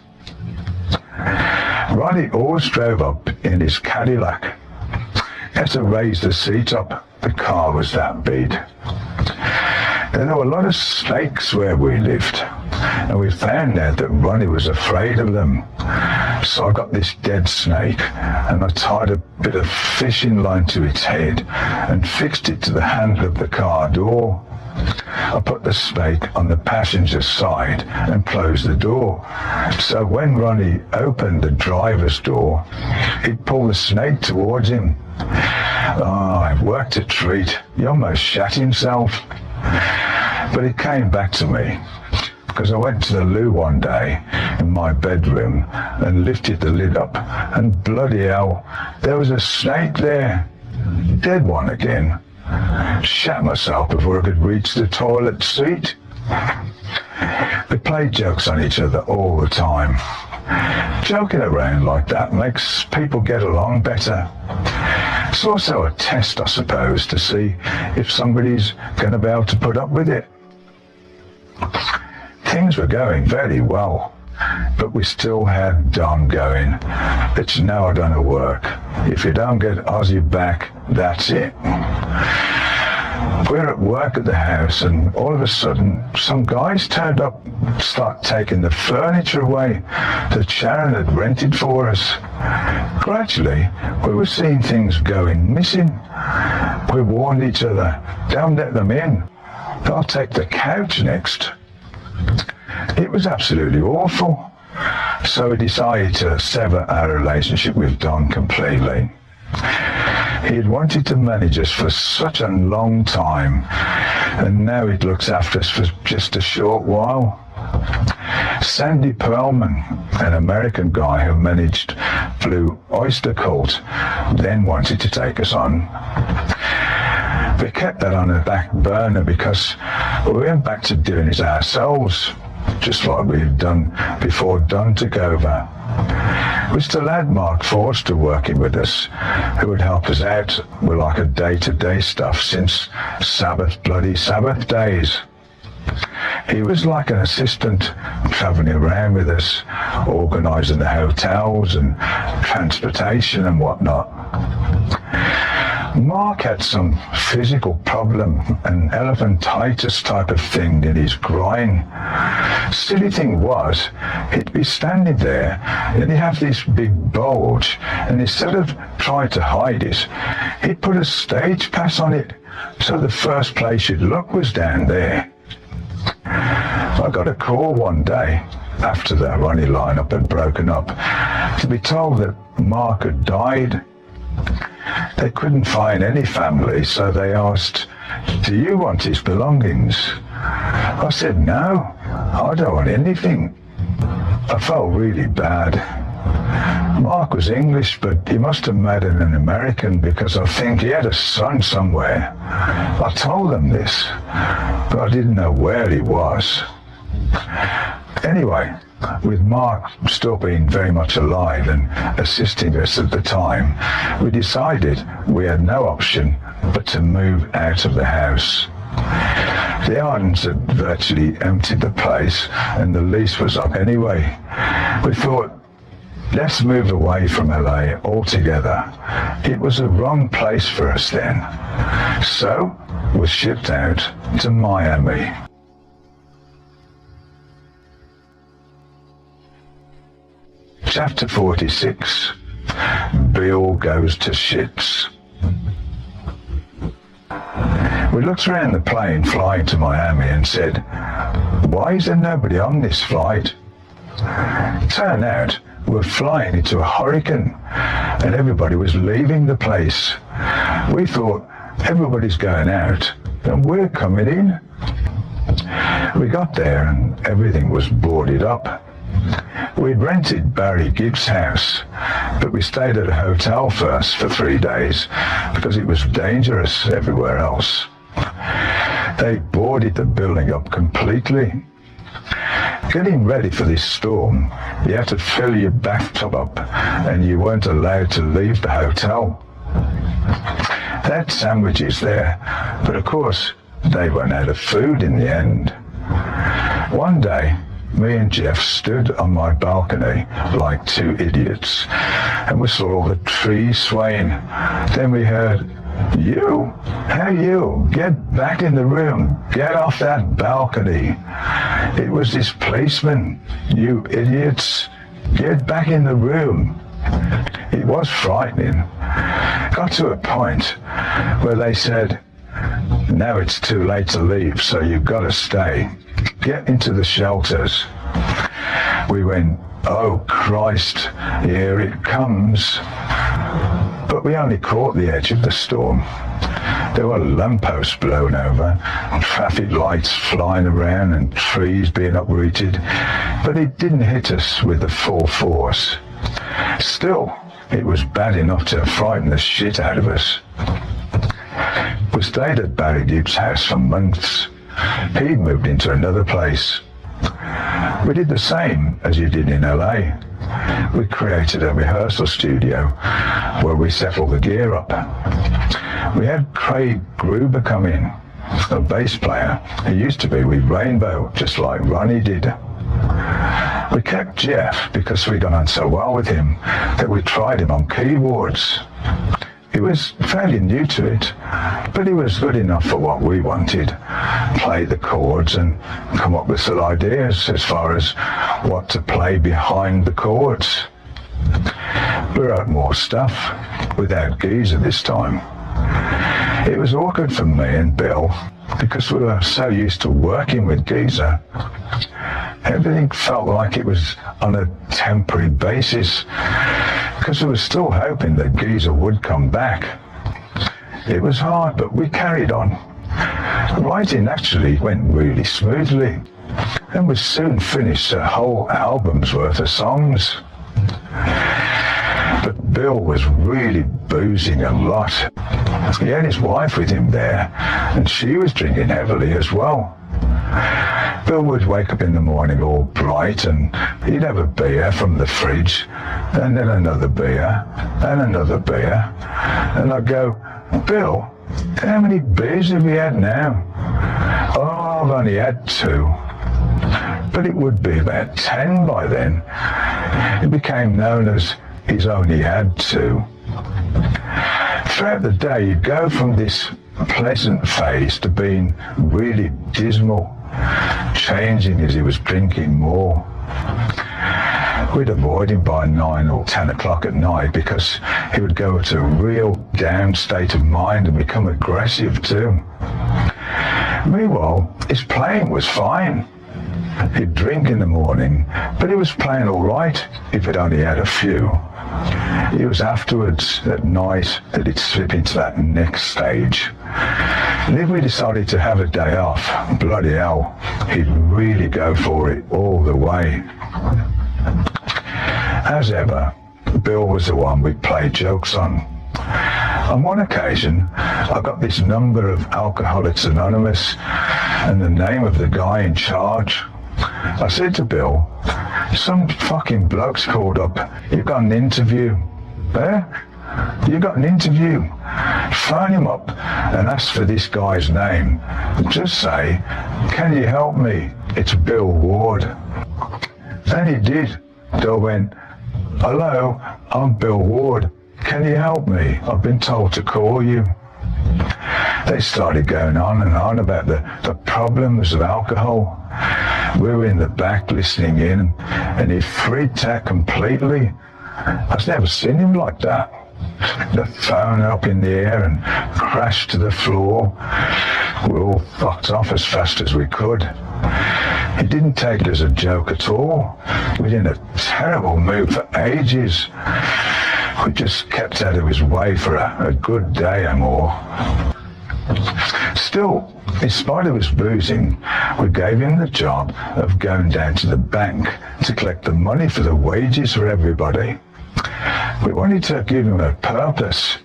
Ronnie always drove up in his Cadillac. He had to raise the seat up. The car was that big. There were a lot of snakes where we lived, and we found out that Ronnie was afraid of them. So I got this dead snake, and I tied a bit of fishing line to its head and fixed it to the handle of the car door. I put the snake on the passenger side and closed the door. So when Ronnie opened the driver's door, he'd pull the snake towards him. Oh, it worked a treat. He almost shat himself. But it came back to me, because I went to the loo one day in my bedroom and lifted the lid up, and bloody hell, there was a snake there. Dead one again. Shat myself before I could reach the toilet seat. We played jokes on each other all the time. Joking around like that makes people get along better. It's also a test, I suppose, to see if somebody's going to be able to put up with it. Things were going very well, but we still had Don going. It's now going to work. If you don't get Ozzy back, that's it. We're at work at the house, and all of a sudden some guys turned up, start taking the furniture away that Sharon had rented for us. Gradually we were seeing things going missing. We warned each other, don't let them in, they'll take the couch next. It was absolutely awful. So we decided to sever our relationship with Don completely. He had wanted to manage us for such a long time, and now he looks after us for just a short while. Sandy Pearlman, an American guy who managed Blue Oyster Cult, then wanted to take us on. We kept that on the back burner because we went back to doing it ourselves, just like we had done before Don took over. We still had Mark Forster working with us, who would help us out with like a day-to-day stuff since bloody Sabbath days. He was like an assistant, travelling around with us, organising the hotels and transportation and whatnot. Mark had some physical problem, an elephantitis type of thing in his groin. Silly thing was, he'd be standing there and he'd have this big bulge, and instead of trying to hide it, he'd put a stage pass on it, so the first place you'd look was down there. I got a call one day, after the Ronnie lineup had broken up, to be told that Mark had died. They couldn't find any family, so they asked, do you want his belongings? I said, no, I don't want anything. I felt really bad. Mark was English, but he must have married an American, because I think he had a son somewhere. I told them this, but I didn't know where he was. Anyway, with Mark still being very much alive and assisting us at the time, we decided we had no option but to move out of the house. The Ardens had virtually emptied the place, and the lease was up anyway. We thought, let's move away from LA altogether. It was a wrong place for us then. So we shipped out to Miami. Chapter 46. Bill goes to shits. We looked around the plane flying to Miami and said, why is there nobody on this flight? Turned out we were flying into a hurricane and everybody was leaving the place. We thought, everybody's going out and we're coming in. We got there and everything was boarded up. We'd rented Barry Gibbs' house, but we stayed at a hotel first for 3 days because it was dangerous everywhere else. They boarded the building up completely. Getting ready for this storm, you had to fill your bathtub up and you weren't allowed to leave the hotel. They had sandwiches there, but of course they ran out of food in the end. One day, me and Jeff stood on my balcony like two idiots, and we saw all the trees swaying. Then we heard You? How you? Get back in the room. Get off that balcony. It was this policeman. You idiots. Get back in the room. It was frightening. Got to a point where they said, now it's too late to leave, so you've got to stay. Get into the shelters. We went, oh Christ, here it comes. But we only caught the edge of the storm. There were lampposts blown over, traffic lights flying around and trees being uprooted, but it didn't hit us with the full force. Still, it was bad enough to frighten the shit out of us. We stayed at Barry Duke's house for months. He moved into another place. We did the same as you did in LA. We created a rehearsal studio where we settled the gear up. We had Craig Gruber come in, a bass player. He used to be with Rainbow, just like Ronnie did. We kept Jeff because we got on so well with him that we tried him on keyboards. He was fairly new to it, but he was good enough for what we wanted. Play the chords and come up with some ideas as far as what to play behind the chords. We wrote more stuff without Geezer this time. It was awkward for me and Bill because we were so used to working with Geezer. Everything felt like it was on a temporary basis because we were still hoping that Geezer would come back. It was hard, but we carried on. Writing actually went really smoothly, and we soon finished a whole album's worth of songs. But Bill was really boozing a lot. He had his wife with him there, and she was drinking heavily as well. Bill would wake up in the morning all bright, and he'd have a beer from the fridge, and then another beer, and another beer. And I'd go, Bill, how many beers have you had now? Oh, I've only had 2. But it would be about 10 by then. It became known as he's only had 2. Throughout the day, you'd go from this pleasant phase to being really dismal, changing as he was drinking more. We'd avoid him by 9 or 10 o'clock at night because he would go to a real down state of mind and become aggressive too. Meanwhile, his playing was fine. He'd drink in the morning, but he was playing all right if he'd only had a few. It was afterwards, at night, that he'd slip into that next stage. And if we decided to have a day off, bloody hell, he'd really go for it all the way. As ever, Bill was the one we'd play jokes on. On one occasion, I got this number of Alcoholics Anonymous and the name of the guy in charge. I said to Bill, some fucking bloke's called up. You've got an interview. Eh? You got an interview? Phone him up and ask for this guy's name. Just say, can you help me? It's Bill Ward. And he did. Bill went, hello, I'm Bill Ward. Can you help me? I've been told to call you. They started going on and on about the problems of alcohol. We were in the back listening in, and he freaked out completely. I've never seen him like that. The phone up in the air and crashed to the floor. We all fucked off as fast as we could. He didn't take it as a joke at all. We were in a terrible mood for ages. We just kept out of his way for a good day or more. Still, in spite of his boozing, we gave him the job of going down to the bank to collect the money for the wages for everybody. We wanted to give him a purpose.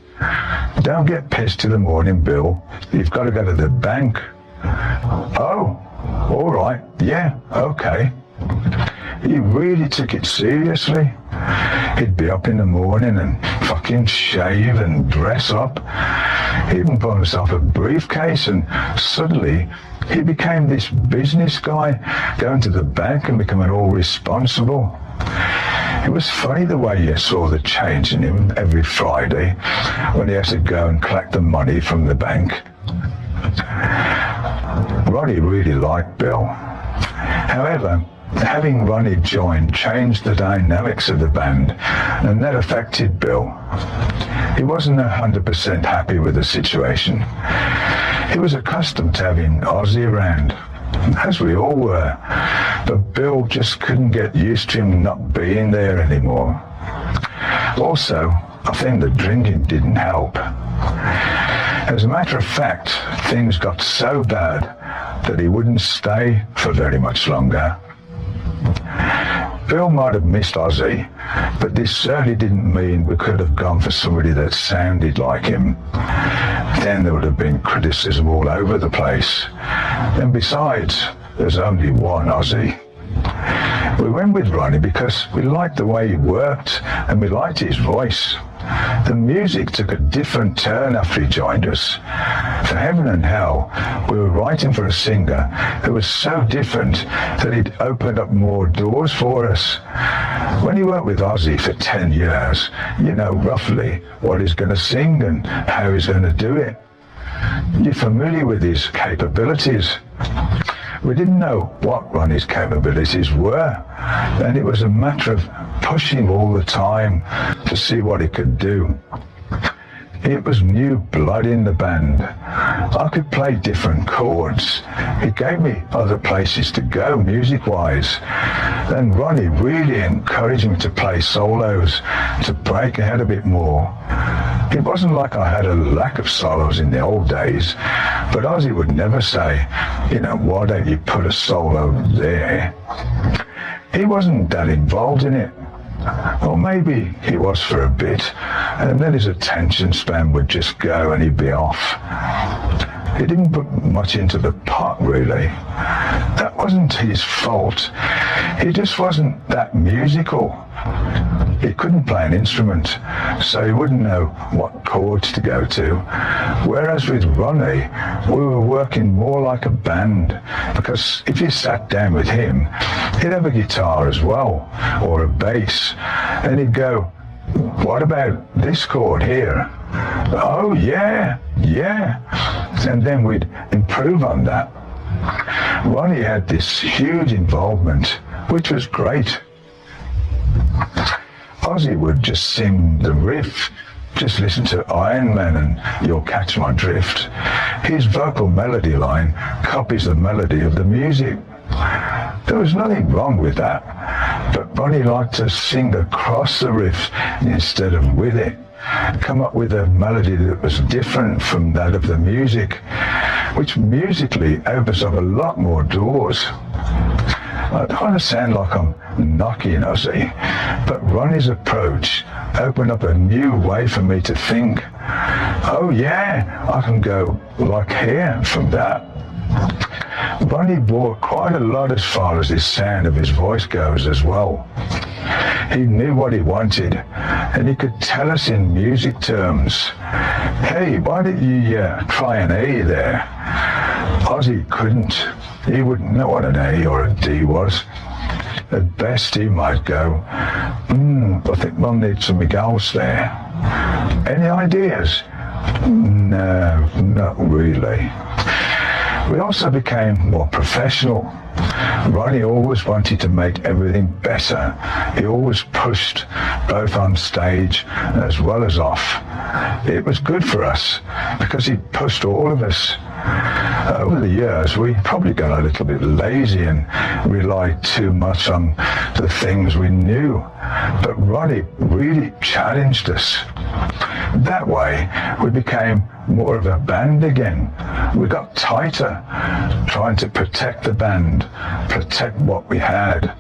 Don't get pissed in the morning, Bill. You've got to go to the bank. Oh, all right. Yeah, okay. He really took it seriously. He'd be up in the morning and fucking shave and dress up. He even bought himself a briefcase, and suddenly he became this business guy, going to the bank and becoming all responsible. It was funny the way you saw the change in him every Friday when he had to go and collect the money from the bank. Ronnie really liked Bill. However, having Ronnie join changed the dynamics of the band, and that affected Bill. He wasn't 100% happy with the situation. He was accustomed to having Ozzy around, as we all were, but Bill just couldn't get used to him not being there anymore. Also, I think the drinking didn't help. As a matter of fact, things got so bad that he wouldn't stay for very much longer. Bill might have missed Ozzy, but this certainly didn't mean we could have gone for somebody that sounded like him. Then there would have been criticism all over the place. And besides, there's only one Ozzy. We went with Ronnie because we liked the way he worked and we liked his voice. The music took a different turn after he joined us. For Heaven and Hell, we were writing for a singer who was so different that he'd opened up more doors for us. When you work with Ozzy for 10 years, you know roughly what he's going to sing and how he's going to do it. You're familiar with his capabilities. We didn't know what Ronnie's capabilities were, and it was a matter of pushing all the time to see what he could do. It was new blood in the band. I could play different chords. It gave me other places to go music-wise. Then Ronnie really encouraged me to play solos, to break ahead a bit more. It wasn't like I had a lack of solos in the old days, but Ozzy would never say, why don't you put a solo there? He wasn't that involved in it. Or maybe he was for a bit, and then his attention span would just go and he'd be off. He didn't put much into the pot, really. That wasn't his fault. He just wasn't that musical. He couldn't play an instrument, so he wouldn't know what chords to go to. Whereas with Ronnie, we were working more like a band, because if you sat down with him, he'd have a guitar as well, or a bass, and he'd go, what about this chord here? Oh, yeah. And then we'd improve on that. Ronnie had this huge involvement, which was great. Ozzy would just sing the riff. Just listen to Iron Man and you'll catch my drift. His vocal melody line copies the melody of the music. There was nothing wrong with that, but Ronnie liked to sing across the riff instead of with it. Come up with a melody that was different from that of the music, which musically opens up a lot more doors. I don't want to sound like I'm knocking Ozzy, but Ronnie's approach opened up a new way for me to think. Oh yeah, I can go like here from that. Ronnie brought quite a lot as far as the sound of his voice goes as well. He knew what he wanted, and he could tell us in music terms. Hey, why don't you try an A there? Ozzy couldn't. He wouldn't know what an A or a D was. At best, he might go, I think we'll need some McGalls there. Any ideas? No, not really. We also became more professional. Ronnie always wanted to make everything better. He always pushed, both on stage as well as off. It was good for us because he pushed all of us. Over the years, we probably got a little bit lazy and relied too much on the things we knew. But Ronnie really challenged us. That way, we became more of a band again. We got tighter, trying to protect the band, protect what we had,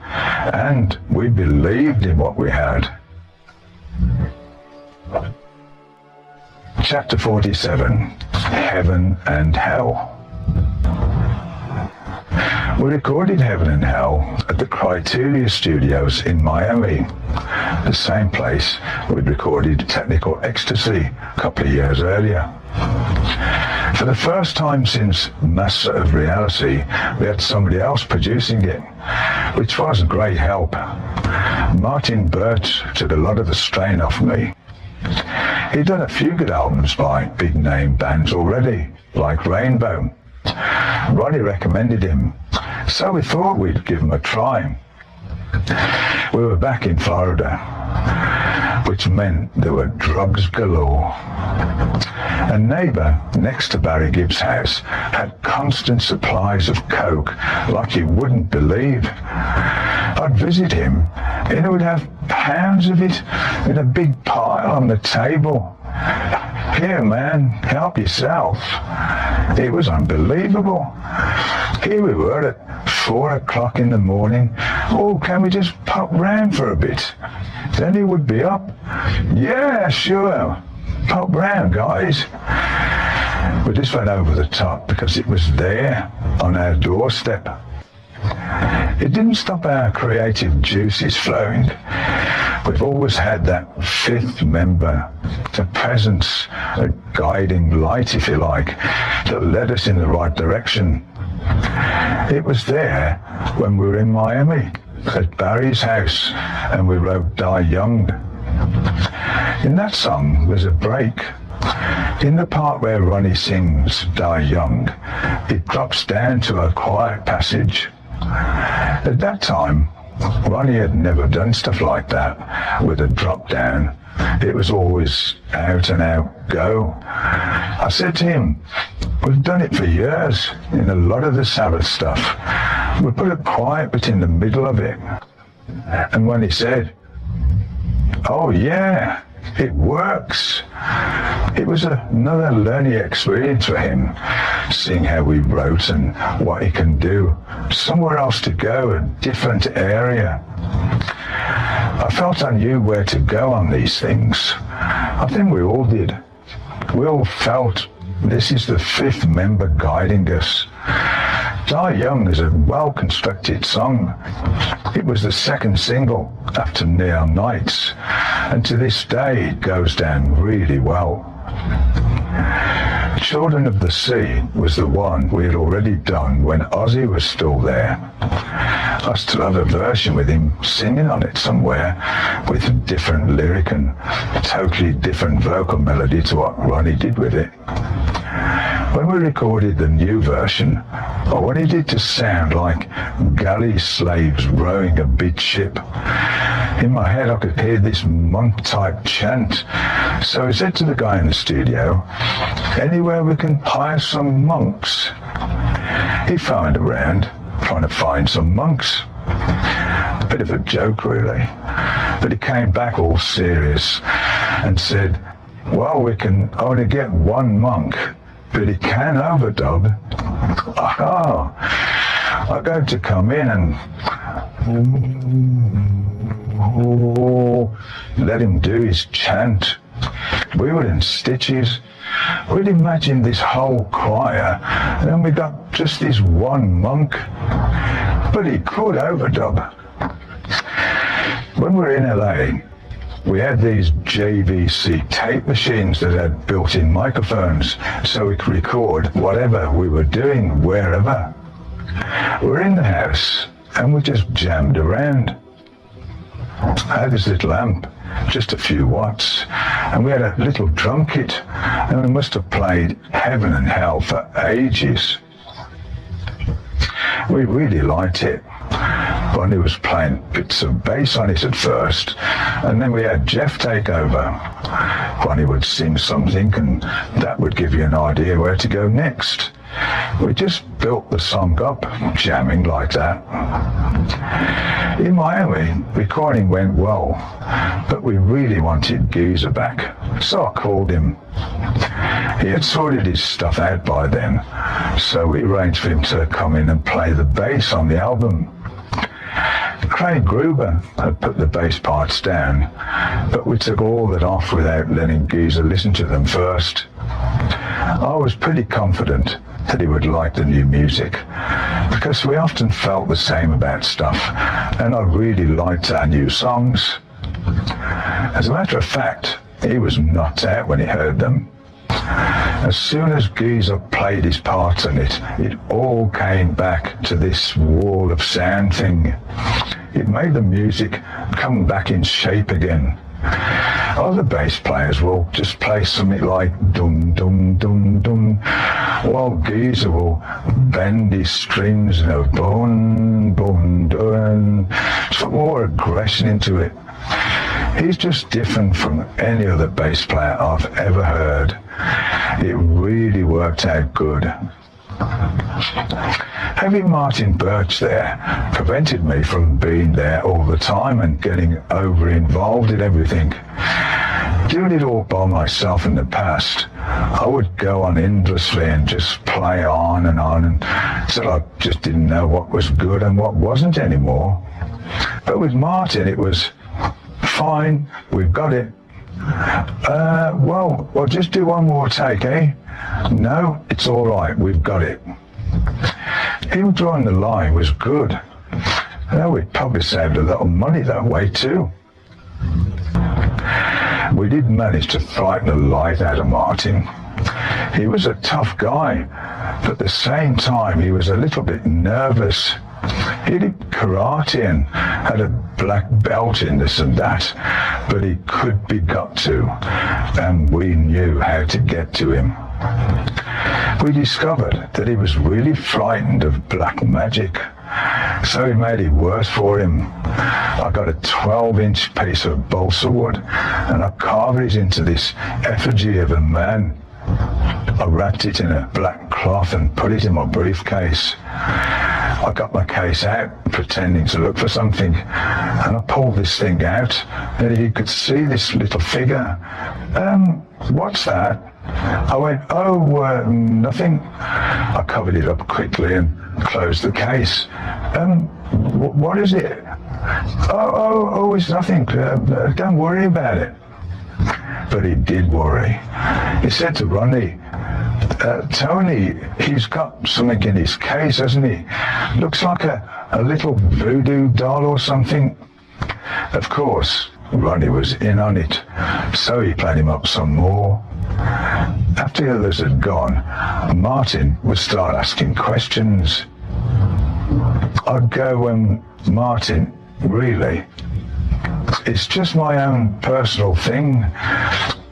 and we believed in what we had. Chapter 47, Heaven and Hell. We recorded Heaven and Hell at the RIAA Studios in Miami, the same place we'd recorded Technical Ecstasy a couple of years earlier. For the first time since Master of Reality, we had somebody else producing it, which was a great help. Martin Birch took a lot of the strain off me. He'd done a few good albums by big name bands already, like Rainbow. Ronnie recommended him, so we thought we'd give him a try. We were back in Florida, which meant there were drugs galore. A neighbour next to Barry Gibbs' house had constant supplies of coke like you wouldn't believe. I'd visit him and he would have pounds of it in a big pile on the table. Here, man, help yourself. It was unbelievable. Here we were at 4 o'clock in the morning. Oh, can we just pop round for a bit? Then he would be up. Yeah, sure. Pop round, guys. We just went over the top because it was there on our doorstep. It didn't stop our creative juices flowing. We've always had that fifth member, the presence, a guiding light, if you like, that led us in the right direction. It was there when we were in Miami, at Barry's house, and we wrote Die Young. In that song, there's a break. In the part where Ronnie sings Die Young, it drops down to a quiet passage. At that time, Ronnie had never done stuff like that with a drop down. It was always out and out go. I said to him, we've done it for years in a lot of the Sabbath stuff. We put a quiet bit in the middle of it. And when he said, oh yeah, it works. It was another learning experience for him, seeing how we wrote and what he can do. Somewhere else to go, a different area. I felt I knew where to go on these things. I think we all did. We all felt this is the fifth member guiding us. Die Young is a well-constructed song. It was the second single after Neon Nights, and to this day it goes down really well. Children of the Sea was the one we had already done when Ozzy was still there. I still have a version with him singing on it somewhere with a different lyric and a totally different vocal melody to what Ronnie did with it. When we recorded the new version, I wanted it to sound like galley slaves rowing a big ship. In my head I could hear this monk-type chant, so I said to the guy in the studio, anywhere we can hire some monks. He phoned around trying to find some monks. A bit of a joke really, but he came back all serious and said, well, we can only get one monk, but he can overdub. Oh, I'm going to come in and let him do his chant. We were in stitches. We'd imagined this whole choir, and then we got just this one monk, but he could overdub. When we were in LA, we had these JVC tape machines that had built-in microphones, so we could record whatever we were doing, wherever. We were in the house, and we just jammed around. I had this little amp, just a few watts, and we had a little drum kit, and we must have played Heaven and Hell for ages. We really liked it. Bonnie was playing bits of bass on it at first, and then we had Jeff take over. Bonnie would sing something, and that would give you an idea where to go next. We just built the song up, jamming like that. In Miami, recording went well, but we really wanted Geezer back, so I called him. He had sorted his stuff out by then, so we arranged for him to come in and play the bass on the album. Craig Gruber had put the bass parts down, but we took all that off without letting Geezer listen to them first. I was pretty confident that he would like the new music, because we often felt the same about stuff, and I really liked our new songs. As a matter of fact, he was knocked out when he heard them. As soon as Geezer played his part in it, it all came back to this wall of sound thing. It made the music come back in shape again. Other bass players will just play something like dum dum dum dum, while Geezer will bend his strings, boom boom dum, put more aggression into it. He's just different from any other bass player I've ever heard. It really worked out good. Having Martin Birch there prevented me from being there all the time and getting over-involved in everything. Doing it all by myself in the past, I would go on endlessly and just play on until I just didn't know what was good and what wasn't anymore. But with Martin, it was, fine, we've got it. Well, just do one more take, eh? No, it's all right, we've got it. Him drawing the line was good. We'd probably saved a lot of money that way too. We did manage to frighten the life out of Martin. He was a tough guy, but at the same time he was a little bit nervous. He did karate and had a black belt in this and that, but he could be got to, and we knew how to get to him. We discovered that he was really frightened of black magic, so we made it worse for him. I got a 12-inch piece of balsa wood and I carved it into this effigy of a man. I wrapped it in a black cloth and put it in my briefcase. I got my case out, pretending to look for something, and I pulled this thing out, and you could see this little figure. What's that? I went, nothing. I covered it up quickly and closed the case. What is it? It's nothing. Don't worry about it. But he did worry. He said to Ronnie, Tony, he's got something in his case, hasn't he? Looks like a little voodoo doll or something. Of course, Ronnie was in on it, so he played him up some more. After the others had gone, Martin would start asking questions. I'd go, Martin, really? It's just my own personal thing.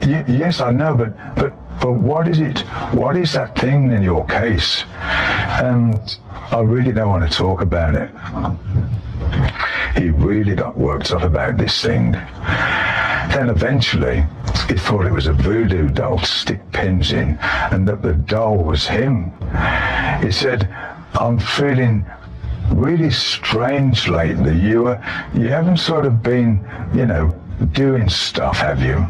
Yes, I know, but what is it? What is that thing in your case? And I really don't want to talk about it. He really got worked up about this thing. Then eventually, he thought it was a voodoo doll to stick pins in, and that the doll was him. He said, I'm feeling really strange lately. You haven't sort of been, doing stuff, have you?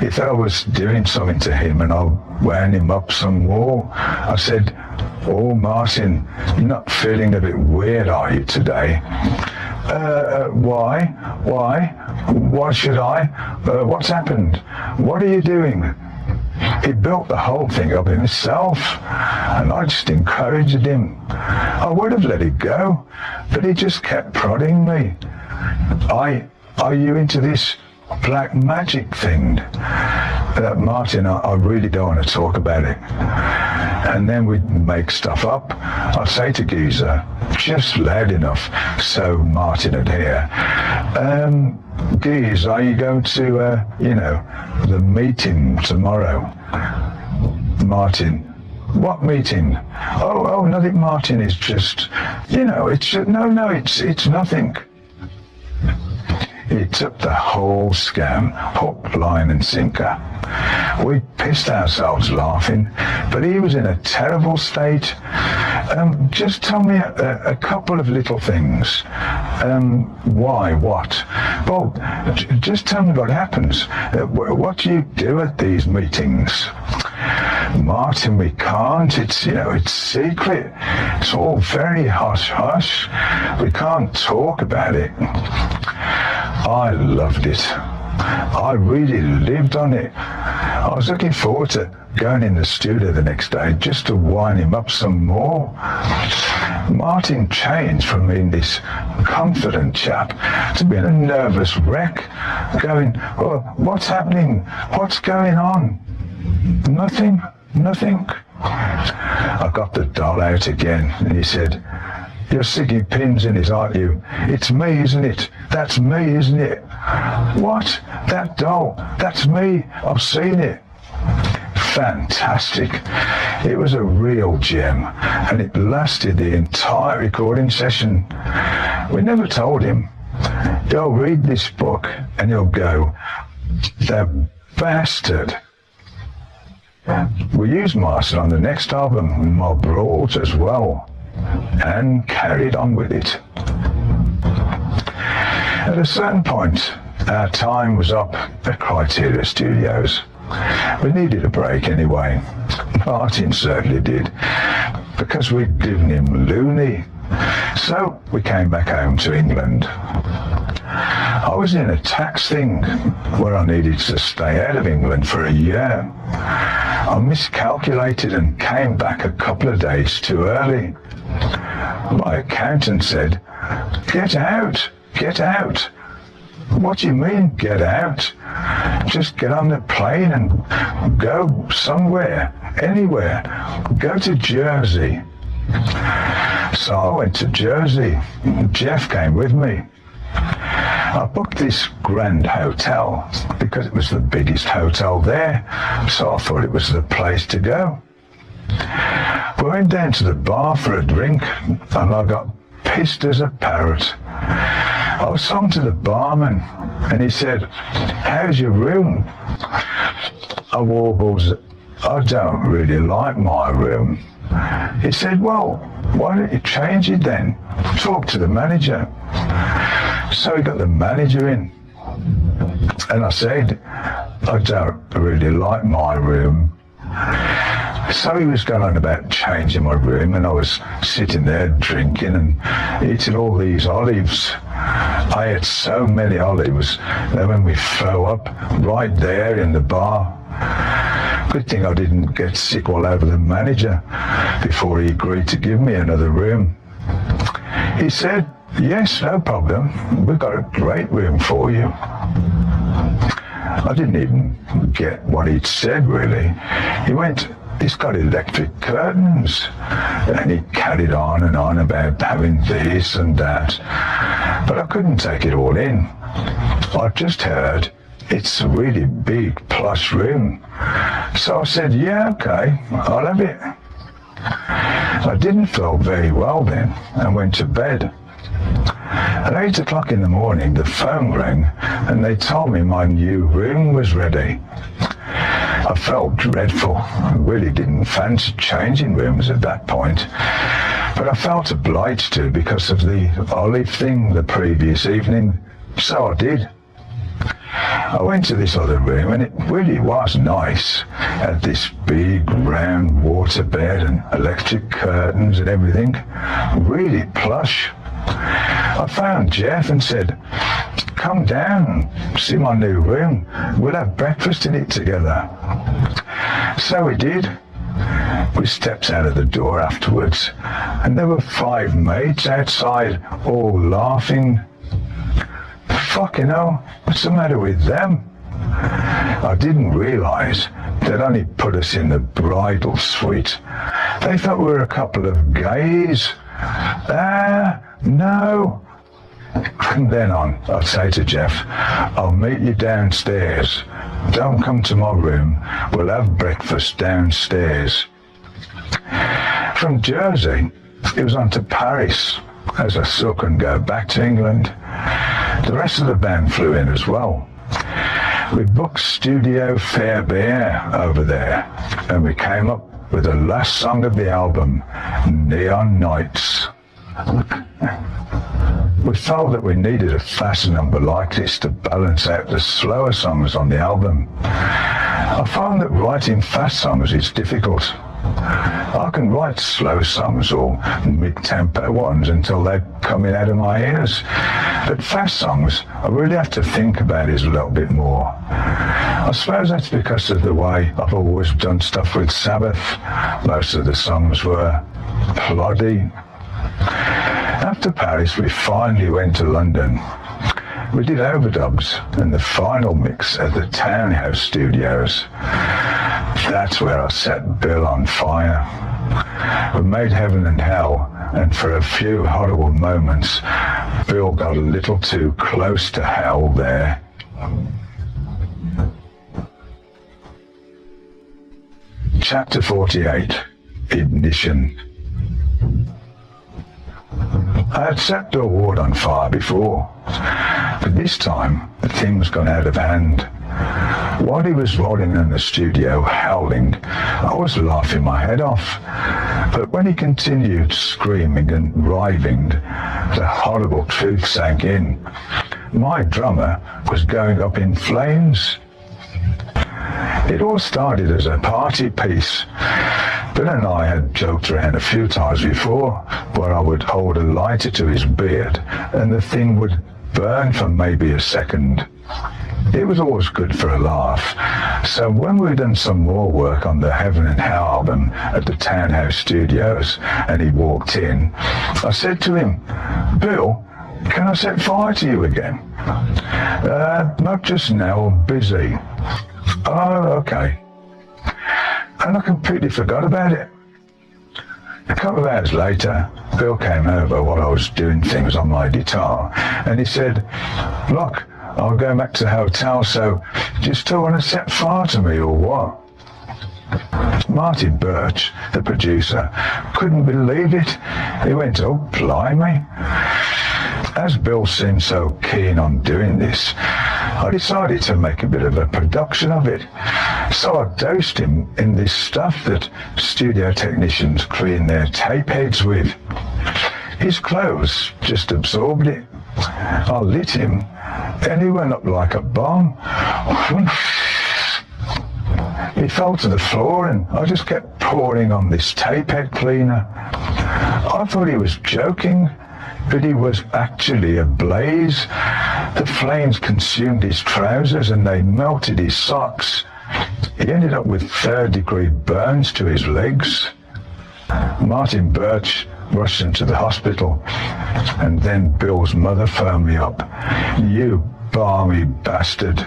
He thought I was doing something to him, and I wound him up some more. I said, Martin, you're not feeling a bit weird, are you, today? Why? Why should I? What's happened? What are you doing? He built the whole thing up himself, and I just encouraged him. I would have let it go, but he just kept prodding me. Are you into this black magic thing? Martin, I really don't want to talk about it. And then we'd make stuff up. I'd say to Geezer, just loud enough so Martin would hear, Geez, are you going to, the meeting tomorrow? Martin, what meeting? Oh, nothing, Martin, it's just, it's nothing. He took the whole scam, hook, line and sinker. We pissed ourselves laughing, but he was in a terrible state. Just tell me a couple of little things. Why? What? Well, just tell me what happens. What do you do at these meetings? Martin, we can't. It's secret. It's all very hush-hush. We can't talk about it. I loved it. I really lived on it. I was looking forward to going in the studio the next day just to wind him up some more. Martin changed from being this confident chap to being a nervous wreck, going, what's happening? What's going on? Nothing. I got the doll out again, and he said, "You're sticking pins in it, aren't you? It's me, isn't it? That's me, isn't it?" "What? That doll? That's me. I've seen it." Fantastic. It was a real gem, and it lasted the entire recording session. We never told him. He'll read this book and he'll go, "The bastard." We used Martin on the next album, Mob Brought, as well, and carried on with it. At a certain point, our time was up at Criteria Studios. We needed a break anyway. Martin certainly did, because we'd given him loony. So we came back home to England. I was in a tax thing where I needed to stay out of England for a year. I miscalculated and came back a couple of days too early. My accountant said, "Get out, get out." "What do you mean, get out?" "Just get on the plane and go somewhere, anywhere. Go to Jersey." So I went to Jersey. Jeff came with me. I booked this grand hotel because it was the biggest hotel there, so I thought it was the place to go. We went down to the bar for a drink, and I got pissed as a parrot. I was on to the barman, and he said, "How's your room?" I warbled, "I don't really like my room." He said, "Well, why don't you change it then? Talk to the manager." So he got the manager in, and I said, "I don't really like my room." So he was going on about changing my room, and I was sitting there drinking and eating all these olives. I ate so many olives that when we throw up right there in the bar. Good thing I didn't get sick all over the manager before he agreed to give me another room. He said, "Yes, no problem. We've got a great room for you." I didn't even get what he'd said, really. He went, "It's got electric curtains." And he carried on and on about having this and that. But I couldn't take it all in. I just heard, "It's a really big plush room." So I said, "Yeah, okay, I'll have it." I didn't feel very well then and went to bed. At 8 o'clock in the morning, the phone rang and they told me my new room was ready. I felt dreadful. I really didn't fancy changing rooms at that point, but I felt obliged to because of the olive thing the previous evening, so I did. I went to this other room and it really was nice. It had this big round water bed and electric curtains and everything. Really plush. I found Jeff and said, "Come down and see my new room. We'll have breakfast in it together." So we did. We stepped out of the door afterwards and there were 5 maids outside all laughing. Fucking hell, what's the matter with them? I didn't realise they'd only put us in the bridal suite. They thought we were a couple of gays. No. From then on, I'd say to Jeff, "I'll meet you downstairs. Don't come to my room. We'll have breakfast downstairs." From Jersey, it was on to Paris, as I still couldn't go back to England. The rest of the band flew in as well. We booked Studio Fairbear over there, and we came up with the last song of the album, Neon Nights. We felt that we needed a fast number like this to balance out the slower songs on the album. I found that writing fast songs is difficult. I can write slow songs or mid-tempo ones until they're coming out of my ears. But fast songs, I really have to think about it a little bit more. I suppose that's because of the way I've always done stuff with Sabbath. Most of the songs were ploddy. After Paris, we finally went to London. We did overdubs and the final mix at the Townhouse Studios. That's where I set Bill on fire. We made heaven and hell, and for a few horrible moments, Bill got a little too close to hell there. Chapter 48, Ignition. I had set Bill Ward on fire before, but this time the thing was gone out of hand. While he was rolling in the studio howling, I was laughing my head off. But when he continued screaming and writhing, the horrible truth sank in. My drummer was going up in flames. It all started as a party piece. Bill and I had joked around a few times before, where I would hold a lighter to his beard and the thing would burn for maybe a second. It was always good for a laugh. So when we'd done some more work on the Heaven and Hell album at the Townhouse Studios and he walked in, I said to him, "Bill, can I set fire to you again?" Not just now, I'm busy." "Oh, okay." And I completely forgot about it. A couple of hours later, Bill came over while I was doing things on my guitar, and he said, "Look, I'll go back to the hotel, so do you still want to set fire to me or what?" Martin Birch, the producer, couldn't believe it. He went, "Oh, blimey." As Bill seemed so keen on doing this, I decided to make a bit of a production of it. So I dosed him in this stuff that studio technicians clean their tape heads with. His clothes just absorbed it. I lit him, and he went up like a bomb. He fell to the floor, and I just kept pouring on this tape head cleaner. I thought he was joking, but he was actually ablaze. The flames consumed his trousers, and they melted his socks. He ended up with third-degree burns to his legs. Martin Birch rushed him to the hospital, and then Bill's mother phoned me up. "You balmy bastard."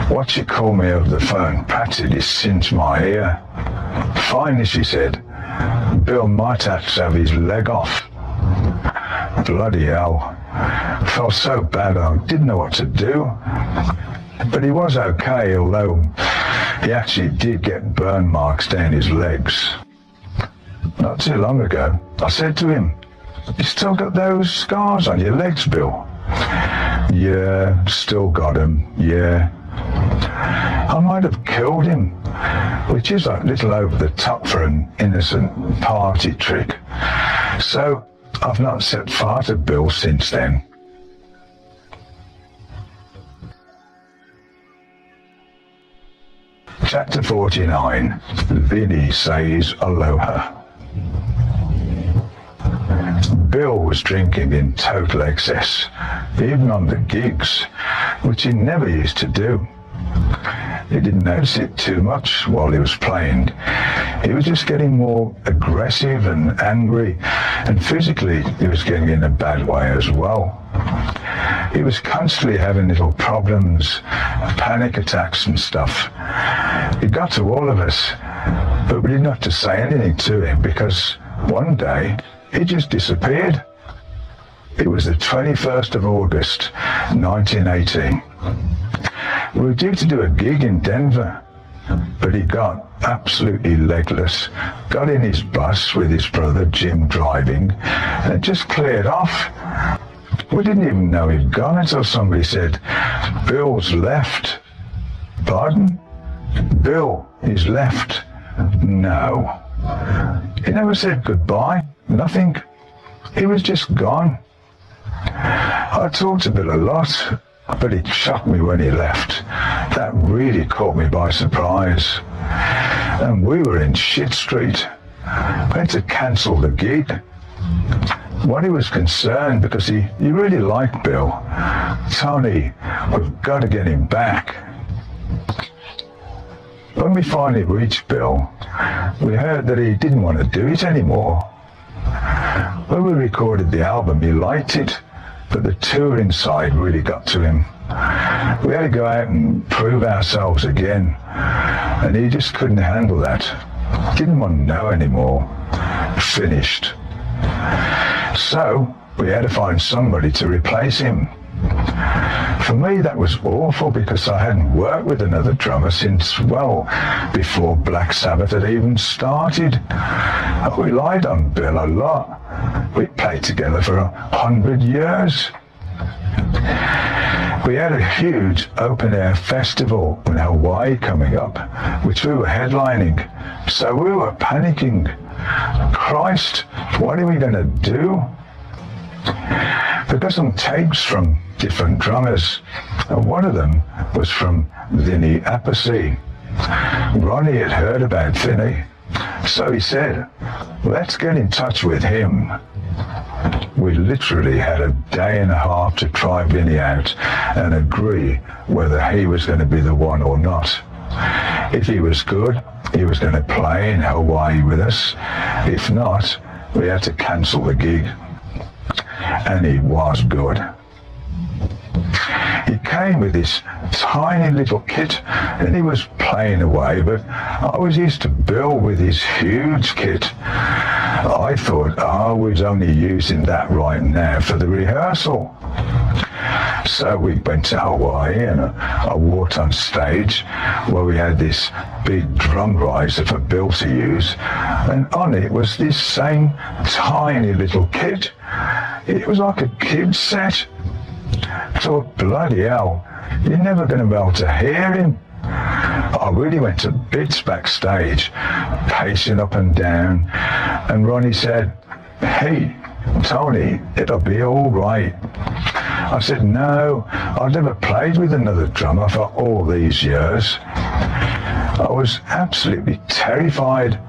What she called me over the phone practically cinched my ear. Finally, she said, "Bill might have to have his leg off." Bloody hell. I felt so bad I didn't know what to do. But he was okay, although he actually did get burn marks down his legs. Not too long ago, I said to him, "You still got those scars on your legs, Bill?" "Yeah, still got them, yeah." I might have killed him, which is a little over the top for an innocent party trick. So I've not set fire to Bill since then. Chapter 49, Vinny Says Aloha. Bill was drinking in total excess, even on the gigs, which he never used to do. He didn't notice it too much while he was playing. He was just getting more aggressive and angry, and physically he was getting in a bad way as well. He was constantly having little problems, panic attacks and stuff. It got to all of us, but we didn't have to say anything to him because one day he just disappeared. It was the 21st of August, 1918. We were due to do a gig in Denver, but he got absolutely legless, got in his bus with his brother Jim driving, and it just cleared off. We didn't even know he'd gone until somebody said, "Bill's left." "Pardon?" "Bill, he's left." No. He never said goodbye, nothing. He was just gone. I talked to Bill a lot, but it shocked me when he left. That really caught me by surprise. And we were in shit street. We had to cancel the gig. Well, he was concerned because he really liked Bill. "Tony, we've got to get him back." When we finally reached Bill, we heard that he didn't want to do it anymore. When we recorded the album, he liked it, but the touring side really got to him. We had to go out and prove ourselves again, and he just couldn't handle that. Didn't want to know anymore. Finished. So we had to find somebody to replace him. For me, that was awful because I hadn't worked with another drummer since, well, before Black Sabbath had even started. I relied on Bill a lot. We played together for 100 years. We had a huge open-air festival in Hawaii coming up, which we were headlining. So we were panicking. Christ, what are we going to do? We got some tapes from different drummers, and one of them was from Vinny Appice. Ronnie had heard about Vinny, so he said, let's get in touch with him. We literally had a day and a half to try Vinny out and agree whether he was going to be the one or not. If he was good, he was going to play in Hawaii with us. If not, we had to cancel the gig. And he was good. He came with this tiny little kit and he was playing away, but I was used to Bill with his huge kit. I thought I was only using that right now for the rehearsal. So we went to Hawaii and I walked on stage where we had this big drum riser for Bill to use, and on it was this same tiny little kit. It was like a kid's set. I thought, bloody hell, you're never going to be able to hear him. I really went to bits backstage, pacing up and down, and Ronnie said, hey, Tony, it'll be all right. I said, no, I've never played with another drummer for all these years. I was absolutely terrified.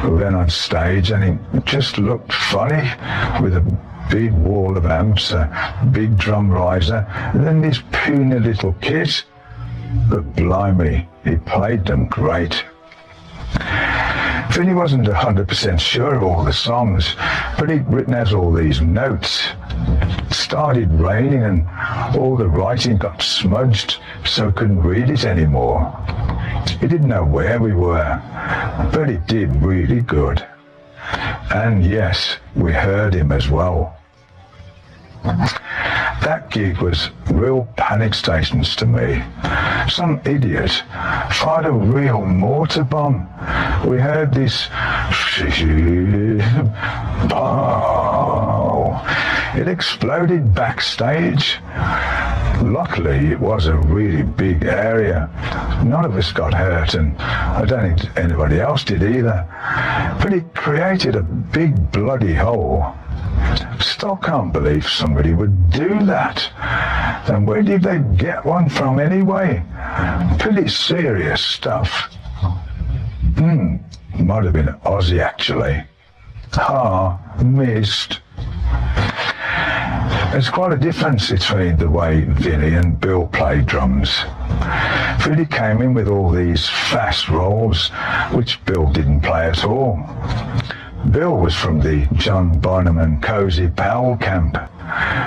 We went on stage and it just looked funny with a big wall of amps, a big drum riser, and then this puny little kit. But blimey, he played them great. Vinny wasn't 100% sure of all the songs, but he'd written out all these notes. It started raining and all the writing got smudged, so he couldn't read it anymore. He didn't know where we were, but he did really good. And yes, we heard him as well. That gig was real panic stations to me. Some idiot fired a real mortar bomb. We heard this pow. It exploded backstage. Luckily, it was a really big area. None of us got hurt, and I don't think anybody else did either. But it created a big bloody hole. Still can't believe somebody would do that. And where did they get one from anyway? Pretty serious stuff. Might have been Ozzy actually. Missed. There's quite a difference between the way Vinny and Bill played drums. Vinny came in with all these fast rolls, which Bill didn't play at all. Bill was from the John Bonham and Cozy Powell camp.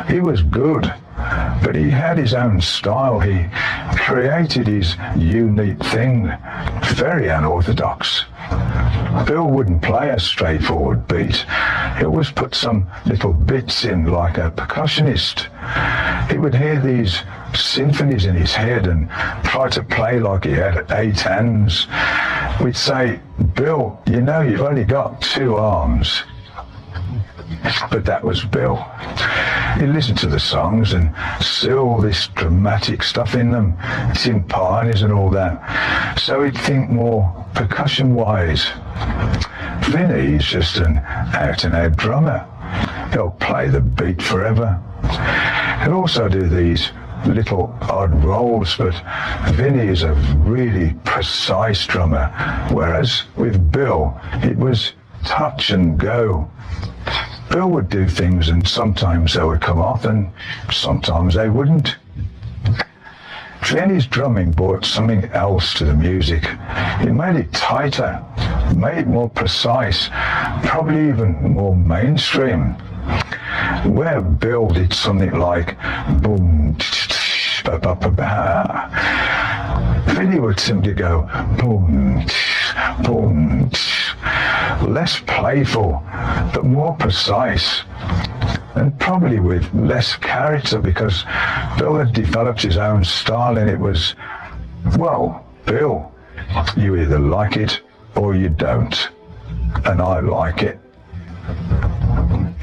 He was good, but he had his own style. He created his unique thing, very unorthodox. Bill wouldn't play a straightforward beat. He always put some little bits in like a percussionist. He would hear these symphonies in his head and try to play like he had 8 hands. We'd say, Bill, you know you've only got 2 arms. But that was Bill. He'd listen to the songs and see all this dramatic stuff in them, timpanis and all that. So he'd think more percussion-wise. Vinny's just an out-and-out drummer. He'll play the beat forever. He'll also do these little odd rolls, but Vinny is a really precise drummer, whereas with Bill, it was touch and go. Bill would do things and sometimes they would come off and sometimes they wouldn't. Vinny's drumming brought something else to the music. It made it tighter, made it more precise, probably even more mainstream. where Bill did something like boom, Vinny would simply go boom, boom, less playful, but more precise, and probably with less character, because Bill had developed his own style, and it was, well, Bill, you either like it or you don't, and I like it.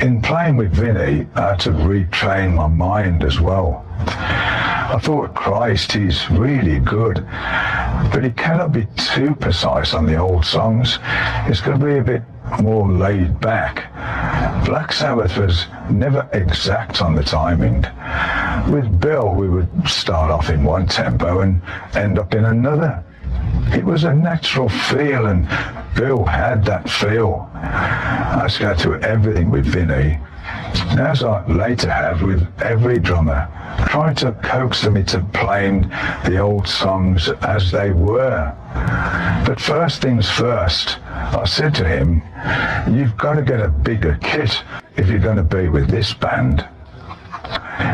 In playing with Vinny, I had to retrain my mind as well. I thought, Christ, he's really good, but he cannot be too precise on the old songs. It's going to be a bit more laid back. Black Sabbath was never exact on the timing. With Bill, we would start off in one tempo and end up in another. It was a natural feel, and Bill had that feel. I just go to everything with Vinny, as I later have with every drummer, trying to coax them into playing the old songs as they were. But first things first, I said to him, you've got to get a bigger kit if you're going to be with this band.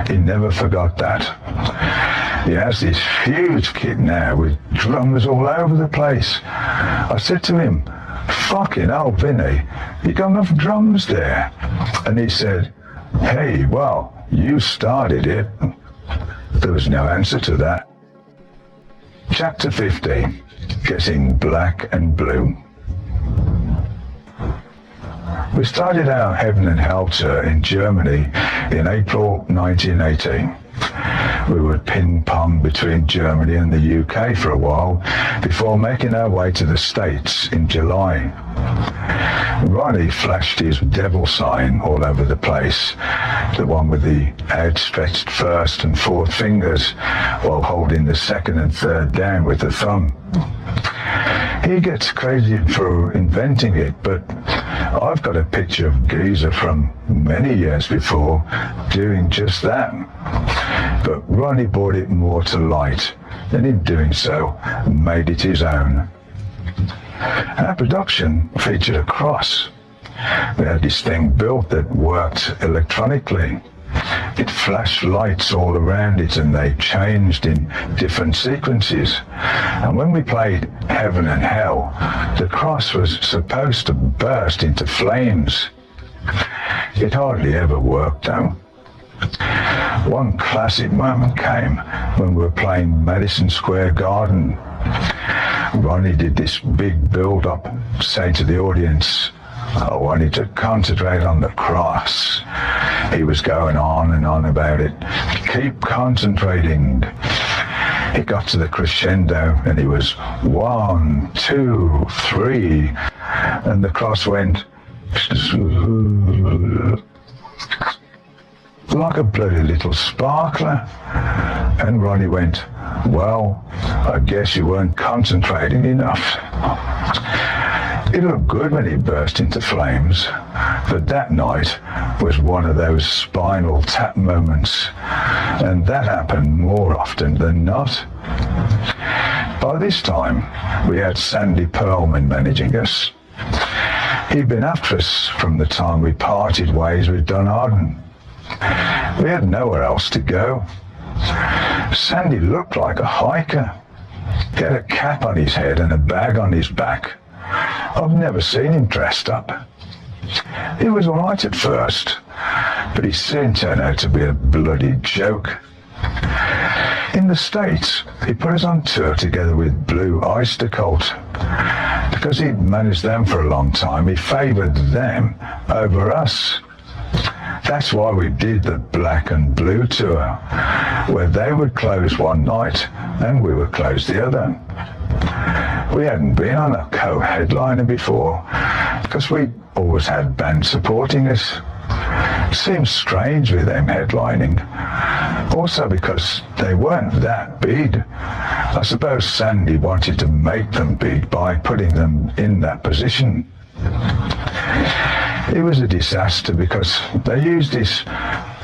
He never forgot that. He has this huge kit now with drummers all over the place. I said to him, fucking hell, Vinny, you got enough drums there? And he said, hey, well, you started it. There was no answer to that. Chapter 50, Getting Black and Blue. We started our Heaven and Hell tour in Germany in April 1980. We would ping-pong between Germany and the UK for a while before making our way to the States in July. Ronnie flashed his devil sign all over the place, the one with the outstretched first and fourth fingers while holding the second and third down with the thumb. He gets credited for inventing it, but I've got a picture of Geezer from many years before doing just that. But Ronnie brought it more to light, and in doing so, made it his own. Our production featured a cross. We had this thing built that worked electronically. It flashed lights all around it, and they changed in different sequences. And when we played Heaven and Hell, the cross was supposed to burst into flames. It hardly ever worked, though. One classic moment came when we were playing Madison Square Garden. Ronnie did this big build-up, saying to the audience, I wanted to concentrate on the cross. He was going on and on about it. Keep concentrating. It got to the crescendo, and he was 1, 2, 3, and the cross went like a bloody little sparkler. And Ronnie went, well, I guess you weren't concentrating enough. It looked good when he burst into flames, but that night was one of those spinal tap moments, and that happened more often than not. By this time, we had Sandy Pearlman managing us. He'd been after us from the time we parted ways with Don Arden. We had nowhere else to go. Sandy looked like a hiker. He had a cap on his head and a bag on his back. I've never seen him dressed up. He was all right at first, but he soon turned out to be a bloody joke. In the States, he put us on tour together with Blue Oyster Cult. Because he'd managed them for a long time, he favoured them over us. That's why we did the Black and Blue tour, where they would close one night and we would close the other. We hadn't been on a co-headliner before, because we always had bands supporting us. It seemed strange with them headlining, also because they weren't that big. I suppose Sandy wanted to make them big by putting them in that position. It was a disaster because they used this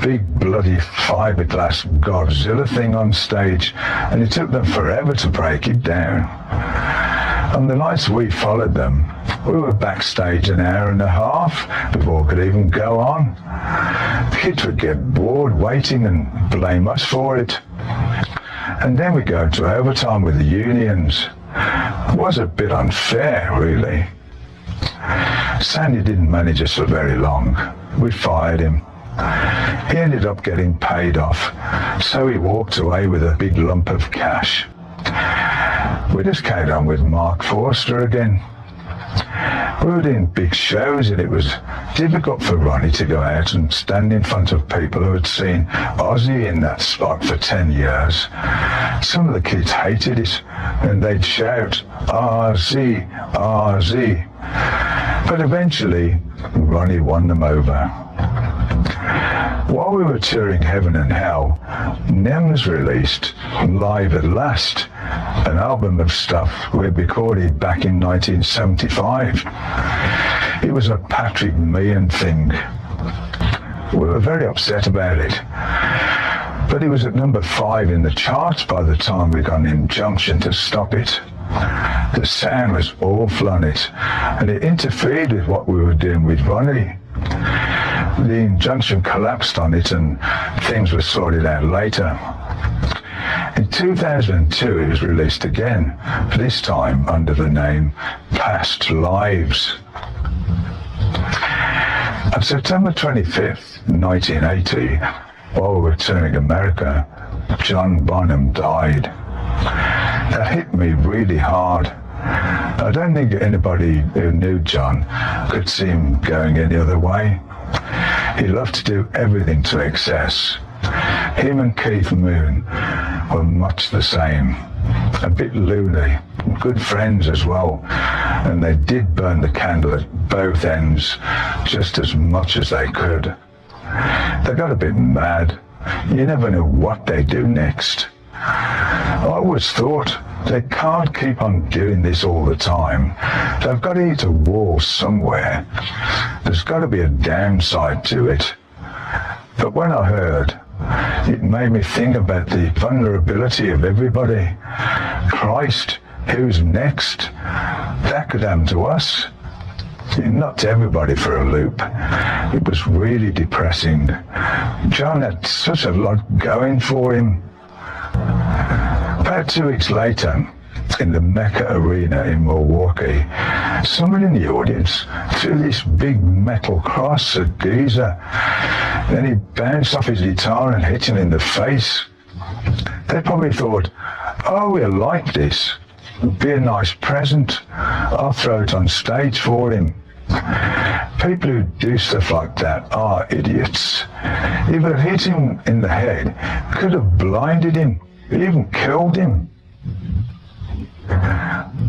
big bloody fiberglass Godzilla thing on stage, and it took them forever to break it down. On the nights we followed them, We were backstage an hour and a half before we could even go on. The kids would get bored waiting and blame us for it. And then we go to overtime with the unions. It was a bit unfair, really. Sandy didn't manage us for very long. We fired him. He ended up getting paid off, so he walked away with a big lump of cash. We just carried on with Mark Forster again. We were doing big shows and it was difficult for Ronnie to go out and stand in front of people who had seen Ozzy in that spot for 10 years. Some of the kids hated it and they'd shout, Ozzy, Ozzy. But eventually, Ronnie won them over. While we were touring Heaven and Hell, Nems released Live at Last, an album of stuff we had recorded back in 1975. It was a Patrick Meehan thing. We were very upset about it. But it was at number 5 in the charts by the time we got an injunction to stop it. The sound was awful on it, and it interfered with what we were doing with Ronnie. The injunction collapsed on it and things were sorted out later. In 2002 it was released again, this time under the name Past Lives. On September 25th, 1980, while we were touring America, John Bonham died. That hit me really hard. I don't think anybody who knew John could see him going any other way. He loved to do everything to excess. Him and Keith Moon were much the same. A bit loony, good friends as well, and they did burn the candle at both ends just as much as they could. They got a bit mad. You never know what they do next. I always thought they can't keep on doing this all the time. They've got to hit a wall somewhere. There's got to be a downside to it. But when I heard, it made me think about the vulnerability of everybody. Christ, who's next? That could happen to us. It knocked everybody for a loop. It was really depressing. John had such a lot going for him. About 2 weeks later, in the Mecca Arena in Milwaukee, someone in the audience threw this big metal cross at Geezer. Then he bounced off his guitar and hit him in the face. They probably thought, oh, he'll like this. It'll be a nice present. I'll throw it on stage for him. People who do stuff like that are idiots. If it hit him in the head, it could have blinded him, even killed him.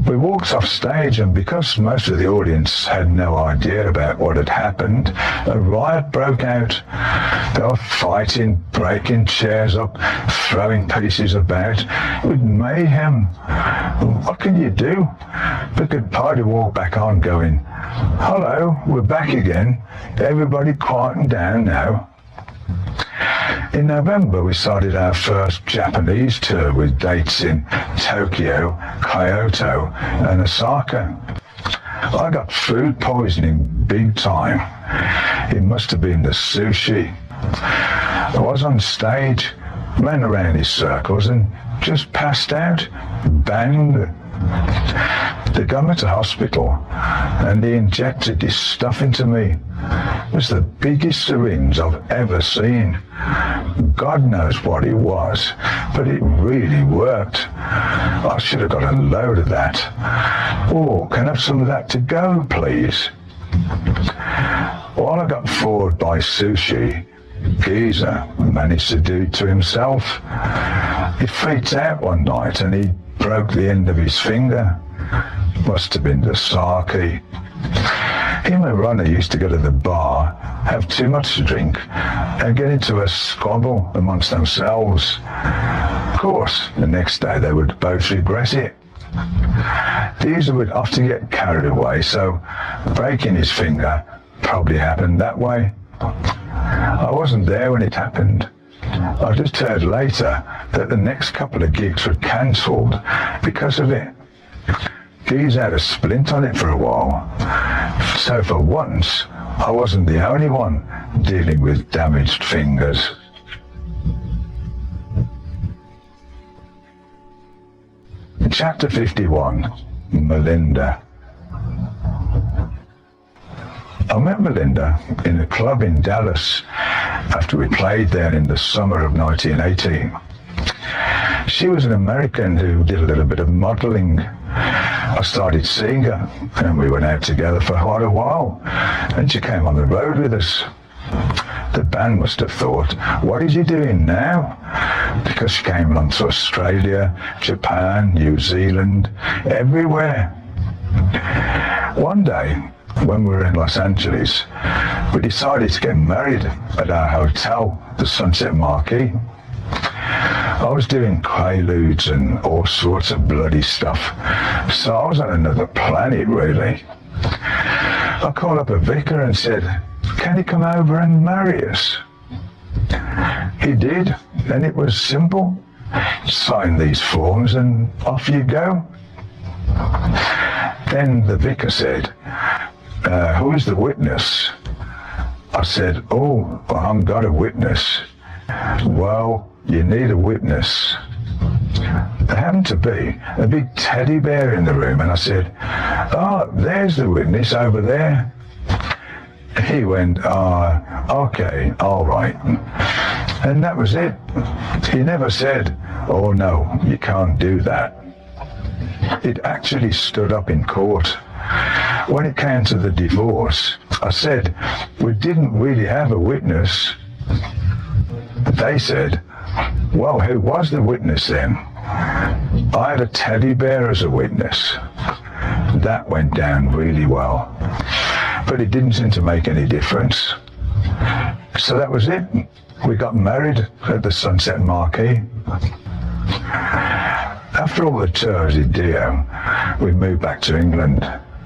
We walked off stage, and because most of the audience had no idea about what had happened, a riot broke out. They were fighting, breaking chairs up, throwing pieces about. It was mayhem. What can you do? We could partly walk back on going, hello, we're back again. Everybody quieten down now. In November, we started our first Japanese tour with dates in Tokyo, Kyoto, and Osaka. I got food poisoning big time. It must have been the sushi. I was on stage, ran around in circles, and just passed out. Bang! They got me to hospital, and they injected this stuff into me. It was the biggest syringe I've ever seen. God knows what it was, but it really worked. I should have got a load of that. Oh, can I have some of that to go, please? While I got forward by sushi, Geezer managed to do it to himself. He freaked out one night and he broke the end of his finger. Must have been the sake. Him and Ronnie used to go to the bar, have too much to drink, and get into a squabble amongst themselves. Of course, the next day they would both regret it. Geezer would often get carried away, so breaking his finger probably happened that way. I wasn't there when it happened. I just heard later that the next couple of gigs were cancelled because of it. He's had a splint on it for a while. So for once, I wasn't the only one dealing with damaged fingers. Chapter 51, Melinda. I met Melinda in a club in Dallas after we played there in the summer of 1980. She was an American who did a little bit of modeling. I started seeing her and we went out together for quite a while, and she came on the road with us. The band must have thought, what is he doing now? Because she came along to Australia, Japan, New Zealand, everywhere. One day, when we were in Los Angeles, we decided to get married at our hotel, the Sunset Marquis. I was doing quaaludes and all sorts of bloody stuff, so I was on another planet, really. I called up a vicar and said, can he come over and marry us? He did, and it was simple. Sign these forms and off you go. Then the vicar said, who is the witness? I said, oh, I haven't got a witness. Well, you need a witness. There happened to be a big teddy bear in the room, and I said, oh, there's the witness over there. He went, okay, all right. And that was it. He never said, oh no, you can't do that. It actually stood up in court. When it came to the divorce, I said, we didn't really have a witness. They said, well, who was the witness then? I had a teddy bear as a witness. That went down really well. But it didn't seem to make any difference. So that was it. We got married at the Sunset Marquis. After all the tours in Dio, we moved back to England.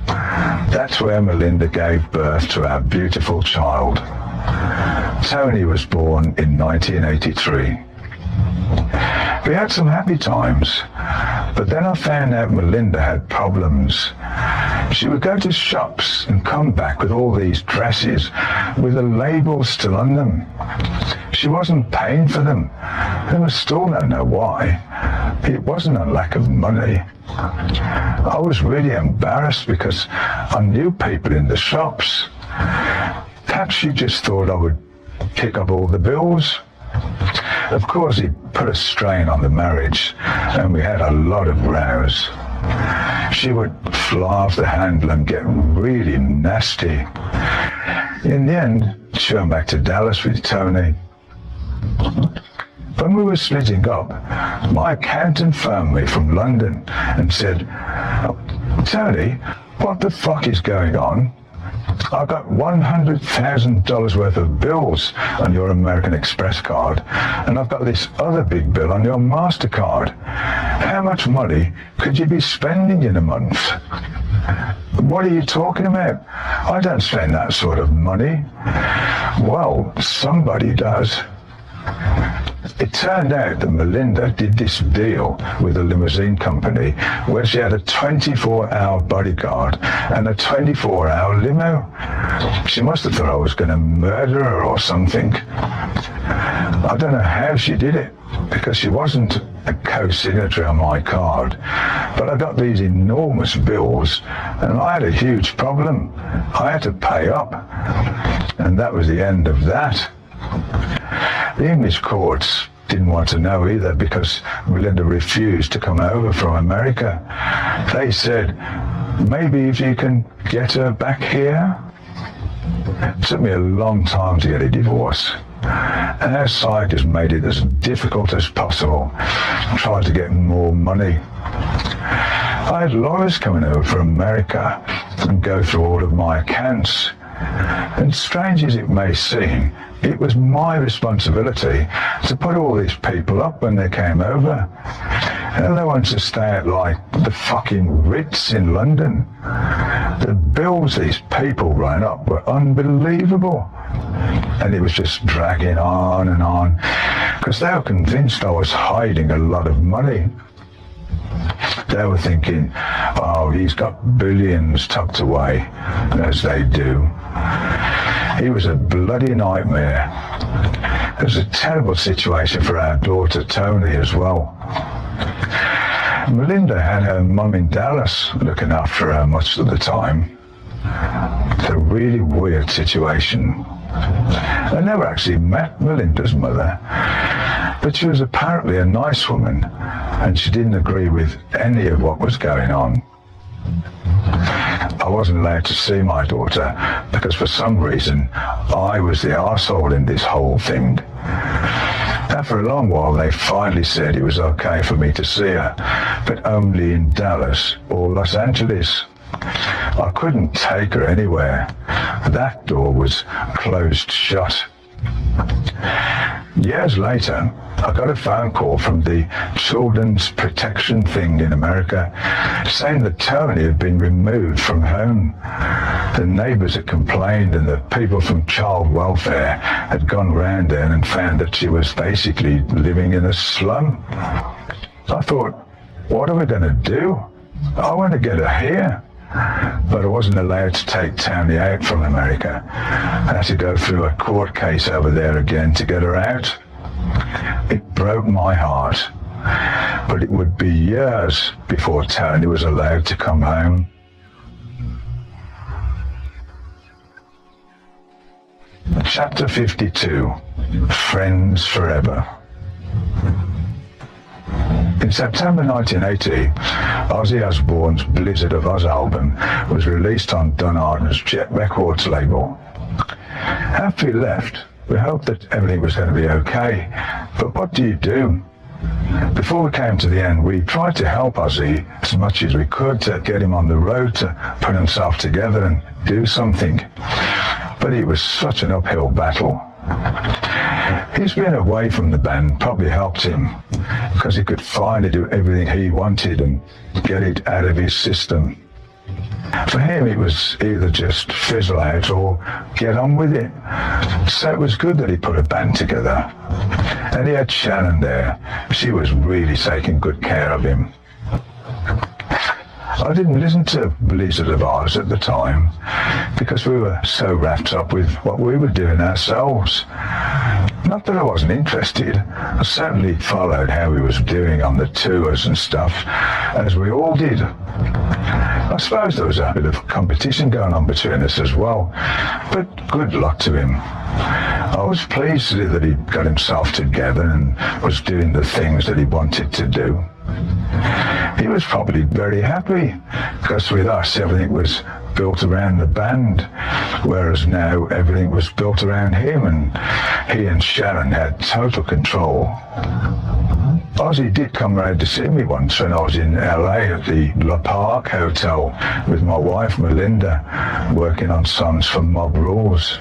That's where Melinda gave birth to our beautiful child. Tony was born in 1983. We had some happy times, but then I found out Melinda had problems. She would go to shops and come back with all these dresses with the labels still on them. She wasn't paying for them, and I still don't know why. It wasn't a lack of money. I was really embarrassed because I knew people in the shops. Perhaps she just thought I would pick up all the bills. Of course, it put a strain on the marriage, and we had a lot of rows. She would fly off the handle and get really nasty. In the end, she went back to Dallas with Tony. When we were splitting up, my accountant phoned me from London and said, Tony, what the fuck is going on? I got $100,000 worth of bills on your American Express card, and I've got this other big bill on your MasterCard. How much money could you be spending in a month? What are you talking about? I don't spend that sort of money. Well, somebody does. It turned out that Melinda did this deal with a limousine company where she had a 24-hour bodyguard and a 24-hour limo. She must have thought I was going to murder her or something. I don't know how she did it, because she wasn't a co-signatory on my card, but I got these enormous bills and I had a huge problem. I had to pay up, and that was the end of that. The English courts didn't want to know either, because Melinda refused to come over from America. They said, maybe if you can get her back here. It took me a long time to get a divorce. And our side just made it as difficult as possible, tried to get more money. I had lawyers coming over from America and go through all of my accounts. And strange as it may seem, it was my responsibility to put all these people up when they came over. And they wanted to stay at like the fucking Ritz in London. The bills these people ran up were unbelievable. And it was just dragging on and on, because they were convinced I was hiding a lot of money. They were thinking, oh, he's got billions tucked away, as they do. He was a bloody nightmare. It was a terrible situation for our daughter Tony as well. Melinda had her mum in Dallas looking after her much of the time. It's a really weird situation. I never actually met Melinda's mother, but she was apparently a nice woman, and she didn't agree with any of what was going on. I wasn't allowed to see my daughter because for some reason I was the arsehole in this whole thing. After a long while they finally said it was okay for me to see her, but only in Dallas or Los Angeles. I couldn't take her anywhere. That door was closed shut. Years later, I got a phone call from the Children's Protection thing in America saying that Tony had been removed from home. The neighbours had complained and the people from child welfare had gone round there and found that she was basically living in a slum. I thought, what are we going to do? I want to get her here. But I wasn't allowed to take Tony out from America. I had to go through a court case over there again to get her out. It broke my heart, but it would be years before Tony was allowed to come home. Chapter 52, Friends Forever. In September 1980, Ozzy Osbourne's Blizzard of Oz album was released on Dunharden's Jet Records label. After he left, we hoped that everything was going to be okay, but what do you do? Before we came to the end, we tried to help Ozzy as much as we could to get him on the road to put himself together and do something. But it was such an uphill battle. His being away from the band probably helped him because he could finally do everything he wanted and get it out of his system. For him, it was either just fizzle out or get on with it. So it was good that he put a band together. And he had Shannon there. She was really taking good care of him. I didn't listen to Blizzard of Oz at the time because we were so wrapped up with what we were doing ourselves. Not that I wasn't interested. I certainly followed how he was doing on the tours and stuff, as we all did. I suppose there was a bit of competition going on between us as well, but good luck to him. I was pleased that he got himself together and was doing the things that he wanted to do. He was probably very happy, because with us everything was built around the band, whereas now everything was built around him, and he and Sharon had total control. Ozzy did come round to see me once when I was in LA at the La Park Hotel with my wife Melinda, working on songs from Mob Rules.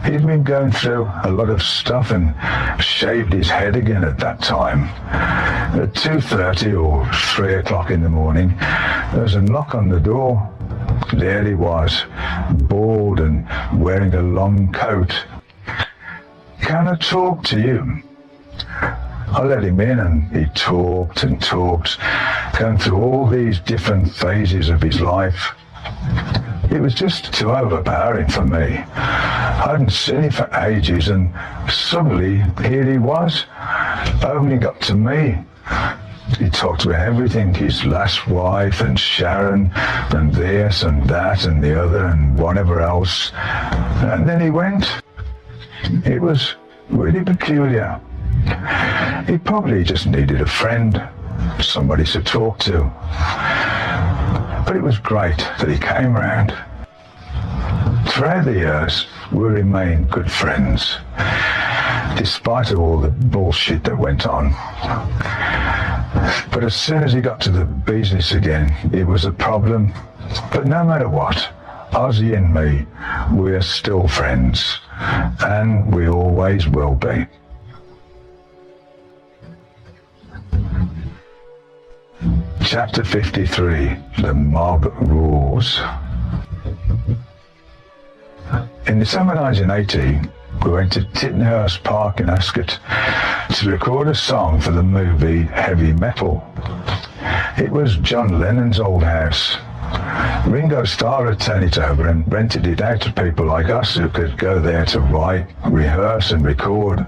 He'd been going through a lot of stuff and shaved his head again at that time. At 2:30 or 3 o'clock in the morning, there was a knock on the door. There he was, bald and wearing a long coat. "Can I talk to you?" I let him in and he talked and talked, going through all these different phases of his life. It was just too overpowering for me. I hadn't seen him for ages, and suddenly here he was, opening up to me. He talked about everything, his last wife and Sharon and this and that and the other and whatever else. And then he went. It was really peculiar. He probably just needed a friend, somebody to talk to. But it was great that he came round. Throughout the years, we remained good friends, despite of all the bullshit that went on. But as soon as he got to the business again, it was a problem. But no matter what, Ozzy and me, we're still friends, and we always will be. Chapter 53, The Mob Rules. In December 1980, we went to Tittenhurst Park in Ascot to record a song for the movie Heavy Metal. It was John Lennon's old house. Ringo Starr had turned it over and rented it out to people like us who could go there to write, rehearse and record.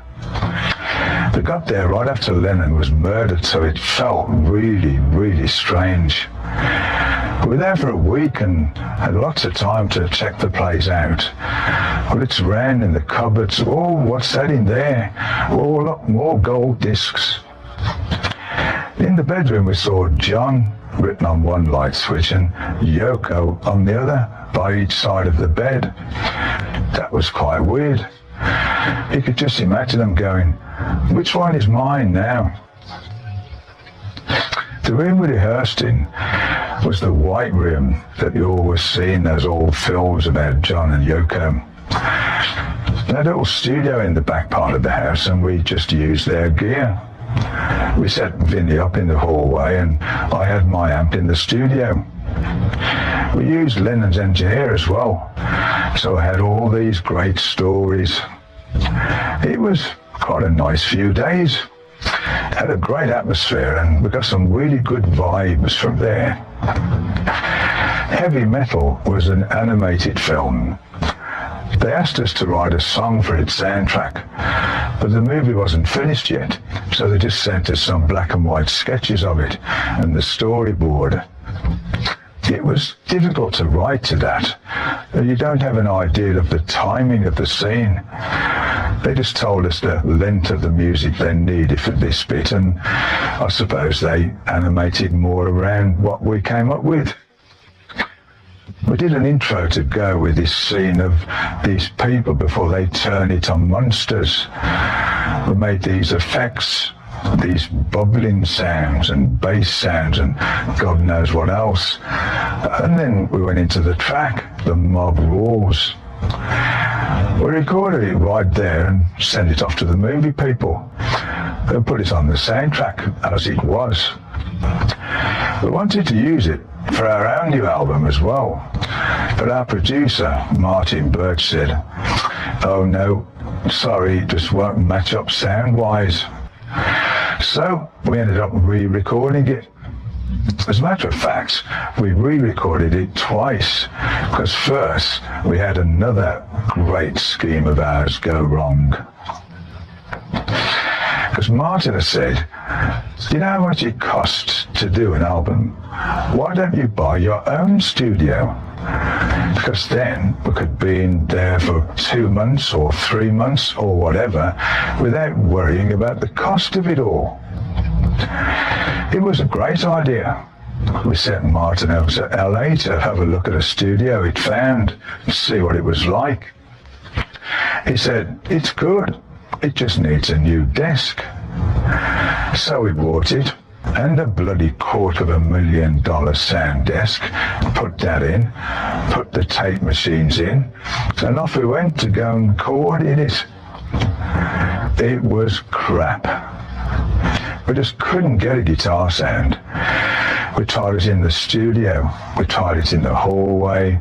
We got there right after Lennon was murdered, so it felt really, really strange. We were there for a week and had lots of time to check the place out. Well, it's around in the cupboards. Oh, what's that in there? Oh, look, more gold discs. In the bedroom we saw John written on one light switch and Yoko on the other by each side of the bed. That was quite weird. You could just imagine them going, which one is mine now? The room we rehearsed in was the white room that you always see in those old films about John and Yoko. They had a little studio in the back part of the house and we just used their gear. We set Vinny up in the hallway and I had my amp in the studio. We used Lennon's engineer as well, so I had all these great stories. It was quite a nice few days. Had a great atmosphere and we got some really good vibes from there. Heavy Metal was an animated film. They asked us to write a song for its soundtrack, but the movie wasn't finished yet, so they just sent us some black and white sketches of it and the storyboard. It was difficult to write to that. You don't have an idea of the timing of the scene. They just told us the length of the music they needed for this bit, and I suppose they animated more around what we came up with. We did an intro to go with this scene of these people before they turn it on monsters. We made these effects, these bubbling sounds and bass sounds and God knows what else. And then we went into the track, The Mob Roars. We recorded it right there and sent it off to the movie people. They put it on the soundtrack as it was. We wanted to use it for our own new album as well, but our producer, Martin Birch, said, "Oh no, sorry, it just won't match up sound-wise." So we ended up re-recording it. As a matter of fact, we re-recorded it twice, because first we had another great scheme of ours go wrong. Because Martin has said, "Do you know how much it costs to do an album? Why don't you buy your own studio? Because then we could be in there for 2 months or 3 months or whatever without worrying about the cost of it all." It was a great idea. We sent Martin over to LA to have a look at a studio he'd found and see what it was like. He said, "It's good. It just needs a new desk." So we bought it, and a bloody $250,000 sound desk, put that in, put the tape machines in, and off we went to go and record in it. It was crap. We just couldn't get a guitar sound. We tried it in the studio, we tried it in the hallway,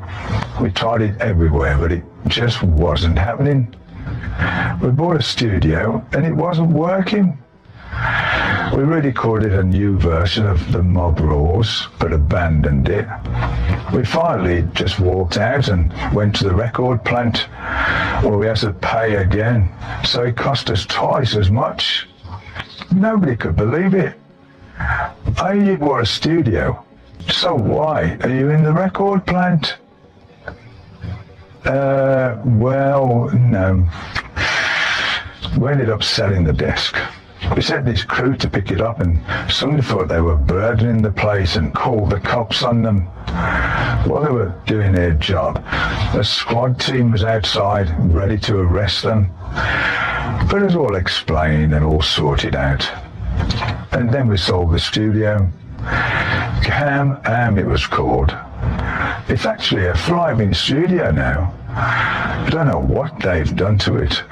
we tried it everywhere, but it just wasn't happening. We bought a studio and it wasn't working. We re-recorded a new version of The Mob Roars, but abandoned it. We finally just walked out and went to the record plant, where we had to pay again, so it cost us twice as much. Nobody could believe it. You bought a studio, so why are you in the record plant? Well, no. We ended up selling the desk. We sent this crew to pick it up and somebody thought they were burdening the place and called the cops on them. While they were doing their job, a squad team was outside ready to arrest them. But it was all explained and all sorted out. And then we sold the studio. Am it was called. It's actually a thriving studio now. I don't know what they've done to it,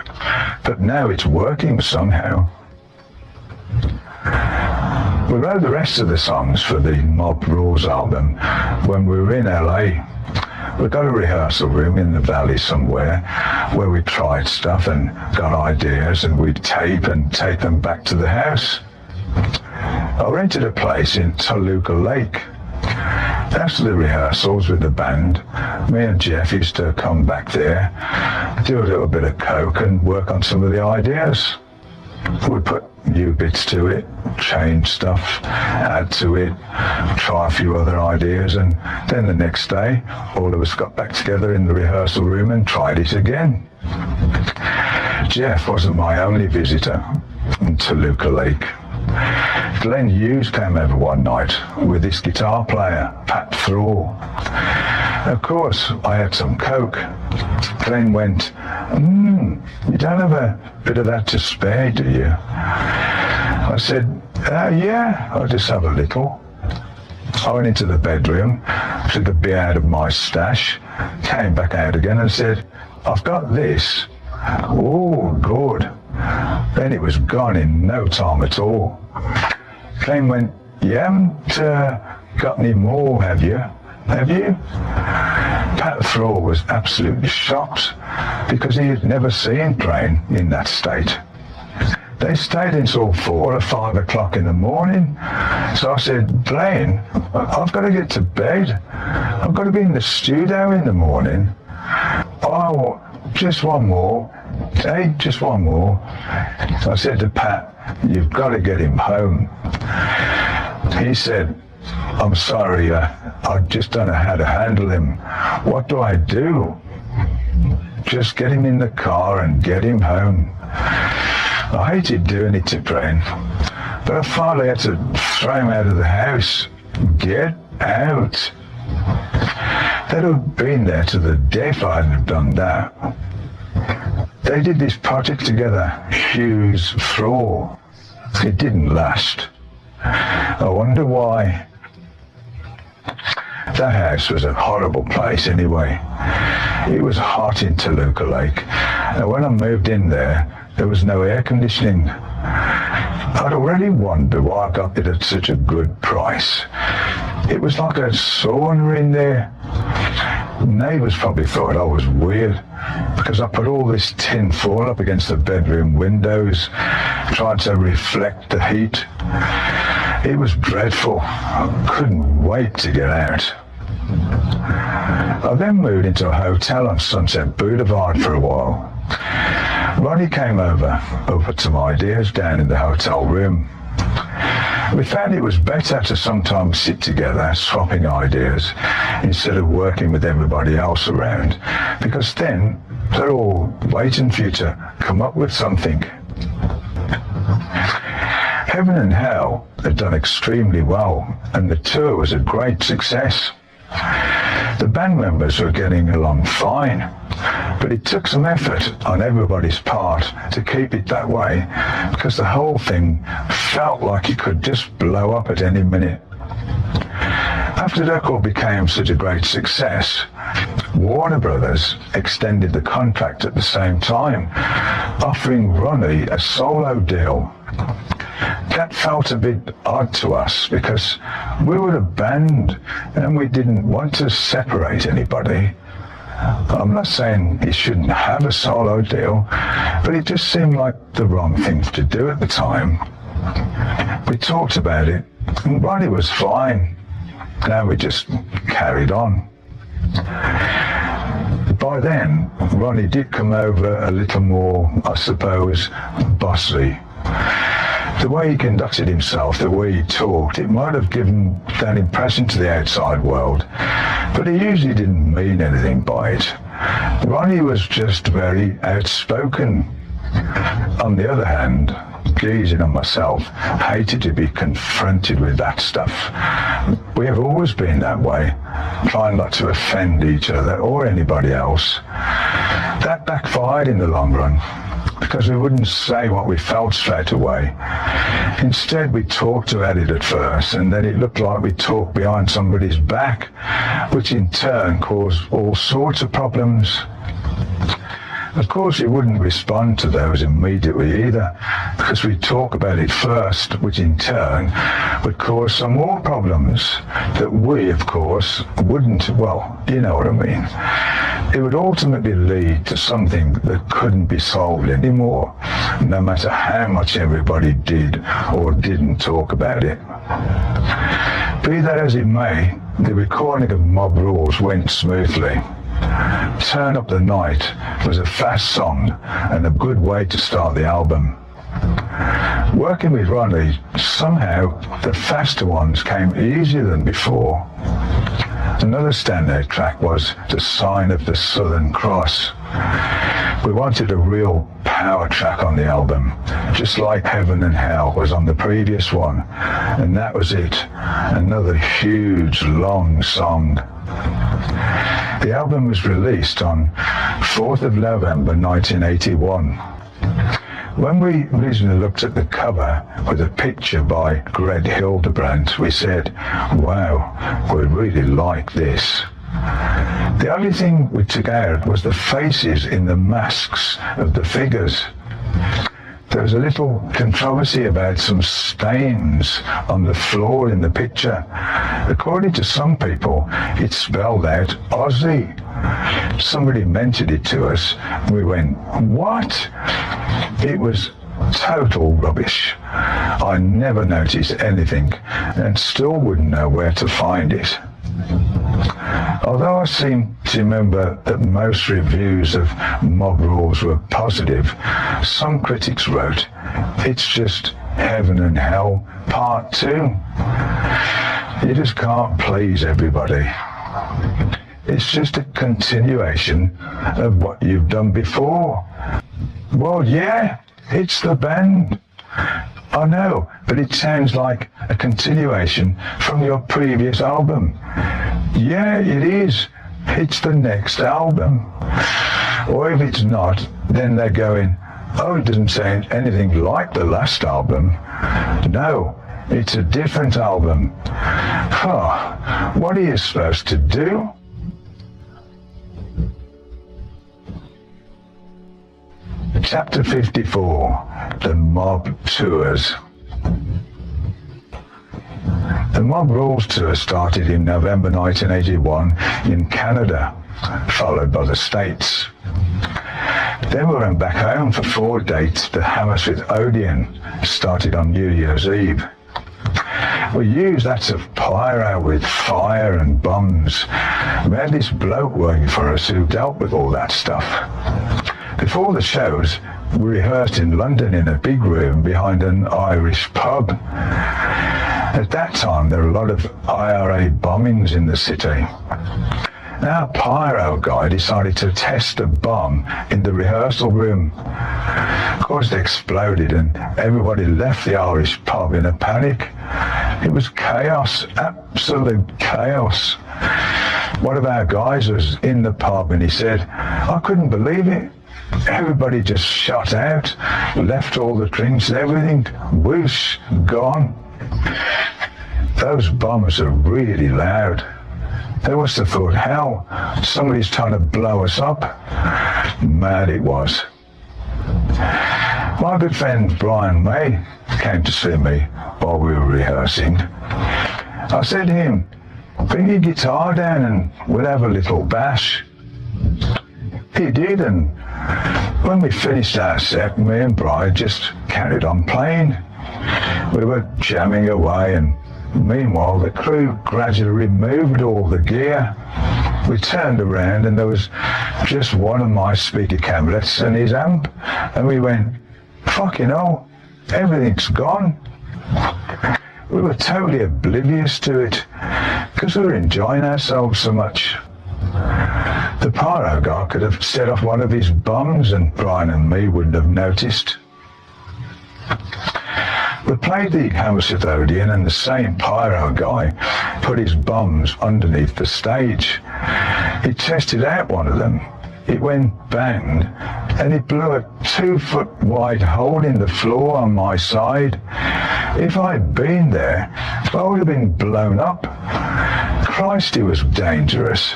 but now it's working somehow. We wrote the rest of the songs for the Mob Roars album when we were in LA. We got a rehearsal room in the valley somewhere where we tried stuff and got ideas, and we'd tape and take them back to the house. I rented a place in Toluca Lake. After the rehearsals with the band, me and Jeff used to come back there, do a little bit of coke and work on some of the ideas. We'd put new bits to it, change stuff, add to it, try a few other ideas, and then the next day all of us got back together in the rehearsal room and tried it again. Jeff wasn't my only visitor in Toluca Lake. Glenn Hughes came over one night with his guitar player, Pat Thrall. Of course, I had some coke. Glenn went, you don't have a bit of that to spare, do you? I said, yeah, I'll just have a little. I went into the bedroom, took a beer out of my stash, came back out again and said, I've got this. Oh, good. Then it was gone in no time at all. Glenn went, you haven't got any more, have you? Have you? Pat Thrall was absolutely shocked because he had never seen Glenn in that state. They stayed until 4 or 5 o'clock in the morning. So I said, Glenn, I've got to get to bed. I've got to be in the studio in the morning. Oh, just one more. Hey, just one more. I said to Pat, you've got to get him home. He said, I'm sorry, I just don't know how to handle him. What do I do? Just get him in the car and get him home. I hated doing it to Glenn, but I finally had to throw him out of the house. Get out. They'd have been there to the death if I hadn't have done that. They did this project together, Hughes Thrall. It didn't last. I wonder why. That house was a horrible place anyway. It was hot in Toluca Lake, and when I moved in there was no air conditioning. I'd already wondered why I got it at such a good price. It was like a sauna in there. Neighbours probably thought I was weird because I put all this tin foil up against the bedroom windows, tried to reflect the heat. It was dreadful. I couldn't wait to get out. I then moved into a hotel on Sunset Boulevard for a while. Ronnie came over put some ideas down in the hotel room. We found it was better to sometimes sit together, swapping ideas, instead of working with everybody else around, because then they're all waiting for you to come up with something. Heaven and Hell had done extremely well, and the tour was a great success. The band members were getting along fine, but it took some effort on everybody's part to keep it that way, because the whole thing felt like it could just blow up at any minute. After the record became such a great success, Warner Brothers extended the contract at the same time, offering Ronnie a solo deal. That felt a bit odd to us because we were a band and we didn't want to separate anybody. I'm not saying he shouldn't have a solo deal, but it just seemed like the wrong thing to do at the time. We talked about it and Ronnie was fine. Now we just carried on. By then, Ronnie did come over a little more, I suppose, bossy. The way he conducted himself, the way he talked, it might have given that impression to the outside world, but he usually didn't mean anything by it. Ronnie was just very outspoken. On the other hand, Geezy and myself hated to be confronted with that stuff. We have always been that way, trying not to offend each other or anybody else. That backfired in the long run, because we wouldn't say what we felt straight away. Instead, we talked about it at first, and then it looked like we talked behind somebody's back, which in turn caused all sorts of problems. Of course, he wouldn't respond to those immediately either, because we'd talk about it first, which in turn would cause some more problems that we, of course, wouldn't, well, you know what I mean. It would ultimately lead to something that couldn't be solved anymore, no matter how much everybody did or didn't talk about it. Be that as it may, the recording of Mob Rules went smoothly. Turn Up the Night was a fast song and a good way to start the album. Working with Ronnie, somehow the faster ones came easier than before. Another standout track was The Sign of the Southern Cross. We wanted a real power track on the album, just like Heaven and Hell was on the previous one, and that was it. Another huge, long song. The album was released on 4th of November 1981. When we originally looked at the cover with a picture by Greg Hildebrandt, we said, wow, we really like this. The only thing we took out was the faces in the masks of the figures. There was a little controversy about some stains on the floor in the picture. According to some people, it spelled out Ozzy. Somebody mentioned it to us. We went, what? It was total rubbish. I never noticed anything and still wouldn't know where to find it. Although I seem to remember that most reviews of Mob Rules were positive, some critics wrote, it's just Heaven and Hell Part 2. You just can't please everybody. It's just a continuation of what you've done before. Well, yeah, it's the band. I know, but it sounds like a continuation from your previous album. Yeah, it is. It's the next album. Or if it's not, then they're going, oh, it doesn't sound anything like the last album. No, it's a different album. Oh, what are you supposed to do? Chapter 54, The Mob Tours. The Mob Rules tour started in November 1981 in Canada, followed by the States. Then we went back home for 4 dates to Hammersmith Odeon, started on New Year's Eve. We used lots of pyro with fire and bombs. We had this bloke working for us who dealt with all that stuff. Before the shows, we rehearsed in London in a big room behind an Irish pub. At that time, there were a lot of IRA bombings in the city. Our pyro guy decided to test a bomb in the rehearsal room. Of course, it exploded and everybody left the Irish pub in a panic. It was chaos, absolute chaos. One of our guys was in the pub and he said, I couldn't believe it. Everybody just shut out, left all the drinks and everything, whoosh, gone. Those bombs are really loud. They must have thought, hell, somebody's trying to blow us up. Mad it was. My good friend Brian May came to see me while we were rehearsing. I said to him, bring your guitar down and we'll have a little bash. He did, and when we finished our set, me and Brian just carried on playing. We were jamming away, and meanwhile the crew gradually removed all the gear. We turned around and there was just one of my speaker cabinets and his amp, and we went, fucking hell, everything's gone. We were totally oblivious to it because we were enjoying ourselves so much. The pyro guy could have set off one of his bombs and Brian and me wouldn't have noticed. We played the Hammersmith Odeon and the same pyro guy put his bombs underneath the stage. He tested out one of them. It went bang and it blew a 2-foot wide hole in the floor on my side. If I'd been there, I would have been blown up. Christ, it was dangerous.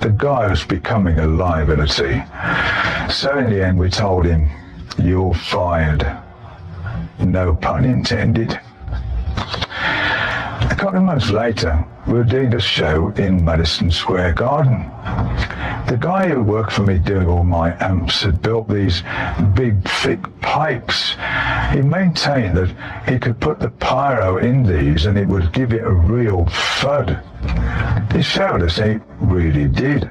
the guy was becoming a liability. So in the end we told him, "You're fired." No pun intended. A couple of months later, we were doing a show in Madison Square Garden. The guy who worked for me doing all my amps had built these big, thick pipes. He maintained that he could put the pyro in these and it would give it a real thud. He showed us it really did.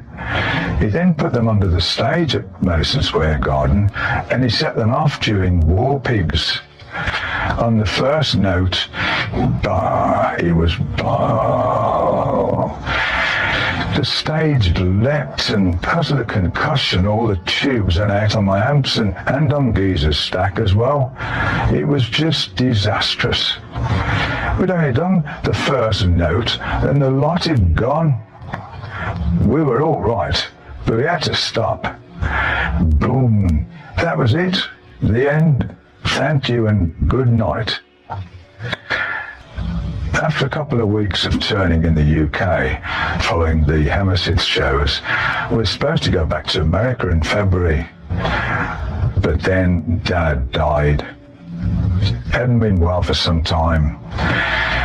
He then put them under the stage at Madison Square Garden and he set them off during War Pigs. On the first note, bah, it was bah. The stage leapt, and because of the concussion, all the tubes went out on my amps and on Geezer's stack as well. It was just disastrous. We'd only done the first note, and the lot had gone. We were all right, but we had to stop. Boom. That was it. The end. Thank you and good night. After a couple of weeks of touring in the UK, following the Hammersmith shows, we were supposed to go back to America in February. But then Dad died. Hadn't been well for some time.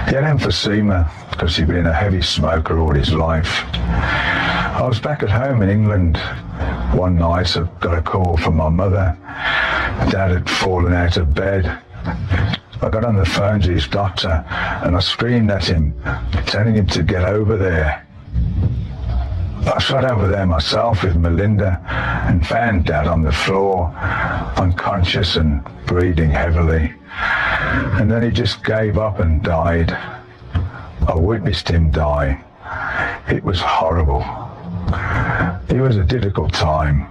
He had emphysema because he'd been a heavy smoker all his life. I was back at home in England. One night I got a call from my mother. Dad had fallen out of bed. I got on the phone to his doctor and I screamed at him, telling him to get over there. I shot over there myself with Melinda and found Dad on the floor, unconscious and breathing heavily. And then he just gave up and died. I witnessed him die. It was horrible. It was a difficult time.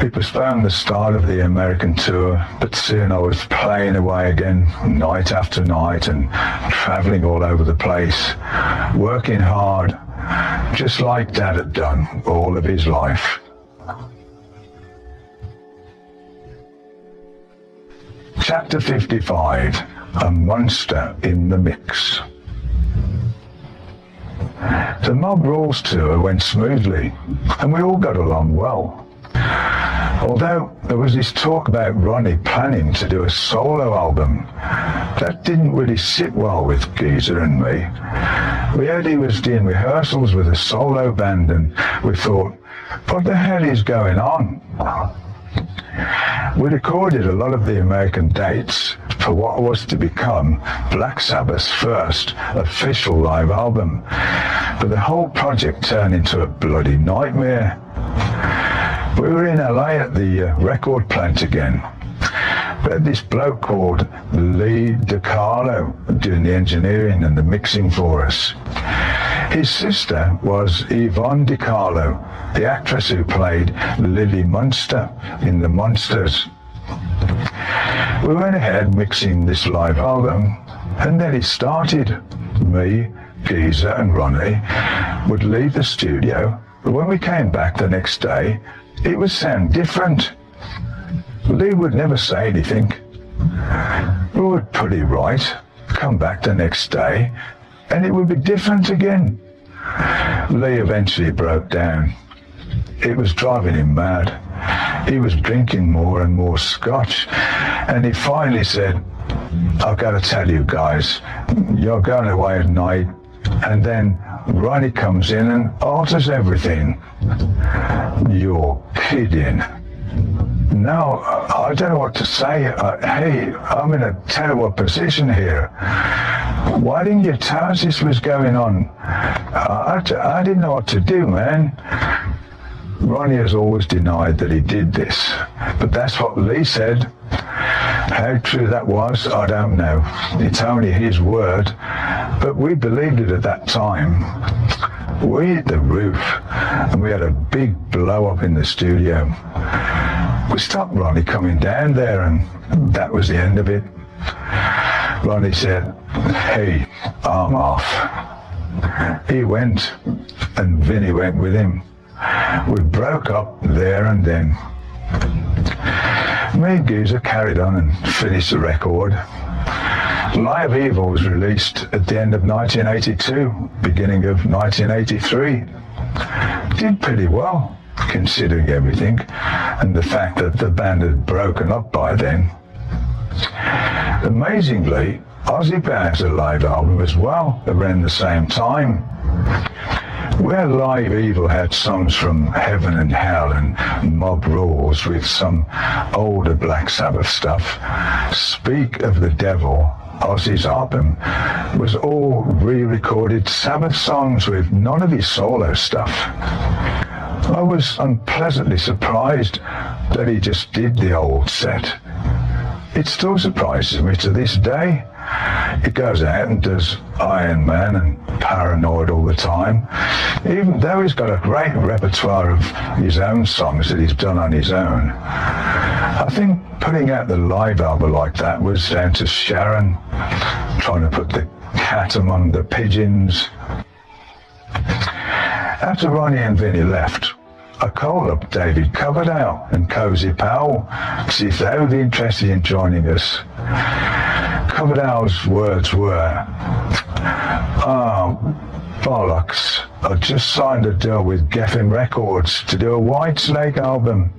We postponed the start of the American tour, but soon I was playing away again, night after night, and travelling all over the place, working hard, just like Dad had done all of his life. Chapter 55, A Monster in the Mix. The Mob Rules tour went smoothly, and we all got along well. Although there was this talk about Ronnie planning to do a solo album, that didn't really sit well with Geezer and me. We heard he was doing rehearsals with a solo band, and we thought, what the hell is going on? We recorded a lot of the American dates for what was to become Black Sabbath's first official live album, but the whole project turned into a bloody nightmare. We were in LA at the record plant again. We had this bloke called Lee DiCarlo doing the engineering and the mixing for us. His sister was Yvonne DiCarlo, the actress who played Lily Munster in The Monsters. We went ahead mixing this live album, and then it started. Me, Geezer and Ronnie would leave the studio, but when we came back the next day, it would sound different. Lee would never say anything. We would put it right, come back the next day, and it would be different again. Lee eventually broke down. It was driving him mad. He was drinking more and more scotch, and he finally said, I've got to tell you guys, you're going away at night, and then Ronnie comes in and alters everything. You're kidding. No, I don't know what to say. Hey, I'm in a terrible position here. Why didn't you tell us this was going on? I didn't know what to do, man. Ronnie has always denied that he did this, but that's what Lee said. How true that was, I don't know. It's only his word, but we believed it at that time. We hit the roof, and we had a big blow-up in the studio. We stopped Ronnie coming down there, and that was the end of it. Ronnie said, hey, I'm off. He went, and Vinny went with him. We broke up there and then. Me and Geezer carried on and finished the record. Live Evil was released at the end of 1982, beginning of 1983. did pretty well, considering everything, and the fact that the band had broken up by then. Amazingly, Ozzy put out a live album as well, around the same time, where Live Evil had songs from Heaven and Hell and Mob Rules with some older Black Sabbath stuff. Speak of the Devil, Ozzy's album, was all re-recorded Sabbath songs with none of his solo stuff. I was unpleasantly surprised that he just did the old set. It still surprises me to this day. He goes out and does Iron Man and Paranoid all the time, even though he's got a great repertoire of his own songs that he's done on his own. I think putting out the live album like that was down to Sharon trying to put the cat among the pigeons. After Ronnie and Vinnie left, I called up David Coverdale and Cozy Powell to see if they would be interested in joining us. Coverdale's words were, bollocks, I just signed a deal with Geffen Records to do a Whitesnake album.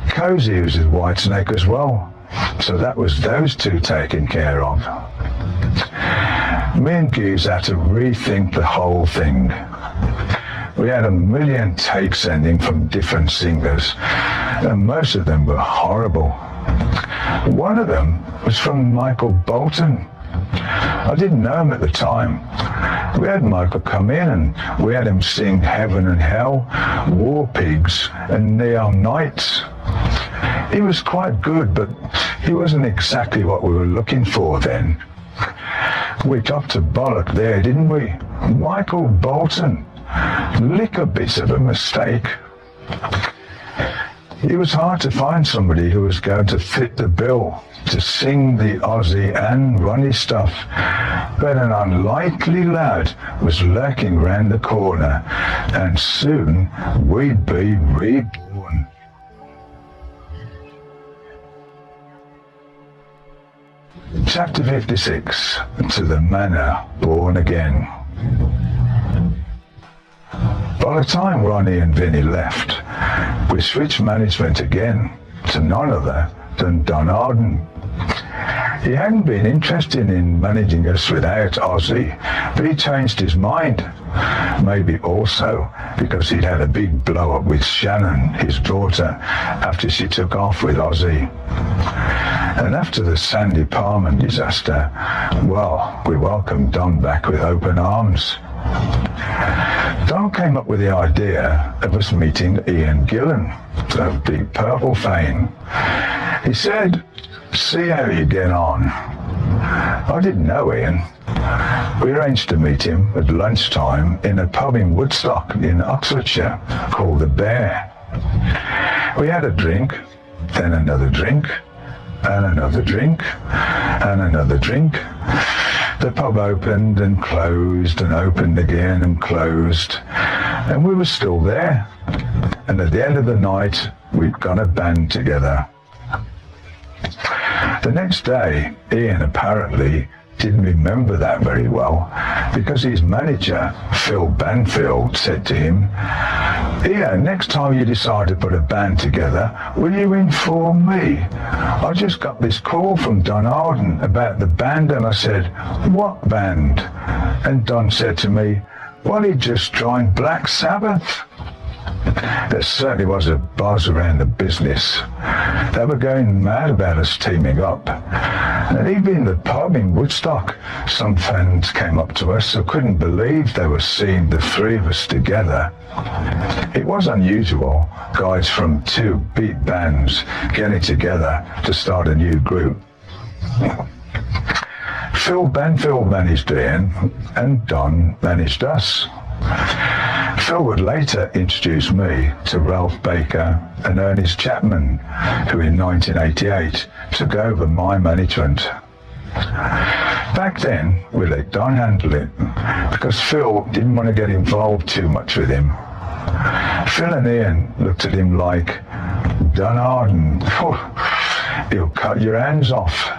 Cozy was with Whitesnake as well, so that was those two taken care of. Me and Gibbs had to rethink the whole thing. We had 1 million tapes sending from different singers, and most of them were horrible. One of them was from Michael Bolton. I didn't know him at the time. We had Michael come in and we had him sing Heaven and Hell, War Pigs and Neon Nights. He was quite good, but he wasn't exactly what we were looking for then. We got to bollock there, didn't we? Michael Bolton. Lick bits of a mistake. It was hard to find somebody who was going to fit the bill to sing the Ozzy and Ronnie stuff, but an unlikely lad was lurking round the corner, and soon we'd be reborn. Chapter 56, To the Manor Born Again. By the time Ronnie and Vinnie left, we switched management again to none other than Don Arden. He hadn't been interested in managing us without Ozzy, but he changed his mind. Maybe also because he'd had a big blow-up with Shannon, his daughter, after she took off with Ozzy. And after the Sandy Palmer disaster, well, we welcomed Don back with open arms. Don came up with the idea of us meeting Ian Gillan of Deep Purple fame. He said, see how you get on. I didn't know Ian. We arranged to meet him at lunchtime in a pub in Woodstock in Oxfordshire called The Bear. We had a drink, then another drink, and another drink, and another drink. The pub opened and closed and opened again and closed, and we were still there. And at the end of the night, we'd got a band together. The next day, Ian apparently didn't remember that very well, because his manager, Phil Banfield, said to him, Ian, next time you decide to put a band together, will you inform me? I just got this call from Don Arden about the band, and I said, what band? And Don said to me, well, he just joined Black Sabbath. There certainly was a buzz around the business. They were going mad about us teaming up. And even in the pub in Woodstock, some fans came up to us who couldn't believe they were seeing the three of us together. It was unusual, guys from two beat bands getting together to start a new group. Phil Banfield managed Ian, and Don managed us. Phil would later introduce me to Ralph Baker and Ernest Chapman, who in 1988 took over my management. Back then, we let Don handle it, because Phil didn't want to get involved too much with him. Phil and Ian looked at him like, Don Arden, he'll cut your hands off.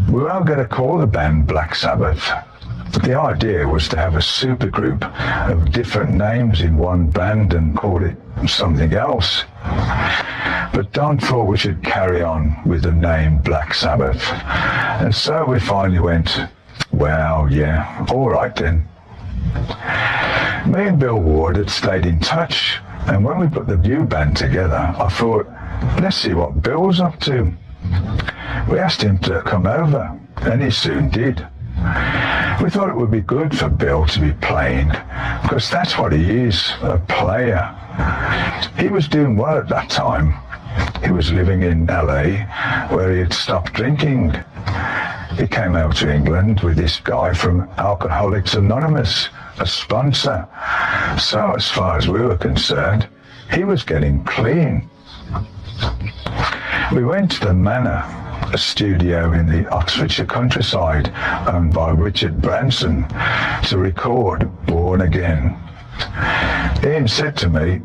We were all going to call the band Black Sabbath. The idea was to have a supergroup of different names in one band and call it something else. But Don thought we should carry on with the name Black Sabbath. And so we finally went, well, yeah, all right then. Me and Bill Ward had stayed in touch, and when we put the new band together, I thought, let's see what Bill's up to. We asked him to come over, and he soon did. We thought it would be good for Bill to be playing, because that's what he is, a player. He was doing well at that time. He was living in LA, where he had stopped drinking. He came out to England with this guy from Alcoholics Anonymous, a sponsor. So as far as we were concerned, he was getting clean. We went to the Manor, a studio in the Oxfordshire countryside owned by Richard Branson, to record Born Again. Ian said to me,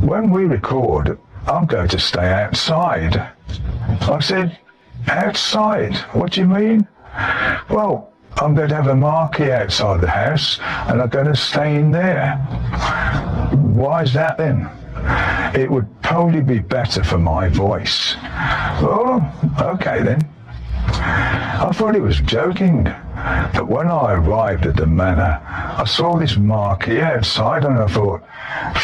when we record, I'm going to stay outside. I said, outside? What do you mean? Well, I'm going to have a marquee outside the house and I'm going to stay in there. Why is that then? It would probably be better for my voice. Oh, okay then. I thought he was joking, but when I arrived at the Manor, I saw this marquee outside and I thought,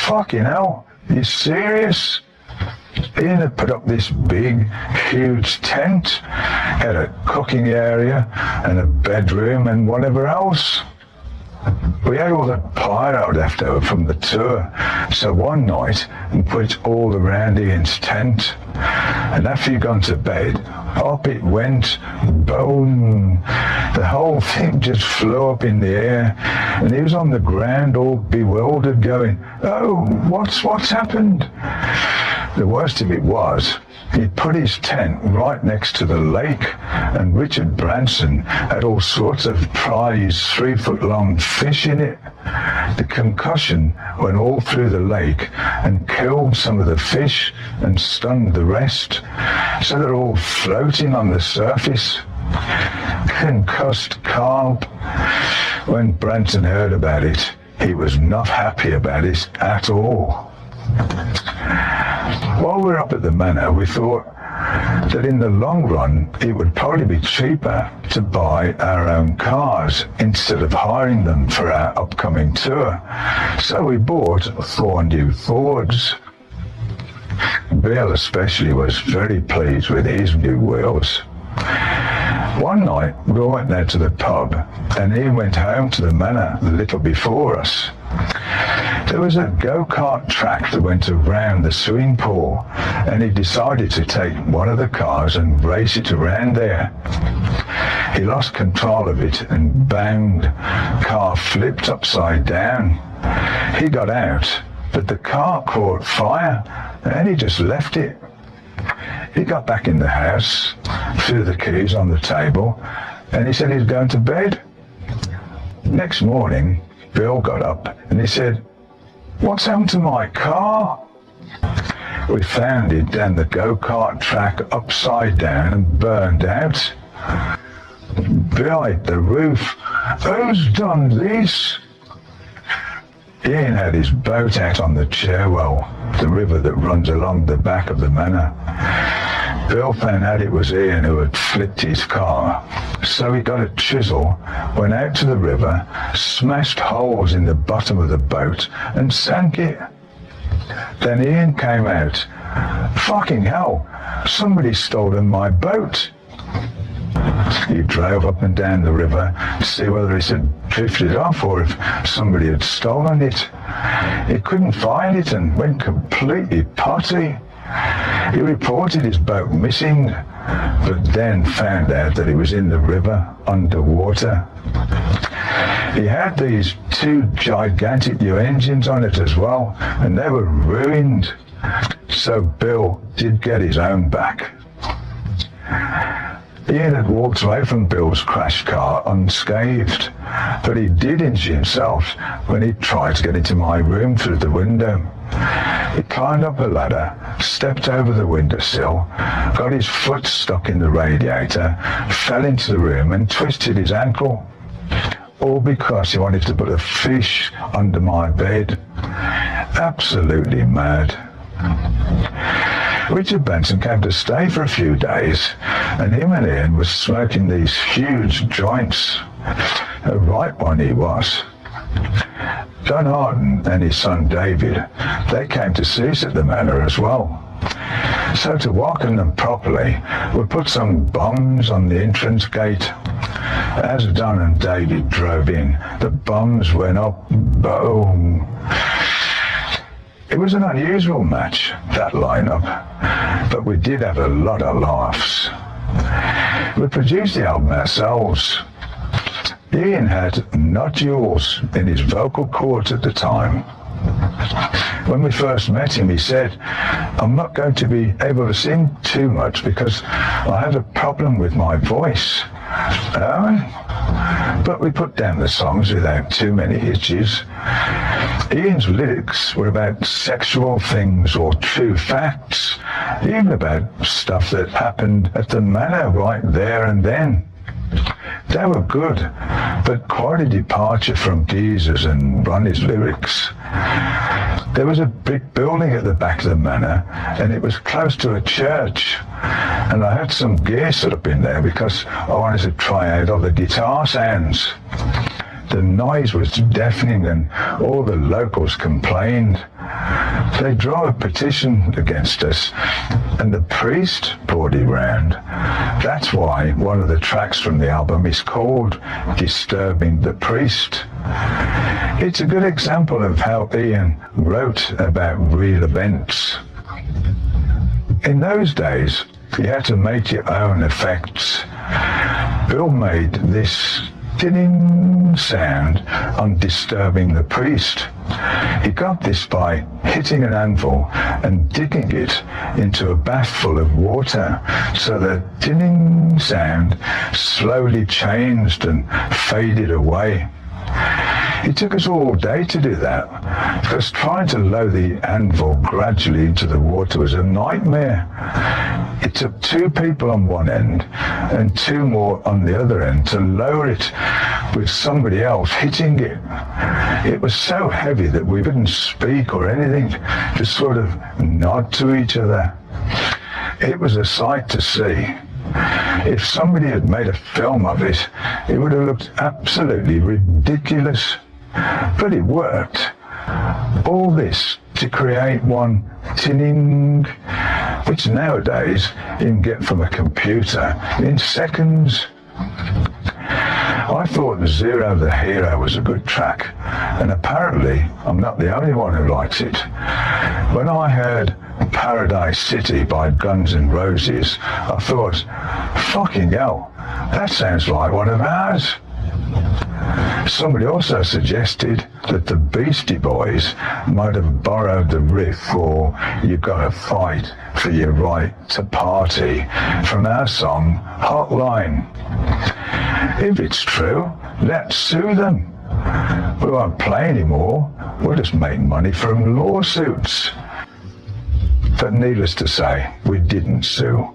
fucking hell, you serious? Ian had put up this big, huge tent, had a cooking area and a bedroom and whatever else. We had all the pyro left over from the tour, so one night we put it all around Ian's tent, and after he'd gone to bed, up it went, boom. The whole thing just flew up in the air, and he was on the ground all bewildered going, oh, what's happened? The worst of it was, he'd put his tent right next to the lake, and Richard Branson had all sorts of prize 3-foot-long fish in it. The concussion went all through the lake and killed some of the fish and stunned the rest, so they're all floating on the surface. Concussed carp. When Branson heard about it, he was not happy about it at all. While we were up at the Manor, we thought that in the long run it would probably be cheaper to buy our own cars instead of hiring them for our upcoming tour. So we bought 4 new Fords. Bill especially was very pleased with his new wheels. One night we went there to the pub and he went home to the Manor a little before us. There was a go-kart track that went around the swimming pool, and he decided to take one of the cars and race it around there. He lost control of it and banged. Car flipped upside down. He got out, but the car caught fire, and he just left it. He got back in the house, threw the keys on the table, and he said he was going to bed. Next morning, Bill got up and he said, what's happened to my car? We found it down the go-kart track upside down and burned out. Behind the roof. Who's done this? Ian had his boat out on the Cherwell, the river that runs along the back of the Manor. Bill found out it was Ian who had flipped his car, so he got a chisel, went out to the river, smashed holes in the bottom of the boat and sank it. Then Ian came out. Fucking hell, somebody's stolen my boat. He drove up and down the river to see whether it had drifted off or if somebody had stolen it. He couldn't find it and went completely potty. He reported his boat missing, but then found out that it was in the river underwater. He had these 2 gigantic new engines on it as well, and they were ruined. So Bill did get his own back. Ian had walked away from Bill's crashed car unscathed, but he did injure himself when he tried to get into my room through the window. He climbed up a ladder, stepped over the windowsill, got his foot stuck in the radiator, fell into the room and twisted his ankle. all because he wanted to put a fish under my bed. Absolutely mad. Richard Benson came to stay for a few days, and him and Ian was smoking these huge joints. A right one he was. John Harden and his son David, they came to see us at the manor as well. So to welcome them properly, we put some bombs on the entrance gate. As Don and David drove in, the bombs went up, boom. It was an unusual match, that lineup, but we did have a lot of laughs. We produced the album ourselves. Ian had nodules in his vocal cords at the time. When we first met him, he said, "I'm not going to be able to sing too much because I have a problem with my voice." But we put down the songs without too many hitches. Ian's lyrics were about sexual things or true facts, even about stuff that happened at the manor right there and then. They were good, but quite a departure from Geezer's and Ronnie's lyrics. There was a big building at the back of the manor, and it was close to a church. And I had some gear set up in there because I wanted to try out all the guitar sounds. The noise was deafening and all the locals complained. They drew a petition against us, and the priest brought it round. That's why one of the tracks from the album is called Disturbing the Priest. It's a good example of how Ian wrote about real events. In those days, you had to make your own effects. Bill made this ding sound on Disturbing the Priest. He got this by hitting an anvil and digging it into a bath full of water, so the ding sound slowly changed and faded away. It took us all day to do that, because trying to lower the anvil gradually into the water was a nightmare. It took 2 people on one end and 2 more on the other end to lower it with somebody else hitting it. It was so heavy that we couldn't speak or anything, just sort of nod to each other. It was a sight to see. If somebody had made a film of it, it would have looked absolutely ridiculous. But it worked. All this to create one tinning, which nowadays you can get from a computer in seconds. I thought Zero the Hero was a good track, and apparently I'm not the only one who likes it. When I heard Paradise City by Guns N' Roses, I thought, fucking hell, that sounds like one of ours. Somebody also suggested that the Beastie Boys might have borrowed the riff for "You Gotta Fight for Your Right to Party" from our song Hotline. If it's true, let's sue them. We won't play anymore. We'll just make money from lawsuits. But needless to say, we didn't sue.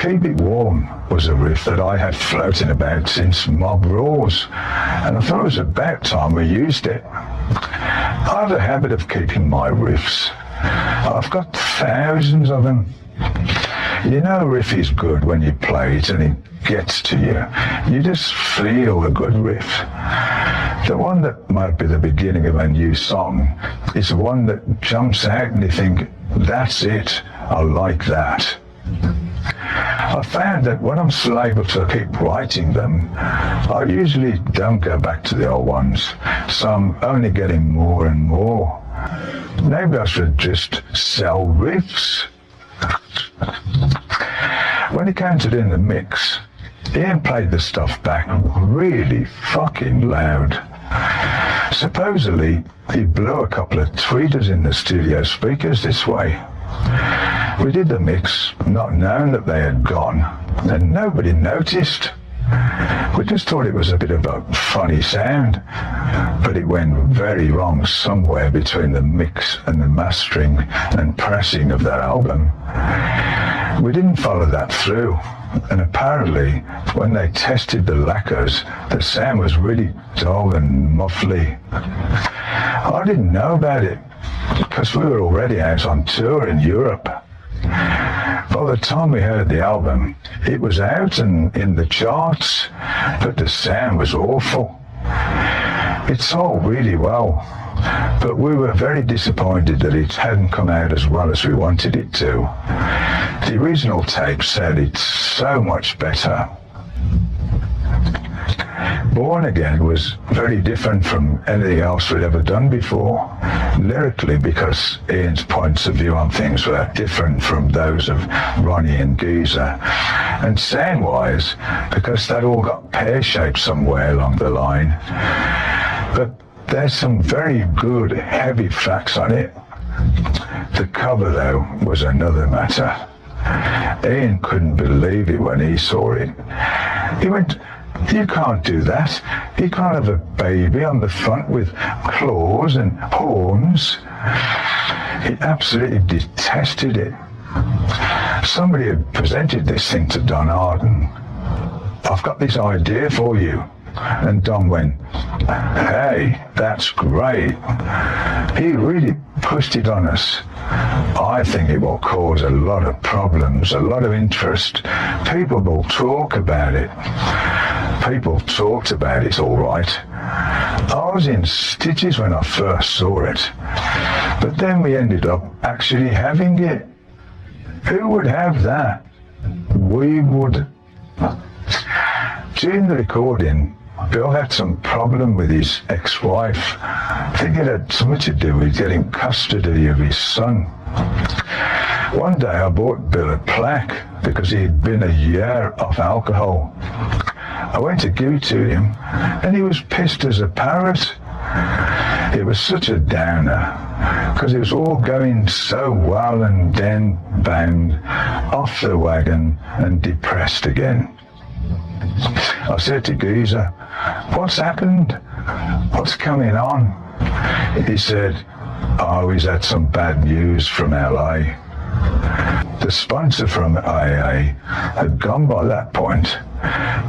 Keep It Warm was a riff that I had floating about since Mob Rules, and I thought it was about time we used it. I have a habit of keeping my riffs. I've got thousands of them. You know a riff is good when you play it and it gets to you. You just feel a good riff. The one that might be the beginning of a new song is the one that jumps out and you think, that's it, I like that. I found that when I'm still able to keep writing them, I usually don't go back to the old ones, so I'm only getting more and more. Maybe I should just sell riffs. When it came to doing the mix, Ian played the stuff back really fucking loud. Supposedly, he blew a couple of tweeters in the studio speakers this way. We did the mix, not knowing that they had gone, and nobody noticed. We just thought it was a bit of a funny sound, but it went very wrong somewhere between the mix and the mastering and pressing of that album. We didn't follow that through, and apparently when they tested the lacquers, the sound was really dull and muffly. I didn't know about it because we were already out on tour in Europe. By the time we heard the album, it was out and in the charts, but the sound was awful. It sold really well, but we were very disappointed that it hadn't come out as well as we wanted it to. The original tape sounded so much better. Born Again was very different from anything else we'd ever done before, lyrically, because Ian's points of view on things were different from those of Ronnie and Geezer, and sound-wise, because they'd all got pear-shaped somewhere along the line. But there's some very good, heavy tracks on it. The cover, though, was another matter. Ian couldn't believe it when he saw it. He went, "You can't do that. You can't have a baby on the front with claws and horns." He absolutely detested it. Somebody had presented this thing to Don Arden. "I've got this idea for you." And Don went, "Hey, that's great." He really pushed it on us. I think it will cause a lot of problems, a lot of interest. People will talk about it. People talked about it, all right. I was in stitches when I first saw it, but then we ended up actually having it. Who would have that? We would. During the recording, Bill had some problem with his ex-wife. I think it had something to do with getting custody of his son. One day I bought Bill a plaque because he'd been a year off alcohol. I went to give it to him and he was pissed as a parrot. It was such a downer because it was all going so well, and then bang, off the wagon and depressed again. I said to Geezer, "What's happened? What's coming on?" He said, "Oh, he's had some bad news from LA." The sponsor from IAA had gone by that point.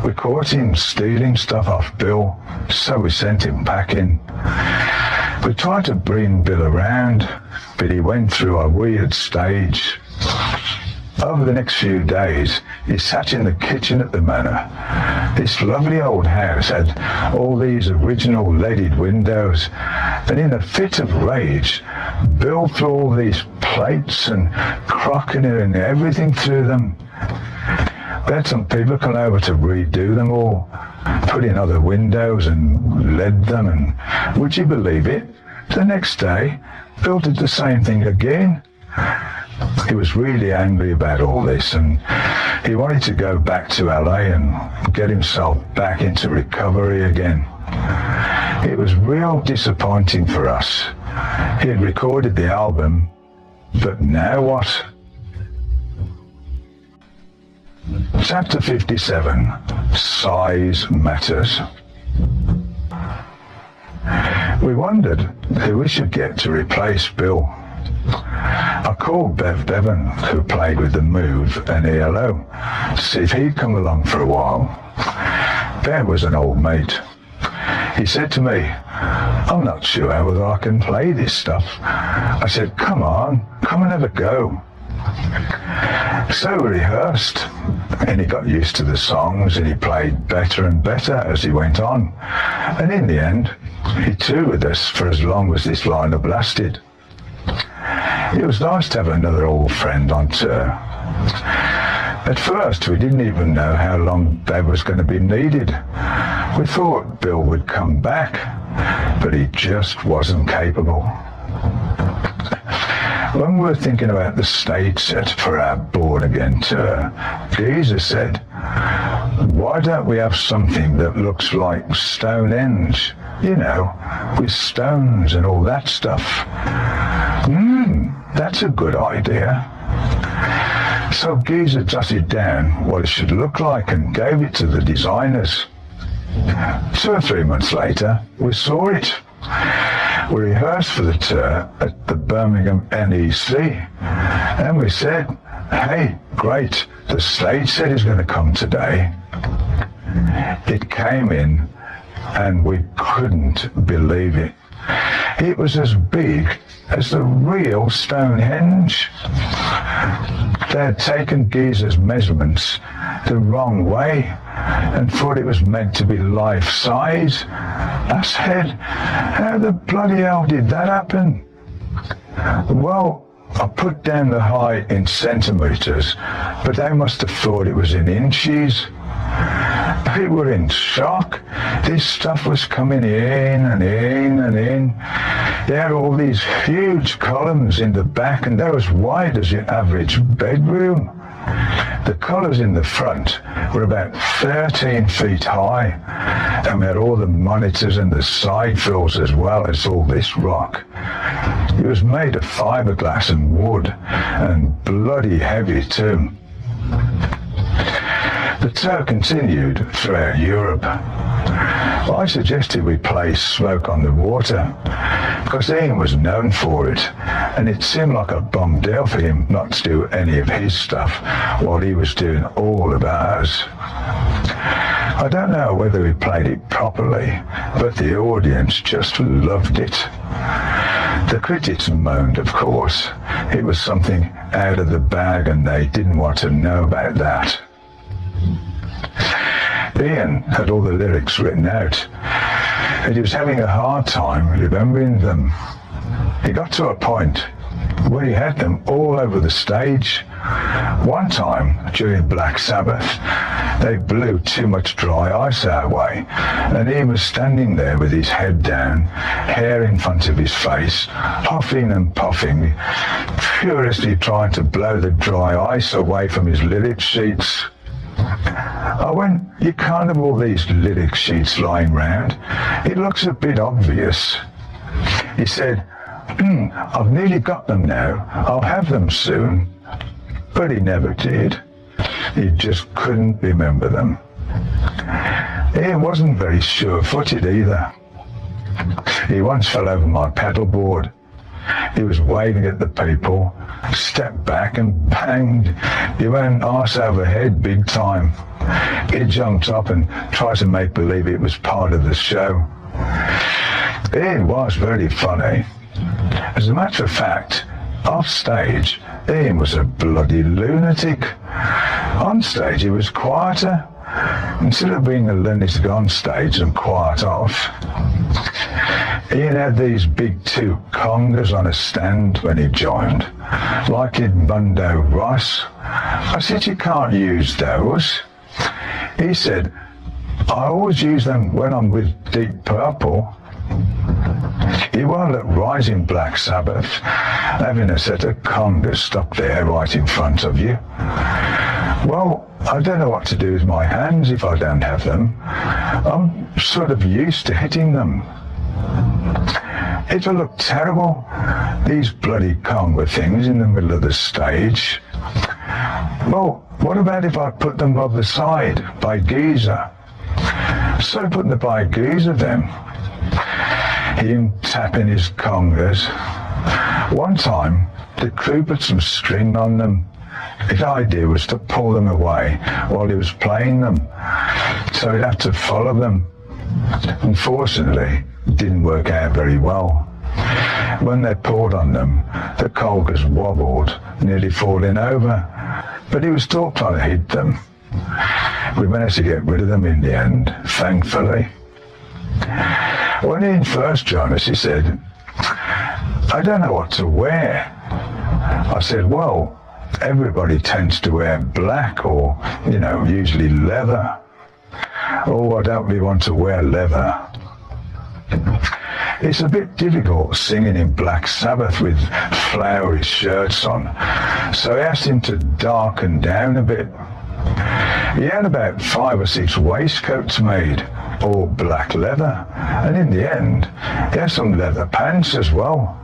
We caught him stealing stuff off Bill, so we sent him packing. We tried to bring Bill around, but he went through a weird stage. Over the next few days, he sat in the kitchen at the manor. This lovely old house had all these original leaded windows, and in a fit of rage, Bill threw all these plates and crockery and everything through them. We had some people come over to redo them all, put in other windows and lead them, and would you believe it? The next day, Bill did the same thing again. He was really angry about all this, and he wanted to go back to LA and get himself back into recovery again. It was real disappointing for us. He had recorded the album, but now what? Chapter 57, Size Matters. We wondered who we should get to replace Bill. I called Bev Bevan, who played with The Move and ELO, to see if he'd come along for a while. Bev was an old mate. He said to me, "I'm not sure whether I can play this stuff." I said, "Come on, come and have a go." So we rehearsed, and he got used to the songs, and he played better and better as he went on. And in the end, he toured with us for as long as this lineup lasted. It was nice to have another old friend on tour. At first, we didn't even know how long Bev was going to be needed. We thought Bill would come back, but he just wasn't capable. When we were thinking about the stage set for our Born Again tour, Geezer said, "Why don't we have something that looks like Stonehenge? You know, with stones and all that stuff." That's a good idea. So Geezer jotted down what it should look like and gave it to the designers. 2 or 3 months later, we saw it. We rehearsed for the tour at the Birmingham NEC, and we said, "Hey, great. The stage said he's going to come today. It came in, and we couldn't believe it. It was as big as the real Stonehenge. They had taken Giza's measurements the wrong way and thought it was meant to be life-size. I said, how the bloody hell did that happen? Well, I put down the height in centimetres, but they must have thought it was in inches. They were in shock. This stuff was coming in and in and in. They had all these huge columns in the back, and they're as wide as your average bedroom. The colours in the front were about 13 feet high, and we had all the monitors and the side fills as well as all this rock. It was made of fiberglass and wood, and bloody heavy too. The tour continued throughout Europe. I suggested we play Smoke on the Water, because Ian was known for it, and it seemed like a bum deal for him not to do any of his stuff while he was doing all of ours. I don't know whether we played it properly, but the audience just loved it. The critics moaned, of course. It was something out of the bag, and they didn't want to know about that. Ian had all the lyrics written out, and he was having a hard time remembering them. He got to a point where he had them all over the stage. One time, during Black Sabbath, they blew too much dry ice our way, and he was standing there with his head down, hair in front of his face, huffing and puffing, furiously trying to blow the dry ice away from his lyric sheets. I went, you can't have all these lyric sheets lying round. It looks a bit obvious. He said, I've nearly got them now. I'll have them soon. But he never did. He just couldn't remember them. He wasn't very sure-footed either. He once fell over my paddleboard. He was waving at the people, stepped back and banged. He went arse over head big time. He jumped up and tried to make believe it was part of the show. It was very funny. As a matter of fact, off stage, Ian was a bloody lunatic. On stage, he was quieter. Instead of being a lunatic on stage and quiet off, Ian had these big two congas on a stand when he joined, like in Mundo Ross. I said, you can't use those. He said, I always use them when I'm with Deep Purple. You won't let Rising Black Sabbath having a set of congas stuck there right in front of you. Well, I don't know what to do with my hands if I don't have them. I'm sort of used to hitting them. It'll look terrible, these bloody conga things in the middle of the stage. Well, what about if I put them on the side by Giza? So I put them by Giza then. Him tapping his congas. One time, the crew put some string on them. His idea was to pull them away while he was playing them, so he'd have to follow them. Unfortunately, it didn't work out very well. When they pulled on them, the congas wobbled, nearly falling over, but he was still trying to hit them. We managed to get rid of them in the end, thankfully. When Ian first joined us, he said, I don't know what to wear. I said, well, everybody tends to wear black or, usually leather. Oh, I don't really want to wear leather. It's a bit difficult singing in Black Sabbath with flowery shirts on, so I asked him to darken down a bit. He had about 5 or 6 waistcoats made, all black leather, and in the end, he had some leather pants as well.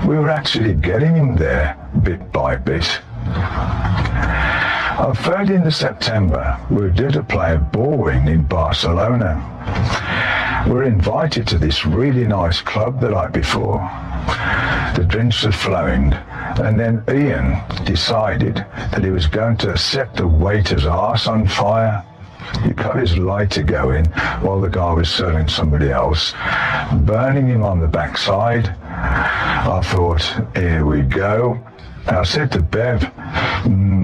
We were actually getting him there, bit by bit. On 13th of September, we were due to play a ballroom in Barcelona. We were invited to this really nice club the night before. The drinks were flowing, And then Ian decided that he was going to set the waiter's arse on fire. He got his lighter going while the guy was serving somebody else, burning him on the backside. I thought, here we go. And I said to Bev,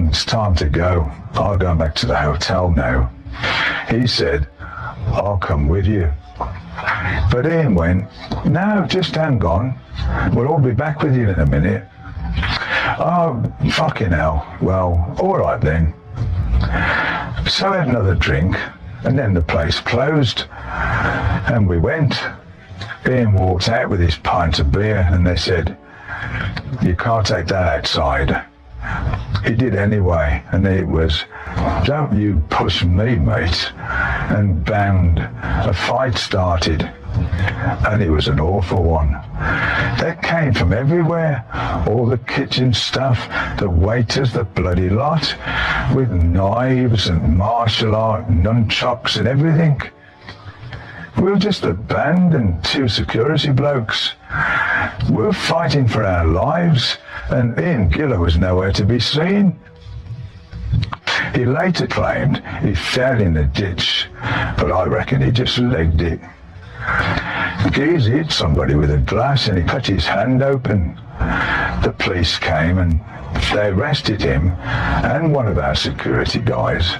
it's time to go. I'll go back to the hotel now. He said, I'll come with you. But Ian went, no, just hang on. We'll all be back with you in a minute. Oh, fucking hell. Well, all right then. So I had another drink, and then the place closed, and we went. Ian walked out with his pint of beer, and they said, you can't take that outside. He did anyway, and it was, don't you push me, mate. And bang, a fight started, and it was an awful one. They came from everywhere, all the kitchen stuff, the waiters, the bloody lot, with knives and martial art, nunchucks and everything. We were just a band and two security blokes. We were fighting for our lives, and Ian Giller was nowhere to be seen. He later claimed he fell in the ditch, but I reckon he just legged it. Geese hit somebody with a glass and he cut his hand open. The police came and they arrested him and one of our security guys.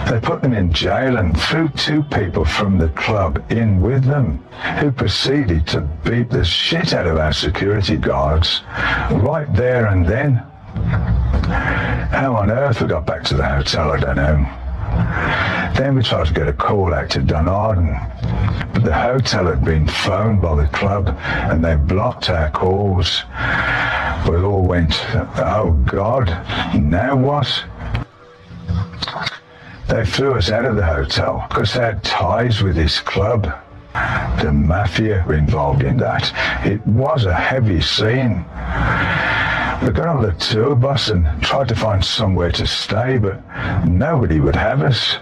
They put them in jail and threw two people from the club in with them, who proceeded to beat the shit out of our security guards right there and then. How on earth we got back to the hotel, I don't know. Then we tried to get a call out to Dunarden, but the hotel had been phoned by the club and they blocked our calls. We all went, oh God, now what? They threw us out of the hotel because they had ties with this club. The mafia were involved in that. It was a heavy scene. We got on the tour bus and tried to find somewhere to stay, but nobody would have us.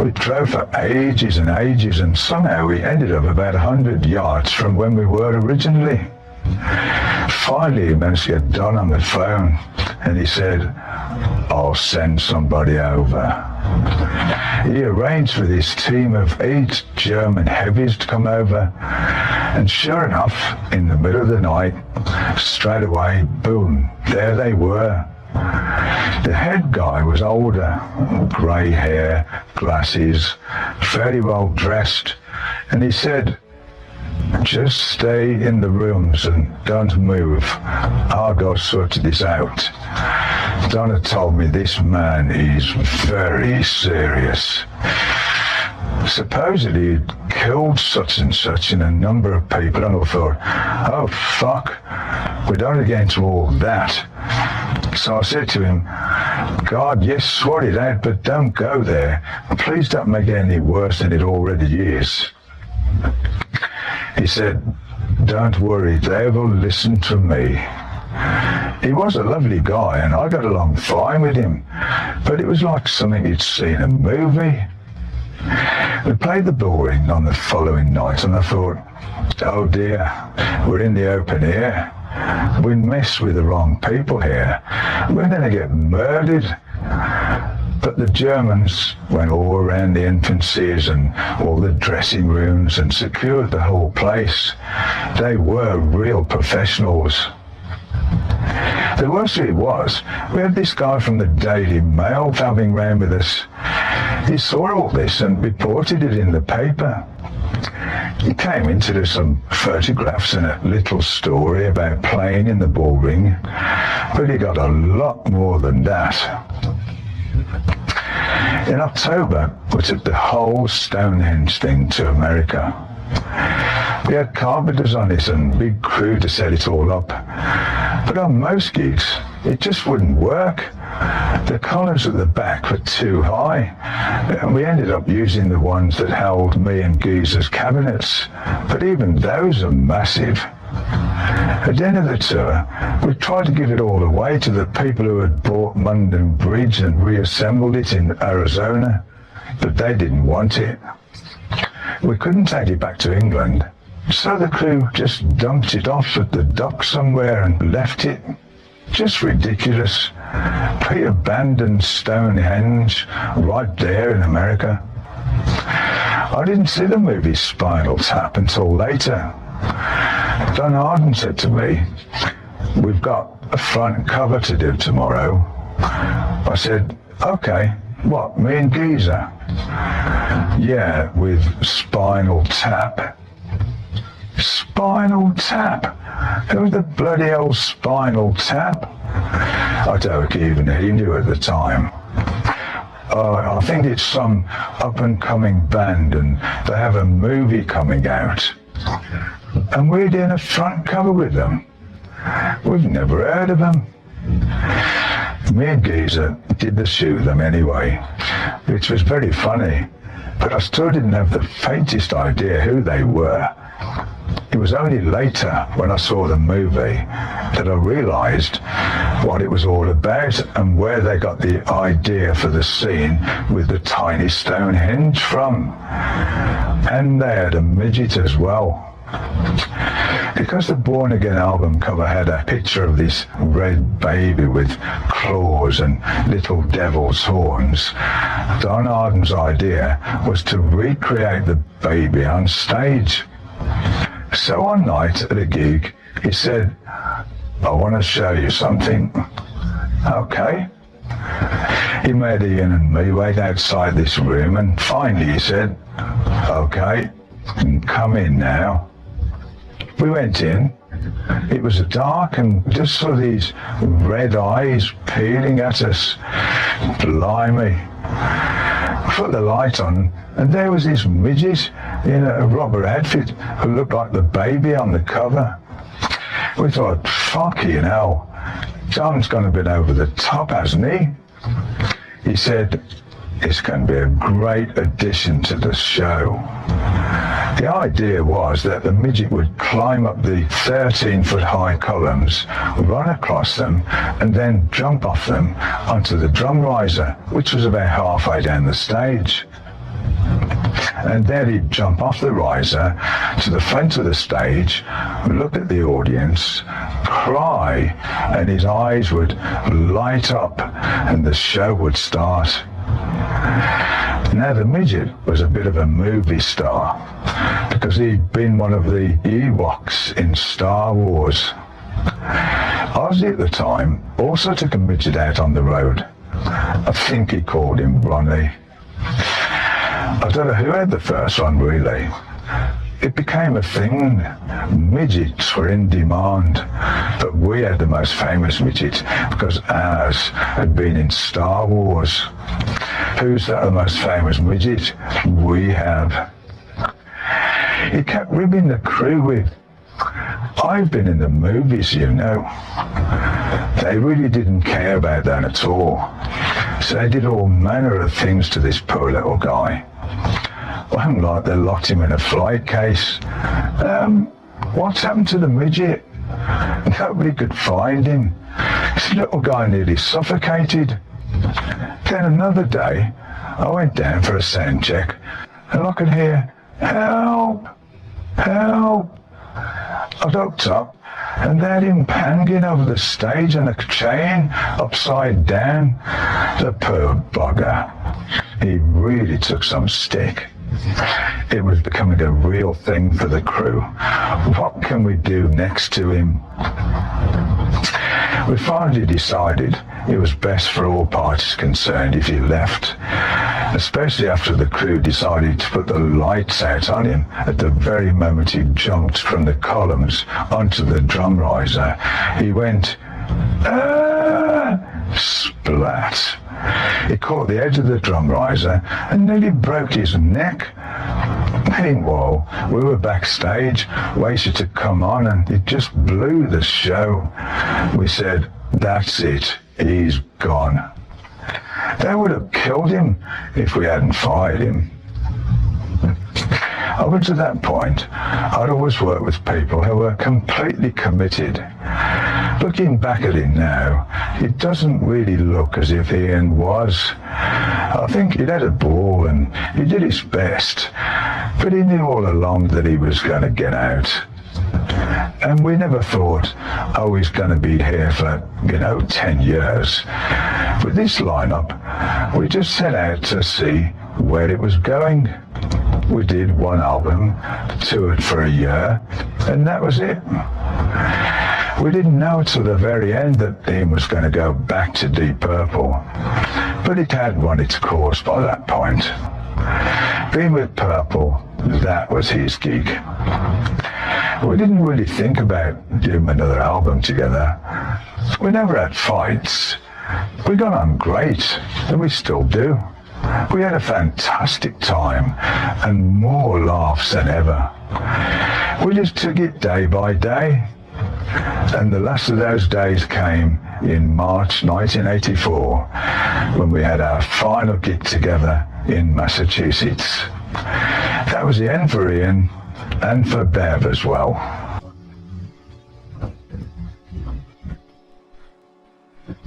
We drove for ages and ages, and somehow we ended up about 100 yards from when we were originally. Finally, he managed to get Don on the phone, and he said, I'll send somebody over. He arranged for this team of 8 German heavies to come over, and sure enough, in the middle of the night, straight away, boom, there they were. The head guy was older, grey hair, glasses, very well dressed, and he said, just stay in the rooms and don't move. I'll go sort this out. Donna told me this man is very serious. Supposedly he'd killed such and such and a number of people, and I thought, oh fuck, we don't get into all that. So I said to him, God, yes, sort it out, but don't go there. Please don't make it any worse than it already is. He said, don't worry, they will listen to me. He was a lovely guy and I got along fine with him, but it was like something you'd seen in a movie. We played the Bullring on the following night and I thought, oh dear, we're in the open air. We mess with the wrong people here. We're going to get murdered. But the Germans went all around the entrances and all the dressing rooms and secured the whole place. They were real professionals. The worst of it was, we had this guy from the Daily Mail travelling round with us. He saw all this and reported it in the paper. He came in to do some photographs and a little story about playing in the Bullring, but he got a lot more than that. In October, we took the whole Stonehenge thing to America. We had carpenters on it and a big crew to set it all up. But on most gigs, it just wouldn't work. The columns at the back were too high, and we ended up using the ones that held me and Geezer's cabinets. But even those are massive. At the end of the tour, we tried to give it all away to the people who had bought London Bridge and reassembled it in Arizona, but they didn't want it. We couldn't take it back to England. So the crew just dumped it off at the dock somewhere and left it. Just ridiculous. Pre-abandoned Stonehenge right there in America. I didn't see the movie Spinal Tap until later. Don Arden said to me, "We've got a front cover to do tomorrow." I said, "Okay, what, me and Geezer?" "Yeah, with Spinal Tap." Spinal Tap? Who the bloody hell's Spinal Tap? I don't even he knew at the time. I think it's some up-and-coming band and they have a movie coming out. And we're doing a front cover with them. We've never heard of them. Me and Geezer did the shoot with them anyway, which was very funny, but I still didn't have the faintest idea who they were. It was only later, when I saw the movie, that I realised what it was all about and where they got the idea for the scene with the tiny Stonehenge from. And they had a midget as well. Because the Born Again album cover had a picture of this red baby with claws and little devil's horns, Don Arden's idea was to recreate the baby on stage. So one night at a gig, he said, "I want to show you something." Okay. He made Ian and me wait outside this room, and finally he said, "Okay, come in now." We went in. It was dark and just saw these red eyes peeling at us. Blimey. Put the light on, and there was this midget in a rubber outfit who looked like the baby on the cover. We thought, fucking hell, John's gone a bit over the top, hasn't he? He said, "It's going to be a great addition to the show." The idea was that the midget would climb up the 13-foot-high columns, run across them, and then jump off them onto the drum riser, which was about halfway down the stage. And then he'd jump off the riser to the front of the stage, look at the audience, cry, and his eyes would light up, and the show would start. Now the midget was a bit of a movie star because he'd been one of the Ewoks in Star Wars. Ozzy at the time also took a midget out on the road. I think he called him Ronnie. I don't know who had the first one really. It became a thing. Midgets were in demand, but we had the most famous midget because ours had been in Star Wars. Who's that the most famous midget? We have. He kept ribbing the crew with, "I've been in the movies, you know." They really didn't care about that at all. So they did all manner of things to this poor little guy. Wasn't like they locked him in a flight case. What's happened to the midget? Nobody could find him. This little guy nearly suffocated. Then another day, I went down for a sound check, and I could hear, "Help! Help!" I looked up, and they had him hanging over the stage on a chain, upside down. The poor bugger. He really took some stick. It was becoming a real thing for the crew. What can we do next to him? We finally decided it was best for all parties concerned if he left, especially after the crew decided to put the lights out on him at the very moment he jumped from the columns onto the drum riser. He went, "Ah!" Splat. He caught the edge of the drum riser and nearly broke his neck. Meanwhile, we were backstage, waiting to come on, and it just blew the show. We said, "That's it, he's gone." They would have killed him if we hadn't fired him. Up to that point, I'd always worked with people who were completely committed. Looking back at it now, it doesn't really look as if Ian was. I think he'd had a ball and he did his best. But he knew all along that he was going to get out. And we never thought, oh, he's going to be here for, 10 years. With this lineup, we just set out to see where it was going. We did one album, toured for a year, and that was it. We didn't know till the very end that Ian was going to go back to Deep Purple, but it had run its course by that point. Being with Purple, that was his gig. We didn't really think about doing another album together. We never had fights. We got on great, and we still do. We had a fantastic time, and more laughs than ever. We just took it day by day, and the last of those days came in March 1984, when we had our final gig together in Massachusetts. That was the end for Ian, and for Bev as well.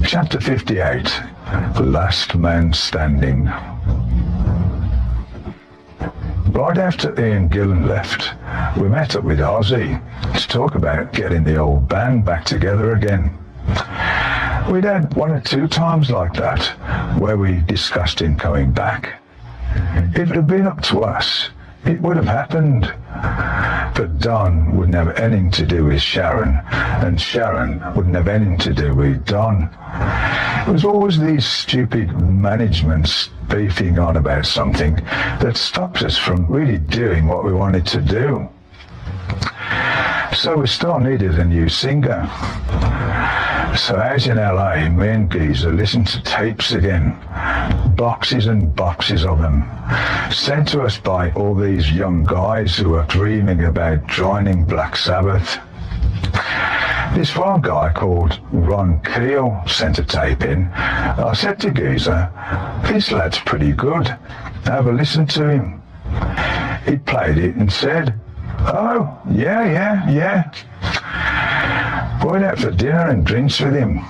Chapter 58, Last Man Standing. Right after Ian Gillan left, we met up with Ozzy to talk about getting the old band back together again. We'd had one or two times like that, where we discussed him coming back. If it had been up to us, it would have happened. But Don wouldn't have anything to do with Sharon, and Sharon wouldn't have anything to do with Don. It was always these stupid managements beefing on about something that stopped us from really doing what we wanted to do. So we still needed a new singer. So out in LA, me and Geezer listened to tapes again, boxes and boxes of them, sent to us by all these young guys who were dreaming about joining Black Sabbath. This one guy called Ron Keel sent a tape in. I said to Geezer, this lad's pretty good, have a listen to him. He played it and said, oh, yeah. Went out for dinner and drinks with him.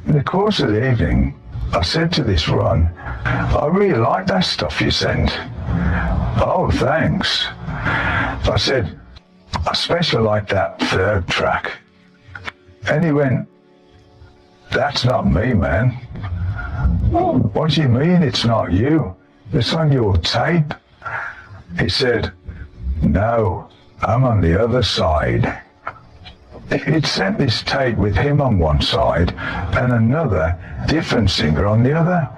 In the course of the evening, I said to this Ron, I really like that stuff you sent. Oh, thanks. I said, I especially like that third track. And he went, that's not me, man. What do you mean it's not you? It's on your tape. He said, no, I'm on the other side. He'd sent this tape with him on one side and another different singer on the other.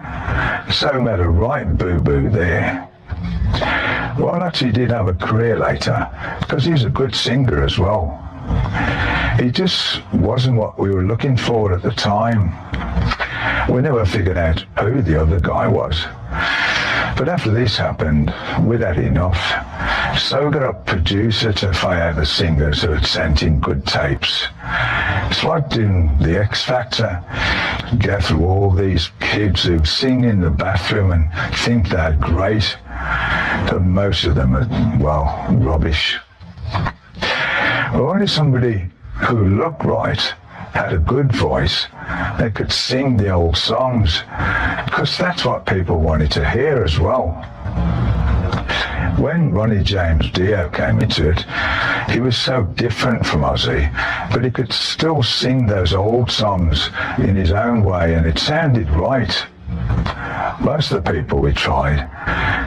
So he made a right boo-boo there. Well, actually did have a career later, because he's a good singer as well. He just wasn't what we were looking for at the time. We never figured out who the other guy was. But after this happened, we'd had enough. So we got a producer to find out the singers who had sent in good tapes. It's like doing the X Factor. Go through all these kids who sing in the bathroom and think they're great. But most of them are, well, rubbish. We wanted somebody who looked right, had a good voice, and could sing the old songs, because that's what people wanted to hear as well. When Ronnie James Dio came into it, he was so different from Ozzy, but he could still sing those old songs in his own way, and it sounded right. Most of the people we tried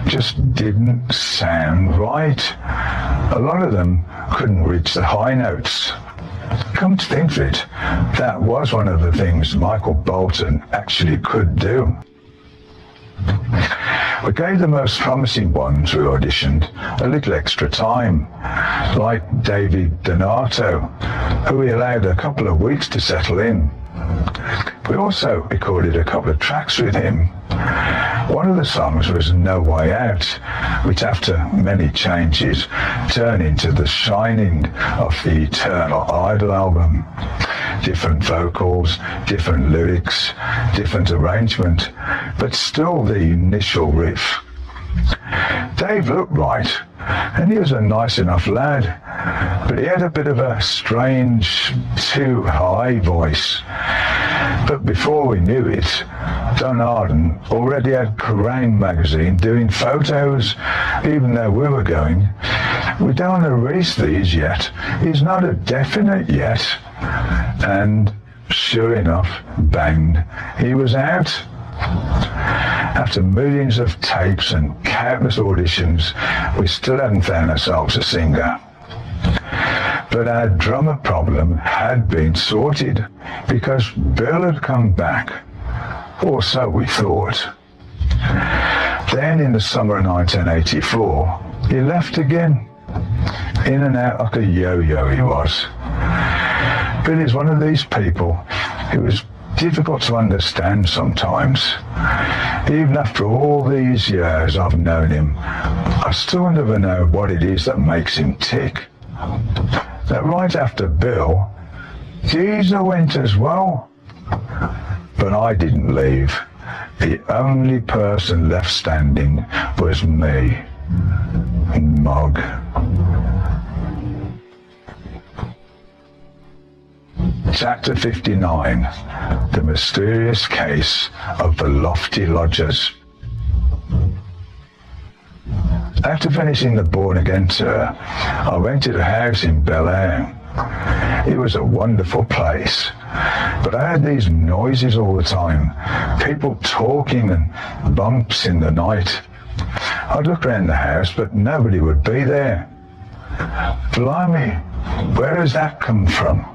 just didn't sound right. A lot of them couldn't reach the high notes. Come to think of it, that was one of the things Michael Bolton actually could do. We gave the most promising ones we auditioned a little extra time, like David Donato, who we allowed a couple of weeks to settle in. We also recorded a couple of tracks with him. One of the songs was No Way Out, which after many changes turned into the shining of the Eternal Idol album. Different vocals, different lyrics, different arrangement, but still the initial riff. Dave looked right, and he was a nice enough lad, but he had a bit of a strange, too high voice. But before we knew it, Don Arden already had Kerrang! Magazine doing photos, even though we were going. We don't want to release these yet. It's not a definite yet. And sure enough, bang, he was out. After millions of tapes and countless auditions, we still hadn't found ourselves a singer. But our drummer problem had been sorted because Bill had come back, or so we thought. Then in the summer of 1984, he left again. In and out like a yo-yo he was. Billy's one of these people who is difficult to understand sometimes. Even after all these years I've known him, I still never know what it is that makes him tick. That right after Bill, Geezer went as well. But I didn't leave. The only person left standing was me. Mug. Chapter 59. The Mysterious Case of the Lofty Lodgers. After finishing the Born Again tour, I rented a house in Bel Air. It was a wonderful place, but I had these noises all the time, people talking and bumps in the night. I'd look around the house, but nobody would be there. Blimey, where has that come from?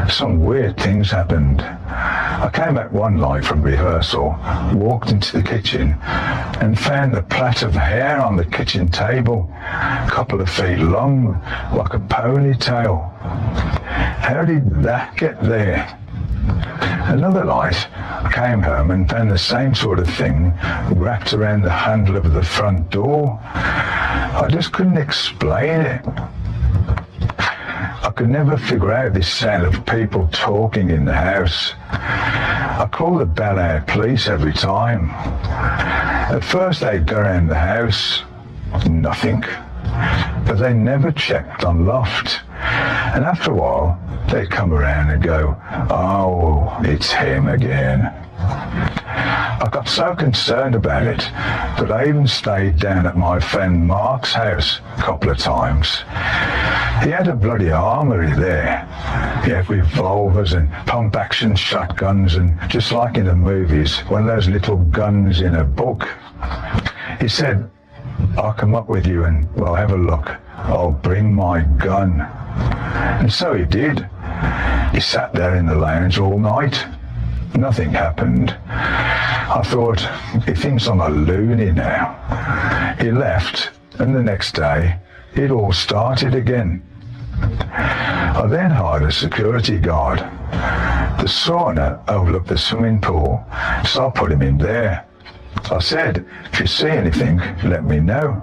Some weird things happened. I came back one night from rehearsal, walked into the kitchen, and found a plait of hair on the kitchen table, a couple of feet long, like a ponytail. How did that get there? Another night, I came home and found the same sort of thing wrapped around the handle of the front door. I just couldn't explain it. I could never figure out this sound of people talking in the house. I called the Bel Air police every time. At first they'd go around the house, nothing. But they never checked on loft. And after a while, they'd come around and go, "Oh, it's him again." I got so concerned about it that I even stayed down at my friend Mark's house a couple of times. He had a bloody armory there. He had revolvers and pump-action shotguns and, just like in the movies, one of those little guns in a book. He said, "I'll come up with you and we'll have a look. I'll bring my gun." And so he did. He sat there in the lounge all night. Nothing happened. I thought, he thinks I'm a loony now. He left, and the next day, it all started again. I then hired a security guard. The sauna overlooked the swimming pool, so I put him in there. I said, "If you see anything, let me know."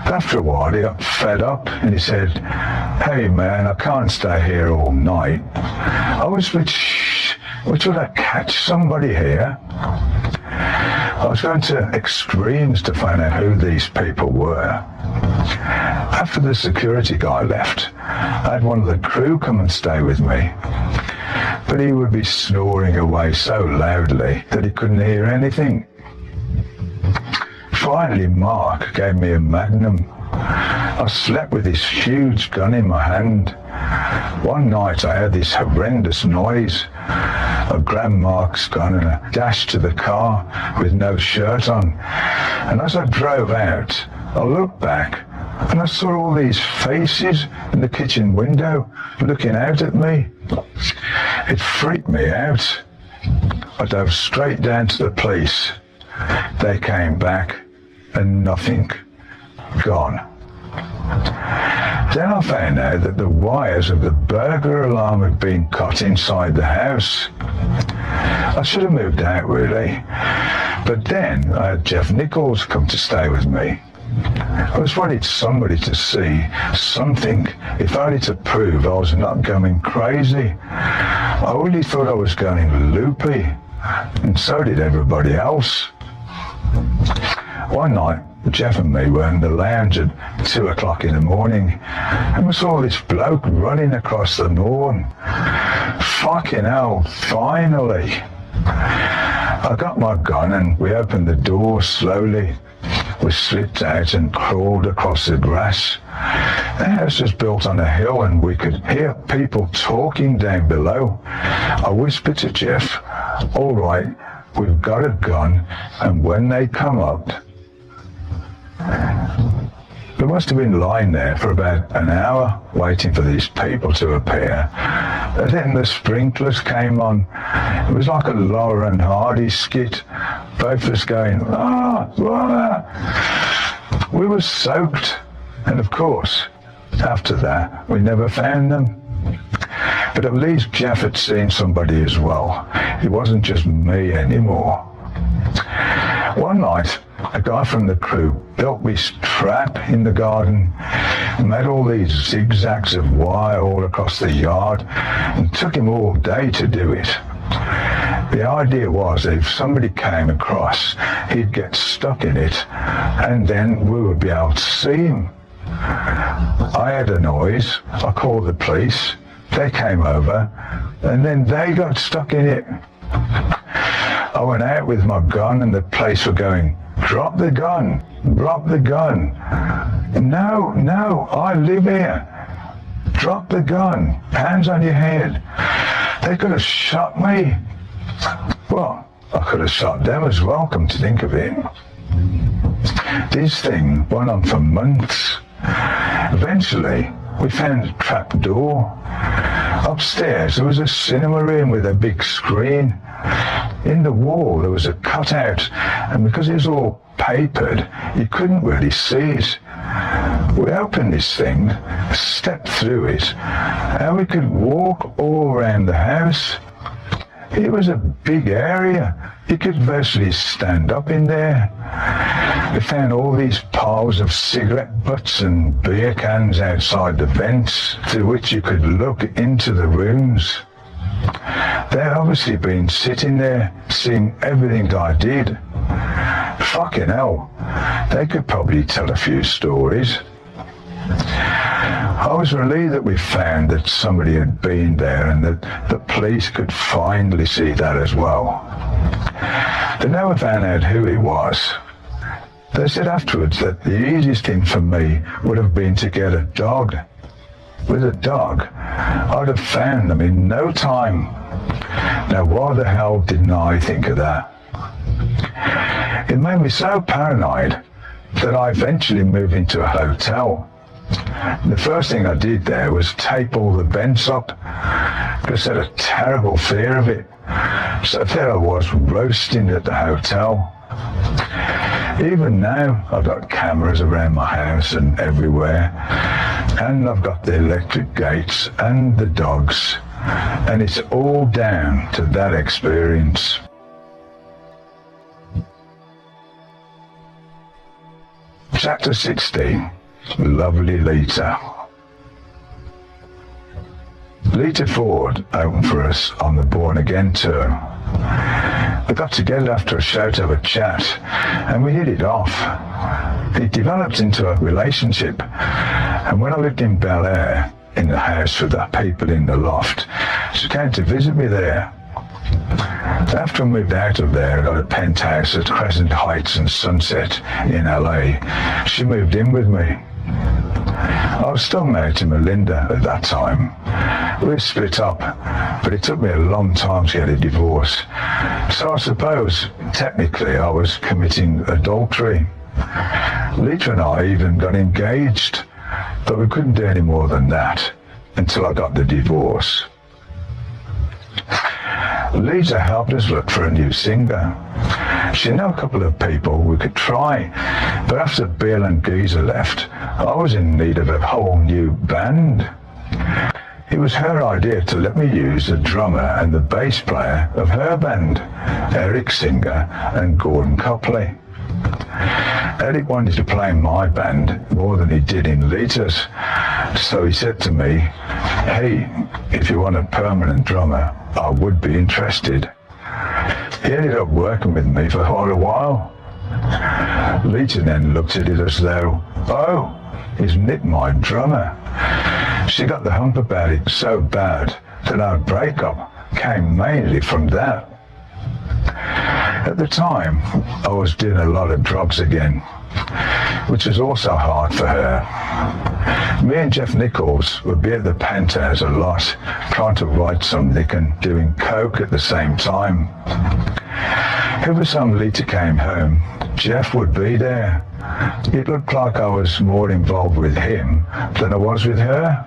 But after a while, he got fed up, and he said, "Hey man, I can't stay here all night. I was should I catch somebody here?" I was going to extremes to find out who these people were. After the security guy left, I had one of the crew come and stay with me. But he would be snoring away so loudly that he couldn't hear anything. Finally, Mark gave me a Magnum. I slept with this huge gun in my hand. One night I heard this horrendous noise. I grabbed Mark's gun and I dashed to the car with no shirt on. And as I drove out, I looked back and I saw all these faces in the kitchen window looking out at me. It freaked me out. I dove straight down to the police. They came back and nothing. Gone. Then I found out that the wires of the burglar alarm had been cut inside the house. I should have moved out really. But then I had Jeff Nichols come to stay with me. I just wanted somebody to see something, if only to prove I was not going crazy. I really thought I was going loopy, and so did everybody else. One night, Jeff and me were in the lounge at 2 o'clock in the morning, and we saw this bloke running across the lawn. Fucking hell, finally. I got my gun and we opened the door slowly. We slipped out and crawled across the grass. The house was built on a hill and we could hear people talking down below. I whispered to Jeff, all right, we've got a gun, and when they come up... We must have been lying there for about an hour waiting for these people to appear. And then the sprinklers came on. It was like a Laura and Hardy skit. Both of us going, ah, ah. We were soaked. And of course, after that, we never found them. But at least Jeff had seen somebody as well. It wasn't just me anymore. One night, a guy from the crew built this trap in the garden and made all these zigzags of wire all across the yard, and took him all day to do it. The idea was that if somebody came across, he'd get stuck in it, and then we would be able to see him. I heard a noise. I called the police. They came over, and then they got stuck in it. I went out with my gun and the police were going, drop the gun, drop the gun. No, I live here. Drop the gun, hands on your head. They could have shot me. Well, I could have shot them as well, come to think of it. This thing went on for months. Eventually, we found a trap door. Upstairs, there was a cinema room with a big screen. In the wall, there was a cutout, and because it was all papered, you couldn't really see it. We opened this thing, stepped through it, and we could walk all around the house. It was a big area. You could virtually stand up in there. We found all these piles of cigarette butts and beer cans outside the vents through which you could look into the rooms. They'd obviously been sitting there, seeing everything I did. Fucking hell, they could probably tell a few stories. I was relieved that we found that somebody had been there and that the police could finally see that as well. They never found out who he was. They said afterwards that the easiest thing for me would have been to get a dog. With a dog, I'd have found them in no time. Now, why the hell didn't I think of that? It made me so paranoid that I eventually moved into a hotel. The first thing I did there was tape all the vents up, because I had a terrible fear of it. So there I was, roasting at the hotel. Even now, I've got cameras around my house and everywhere, and I've got the electric gates and the dogs, and it's all down to that experience. Chapter 16. Lovely Lita. Lita Ford opened for us on the Born Again tour. We got together after a show to have a chat, and we hit it off. It developed into a relationship, and when I lived in Bel Air, in the house with the people in the loft, she came to visit me there. After I moved out of there, I got a penthouse at Crescent Heights and Sunset in LA. She moved in with me. I was still married to Melinda at that time. We split up, but it took me a long time to get a divorce. So I suppose, technically, I was committing adultery. Lita and I even got engaged, but we couldn't do any more than that until I got the divorce. Lita helped us look for a new singer. She knew a couple of people we could try, but after Bill and Geezer left, I was in need of a whole new band. It was her idea to let me use the drummer and the bass player of her band, Eric Singer and Gordon Copley. Eric wanted to play in my band more than he did in Lita's, so he said to me, "Hey, if you want a permanent drummer, I would be interested." He ended up working with me for quite a while. Lita then looked at it as though, "Oh, isn't it my drummer?" She got the hump about it so bad that our breakup came mainly from that. At the time, I was doing a lot of drugs again, which was also hard for her. Me and Jeff Nichols would be at the Penthouse a lot, trying to write something and doing coke at the same time. Every time Lita came home, Jeff would be there. It looked like I was more involved with him than I was with her.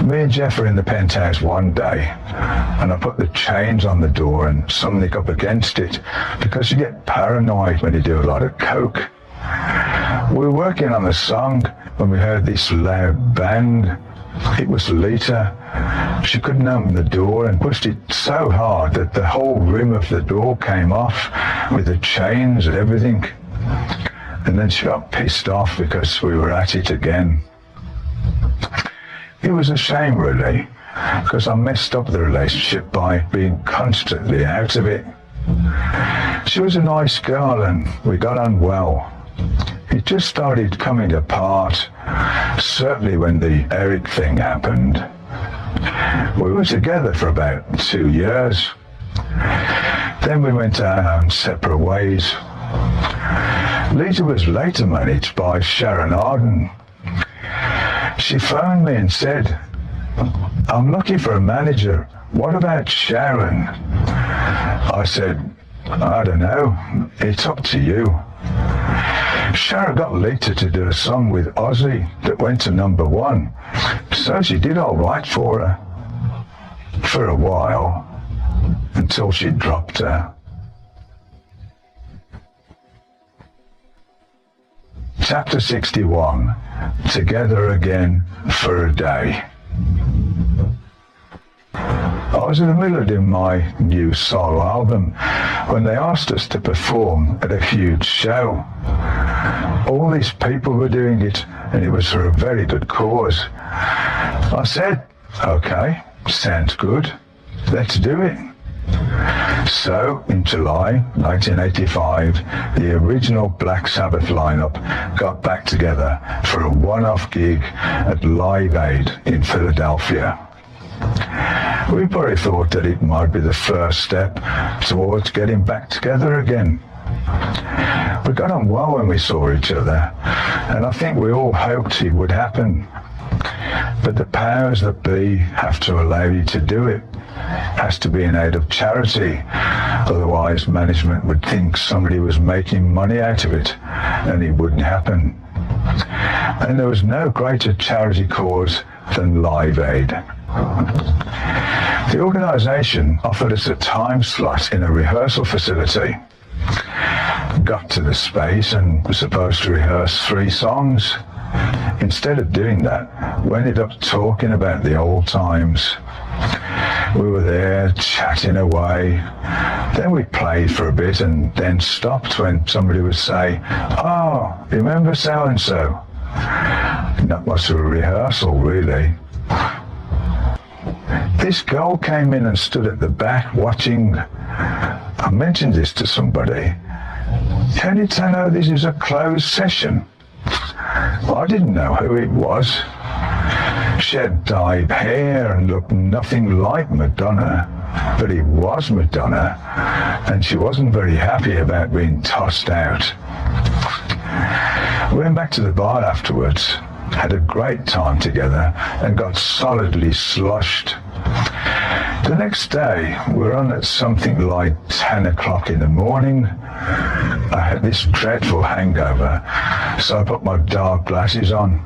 Me and Jeff were in the Penthouse one day, and I put the chains on the door and something up against it, because you get paranoid when you do a lot of coke. We were working on a song when we heard this loud bang. It was Lita. She couldn't open the door and pushed it so hard that the whole rim of the door came off with the chains and everything. And then she got pissed off because we were at it again. It was a shame, really, because I messed up the relationship by being constantly out of it. She was a nice girl and we got on well. It just started coming apart, certainly when the Eric thing happened. We were together for about 2 years. Then we went our own separate ways. Lita was later managed by Sharon Arden. She phoned me and said, "I'm looking for a manager. What about Sharon?" I said, "I don't know. It's up to you." Sharon got Lita to do a song with Ozzy that went to #1, so she did all right for her. For a while, until she dropped her. Chapter 61. Together Again for a Day. I was in the middle of doing my new solo album when they asked us to perform at a huge show. All these people were doing it, and it was for a very good cause. I said, "Okay, sounds good. Let's do it." So, in July 1985, the original Black Sabbath lineup got back together for a one-off gig at Live Aid in Philadelphia. We probably thought that it might be the first step towards getting back together again. We got on well when we saw each other, and I think we all hoped it would happen. But the powers that be have to allow you to do it. Has to be in aid of charity, otherwise management would think somebody was making money out of it, and it wouldn't happen. And there was no greater charity cause than Live Aid. The organisation offered us a time slot in a rehearsal facility. Got to the space and were supposed to rehearse 3 songs. Instead of doing that, we ended up talking about the old times. We were there chatting away. Then we played for a bit and then stopped when somebody would say, "Oh, remember so-and-so?" Not much of a rehearsal, really. This girl came in and stood at the back watching. I mentioned this to somebody. "Can you tell her this is a closed session?" I didn't know who it was. She had dyed hair and looked nothing like Madonna, but it was Madonna, and she wasn't very happy about being tossed out. We went back to the bar afterwards, had a great time together, and got solidly sloshed. The next day, we were on at something like 10 o'clock in the morning. I had this dreadful hangover, so I put my dark glasses on,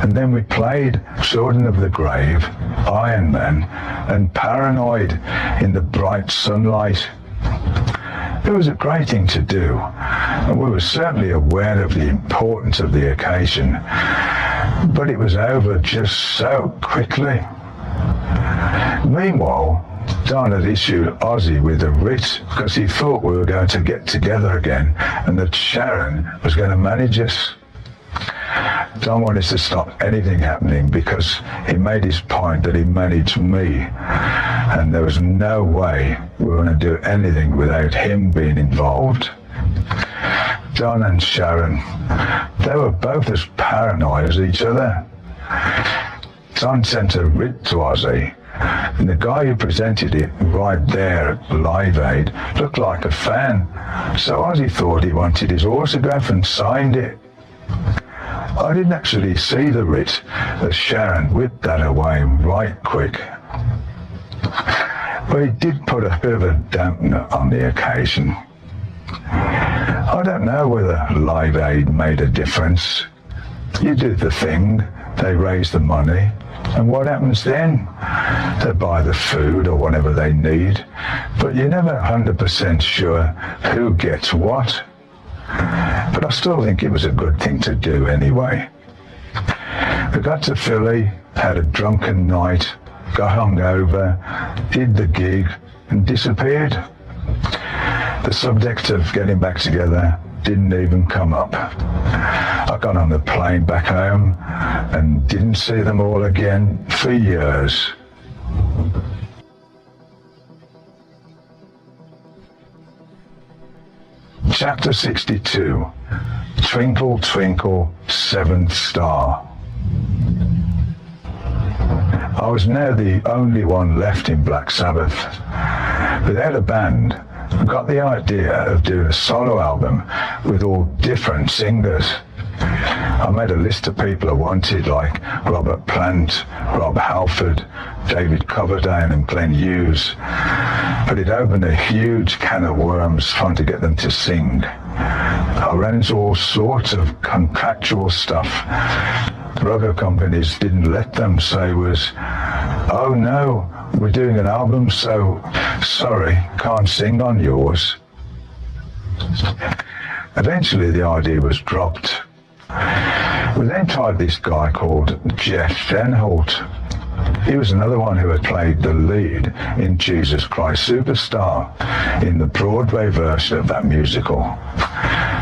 and then we played Children of the Grave, Iron Man, and Paranoid in the bright sunlight. It was a great thing to do, and we were certainly aware of the importance of the occasion, but it was over just so quickly. Meanwhile, Don had issued Ozzy with a writ because he thought we were going to get together again and that Sharon was going to manage us. Don wanted to stop anything happening because he made his point that he managed me, and there was no way we were going to do anything without him being involved. Don and Sharon, they were both as paranoid as each other. Don sent a writ to Ozzy And the guy who presented it right there at Live Aid looked like a fan. So Ozzy thought he wanted his autograph and signed it. I didn't actually see the writ, as Sharon whipped that away right quick. But he did put a bit of a dampener on the occasion. I don't know whether Live Aid made a difference. You do the thing, they raise the money, and what happens then? They buy the food or whatever they need, but you're never 100% sure who gets what. But I still think it was a good thing to do anyway. We got to Philly, had a drunken night, got hungover, did the gig, and disappeared. The subject of getting back together didn't even come up. I got on the plane back home and didn't see them all again for years. Chapter 62. Twinkle, Twinkle, Seventh Star. I was now the only one left in Black Sabbath. Without a band, I got the idea of doing a solo album with all different singers. I made a list of people I wanted, like Robert Plant, Rob Halford, David Coverdale and Glenn Hughes. But it opened a huge can of worms trying to get them to sing. I ran into all sorts of contractual stuff. The record companies didn't let them, so it was, "Oh no, we're doing an album, so sorry, can't sing on yours." Eventually the idea was dropped. We then tried this guy called Jeff Denholt. He was another one who had played the lead in Jesus Christ Superstar in the Broadway version of that musical.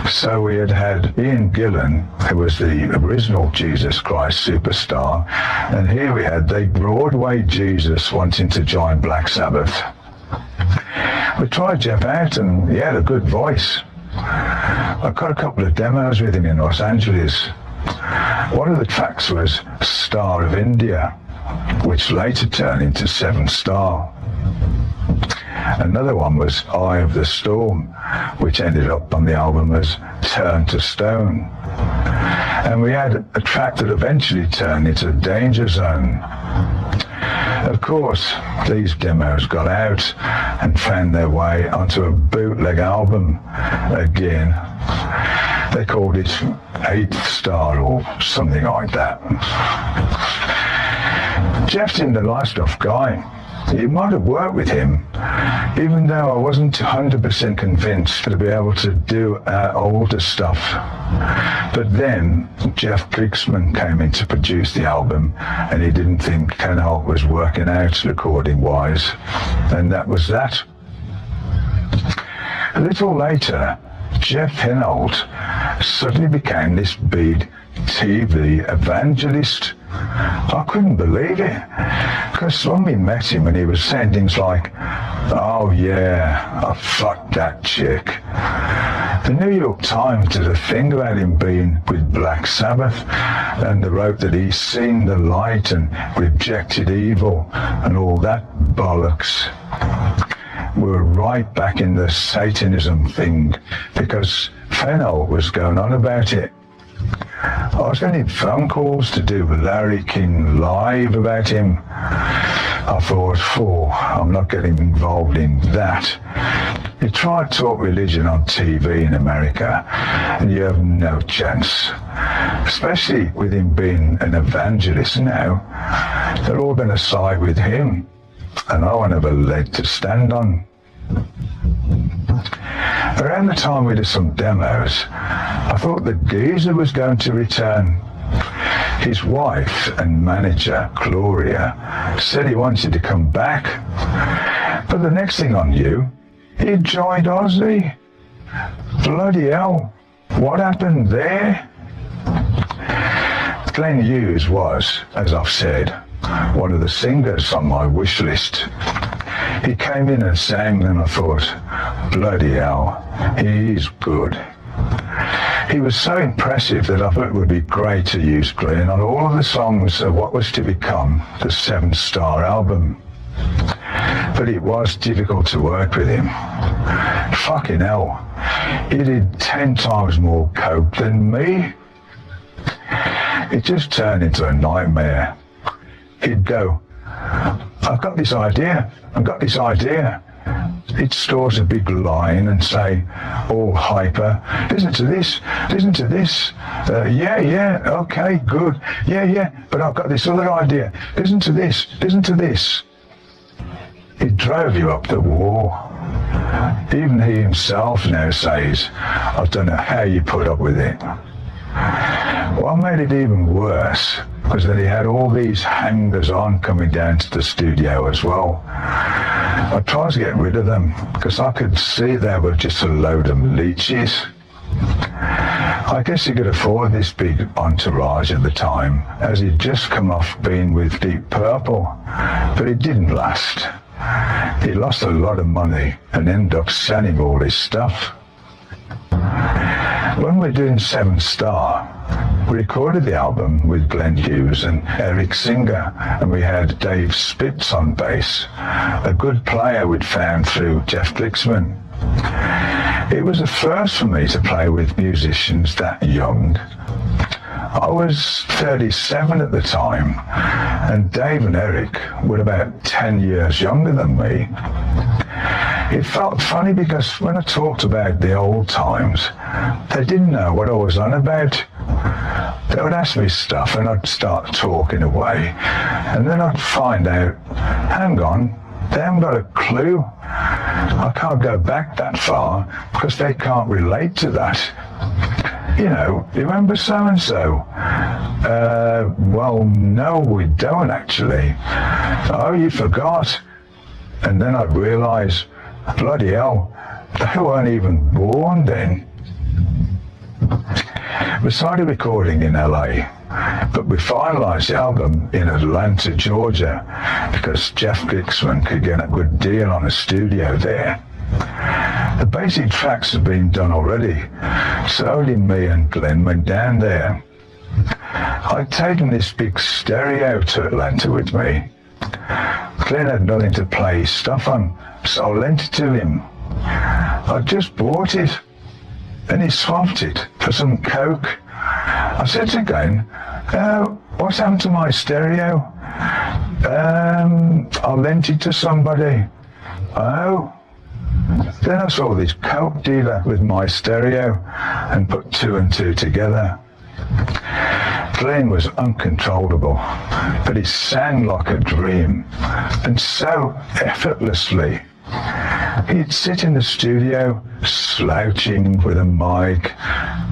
So we had Ian Gillan, who was the original Jesus Christ Superstar, and here we had the Broadway Jesus wanting to join Black Sabbath. We tried Jeff out and he had a good voice. I got a couple of demos with him in Los Angeles. One of the tracks was Star of India, which later turned into Seven Star. Another one was Eye of the Storm, which ended up on the album as Turn to Stone. And we had a track that eventually turned into Danger Zone. Of course, these demos got out and found their way onto a bootleg album again. They called it Eighth Star or something like that. Jeff seemed a nice enough guy. You might have worked with him, even though I wasn't 100% convinced to be able to do our older stuff. But then Jeff Kriegsman came in to produce the album, and he didn't think Tenholt was working out recording-wise, and that was that. A little later, Jeff Tenholt suddenly became this big TV evangelist. I couldn't believe it, because when we met him and he was saying things like, "Oh yeah, I fucked that chick." The New York Times did a thing about him being with Black Sabbath, and they wrote that he's seen the light and rejected evil and all that bollocks. We were right back in the Satanism thing, because Fennell was going on about it. I was getting phone calls to do Larry King Live about him. I thought, I'm not getting involved in that. You try to talk religion on TV in America, and you have no chance. Especially with him being an evangelist now. They're all going to side with him, and I won't have a leg to stand on. Around the time we did some demos, I thought the geezer was going to return. His wife and manager, Gloria, said he wanted to come back. But the next thing I knew, he'd joined Ozzy. Bloody hell, what happened there? Glenn Hughes was, as I've said, one of the singers on my wish list. He came in and sang, and I thought, bloody hell, he's good. He was so impressive that I thought it would be great to use Glenn on all of the songs of what was to become the Seven Star album. But it was difficult to work with him. Fucking hell. He did 10 times more coke than me. It just turned into a nightmare. He'd go, I've got this idea. He'd start a big line and say, all hyper, listen to this. Yeah, okay, good. Yeah, but I've got this other idea. Listen to this. It drove you up the wall. Even he himself now says, I don't know how you put up with it. What made it even worse was that he had all these hangers-on coming down to the studio as well. I tried to get rid of them because I could see they were just a load of leeches. I guess he could afford this big entourage at the time, as he'd just come off being with Deep Purple, but it didn't last. He lost a lot of money and ended up selling all his stuff. When we were doing 7 Star, we recorded the album with Glenn Hughes and Eric Singer, and we had Dave Spitz on bass, a good player we'd found through Jeff Glixman. It was a first for me to play with musicians that young. I was 37 at the time, and Dave and Eric were about 10 years younger than me. It felt funny because when I talked about the old times, they didn't know what I was on about. They would ask me stuff and I'd start talking away, and then I'd find out, hang on, they haven't got a clue. I can't go back that far because they can't relate to that. You know, remember so-and-so? Well, no, we don't actually. Oh, you forgot. And then I'd realise, bloody hell, they weren't even born then. We started recording in LA, but we finalised the album in Atlanta, Georgia, because Jeff Glixman could get a good deal on a studio there. The basic tracks had been done already, so only me and Glenn went down there. I'd taken this big stereo to Atlanta with me. Glenn had nothing to play his stuff on, so I lent it to him. I just bought it. Then he swapped it for some coke. I said to Glenn, what's happened to my stereo? I lent it to somebody. Oh. Then I saw this coke dealer with my stereo and put 2 and 2 together. Glenn was uncontrollable, but he sang like a dream, and so effortlessly. He'd sit in the studio, slouching with a mic,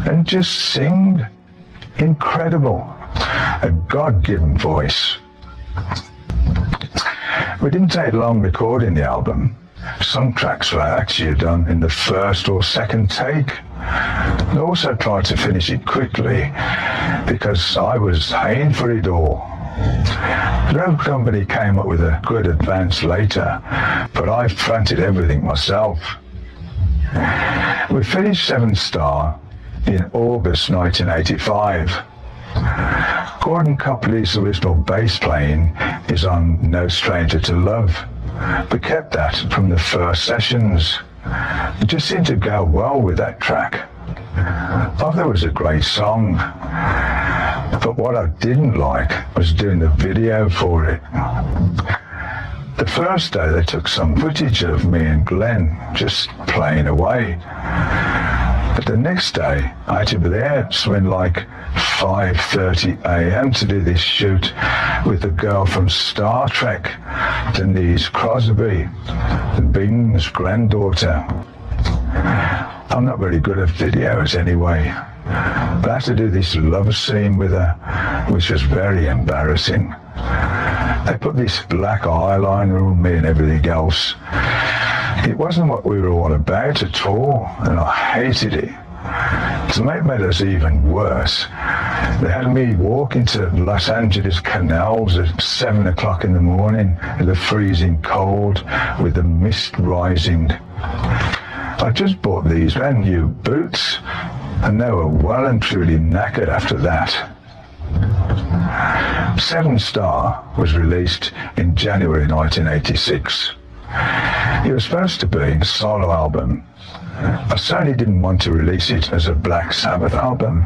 and just sing. Incredible. A God-given voice. We didn't take long recording the album. Some tracks were actually done in the first or second take. I also tried to finish it quickly because I was paying for it all. The road company came up with a good advance later, but I fronted everything myself. We finished 7 Star in August 1985. Gordon Copley's original bass playing is on No Stranger to Love. We kept that from the first sessions. It just seemed to go well with that track. I thought it was a great song. But what I didn't like was doing the video for it. The first day they took some footage of me and Glenn just playing away. But the next day I had to be there something like 5:30 a.m. to do this shoot with the girl from Star Trek, Denise Crosby, the Bing's granddaughter. I'm not very good at videos anyway, but I had to do this love scene with her, which was very embarrassing. They put this black eyeliner on me and everything else. It wasn't what we were all about at all, and I hated it. To make matters even worse, they had me walk into Los Angeles canals at 7 o'clock in the morning in the freezing cold with the mist rising. I just bought these brand new boots, and they were well and truly knackered after that. Seven Star was released in January 1986. It was supposed to be a solo album. I certainly didn't want to release it as a Black Sabbath album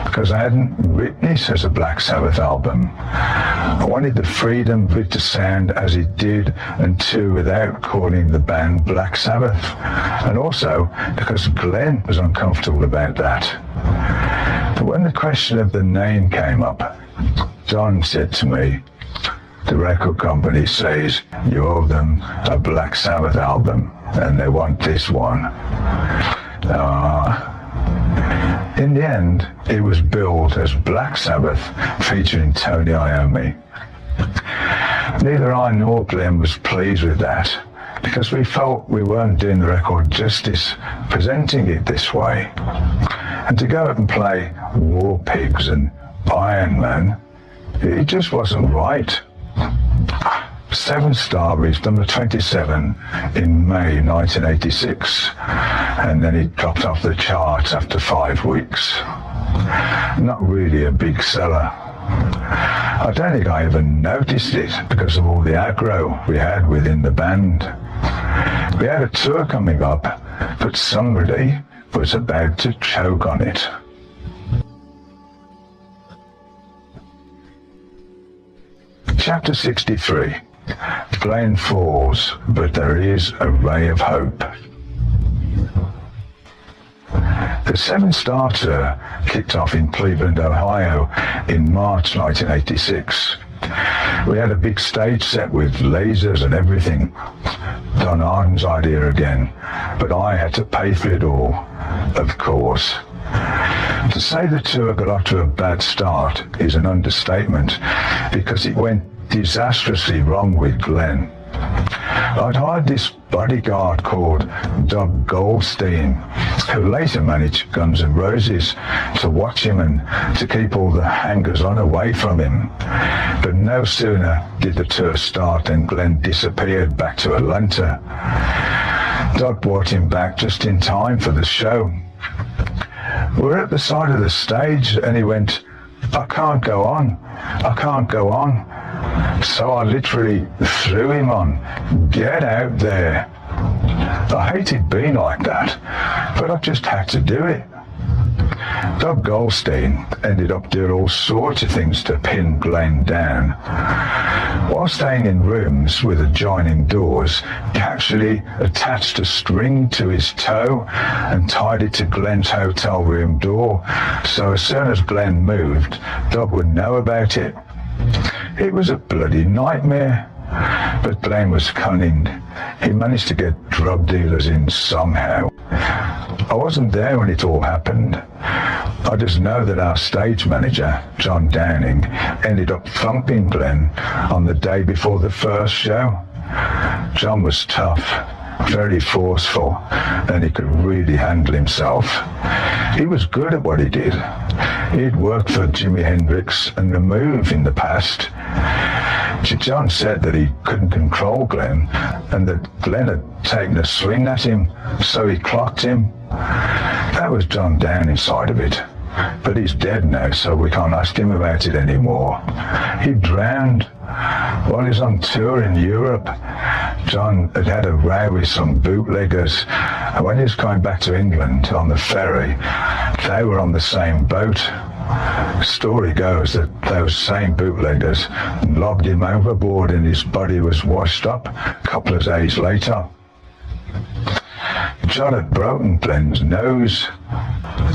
because I hadn't written it as a Black Sabbath album. I wanted the freedom of it to sound as it did, and to without calling the band Black Sabbath, and also because Glenn was uncomfortable about that. But when the question of the name came up, John said to me, "The record company says you owe them a Black Sabbath album and they want this one." In the end, it was billed as Black Sabbath featuring Tony Iommi. Neither I nor Glenn was pleased with that because we felt we weren't doing the record justice presenting it this way. And to go out and play War Pigs and Iron Man, it just wasn't right. Seven Star reached number 27 in May 1986, and then it dropped off the charts after 5 weeks. Not really a big seller. I don't think I even noticed it because of all the aggro we had within the band. We had a tour coming up, but somebody was about to choke on it. Chapter 63. Glenn falls, but there is a ray of hope. The Seven Star Tour kicked off in Cleveland, Ohio in March 1986. We had a big stage set with lasers and everything. Don Arden's idea again, but I had to pay for it all, of course. To say the tour got off to a bad start is an understatement because it went disastrously wrong with Glenn. I'd hired this bodyguard called Doug Goldstein, who later managed Guns N' Roses, to watch him and to keep all the hangers-on away from him. But no sooner did the tour start than Glenn disappeared back to Atlanta. Doug brought him back just in time for the show. We were at the side of the stage and he went, "I can't go on. I can't go on." So I literally threw him on. "Get out there." I hated being like that, but I just had to do it. Doug Goldstein ended up doing all sorts of things to pin Glenn down. While staying in rooms with adjoining doors, he actually attached a string to his toe and tied it to Glenn's hotel room door, so as soon as Glenn moved, Doug would know about it. It was a bloody nightmare, but Glenn was cunning. He managed to get drug dealers in somehow. I wasn't there when it all happened. I just know that our stage manager, John Downing, ended up thumping Glenn on the day before the first show. John was tough, very forceful, and he could really handle himself. He was good at what he did. He'd worked for Jimi Hendrix and The Move in the past. John said that he couldn't control Glenn and that Glenn had taken a swing at him, so he clocked him. That was John Downing's side of it. But he's dead now, so we can't ask him about it anymore. He drowned while he was on tour in Europe. John had had a row with some bootleggers, and when he was coming back to England on the ferry, they were on the same boat. Story goes that those same bootleggers lobbed him overboard and his body was washed up a couple of days later. John had broken Glenn's nose.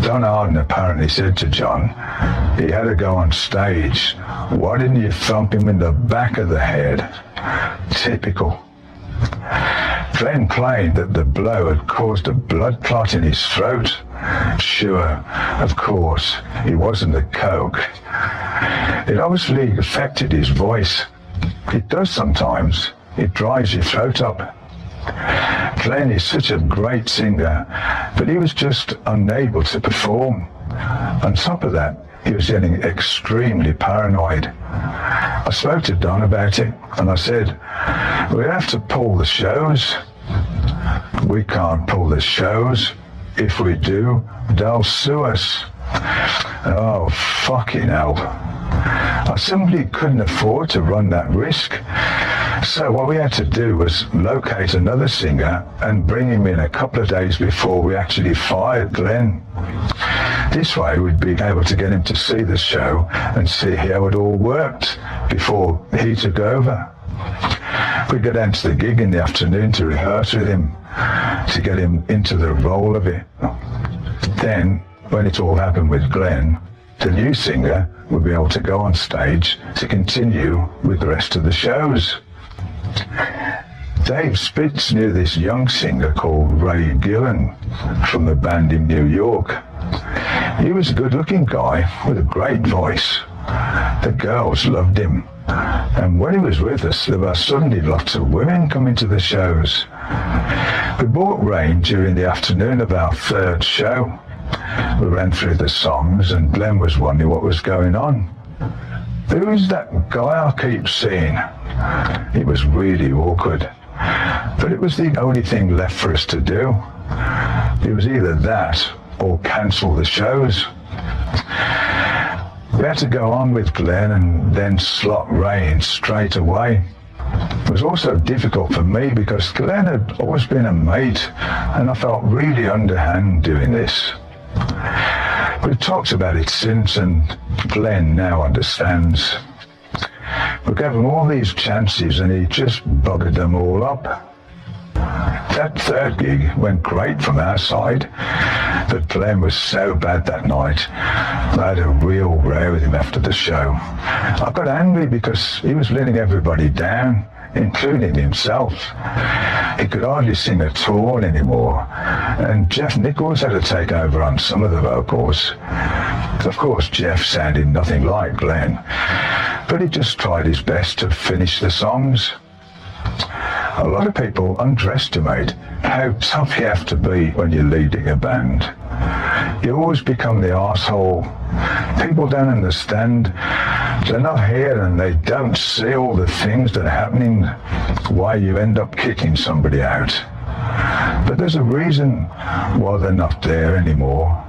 Don Arden apparently said to John, he had to go on stage. "Why didn't you thump him in the back of the head?" Typical. Glenn claimed that the blow had caused a blood clot in his throat. Sure, of course, it wasn't the coke. It obviously affected his voice. It does sometimes. It dries your throat up. Glenn is such a great singer, but he was just unable to perform. On top of that, he was getting extremely paranoid. I spoke to Don about it, and I said, "We have to pull the shows." "We can't pull the shows. If we do, they'll sue us." Oh, fucking hell. I simply couldn't afford to run that risk. So what we had to do was locate another singer and bring him in a couple of days before we actually fired Glenn. This way we'd be able to get him to see the show and see how it all worked before he took over. We'd go down to the gig in the afternoon to rehearse with him, to get him into the role of it. Then, when it all happened with Glenn, the new singer would be able to go on stage to continue with the rest of the shows. Dave Spitz knew this young singer called Ray Gillen from the band in New York. He was a good-looking guy with a great voice. The girls loved him. And when he was with us, there were suddenly lots of women coming to the shows. We brought Ray during the afternoon of our third show. We ran through the songs and Glenn was wondering what was going on. Who's that guy I keep seeing? It was really awkward. But it was the only thing left for us to do. It was either that or cancel the shows. We had to go on with Glenn and then slot Ray in straight away. It was also difficult for me because Glenn had always been a mate and I felt really underhand doing this. We've talked about it since and Glenn now understands. We gave him all these chances and he just buggered them all up. That third gig went great from our side, but Glenn was so bad that night. I had a real row with him after the show. I got angry because he was letting everybody down, including himself. He could hardly sing at all anymore, and Jeff Nichols had to take over on some of the vocals. Of course, Jeff sounded nothing like Glenn, but he just tried his best to finish the songs. A lot of people underestimate how tough you have to be when you're leading a band. You always become the arsehole. People don't understand. They're not here and they don't see all the things that are happening, why you end up kicking somebody out. But there's a reason why they're not there anymore.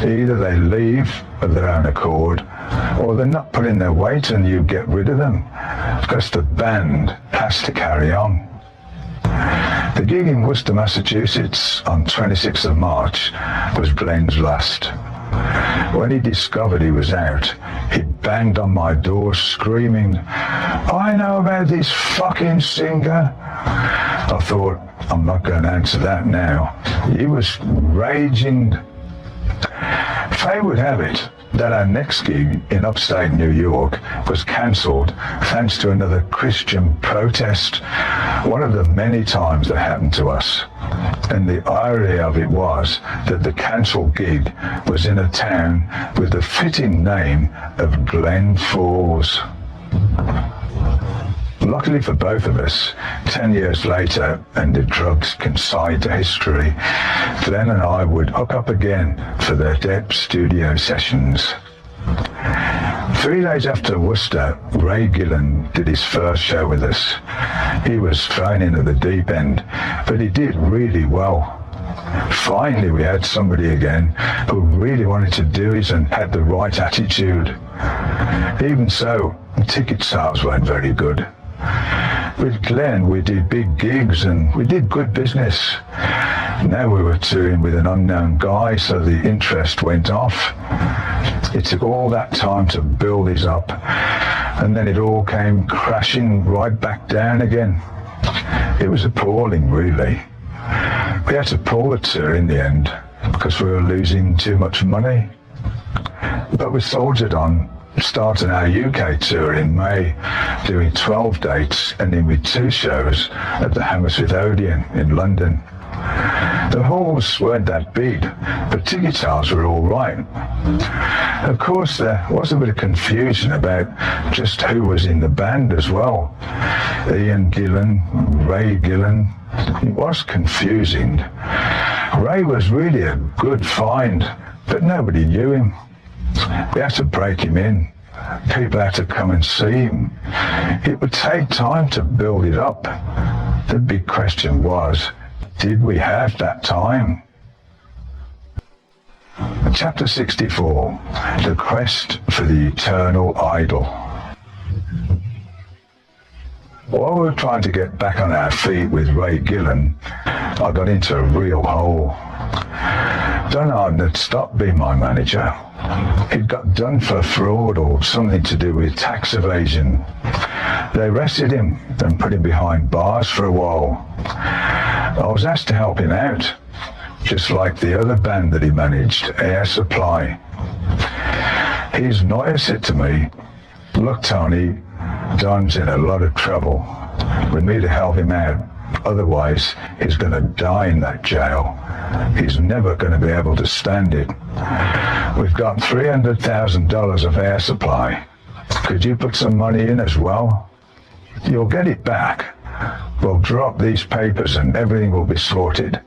Either they leave of their own accord, or they're not pulling their weight and you get rid of them, because the band has to carry on. The gig in Worcester, Massachusetts on 26th of March was Glenn's last. When he discovered he was out, he banged on my door screaming, "I know about this fucking singer." I thought, I'm not going to answer that now. He was raging. Fate would have it that our next gig in upstate New York was cancelled thanks to another Christian protest, one of the many times that happened to us. And the irony of it was that the cancelled gig was in a town with the fitting name of Glen Falls. Luckily for both of us, 10 years later, and the drugs consigned to history, Glenn and I would hook up again for the Depp studio sessions. 3 days after Worcester, Ray Gillen did his first show with us. He was thrown into the deep end, but he did really well. Finally, we had somebody again who really wanted to do it and had the right attitude. Even so, ticket sales weren't very good. With Glenn, we did big gigs and we did good business. Now we were touring with an unknown guy, so the interest went off. It took all that time to build this up, and then it all came crashing right back down again. It was appalling, really. We had to pull the tour in the end because we were losing too much money. But we soldiered on, starting our UK tour in May, doing 12 dates, ending with 2 shows at the Hammersmith Odeon in London. The halls weren't that big, but ticket sales were all right. Of course, there was a bit of confusion about just who was in the band as well. Ian Gillan, Ray Gillen. It was confusing. Ray was really a good find, but nobody knew him. We had to break him in. People had to come and see him. It would take time to build it up. The big question was, did we have that time? Chapter 64, The Quest for the Eternal Idol. While we were trying to get back on our feet with Ray Gillen, I got into a real hole. Don Arden had stopped being my manager. He'd got done for fraud or something to do with tax evasion. They arrested him and put him behind bars for a while. I was asked to help him out, just like the other band that he managed, Air Supply. His lawyer said to me, "Look, Tony, Don's in a lot of trouble. We need to help him out. Otherwise, he's going to die in that jail. He's never going to be able to stand it. We've got $300,000 of air supply. Could you put some money in as well? You'll get it back. We'll drop these papers and everything will be sorted."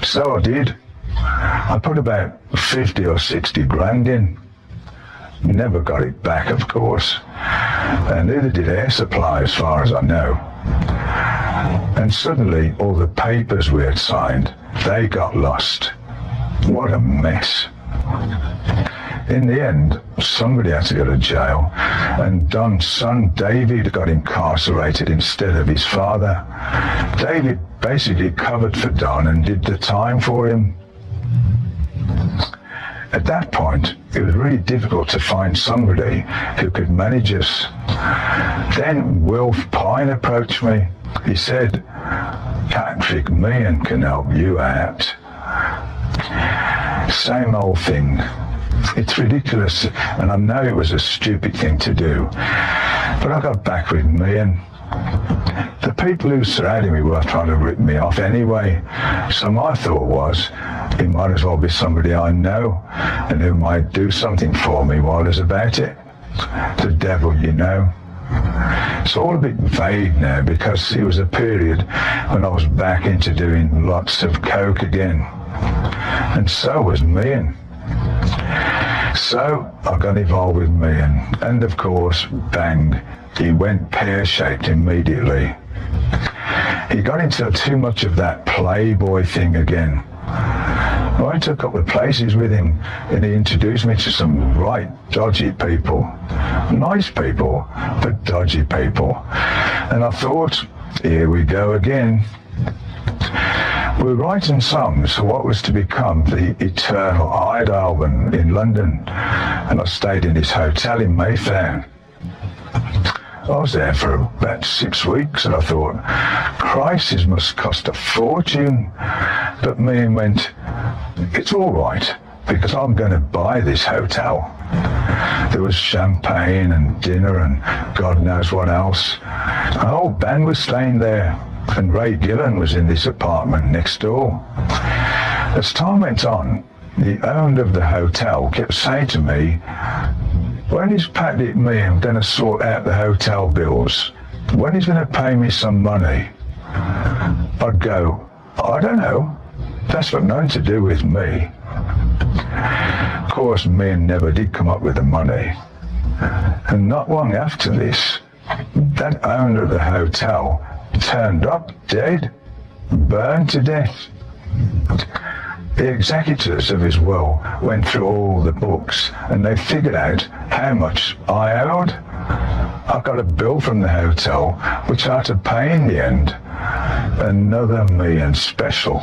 So I did. I put about 50 or 60 grand in. Never got it back, of course. And neither did Air Supply, as far as I know. And suddenly, all the papers we had signed, they got lost. What a mess. In the end, somebody had to go to jail, and Don's son David got incarcerated instead of his father. David basically covered for Don and did the time for him. At that point, it was really difficult to find somebody who could manage us. Then Wilf Pine approached me. He said, "Patrick Meehan can help you out." Same old thing. It's ridiculous, and I know it was a stupid thing to do. But I got back with Meehan. The people who surrounded me were trying to rip me off anyway, so my thought was, it might as well be somebody I know and who might do something for me while there's about it. The devil, you know. It's all a bit vague now because it was a period when I was back into doing lots of coke again. And so was Meehan. So I got involved with Meehan, and of course, bang, he went pear-shaped immediately. He got into too much of that playboy thing again. I took up the places with him, and he introduced me to some right dodgy people. Nice people, but dodgy people. And I thought, here we go again. We were writing songs for what was to become the Eternal Hyde album in London, and I stayed in his hotel in Mayfair. I was there for about 6 weeks, and I thought, Christ, this must cost a fortune. But Meehan went, "It's all right, because I'm going to buy this hotel." There was champagne and dinner and God knows what else. The whole band was staying there, and Ray Gillen was in this apartment next door. As time went on, the owner of the hotel kept saying to me, "When is Patrick Meehan going to sort out the hotel bills? When he's going to pay me some money?" I'd go, "I don't know. That's got nothing to do with me." Of course, Meehan never did come up with the money. And not long after this, that owner of the hotel turned up dead, burned to death. The executors of his will went through all the books, and they figured out how much I owed. I got a bill from the hotel, which I had to pay in the end. Another Meehan special.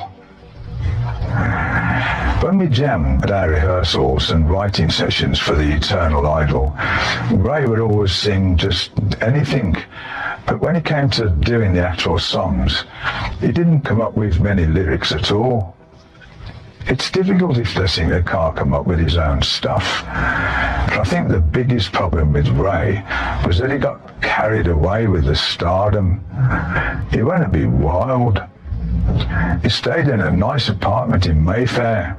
When we jammed at our rehearsals and writing sessions for the Eternal Idol, Ray would always sing just anything. But when it came to doing the actual songs, he didn't come up with many lyrics at all. It's difficult if the singer can't come up with his own stuff. But I think the biggest problem with Ray was that he got carried away with the stardom. He went a bit wild. He stayed in a nice apartment in Mayfair,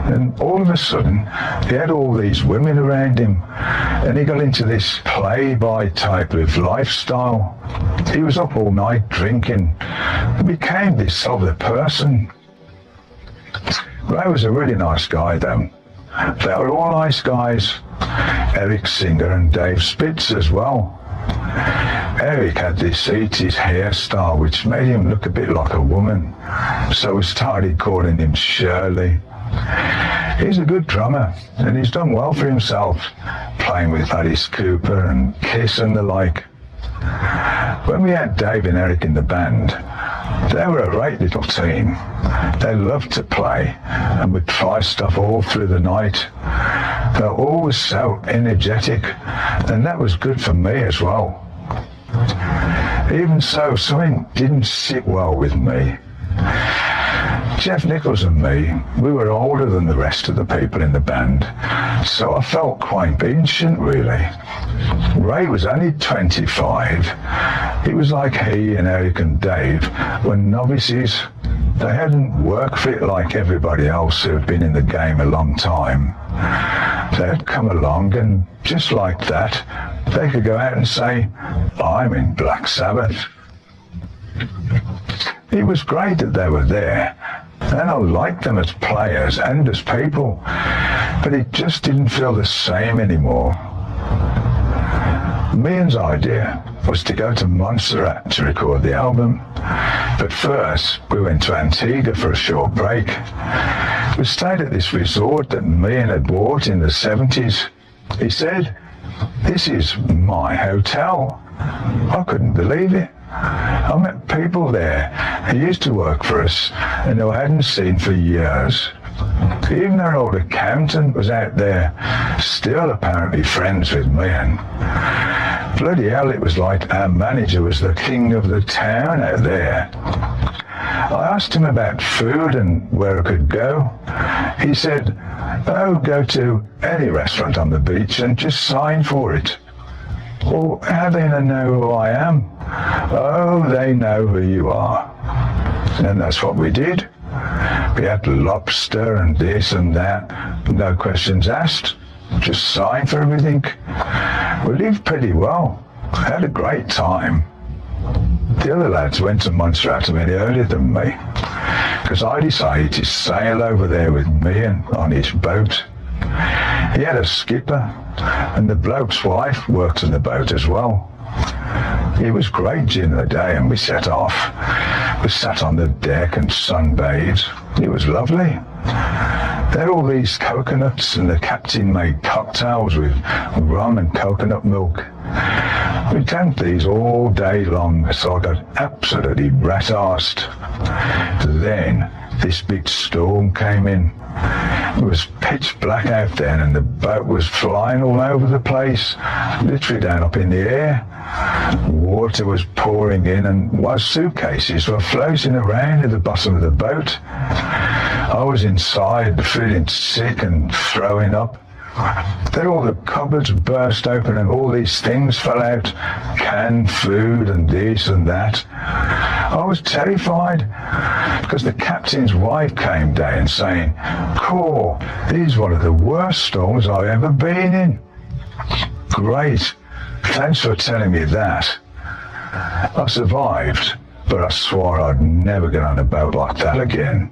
and all of a sudden he had all these women around him, and he got into this playboy type of lifestyle. He was up all night drinking and became this other person. Ray was a really nice guy though. They were all nice guys. Eric Singer and Dave Spitz as well. Eric had this 80s hairstyle which made him look a bit like a woman, so we started calling him Shirley. He's a good drummer, and he's done well for himself, playing with Alice Cooper and Kiss and the like. When we had Dave and Eric in the band, they were a great little team. They loved to play and would try stuff all through the night. They were always so energetic, and that was good for me as well. Even so, something didn't sit well with me. Jeff Nichols and me, we were older than the rest of the people in the band, so I felt quite ancient, really. Ray was only 25. It was like he and Eric and Dave were novices. They hadn't worked for it like everybody else who had been in the game a long time. They had come along, and just like that, they could go out and say, I'm in Black Sabbath. It was great that they were there, and I liked them as players and as people, but it just didn't feel the same anymore. Meehan's idea was to go to Montserrat to record the album, but first we went to Antigua for a short break. We stayed at this resort that Meehan had bought in the 70s. He said, "This is my hotel." I couldn't believe it. I met people there who used to work for us and who I hadn't seen for years. Even our old accountant was out there, still apparently friends with Meehan. Bloody hell, it was like our manager was the king of the town out there. I asked him about food and where I could go. He said, "Oh, go to any restaurant on the beach and just sign for it." Well, how are they going to know who I am? Oh, they know who you are. And that's what we did. We had lobster and this and that, no questions asked. Just sign for everything. We lived pretty well. Had a great time. The other lads went to Montserrat a bit earlier than me, because I decided to sail over there with Meehan on his boat. He had a skipper, and the bloke's wife worked on the boat as well. It was great during the day, and we set off. We sat on the deck and sunbathed. It was lovely. There were all these coconuts, and the captain made cocktails with rum and coconut milk. We drank these all day long, so I got absolutely rat-arsed. Then this big storm came in. It was pitch black out there, and the boat was flying all over the place, literally down up in the air. Water was pouring in, and our suitcases were floating around at the bottom of the boat. I was inside, feeling sick and throwing up. Then all the cupboards burst open and all these things fell out, canned food and this and that. I was terrified because the captain's wife came down saying, "Cool, this is one of the worst storms I've ever been in." Great, thanks for telling me that. I survived, but I swore I'd never get on a boat like that again.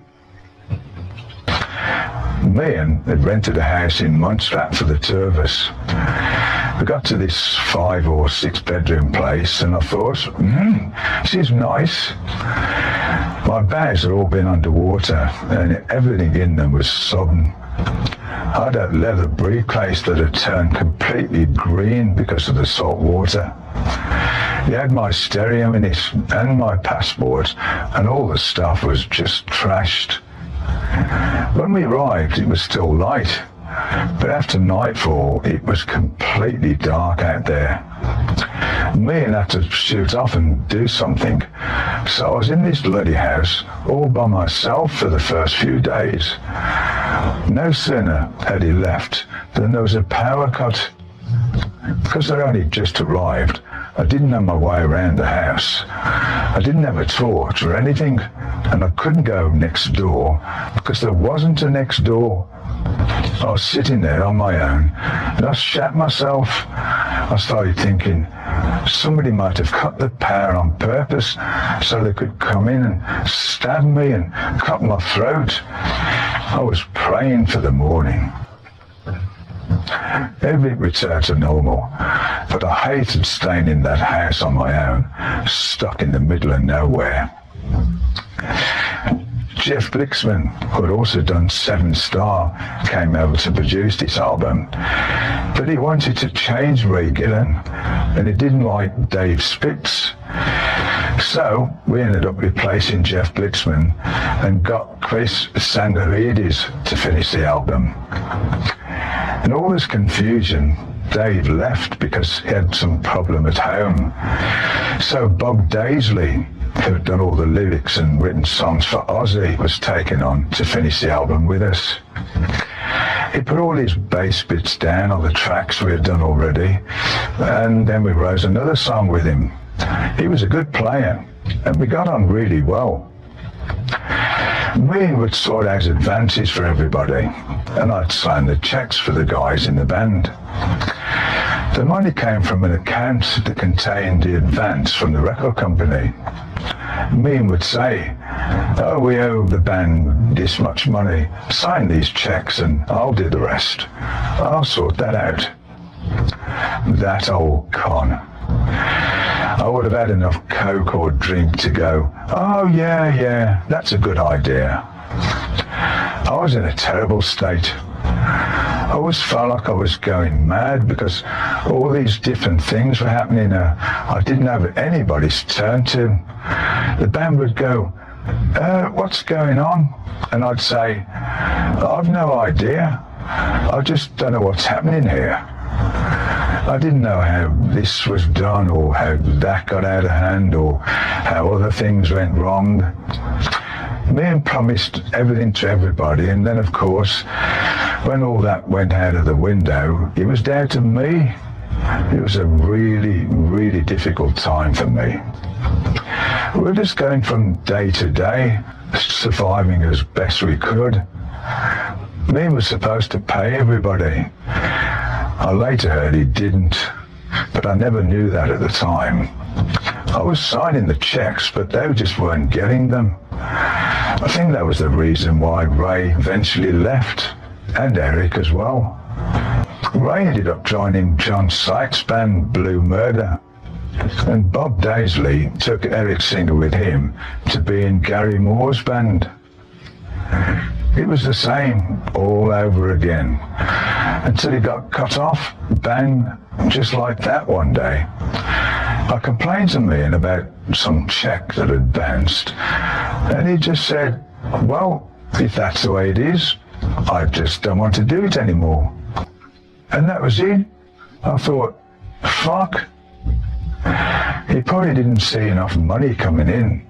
Meehan had rented a house in Montserrat for the two of us. We got to this 5 or 6 bedroom place, and I thought, this is nice. My bags had all been underwater, and everything in them was sodden. I had a leather briefcase that had turned completely green because of the salt water. It had my stereo in it and my passport, and all the stuff was just trashed. When we arrived, it was still light, but after nightfall, it was completely dark out there. Meehan had to shoot off and do something, so I was in this bloody house all by myself for the first few days. No sooner had he left than there was a power cut. Because I'd only just arrived, I didn't know my way around the house. I didn't have a torch or anything, and I couldn't go next door because there wasn't a next door. I was sitting there on my own, and I shat myself. I started thinking somebody might have cut the power on purpose so they could come in and stab me and cut my throat. I was praying for the morning. Everything returned to normal, but I hated staying in that house on my own, stuck in the middle of nowhere. Jeff Blixman, who had also done Seven Star, came over to produce this album. But he wanted to change Ray Gillen, and he didn't like Dave Spitz. So we ended up replacing Jeff Blixman and got Chris Sangaridis to finish the album. In all this confusion, Dave left because he had some problem at home. So Bob Daisley, who had done all the lyrics and written songs for Ozzy, was taken on to finish the album with us. He put all his bass bits down on the tracks we had done already, and then we wrote another song with him. He was a good player, and we got on really well. We would sort out advances for everybody, and I'd sign the checks for the guys in the band. The money came from an account that contained the advance from the record company. Me would say, "Oh, we owe the band this much money. Sign these checks and I'll do the rest. I'll sort that out." That old con. I would have had enough coke or drink to go, "Oh yeah, that's a good idea." I was in a terrible state. I always felt like I was going mad because all these different things were happening. I didn't have anybody's turn to. The band would go, "What's going on?" And I'd say, "I've no idea. I just don't know what's happening here." I didn't know how this was done or how that got out of hand or how other things went wrong. Me promised everything to everybody, and then of course when all that went out of the window, it was down to me. It was a really difficult time for me. We were just going from day to day, surviving as best we could. Me was supposed to pay everybody. I later heard he didn't, but I never knew that at the time. I was signing the checks, but they just weren't getting them. I think that was the reason why Ray eventually left, and Eric as well. Ray ended up joining John Sykes' band Blue Murder, and Bob Daisley took Eric Singer with him to be in Gary Moore's band. It was the same all over again, until he got cut off, bang, just like that one day. I complained to Ian about some check that had bounced, and he just said, "Well, if that's the way it is, I just don't want to do it anymore." And that was it. I thought, fuck. He probably didn't see enough money coming in.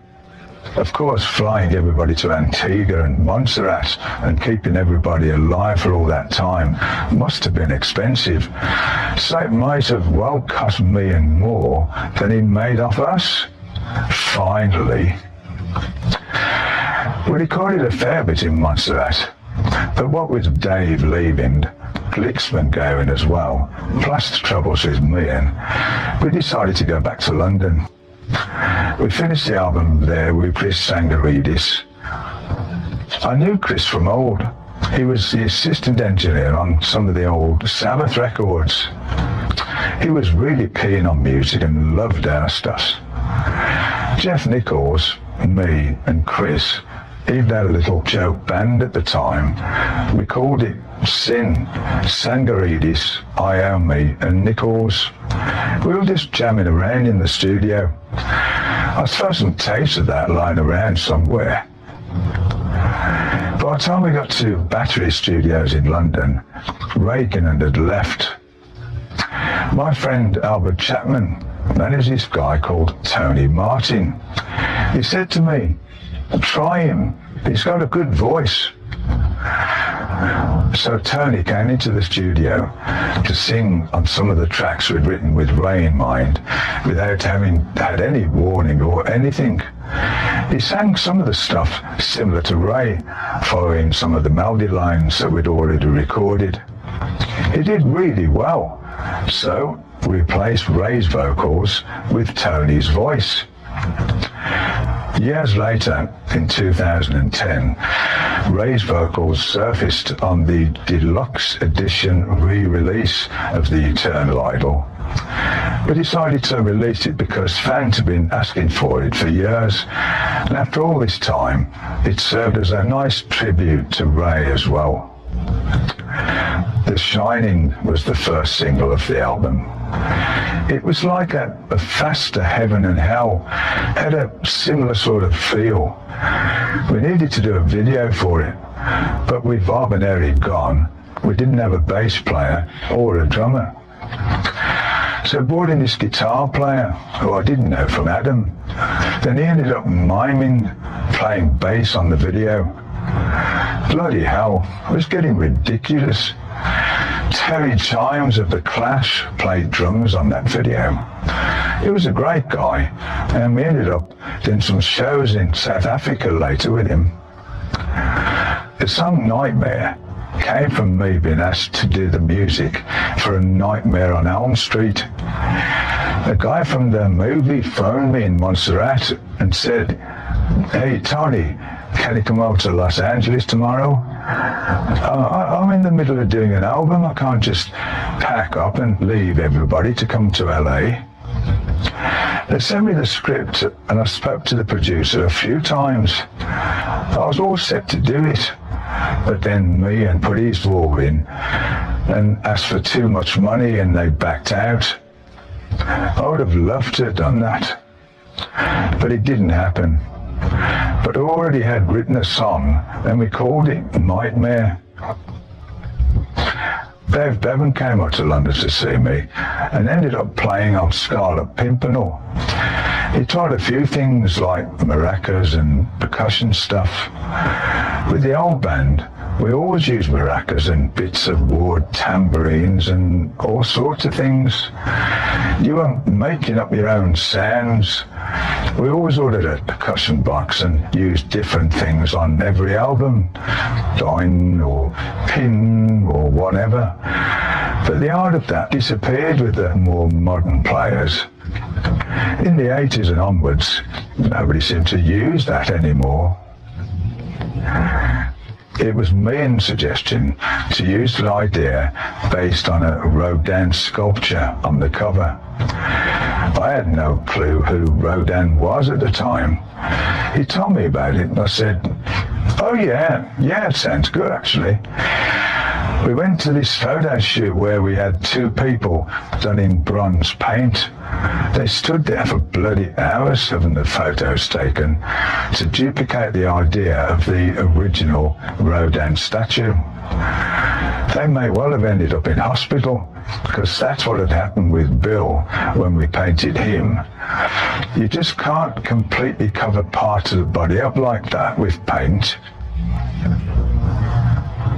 Of course, flying everybody to Antigua and Montserrat and keeping everybody alive for all that time must have been expensive. So it might have well cost me and more than he made off us. Finally. We recorded a fair bit in Montserrat, but what with Dave leaving, Blixman going as well, plus the troubles with me, and we decided to go back to London. We finished the album there with Chris Sangaridis. I knew Chris from old. He was the assistant engineer on some of the old Sabbath records. He was really keen on music and loved our stuff. Jeff Nichols, me and Chris even had a little joke band at the time. We called it Sin, Sangaridis, IOMMY and Nichols. We were just jamming around in the studio. I saw some tapes of that lying around somewhere. By the time we got to Battery Studios in London, Reagan had left. My friend Albert Chapman managed this guy called Tony Martin. He said to me, "Try him, he's got a good voice." So Tony came into the studio to sing on some of the tracks we'd written with Ray in mind, without having had any warning or anything. He sang some of the stuff similar to Ray, following some of the melody lines that we'd already recorded. He did really well, so we replaced Ray's vocals with Tony's voice. Years later, in 2010, Ray's vocals surfaced on the deluxe edition re-release of The Eternal Idol. We decided to release it because fans have been asking for it for years, and after all this time, it served as a nice tribute to Ray as well. The Shining was the first single of the album. It was like a faster Heaven and Hell, had a similar sort of feel. We needed to do a video for it, but with Bob and Eric gone, we didn't have a bass player or a drummer. So I brought in this guitar player, who I didn't know from Adam. Then he ended up miming, playing bass on the video. Bloody hell, it was getting ridiculous. Terry Chimes of The Clash played drums on that video. He was a great guy, and we ended up doing some shows in South Africa later with him. The song Nightmare came from me being asked to do the music for A Nightmare on Elm Street. A guy from the movie phoned me in Montserrat and said, "Hey Tony, can you come over to Los Angeles tomorrow? I'm in the middle of doing an album. I can't just pack up and leave everybody to come to LA." They sent me the script and I spoke to the producer a few times. I was all set to do it, but then me and put his wall in and asked for too much money and they backed out. I would have loved to have done that, but it didn't happen. But I already had written a song and we called it Nightmare. Dave Bevan came up to London to see me and ended up playing on Scarlet Pimpernel. He tried a few things like maracas and percussion stuff. With the old band, we always used maracas and bits of wood, tambourines and all sorts of things. You were making up your own sounds. We always ordered a percussion box and used different things on every album, dine or pin or whatever. But the art of that disappeared with the more modern players. In the 80s and onwards, nobody seemed to use that anymore. It was Meehan's suggestion to use the idea based on a Rodin sculpture on the cover. I had no clue who Rodin was at the time. He told me about it and I said, "Oh yeah, it sounds good actually." We went to this photo shoot where we had two people done in bronze paint. They stood there for bloody hours having the photos taken to duplicate the idea of the original Rodin statue. They may well have ended up in hospital because that's what had happened with Bill when we painted him. You just can't completely cover parts of the body up like that with paint.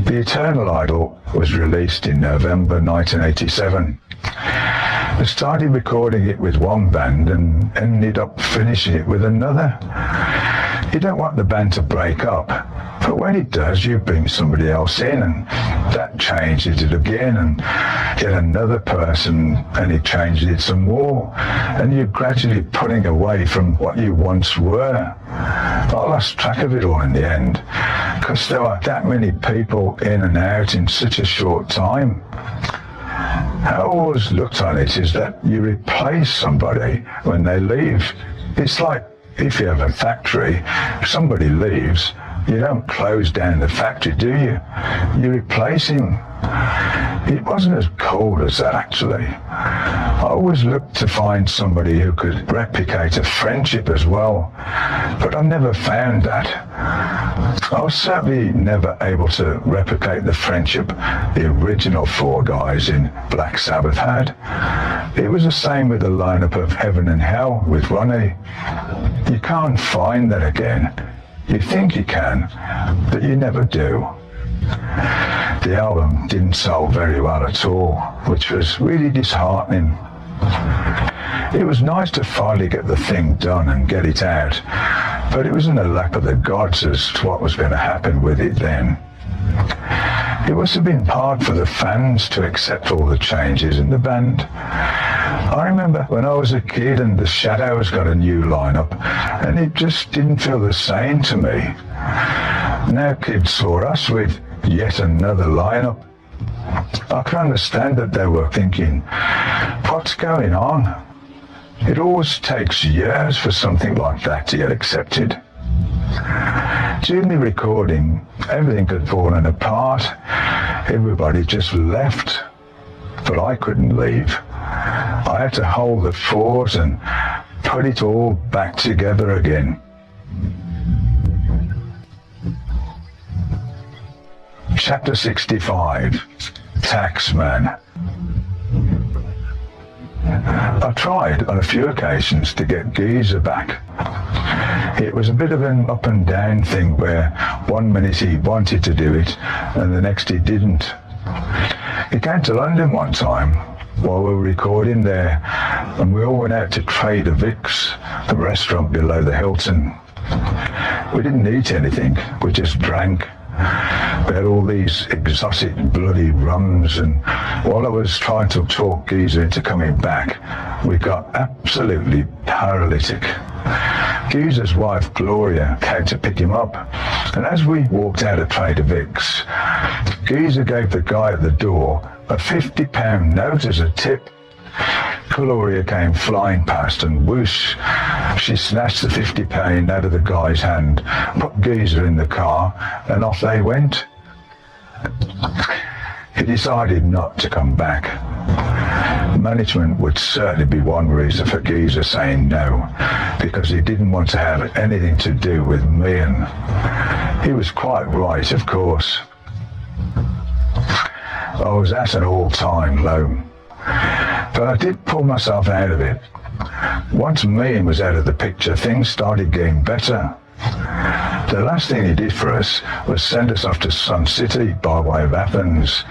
The Eternal Idol was released in November 1987. I started recording it with one band and ended up finishing it with another. You don't want the band to break up, but when it does, you bring somebody else in and that changes it again and get another person and it changes it some more. And you're gradually putting away from what you once were. I lost track of it all in the end because there were that many people in and out in such a short time. How I always looked on it is that you replace somebody when they leave. It's like if you have a factory, if somebody leaves, you don't close down the factory, do you? You replace him. It wasn't as cold as that, actually. I always looked to find somebody who could replicate a friendship as well, but I never found that. I was certainly never able to replicate the friendship the original four guys in Black Sabbath had. It was the same with the lineup of Heaven and Hell with Ronnie. You can't find that again. You think you can, but you never do. The album didn't sell very well at all, which was really disheartening. It was nice to finally get the thing done and get it out, but it was in the lap of the gods as to what was going to happen with it then. It must have been hard for the fans to accept all the changes in the band. I remember when I was a kid and the Shadows got a new lineup, and it just didn't feel the same to me. Now kids saw us with yet another lineup, I can understand that they were thinking, what's going on? It always takes years for something like that to get accepted. During the recording, everything had fallen apart. Everybody just left, but I couldn't leave. I had to hold the fort and put it all back together again. Chapter 65, Taxman. I tried on a few occasions to get Geezer back. It was a bit of an up and down thing where one minute he wanted to do it and the next he didn't. He came to London one time while we were recording there, and we all went out to Trader Vic's, the restaurant below the Hilton. We didn't eat anything, we just drank. We had all these exotic bloody rums, and while I was trying to talk Geezer into coming back, we got absolutely paralytic. Geezer's wife Gloria came to pick him up, and as we walked out of Trader Vic's, Geezer gave the guy at the door a £50 note as a tip. Gloria came flying past and whoosh, she snatched the £50 out of the guy's hand, put Geezer in the car, and off they went. He decided not to come back. Management would certainly be one reason for Geezer saying no, because he didn't want to have anything to do with me, and he was quite right, of course. I was at an all-time low, but I did pull myself out of it. Once Mean was out of the picture, things started getting better. The last thing he did for us was send us off to Sun City by way of Athens,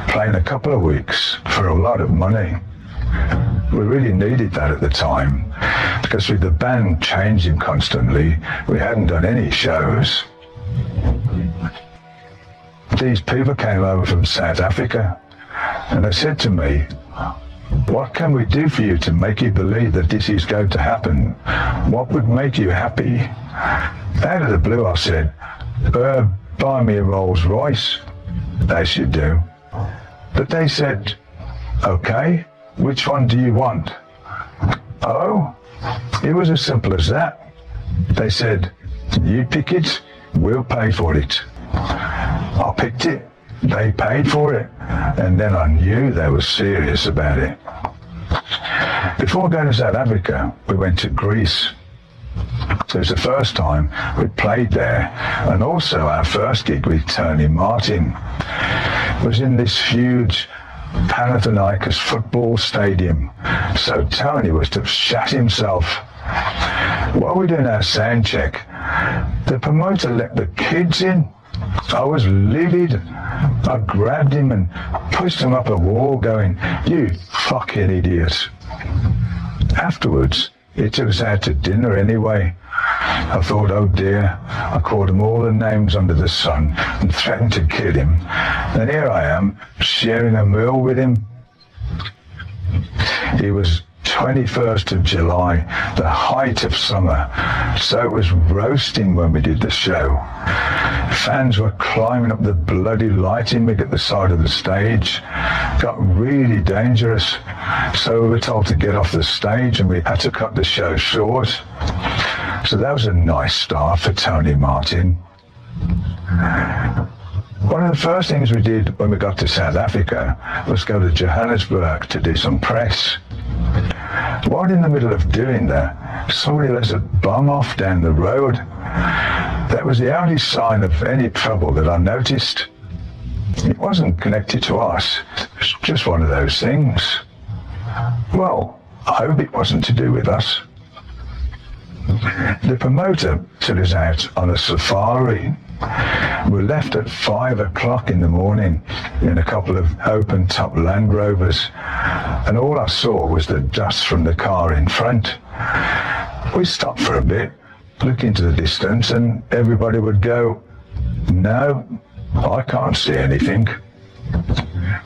playing a couple of weeks for a lot of money. We really needed that at the time, because with the band changing constantly, we hadn't done any shows. These people came over from South Africa, and they said to me, what can we do for you to make you believe that this is going to happen? What would make you happy? Out of the blue I said, buy me a Rolls Royce. They should do. But they said, okay, which one do you want? Oh, it was as simple as that. They said, you pick it, we'll pay for it. I picked it, they paid for it, and then I knew they were serious about it. Before going to South Africa, we went to Greece. So it was the first time we played there, and also our first gig with Tony Martin was in this huge Panathinaikos football stadium. So Tony was to shat himself. While we were doing our sound check, the promoter let the kids in. I was livid. I grabbed him and pushed him up a wall going, you fucking idiot. Afterwards, he took us out to dinner anyway. I thought, oh dear, I called him all the names under the sun and threatened to kill him. And here I am, sharing a meal with him. It was 21st of July, the height of summer, so it was roasting when we did the show. Fans were climbing up the bloody lighting rig at the side of the stage. Got really dangerous, so we were told to get off the stage and we had to cut the show short. So that was a nice start for Tony Martin. One of the first things we did when we got to South Africa was go to Johannesburg to do some press. While in the middle of doing that, somebody let a bum off down the road. That was the only sign of any trouble that I noticed. It wasn't connected to us. It was just one of those things. Well, I hope it wasn't to do with us. The promoter took us out on a safari. We left at 5 o'clock in the morning in a couple of open-top Land Rovers, and all I saw was the dust from the car in front. We stopped for a bit, looked into the distance, and everybody would go, no, I can't see anything.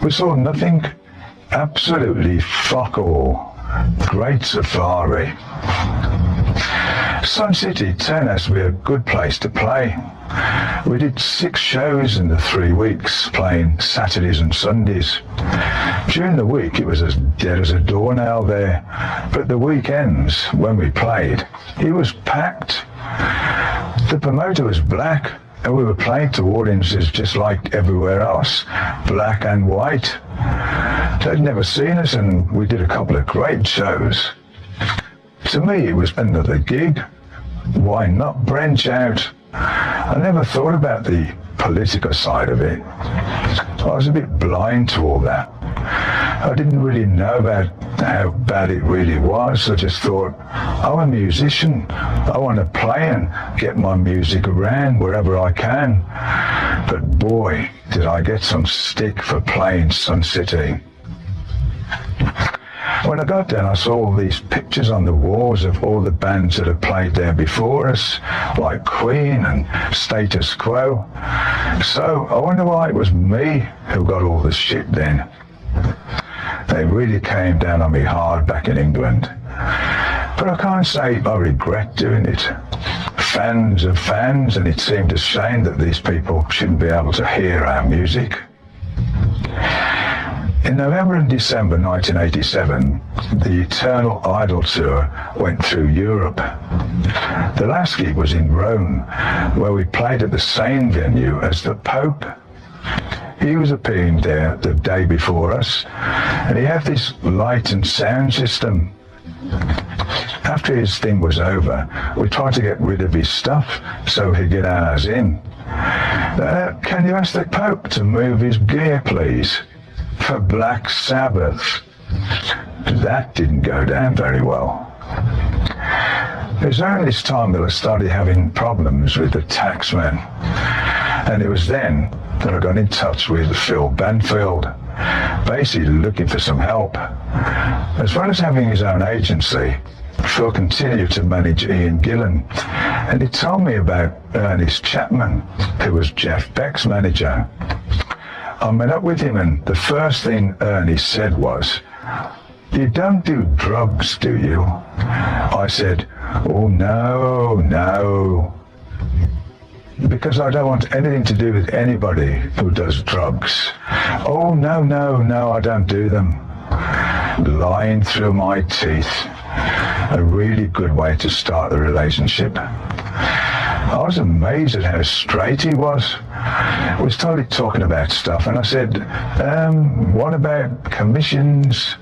We saw nothing, absolutely fuck all. Great safari. Sun City turned out to be a good place to play. We did 6 shows in the 3 weeks, playing Saturdays and Sundays. During the week, it was as dead as a doornail there, but the weekends, when we played, it was packed. The promoter was black, and we were playing to audiences just like everywhere else, black and white. They'd never seen us, and we did a couple of great shows. To me, it was another gig. Why not branch out? I never thought about the political side of it. I was a bit blind to all that. I didn't really know about how bad it really was. I just thought, I'm a musician. I want to play and get my music around wherever I can. But boy, did I get some stick for playing Sun City. When I got there, I saw all these pictures on the walls of all the bands that had played there before us, like Queen and Status Quo. So I wonder why it was me who got all the shit then. They really came down on me hard back in England. But I can't say I regret doing it. Fans are fans, and it seemed a shame that these people shouldn't be able to hear our music. In November and December 1987, the Eternal Idol Tour went through Europe. The last gig was in Rome, where we played at the same venue as the Pope. He was appearing there the day before us, and he had this light and sound system. After his thing was over, we tried to get rid of his stuff so he'd get ours in. Can you ask the Pope to move his gear, please? For Black Sabbath. That didn't go down very well. It was around this time that I started having problems with the taxman, and it was then that I got in touch with Phil Banfield, basically looking for some help. As well as having his own agency, Phil continued to manage Ian Gillan, and he told me about Ernest Chapman, who was Jeff Beck's manager. I met up with him, and the first thing Ernie said was, "You don't do drugs, do you?" I said, "Oh, no. Because I don't want anything to do with anybody who does drugs." "Oh, no, I don't do them." Lying through my teeth. A really good way to start the relationship. I was amazed at how straight he was. We started talking about stuff, and I said, what about commissions?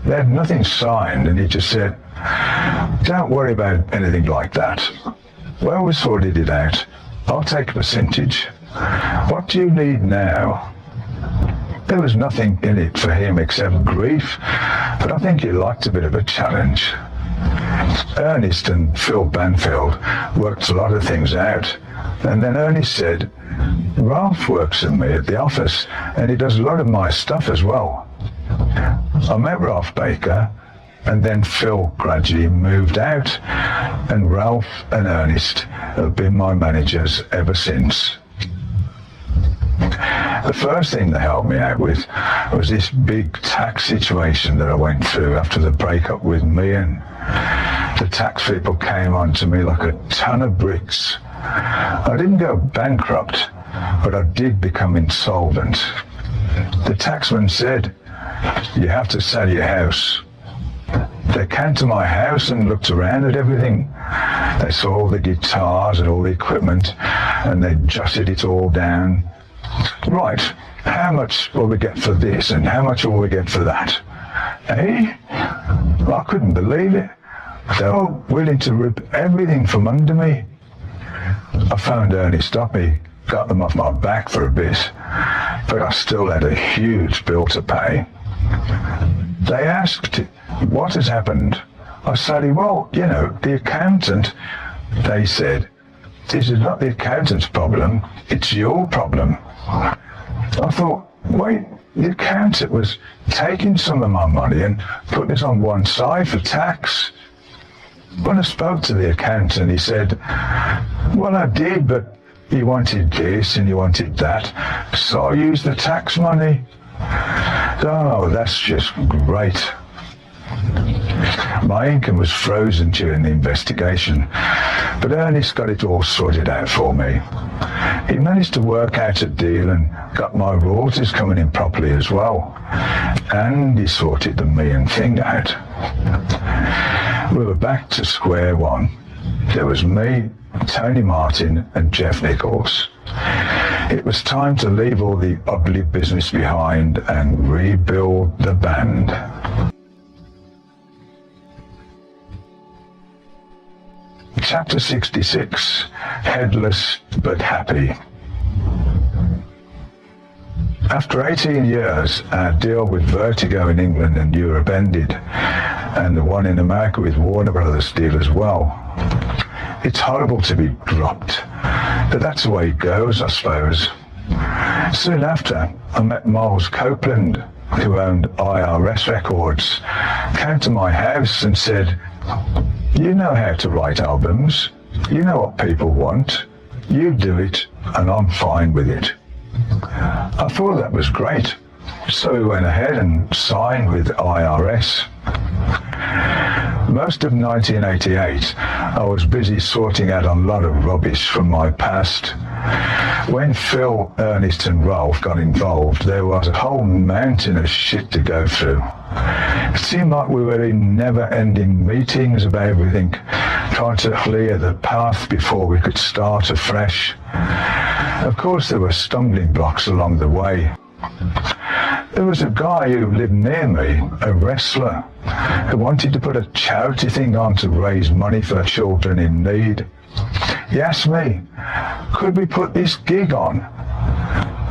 They had nothing signed, and he just said, "Don't worry about anything like that. Well, we sorted it out. I'll take a percentage. What do you need now?" There was nothing in it for him except grief, but I think he liked a bit of a challenge. Ernest and Phil Banfield worked a lot of things out, and then Ernest said, "Ralph works with me at the office, and he does a lot of my stuff as well." I met Ralph Baker, and then Phil gradually moved out, and Ralph and Ernest have been my managers ever since. The first thing they helped me out with was this big tax situation that I went through after the breakup with Mian. The tax people came on to me like a ton of bricks. I didn't go bankrupt, but I did become insolvent. The taxman said, "You have to sell your house." They came to my house and looked around at everything. They saw all the guitars and all the equipment, and they jotted it all down. "Right, how much will we get for this, and how much will we get for that?" Eh? I couldn't believe it. They were willing to rip everything from under me. I phoned Ernest up. He got them off my back for a bit, but I still had a huge bill to pay. They asked, "What has happened?" I said, "Well, the accountant." They said, "This is not the accountant's problem, it's your problem." I thought, wait, the accountant was taking some of my money and putting it on one side for tax. When I spoke to the accountant, he said, "Well, I did, but you wanted this and you wanted that, so I used the tax money." Oh, that's just great. My income was frozen during the investigation, but Ernest got it all sorted out for me. He managed to work out a deal and got my royalties coming in properly as well. And he sorted the me-and thing out. We were back to square one. There was me, Tony Martin and Jeff Nichols. It was time to leave all the ugly business behind and rebuild the band. Chapter 66, Headless but Happy. After 18 years, our deal with Vertigo in England and Europe ended, and the one in America with Warner Brothers deal as well. It's horrible to be dropped, but that's the way it goes, I suppose. Soon after, I met Miles Copeland, who owned IRS Records, came to my house and said, "You know how to write albums. You know what people want. You do it, and I'm fine with it." I thought that was great, so we went ahead and signed with IRS. Most of 1988, I was busy sorting out a lot of rubbish from my past. When Phil, Ernest and Ralph got involved, there was a whole mountain of shit to go through. It seemed like we were in never-ending meetings about everything, trying to clear the path before we could start afresh. Of course, there were stumbling blocks along the way. There was a guy who lived near me, a wrestler, who wanted to put a charity thing on to raise money for children in need. He asked me, "Could we put this gig on?"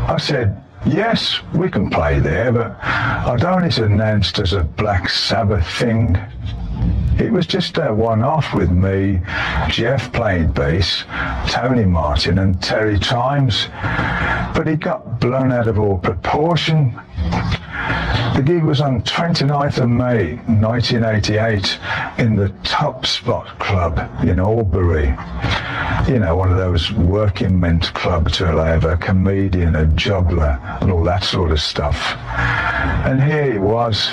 I said, "Yes, we can play there, but I don't want it announced as a Black Sabbath thing." It was just a one-off with me, Jeff playing bass, Tony Martin and Terry Chimes, but it got blown out of all proportion. The gig was on 29th of May 1988 in the Top Spot Club in Albury. You know, one of those working men's clubs where they have a comedian, a juggler and all that sort of stuff. And here it was,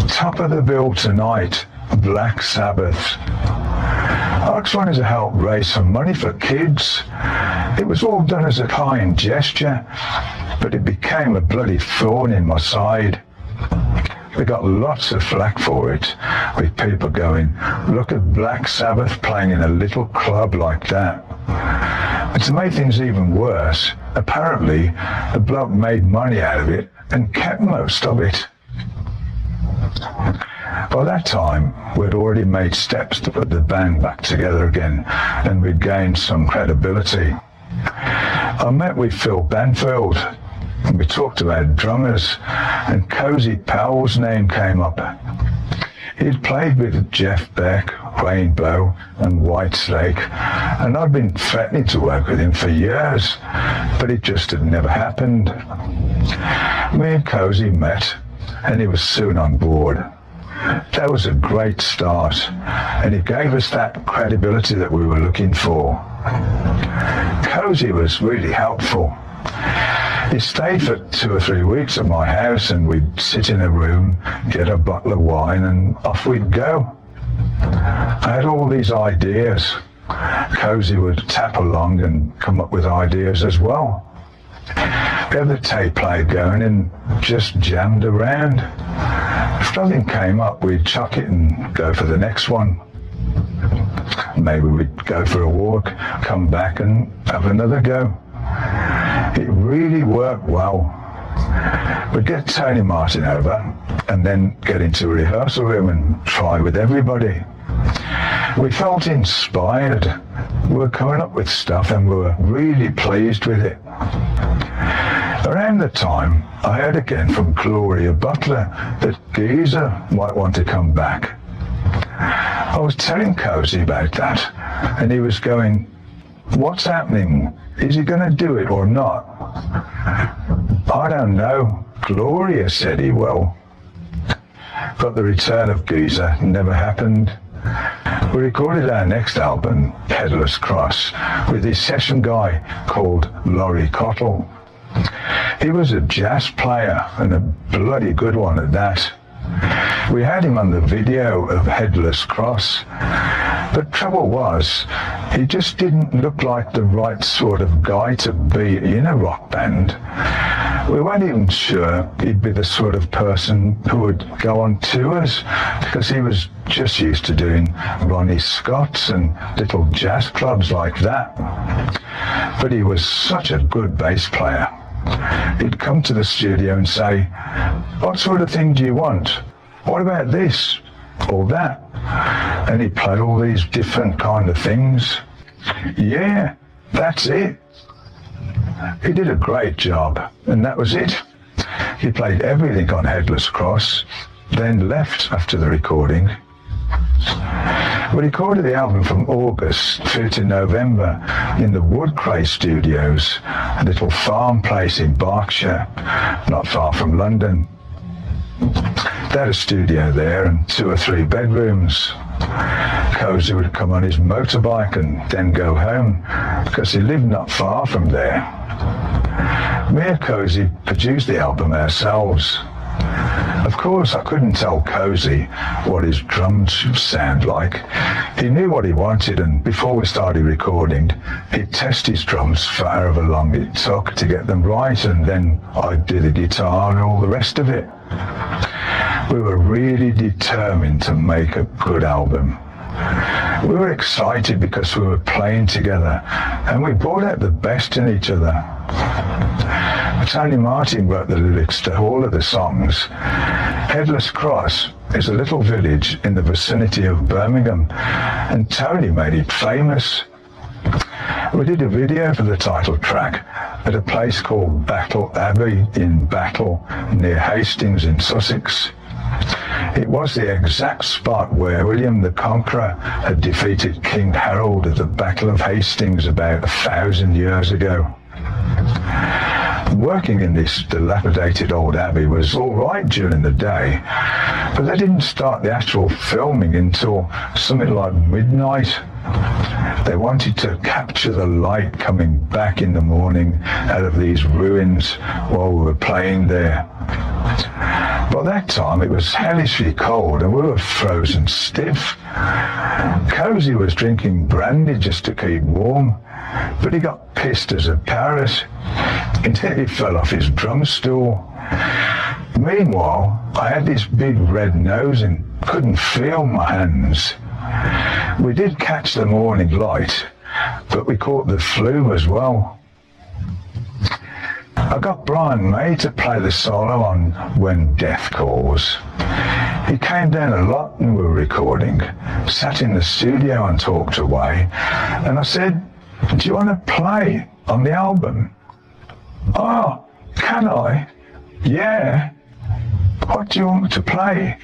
top of the bill tonight, Black Sabbath. I just wanted to help raise some money for kids. It was all done as a kind gesture, but it became a bloody thorn in my side. We got lots of flack for it, with people going, "Look at Black Sabbath playing in a little club like that." And to make things even worse, apparently the bloke made money out of it and kept most of it. By that time, we'd already made steps to put the band back together again, and we'd gained some credibility. I met with Phil Banfield, and we talked about drummers, and Cozy Powell's name came up. He'd played with Jeff Beck, Rainbow, and Whitesnake, and I'd been threatening to work with him for years, but it just had never happened. Me and Cozy met, and he was soon on board. That was a great start, and it gave us that credibility that we were looking for. Cozy was really helpful. He stayed for 2 or 3 weeks at my house, and we'd sit in a room, get a bottle of wine, and off we'd go. I had all these ideas. Cozy would tap along and come up with ideas as well. We had the tape player going and just jammed around. If nothing came up, we'd chuck it and go for the next one. Maybe we'd go for a walk, come back and have another go. It really worked well. We'd get Tony Martin over and then get into a rehearsal room and try with everybody. We felt inspired. We were coming up with stuff and we were really pleased with it. Around the time, I heard again from Gloria Butler that Geezer might want to come back. I was telling Cozy about that, and he was going, "What's happening? Is he going to do it or not?" "I don't know. Gloria said he will." But the return of Geezer never happened. We recorded our next album, Headless Cross, with this session guy called Laurie Cottle. He was a jazz player, and a bloody good one at that. We had him on the video of Headless Cross, but trouble was, he just didn't look like the right sort of guy to be in a rock band. We weren't even sure he'd be the sort of person who would go on tours, because he was just used to doing Ronnie Scott's and little jazz clubs like that. But he was such a good bass player. He'd come to the studio and say, "What sort of thing do you want? What about this or that?" And he'd play all these different kind of things. Yeah, that's it. He did a great job, and that was it. He played everything on Headless Cross, then left after the recording. We recorded the album from August through to November in the Woodcray Studios, a little farm place in Berkshire, not far from London. They had a studio there and 2 or 3 bedrooms. Cozy would come on his motorbike and then go home, because he lived not far from there. Me and Cozy produced the album ourselves. Of course, I couldn't tell Cozy what his drums should sound like. He knew what he wanted, and before we started recording, he'd test his drums for however long it took to get them right, and then I'd do the guitar and all the rest of it. We were really determined to make a good album. We were excited because we were playing together, and we brought out the best in each other. Tony Martin wrote the lyrics to all of the songs. Headless Cross is a little village in the vicinity of Birmingham, and Tony made it famous. We did a video for the title track at a place called Battle Abbey in Battle, near Hastings in Sussex. It was the exact spot where William the Conqueror had defeated King Harold at the Battle of Hastings about 1,000 years ago. Working in this dilapidated old abbey was all right during the day, but they didn't start the actual filming until something like midnight. They wanted to capture the light coming back in the morning out of these ruins while we were playing there. By that time it was hellishly cold and we were frozen stiff. Cozy was drinking brandy just to keep warm, but he got pissed as a parrot. Until he fell off his drum stool. Meanwhile, I had this big red nose and couldn't feel my hands. We did catch the morning light, but we caught the flu as well. I got Brian May to play the solo on When Death Calls. He came down a lot when we were recording, sat in the studio and talked away, and I said, "Do you want to play on the album?" "Oh, can I?" "Yeah." "What do you want me to play?"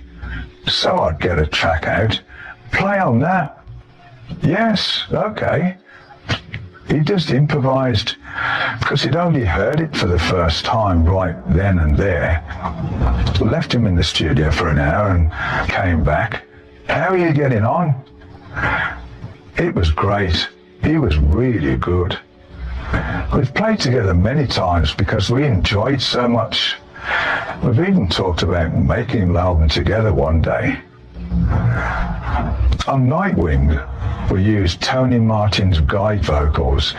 So I'd get a track out. "Play on that." "Yes, okay." He just improvised, because he'd only heard it for the first time right then and there. Left him in the studio for an hour and came back. "How are you getting on?" It was great. He was really good. We've played together many times because we enjoyed so much. We've even talked about making an album together one day. On Nightwing, we used Tony Martin's guide vocals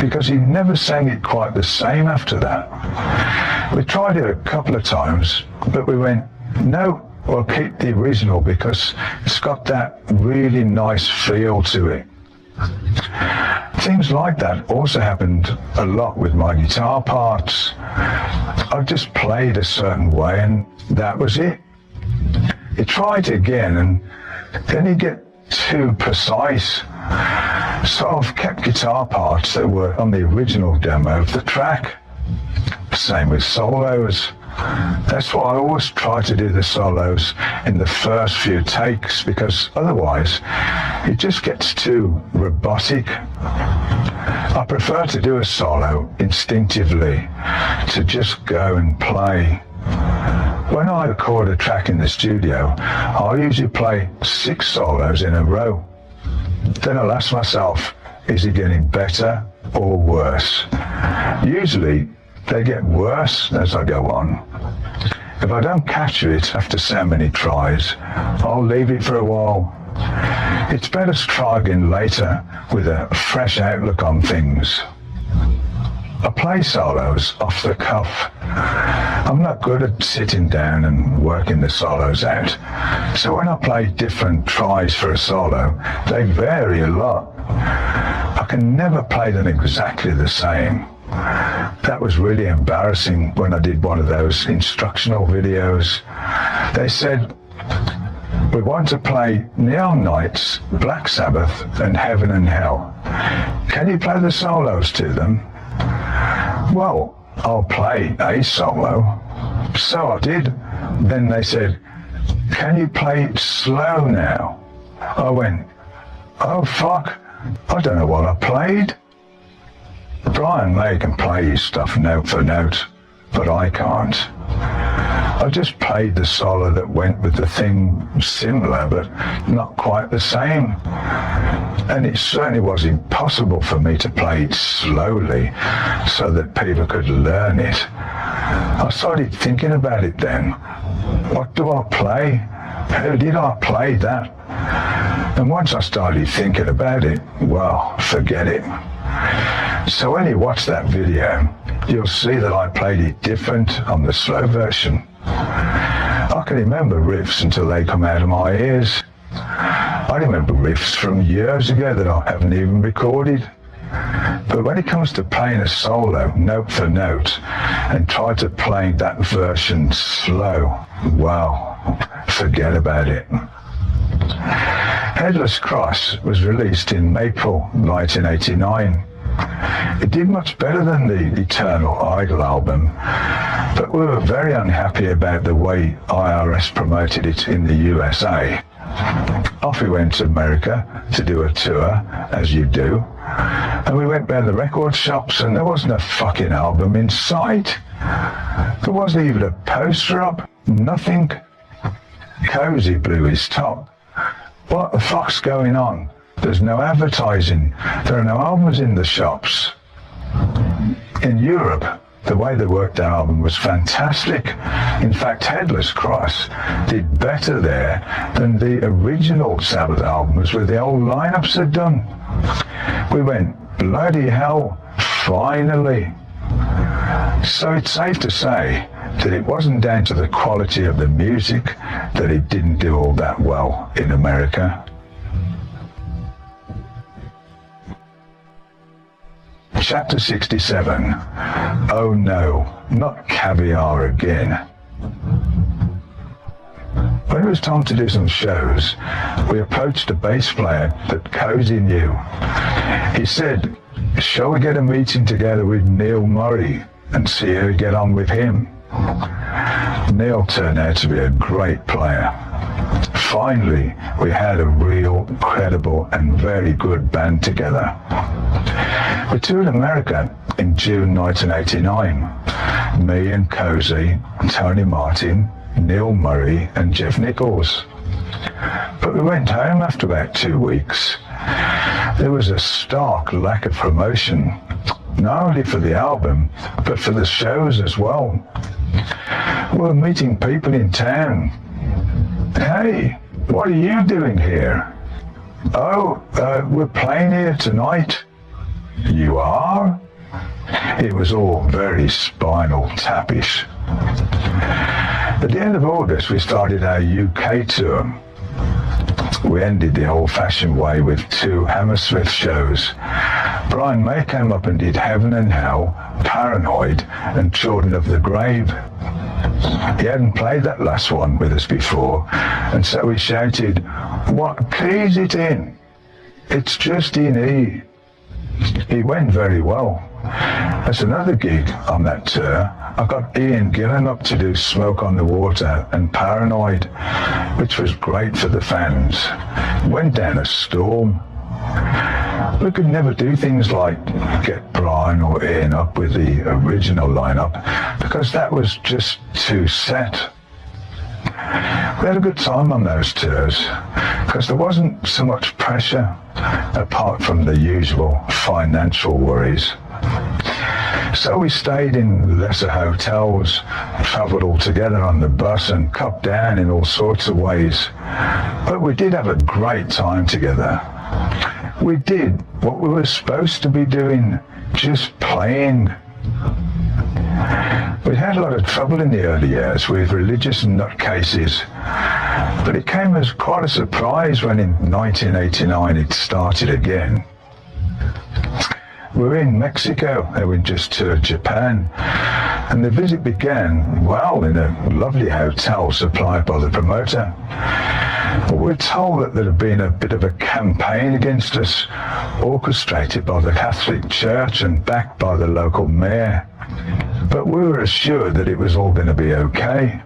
because he never sang it quite the same after that. We tried it a couple of times, but we went, no, we'll keep the original because it's got that really nice feel to it. Things like that also happened a lot with my guitar parts. I just played a certain way and that was it. You try it again and then you get too precise. So I've kept guitar parts that were on the original demo of the track. Same with solos. That's why I always try to do the solos in the first few takes, because otherwise it just gets too robotic. I prefer to do a solo instinctively, to just go and play. When I record a track in the studio, I'll usually play 6 solos in a row. Then I'll ask myself, is it getting better or worse? Usually they get worse as I go on. If I don't catch it after so many tries, I'll leave it for a while. It's better to try again later with a fresh outlook on things. I play solos off the cuff. I'm not good at sitting down and working the solos out. So when I play different tries for a solo, they vary a lot. I can never play them exactly the same. That was really embarrassing when I did one of those instructional videos. They said, we want to play Neon Nights, Black Sabbath, and Heaven and Hell. Can you play the solos to them? Well, I'll play a solo. So I did. Then they said, can you play it slow now? I went, oh fuck, I don't know what I played. Brian May can play his stuff note for note, but I can't. I just played the solo that went with the thing, similar but not quite the same. And it certainly was impossible for me to play it slowly so that people could learn it. I started thinking about it then. What do I play? How did I play that? And once I started thinking about it, well, forget it. So when you watch that video, you'll see that I played it different on the slow version. I can remember riffs until they come out of my ears. I remember riffs from years ago that I haven't even recorded. But when it comes to playing a solo note for note and try to play that version slow, well, forget about it. Headless Cross was released in April 1989. It did much better than the Eternal Idol album, but we were very unhappy about the way IRS promoted it in the USA. Off we went to America to do a tour, as you do, and we went round the record shops and there wasn't a fucking album in sight. There wasn't even a poster up, nothing. Cozy blew his top. What the fuck's going on? There's no advertising. There are no albums in the shops. In Europe, the way they worked their album was fantastic. In fact, Headless Cross did better there than the original Sabbath albums with the old lineups had done. We went, bloody hell, finally. So it's safe to say that it wasn't down to the quality of the music that it didn't do all that well in America. Chapter 67. Oh no, not caviar again. When it was time to do some shows, we approached a bass player that Cozy knew. He said, shall we get a meeting together with Neil Murray and see how we get on with him? Neil turned out to be a great player. Finally, we had a real, credible and very good band together. We toured America in June 1989. Me and Cozy, Tony Martin, Neil Murray and Jeff Nichols. But we went home after about 2 weeks. There was a stark lack of promotion, not only for the album, but for the shows as well. We were meeting people in town. Hey, what are you doing here? Oh, we're playing here tonight. You are? It was all very Spinal Tap-ish. At the end of August, we started our UK tour. We ended the old-fashioned way with 2 Hammersmith shows. Brian May came up and did Heaven and Hell, Paranoid, and Children of the Grave. He hadn't played that last one with us before, and so we shouted, what key is it in? It's just in E. It went very well. As another gig on that tour, I got Ian Gillan up to do Smoke on the Water and Paranoid, which was great for the fans. It went down a storm. We could never do things like get Brian or Ian up with the original lineup because that was just too set. We had a good time on those tours because there wasn't so much pressure apart from the usual financial worries. So we stayed in lesser hotels, travelled all together on the bus and cut down in all sorts of ways. But we did have a great time together. We did what we were supposed to be doing, just playing. We had a lot of trouble in the early years with religious nutcases, but it came as quite a surprise when in 1989 it started again. We were in Mexico, and we just toured Japan, and the visit began, well, in a lovely hotel supplied by the promoter. But we're told that there had been a bit of a campaign against us, orchestrated by the Catholic Church and backed by the local mayor. But we were assured that it was all going to be okay.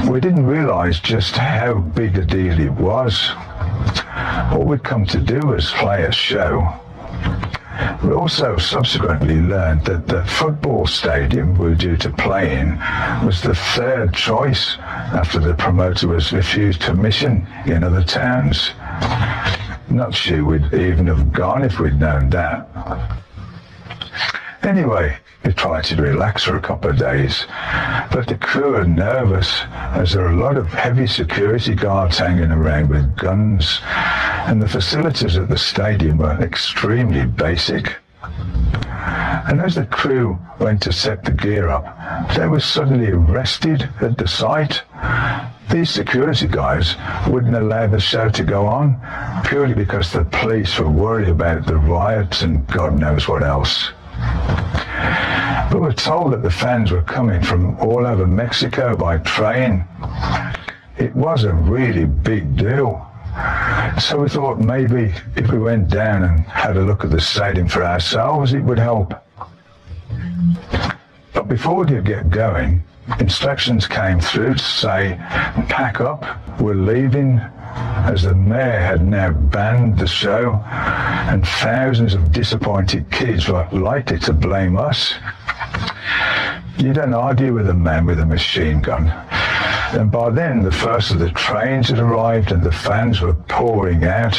We didn't realise just how big a deal it was. All we'd come to do was play a show. We also subsequently learned that the football stadium we were due to play in was the third choice after the promoter was refused permission in other towns. Not sure we'd even have gone if we'd known that. Anyway, we tried to relax for a couple of days, but the crew were nervous as there were a lot of heavy security guards hanging around with guns, and the facilities at the stadium were extremely basic. And as the crew went to set the gear up, they were suddenly arrested at the site. These security guys wouldn't allow the show to go on, purely because the police were worried about the riots and God knows what else. But we're told that the fans were coming from all over Mexico by train. It was a really big deal. So we thought maybe if we went down and had a look at the stadium for ourselves, it would help. But before we could get going, instructions came through to say, pack up, we're leaving, as the mayor had now banned the show, and thousands of disappointed kids were likely to blame us. You don't argue with a man with a machine gun. And by then, the first of the trains had arrived and the fans were pouring out.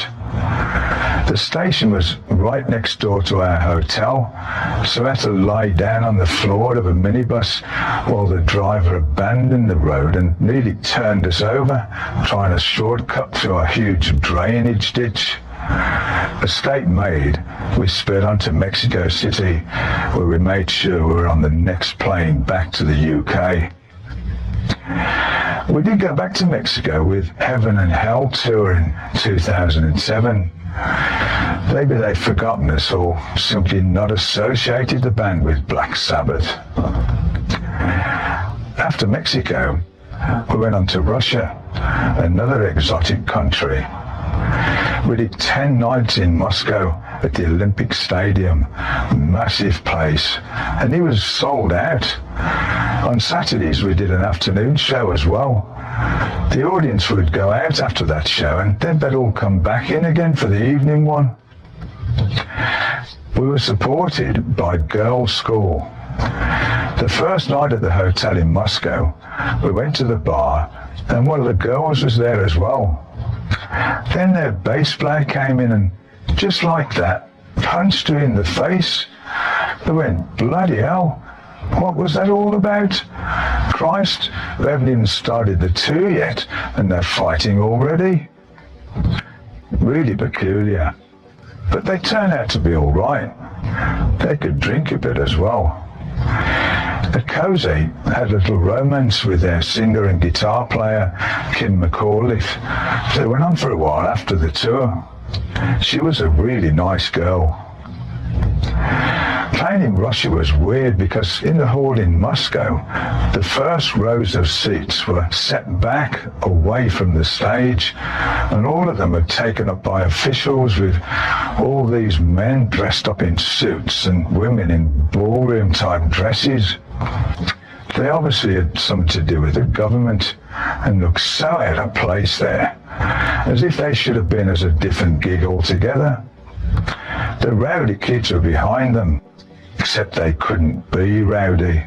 The station was right next door to our hotel, so I had to lie down on the floor of a minibus while the driver abandoned the road and nearly turned us over, trying a shortcut through a huge drainage ditch. A state made, we sped on to Mexico City, where we made sure we were on the next plane back to the UK. We did go back to Mexico with Heaven and Hell tour in 2007. Maybe they'd forgotten us or simply not associated the band with Black Sabbath. After Mexico, we went on to Russia, another exotic country. We did 10 nights in Moscow at the Olympic Stadium, massive place, and it was sold out. On Saturdays we did an afternoon show as well. The audience would go out after that show and then they'd all come back in again for the evening one. We were supported by Girls' School. The first night at the hotel in Moscow, we went to the bar and one of the girls was there as well. Then their bass player came in and, just like that, punched her in the face. They went, bloody hell, what was that all about? Christ, they haven't even started the tour yet and they're fighting already. Really peculiar. But they turned out to be all right. They could drink a bit as well. At Cozy had a little romance with their singer and guitar player, Kim McAuliffe. They went on for a while after the tour. She was a really nice girl. Playing in Russia was weird because in the hall in Moscow, the first rows of seats were set back away from the stage, and all of them were taken up by officials with all these men dressed up in suits and women in ballroom type dresses. They obviously had something to do with the government and looked so out of place there, as if they should have been at a different gig altogether. The rowdy kids were behind them, except they couldn't be rowdy.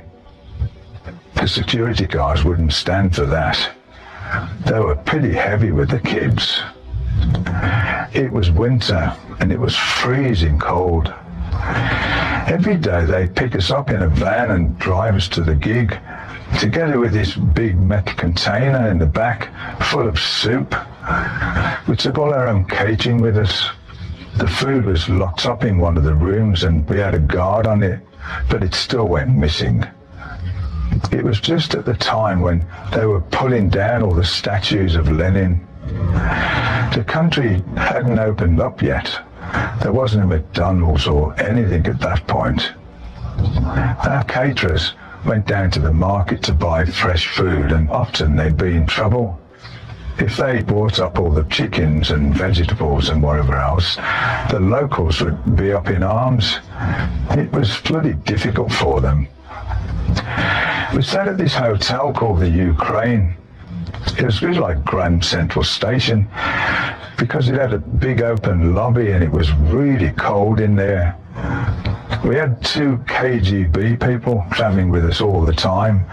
The security guards wouldn't stand for that. They were pretty heavy with the kids. It was winter and it was freezing cold. Every day they pick us up in a van and drive us to the gig, together with this big metal container in the back full of soup. We took all our own catering with us. The food was locked up in one of the rooms and we had a guard on it, but it still went missing. It was just at the time when they were pulling down all the statues of Lenin. The country hadn't opened up yet. There wasn't a McDonald's or anything at that point. Our caterers went down to the market to buy fresh food, and often they'd be in trouble. If they bought up all the chickens and vegetables and whatever else, the locals would be up in arms. It was bloody difficult for them. We stayed at this hotel called the Ukraine. It was really like Grand Central Station because it had a big open lobby and it was really cold in there. We had 2 KGB people travelling with us all the time.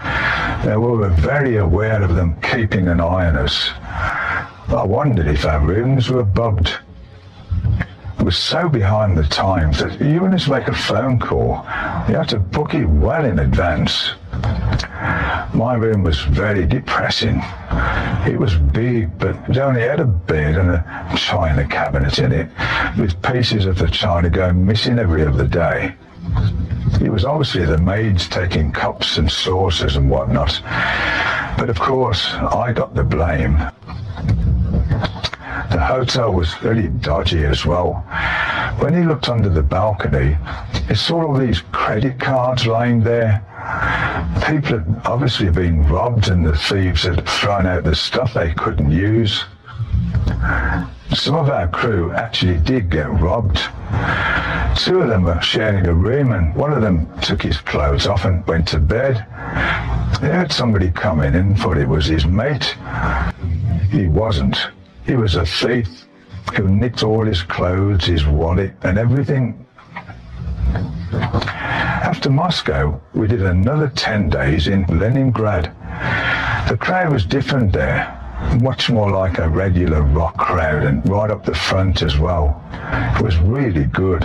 We were very aware of them keeping an eye on us. I wondered if our rooms were bugged. It was so behind the times that even to make a phone call, you had to book it well in advance. My room was very depressing. It was big, but it only had a bed and a china cabinet in it, with pieces of the china going missing every other day. It was obviously the maids taking cups and saucers and whatnot, but of course I got the blame. The hotel was really dodgy as well. When he looked under the balcony, he saw all these credit cards lying there. People had obviously been robbed and the thieves had thrown out the stuff they couldn't use. Some of our crew actually did get robbed. 2 of them were sharing a room and one of them took his clothes off and went to bed. They had somebody come in and thought it was his mate. He wasn't. He was a thief who nicked all his clothes, his wallet and everything. After Moscow, we did another 10 days in Leningrad. The crowd was different there, much more like a regular rock crowd and right up the front as well. It was really good.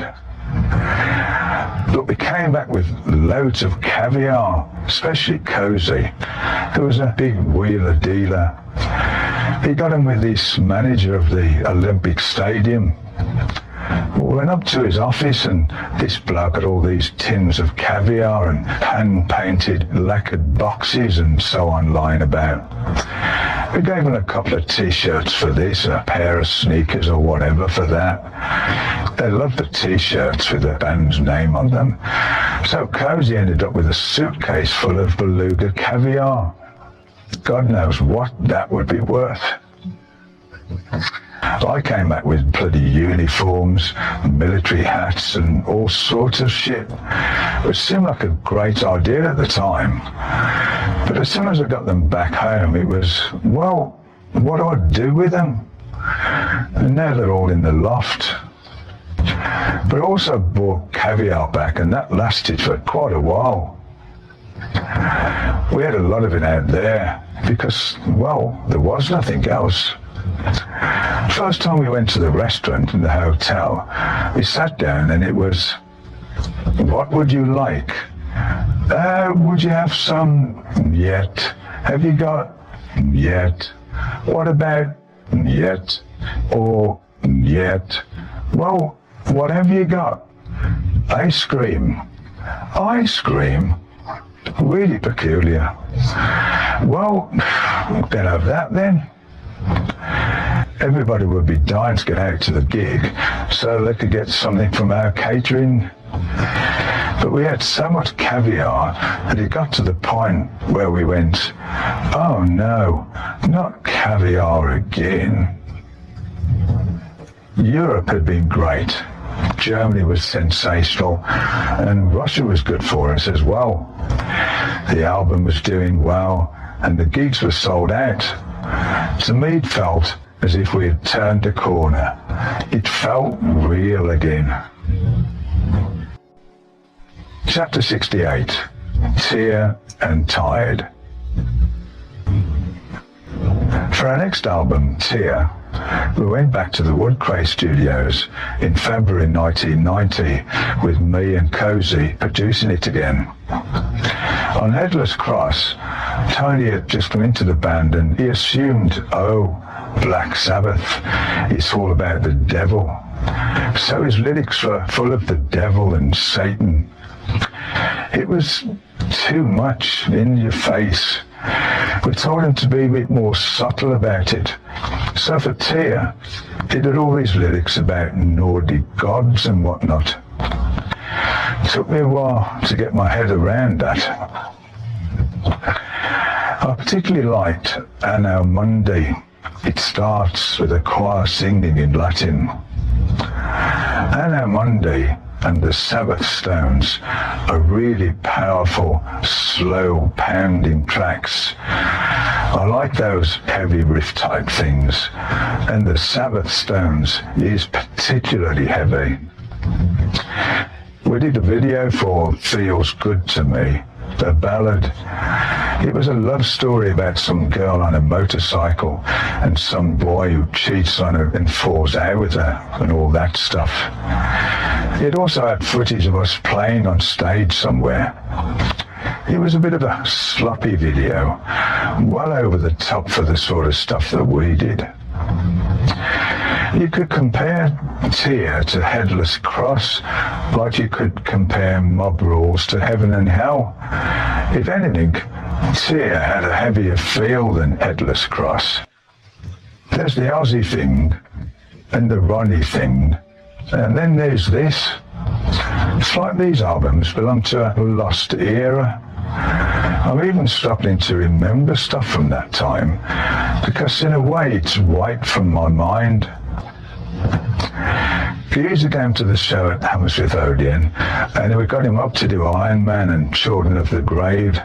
But we came back with loads of caviar, especially Cozy, who was a big wheeler dealer. He got him with this manager of the Olympic Stadium. We went up to his office and this bloke had all these tins of caviar and hand-painted lacquered boxes and so on lying about. We gave him a couple of t-shirts for this, a pair of sneakers or whatever for that. They loved the t-shirts with the band's name on them. So Cozy ended up with a suitcase full of beluga caviar. God knows what that would be worth. I came back with bloody uniforms, military hats and all sorts of shit. It seemed like a great idea at the time. But as soon as I got them back home, it was, well, what do I do with them? And now they're all in the loft. But I also brought caviar back and that lasted for quite a while. We had a lot of it out there because, well, there was nothing else. First time we went to the restaurant in the hotel, we sat down and it was, what would you like? Would you have some? Yet. Have you got? Yet. What about? Yet. Or yet. Well, what have you got? Ice cream. Ice cream? Really peculiar. Well, then have that then. Everybody would be dying to get out to the gig so they could get something from our catering. But we had so much caviar that it got to the point where we went, oh no, not caviar again. Europe had been great. Germany was sensational and Russia was good for us as well. The album was doing well and the gigs were sold out. To me it felt as if we had turned a corner. It felt real again. Chapter 68, Tear and Tired. For our next album, Tear, We went back to the Woodcray Studios in February 1990 with me and Cozy producing it again. On Headless Cross, Tony had just come into the band and he assumed, Black Sabbath, it's all about the devil. So his lyrics were full of the devil and Satan. It was too much in your face. We told him to be a bit more subtle about it. So for Tear, it had all these lyrics about Nordic gods and whatnot. It took me a while to get my head around that. I particularly liked Anno Mundi. It starts with a choir singing in Latin. Anno Mundi and the Sabbath Stones are really powerful, slow, pounding tracks. I like those heavy riff type things, and the Sabbath Stones is particularly heavy. We did a video for Feels Good to Me, a ballad. It was a love story about some girl on a motorcycle and some boy who cheats on her and falls out with her and all that stuff. It also had footage of us playing on stage somewhere. It was a bit of a sloppy video, well over the top for the sort of stuff that we did. You could compare Tear to Headless Cross like you could compare Mob Rules to Heaven and Hell. If anything, Tear had a heavier feel than Headless Cross. There's the Ozzy thing and the Ronnie thing, and then there's this. It's like these albums belong to a lost era. I'm even struggling to remember stuff from that time, because in a way it's wiped from my mind. Geezer came to the show at Hammersmith Odeon, and we got him up to do Iron Man and Children of the Grave.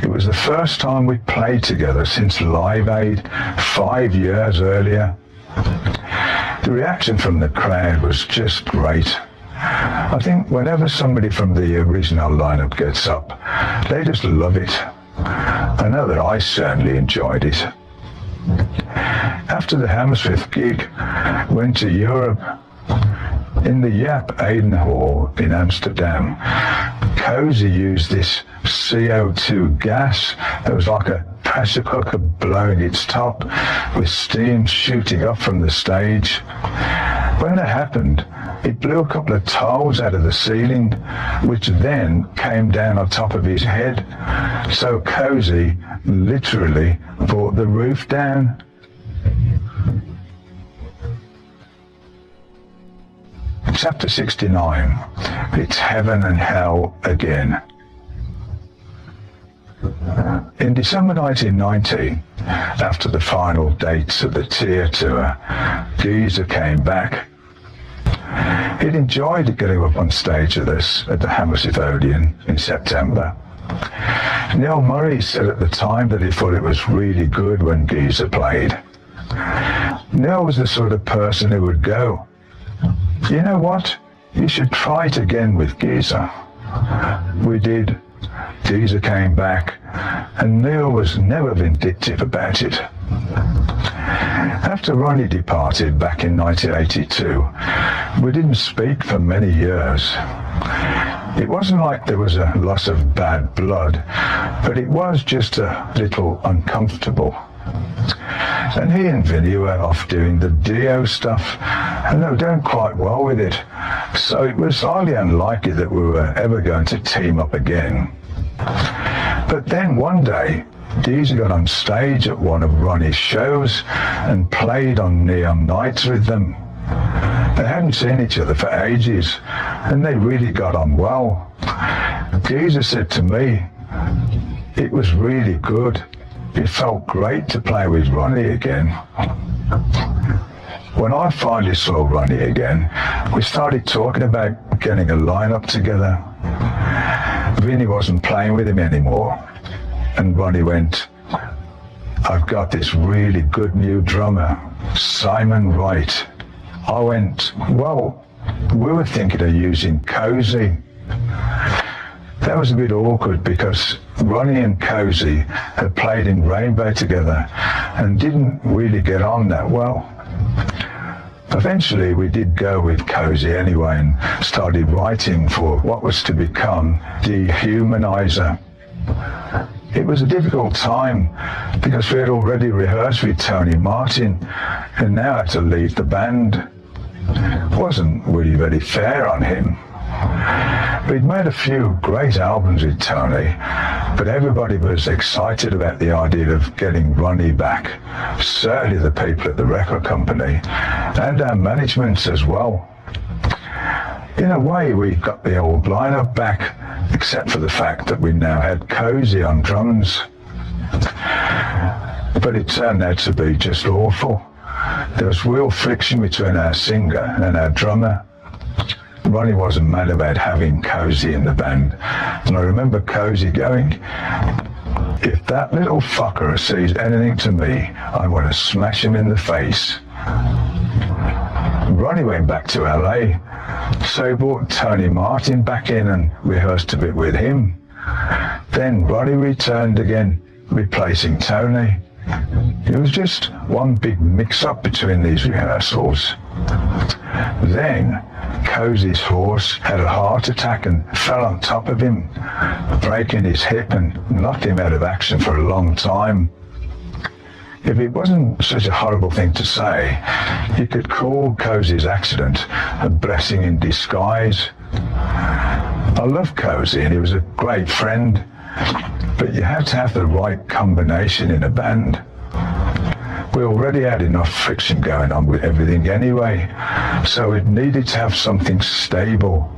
It was the first time we played together since Live Aid 5 years earlier. The reaction from the crowd was just great. I think whenever somebody from the original lineup gets up, they just love it. I know that I certainly enjoyed it. After the Hammersmith gig, went to Europe. In the Yap Aiden Hall in Amsterdam, Cozy used this CO2 gas that was like a pressure cooker blowing its top with steam shooting up from the stage. When it happened, it blew a couple of tiles out of the ceiling, which then came down on top of his head. So Cozy literally brought the roof down. Chapter 69, it's Heaven and Hell again. In December 1990, after the final dates of the Tear tour, Geezer came back. He'd enjoyed getting up on stage with us at the Hammersmith Odeon in September. Neil Murray said at the time that he thought it was really good when Geezer played. Neil was the sort of person who would go, "You know what? You should try it again with Geezer." We did. Geezer came back, and Neil was never vindictive about it. After Ronnie departed back in 1982, we didn't speak for many years. It wasn't like there was a loss of bad blood, but it was just a little uncomfortable. And he and Vinny were off doing the Dio stuff, and they were doing quite well with it. So it was highly unlikely that we were ever going to team up again. But then one day, Geezer got on stage at one of Ronnie's shows and played on Neon Nights with them. They hadn't seen each other for ages, and they really got on well. Geezer said to me, "It was really good. It felt great to play with Ronnie again." When I finally saw Ronnie again, we started talking about getting a lineup together. Vinny wasn't playing with him anymore, and Ronnie went, "I've got this really good new drummer, Simon Wright." I went, "Well, we were thinking of using Cozy." That was a bit awkward because Ronnie and Cozy had played in Rainbow together and didn't really get on that well. Eventually we did go with Cozy anyway and started writing for what was to become Dehumanizer. It was a difficult time because we had already rehearsed with Tony Martin and now had to leave the band. It wasn't really very fair on him. We'd made a few great albums with Tony, but everybody was excited about the idea of getting Ronnie back. Certainly the people at the record company and our management as well. In a way, we got the old lineup back, except for the fact that we now had Cozy on drums. But it turned out to be just awful. There was real friction between our singer and our drummer. Ronnie wasn't mad about having Cozy in the band, and I remember Cozy going, "If that little fucker says anything to me, I want to smash him in the face." Ronnie went back to LA, so he brought Tony Martin back in and rehearsed a bit with him. Then Ronnie returned again, replacing Tony. It was just one big mix-up between these rehearsals. Then Cozy's horse had a heart attack and fell on top of him, breaking his hip and knocked him out of action for a long time. If it wasn't such a horrible thing to say, you could call Cozy's accident a blessing in disguise. I love Cozy and he was a great friend, but you have to have the right combination in a band. We already had enough friction going on with everything anyway, so it needed to have something stable.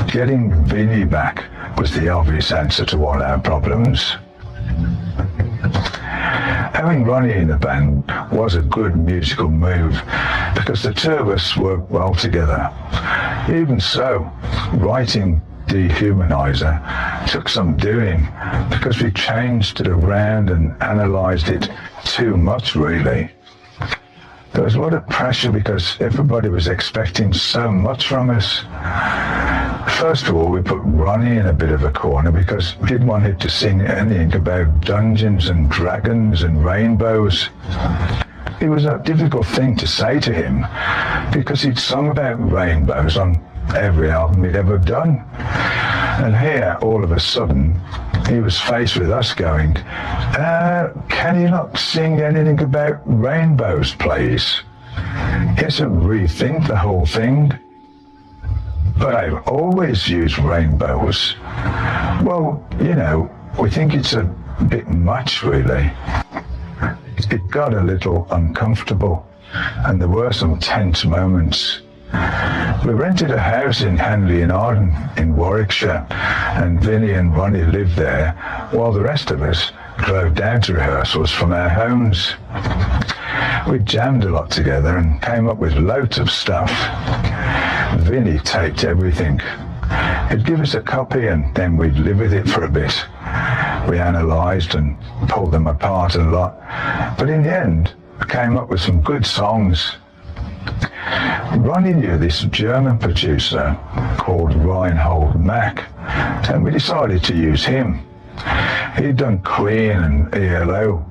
Getting Vinny back was the obvious answer to all our problems. Having Ronnie in the band was a good musical move because the two of us worked well together. Even so, writing Dehumanizer took some doing because we changed it around and analysed it too much, really. There was a lot of pressure because everybody was expecting so much from us. First of all, we put Ronnie in a bit of a corner because we didn't want him to sing anything about Dungeons and Dragons and rainbows. It was a difficult thing to say to him because he'd sung about rainbows on every album he'd ever done. And here, all of a sudden, he was faced with us going, "Can you not sing anything about rainbows, please?" He had to rethink the whole thing. "But I've always used rainbows." "Well, you know, we think it's a bit much, really." It got a little uncomfortable, and there were some tense moments. We rented a house in Hanley-in-Arden in Warwickshire, and Vinny and Ronnie lived there, while the rest of us drove down to rehearsals from our homes. We jammed a lot together and came up with loads of stuff. Vinny taped everything. He'd give us a copy and then we'd live with it for a bit. We analysed and pulled them apart a lot, but in the end, we came up with some good songs. Ronnie knew this German producer called Reinhold Mack, and we decided to use him. He'd done Queen and ELO,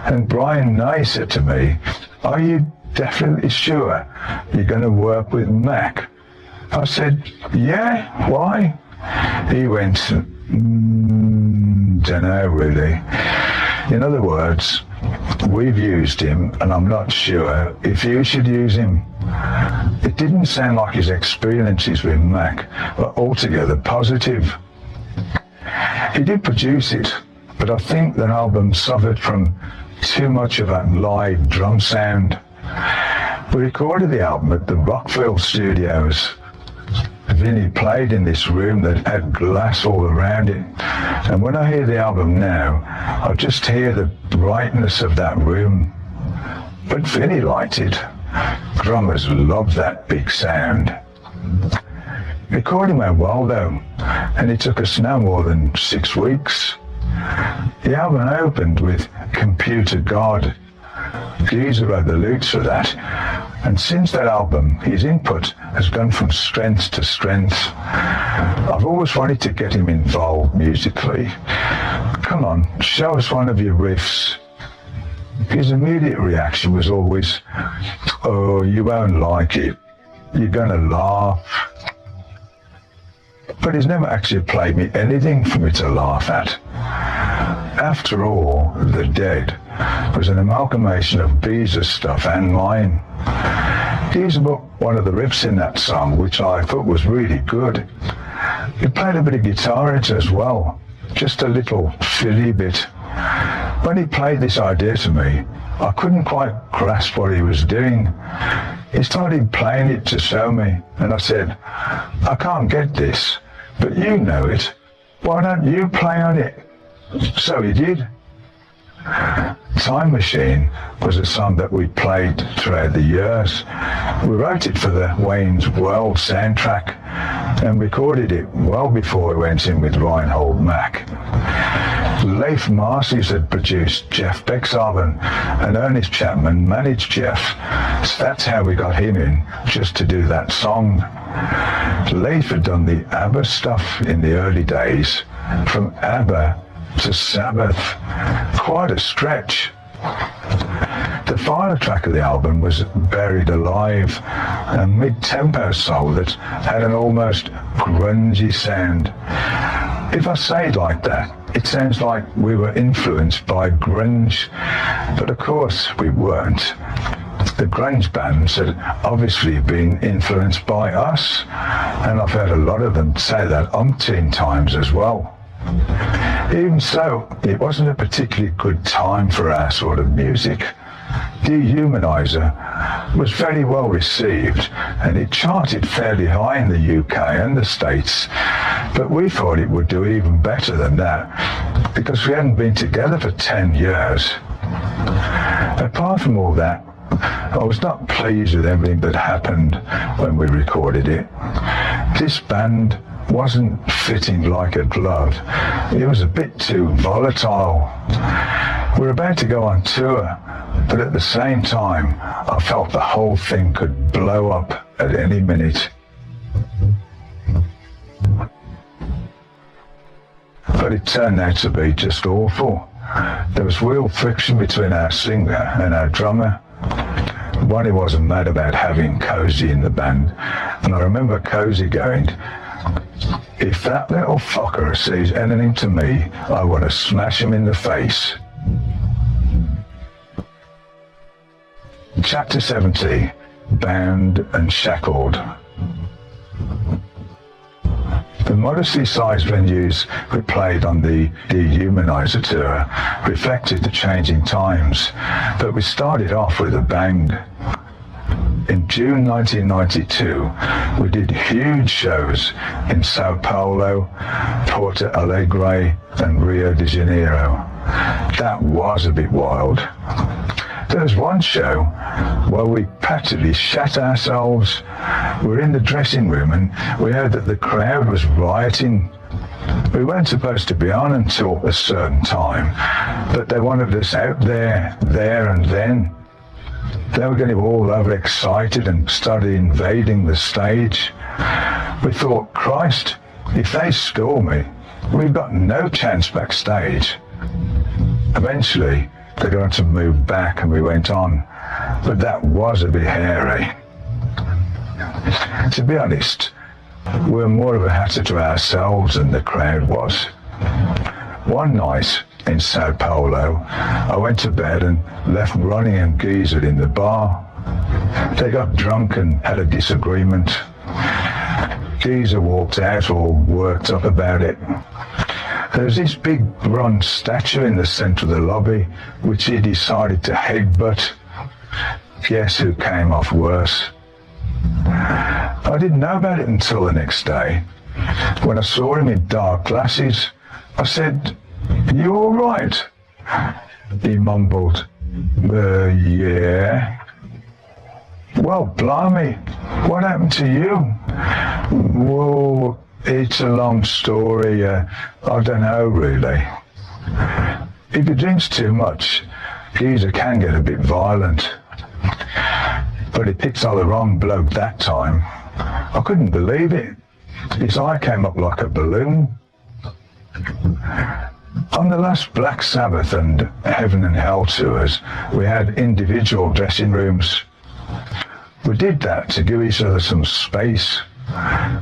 and Brian Nye said to me, "Are you definitely sure you're going to work with Mack?" I said, "Yeah, why?" He went, "Dunno really." In other words, we've used him and I'm not sure if you should use him. It didn't sound like his experiences with Mack were altogether positive. He did produce it, but I think that album suffered from too much of that live drum sound. We recorded the album at the Rockville Studios. Vinny played in this room that had glass all around it, and when I hear the album now, I just hear the brightness of that room. But Vinny liked it. Drummers love that big sound. Recording went well though, and it took us no more than 6 weeks. The album opened with Computer God. Geezer wrote the lyrics for that, and since that album his input has gone from strength to strength. I've always wanted to get him involved musically. Come on, show us one of your riffs. His immediate reaction was always, "Oh, you won't like it. You're going to laugh." But he's never actually played me anything for me to laugh at. After all, The Dead was an amalgamation of Beezer's stuff and mine. Geezer booked one of the riffs in that song, which I thought was really good. He played a bit of guitar in it as well, just a little filly bit. When he played this idea to me, I couldn't quite grasp what he was doing. He started playing it to show me, and I said, "I can't get this, but you know it. Why don't you play on it?" So he did. Time Machine was a song that we played throughout the years. We wrote it for the Wayne's World soundtrack and recorded it well before we went in with Reinhold Mack. Leif Marcies had produced Jeff Beck's album, and Ernest Chapman managed Jeff. So that's how we got him in, just to do that song. Leif had done the ABBA stuff in the early days, from ABBA to Sabbath, quite a stretch. The final track of the album was Buried Alive, a mid-tempo soul that had an almost grungy sound. If I say it like that, it sounds like we were influenced by grunge, but of course we weren't. The grunge bands had obviously been influenced by us, and I've heard a lot of them say that umpteen times as well. Even so, it wasn't a particularly good time for our sort of music. Dehumanizer was very well received, and it charted fairly high in the UK and the States, but we thought it would do even better than that, because we hadn't been together for 10 years. Apart from all that, I was not pleased with everything that happened when we recorded it. This band wasn't fitting like a glove. It was a bit too volatile. We're about to go on tour, but at the same time, I felt the whole thing could blow up at any minute. But it turned out to be just awful. There was real friction between our singer and our drummer. Bonnie wasn't mad about having Cozy in the band, and I remember Cozy going, "If that little fucker says anything to me, I want to smash him in the face." Chapter 70, Bound and Shackled. The modestly sized venues we played on the Dehumanizer tour reflected the changing times, but we started off with a bang. In June 1992, we did huge shows in Sao Paulo, Porto Alegre, and Rio de Janeiro. That was a bit wild. There was one show where we practically shat ourselves. We were in the dressing room and we heard that the crowd was rioting. We weren't supposed to be on until a certain time, but they wanted us out there and then. They were getting all overexcited and started invading the stage. We thought, Christ, if they score me, we've got no chance backstage. Eventually, they got to move back and we went on, but that was a bit hairy. To be honest, we were more of a hassle to ourselves than the crowd was. One night in Sao Paulo, I went to bed and left Ronnie and Geezer in the bar. They got drunk and had a disagreement. Geezer walked out all worked up about it. There was this big bronze statue in the centre of the lobby, which he decided to headbutt. Guess who came off worse? I didn't know about it until the next day. When I saw him in dark glasses, I said, "You all right?" He mumbled, Yeah. "Well, blimey, what happened to you?" "Well, it's a long story. I don't know, really." If he drinks too much, Geezer can get a bit violent. But he picked on the wrong bloke that time. I couldn't believe it. His eye came up like a balloon. On the last Black Sabbath and Heaven and Hell tours, we had individual dressing rooms. We did that to give each other some space.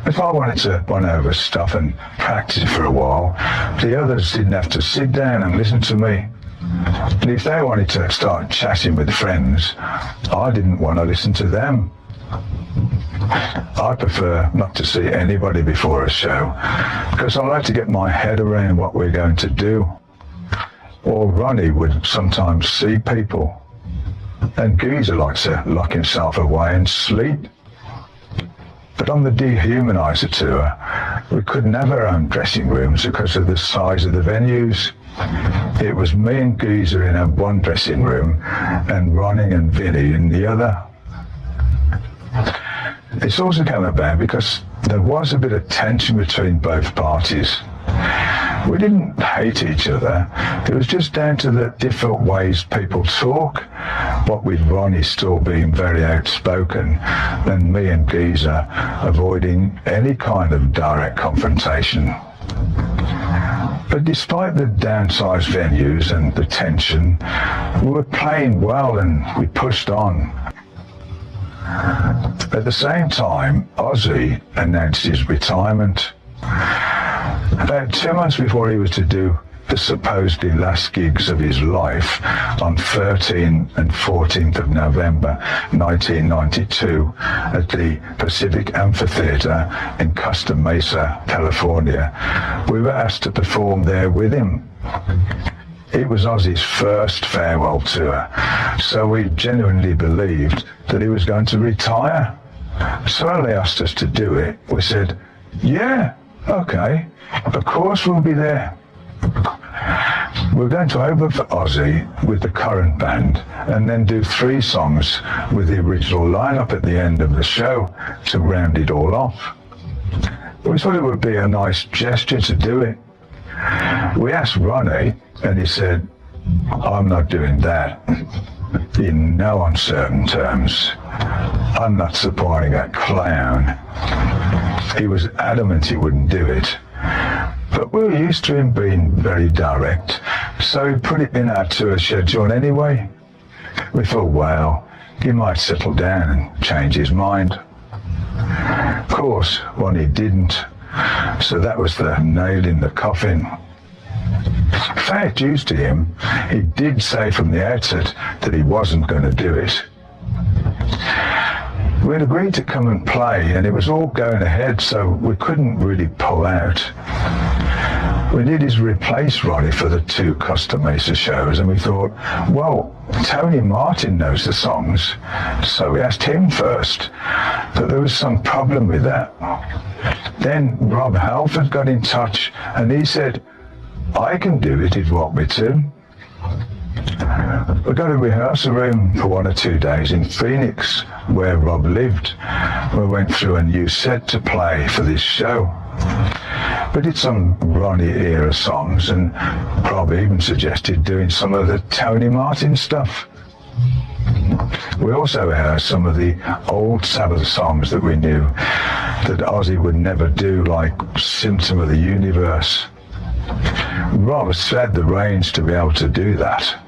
If I wanted to run over stuff and practice for a while, the others didn't have to sit down and listen to me. And if they wanted to start chatting with friends, I didn't want to listen to them. I prefer not to see anybody before a show, because I like to get my head around what we're going to do. Or Ronnie would sometimes see people, and Geezer likes to lock himself away and sleep. But on the Dehumanizer tour, we couldn't have our own dressing rooms because of the size of the venues. It was me and Geezer in one dressing room, and Ronnie and Vinny in the other. It's also come about because there was a bit of tension between both parties. We didn't hate each other. It was just down to the different ways people talk, what with Ronnie still being very outspoken and me and Geezer avoiding any kind of direct confrontation. But despite the downsized venues and the tension, we were playing well and we pushed on. At the same time, Ozzy announced his retirement. About 2 months before he was to do the supposedly last gigs of his life on 13th and 14th of November 1992 at the Pacific Amphitheater in Costa Mesa, California, we were asked to perform there with him. It was Ozzy's first farewell tour, so we genuinely believed that he was going to retire. So when they asked us to do it, we said, yeah, okay, of course we'll be there. We're going to open for Ozzy with the current band and then do 3 songs with the original lineup at the end of the show to round it all off. We thought it would be a nice gesture to do it. We asked Ronnie and he said, I'm not doing that. In no uncertain terms. I'm not supporting a clown. He was adamant he wouldn't do it. But we were used to him being very direct, so we put it in our tour schedule anyway. We thought, well, he might settle down and change his mind. Of course, Ronnie didn't, so that was the nail in the coffin. Fair dues to him, he did say from the outset that he wasn't going to do it. We'd agreed to come and play, and it was all going ahead, so we couldn't really pull out. We needed to replace Ronnie for the 2 Costa Mesa shows, and we thought, well, Tony Martin knows the songs, so we asked him first, but there was some problem with that. Then Rob Halford got in touch, and he said, I can do it if you want me to. We got a rehearsal room for 1 or 2 days in Phoenix, where Rob lived. We went through a new set to play for this show. We did some Ronnie-era songs, and Rob even suggested doing some of the Tony Martin stuff. We also heard some of the old Sabbath songs that we knew that Ozzy would never do, like Symptom of the Universe. Rob had the range to be able to do that.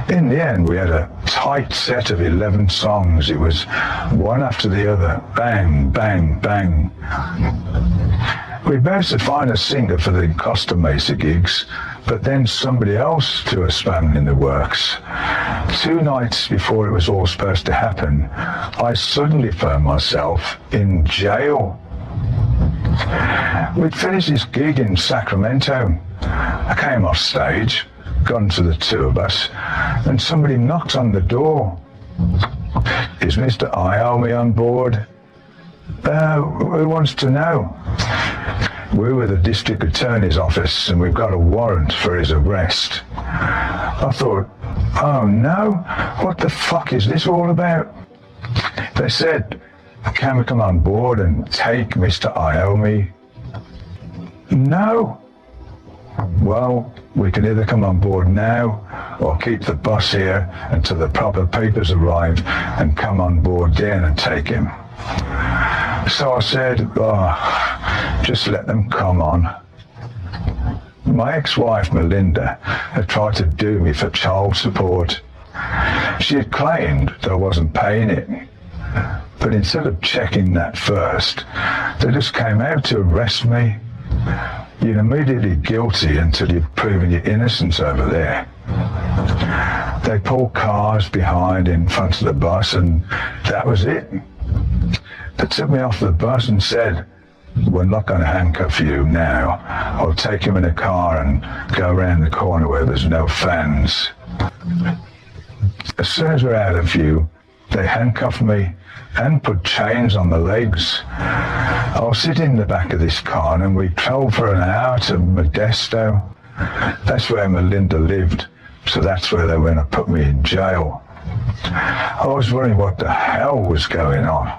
In the end, we had a tight set of 11 songs. It was one after the other, bang, bang, bang. We managed to find a singer for the Costa Mesa gigs, but then somebody else threw a spanner in the works. 2 nights before it was all supposed to happen, I suddenly found myself in jail. We'd finished this gig in Sacramento. I came off stage, gone to the tour bus, and somebody knocked on the door. Is Mr. Iommi on board? Who wants to know? We're with the district attorney's office and we've got a warrant for his arrest. I thought, oh no, what the fuck is this all about? They said, can we come on board and take Mr. Iommi? No. Well, we can either come on board now or keep the bus here until the proper papers arrive and come on board then and take him. So I said, just let them come on. My ex-wife Melinda had tried to do me for child support. She had claimed that I wasn't paying it, but instead of checking that first, they just came out to arrest me. You're immediately guilty until you've proven your innocence over there. They pulled cars behind in front of the bus, and that was it. They took me off the bus and said, "We're not going to handcuff you now. I'll take you in a car and go around the corner where there's no fans." As soon as we're out of view, they handcuffed me and put chains on the legs. I was sitting in the back of this car and we travelled for an hour to Modesto. That's where Melinda lived, so that's where they went to put me in jail. I was wondering what the hell was going on.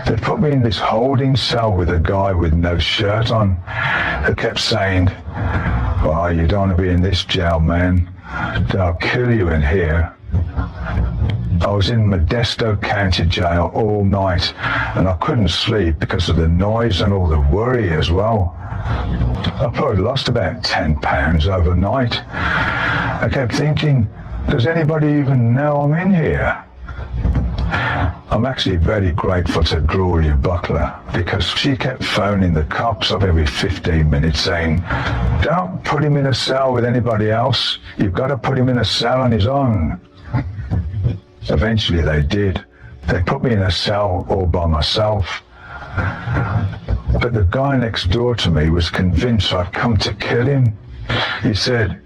They put me in this holding cell with a guy with no shirt on who kept saying, "Well, you don't want to be in this jail, man. They'll kill you in here." I was in Modesto County Jail all night and I couldn't sleep because of the noise and all the worry as well. I probably lost about 10 pounds overnight. I kept thinking, does anybody even know I'm in here? I'm actually very grateful to Gloria Butler because she kept phoning the cops up every 15 minutes saying, "Don't put him in a cell with anybody else. You've got to put him in a cell on his own." Eventually they did. They put me in a cell all by myself. But the guy next door to me was convinced I'd come to kill him. He said,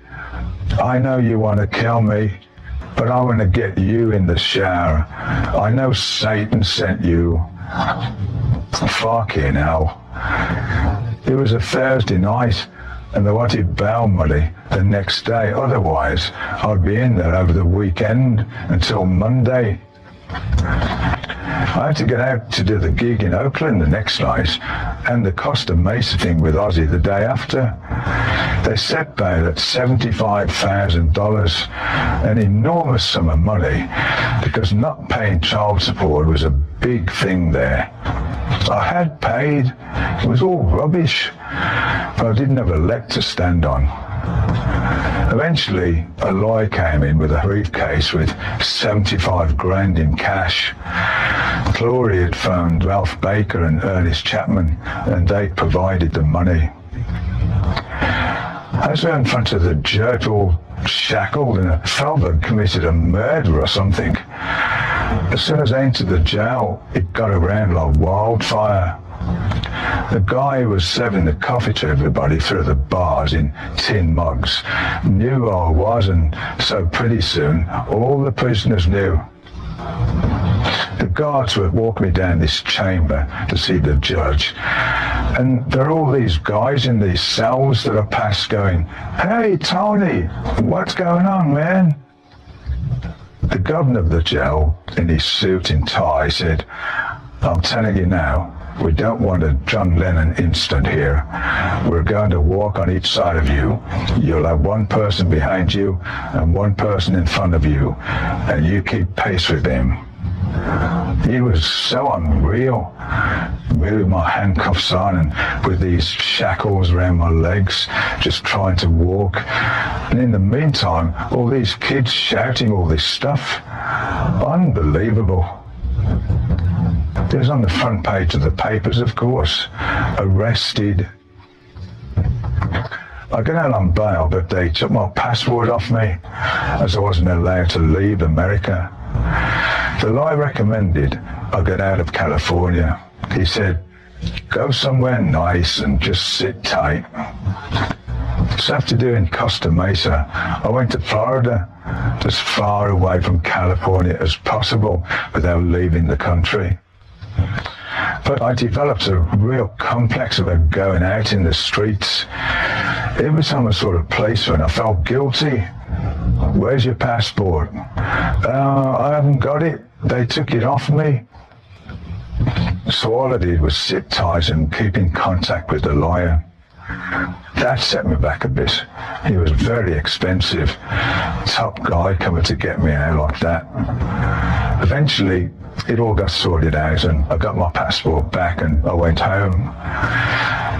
"I know you want to kill me, but I want to get you in the shower. I know Satan sent you." Fucking hell. It was a Thursday night and they wanted bail money the next day. Otherwise, I'd be in there over the weekend until Monday. I had to get out to do the gig in Oakland the next night and the Costa Mesa thing with Ozzy the day after. They set bail at $75,000, an enormous sum of money, because not paying child support was a big thing there. I had paid, it was all rubbish, but I didn't have a leg to stand on. Eventually, a lawyer came in with a briefcase with 75 grand in cash. Gloria had phoned Ralph Baker and Ernest Chapman, and they provided the money. As we were in front of the judge, all shackled, and I felt they'd committed a murder or something. As soon as I entered the jail, it got around like wildfire. The guy who was serving the coffee to everybody through the bars in tin mugs knew who I was, and so pretty soon all the prisoners knew. The guards would walk me down this chamber to see the judge, and there are all these guys in these cells that are past going, "Hey Tony, what's going on, man?" The governor of the jail, in his suit and tie, said, "I'm telling you now, we don't want a John Lennon instant here. We're going to walk on each side of you. You'll have one person behind you and one person in front of you, and you keep pace with them." He was so unreal, me with my handcuffs on and with these shackles around my legs, just trying to walk. And in the meantime, all these kids shouting all this stuff. Unbelievable. It was on the front page of the papers, of course. Arrested. I got out on bail, but they took my passport off me, as I wasn't allowed to leave America. The lawyer recommended I get out of California. He said, "Go somewhere nice and just sit tight." So after doing Costa Mesa, I went to Florida, as far away from California as possible without leaving the country. But I developed a real complex about going out in the streets. Every time I saw a policeman, I felt guilty. "Where's your passport?" "I haven't got it. They took it off me." So all I did was sit tight and keep in contact with the lawyer. That set me back a bit. He was very expensive. Top guy coming to get me out like that. Eventually, it all got sorted out and I got my passport back and I went home.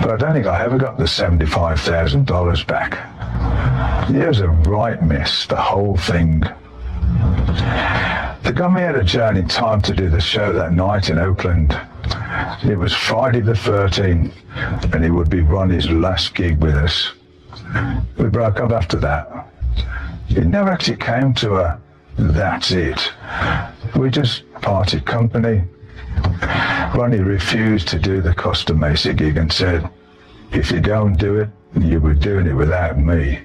but I don't think I ever got the $75,000 back. It was a right mess, the whole thing. They got me out of jail in time to do the show that night in Oakland. It was Friday the 13th, and it would be Ronnie's last gig with us. We broke up after that. It never actually came to a that's it. We just parted company. Ronnie refused to do the Costa Mesa gig and said, if you don't do it, you were doing it without me.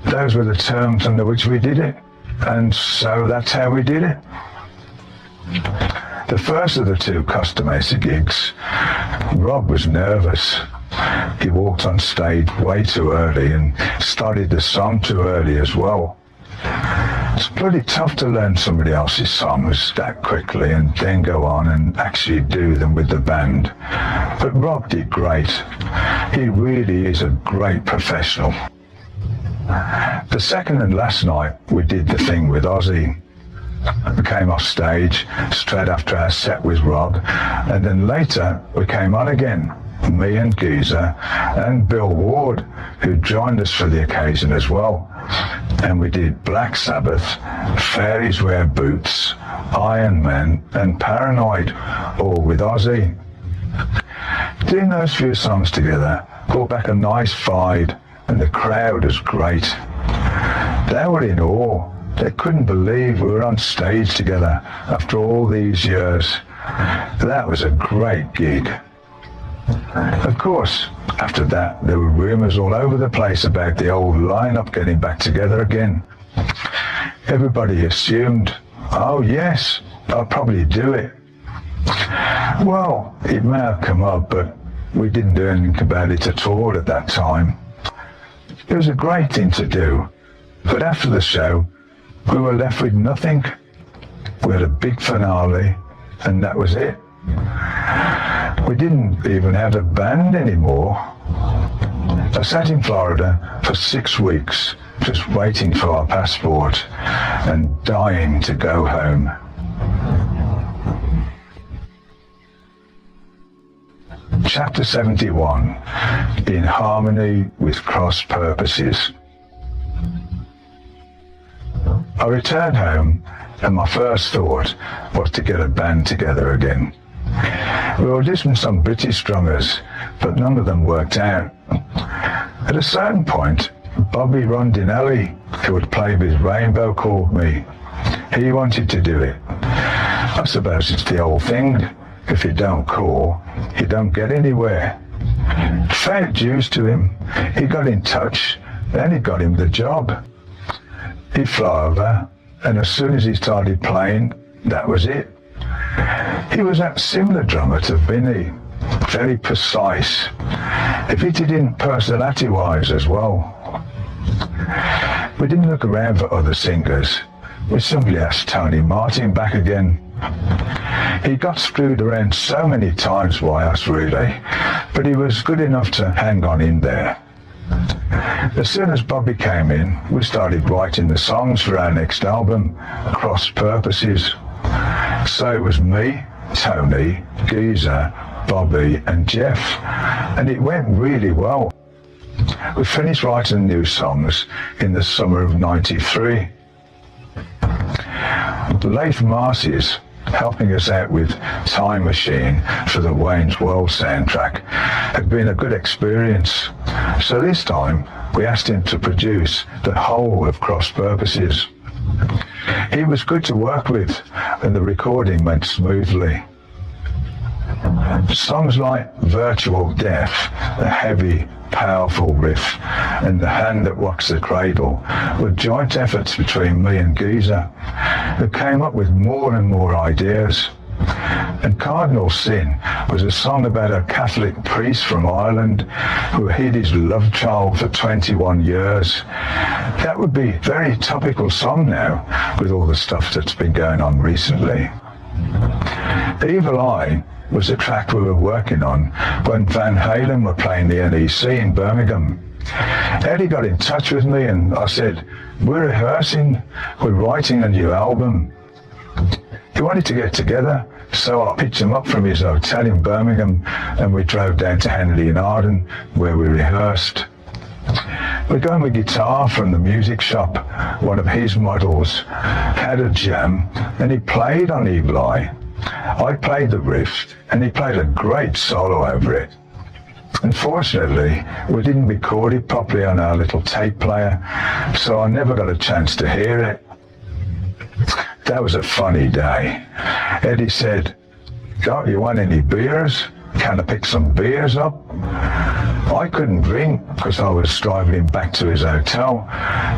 Those were the terms under which we did it, and so that's how we did it. The first of the two Costa Mesa gigs, Rob was nervous. He walked on stage way too early and started the song too early as well. It's pretty tough to learn somebody else's songs that quickly and then go on and actually do them with the band. But Rob did great. He really is a great professional. The second and last night, we did the thing with Ozzy. We came off stage straight after our set with Rob, and then later we came on again, me and Geezer and Bill Ward, who joined us for the occasion as well. And we did Black Sabbath, Fairies Wear Boots, Iron Man and Paranoid, all with Ozzy. Doing those few songs together brought back a nice vibe, and the crowd was great. They were in awe. They couldn't believe we were on stage together after all these years. That was a great gig. Of course, after that, there were rumours all over the place about the old lineup getting back together again. Everybody assumed, oh yes, I'll probably do it. Well, it may have come up, but we didn't do anything about it at all at that time. It was a great thing to do, but after the show, we were left with nothing. We had a big finale, and that was it. We didn't even have a band anymore. I sat in Florida for 6 weeks, just waiting for our passport and dying to go home. Chapter 71, In Harmony with Cross Purposes. I returned home, and my first thought was to get a band together again. We auditioned some British drummers, but none of them worked out. At a certain point, Bobby Rondinelli, who had played with Rainbow, called me. He wanted to do it. I suppose it's the old thing. If you don't call, you don't get anywhere. Fair dues to him. He got in touch, and he got him the job. He'd fly over, and as soon as he started playing, that was it. He was that similar drummer to Vinny, very precise. He fitted in personality-wise as well. We didn't look around for other singers. We simply asked Tony Martin back again. He got screwed around so many times by us, really, but he was good enough to hang on in there. As soon as Bobby came in, we started writing the songs for our next album, Cross Purposes. So it was me, Tony, Geezer, Bobby and Jeff, and it went really well. We finished writing new songs in the summer of '93. Leif Marcy's helping us out with Time Machine for the Wayne's World soundtrack had been a good experience. So this time we asked him to produce the whole of Cross Purposes. He was good to work with, and the recording went smoothly. Songs like Virtual Death, the heavy, powerful riff, and The Hand That Walks the Cradle were joint efforts between me and Geezer, who came up with more and more ideas. And Cardinal Sin was a song about a Catholic priest from Ireland who hid his love child for 21 years. That would be a very topical song now, with all the stuff that's been going on recently. Evil Eye was a track we were working on when Van Halen were playing the NEC in Birmingham. Eddie got in touch with me and I said, we're rehearsing, we're writing a new album. He wanted to get together, so I picked him up from his hotel in Birmingham and we drove down to Henley in Arden where we rehearsed. We got him a guitar from the music shop. One of his models had a jam and he played on Eagle-Eye. I played the riff and he played a great solo over it. Unfortunately, we didn't record it properly on our little tape player, so I never got a chance to hear it. That was a funny day. Eddie said, "Don't you want any beers? Can I pick some beers up?" I couldn't drink because I was driving him back to his hotel,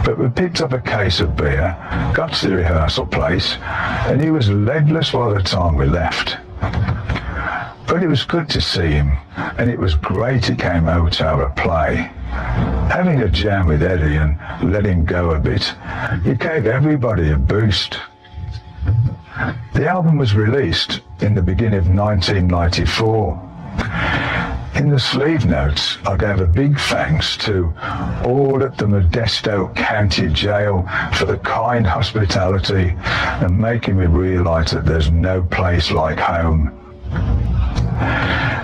but we picked up a case of beer, got to the rehearsal place, and he was legless by the time we left. But it was good to see him, and it was great he came over to our play. Having a jam with Eddie and let him go a bit, it gave everybody a boost. The album was released in the beginning of 1994. In the sleeve notes, I gave a big thanks to all at the Modesto County Jail for the kind hospitality and making me realise that there's no place like home.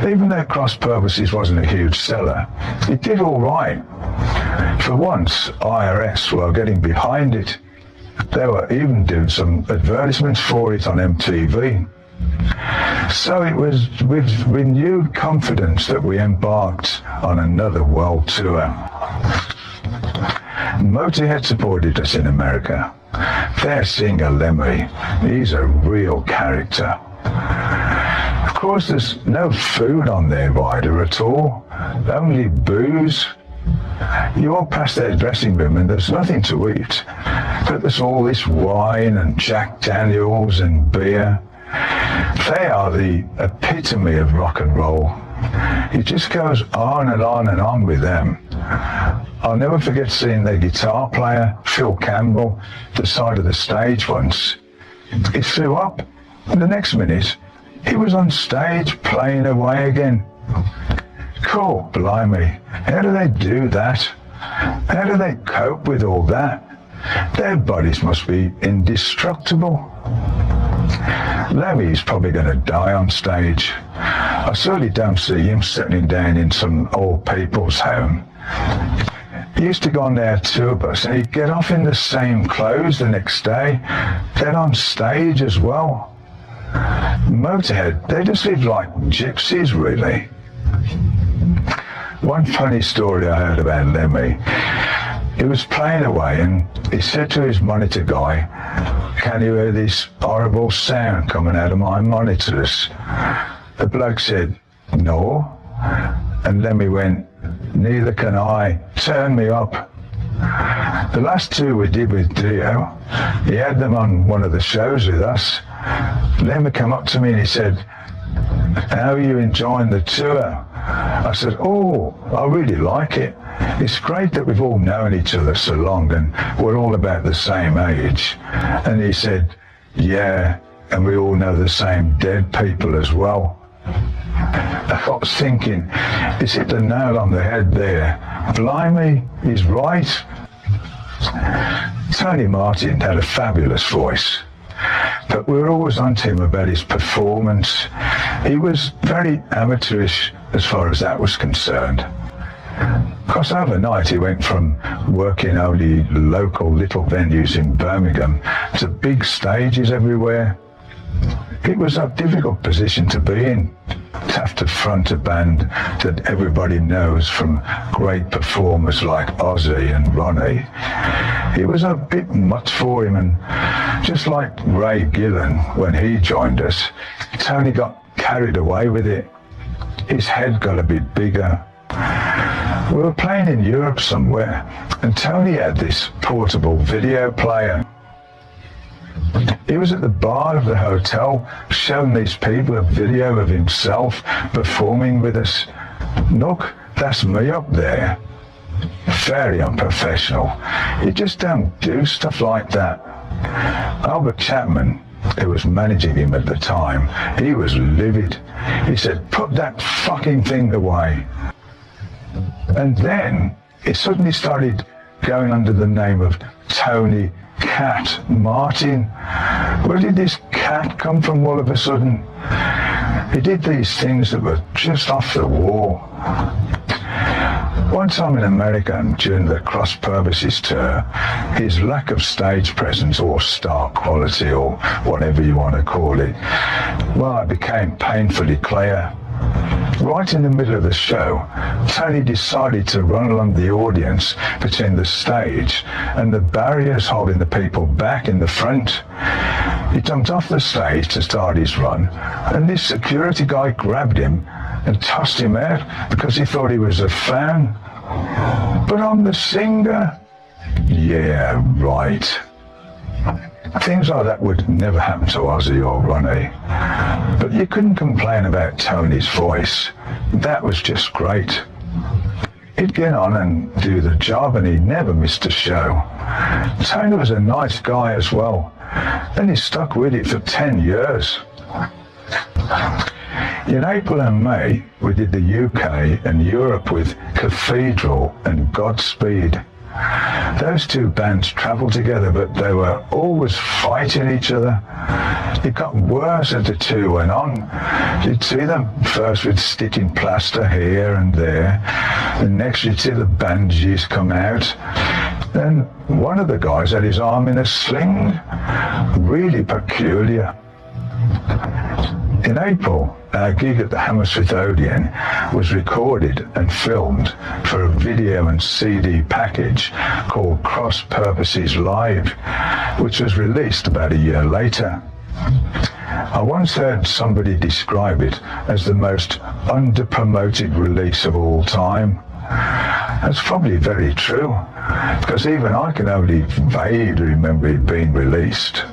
Even though Cross Purposes wasn't a huge seller, it did all right. For once, IRS were getting behind it. They were even doing some advertisements for it on MTV. So it was with renewed confidence that we embarked on another world tour. Motorhead supported us in America. Their singer Lemmy, he's a real character. Of course, there's no food on their rider at all, only booze. You walk past their dressing room and there's nothing to eat, but there's all this wine and Jack Daniels and beer. They are the epitome of rock and roll. It just goes on and on and on with them. I'll never forget seeing their guitar player, Phil Campbell, at the side of the stage once. He threw up, and the next minute, he was on stage playing away again. Cool, blimey. How do they do that? How do they cope with all that? Their bodies must be indestructible. Lemmy's probably going to die on stage. I certainly don't see him settling down in some old people's home. He used to go on their tour bus and he'd get off in the same clothes the next day, then on stage as well. Motorhead, they just live like gypsies, really. One funny story I heard about Lemmy. He was playing away and he said to his monitor guy, "Can you hear this horrible sound coming out of my monitors?" The bloke said, "No." And Lemmy went, "Neither can I. Turn me up." The last two we did with Dio, he had them on one of the shows with us. Lemmy came up to me and he said, "How are you enjoying the tour?" I said, "Oh, I really like it. It's great that we've all known each other so long and we're all about the same age." And he said, "Yeah, and we all know the same dead people as well." I was thinking, he's hit the nail on the head there. Blimey, he's right. Tony Martin had a fabulous voice, but we were always on to him about his performance. He was very amateurish as far as that was concerned. Because overnight he went from working only local little venues in Birmingham to big stages everywhere. It was a difficult position to be in, to have to front a band that everybody knows from great performers like Ozzy and Ronnie. It was a bit much for him, and just like Ray Gillan when he joined us, Tony got carried away with it. His head got a bit bigger. We were playing in Europe somewhere, and Tony had this portable video player. He was at the bar of the hotel showing these people a video of himself performing with us. "Look, that's me up there." Very unprofessional. You just don't do stuff like that. Albert Chapman, who was managing him at the time, he was livid. He said, "Put that fucking thing away." And then it suddenly started going under the name of Tony Cat Martin. Where did this cat come from all of a sudden? He did these things that were just off the wall. One time in America, during the Cross Purposes tour, his lack of stage presence or star quality or whatever you want to call it, well, it became painfully clear. Right in the middle of the show, Tony decided to run along the audience between the stage and the barriers holding the people back in the front. He jumped off the stage to start his run, and this security guy grabbed him and tossed him out because he thought he was a fan. But I'm the singer. Yeah, right. Things like that would never happen to Ozzy or Ronnie. But you couldn't complain about Tony's voice. That was just great. He'd get on and do the job, and he never missed a show. Tony was a nice guy as well, and he stuck with it for 10 years. In April and May, we did the UK and Europe with Cathedral and Godspeed. Those two bands travelled together, but they were always fighting each other. It got worse as the two went on. You'd see them first with sticking plaster here and there. The next you'd see the bandages come out. Then one of the guys had his arm in a sling. Really peculiar. In April, our gig at the Hammersmith Odeon was recorded and filmed for a video and CD package called Cross Purposes Live, which was released about a year later. I once heard somebody describe it as the most under-promoted release of all time. That's probably very true, because even I can only vaguely remember it being released.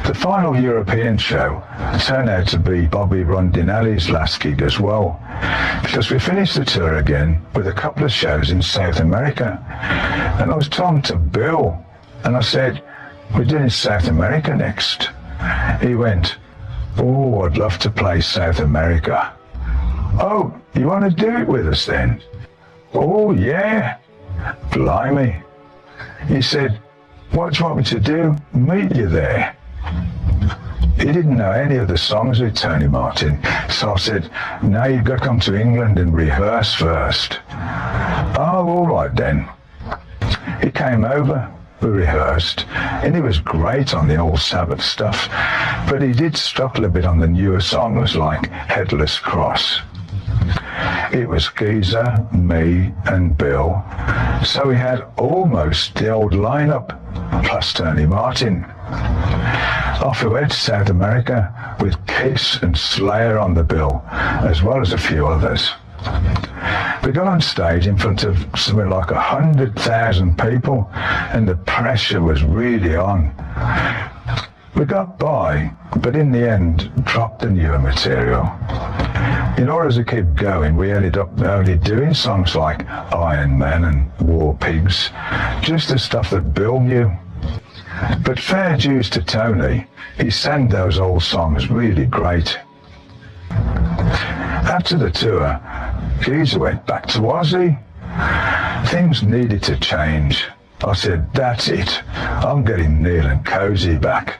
The final European show turned out to be Bobby Rondinelli's last gig as well, because we finished the tour again with a couple of shows in South America. And I was talking to Bill, and I said, "We're doing South America next." He went, "Oh, I'd love to play South America." "Oh, you want to do it with us then?" "Oh, yeah." Blimey. He said, "What do you want me to do? Meet you there?" He didn't know any of the songs with Tony Martin, so I said, "No, you've got to come to England and rehearse first." "Oh, all right then." He came over, we rehearsed, and he was great on the old Sabbath stuff, but he did struggle a bit on the newer songs like Headless Cross. It was Geezer, me, and Bill, so we had almost the old lineup, plus Tony Martin. Off we went to South America with Kiss and Slayer on the bill, as well as a few others. We got on stage in front of something like 100,000 people, and the pressure was really on. We got by, but in the end dropped the newer material. In order to keep going, we ended up only doing songs like Iron Man and War Pigs, just the stuff that Bill knew. But fair dues to Tony, he sang those old songs really great. After the tour, Geezer went back to Ozzy. Things needed to change. I said, "That's it. I'm getting Neil and Cozy back."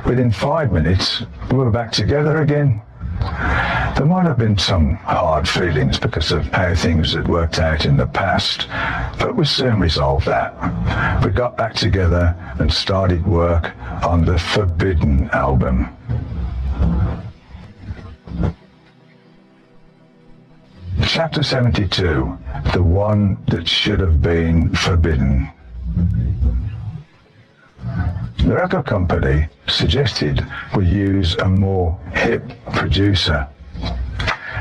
Within 5 minutes, we were back together again. There might have been some hard feelings because of how things had worked out in the past, but we soon resolved that. We got back together and started work on the Forbidden album. Chapter 72, The One That Should Have Been Forbidden. The record company suggested we use a more hip producer.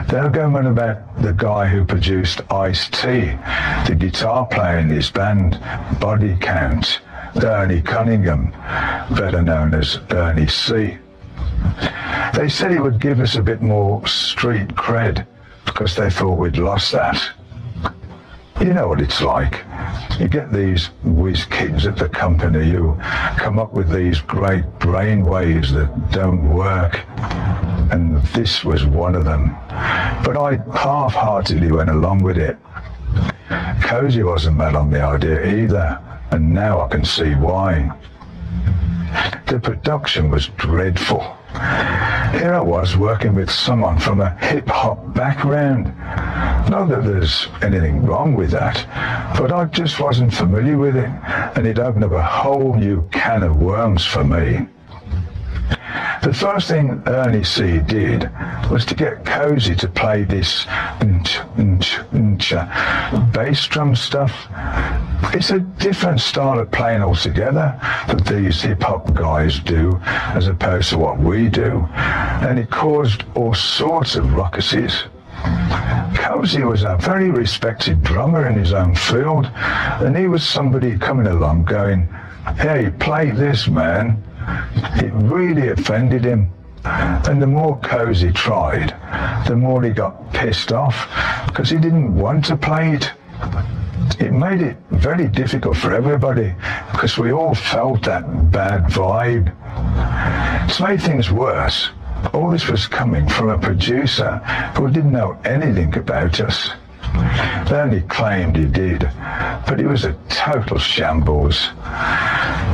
They were going on about the guy who produced Ice-T, the guitar player in his band Body Count, Ernie Cunningham, better known as Ernie C. They said it would give us a bit more street cred because they thought we'd lost that. You know what it's like. You get these whiz kids at the company who come up with these great brain waves that don't work, and this was one of them. But I half-heartedly went along with it. Cozy wasn't mad on the idea either, and now I can see why. the production was dreadful. Here I was working with someone from a hip-hop background. Not that there's anything wrong with that, but I just wasn't familiar with it, and it opened up a whole new can of worms for me. The first thing Ernie C. did was to get Cozy to play this bass drum stuff. It's a different style of playing altogether that these hip-hop guys do as opposed to what we do, and it caused all sorts of ruckuses. Cozy was a very respected drummer in his own field, and he was somebody coming along going, "Hey, play this, man." It really offended him, and the more Cozy tried, the more he got pissed off because he didn't want to play it. It made it very difficult for everybody because we all felt that bad vibe. To make things worse, all this was coming from a producer who didn't know anything about us. Ernie claimed he did, but it was a total shambles.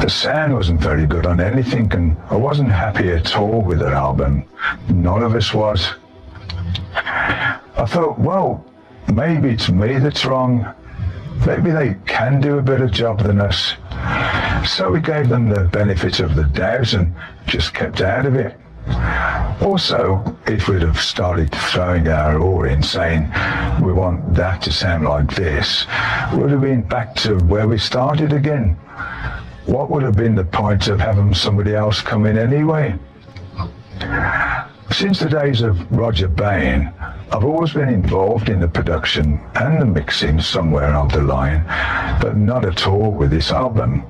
The sound wasn't very good on anything, and I wasn't happy at all with that album. None of us was. I thought, well, maybe it's me that's wrong. Maybe they can do a better job than us. So we gave them the benefit of the doubt and just kept out of it. Also, if we'd have started throwing our oar in saying we want that to sound like this, we would have been back to where we started again. What would have been the point of having somebody else come in anyway? Since the days of Roger Bain, I've always been involved in the production and the mixing somewhere on the line, but not at all with this album.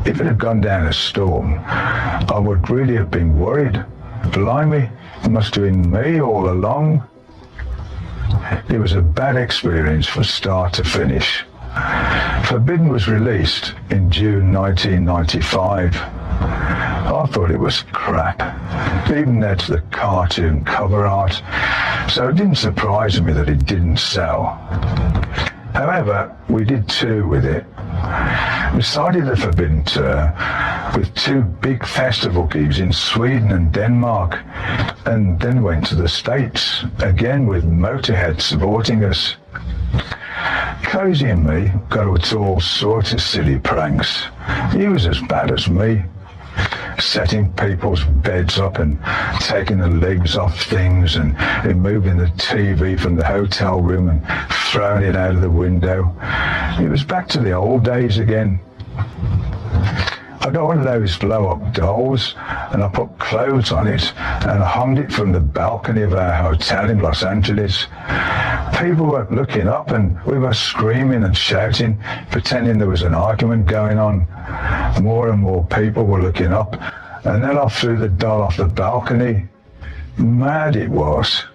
If it had gone down a storm, I would really have been worried. Blimey, it must have been me all along. It was a bad experience from start to finish. Forbidden was released in June 1995. I thought it was crap, even down to the cartoon cover art, so it didn't surprise me that it didn't sell. However, we did tour with it. We started the Forbidden tour with 2 big festival gigs in Sweden and Denmark, and then went to the States, again with Motorhead supporting us. Cozy and me got into all sorts of silly pranks. He was as bad as me, setting people's beds up and taking the legs off things and removing the TV from the hotel room and throwing it out of the window. It was back to the old days again. I got one of those blow-up dolls and I put clothes on it and I hung it from the balcony of our hotel in Los Angeles. People were looking up and we were screaming and shouting, pretending there was an argument going on. More and more people were looking up, and then I threw the doll off the balcony. Mad it was.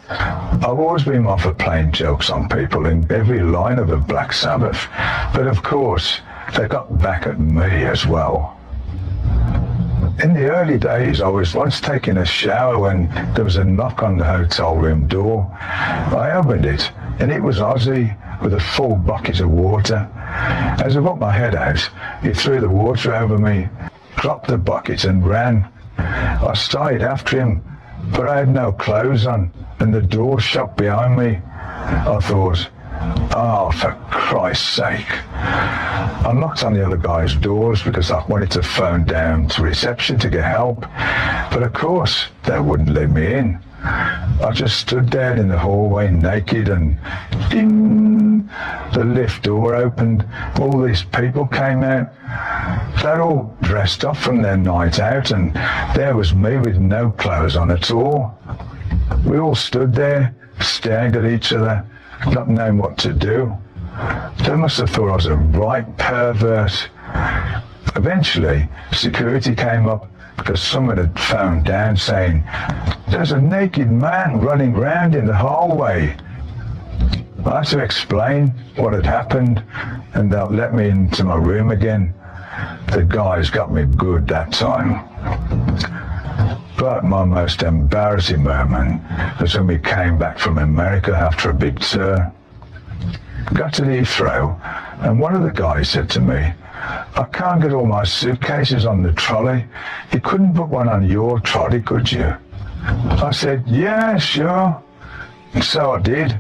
I've always been one for playing jokes on people in every line of a Black Sabbath, but of course they got back at me as well. In the early days, I was once taking a shower when there was a knock on the hotel room door. I opened it, and it was Ozzy with a full bucket of water. As I got my head out, he threw the water over me, dropped the bucket and ran. I started after him, but I had no clothes on, and the door shut behind me. I thought, oh, for Christ's sake. I knocked on the other guy's doors because I wanted to phone down to reception to get help, but of course they wouldn't let me in. I just stood there in the hallway naked, and ding, the lift door opened. All these people came out. They're all dressed up from their night out, and there was me with no clothes on at all. We all stood there, staring at each other, not knowing what to do. They must have thought I was a right pervert. Eventually, security came up because someone had phoned down saying, "There's a naked man running round in the hallway." I had to explain what had happened, and they'll let me into my room again. The guys got me good that time. But my most embarrassing moment was when we came back from America after a big tour. Got to Heathrow, and one of the guys said to me, I can't get all my suitcases on the trolley. You couldn't put one on your trolley, could you? I said, yeah, sure. So I did.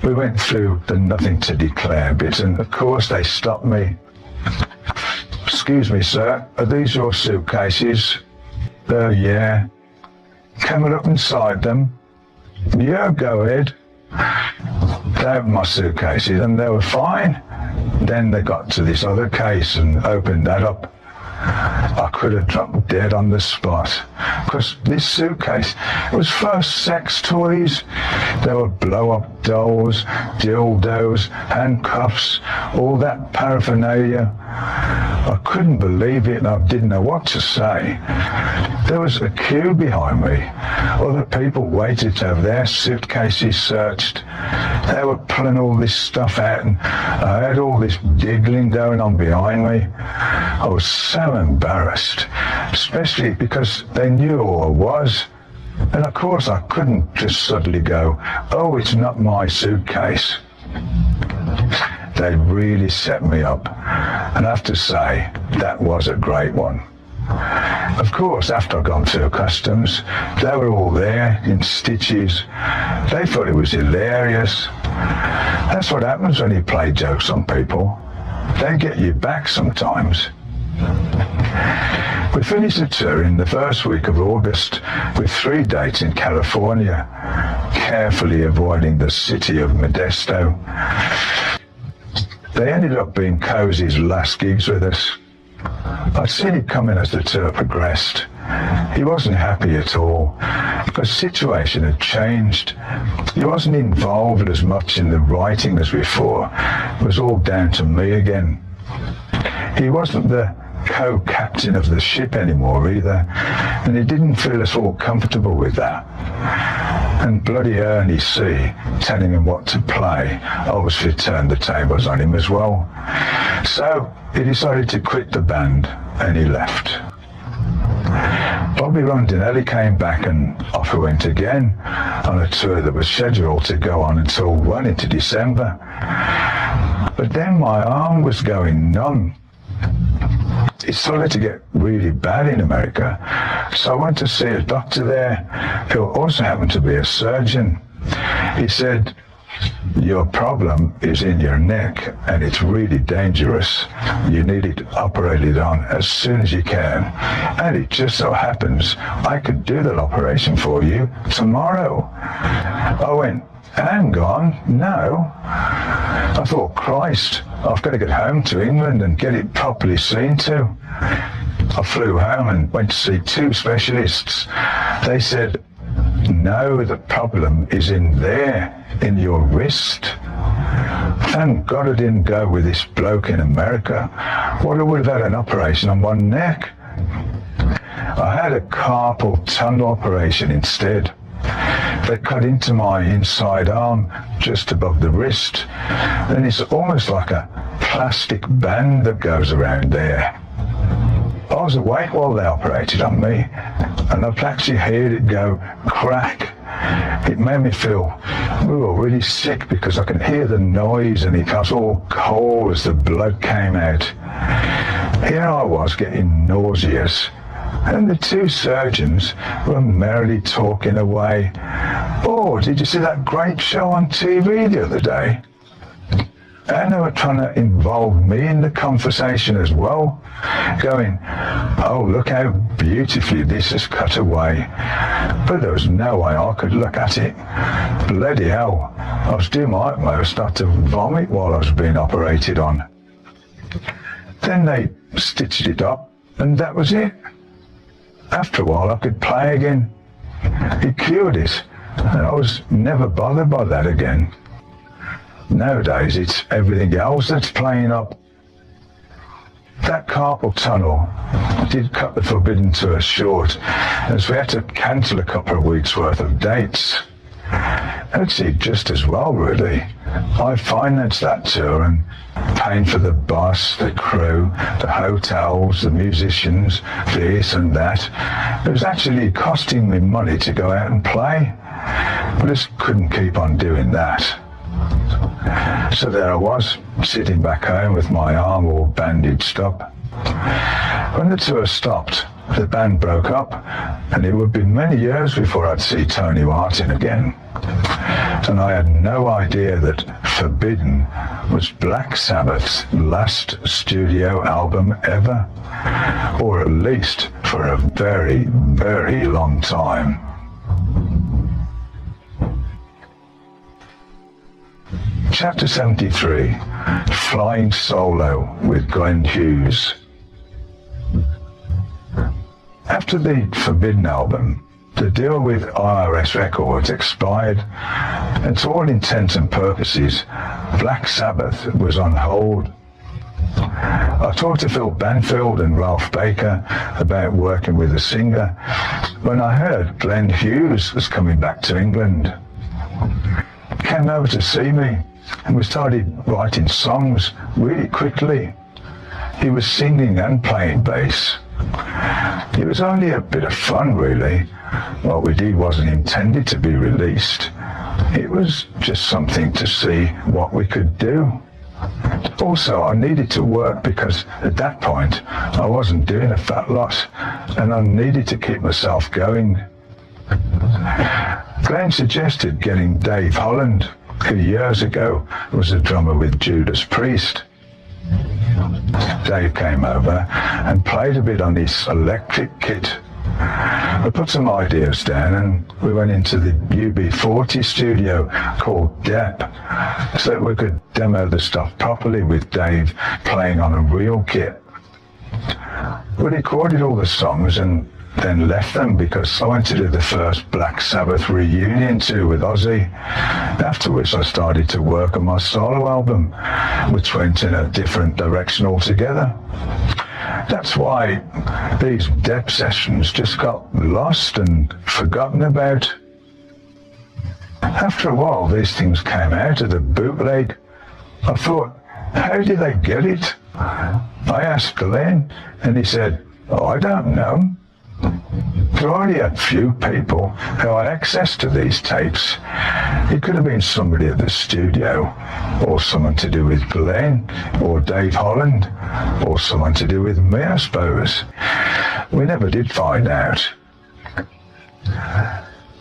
We went through the nothing to declare bit, and of course they stopped me. Excuse me, sir, are these your suitcases? Yeah. Can we look inside them? Yeah, go ahead. They opened my suitcases and they were fine. Then they got to this other case and opened that up. I could have dropped dead on the spot, because this suitcase was full of sex toys. There were blow-up dolls, dildos, handcuffs, all that paraphernalia. I couldn't believe it and I didn't know what to say. There was a queue behind me. Other people waited to have their suitcases searched. They were pulling all this stuff out and I had all this giggling going on behind me. I was so embarrassed, especially because they knew who I was. And of course I couldn't just suddenly go, oh, it's not my suitcase. They really set me up. And I have to say, that was a great one. Of course, after I'd gone through customs, they were all there in stitches. They thought it was hilarious. That's what happens when you play jokes on people. They get you back sometimes. We finished the tour in the first week of August with 3 dates in California, carefully avoiding the city of Modesto. They ended up being Cozy's last gigs with us. I'd seen it coming as the tour progressed. He wasn't happy at all. The situation had changed. He wasn't involved as much in the writing as before. It was all down to me again. He wasn't the co-captain of the ship anymore either, and he didn't feel at all comfortable with that. And bloody Ernie C, telling him what to play, obviously turned the tables on him as well. So he decided to quit the band and he left. Bobby Rondinelli came back and off he went again on a tour that was scheduled to go on until well into December. But then my arm was going numb. It started to get really bad in America, so I went to see a doctor there who also happened to be a surgeon. He said, your problem is in your neck and it's really dangerous. You need it operated on as soon as you can. And it just so happens I could do that operation for you tomorrow. I went, hang on, no. I thought, Christ, I've got to get home to England and get it properly seen to. I flew home and went to see 2 specialists. They said, no, the problem is in there, in your wrist. Thank God I didn't go with this bloke in America. Well, I would have had an operation on one neck. I had a carpal tunnel operation instead. They cut into my inside arm just above the wrist, and it's almost like a plastic band that goes around there. I was awake while they operated on me, and I've actually heard it go crack. It made me feel really sick because I could hear the noise and it got all cold as the blood came out. Here I was getting nauseous, and the 2 surgeons were merrily talking away. Oh, did you see that great show on TV the other day? And they were trying to involve me in the conversation as well, going, oh, look how beautifully this is cut away. But there was no way I could look at it. Bloody hell, I was doing my utmost not to vomit while I was being operated on. Then they stitched it up, and that was it. After a while, I could play again. It cured it, and I was never bothered by that again. Nowadays, it's everything else that's playing up. That carpal tunnel did cut the forbidden tour short, as we had to cancel a couple of weeks' worth of dates. Actually, just as well, really. I financed that tour and paying for the bus, the crew, the hotels, the musicians, this and that. It was actually costing me money to go out and play, but I just couldn't keep on doing that. So there I was, sitting back home with my arm all bandaged up. When the tour stopped, the band broke up, and it would be many years before I'd see Tony Martin again. And I had no idea that Forbidden was Black Sabbath's last studio album ever, or at least for a very, very long time. Chapter 73, Flying Solo with Glenn Hughes. After the Forbidden album, the deal with IRS Records expired, and to all intents and purposes, Black Sabbath was on hold. I talked to Phil Banfield and Ralph Baker about working with a singer when I heard Glenn Hughes was coming back to England. He came over to see me, and we started writing songs really quickly. He was singing and playing bass. It was only a bit of fun, really. What we did wasn't intended to be released. It was just something to see what we could do. Also, I needed to work because at that point I wasn't doing a fat lot, and I needed to keep myself going. Glenn suggested getting Dave Holland, who years ago was a drummer with Judas Priest. Dave came over and played a bit on his electric kit. We put some ideas down and we went into the UB40 studio called DEP so that we could demo the stuff properly with Dave playing on a real kit. We recorded all the songs and then left them because I went to do the first Black Sabbath reunion tour with Ozzy, after which I started to work on my solo album, which went in a different direction altogether. That's why these DEP sessions just got lost and forgotten about. After a while, these things came out of the bootleg. I thought, how did they get it? I asked Glenn, and he said, oh, I don't know. There were only a few people who had access to these tapes. It could have been somebody at the studio, or someone to do with Glenn, or Dave Holland, or someone to do with me, I suppose. We never did find out.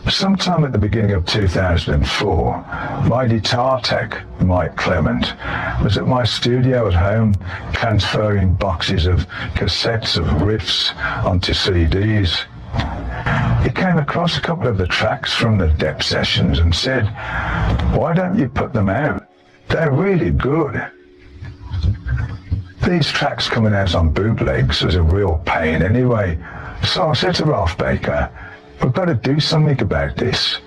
Sometime at the beginning of 2004, my guitar tech, Mike Clement, was at my studio at home transferring boxes of cassettes of riffs onto CDs. He came across a couple of the tracks from the DEP sessions and said, why don't you put them out? They're really good. These tracks coming out on bootlegs was a real pain anyway, so I said to Ralph Baker, we've got to do something about this.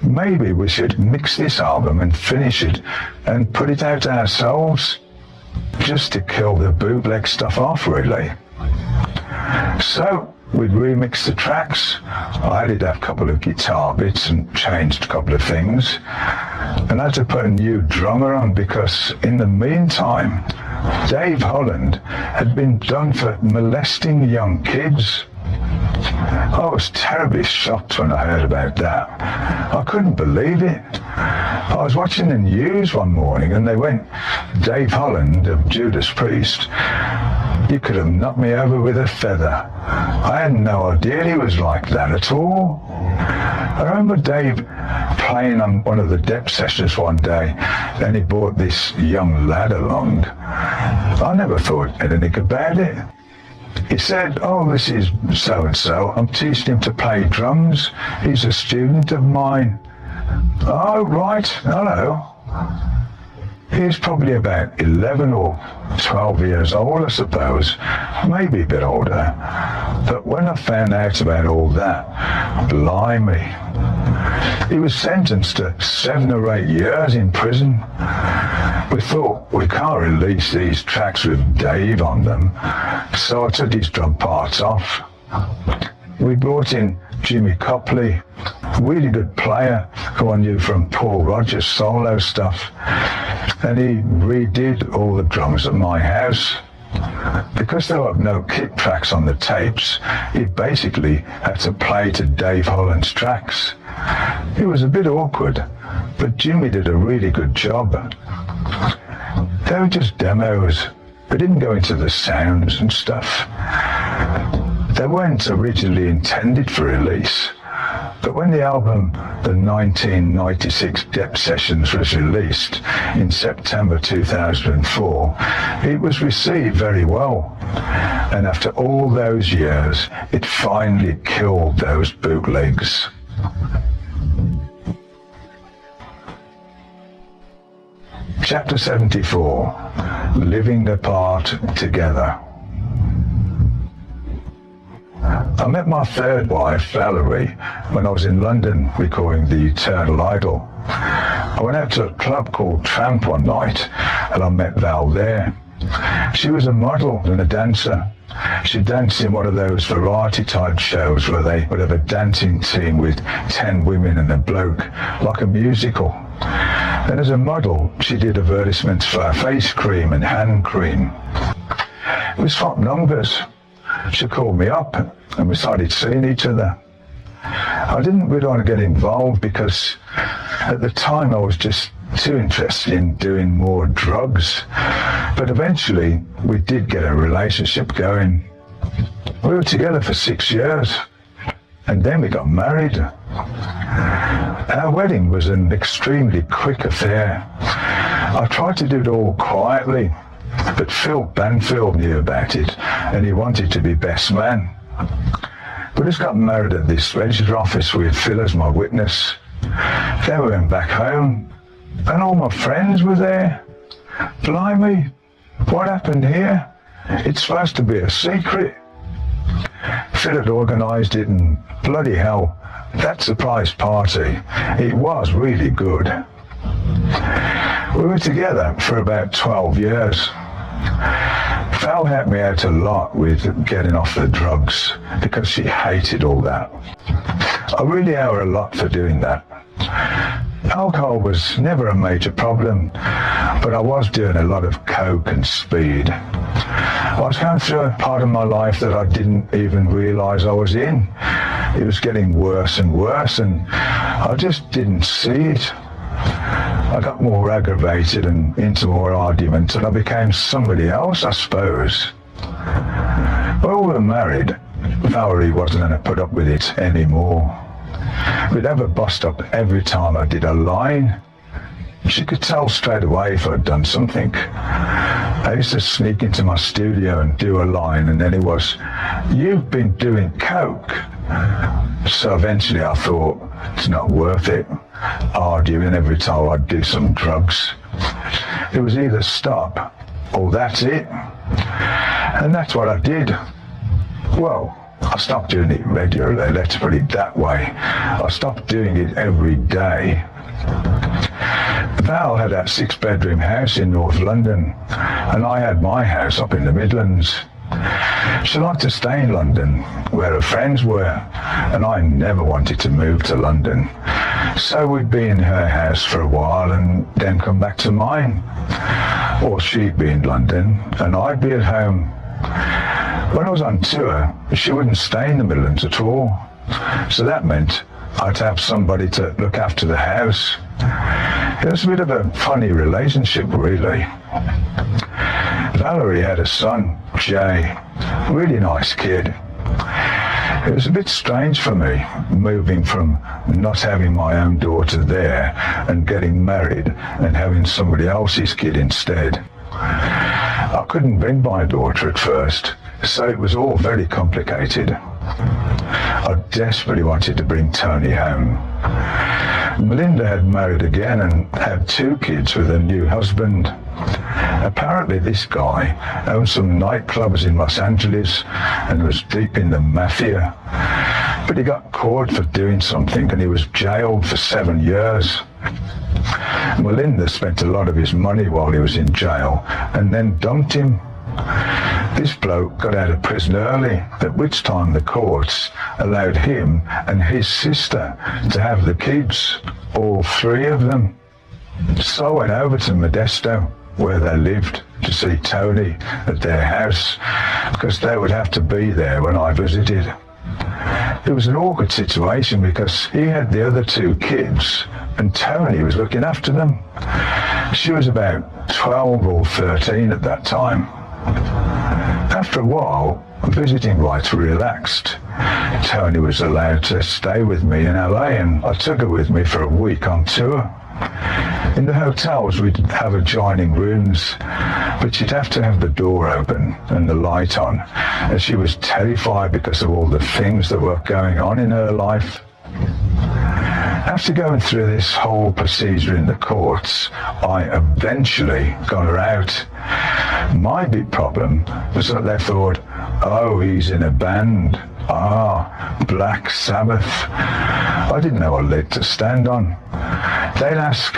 Maybe we should mix this album and finish it and put it out ourselves, just to kill the bootleg stuff off, really. So we'd remix the tracks. I added a couple of guitar bits and changed a couple of things, and I had to put a new drummer on because in the meantime Dave Holland had been done for molesting young kids. I was terribly shocked when I heard about that. I couldn't believe it. I was watching the news one morning and they went, Dave Holland of Judas Priest, you could have knocked me over with a feather. I had no idea he was like that at all. I remember Dave playing on one of the DEP sessions one day, and he brought this young lad along. I never thought anything about it. He said, oh, this is so-and-so. I'm teaching him to play drums. He's a student of mine. Oh, right. Hello. He was probably about 11 or 12 years old, I suppose. Maybe a bit older. But when I found out about all that, blimey. He was sentenced to 7 or 8 years in prison. We thought, we can't release these tracks with Dave on them, so I took his drum parts off. We brought in Jimmy Copley, a really good player who I knew from Paul Rodgers' solo stuff, and he redid all the drums at my house. Because there were no kit tracks on the tapes, he basically had to play to Dave Holland's tracks. It was a bit awkward, but Jimmy did a really good job. They were just demos. We didn't go into the sounds and stuff. They weren't originally intended for release, but when the album, the 1996 Depth Sessions, was released in September 2004, it was received very well. And after all those years, it finally killed those bootlegs. Chapter 74, Living Apart Together. I met my third wife, Valerie, when I was in London recording The Eternal Idol. I went out to a club called Tramp one night, and I met Val there. She was a model and a dancer. She danced in one of those variety type shows where they would have a dancing team with 10 women and a bloke, like a musical. And as a model, she did advertisements for face cream and hand cream. It was hot numbers. She called me up and we started seeing each other. I didn't really want to get involved because at the time I was just too interested in doing more drugs. But eventually we did get a relationship going. We were together for 6 years and then we got married. Our wedding was an extremely quick affair. I tried to do it all quietly, but Phil Banfield knew about it and he wanted to be best man. We just got married at this register office with Phil as my witness. Then we went back home and all my friends were there. Blimey, what happened here? It's supposed to be a secret. Phil had organised it and bloody hell, that surprise party, it was really good. We were together for about 12 years. Val helped me out a lot with getting off the drugs because she hated all that. I really owe her a lot for doing that. Alcohol was never a major problem, but I was doing a lot of coke and speed. I was going through a part of my life that I didn't even realise I was in. It was getting worse and worse, and I just didn't see it. I got more aggravated and into more arguments, and I became somebody else, I suppose. When we were married, Valerie wasn't going to put up with it anymore. We'd have her bust up every time I did a line. She could tell straight away if I'd done something. I used to sneak into my studio and do a line, and then it was, "You've been doing coke." So eventually I thought, it's not worth it, arguing every time I'd do some drugs. It was either stop or that's it. And that's what I did. Well, I stopped doing it regularly, let's put it that way. I stopped doing it every day. Val had that 6-bedroom house in North London, and I had my house up in the Midlands. She liked to stay in London, where her friends were, and I never wanted to move to London. So we'd be in her house for a while and then come back to mine. Or she'd be in London and I'd be at home. When I was on tour, she wouldn't stay in the Midlands at all. So that meant I'd have somebody to look after the house. It was a bit of a funny relationship, really. Valerie had a son, Jay, really nice kid. It was a bit strange for me, moving from not having my own daughter there and getting married and having somebody else's kid instead. I couldn't bring my daughter at first, so it was all very complicated. I desperately wanted to bring Tony home. Melinda had married again and had 2 kids with her new husband. Apparently this guy owned some nightclubs in Los Angeles and was deep in the mafia. But he got caught for doing something and he was jailed for 7 years. Melinda spent a lot of his money while he was in jail and then dumped him. This bloke got out of prison early, at which time the courts allowed him and his sister to have the kids, all 3 of them. So I went over to Modesto, where they lived, to see Tony at their house, because they would have to be there when I visited. It was an awkward situation because he had the other 2 kids, and Tony was looking after them. She was about 12 or 13 at that time. After a while, visiting rights relaxed. Tony was allowed to stay with me in LA, and I took her with me for a week on tour. In the hotels, we'd have adjoining rooms, but she'd have to have the door open and the light on, as she was terrified because of all the things that were going on in her life. After going through this whole procedure in the courts, I eventually got her out. My big problem was that they thought, oh, he's in a band. Ah, Black Sabbath. I didn't know a leg to stand on. They'd ask,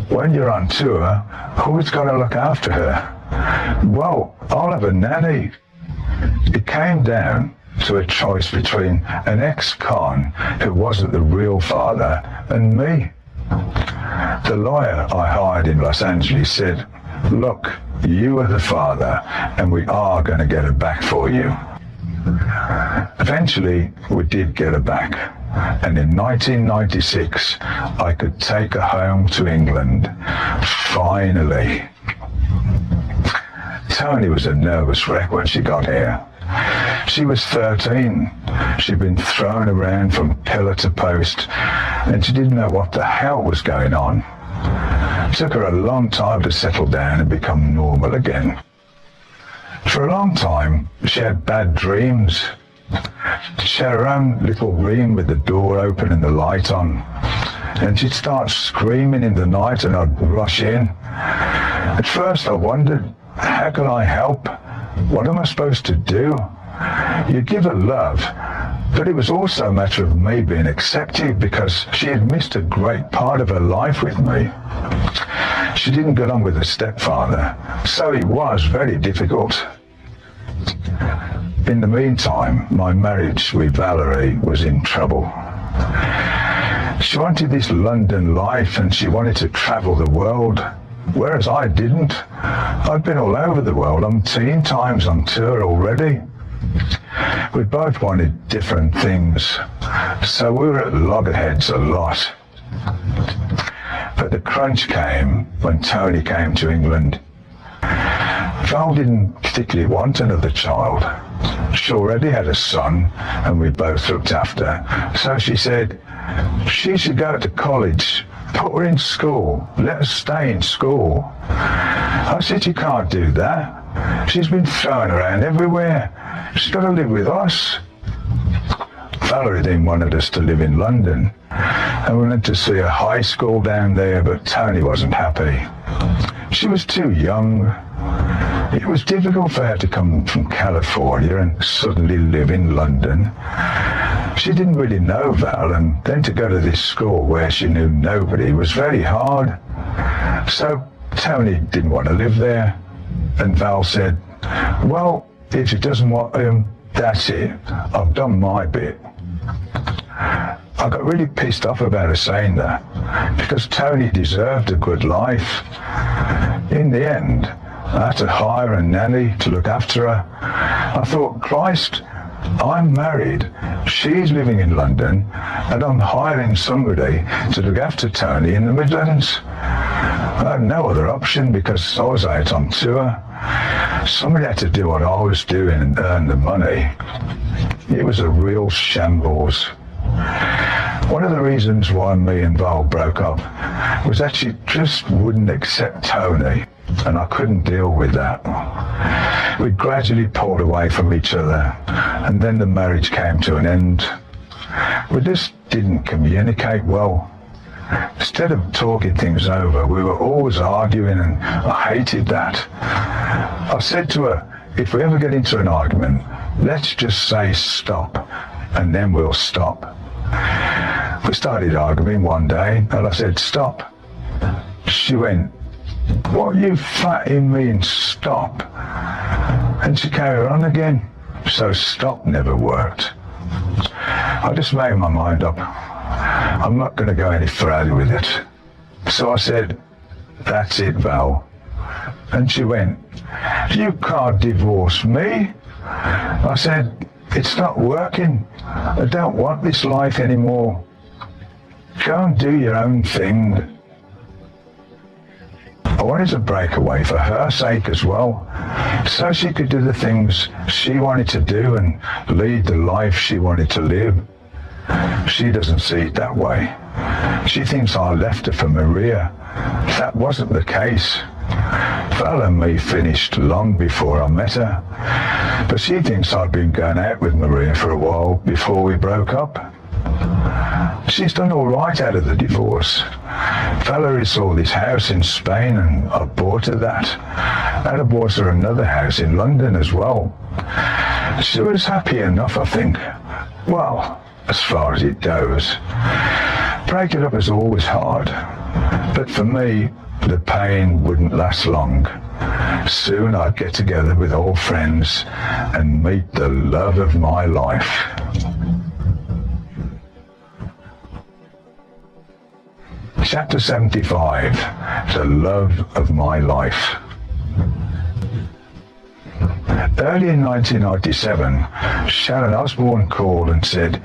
when you're on tour, who's going to look after her? Well, I'll have a nanny. It came down to a choice between an ex-con who wasn't the real father and me. The lawyer I hired in Los Angeles said, look, you are the father and we are going to get her back for you. Eventually, we did get her back, and in 1996, I could take her home to England. Finally. Tony was a nervous wreck when she got here. She was 13. She'd been thrown around from pillar to post, and she didn't know what the hell was going on. It took her a long time to settle down and become normal again. For a long time, she had bad dreams. She had her own little room with the door open and the light on, and she'd start screaming in the night and I'd rush in. At first I wondered, how can I help? What am I supposed to do? You give her love, but it was also a matter of me being accepted because she had missed a great part of her life with me. She didn't get on with her stepfather, so it was very difficult. In the meantime, my marriage with Valerie was in trouble. She wanted this London life and she wanted to travel the world, whereas I didn't. I'd been all over the world 10 times on tour already. We both wanted different things, so we were at loggerheads a lot. But the crunch came when Tony came to England. Val didn't particularly want another child. She already had a son, and we both looked after her. So she said, she should go to college. Put her in school. Let her stay in school. I said, you can't do that. She's been thrown around everywhere. She's got to live with us. Valerie then wanted us to live in London, and we went to see a high school down there, but Tony wasn't happy. She was too young. It was difficult for her to come from California and suddenly live in London. She didn't really know Val, and then to go to this school where she knew nobody was very hard. So Tony didn't want to live there, and Val said, well, if she doesn't want him, that's it. I've done my bit. I got really pissed off about her saying that, because Tony deserved a good life. In the end, I had to hire a nanny to look after her. I thought, Christ, I'm married, she's living in London, and I'm hiring somebody to look after Tony in the Midlands. I had no other option because I was out on tour. Somebody had to do what I was doing and earn the money. It was a real shambles. One of the reasons why me and Val broke up was that she just wouldn't accept Tony, and I couldn't deal with that. We gradually pulled away from each other, and then the marriage came to an end. We just didn't communicate well. Instead of talking things over, we were always arguing, and I hated that. I said to her, if we ever get into an argument, let's just say stop, and then we'll stop. We started arguing one day, and I said, stop. She went, what you fatting mean, stop? And she carried on again, so stop never worked. I just made my mind up. I'm not going to go any further with it. So I said, that's it, Val. And she went, you can't divorce me. I said, it's not working. I don't want this life anymore. go and do your own thing. I wanted to break away for her sake as well, so she could do the things she wanted to do and lead the life she wanted to live. She doesn't see it that way. She thinks I left her for MIRA. That wasn't the case. Val and me finished long before I met her, but she thinks I'd been going out with MIRA for a while before we broke up. She's done all right out of the divorce. Valerie saw this house in Spain and I bought her that. And I bought her another house in London as well. She was happy enough, I think. Well, as far as it goes. Breaking up is always hard. But for me, the pain wouldn't last long. Soon I'd get together with old friends and meet the love of my life. Chapter 75, The Love of My Life. Early in 1997, Sharon Osbourne called and said,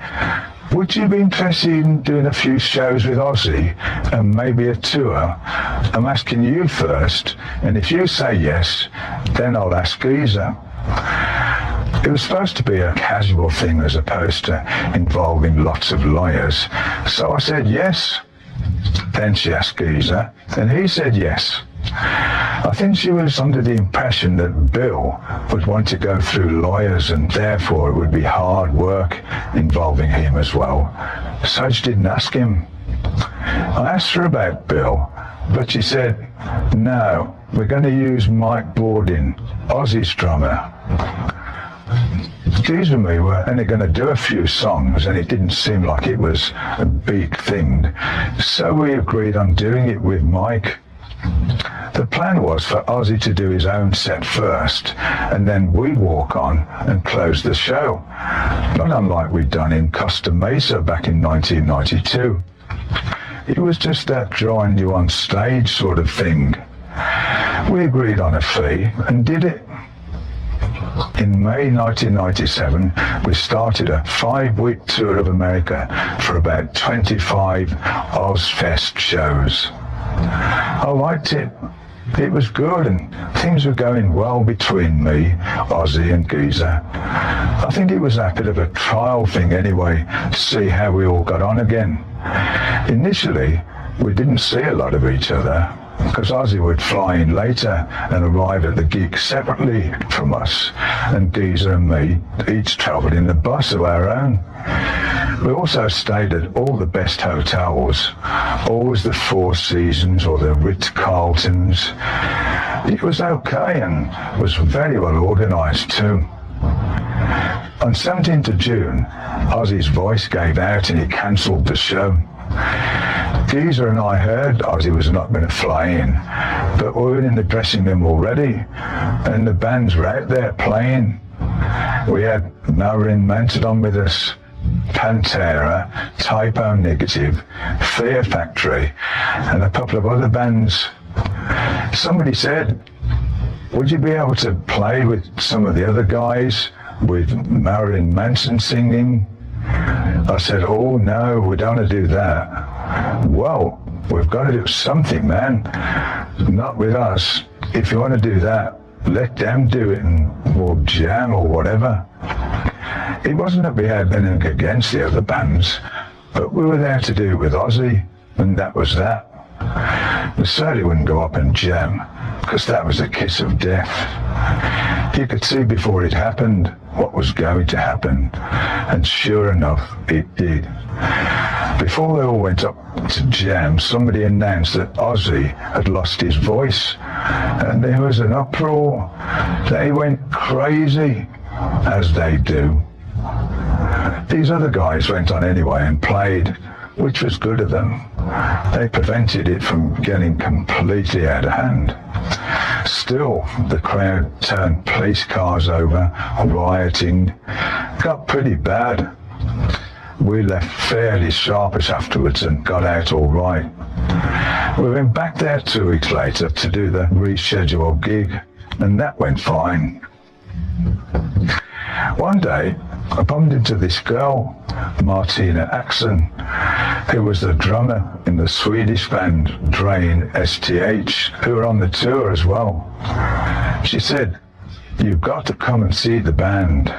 "Would you be interested in doing a few shows with Ozzy and maybe a tour? I'm asking you first, and if you say yes, then I'll ask Geezer." It was supposed to be a casual thing as opposed to involving lots of lawyers, so I said yes. Then she asked Geezer, and he said yes. I think she was under the impression that Bill would want to go through lawyers and therefore it would be hard work involving him as well. So she didn't ask him. I asked her about Bill, but she said, "No, we're going to use Mike Bordin, Ozzy's drummer." Geezer and me were only going to do a few songs and it didn't seem like it was a big thing, so we agreed on doing it with Mike. The plan was for Ozzy to do his own set first and then we'd walk on and close the show, not unlike we'd done in Costa Mesa back in 1992. It was just that drawing you on stage sort of thing. We agreed on a fee and did it. In May 1997, we started a 5-week tour of America for about 25 Ozfest shows. I liked it. It was good and things were going well between me, Ozzy and Geezer. I think it was a bit of a trial thing anyway, to see how we all got on again. Initially, we didn't see a lot of each other, because Ozzy would fly in later and arrive at the gig separately from us, and Geezer and me each travelled in a bus of our own. We also stayed at all the best hotels, always the Four Seasons or the Ritz-Carltons. It was okay and was very well organised too. On 17th of June, Ozzy's voice gave out and he cancelled the show. Geezer and I heard Ozzy was not going to fly in, but we were in the dressing room already, and the bands were out there playing. We had Marilyn Manson with us, Pantera, Typo Negative, Fear Factory, and a couple of other bands. Somebody said, "Would you be able to play with some of the other guys with Marilyn Manson singing?" I said, "Oh no, we don't want to do that." "Well, we've got to do something, man. Not with us. If you want to do that, let them do it and we'll jam or whatever." It wasn't that we had anything against the other bands, but we were there to do it with Ozzy, and that was that. We certainly wouldn't go up and jam, because that was a kiss of death. You could see before it happened what was going to happen, and sure enough, it did. Before they all went up to jam, somebody announced that Ozzy had lost his voice, and there was an uproar. They went crazy, as they do. These other guys went on anyway and played, which was good of them. They prevented it from getting completely out of hand. Still, the crowd turned police cars over, rioting. Got pretty bad. We left fairly sharpish afterwards and got out all right. We went back there 2 weeks later to do the rescheduled gig, and that went fine. One day, I bumped into this girl. Martina Axon, who was the drummer in the Swedish band Drain STH, who were on the tour as well. She said, "You've got to come and see the band."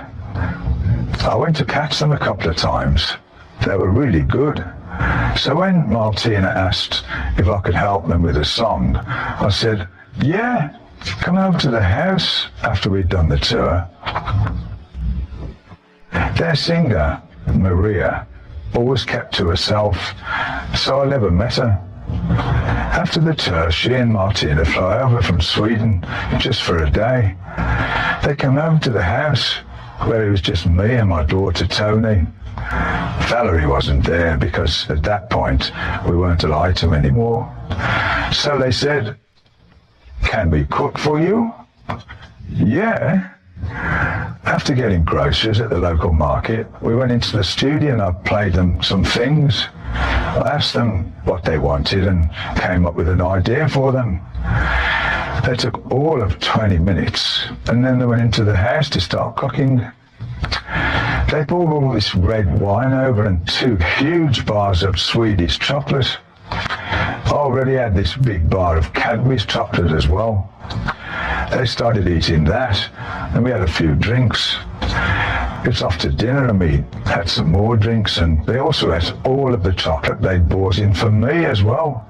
I went to catch them a couple of times. They were really good. So when Martina asked if I could help them with a song, I said, "Yeah, come over to the house," after we'd done the tour. Their singer, MIRA, always kept to herself, so I never met her. After the tour, she and Martina flew over from Sweden just for a day. They came over to the house, where it was just me and my daughter Tony. Valerie wasn't there because at that point we weren't allowed to anymore. So they said, "Can we cook for you?" "Yeah." After getting groceries at the local market, we went into the studio and I played them some things. I asked them what they wanted and came up with an idea for them. They took all of 20 minutes and then they went into the house to start cooking. They poured all this red wine over and 2 huge bars of Swedish chocolate. I already had this big bar of Cadbury's chocolate as well. They started eating that and we had a few drinks. It's off to dinner and we had some more drinks, and they also ate all of the chocolate they'd bought in for me as well.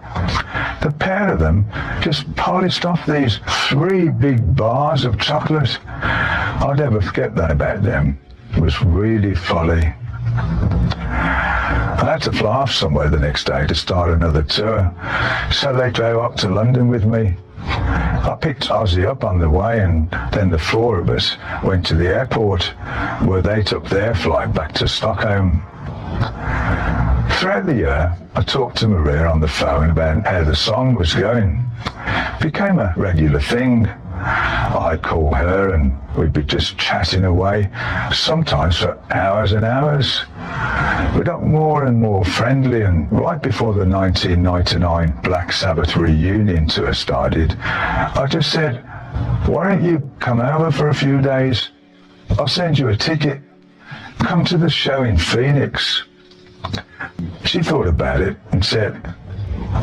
The pair of them just polished off these 3 big bars of chocolate. I'll never forget that about them. It was really folly. I had to fly off somewhere the next day to start another tour, so they drove up to London with me. I picked Ozzy up on the way and then the 4 of us went to the airport where they took their flight back to Stockholm. Throughout the year, I talked to Maria on the phone about how the song was going. It became a regular thing. I'd call her and we'd be just chatting away, sometimes for hours and hours. We got more and more friendly, and right before the 1999 Black Sabbath reunion tour started, I just said, "Why don't you come over for a few days? I'll send you a ticket. Come to the show in Phoenix." She thought about it and said,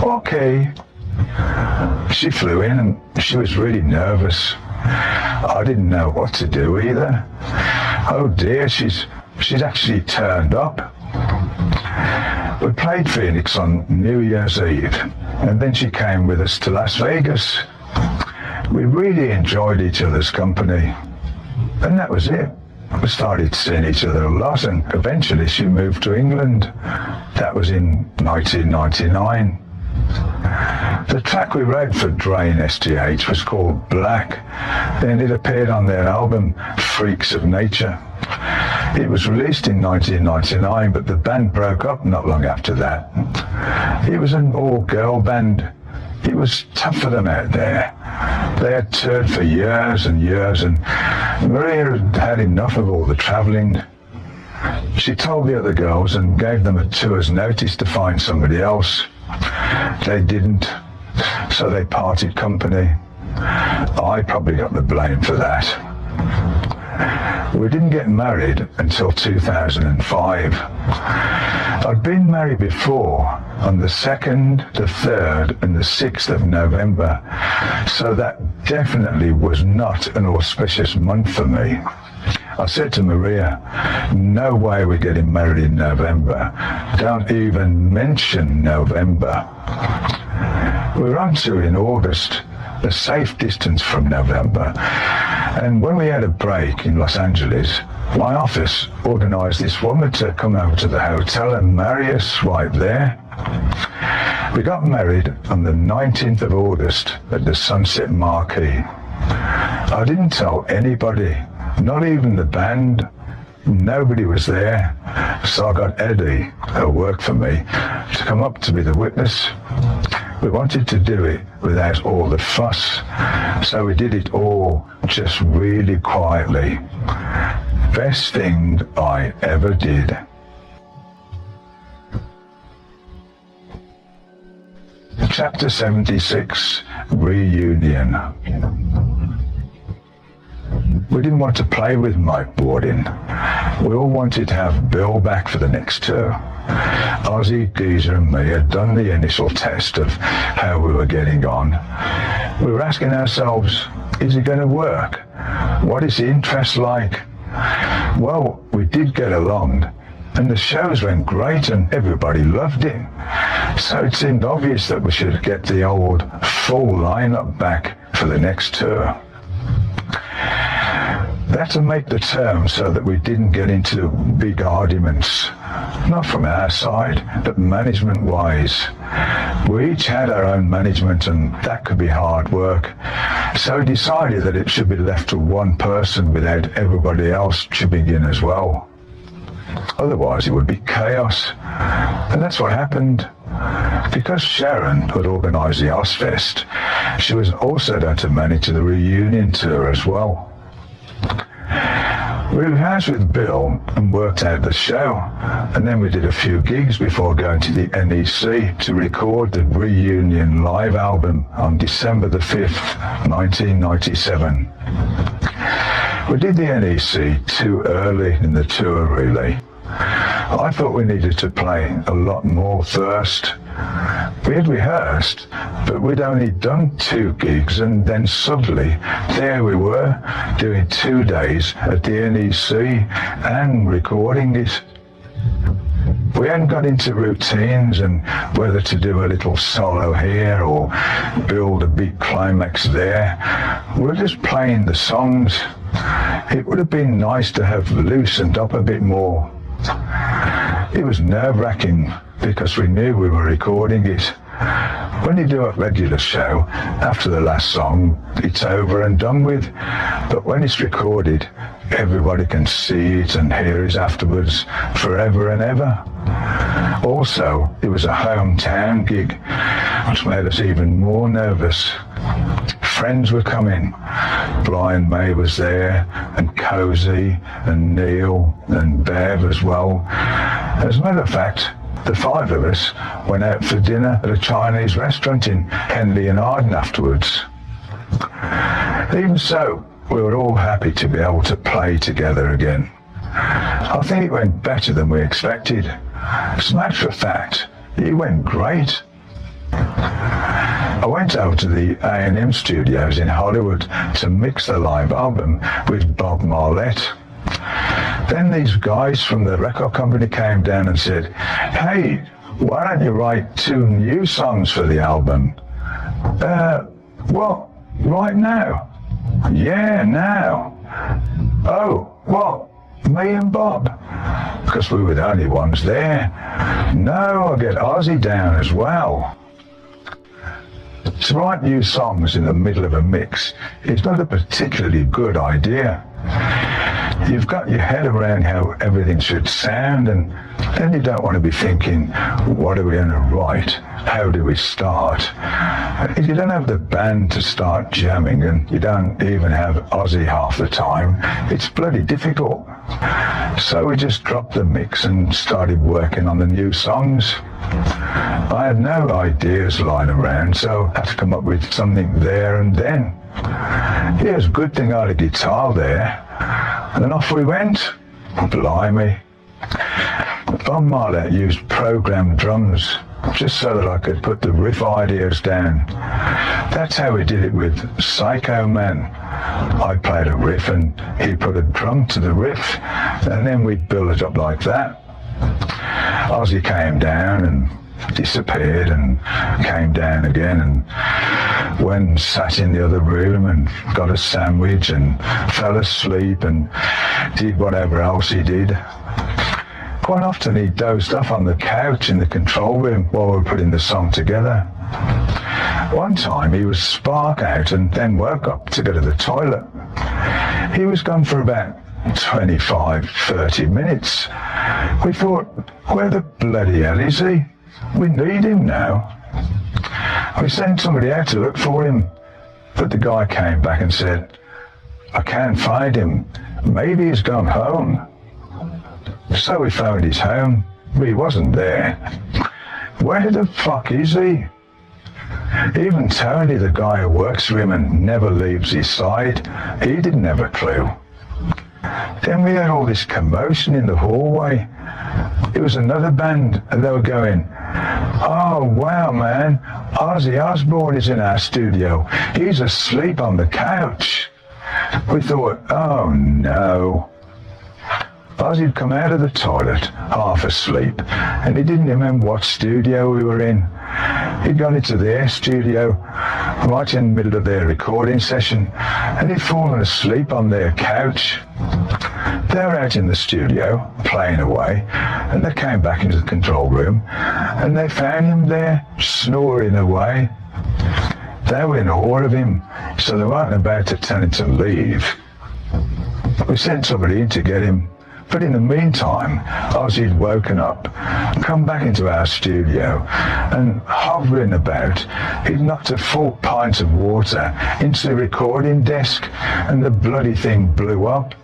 "Okay." She flew in and she was really nervous. I didn't know what to do either. Oh dear, she's actually turned up. We played Phoenix on New Year's Eve, and then she came with us to Las Vegas. We really enjoyed each other's company, and that was it. We started seeing each other a lot, and eventually she moved to England. That was in 1999. The track we wrote for Drain STH was called Black, and it appeared on their album Freaks of Nature. It was released in 1999, but the band broke up not long after that. It was an all-girl band. It was tough for them out there. They had toured for years and years, and Maria had had enough of all the travelling. She told the other girls and gave them a tour's notice to find somebody else. They didn't, so they parted company. I probably got the blame for that. We didn't get married until 2005. I'd been married before on the 2nd, the 3rd and the 6th of November, so that definitely was not an auspicious month for me. I said to Maria, "No way we're getting married in November. Don't even mention November." We were on tour in August, a safe distance from November. And when we had a break in Los Angeles, my office organised this woman to come over to the hotel and marry us right there. We got married on the 19th of August at the Sunset Marquee. I didn't tell anybody, not even the band. Nobody was there, so I got Eddie, who worked for me, to come up to be the witness. We wanted to do it without all the fuss, so we did it all just really quietly. Best thing I ever did. Chapter 76, Reunion. We didn't want to play with Mike Bordin. We all wanted to have Bill back for the next tour. Ozzy, Geezer and me had done the initial test of how we were getting on. We were asking ourselves, is it going to work? What is the interest like? Well, we did get along, and the shows went great and everybody loved it. So it seemed obvious that we should get the old full lineup back for the next tour. That to make the terms so that we didn't get into big arguments, not from our side, but management-wise. We each had our own management and that could be hard work. So we decided that it should be left to one person without everybody else chipping in as well. Otherwise it would be chaos. And that's what happened. Because Sharon had organised the Ozfest, she was also going to manage the reunion tour as well. We rehearsed with Bill and worked out the show, and then we did a few gigs before going to the NEC to record the reunion live album on December the 5th, 1997. We did the NEC too early in the tour, really. I thought we needed to play a lot more first. We had rehearsed, but we'd only done 2 gigs, and then suddenly there we were doing 2 days at the NEC and recording it. We hadn't got into routines and whether to do a little solo here or build a big climax there. We were just playing the songs. It would have been nice to have loosened up a bit more. It was nerve-wracking because we knew we were recording it. When you do a regular show, after the last song, it's over and done with. But when it's recorded, everybody can see it and hear it afterwards, forever and ever. Also, it was a hometown gig, which made us even more nervous. Friends were coming. Brian May was there, and Cozy, and Neil, and Bev as well. As a matter of fact, the 5 of us went out for dinner at a Chinese restaurant in Henley and Arden afterwards. Even so, we were all happy to be able to play together again. I think it went better than we expected. As a matter of fact, it went great. I went over to the A&M studios in Hollywood to mix the live album with Bob Marlette. Then these guys from the record company came down and said, "Hey, why don't you write 2 new songs for the album?" What? Right now? Yeah, now. Oh, what? Me and Bob? Because we were the only ones there. No, I'll get Ozzy down as well. To write new songs in the middle of a mix is not a particularly good idea. You've got your head around how everything should sound, and then you don't want to be thinking, what are we going to write? How do we start? If you don't have the band to start jamming, and you don't even have Ozzy half the time, it's bloody difficult. So we just dropped the mix and started working on the new songs. I had no ideas lying around, so I had to come up with something there and then. It was a good thing I had a guitar there. And then off we went. Blimey. Bob Marlette used programmed drums just so that I could put the riff ideas down. That's how we did it with Psycho Man. I played a riff and he put a drum to the riff, and then we'd build it up like that. Ozzy came down and disappeared and came down again, and went and sat in the other room and got a sandwich and fell asleep and did whatever else he did. Quite often he dozed off on the couch in the control room while we were putting the song together. One time he was spark out and then woke up to go to the toilet. He was gone for about 25-30 minutes. We thought, where the bloody hell is he? We need him now. We sent somebody out to look for him, but the guy came back and said, I can't find him. Maybe he's gone home. So we found his home, but he wasn't there. Where the fuck is he? Even Tony, the guy who works for him and never leaves his side, he didn't have a clue. Then we heard all this commotion in the hallway. It was another band, and they were going, "Oh, wow, man, Ozzy Osbourne is in our studio. He's asleep on the couch." We thought, oh no. Ozzy'd come out of the toilet, half asleep, and he didn't remember what studio we were in. He'd gone into their studio, right in the middle of their recording session, and he'd fallen asleep on their couch. They were out in the studio, playing away, and they came back into the control room, and they found him there, snoring away. They were in awe of him, so they weren't about to tell him to leave. We sent somebody in to get him, but in the meantime, Ozzy'd woken up, come back into our studio, and hovering about, he'd knocked a full pint of water into the recording desk, and the bloody thing blew up.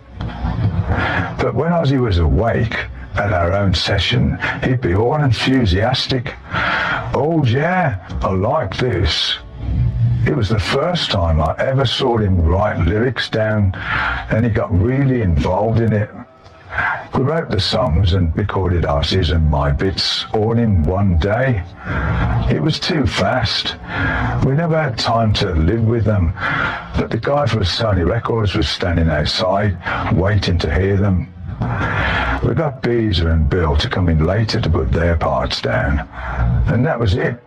But when Ozzy was awake at our own session, he'd be all enthusiastic. "Oh yeah, I like this." It was the first time I ever saw him write lyrics down, and he got really involved in it. We wrote the songs and recorded Ozzy's and my bits all in one day. It was too fast. We never had time to live with them, but the guy from Sony Records was standing outside waiting to hear them. We got Beezer and Bill to come in later to put their parts down, and that was it.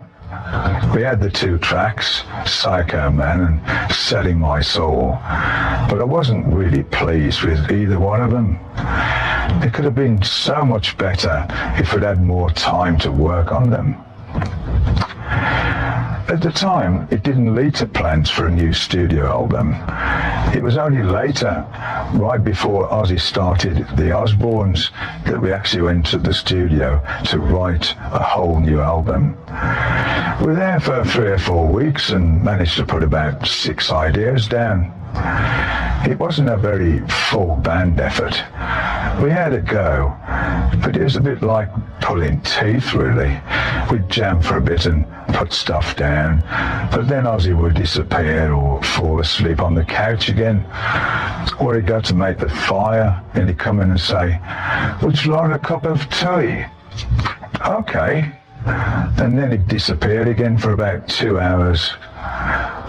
We had the 2 tracks, Psycho Man and Selling My Soul, but I wasn't really pleased with either one of them. It could have been so much better if we'd had more time to work on them. At the time, it didn't lead to plans for a new studio album. It was only later, right before Ozzy started the Osbournes, that we actually went to the studio to write a whole new album. We were there for 3 or 4 weeks and managed to put about 6 ideas down. It wasn't a very full band effort. We had a go, but it was a bit like pulling teeth, really. We'd jam for a bit and put stuff down, but then Ozzy would disappear or fall asleep on the couch again, or he'd go to make the fire and he'd come in and say, "Would you like a cup of tea?" "Okay." And then he'd disappear again for about 2 hours.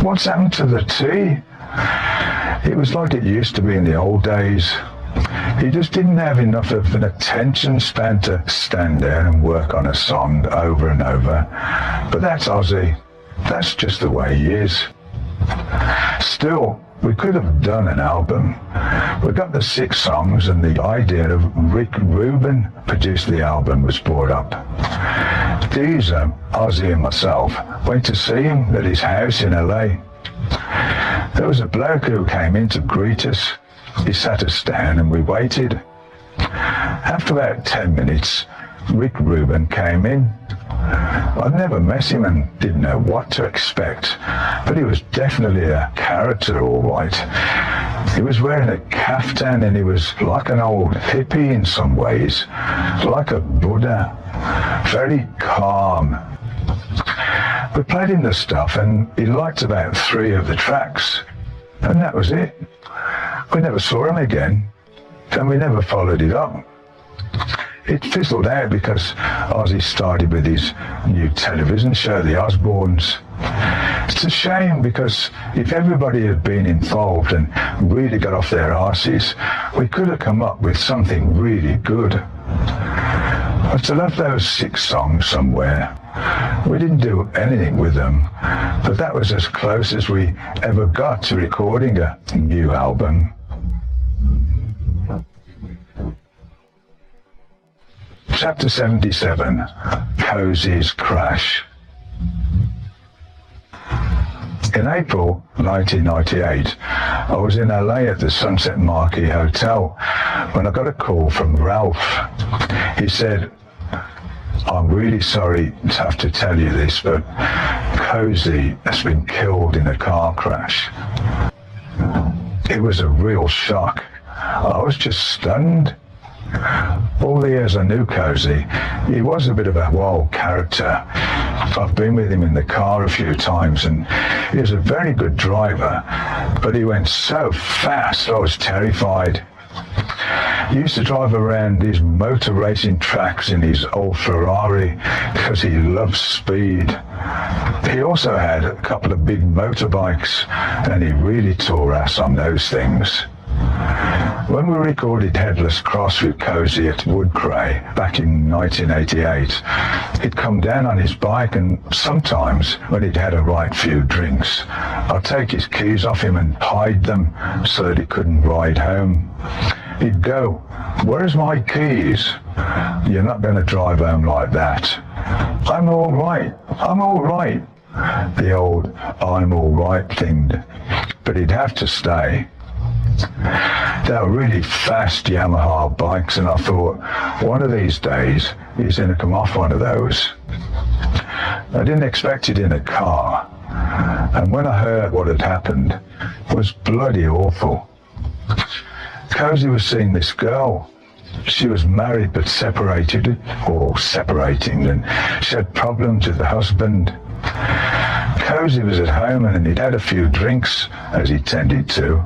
"What's happened to the tea?" It was like it used to be in the old days. He just didn't have enough of an attention span to stand there and work on a song over and over. But that's Ozzy. That's just the way he is. Still, we could have done an album. We got the 6 songs, and the idea of Rick Rubin produced the album was brought up. Ozzy and myself went to see him at his house in LA. There was a bloke who came in to greet us. He sat us down and we waited. After about 10 minutes, Rick Rubin came in. I'd never met him and didn't know what to expect, but he was definitely a character, all right. He was wearing a kaftan and he was like an old hippie in some ways, like a Buddha, very calm. We played him the stuff and he liked about 3 of the tracks, and that was it. We never saw him again, and we never followed it up. It fizzled out because Ozzy started with his new television show, The Osbournes. It's a shame because if everybody had been involved and really got off their arses, we could have come up with something really good. I still have those 6 songs somewhere. We didn't do anything with them, but that was as close as we ever got to recording a new album. Chapter 77, Cozy's Crash. In April 1998, I was in LA at the Sunset Marquis Hotel when I got a call from Ralph. He said, "I'm really sorry to have to tell you this, but Cozy has been killed in a car crash." It was a real shock. I was just stunned. All the years I knew Cozy, he was a bit of a wild character. I've been with him in the car a few times, and he was a very good driver, but he went so fast I was terrified. He used to drive around these motor racing tracks in his old Ferrari because he loves speed. He also had a couple of big motorbikes, and he really tore ass on those things. When we recorded Headless Cross with Cozy at Woodcray back in 1988, he'd come down on his bike, and sometimes when he'd had a right few drinks, I'd take his keys off him and hide them so that he couldn't ride home. He'd go, "Where's my keys?" "You're not going to drive home like that." I'm all right. The old "I'm all right" thing. But he'd have to stay. They were really fast Yamaha bikes, and I thought, one of these days he's going to come off one of those. I didn't expect it in a car, and when I heard what had happened, it was bloody awful. Cozy was seeing this girl. She was married but separated, or separating, and she had problems with the husband. Cozy was at home, and he'd had a few drinks, as he tended to,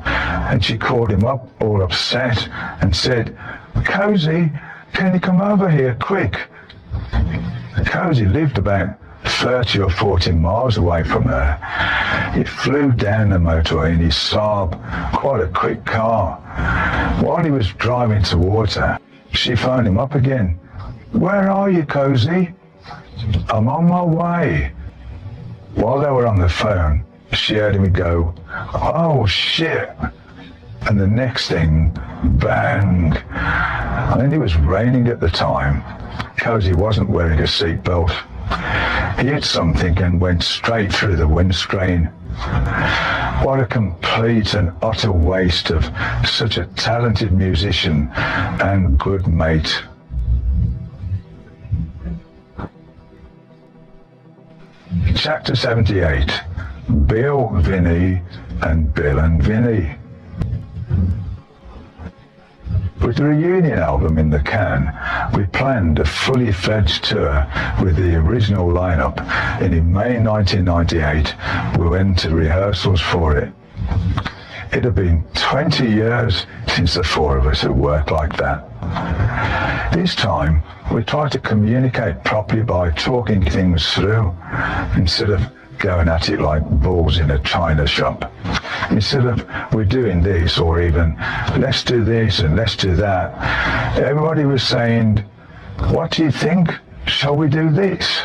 and she called him up all upset and said, "Cozy, can you come over here quick?" Cozy lived about 30 or 40 miles away from her. He flew down the motorway in his Saab, quite a quick car. While he was driving towards her, she phoned him up again. "Where are you, Cozy?" "I'm on my way." While they were on the phone, she heard him go, "Oh shit." And the next thing, bang. And it was raining at the time. Cozy wasn't wearing a seatbelt. He hit something and went straight through the windscreen. What a complete and utter waste of such a talented musician and good mate. Chapter 78. Bill, Vinny, and Bill and Vinny. With the reunion album in the can, we planned a fully fledged tour with the original lineup, and in May 1998 we went to rehearsals for it. It had been 20 years since the four of us had worked like that. This time we tried to communicate properly by talking things through instead of going at it like bulls in a china shop. Instead of "we're doing this," or even "let's do this and let's do that," everybody was saying, "What do you think? Shall we do this?"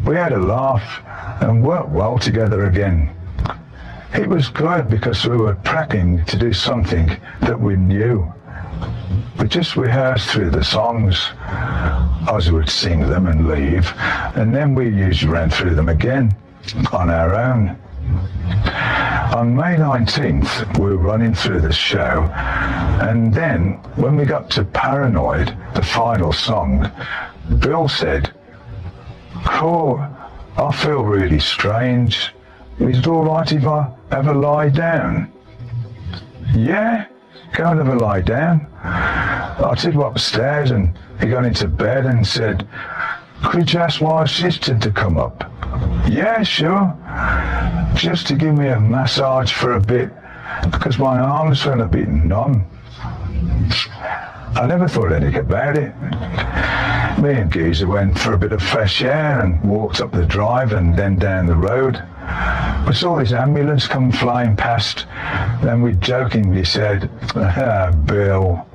We had a laugh and worked well together again. It was good because we were prepping to do something that we knew. We just rehearsed through the songs. Ozzy would sing them and leave, and then we usually ran through them again on our own. On May 19th, we were running through the show, and then when we got to Paranoid, the final song, Bill said, "Cool, I feel really strange. Is it all right if I ever lie down?" "Yeah, go and have a lie down." I took him upstairs, and he got into bed and said, "Could you ask my assistant to come up?" "Yeah, sure. Just to give me a massage for a bit, because my arms went a bit numb." I never thought anything about it. Me and Geezer went for a bit of fresh air and walked up the drive and then down the road. We saw this ambulance come flying past, and we jokingly said, "Bill."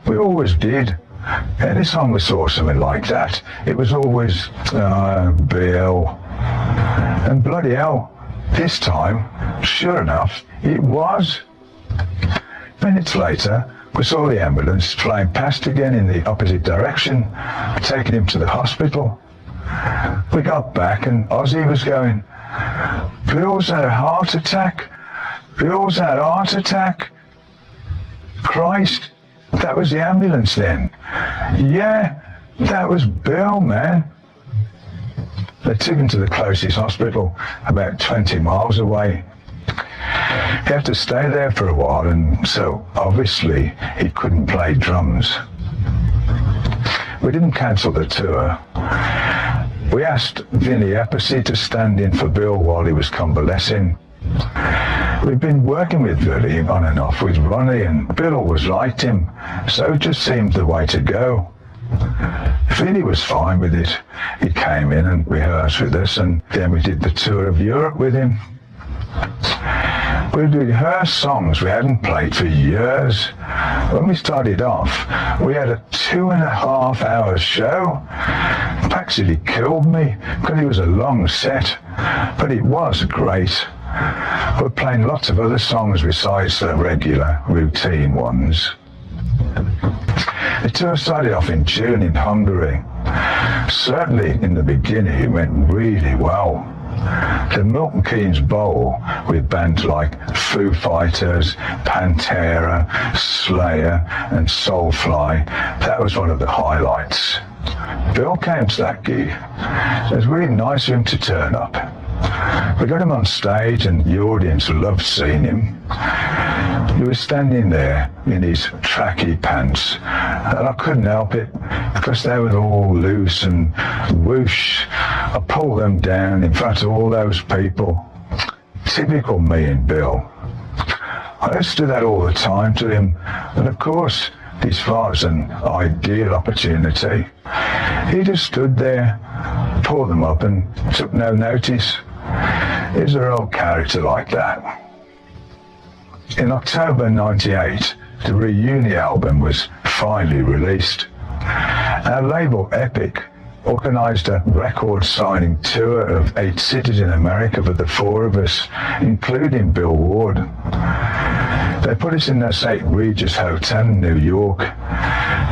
We always did. Anytime we saw something like that, it was always, "Bill." And bloody hell, this time, sure enough, it was. Minutes later, we saw the ambulance flying past again in the opposite direction, taking him to the hospital. We got back and Ozzy was going, "Bill's had a heart attack. Bill's had a heart attack." Christ, that was the ambulance then. Yeah, that was Bill, man. They took him to the closest hospital, about 20 miles away. He had to stay there for a while, and so obviously he couldn't play drums. We didn't cancel the tour. We asked Vinny Appice to stand in for Bill while he was convalescing. We'd been working with Billy on and off with Ronnie, and Bill always liked him, so it just seemed the way to go. Vinny was fine with it. He came in and rehearsed with us, and then we did the tour of Europe with him. We'd rehearsed songs we hadn't played for years. When we started off, we had a 2.5 hour show. Actually killed me because it was a long set, but it was great. We're playing lots of other songs besides the regular routine ones. The tour started off in June in Hungary. Certainly in the beginning it went really well. The Milton Keynes Bowl with bands like Foo Fighters, Pantera, Slayer and Soulfly, that was one of the highlights. Bill came to that gig. It was really nice of him to turn up. We got him on stage and the audience loved seeing him. He was standing there in his tracky pants, and I couldn't help it because they were all loose, and whoosh, I pulled them down in front of all those people. Typical me and Bill. I used to do that all the time to him, and of course this was an ideal opportunity. He just stood there, pulled them up and took no notice. He's a real character like that. In October '98, the RIAA album was finally released. Our label Epic organised a record signing tour of 8 cities in America for the 4 of us, including Bill Ward. They put us in their St. Regis Hotel in New York.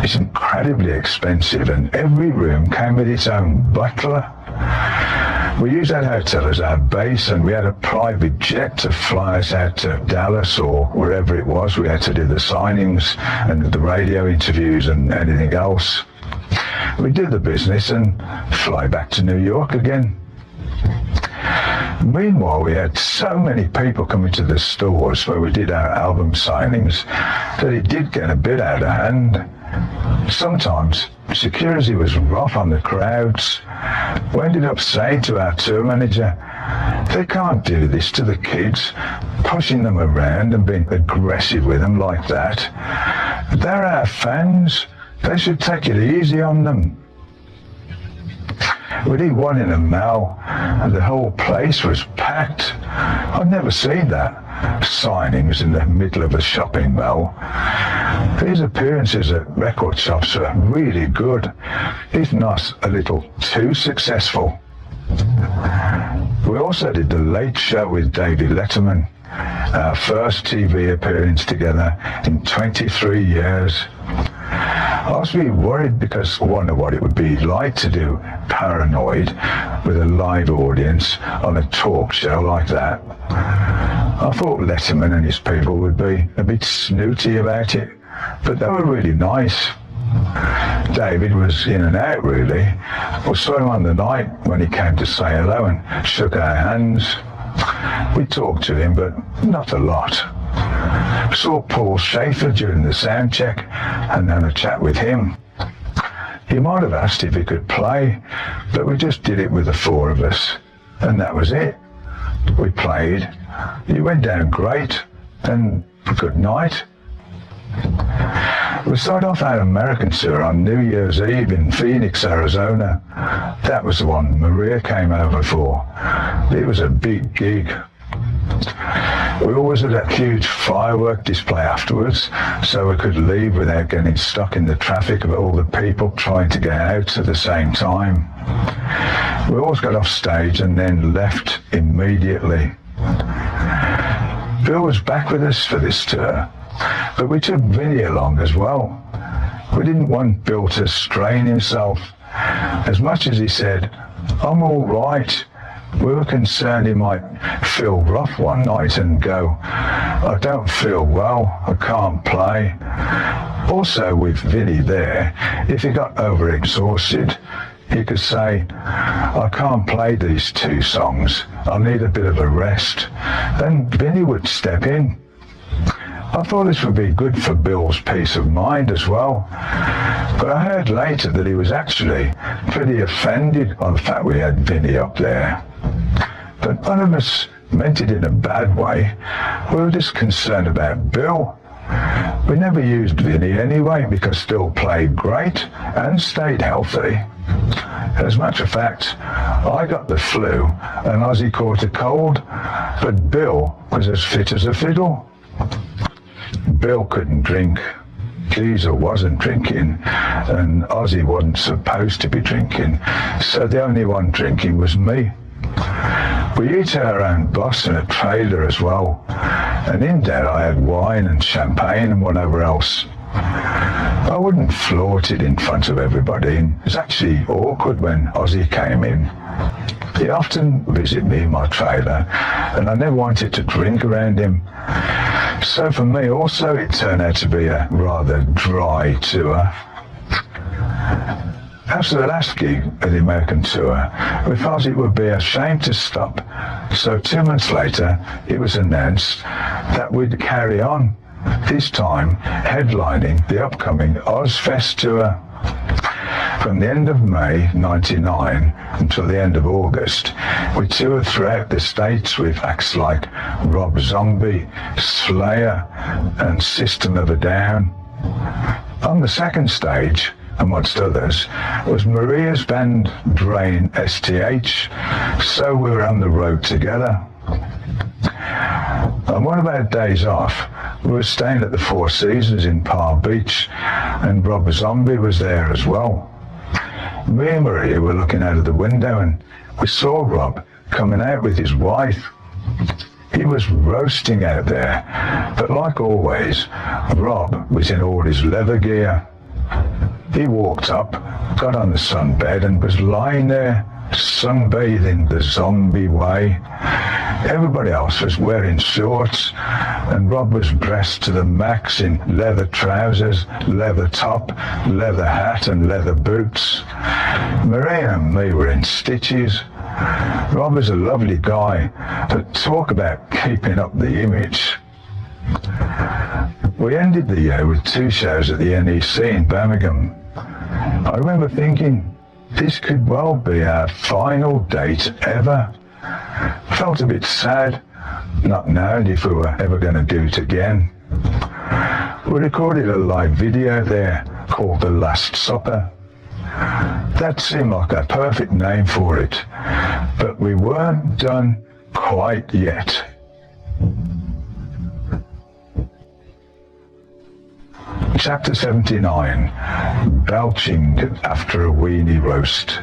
It's incredibly expensive, and every room came with its own butler. We used that hotel as our base, and we had a private jet to fly us out to Dallas or wherever it was. We had to do the signings and the radio interviews and anything else. We did the business and fly back to New York again. Meanwhile, we had so many people coming to the stores where we did our album signings that it did get a bit out of hand. Sometimes security was rough on the crowds. We ended up saying to our tour manager, they can't do this to the kids, pushing them around and being aggressive with them like that. They're our fans. They should take it easy on them. We did one in a mall, and the whole place was packed. I've never seen that. Signings in the middle of a shopping mall. These appearances at record shops are really good, if not a little too successful. We also did the Late Show with David Letterman, our first TV appearance together in 23 years. I was really worried because I wondered what it would be like to do Paranoid with a live audience on a talk show like that. I thought Letterman and his people would be a bit snooty about it, but they were really nice. David was in and out really. We saw him on the night when he came to say hello and shook our hands. We talked to him, but not a lot. We saw Paul Schaefer during the sound check and had a chat with him. He might have asked if he could play, but we just did it with the 4 of us, and that was it. We played. It went down great, and good night. We started off our American tour on New Year's Eve in Phoenix, Arizona. That was the one Maria came over for. It was a big gig. We always had that huge firework display afterwards, so we could leave without getting stuck in the traffic of all the people trying to get out at the same time. We always got off stage and then left immediately. Bill was back with us for this tour, but we took Vinny along as well. We didn't want Bill to strain himself. As much as he said, I'm all right, we were concerned he might feel rough one night and go, I don't feel well, I can't play. Also with Vinny there, if he got overexhausted, he could say, I can't play these 2 songs, I'll need a bit of a rest. Then Vinny would step in. I thought this would be good for Bill's peace of mind as well. But I heard later that he was actually pretty offended by the fact we had Vinny up there. But none of us meant it in a bad way. We were just concerned about Bill. We never used Vinny anyway because Bill played great and stayed healthy. As a matter of fact, I got the flu and Ozzy caught a cold, but Bill was as fit as a fiddle. Bill couldn't drink. Geezer wasn't drinking, and Ozzy wasn't supposed to be drinking, so the only one drinking was me. We eat our own bus in a trailer as well, and in there I had wine and champagne and whatever else. I wouldn't flaunt it in front of everybody, and it was actually awkward when Ozzy came in. He often visited me in my trailer, and I never wanted to drink around him. So for me also it turned out to be a rather dry tour. After the last gig of the American tour, we felt it would be a shame to stop. So 2 months later, it was announced that we'd carry on, this time headlining the upcoming Ozfest tour. From the end of May 99 until the end of August, we toured throughout the States with acts like Rob Zombie, Slayer and System of a Down. On the second stage, amongst others, was Maria's band Drain STH, so we were on the road together. On one of our days off, we were staying at the Four Seasons in Palm Beach, and Rob Zombie was there as well. Me and Maria were looking out of the window and we saw Rob coming out with his wife. He was roasting out there, but like always, Rob was in all his leather gear. He walked up, got on the sunbed and was lying there, sunbathing the zombie way. Everybody else was wearing shorts, and Rob was dressed to the max in leather trousers, leather top, leather hat and leather boots. Maria and me were in stitches. Rob was a lovely guy, but talk about keeping up the image. We ended the year with 2 shows at the NEC in Birmingham. I remember thinking, this could well be our final date ever. Felt a bit sad, not knowing if we were ever going to do it again. We recorded a live video there called The Last Supper. That seemed like a perfect name for it, but we weren't done quite yet. Chapter 79, Belching After a Weenie Roast.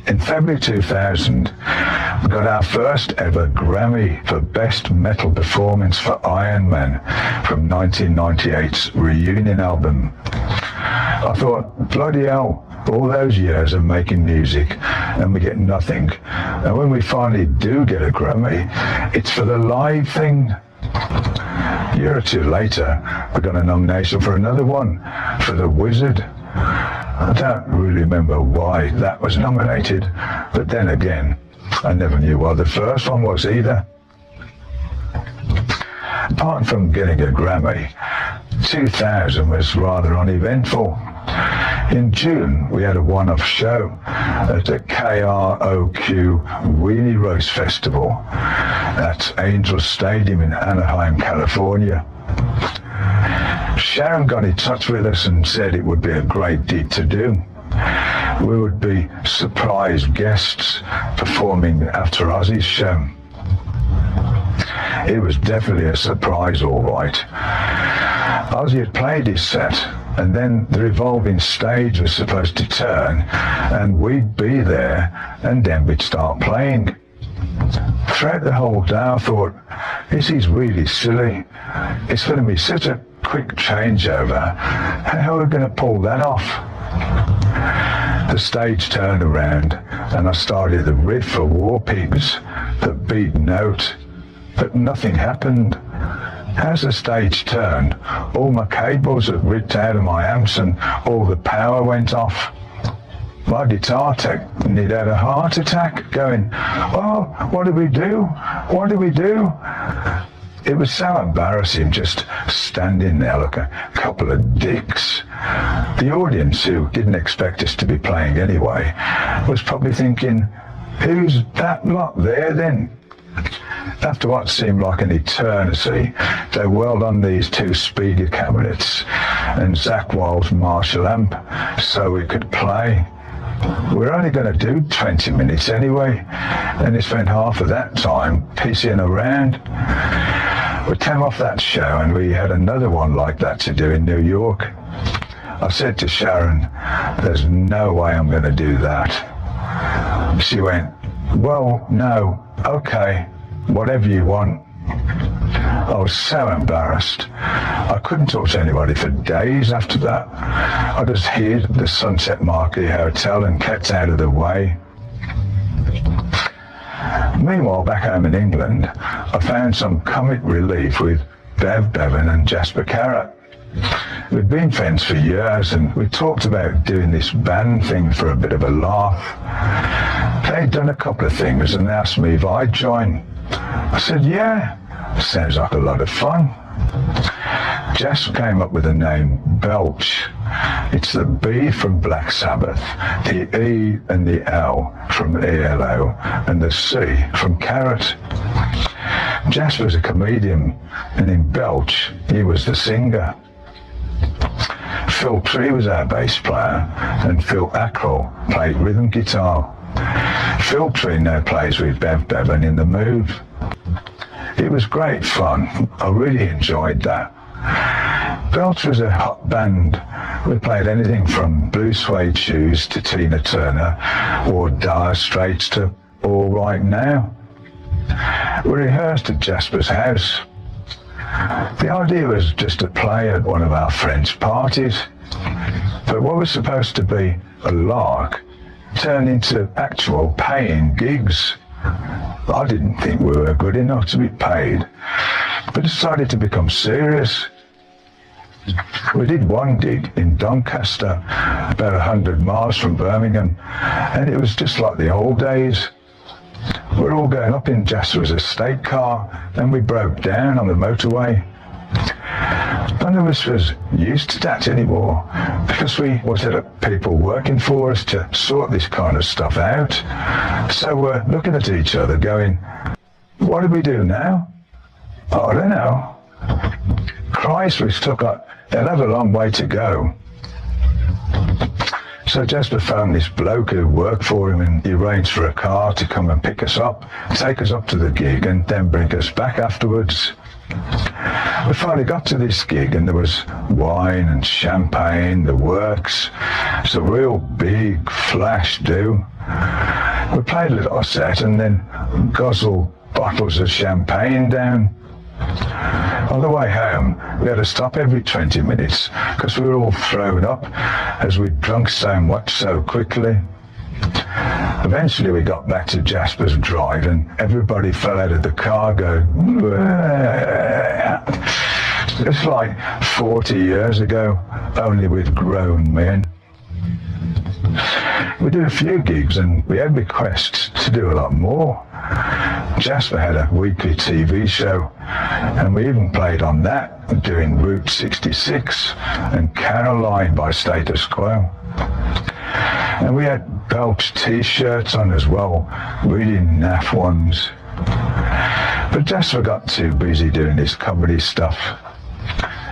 In February 2000, we got our first ever Grammy for Best Metal Performance for Iron Man from 1998's reunion album. I thought, bloody hell, all those years of making music and we get nothing. And when we finally do get a Grammy, it's for the live thing. A year or 2 later, we got a nomination for another one, for The Wizard. I don't really remember why that was nominated, but then again, I never knew what the first one was either. Apart from getting a Grammy, 2000 was rather uneventful. In June, we had a one-off show at the KROQ Weenie Roast Festival at Angel Stadium in Anaheim, California. Sharon got in touch with us and said it would be a great deed to do. We would be surprise guests performing after Ozzy's show. It was definitely a surprise, all right. Ozzy had played his set, and then the revolving stage was supposed to turn, and we'd be there, and then we'd start playing. Throughout the whole day, I thought, this is really silly. It's going to be such a quick changeover. How are we going to pull that off? The stage turned around, and I started the riff for War Pigs, the beat note, but nothing happened. As the stage turned, all my cables had ripped out of my amps and all the power went off. My guitar tech nearly had a heart attack, going, "Oh, what do we do? What do we do?" It was so embarrassing just standing there like a couple of dicks. The audience, who didn't expect us to be playing anyway, was probably thinking, Who's that lot there then? After what seemed like an eternity, they whirled on these two speaker cabinets and Zach Wild's Marshall amp so we could play. We're only going to do 20 minutes anyway, and they spent half of that time pissing around. We came off that show and we had another one like that to do in New York. I said to Sharon, there's no way I'm going to do that. She went, well, no, okay, whatever you want. I was so embarrassed. I couldn't talk to anybody for days after that. I just hid at the Sunset Marquee Hotel and kept out of the way. Meanwhile, back home in England, I found some comic relief with Bev Bevan and Jasper Carrott. We'd been friends for years and we talked about doing this band thing for a bit of a laugh. They'd done a couple of things and asked me if I'd join. I said, yeah, sounds like a lot of fun. Jess came up with the name Belch. It's the B from Black Sabbath, the E and the L from ELO, and the C from Carrot. Jess was a comedian, and in Belch, he was the singer. Phil Tree was our bass player, and Phil Ackrell played rhythm guitar. Phil Tree now plays with Bev Bevan in The Move. It was great fun. I really enjoyed that. Belch was a hot band. We played anything from Blue Suede Shoes to Tina Turner, or Dire Straits to All Right Now. We rehearsed at Jasper's house. The idea was just to play at one of our friends' parties, but what was supposed to be a lark turned into actual paying gigs. I didn't think we were good enough to be paid, but decided to become serious. We did one gig in Doncaster, about 100 miles from Birmingham, and it was just like the old days. We're all going up in Jasper's estate car, and we broke down on the motorway. None of us was used to that anymore, because we wanted people working for us to sort this kind of stuff out. So we're looking at each other going, what do we do now? I don't know. Christ, they'll have a long way to go. So Jasper found this bloke who worked for him and he arranged for a car to come and pick us up, take us up to the gig and then bring us back afterwards. We finally got to this gig and there was wine and champagne, the works. It's a real big flash do. We played a little set and then guzzled bottles of champagne down. On the way home, we had to stop every 20 minutes because we were all thrown up as we'd drunk so much so quickly. Eventually we got back to Jasper's Drive and everybody fell out of the car going, it's like 40 years ago, only with grown men. We did a few gigs and we had requests to do a lot more. Jasper had a weekly TV show and we even played on that, doing Route 66 and Caroline by Status Quo. And we had Belch t-shirts on as well, really naff ones. But Jasper got too busy doing his comedy stuff.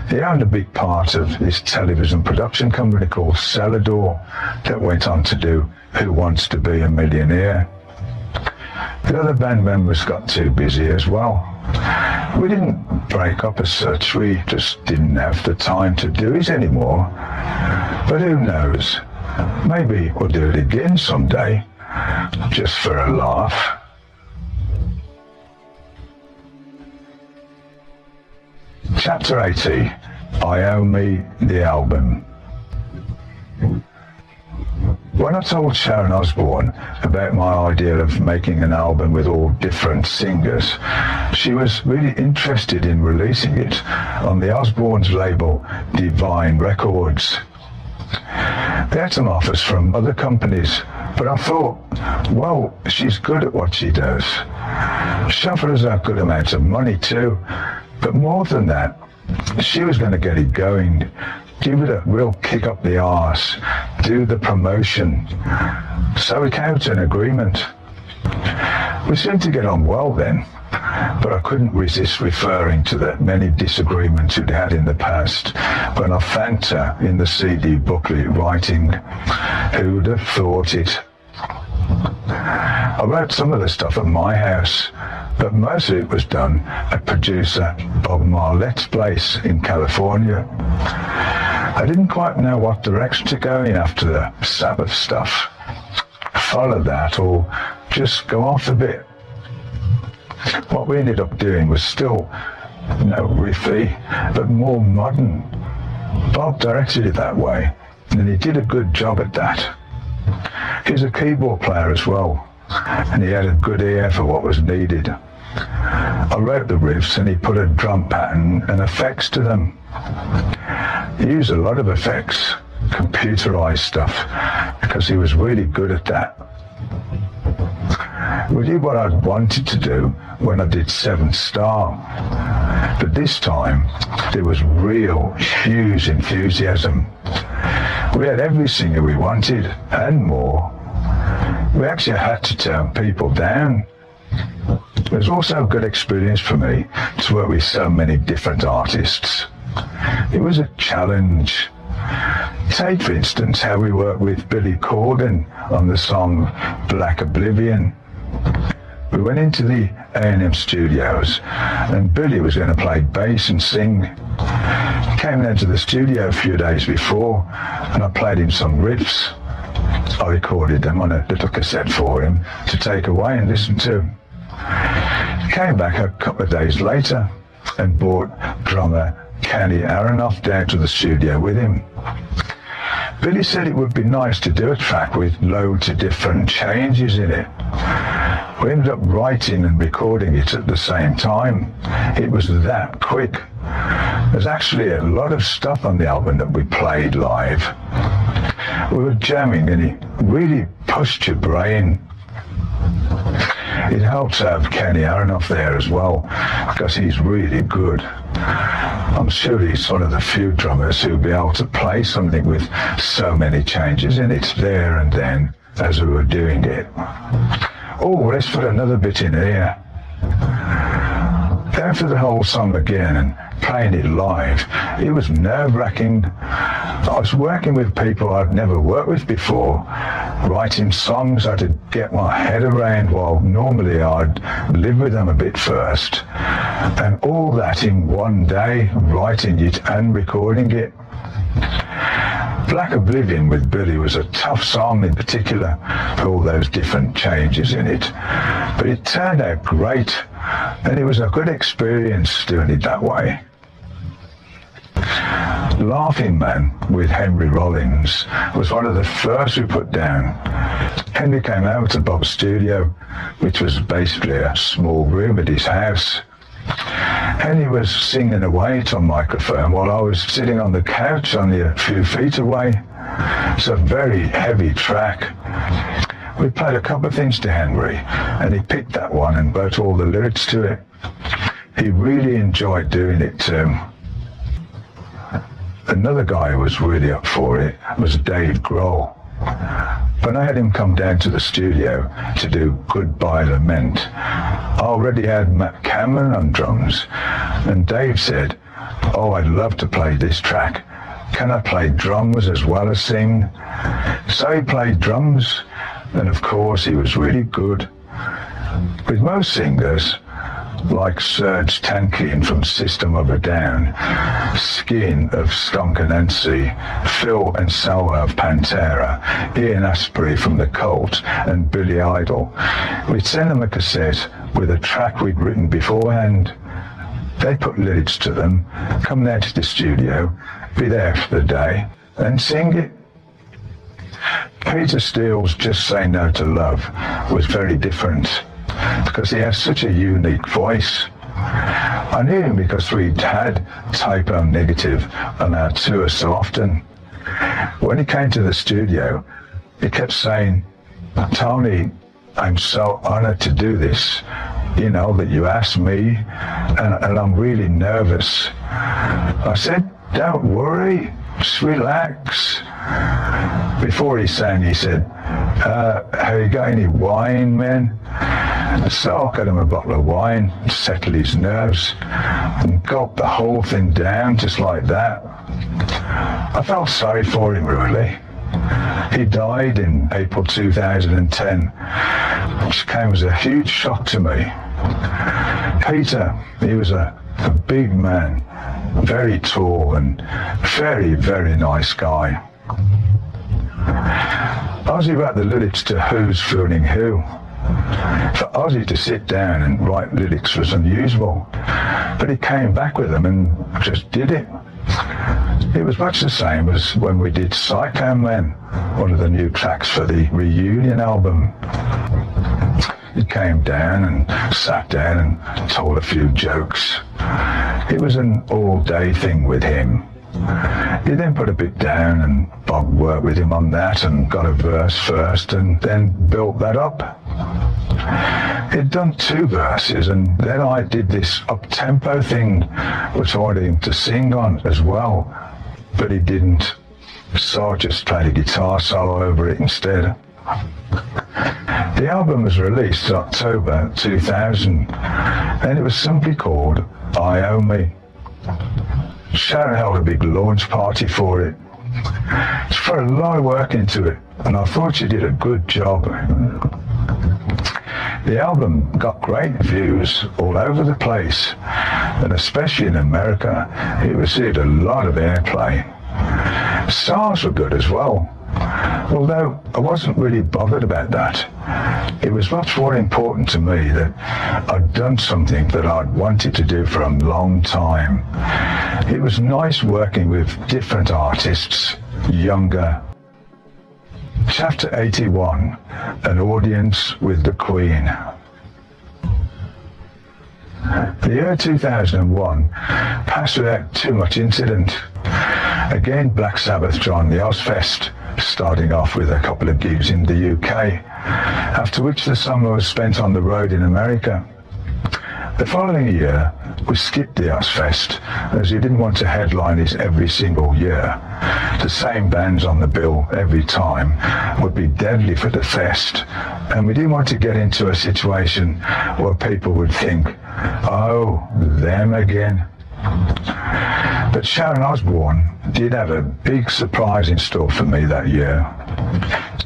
He owned a big part of this television production company called Celador that went on to do Who Wants to Be a Millionaire. The other band members got too busy as well. We didn't break up as such, we just didn't have the time to do it anymore. But who knows, maybe we'll do it again someday, just for a laugh. Chapter 80, IOMMY, the album. When I told Sharon Osbourne about my idea of making an album with all different singers, she was really interested in releasing it on the Osbourne's label Divine Records. They had some offers from other companies, but I thought, well, she's good at what she does. She offered us a good amount of money too, but more than that, she was going to get it going, give it a real kick up the arse, do the promotion. So we came to an agreement. We seemed to get on well then, but I couldn't resist referring to the many disagreements we'd had in the past when I thanked her in the CD booklet writing, "Who'd have thought it?" I wrote some of the stuff at my house, but most of it was done at producer Bob Marlette's place in California. I didn't quite know what direction to go in after the Sabbath stuff. Follow that or just go off a bit. What we ended up doing was still, riffy, but more modern. Bob directed it that way, and he did a good job at that. He's a keyboard player as well, and he had a good ear for what was needed. I wrote the riffs and he put a drum pattern and effects to them. He used a lot of effects, computerized stuff, because he was really good at that. We did what I'd wanted to do when I did 7 Star, but this time there was real, huge enthusiasm. We had every singer we wanted and more. We actually had to turn people down. It was also a good experience for me to work with so many different artists. It was a challenge. Take, for instance, how we worked with Billy Corgan on the song Black Oblivion. We went into the A&M studios and Billy was going to play bass and sing. He came down to the studio a few days before and I played him some riffs. I recorded them on a little cassette for him to take away and listen to. He came back a couple of days later and brought drummer Kenny Aronoff down to the studio with him. Billy said it would be nice to do a track with loads of different changes in it. We ended up writing and recording it at the same time. It was that quick. There's actually a lot of stuff on the album that we played live. We were jamming and it really pushed your brain. It helped to have Kenny Aronoff there as well, because he's really good. I'm sure he's one of the few drummers who'll be able to play something with so many changes in it there and then as we were doing it. Oh, let's put another bit in here. After the whole song again and playing it live, it was nerve-wracking. I was working with people I'd never worked with before, writing songs I had to get my head around while normally I'd live with them a bit first. And all that in one day, writing it and recording it. Black Oblivion with Billy was a tough song in particular for all those different changes in it. But it turned out great and it was a good experience doing it that way. Laughing Man with Henry Rollins was one of the first we put down. Henry came out to Bob's studio, which was basically a small room at his house. Henry was singing away to a microphone while I was sitting on the couch only a few feet away. It's a very heavy track. We played a couple of things to Henry and he picked that one and wrote all the lyrics to it. He really enjoyed doing it too. Another guy who was really up for it was Dave Grohl. When I had him come down to the studio to do Goodbye Lament, I already had Matt Cameron on drums, and Dave said, "Oh, I'd love to play this track. Can I play drums as well as sing?" So he played drums, and of course he was really good. With most singers, like Serge Tankian from System of a Down, Skin of Stonker Nancy, Phil Anselmo of Pantera, Ian Astbury from The Cult, and Billy Idol, we'd send them a cassette with a track we'd written beforehand. They'd put lyrics to them, come there to the studio, be there for the day, and sing it. Peter Steele's Just Say No to Love was very different, because he has such a unique voice. I knew him because we'd had Type O Negative on our tour so often. When he came to the studio, he kept saying, "Tony, I'm so honored to do this, that you asked me, and I'm really nervous." I said, "Don't worry, just relax. Before he sang, he said, have you got any wine, men? So I got him a bottle of wine to settle his nerves and gulped the whole thing down just like that. I felt sorry for him, really. He died in April 2010, which came as a huge shock to me. Peter, he was a big man, very tall and very, very nice guy. Ozzy wrote the lyrics to Who's Fooling Who. For Ozzy to sit down and write lyrics was unusual, but he came back with them and just did it. It was much the same as when we did Psycho Man, one of the new tracks for the Reunion album. He came down and sat down and told a few jokes. It was an all-day thing with him. He then put a bit down and Bob worked with him on that and got a verse first and then built that up. He'd done 2 verses and then I did this up-tempo thing which I wanted him to sing on as well, but he didn't, so I just played a guitar solo over it instead. The album was released in October 2000 and it was simply called IOMMY. Sharon held a big launch party for it. She put a lot of work into it and I thought she did a good job. The album got great views all over the place, and especially in America, it received a lot of airplay. Stars were good as well, although I wasn't really bothered about that. It was much more important to me that I'd done something that I'd wanted to do for a long time. It was nice working with different artists, younger. Chapter 81, An Audience with the Queen. The year 2001 passed without too much incident. Again, Black Sabbath joined the Ozfest, starting off with a couple of gigs in the UK, after which the summer was spent on the road in America. The following year, we skipped the Ozfest as we didn't want to headline it every single year. The same bands on the bill every time would be deadly for the fest, and we didn't want to get into a situation where people would think, oh, them again. But Sharon Osbourne did have a big surprise in store for me that year.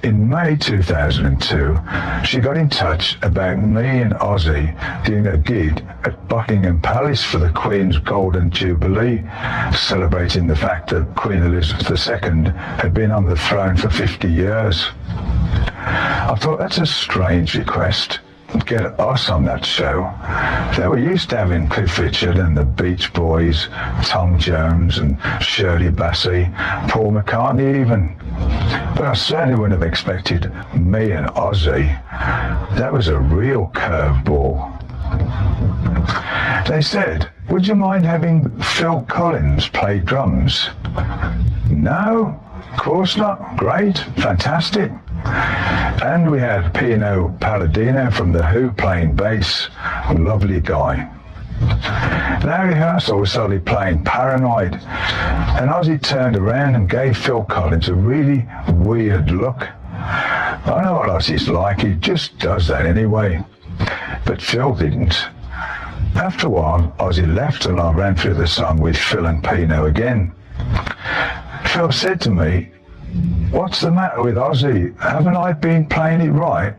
In May 2002, she got in touch about me and Ozzy doing a gig at Buckingham Palace for the Queen's Golden Jubilee, celebrating the fact that Queen Elizabeth II had been on the throne for 50 years. I thought, that's a strange request. Get us on that show. They were used to having Cliff Richard and the Beach Boys, Tom Jones and Shirley Bassey, Paul McCartney even. But I certainly wouldn't have expected me and Ozzy. That was a real curveball. They said, would you mind having Phil Collins play drums? No, of course not. Great, fantastic. And we had Pino Palladino from The Who playing bass, a lovely guy. At our rehearsal was suddenly playing Paranoid, and Ozzy turned around and gave Phil Collins a really weird look. I know what Ozzy's like, he just does that anyway. But Phil didn't. After a while, Ozzy left and I ran through the song with Phil and Pino again. Phil said to me, what's the matter with Ozzy? Haven't I been playing it right?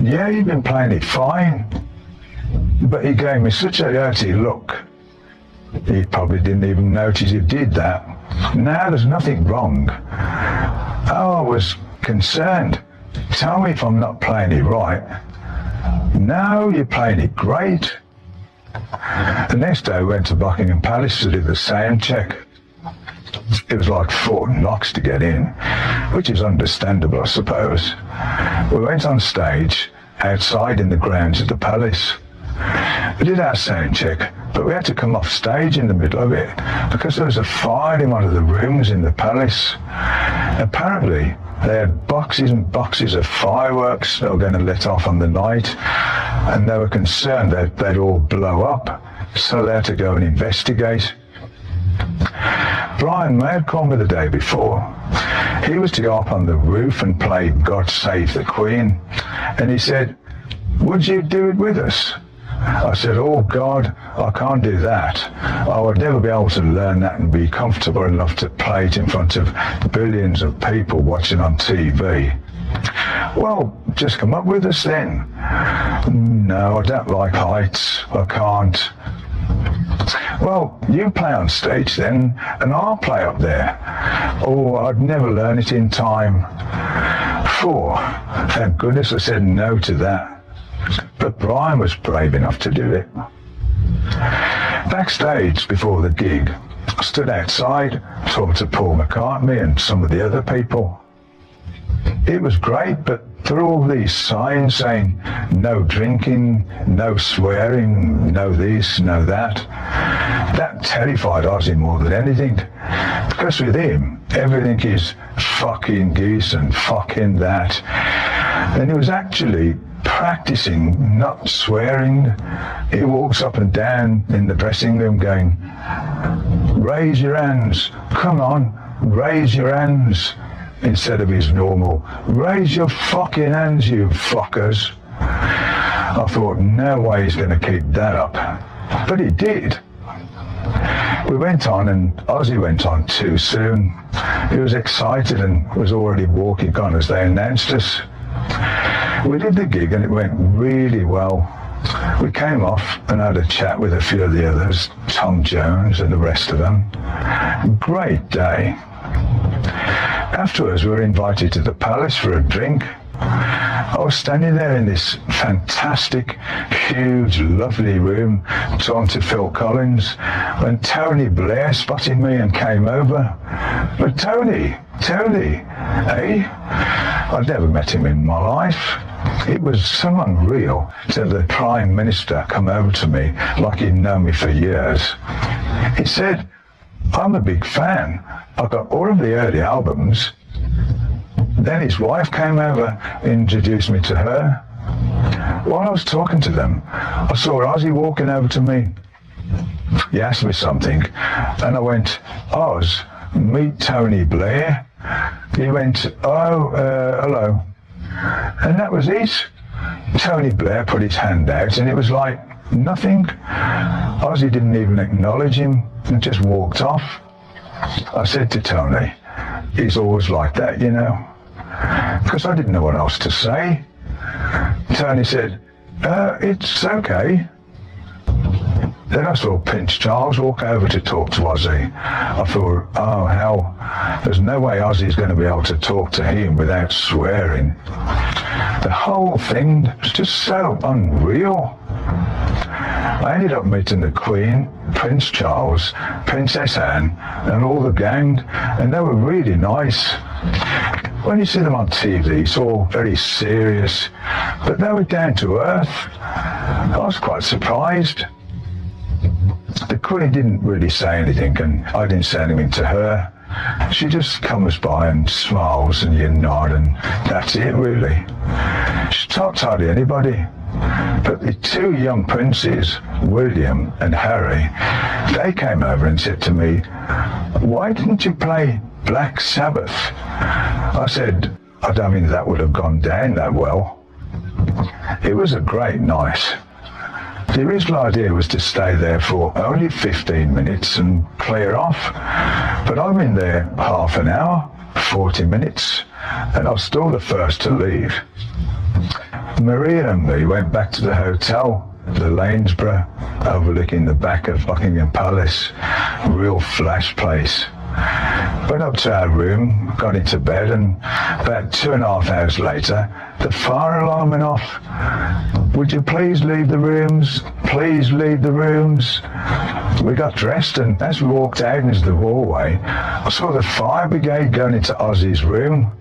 Yeah, you've been playing it fine. But he gave me such a dirty look. He probably didn't even notice he did that. Now there's nothing wrong. Oh, I was concerned. Tell me if I'm not playing it right. No, you're playing it great. The next day I went to Buckingham Palace to do the sound check. It was like Fort Knox to get in, which is understandable, I suppose. We went on stage outside in the grounds of the palace. We did our sound check, but we had to come off stage in the middle of it because there was a fire in one of the rooms in the palace. Apparently, they had boxes and boxes of fireworks that were going to let off on the night, and they were concerned that they'd all blow up, so they had to go and investigate. Brian May had called me the day before. He was to go up on the roof and play God Save the Queen. And he said, would you do it with us? I said, oh God, I can't do that. I would never be able to learn that and be comfortable enough to play it in front of billions of people watching on TV. Well, just come up with us then. No, I don't like heights. I can't. Well, you play on stage then, and I'll play up there. Oh, I'd never learn it in time. Phew, thank goodness I said no to that. But Brian was brave enough to do it. Backstage before the gig, I stood outside, talked to Paul McCartney and some of the other people. It was great, but through all these signs saying no drinking, no swearing, no this, no that, that terrified Ozzy more than anything. Because with him, everything is fucking this and fucking that. And he was actually practicing not swearing. He walks up and down in the dressing room going, raise your hands, come on, raise your hands. Instead of his normal, raise your fucking hands, you fuckers. I thought, no way he's going to keep that up. But he did. We went on, and Ozzy went on too soon. He was excited and was already walking on as they announced us. We did the gig and it went really well. We came off and had a chat with a few of the others, Tom Jones and the rest of them. Great day. Afterwards, we were invited to the Palace for a drink. I was standing there in this fantastic, huge, lovely room talking to Phil Collins when Tony Blair spotted me and came over. But Tony, eh? I'd never met him in my life. It was so unreal to have the Prime Minister come over to me like he'd known me for years. He said, I'm a big fan. I got all of the early albums. Then his wife came over, introduced me to her. While I was talking to them, I saw Ozzy walking over to me. He asked me something, and I went, Oz, meet Tony Blair. He went, oh, hello. And that was it. Tony Blair put his hand out, and it was like nothing. Ozzy didn't even acknowledge him and just walked off. I said to Tony, he's always like that, you know, because I didn't know what else to say. Tony said, it's okay. Then I saw Prince Charles walk over to talk to Ozzy. I thought, oh hell, there's no way Ozzy's going to be able to talk to him without swearing. The whole thing was just so unreal. I ended up meeting the Queen, Prince Charles, Princess Anne, and all the gang, and they were really nice. When you see them on TV, it's all very serious, but they were down to earth. I was quite surprised. The Queen didn't really say anything, and I didn't say anything to her. She just comes by and smiles and you nod, and that's it really. She talked hardly anybody. But the two young princes, William and Harry, they came over and said to me, why didn't you play Black Sabbath? I said, I don't think that would have gone down that well. It was a great night. The original idea was to stay there for only 15 minutes and clear off, but I'm in there half an hour, 40 minutes, and I was still the first to leave. Maria and me went back to the hotel, the Lanesborough, overlooking the back of Buckingham Palace, real flash place. Went up to our room, got into bed, and about 2.5 hours later, the fire alarm went off. Would you please leave the rooms? Please leave the rooms. We got dressed, and as we walked out into the hallway, I saw the fire brigade going into Ozzy's room.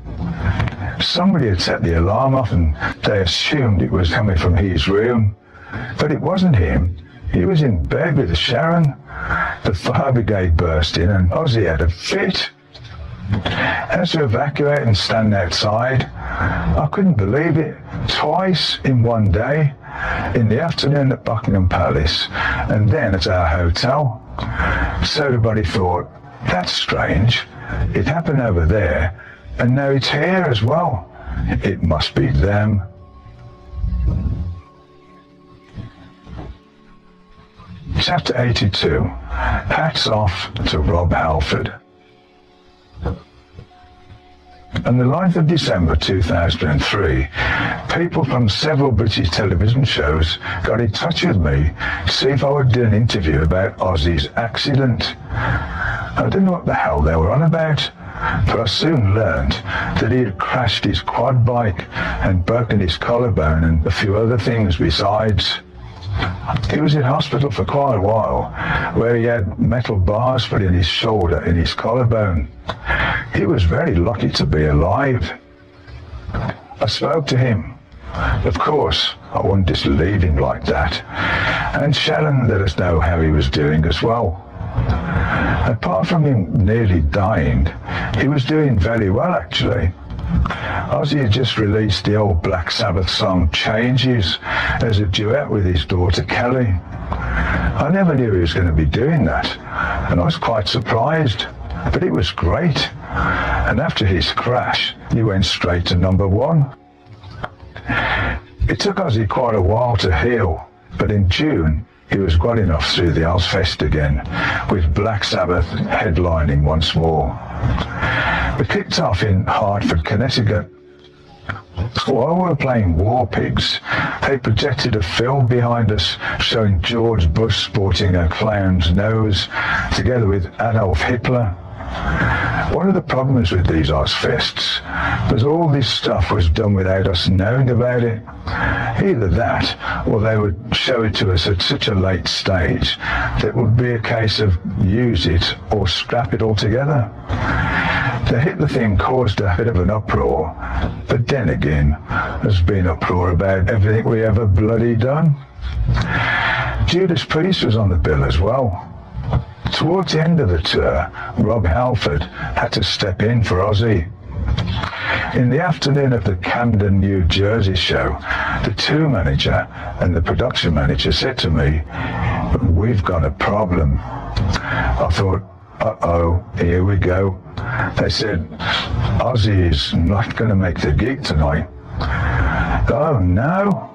Somebody had set the alarm off, and they assumed it was coming from his room. But it wasn't him. He was in bed with Sharon. The fire brigade burst in, and Ozzy had a fit. As we evacuate and stand outside, I couldn't believe it. Twice in one day, in the afternoon at Buckingham Palace, and then at our hotel. So everybody thought, That's strange. It happened over there, and now it's here as well. It must be them. Chapter 82. Hats off to Rob Halford. On the 9th of December 2003, people from several British television shows got in touch with me to see if I would do an interview about Ozzy's accident. I didn't know what the hell they were on about, but I soon learned that he had crashed his quad bike and broken his collarbone and a few other things besides. He was in hospital for quite a while, where he had metal bars put in his shoulder and his collarbone. He was very lucky to be alive. I spoke to him. Of course, I wouldn't just leave him like that. And Sharon let us know how he was doing as well. Apart from him nearly dying, he was doing very well actually. Ozzy had just released the old Black Sabbath song Changes as a duet with his daughter Kelly. I never knew he was going to be doing that, and I was quite surprised, but it was great. And after his crash, he went straight to #1. It took Ozzy quite a while to heal, but in June, he was well enough through the Ozfest again, with Black Sabbath headlining once more. We kicked off in Hartford, Connecticut. While we were playing War Pigs, they projected a film behind us showing George Bush sporting a clown's nose, together with Adolf Hitler. One of the problems with these Ozfests was all this stuff was done without us knowing about it. Either that, or they would show it to us at such a late stage that it would be a case of use it or scrap it altogether. The Hitler thing caused a bit of an uproar, but then again, there's been uproar about everything we ever bloody done. Judas Priest was on the bill as well. Towards the end of the tour, Rob Halford had to step in for Ozzy. In the afternoon of the Camden, New Jersey show, the tour manager and the production manager said to me, "We've got a problem." I thought, uh-oh, here we go. They said, "Ozzy is not going to make the gig tonight." Oh no?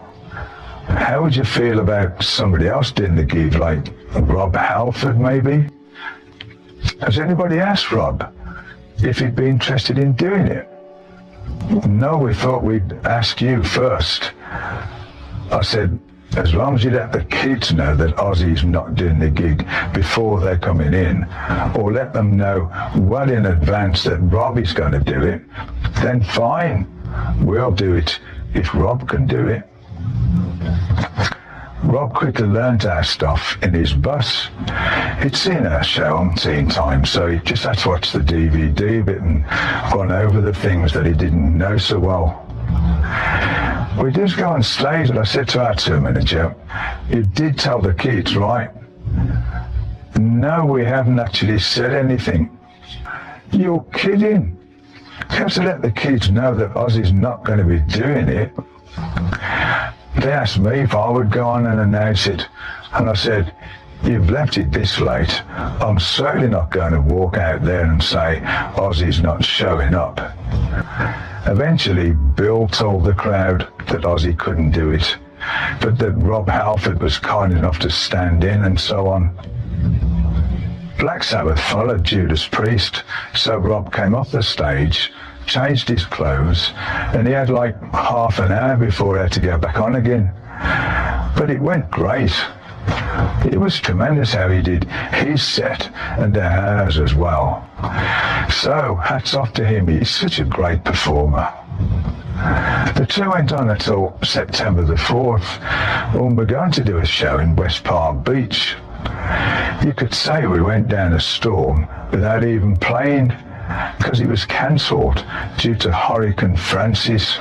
How would you feel about somebody else doing the gig, like Rob Halford maybe? Has anybody asked Rob if he'd be interested in doing it? No, we thought we'd ask you first. I said, as long as you let the kids know that Ozzy's not doing the gig before they're coming in, or let them know well in advance that Robbie's going to do it, then fine, we'll do it if Rob can do it. Rob quickly learned our stuff in his bus. He'd seen our show umpteen times, so he just had to watch the DVD bit and gone over the things that he didn't know so well. We just go on stage, and I said to our tour manager, "You did tell the kids, right?" "No, we haven't actually said anything." "You're kidding. You have to let the kids know that Ozzy's not going to be doing it." They asked me if I would go on and announce it, and I said, "You've left it this late. I'm certainly not going to walk out there and say Ozzy's not showing up." Eventually, Bill told the crowd that Ozzy couldn't do it, but that Rob Halford was kind enough to stand in and so on. Black Sabbath followed Judas Priest, so Rob came off the stage, changed his clothes, and he had like half an hour before he had to go back on again. But it went great. It was tremendous how he did his set and ours as well. So hats off to him, he's such a great performer. The tour went on until September the 4th, when we're going to do a show in West Palm Beach. You could say we went down a storm without even playing, because it was cancelled due to Hurricane Francis.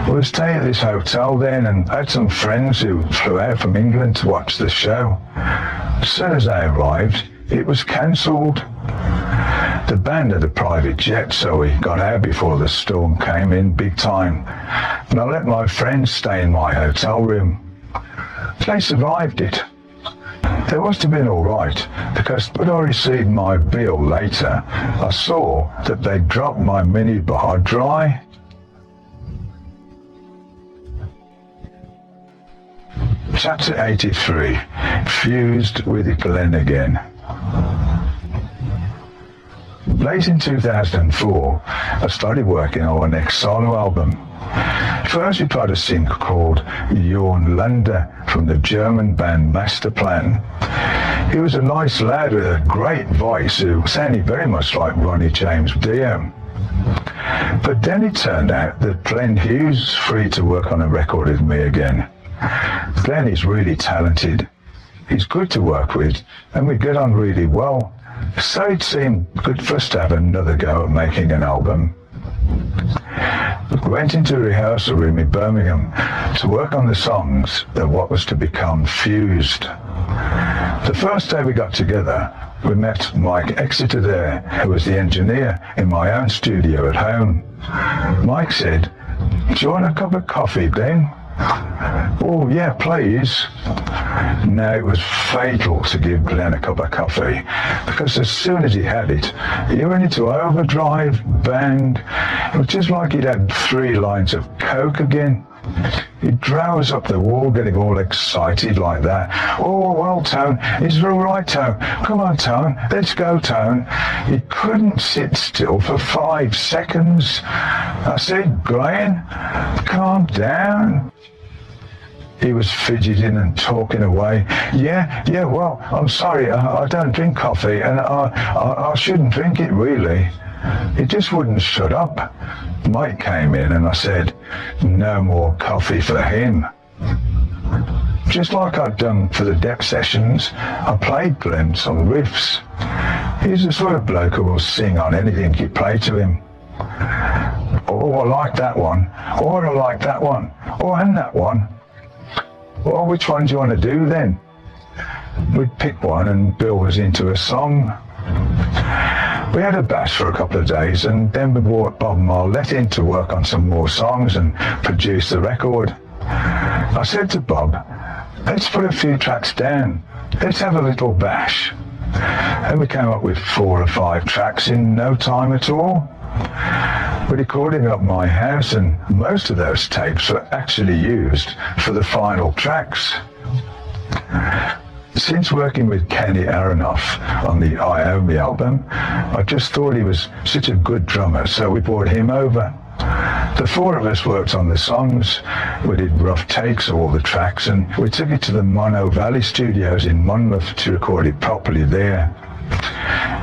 We were staying at this hotel then, and I had some friends who flew out from England to watch the show. As soon as they arrived, it was cancelled. The band had a private jet, so we got out before the storm came in big time, and I let my friends stay in my hotel room. They survived it. They must have been all right, because when I received my bill later, I saw that they dropped my minibar dry. Chapter 83, Fused with Glenn Again. Late in 2004, I started working on our next solo album. First we tried a single called Jorn Lande from the German band Masterplan. He was a nice lad with a great voice who sounded very much like Ronnie James Dio. But then it turned out that Glenn Hughes was free to work on a record with me again. Glenn is really talented. He's good to work with, and we get on really well. So it seemed good for us to have another go at making an album. We went into a rehearsal room in Birmingham to work on the songs that what was to become Fused. The first day we got together, we met Mike Exeter there, who was the engineer in my own studio at home. Mike said, "Do you want a cup of coffee, Glenn?" "Oh, yeah, please." Now, it was fatal to give Glenn a cup of coffee, because as soon as he had it, he went into overdrive, bang. It was just like he'd had 3 lines of Coke again. He drowsed up the wall, getting all excited like that. "Oh, well, Tone, it's all right, Tone. Come on, Tone, let's go, Tone." He couldn't sit still for 5 seconds. I said, "Glenn, calm down." He was fidgeting and talking away. Yeah, well, I'm sorry, I don't drink coffee, and I shouldn't drink it, really." He just wouldn't shut up. Mike came in and I said, "No more coffee for him." Just like I'd done for the Depth sessions, I played Glenn some riffs. He's the sort of bloke who will sing on anything you play to him. "Oh, I like that one. Oh, I like that one. Oh, and that one." "Well, which one do you want to do then?" We'd pick one and Bill was into a song. We had a bash for a couple of days, and then we brought Bob Marlette in to work on some more songs and produce the record. I said to Bob, "Let's put a few tracks down. Let's have a little bash." And we came up with 4 or 5 tracks in no time at all. We recorded at my house, and most of those tapes were actually used for the final tracks. Since working with Kenny Aronoff on the IOMMY album, I just thought he was such a good drummer, so we brought him over. The 4 of us worked on the songs. We did rough takes of all the tracks, and we took it to the Mono Valley studios in Monmouth to record it properly there.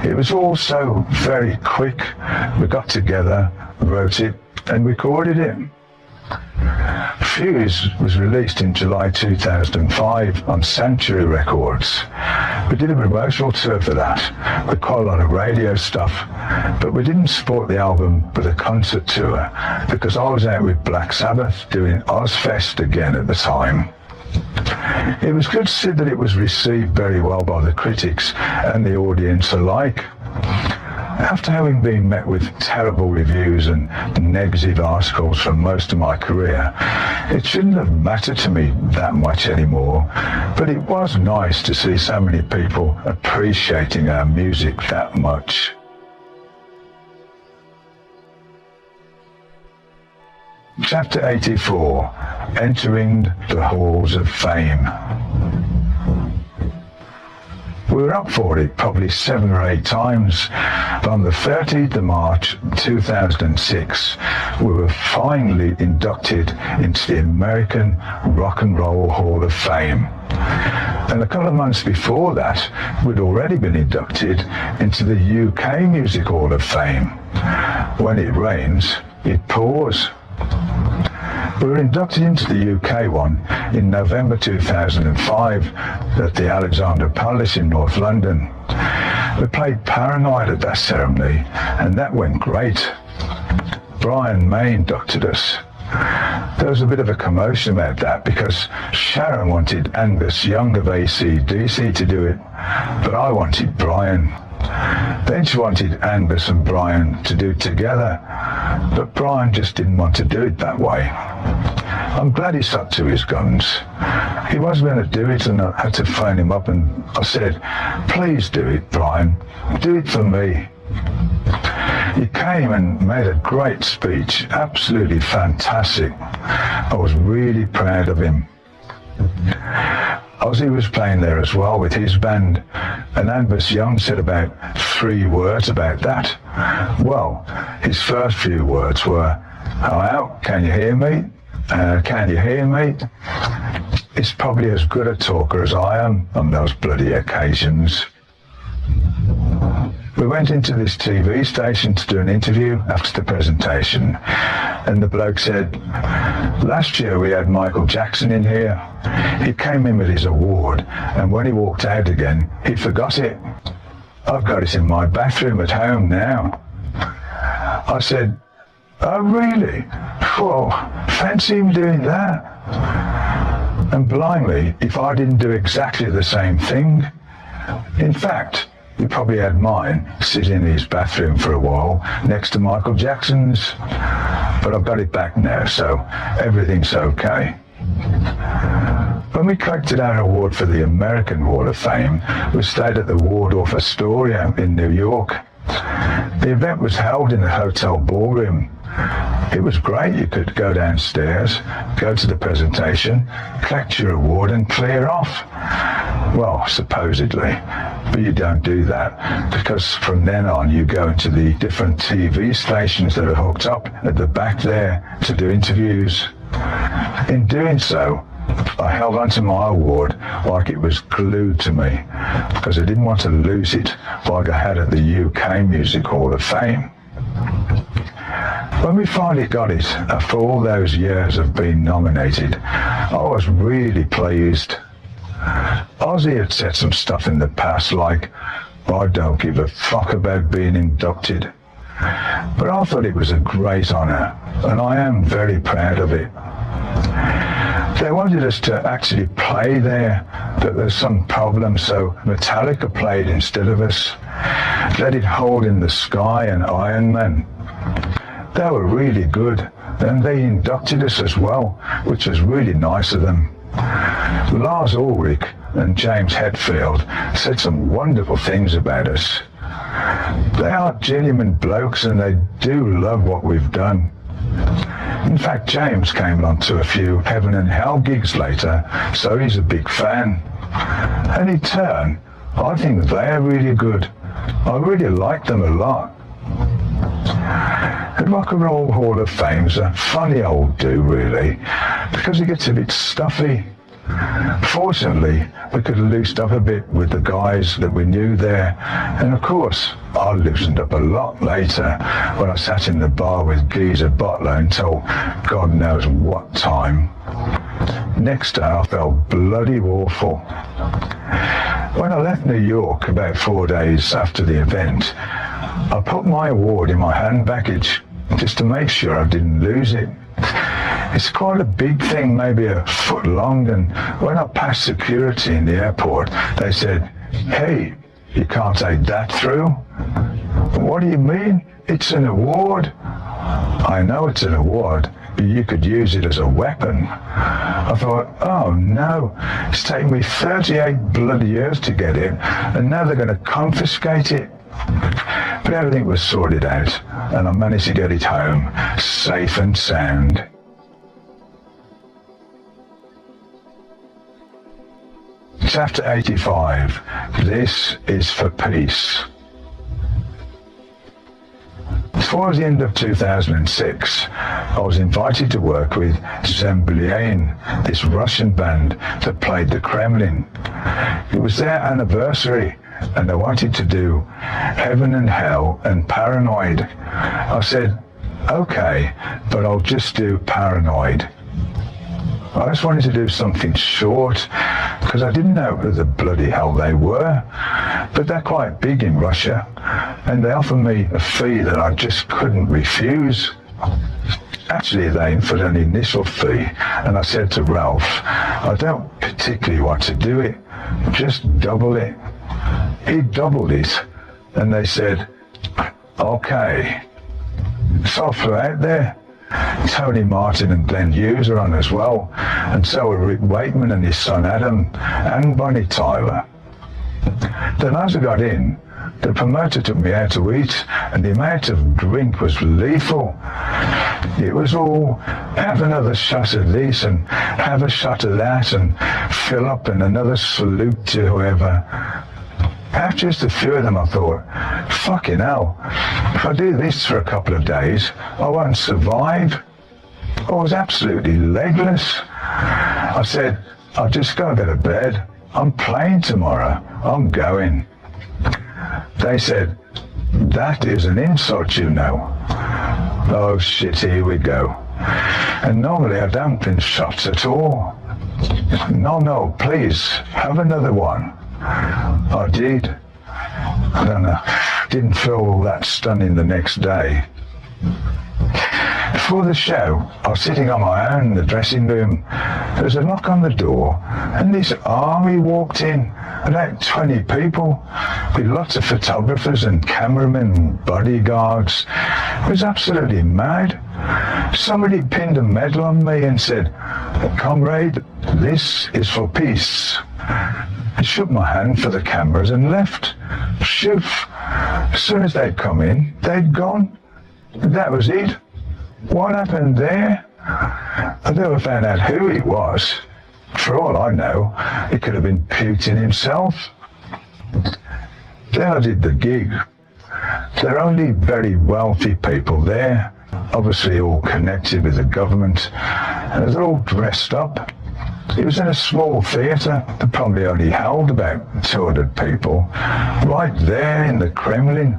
It was all so very quick. We got together, wrote it, and recorded it. Fuse was released in July 2005 on Sanctuary Records. We did a promotional tour for that, with quite a lot of radio stuff, but we didn't support the album with a concert tour because I was out with Black Sabbath doing Ozfest again at the time. It was good to see that it was received very well by the critics and the audience alike. After having been met with terrible reviews and negative articles for most of my career, it shouldn't have mattered to me that much anymore, but it was nice to see so many people appreciating our music that much. Chapter 84, Entering the Halls of Fame. We were up for it probably 7 or 8 times. But on the 30th of March 2006, we were finally inducted into the American Rock and Roll Hall of Fame. And a couple of months before that, we'd already been inducted into the UK Music Hall of Fame. When it rains, it pours. We were inducted into the UK one in November 2005 at the Alexandra Palace in North London. We played Paranoid at that ceremony, and that went great. Brian May inducted us. There was a bit of a commotion about that because Sharon wanted Angus Young of AC/DC to do it, but I wanted Brian. Then she wanted Angus and Brian to do it together, but Brian just didn't want to do it that way. I'm glad he stuck to his guns. He was going to do it, and I had to phone him up, and I said, please do it, Brian. Do it for me. He came and made a great speech, absolutely fantastic. I was really proud of him. Ozzy was playing there as well with his band, and Angus Young said about 3 words about that. Well, his first few words were, hello, can you hear me? Can you hear me? He's probably as good a talker as I am on those bloody occasions. We went into this TV station to do an interview after the presentation, and the bloke said, last year we had Michael Jackson in here. He came in with his award, and when he walked out again, he forgot it. I've got it in my bathroom at home now. I said, oh really? Well, fancy him doing that. And blimey, if I didn't do exactly the same thing. In fact, he probably had mine sitting in his bathroom for a while next to Michael Jackson's. But I've got it back now, so everything's okay. When we collected our award for the American Wall of Fame, we stayed at the Waldorf Astoria in New York. The event was held in the hotel ballroom. It was great. You could go downstairs, go to the presentation, collect your award and clear off. Well, supposedly, but you don't do that, because from then on you go into the different TV stations that are hooked up at the back there to do interviews. In doing so, I held onto my award like it was glued to me, because I didn't want to lose it like I had at the UK Music Hall of Fame. When we finally got it, after all those years of being nominated, I was really pleased. Ozzy had said some stuff in the past like, I don't give a fuck about being inducted. But I thought it was a great honour, and I am very proud of it. They wanted us to actually play there, but there's some problem, so Metallica played instead of us. They did Hole in the Sky and Iron Man. They were really good, and they inducted us as well, which was really nice of them. Lars Ulrich and James Hetfield said some wonderful things about us. They are genuine blokes, and they do love what we've done. In fact, James came along to a few Heaven and Hell gigs later, so he's a big fan. And in turn, I think they're really good. I really like them a lot. The Rock and Roll Hall of Fame's a funny old do, really, because it gets a bit stuffy. Fortunately, we could have loosened up a bit with the guys that we knew there, and of course, I loosened up a lot later when I sat in the bar with Geezer Butler until God knows what time. Next day, I felt bloody awful. When I left New York about 4 days after the event, I put my award in my hand baggage just to make sure I didn't lose it. It's quite a big thing, maybe a foot long, and when I passed security in the airport, they said, hey, you can't take that through. What do you mean? It's an award. I know it's an award, but you could use it as a weapon. I thought, oh no, it's taken me 38 bloody years to get it, and now they're going to confiscate it. But everything was sorted out, and I managed to get it home, safe and sound. Chapter 85. This is for peace. Towards the end of 2006, I was invited to work with Zemblian, this Russian band that played the Kremlin. It was their anniversary, and they wanted to do Heaven and Hell and Paranoid. I said, okay, but I'll just do Paranoid. I just wanted to do something short, because I didn't know who the bloody hell they were, but they're quite big in Russia, and they offered me a fee that I just couldn't refuse. Actually, they offered an initial fee, and I said to Ralph, I don't particularly want to do it, just double it. He doubled it, and they said, okay. So I flew out there. Tony Martin and Glenn Hughes are on as well, and so are Rick Wakeman and his son Adam, and Bonnie Tyler. Then as I got in, the promoter took me out to eat, and the amount of drink was lethal. It was all, have another shot of this, and have a shot of that, and fill up, and another salute to whoever. After just a few of them, I thought, fucking hell, if I do this for a couple of days, I won't survive. I was absolutely legless. I said, I'll just go to bed. I'm playing tomorrow. I'm going. They said, that is an insult, you know. Oh shit, here we go. And normally I don't drink shots at all. No, please, have another one. I did. I don't know. Didn't feel all that stunning the next day. Before the show, I was sitting on my own in the dressing room. There was a knock on the door, and this army walked in, about 20 people, with lots of photographers and cameramen and bodyguards. It was absolutely mad. Somebody pinned a medal on me and said, comrade, this is for peace. I shook my hand for the cameras and left. Shoof. As soon as they'd come in, they'd gone. That was it. What happened there? I never found out who it was. For all I know, it could have been Putin himself. Then I did the gig. There are only very wealthy people there, obviously all connected with the government, and they're all dressed up. It was in a small theatre that probably only held about 200 people, right there in the Kremlin.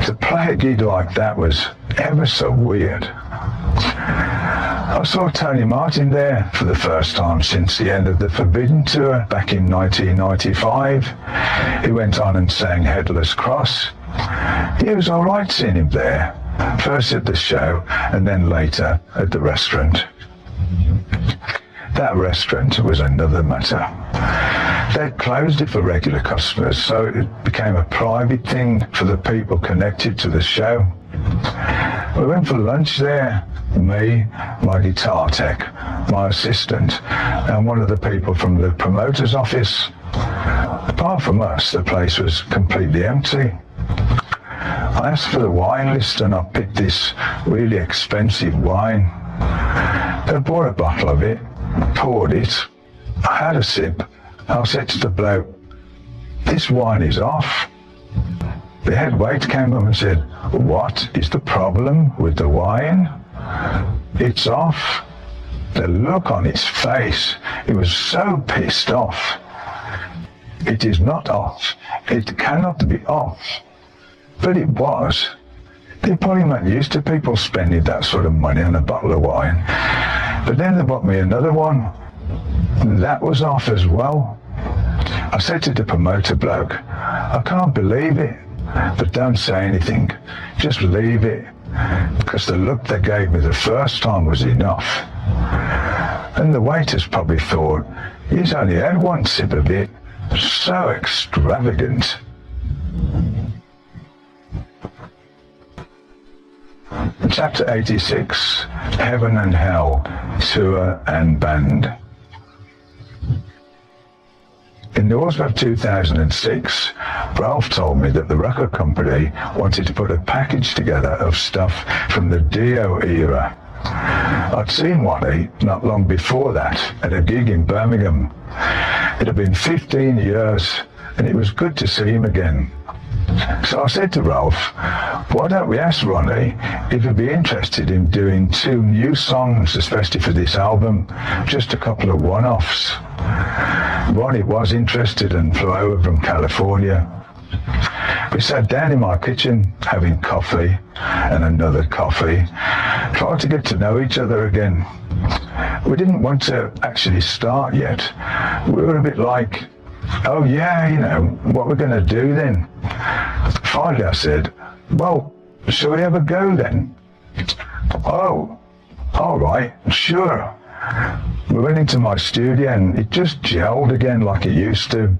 To play a gig like that was ever so weird. I saw Tony Martin there for the first time since the end of the Forbidden Tour back in 1995. He went on and sang Headless Cross. It was alright seeing him there, first at the show and then later at the restaurant. That restaurant was another matter. They'd closed it for regular customers, so it became a private thing for the people connected to the show. We went for lunch there, me, my guitar tech, my assistant, and one of the people from the promoter's office. Apart from us, the place was completely empty. I asked for the wine list and I picked this really expensive wine. They bought a bottle of it, poured it. I had a sip. I said to the bloke, this wine is off. The head waiter came up and said, what is the problem with the wine? It's off. The look on his face, he was so pissed off. It is not off. It cannot be off. But it was. They probably weren't used to people spending that sort of money on a bottle of wine. But then they bought me another one. That was off as well. I said to the promoter bloke, I can't believe it, but don't say anything. Just leave it, because the look they gave me the first time was enough. And the waiters probably thought, he's only had one sip of it. So extravagant. Chapter 86, Heaven and Hell, Tour and Band. In the autumn of 2006, Ralph told me that the record company wanted to put a package together of stuff from the Dio era. I'd seen Wally not long before that at a gig in Birmingham. It had been 15 years, and it was good to see him again. So I said to Ralph, why don't we ask Ronnie if he'd be interested in doing 2 new songs, especially for this album, just a couple of one-offs. Ronnie was interested and flew over from California. We sat down in my kitchen having coffee and another coffee, tried to get to know each other again. We didn't want to actually start yet. We were a bit like, oh yeah, you know, what we're going to do then? Finally I said, well, shall we have a go then? Oh, all right, sure. We went into my studio and it just gelled again like it used to.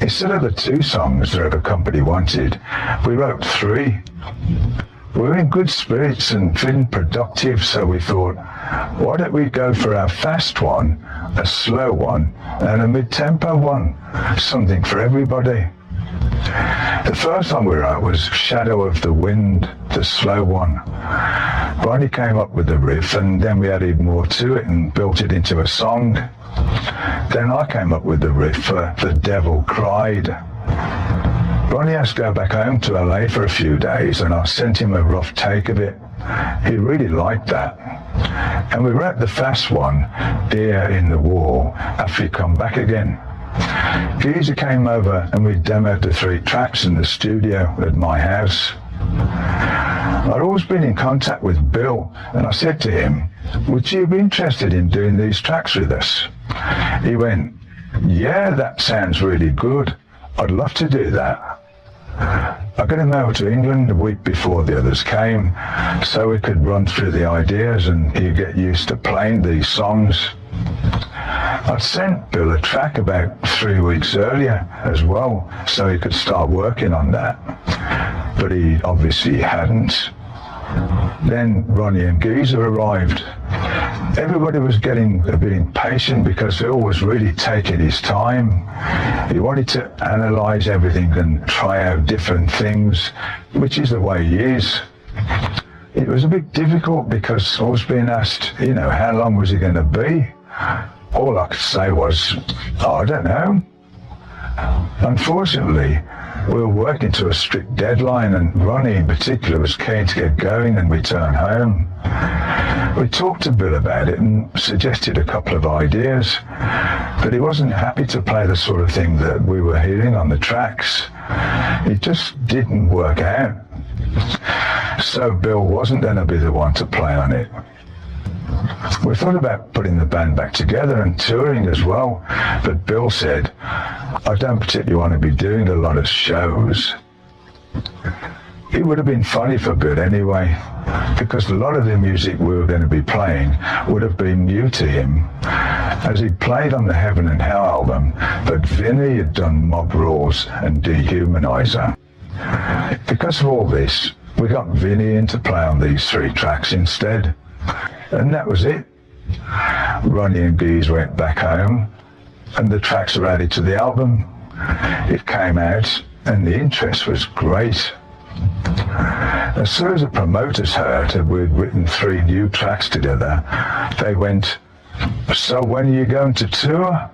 instead of the 2 songs that the company wanted, we wrote 3. We were in good spirits and feeling productive, so we thought, why don't we go for our fast one, a slow one, and a mid-tempo one? Something for everybody. The first one we wrote was Shadow of the Wind, the slow one. Ronnie came up with the riff, and then we added more to it and built it into a song. Then I came up with the riff for The Devil Cried. Ronnie has to go back home to LA for a few days, and I sent him a rough take of it. He really liked that. And we wrote the fast one, Deer in the Wall, after he come back again. Geezer came over and we demoed the 3 tracks in the studio at my house. I'd always been in contact with Bill, and I said to him, would you be interested in doing these tracks with us? He went, yeah, that sounds really good. I'd love to do that. I got him over to England a week before the others came, so we could run through the ideas and he'd get used to playing these songs. I'd sent Bill a track about 3 weeks earlier as well, so he could start working on that. But he obviously hadn't. Then Ronnie and Geezer arrived. Everybody was getting a bit impatient because Bill was really taking his time. He wanted to analyse everything and try out different things, which is the way he is. It was a bit difficult because I was being asked, how long was it going to be? All I could say was, I don't know. Unfortunately, we were working to a strict deadline, and Ronnie in particular was keen to get going and return home. We talked to Bill about it and suggested a couple of ideas, but he wasn't happy to play the sort of thing that we were hearing on the tracks. It just didn't work out. So Bill wasn't going to be the one to play on it. We thought about putting the band back together and touring as well, but Bill said, I don't particularly want to be doing a lot of shows. It would have been funny for Bill anyway, because a lot of the music we were going to be playing would have been new to him, as he played on the Heaven and Hell album, but Vinny had done Mob Rules and Dehumanizer. Because of all this, we got Vinny in to play on these 3 tracks instead. And that was it. Ronnie and Geese went back home, and the tracks were added to the album. It came out, and the interest was great. As soon as the promoters heard that we'd written 3 new tracks together, they went, so when are you going to tour?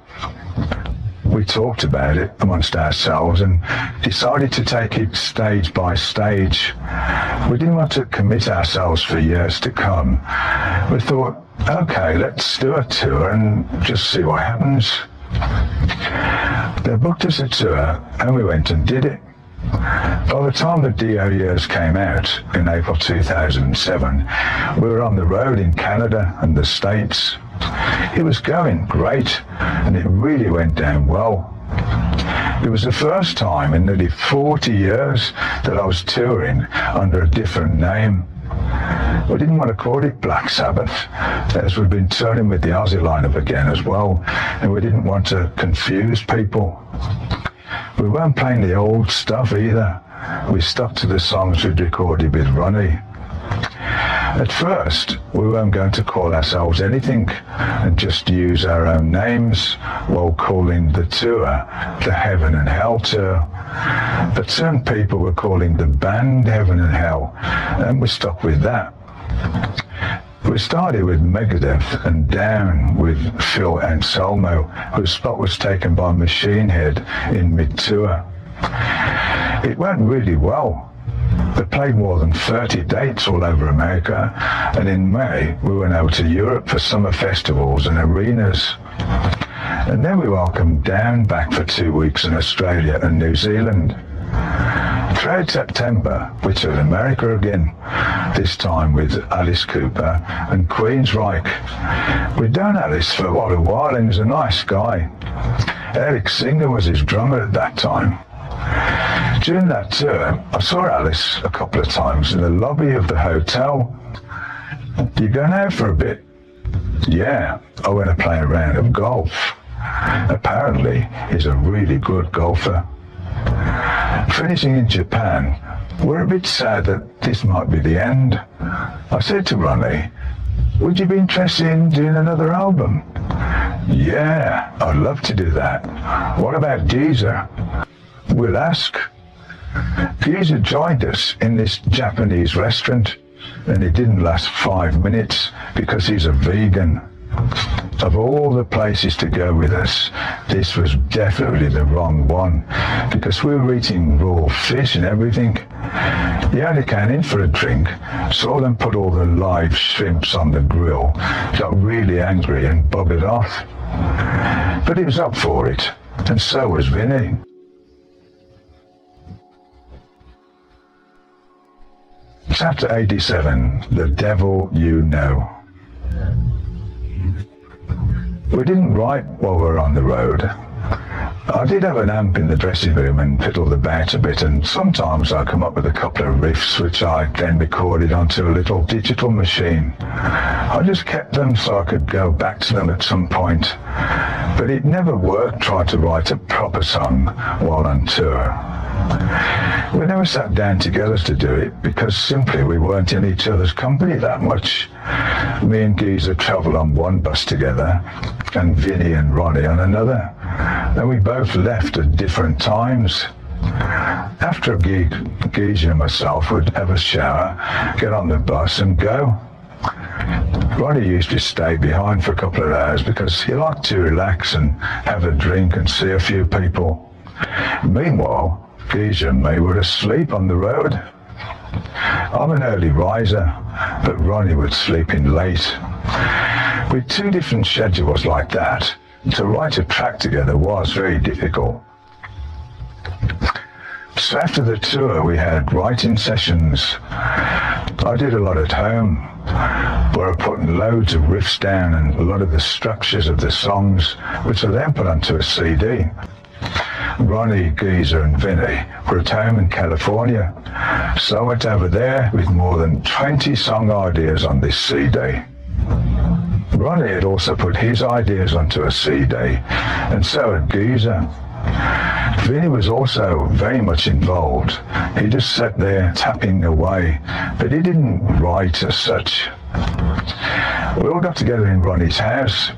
We talked about it amongst ourselves and decided to take it stage by stage. We didn't want to commit ourselves for years to come. We thought, okay, let's do a tour and just see what happens. They booked us a tour and we went and did it. By the time the DO years came out in April 2007, we were on the road in Canada and the States. It was going great, and it really went down well. It was the first time in nearly 40 years that I was touring under a different name. We didn't want to call it Black Sabbath, as we'd been touring with the Ozzy lineup again as well, and we didn't want to confuse people. We weren't playing the old stuff either. We stuck to the songs we'd recorded with Ronnie. At first, we weren't going to call ourselves anything and just use our own names while calling the tour the Heaven and Hell Tour. But some people were calling the band Heaven and Hell, and we stuck with that. We started with Megadeth and Down with Phil Anselmo, whose spot was taken by Machine Head in mid-tour. It went really well. They played more than 30 dates all over America, and in May we went out to Europe for summer festivals and arenas. And then we welcomed Down back for 2 weeks in Australia and New Zealand. Throughout September we toured America again, this time with Alice Cooper and Queensryche. We'd known Alice for quite a while, and he was a nice guy. Eric Singer was his drummer at that time. During that tour, I saw Alice a couple of times in the lobby of the hotel. You going out for a bit? Yeah, I went to play a round of golf. Apparently, he's a really good golfer. Finishing in Japan, we're a bit sad that this might be the end. I said to Ronnie, would you be interested in doing another album? Yeah, I'd love to do that. What about Geezer? We'll ask. Geezer joined us in this Japanese restaurant, and it didn't last 5 minutes because he's a vegan. Of all the places to go with us, this was definitely the wrong one, because we were eating raw fish and everything. He only came in for a drink, saw them put all the live shrimps on the grill, got really angry and buggered off. But he was up for it, and so was Vinny. Chapter 87, The Devil You Know. We didn't write while we were on the road. I did have an amp in the dressing room and fiddled about a bit, and sometimes I come up with a couple of riffs which I then recorded onto a little digital machine. I just kept them so I could go back to them at some point, but it never worked trying to write a proper song while on tour. We never sat down together to do it because simply we weren't in each other's company that much. Me and Geezer travelled on one bus together, and Vinny and Ronnie on another. Then we both left at different times. After a gig, Geezer and myself would have a shower, get on the bus and go. Ronnie used to stay behind for a couple of hours because he liked to relax and have a drink and see a few people. Meanwhile, Geezer and me were asleep on the road. I'm an early riser, but Ronnie would sleep in late. With two different schedules like that, to write a track together was very difficult. So after the tour, we had writing sessions. I did a lot at home, where I put loads of riffs down and a lot of the structures of the songs, which I then put onto a CD. Ronnie, Geezer and Vinny were at home in California, so I went over there with more than 20 song ideas on this CD. Ronnie had also put his ideas onto a CD, and so had Geezer. Vinny was also very much involved. He just sat there tapping away, but he didn't write as such. We all got together in Ronnie's house,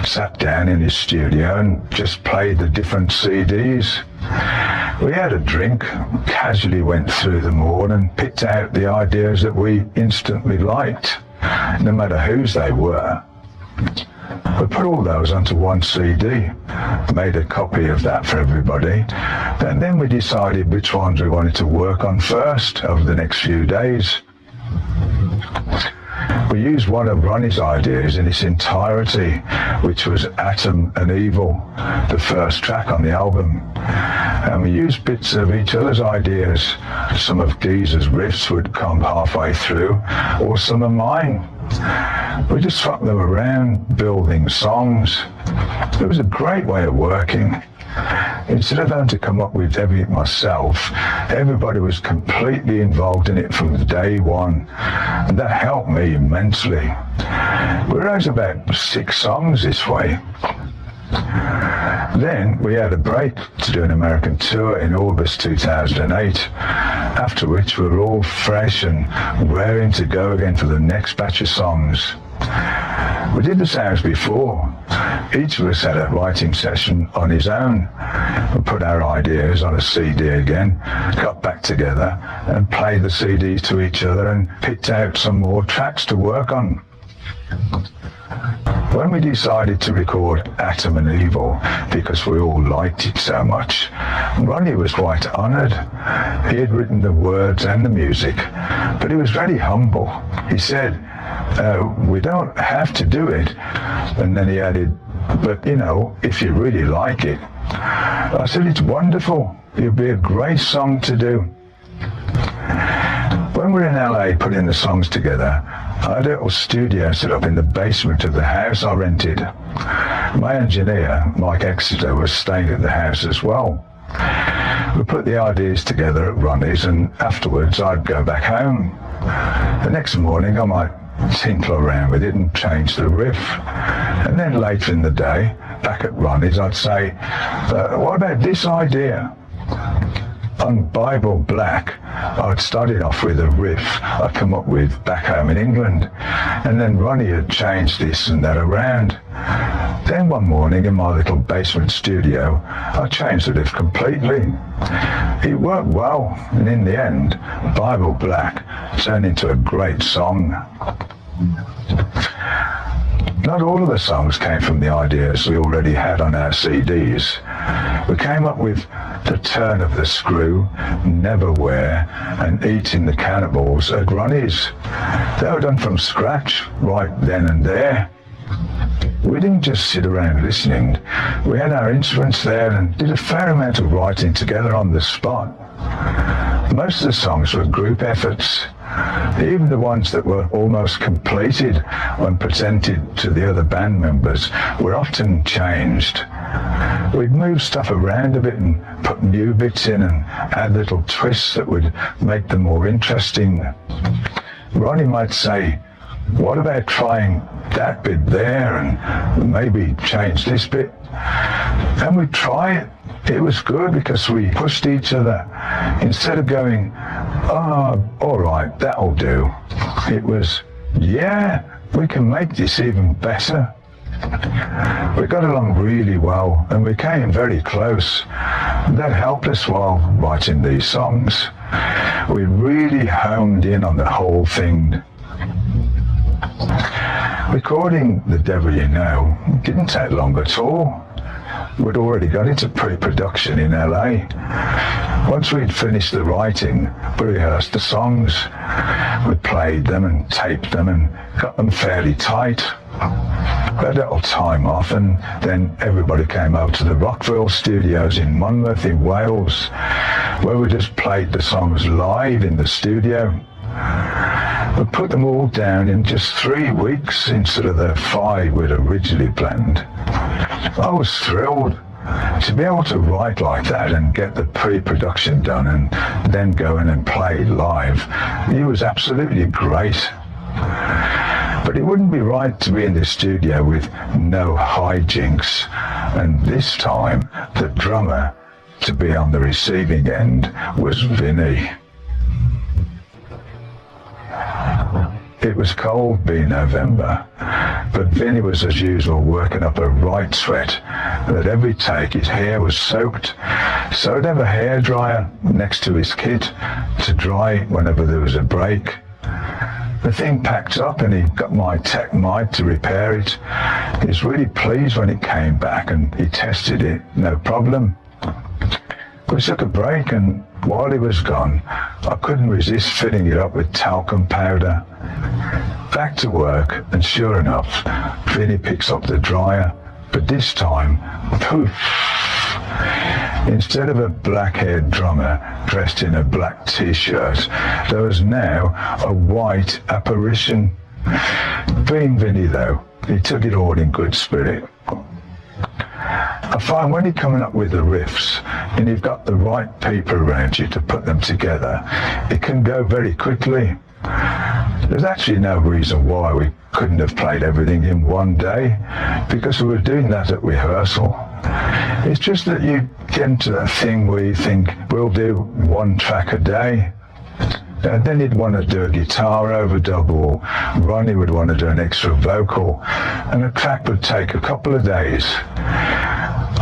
sat down in his studio and just played the different CDs. We had a drink, casually went through them all and picked out the ideas that we instantly liked, no matter whose they were. We put all those onto one CD, made a copy of that for everybody, and then we decided which ones we wanted to work on first over the next few days. We used one of Ronnie's ideas in its entirety, which was Atom and Evil, the first track on the album. And we used bits of each other's ideas. Some of Geezer's riffs would come halfway through, or some of mine. We just swapped them around, building songs. It was a great way of working. Instead of having to come up with everything myself, everybody was completely involved in it from day one, and that helped me immensely. We wrote about 6 songs this way. Then we had a break to do an American tour in August 2008, after which we were all fresh and raring to go again for the next batch of songs. We did the sounds before. Each of us had a writing session on his own. We put our ideas on a CD again, got back together and played the CDs to each other and picked out some more tracks to work on. When we decided to record Atom and Evil, because we all liked it so much, Ronnie was quite honoured. He had written the words and the music, but he was very humble. He said, we don't have to do it. And then he added, but you know, if you really like it. I said, it's wonderful. It'd be a great song to do. When we were in LA putting the songs together, I had a little studio set up in the basement of the house I rented. My engineer, Mike Exeter, was staying at the house as well. We put the ideas together at Ronnie's, and afterwards I'd go back home. The next morning I might tinkle around with it and change the riff. And then later in the day, back at Ronnie's, I'd say, what about this idea? On Bible Black, I'd started off with a riff I'd come up with back home in England, and then Ronnie had changed this and that around. Then one morning in my little basement studio, I changed the riff completely. It worked well, and in the end, Bible Black turned into a great song. Not all of the songs came from the ideas we already had on our CDs. We came up with The Turn of the Screw, Neverwhere, and Eating the Cannibals at Ronnie's. They were done from scratch, right then and there. We didn't just sit around listening. We had our instruments there and did a fair amount of writing together on the spot. Most of the songs were group efforts. Even the ones that were almost completed when presented to the other band members were often changed. We'd move stuff around a bit and put new bits in and add little twists that would make them more interesting. Ronnie might say, what about trying that bit there and maybe change this bit? And we'd try it. It was good because we pushed each other. Instead of going, oh, all right, that'll do, it was, yeah, we can make this even better. We got along really well and we came very close. That helped us while writing these songs. We really honed in on the whole thing. Recording The Devil You Know didn't take long at all. We'd already got into pre-production in LA. Once we'd finished the writing, we rehearsed the songs. We played them and taped them and got them fairly tight. We had a little time off and then everybody came over to the Rockville studios in Monmouth in Wales, where we just played the songs live in the studio. We put them all down in just 3 weeks instead of the 5 we'd originally planned. I was thrilled to be able to write like that and get the pre-production done and then go in and play live. It was absolutely great. But it wouldn't be right to be in the studio with no hijinks, and this time the drummer to be on the receiving end was Vinny. It was cold being November, but Vinny was as usual working up a right sweat, and at every take his hair was soaked, so he'd have a hairdryer next to his kit to dry whenever there was a break. The thing packed up and he got my tech Mike to repair it. He was really pleased when it came back and he tested it, no problem. We took a break and while he was gone, I couldn't resist filling it up with talcum powder. Back to work, and sure enough, Vinny picks up the dryer, but this time, poof! Instead of a black-haired drummer dressed in a black t-shirt, there was now a white apparition. Being Vinny though, he took it all in good spirit. I find when you're coming up with the riffs and you've got the right people around you to put them together, it can go very quickly. There's actually no reason why we couldn't have played everything in one day, because we were doing that at rehearsal. It's just that you get into that thing where you think, we'll do 1 track a day. And then you'd want to do a guitar overdub, or Ronnie would want to do an extra vocal, and a track would take a couple of days.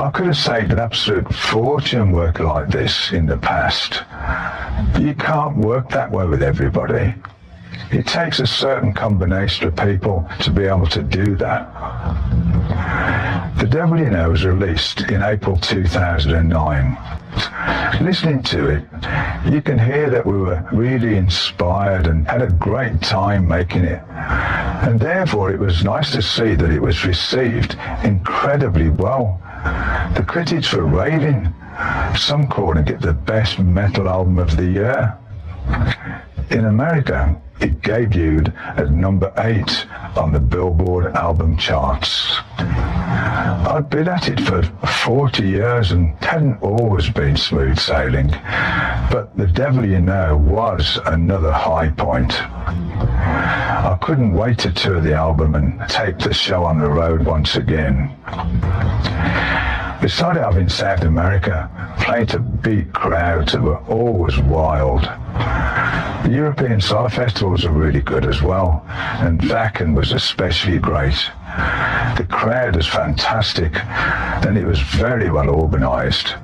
I could have saved an absolute fortune working like this in the past. But you can't work that way with everybody. It takes a certain combination of people to be able to do that. The Devil You Know was released in April 2009. Listening to it, you can hear that we were really inspired and had a great time making it. And therefore it was nice to see that it was received incredibly well. The critics were raving, some calling it the best metal album of the year. In America, it debuted at number 8 on the Billboard album charts. I'd been at it for 40 years and hadn't always been smooth sailing. But The Devil You Know was another high point. I couldn't wait to tour the album and take the show on the road once again. We started off in South America, playing to big crowds that were always wild. The European side festivals are really good as well, and Wacken was especially great. The crowd was fantastic, and it was very well organised.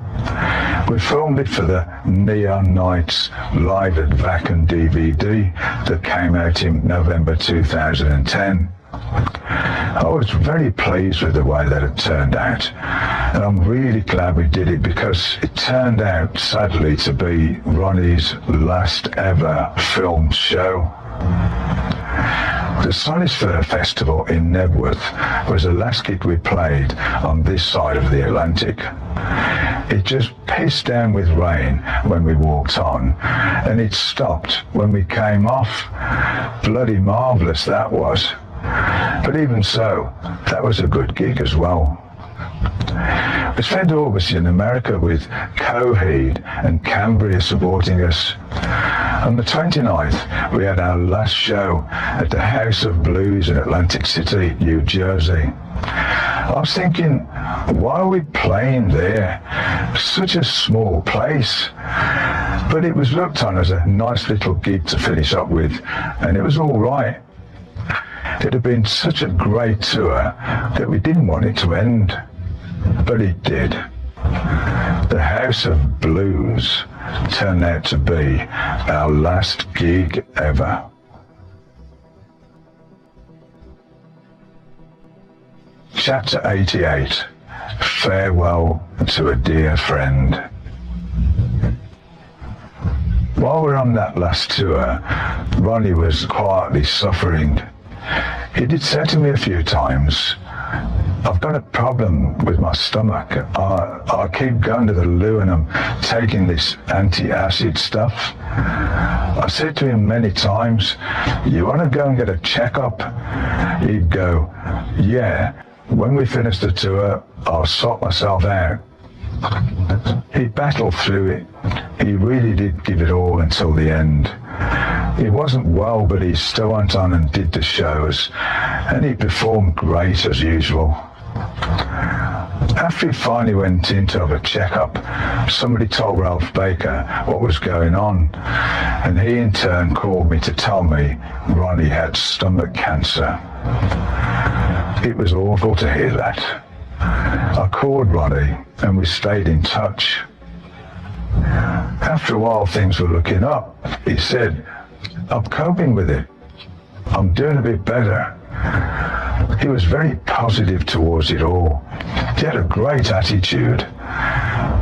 We filmed it for the Neon Nights Live at Wacken DVD that came out in November 2010. I was very pleased with the way that it turned out, and I'm really glad we did it because it turned out, sadly, to be Ronnie's last ever filmed show. The Sonisphere Festival in Nebworth was the last gig we played on this side of the Atlantic. It just pissed down with rain when we walked on, and it stopped when we came off. Bloody marvellous that was. But even so, that was a good gig as well. We spent August in America with Coheed and Cambria supporting us. On the 29th, we had our last show at the House of Blues in Atlantic City, New Jersey. I was thinking, why are we playing there? Such a small place. But it was looked on as a nice little gig to finish up with, and it was all right. It had been such a great tour that we didn't want it to end, but it did. The House of Blues turned out to be our last gig ever. Chapter 88, Farewell to a Dear Friend. While we were on that last tour, Ronnie was quietly suffering. He did say to me a few times, I've got a problem with my stomach. I keep going to the loo and I'm taking this anti-acid stuff. I said to him many times, you want to go and get a checkup? He'd go, yeah, when we finish the tour, I'll sort myself out. He battled through it. He really did give it all until the end. He wasn't well, but he still went on and did the shows, and he performed great as usual. After he finally went in to have a checkup, somebody told Ralph Baker what was going on, and he in turn called me to tell me Ronnie had stomach cancer. It was awful to hear that. I called Ronnie and we stayed in touch. After a while things were looking up. He said, I'm coping with it. I'm doing a bit better. He was very positive towards it all. He had a great attitude.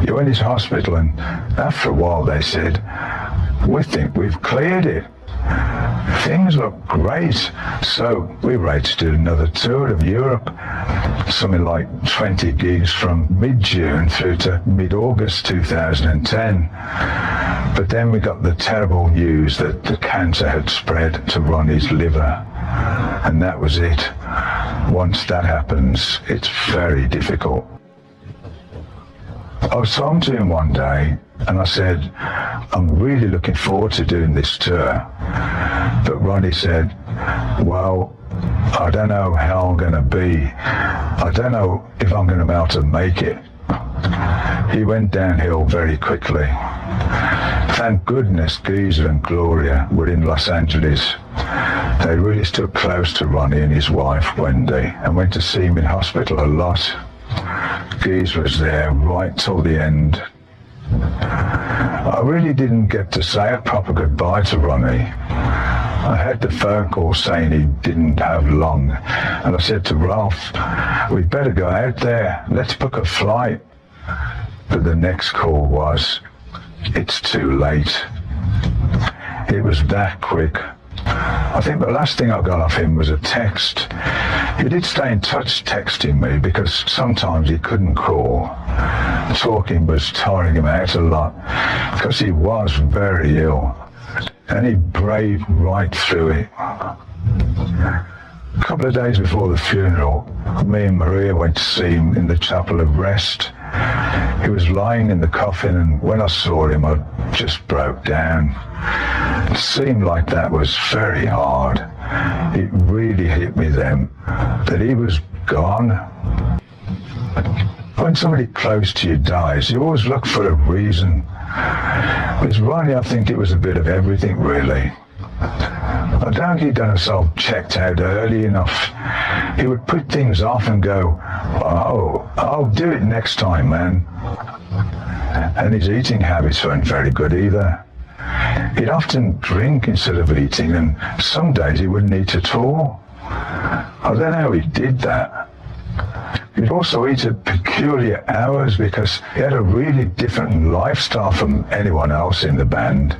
He went to hospital and after a while they said, we think we've cleared it. Things look great. So we were ready to do another tour of Europe, something like 20 gigs from mid-June through to mid-August 2010. But then we got the terrible news that the cancer had spread to Ronnie's liver, and that was it. Once that happens, it's very difficult. I was talking to him one day and I said, I'm really looking forward to doing this tour. But Ronnie said, well, I don't know how I'm going to be. I don't know if I'm going to be able to make it. He went downhill very quickly. Thank goodness Geezer and Gloria were in Los Angeles. They really stood close to Ronnie and his wife, Wendy, and went to see him in hospital a lot. Geezer was there right till the end. I really didn't get to say a proper goodbye to Ronnie. I had the phone call saying he didn't have long, and I said to Ralph, we'd better go out there, let's book a flight. But the next call was, it's too late. It was that quick. I think the last thing I got off him was a text. He did stay in touch texting me because sometimes he couldn't call. Talking was tiring him out a lot because he was very ill, and he braved right through it. A couple of days before the funeral, me and Maria went to see him in the Chapel of Rest. He was lying in the coffin, and when I saw him, I just broke down. It seemed like that was very hard. It really hit me then that he was gone. When somebody close to you dies, you always look for a reason. With Ronnie, I think it was a bit of everything, really. I don't think he'd done himself checked out early enough. He would put things off and go, "Oh, I'll do it next time, man." And his eating habits weren't very good either. He'd often drink instead of eating, and some days he wouldn't eat at all. I don't know how he did that. He'd also eat at peculiar hours because he had a really different lifestyle from anyone else in the band.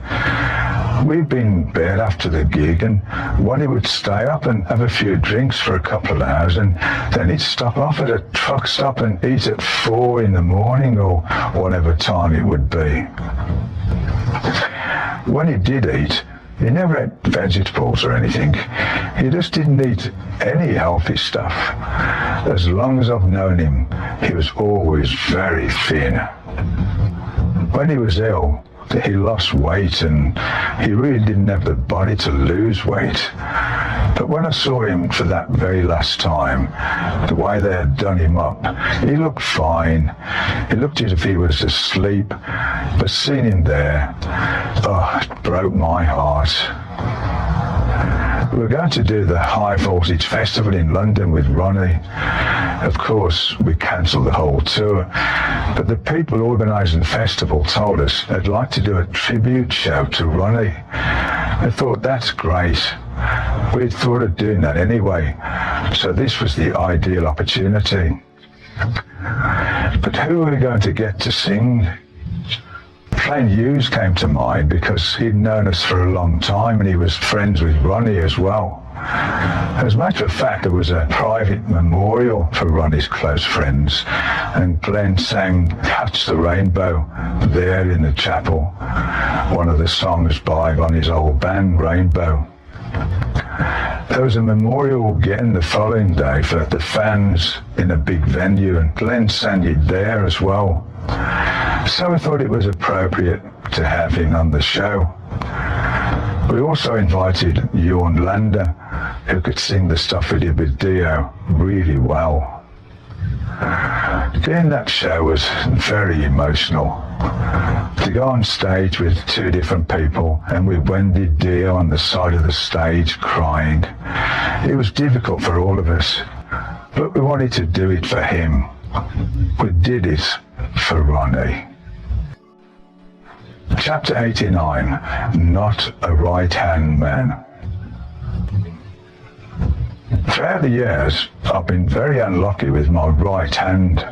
We'd been in bed after the gig, and Ronnie would stay up and have a few drinks for a couple of hours, and then he'd stop off at a truck stop and eat at 4 in the morning or whatever time it would be. When he did eat, he never ate vegetables or anything. He just didn't eat any healthy stuff. As long as I've known him, he was always very thin. When he was ill, he lost weight, and he really didn't have the body to lose weight. But when I saw him for that very last time, the way they had done him up, he looked fine. It looked as if he was asleep, but seeing him there, it broke my heart. We were going to do the High Voltage Festival in London with Ronnie. Of course, we cancelled the whole tour, but the people organising the festival told us they'd like to do a tribute show to Ronnie. I thought, that's great. We'd thought of doing that anyway, so this was the ideal opportunity. But who were we going to get to sing? Plain Hughes came to mind because he'd known us for a long time and he was friends with Ronnie as well. As a matter of fact, there was a private memorial for Ronnie's close friends, and Glenn sang Touch the Rainbow there in the chapel, one of the songs by Ronnie's old band, Rainbow. There was a memorial again the following day for the fans in a big venue, and Glenn sang it there as well. So I thought it was appropriate to have him on the show. We also invited Jorn Lander, who could sing the stuff we did with Dio really well. Doing that show was very emotional. To go on stage with 2 different people and with Wendy Dio on the side of the stage crying, it was difficult for all of us, but we wanted to do it for him. We did it for Ronnie. Chapter 89, Not a Right-Hand Man. Throughout the years, I've been very unlucky with my right hand.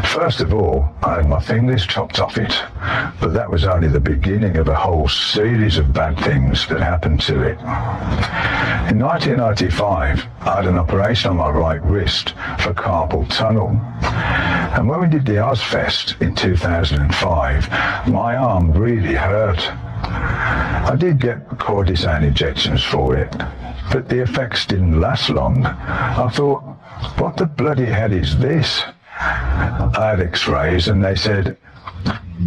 First of all, I had my fingers chopped off it, but that was only the beginning of a whole series of bad things that happened to it. In 1995, I had an operation on my right wrist for carpal tunnel. And when we did the Ozfest in 2005, my arm really hurt. I did get cortisone injections for it, but the effects didn't last long. I thought, what the bloody hell is this? I had x-rays and they said,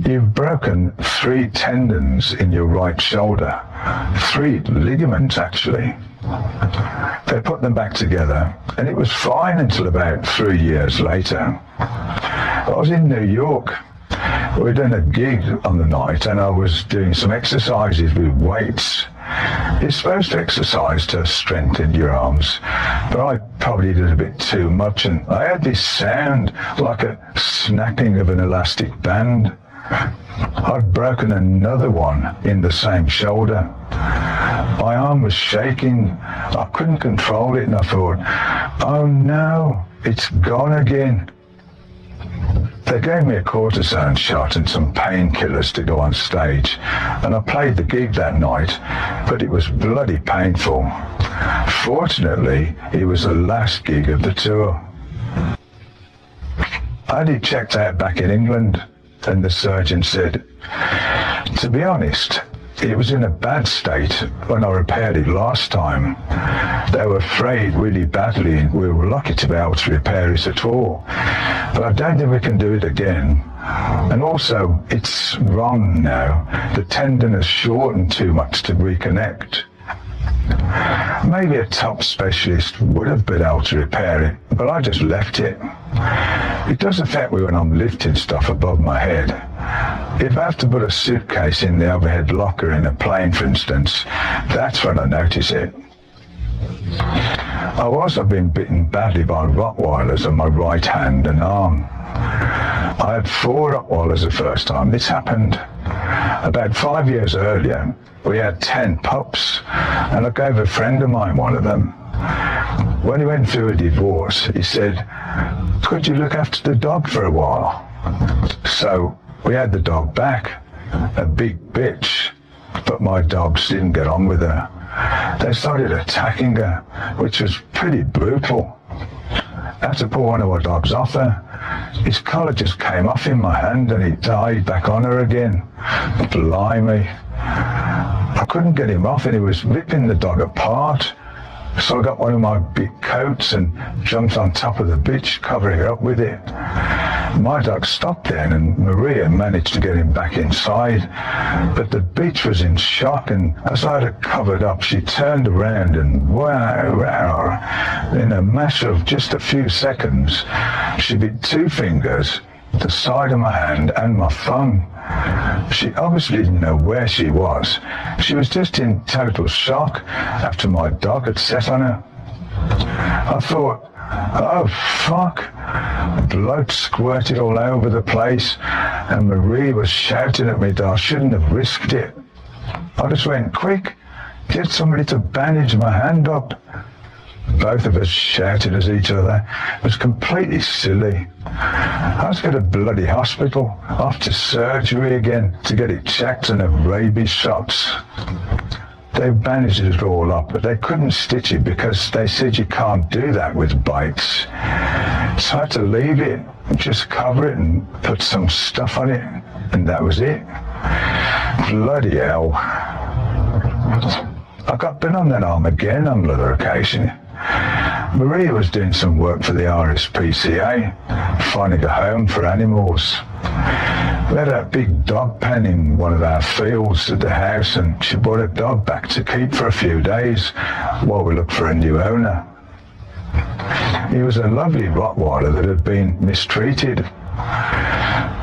you've broken 3 tendons in your right shoulder. 3 ligaments, actually. They put them back together and it was fine until about 3 years later. I was in New York. We were doing a gig on the night and I was doing some exercises with weights. You're supposed to exercise to strengthen your arms, but I probably did a bit too much and I had this sound like a snapping of an elastic band. I'd broken another one in the same shoulder. My arm was shaking. I couldn't control it and I thought, oh no, it's gone again. They gave me a cortisone shot and some painkillers to go on stage, and I played the gig that night, but it was bloody painful. Fortunately, it was the last gig of the tour. I had it checked out back in England, and the surgeon said, to be honest, it was in a bad state when I repaired it last time. They were afraid really badly and we were lucky to be able to repair it at all. But I don't think we can do it again. And also, it's wrong now. The tendon has shortened too much to reconnect. Maybe a top specialist would have been able to repair it, but I just left it. It does affect me when I'm lifting stuff above my head. If I have to put a suitcase in the overhead locker in a plane, for instance, that's when I notice it. I've also been bitten badly by Rottweilers on my right hand and arm. I had 4 Rottweilers the first time this happened. About 5 years earlier, we had 10 pups, and I gave a friend of mine one of them. When he went through a divorce, he said, "Could you look after the dog for a while?" So we had the dog back, a big bitch, but my dogs didn't get on with her. They started attacking her, which was pretty brutal. I had to pull one of our dogs off her. His collar just came off in my hand and he died back on her again. Blimey. I couldn't get him off and he was ripping the dog apart. So I got one of my big coats and jumped on top of the bitch, covering her up with it. My dog stopped then and Maria managed to get him back inside. But the bitch was in shock, and as I had her covered up, she turned around and wow, in a matter of just a few seconds, she bit 2 fingers, the side of my hand and my thumb. She obviously didn't know where she was. She was just in total shock after my dog had set on her. I thought, oh fuck. Blood squirted all over the place and Marie was shouting at me that I shouldn't have risked it. I just went, quick, get somebody to bandage my hand up. Both of us shouted at each other. It was completely silly. I was at a bloody hospital, off to surgery again to get it checked and have rabies shots. They bandaged it all up, but they couldn't stitch it because they said you can't do that with bites. So I had to leave it, just cover it and put some stuff on it, and that was it. Bloody hell. I got bitten on that arm again on another occasion. Maria was doing some work for the RSPCA, finding a home for animals. We had a big dog pen in one of our fields at the house, and she brought a dog back to keep for a few days while we looked for a new owner. He was a lovely Rottweiler that had been mistreated.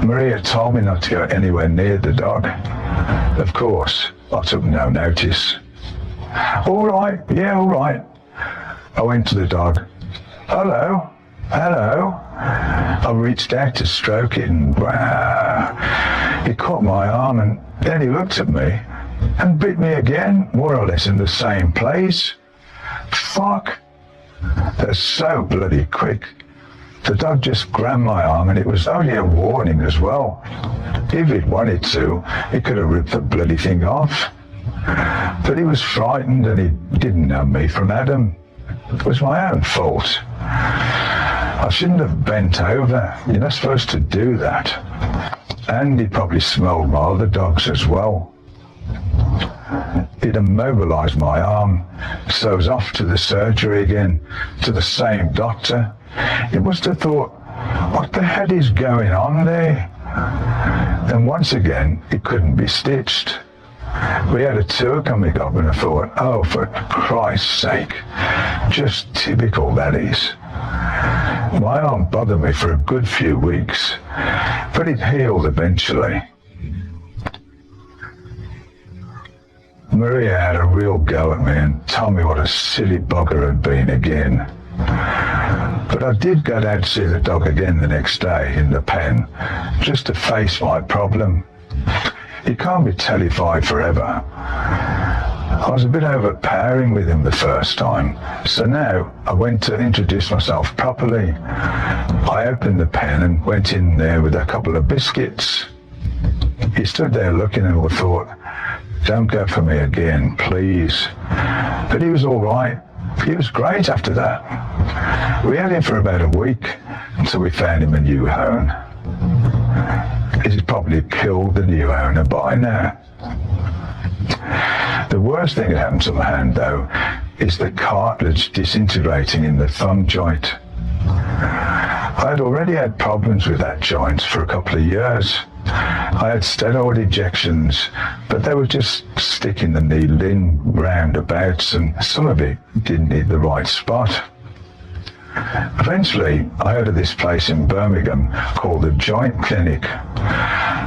Maria told me not to go anywhere near the dog. Of course, I took no notice. All right, yeah, all right. I went to the dog. Hello, hello. I reached out to stroke it and he caught my arm and then he looked at me and bit me again, more or less in the same place. Fuck. That's so bloody quick. The dog just grabbed my arm and it was only a warning as well. If he'd wanted to, he could have ripped the bloody thing off. But he was frightened and he didn't know me from Adam. It was my own fault. I shouldn't have bent over. You're not supposed to do that. And he probably smelled my other dogs as well. It immobilized my arm, so I was off to the surgery again, to the same doctor. He must have thought, what the hell is going on there? And once again, it couldn't be stitched. We had a tour coming up and I thought, oh, for Christ's sake, just typical that is. My arm bothered me for a good few weeks, but it healed eventually. Maria had a real go at me and told me what a silly bugger I'd been again. But I did go down to see the dog again the next day in the pen, just to face my problem. You can't be terrified forever. I was a bit overpowering with him the first time, so now I went to introduce myself properly. I opened the pen and went in there with a couple of biscuits. He stood there looking and I thought, don't go for me again, please. But he was all right. He was great after that. We had him for about a week until we found him a new home. He's probably killed the new owner by now. The worst thing that happened to my hand, though, is the cartilage disintegrating in the thumb joint. I had already had problems with that joint for a couple of years. I had steroid injections, but they were just sticking the needle in roundabouts, and some of it didn't hit the right spot. Eventually, I heard of this place in Birmingham called the Joint Clinic.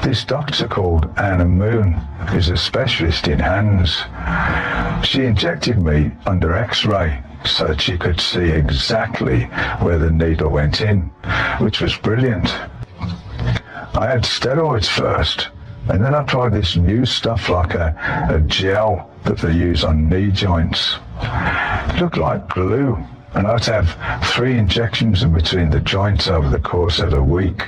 This doctor called Anna Moon is a specialist in hands. She injected me under X-ray so that she could see exactly where the needle went in, which was brilliant. I had steroids first, and then I tried this new stuff like a gel that they use on knee joints. It looked like glue, and I had to have 3 injections in between the joints over the course of a week.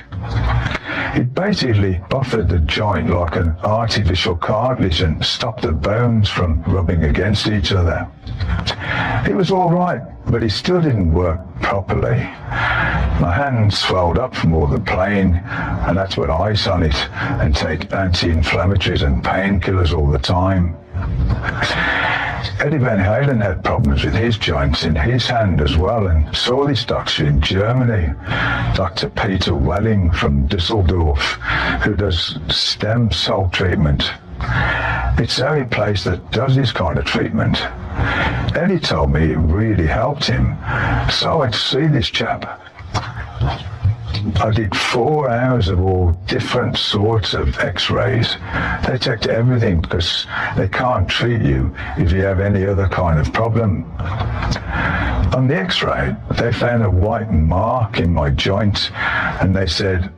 It basically buffered the joint like an artificial cartilage and stopped the bones from rubbing against each other. It was all right, but it still didn't work properly. My hand swelled up from all the playing, and that's put ice on it and take anti-inflammatories and painkillers all the time. Eddie Van Halen had problems with his joints in his hand as well, and saw this doctor in Germany, Dr. Peter Welling from Düsseldorf, who does stem cell treatment. It's the only place that does this kind of treatment. Eddie told me it really helped him, so I went to see this chap. I did 4 hours of all different sorts of x-rays. They checked everything because they can't treat you if you have any other kind of problem. On the x-ray, they found a white mark in my joint, and they said,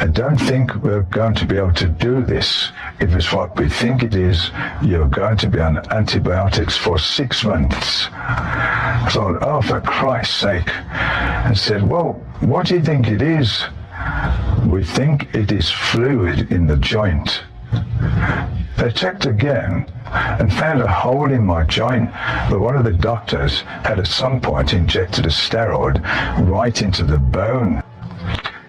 "I don't think we're going to be able to do this. If it's what we think it is, you're going to be on antibiotics for 6 months." I thought, oh, for Christ's sake. And said, "Well, what do you think it is?" "We think it is fluid in the joint." They checked again and found a hole in my joint, but one of the doctors had at some point injected a steroid right into the bone.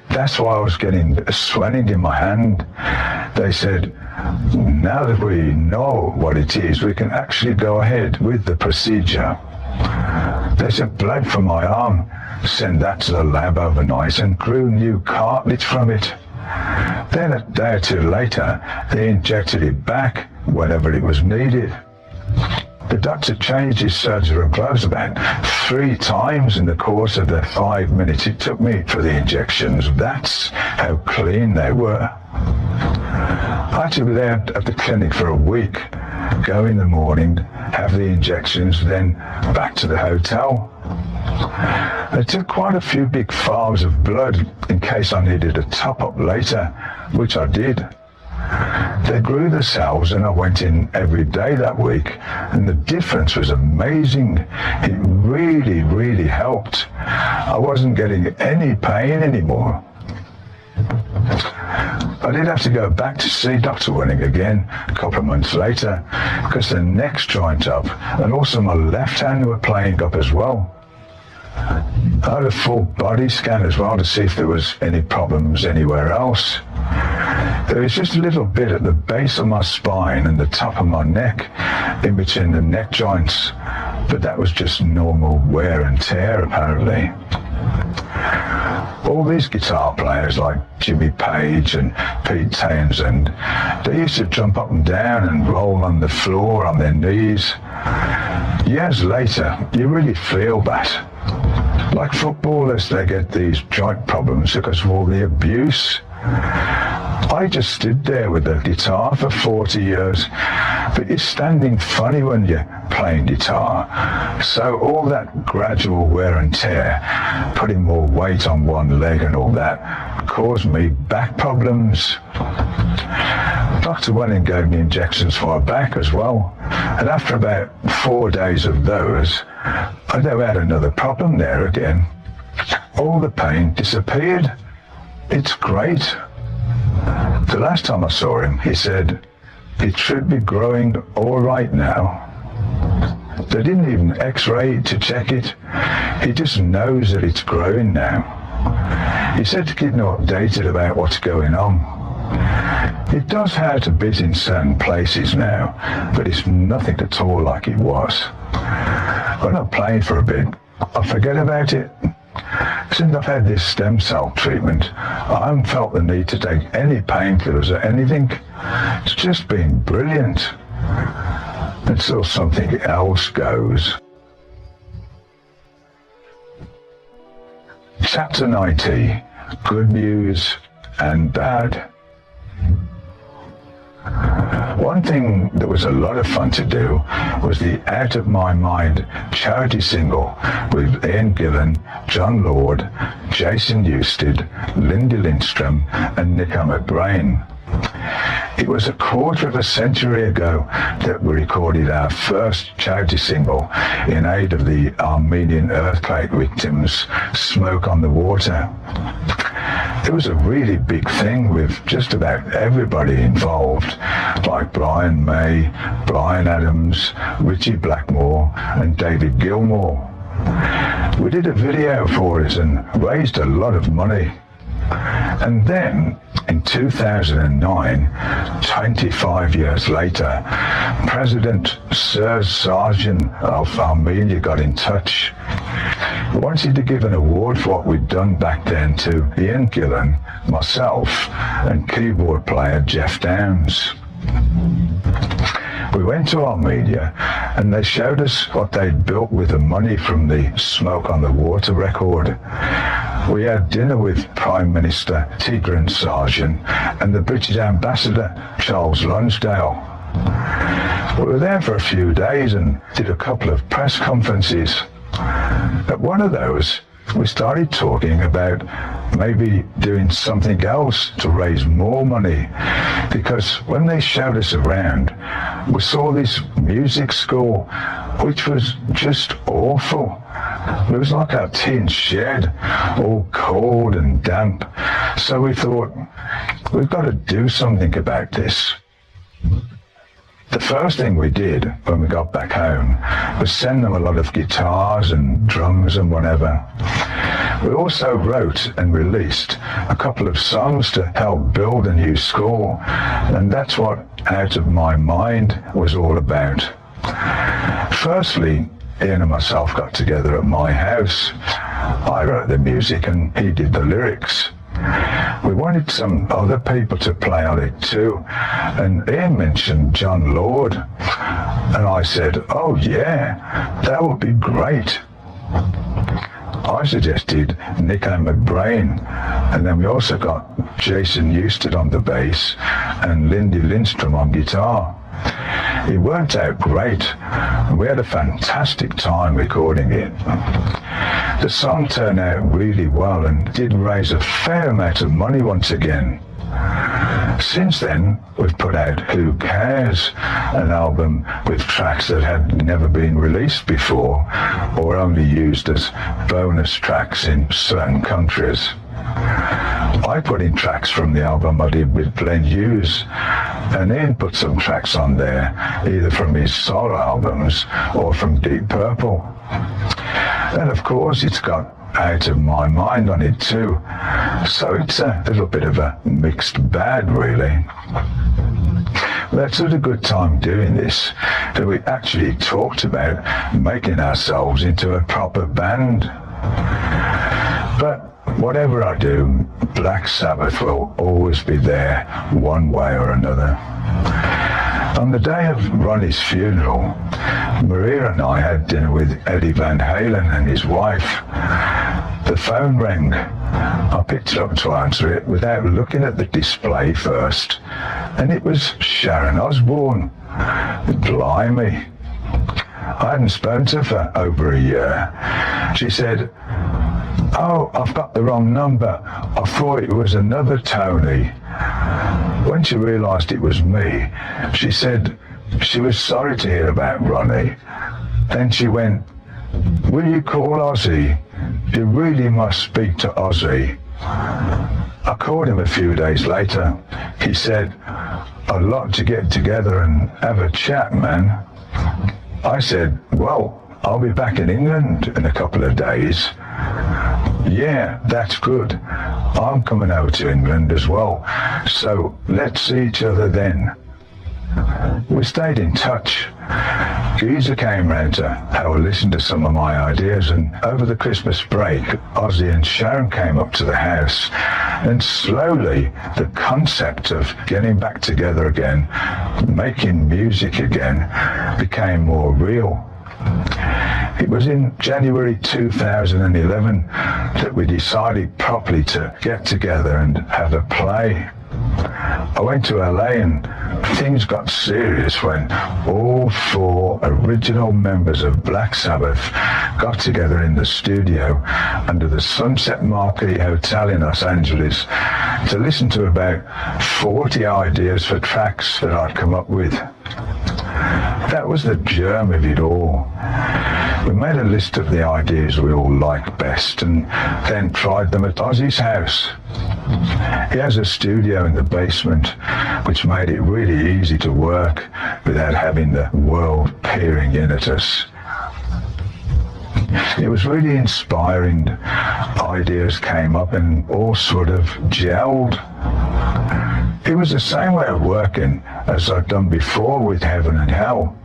That's why I was getting a swelling in my hand. They said, "Now that we know what it is, we can actually go ahead with the procedure." They said, "Blood from my arm, send that to the lab overnight," and grew new cartilage from it. Then a day or 2 later, they injected it back whenever it was needed. The doctor changed his surgical gloves about 3 times in the course of the 5 minutes it took me for the injections. That's how clean they were. I had to be there at the clinic for a week, go in the morning, have the injections, then back to the hotel. They took quite a few big files of blood in case I needed a top-up later, which I did. They grew the cells, and I went in every day that week, and the difference was amazing. It really, really helped. I wasn't getting any pain anymore. I did have to go back to see Dr. Welling again a couple of months later, because the neck's joint up, and also my left hand were playing up as well. I had a full body scan as well to see if there was any problems anywhere else. There was just a little bit at the base of my spine and the top of my neck, in between the neck joints, but that was just normal wear and tear apparently. All these guitar players like Jimmy Page and Pete Townsend, they used to jump up and down and roll on the floor on their knees. Years later, you really feel that. Like footballers, they get these joint problems because of all the abuse. I just stood there with a guitar for 40 years, but you're standing funny when you're playing guitar. So all that gradual wear and tear, putting more weight on one leg and all that, caused me back problems. Dr. Welling gave me injections for my back as well, and after about 4 days of those, I never had another problem there again. All the pain disappeared. It's great. The last time I saw him, he said, "It should be growing all right now." They didn't even x-ray it to check it. He just knows that it's growing now. He said to keep me updated about what's going on. It does hurt a bit in certain places now, but it's nothing at all like it was. When I'm playing for a bit, I forget about it. Since I've had this stem cell treatment, I haven't felt the need to take any painkillers or anything. It's just been brilliant. Until something else goes. Chapter 90. Good news and bad. One thing that was a lot of fun to do was the Out of My Mind charity single with Ian Gillan, John Lord, Jason Newsted, Lindy Lindstrom and Nico McBrain. It was a quarter of a century ago that we recorded our first charity single in aid of the Armenian earthquake victims, Smoke on the Water. It was a really big thing with just about everybody involved, like Brian May, Brian Adams, Richie Blackmore and David Gilmour. We did a video for it and raised a lot of money. And then, in 2009, 25 years later, President Serge Sargent of Armenia got in touch. He wanted to give an award for what we'd done back then to Ian Gillan, myself, and keyboard player Jeff Downs. We went to Armenia and they showed us what they'd built with the money from the Smoke on the Water record. We had dinner with Prime Minister Tigran Sargent and the British Ambassador Charles Lonsdale. We were there for a few days and did a couple of press conferences. At one of those, we started talking about maybe doing something else to raise more money, because when they showed us around, we saw this music school which was just awful. It was like a tin shed, all cold and damp. So we thought, we've got to do something about this. The first thing we did when we got back home was send them a lot of guitars and drums and whatever. We also wrote and released a couple of songs to help build a new school, and that's what Out of My Mind was all about. Firstly, Ian and myself got together at my house. I wrote the music and he did the lyrics. We wanted some other people to play on it too, and Ian mentioned John Lord, and I said, oh yeah, that would be great. I suggested Nico McBrain, and then we also got Jason Newsted on the bass and Lindy Lindstrom on guitar. It worked out great, and we had a fantastic time recording it. The song turned out really well and did raise a fair amount of money once again. Since then, we've put out Who Cares, an album with tracks that had never been released before or only used as bonus tracks in certain countries. I put in tracks from the album I did with Glenn Hughes, and Ian put some tracks on there, either from his solo albums or from Deep Purple. And of course it's got Out of My Mind on it too, so it's a little bit of a mixed bag really. We had such a good time doing this that we actually talked about making ourselves into a proper band. But whatever I do, Black Sabbath will always be there one way or another. On the day of Ronnie's funeral, MIRA and I had dinner with Eddie Van Halen and his wife. The phone rang. I picked it up to answer it without looking at the display first, and it was Sharon Osbourne. Blimey. I hadn't spoken to her for over a year. She said, oh, I've got the wrong number. I thought it was another Tony. When she realised it was me, she said she was sorry to hear about Ronnie. Then she went, will you call Ozzy? You really must speak to Ozzy. I called him a few days later. He said, I'd like to get together and have a chat, man. I said, well, I'll be back in England in a couple of days. Yeah, that's good. I'm coming over to England as well, so let's see each other then. We stayed in touch. Geezer came round to have a listen to some of my ideas, and over the Christmas break, Ozzy and Sharon came up to the house, and slowly the concept of getting back together again, making music again, became more real. It was in January 2011 that we decided properly to get together and have a play. I went to LA and things got serious when all 4 original members of Black Sabbath got together in the studio under the Sunset Marquee Hotel in Los Angeles to listen to about 40 ideas for tracks that I'd come up with. That was the germ of it all. We made a list of the ideas we all liked best and then tried them at Ozzy's house. He has a studio in the basement, which made it really easy to work without having the world peering in at us. It was really inspiring. Ideas came up and all sort of gelled. It was the same way of working as I'd done before with Heaven and Hell.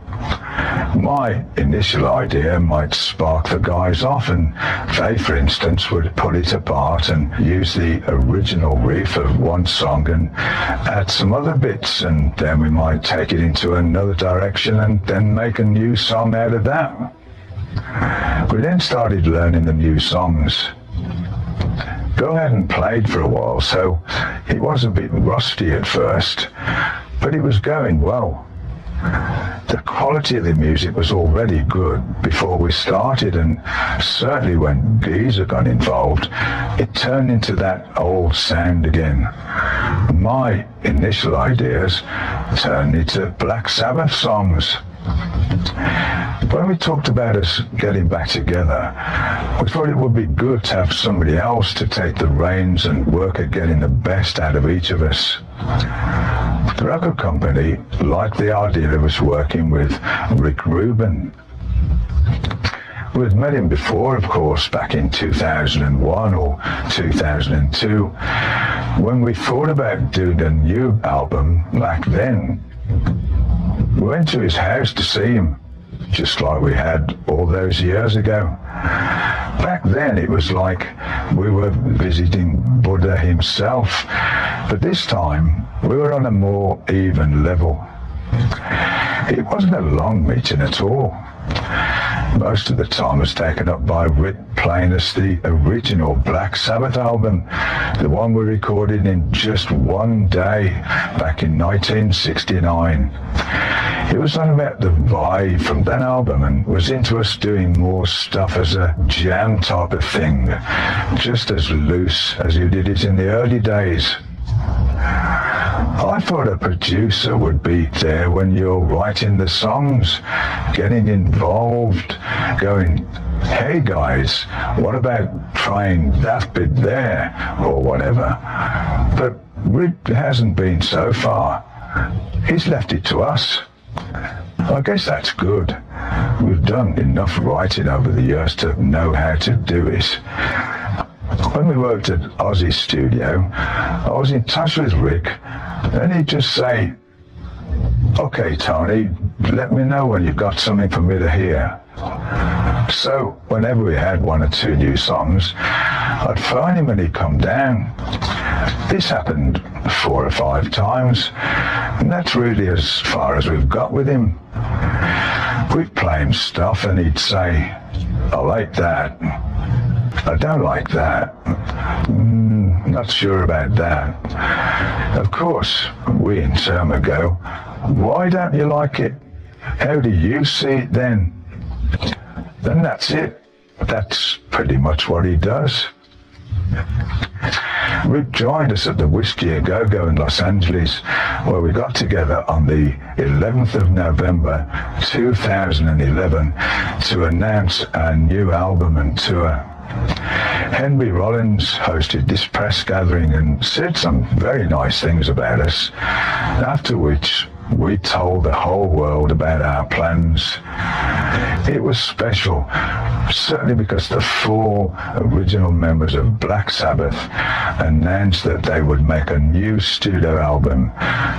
My initial idea might spark the guys off, and they, for instance, would pull it apart and use the original riff of one song and add some other bits, and then we might take it into another direction and then make a new song out of that. We then started learning the new songs. Bill hadn't played for a while, so it was a bit rusty at first, but it was going well. The quality of the music was already good before we started, and certainly when Geezer got involved, it turned into that old sound again. My initial ideas turned into Black Sabbath songs. When we talked about us getting back together, we thought it would be good to have somebody else to take the reins and work at getting the best out of each of us. The record company liked the idea of us working with Rick Rubin. We'd met him before, of course, back in 2001 or 2002. When we thought about doing a new album back then, we went to his house to see him, just like we had all those years ago. Back then it was like we were visiting Buddha himself, but this time we were on a more even level. It wasn't a long meeting at all. Most of the time was taken up by Rick playing us the original Black Sabbath album, the one we recorded in just one day back in 1969. It was on about the vibe from that album and was into us doing more stuff as a jam type of thing, just as loose as you did it in the early days. I thought a producer would be there when you're writing the songs, getting involved, going, hey guys, what about trying that bit there, or whatever. But Rick hasn't been so far. He's left it to us. I guess that's good. We've done enough writing over the years to know how to do it. When we worked at Ozzy's studio, I was in touch with Rick, and he'd just say, okay, Tony, let me know when you've got something for me to hear. So whenever we had 1 or 2 new songs, I'd phone him and he'd come down. This happened 4 or 5 times, and that's really as far as we've got with him. We'd play him stuff and he'd say, I like that. I don't like that. Not sure about that. Of course, we in turn would go, why don't you like it? How do you see it then? Then that's it. That's pretty much what he does. Rick joined us at the Whiskey A Go-Go in Los Angeles, where we got together on the 11th of November 2011 to announce our new album and tour. Henry Rollins hosted this press gathering and said some very nice things about us, after which we told the whole world about our plans. It was special, certainly because the 4 original members of Black Sabbath announced that they would make a new studio album,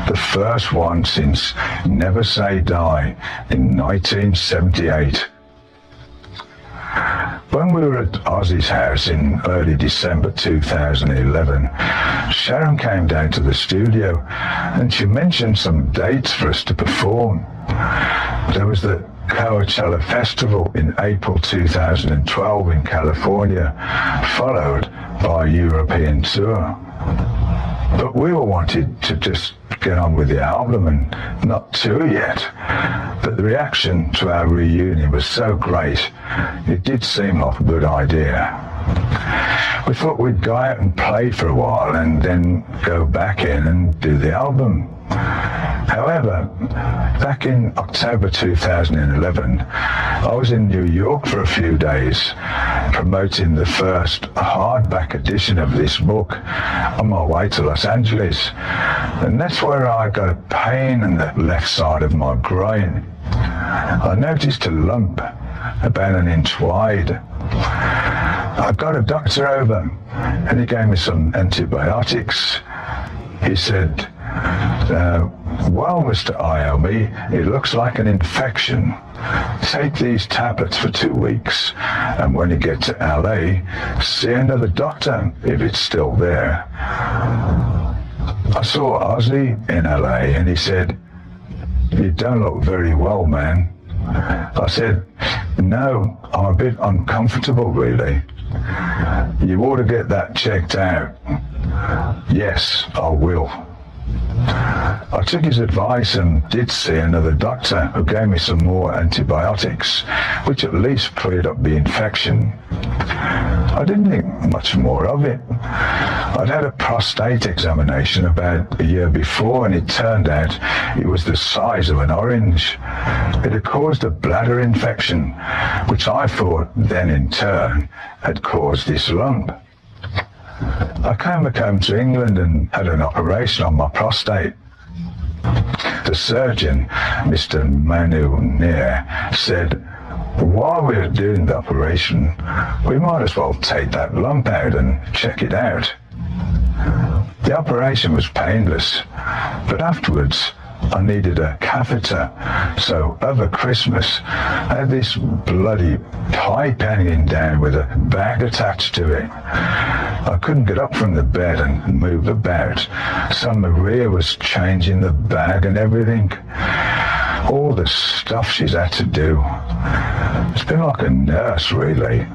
the first one since Never Say Die in 1978. When we were at Ozzy's house in early December 2011, Sharon came down to the studio and she mentioned some dates for us to perform. There was the Coachella Festival in April 2012 in California, followed by a European tour. But we all wanted to just get on with the album and not tour yet. But the reaction to our reunion was so great, it did seem like a good idea. We thought we'd go out and play for a while and then go back in and do the album. However, back in October 2011, I was in New York for a few days promoting the first hardback edition of this book on my way to Los Angeles. And that's where I got a pain in the left side of my groin. I noticed a lump about an inch wide. I got a doctor over and he gave me some antibiotics. He said, well, Mr. Iommi, it looks like an infection. Take these tablets for 2 weeks, and when you get to LA, see another doctor if it's still there. I saw Ozzy in LA, and he said, you don't look very well, man. I said, no, I'm a bit uncomfortable, really. You ought to get that checked out. Yes, I will. I took his advice and did see another doctor who gave me some more antibiotics, which at least cleared up the infection. I didn't think much more of it. I'd had a prostate examination about a year before, and it turned out it was the size of an orange. It had caused a bladder infection, which I thought then in turn had caused this lump. I came back home to England and had an operation on my prostate. The surgeon, Mr. Manu Neer, said, while we were doing the operation, we might as well take that lump out and check it out. The operation was painless, but afterwards I needed a catheter, so over Christmas I had this bloody pipe hanging down with a bag attached to it. I couldn't get up from the bed and move about, so Maria was changing the bag and everything. All the stuff she's had to do. It's been like a nurse, really.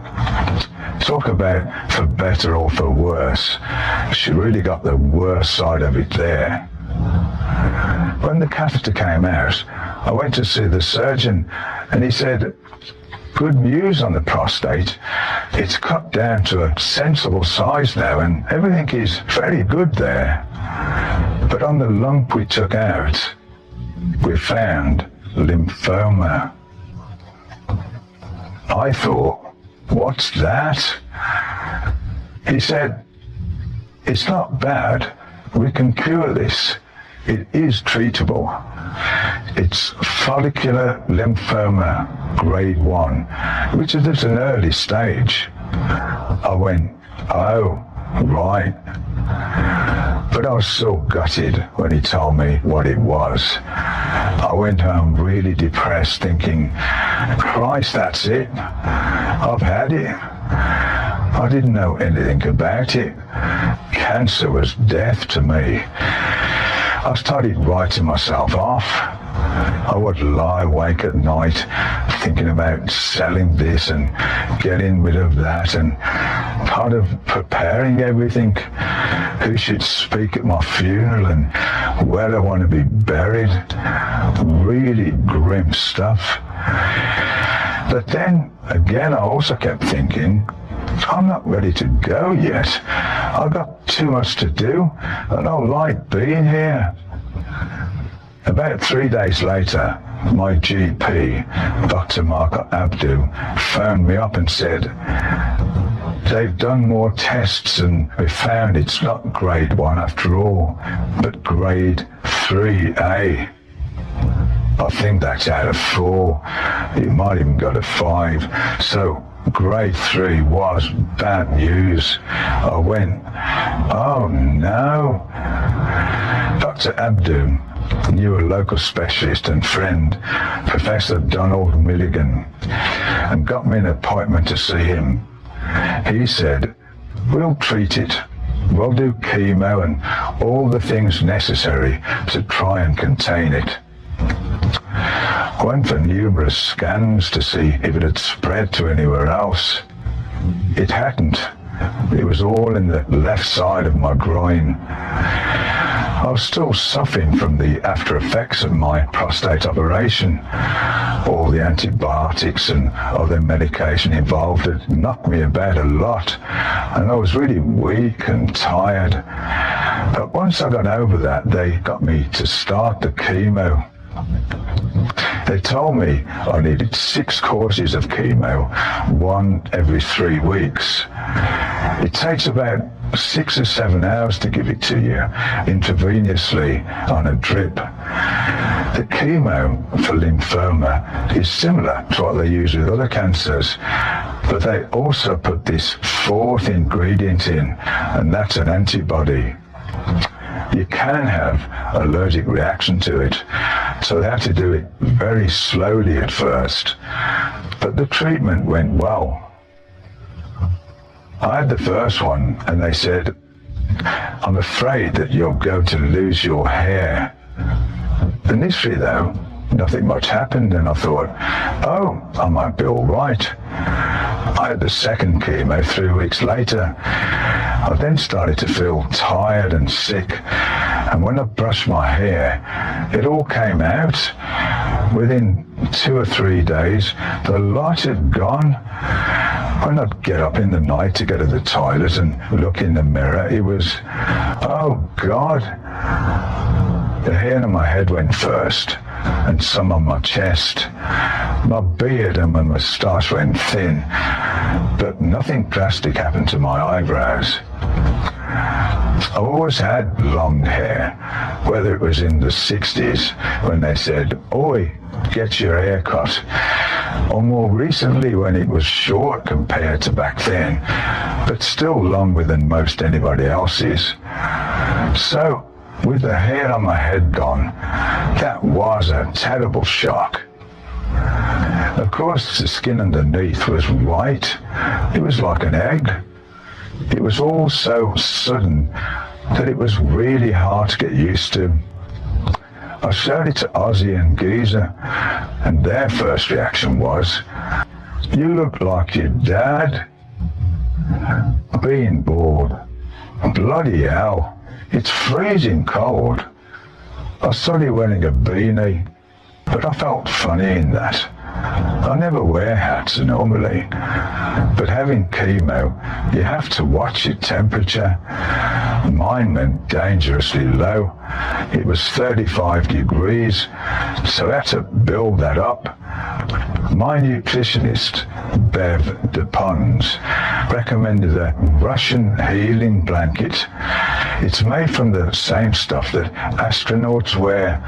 Talk about for better or for worse. She really got the worst side of it there. When the catheter came out, I went to see the surgeon, and he said, good news on the prostate. It's cut down to a sensible size now, and everything is very good there. But on the lump we took out, we found lymphoma. I thought, what's that? He said, it's not bad. We can cure this. It is treatable. It's follicular lymphoma, grade 1, which is at an early stage. I went, oh, right. But I was so gutted when he told me what it was. I went home really depressed, thinking, Christ, that's it. I've had it. I didn't know anything about it. Cancer was death to me. I started writing myself off. I would lie awake at night thinking about selling this and getting rid of that and kind of preparing everything. Who should speak at my funeral and where I want to be buried. Really grim stuff. But then again, I also kept thinking, I'm not ready to go yet. I've got too much to do. I don't like being here. About 3 days later, my GP, Dr. Mark Abdu, phoned me up and said, they've done more tests and we found it's not grade 1 after all, but grade 3A. I think that's out of 4. It might even go to 5. So grade 3 was bad news. I went, oh no. Dr. Abdu knew a local specialist and friend, Professor Donald Milligan, and got me an appointment to see him. He said, we'll treat it. We'll do chemo and all the things necessary to try and contain it. I went for numerous scans to see if it had spread to anywhere else. It hadn't. It was all in the left side of my groin. I was still suffering from the after effects of my prostate operation. All the antibiotics and other medication involved had knocked me about a lot, and I was really weak and tired. But once I got over that, they got me to start the chemo. They told me I needed 6 courses of chemo, 1 every 3 weeks. It takes about 6 or 7 hours to give it to you intravenously on a drip. The chemo for lymphoma is similar to what they use with other cancers, but they also put this 4th ingredient in, and that's an antibody. You can have allergic reaction to it, so they had to do it very slowly at first, but the treatment went well. I had the first one, and they said, I'm afraid that you're going to lose your hair. Initially though, nothing much happened, and I thought, oh, I might be all right. I had the second chemo 3 weeks later. I then started to feel tired and sick, and when I brushed my hair, it all came out. Within 2 or 3 days, the light had gone. When I'd get up in the night to go to the toilet and look in the mirror, it was, oh God. The hair on my head went first, and some on my chest. My beard and my moustache went thin, but nothing drastic happened to my eyebrows. I've always had long hair, whether it was in the 60s when they said, oi, get your hair cut, or more recently when it was short compared to back then, but still longer than most anybody else's. So, with the hair on my head gone, that was a terrible shock. Of course, the skin underneath was white. It was like an egg. It was all so sudden that it was really hard to get used to. I showed it to Ozzy and Geezer, and their first reaction was, you look like your dad. Being bored. Bloody hell. It's freezing cold. I started wearing a beanie, but I felt funny in that. I never wear hats normally, but having chemo, you have to watch your temperature. Mine went dangerously low. It was 35 degrees, so I had to build that up. My nutritionist, Bev DePons, recommended a Russian healing blanket. It's made from the same stuff that astronauts wear,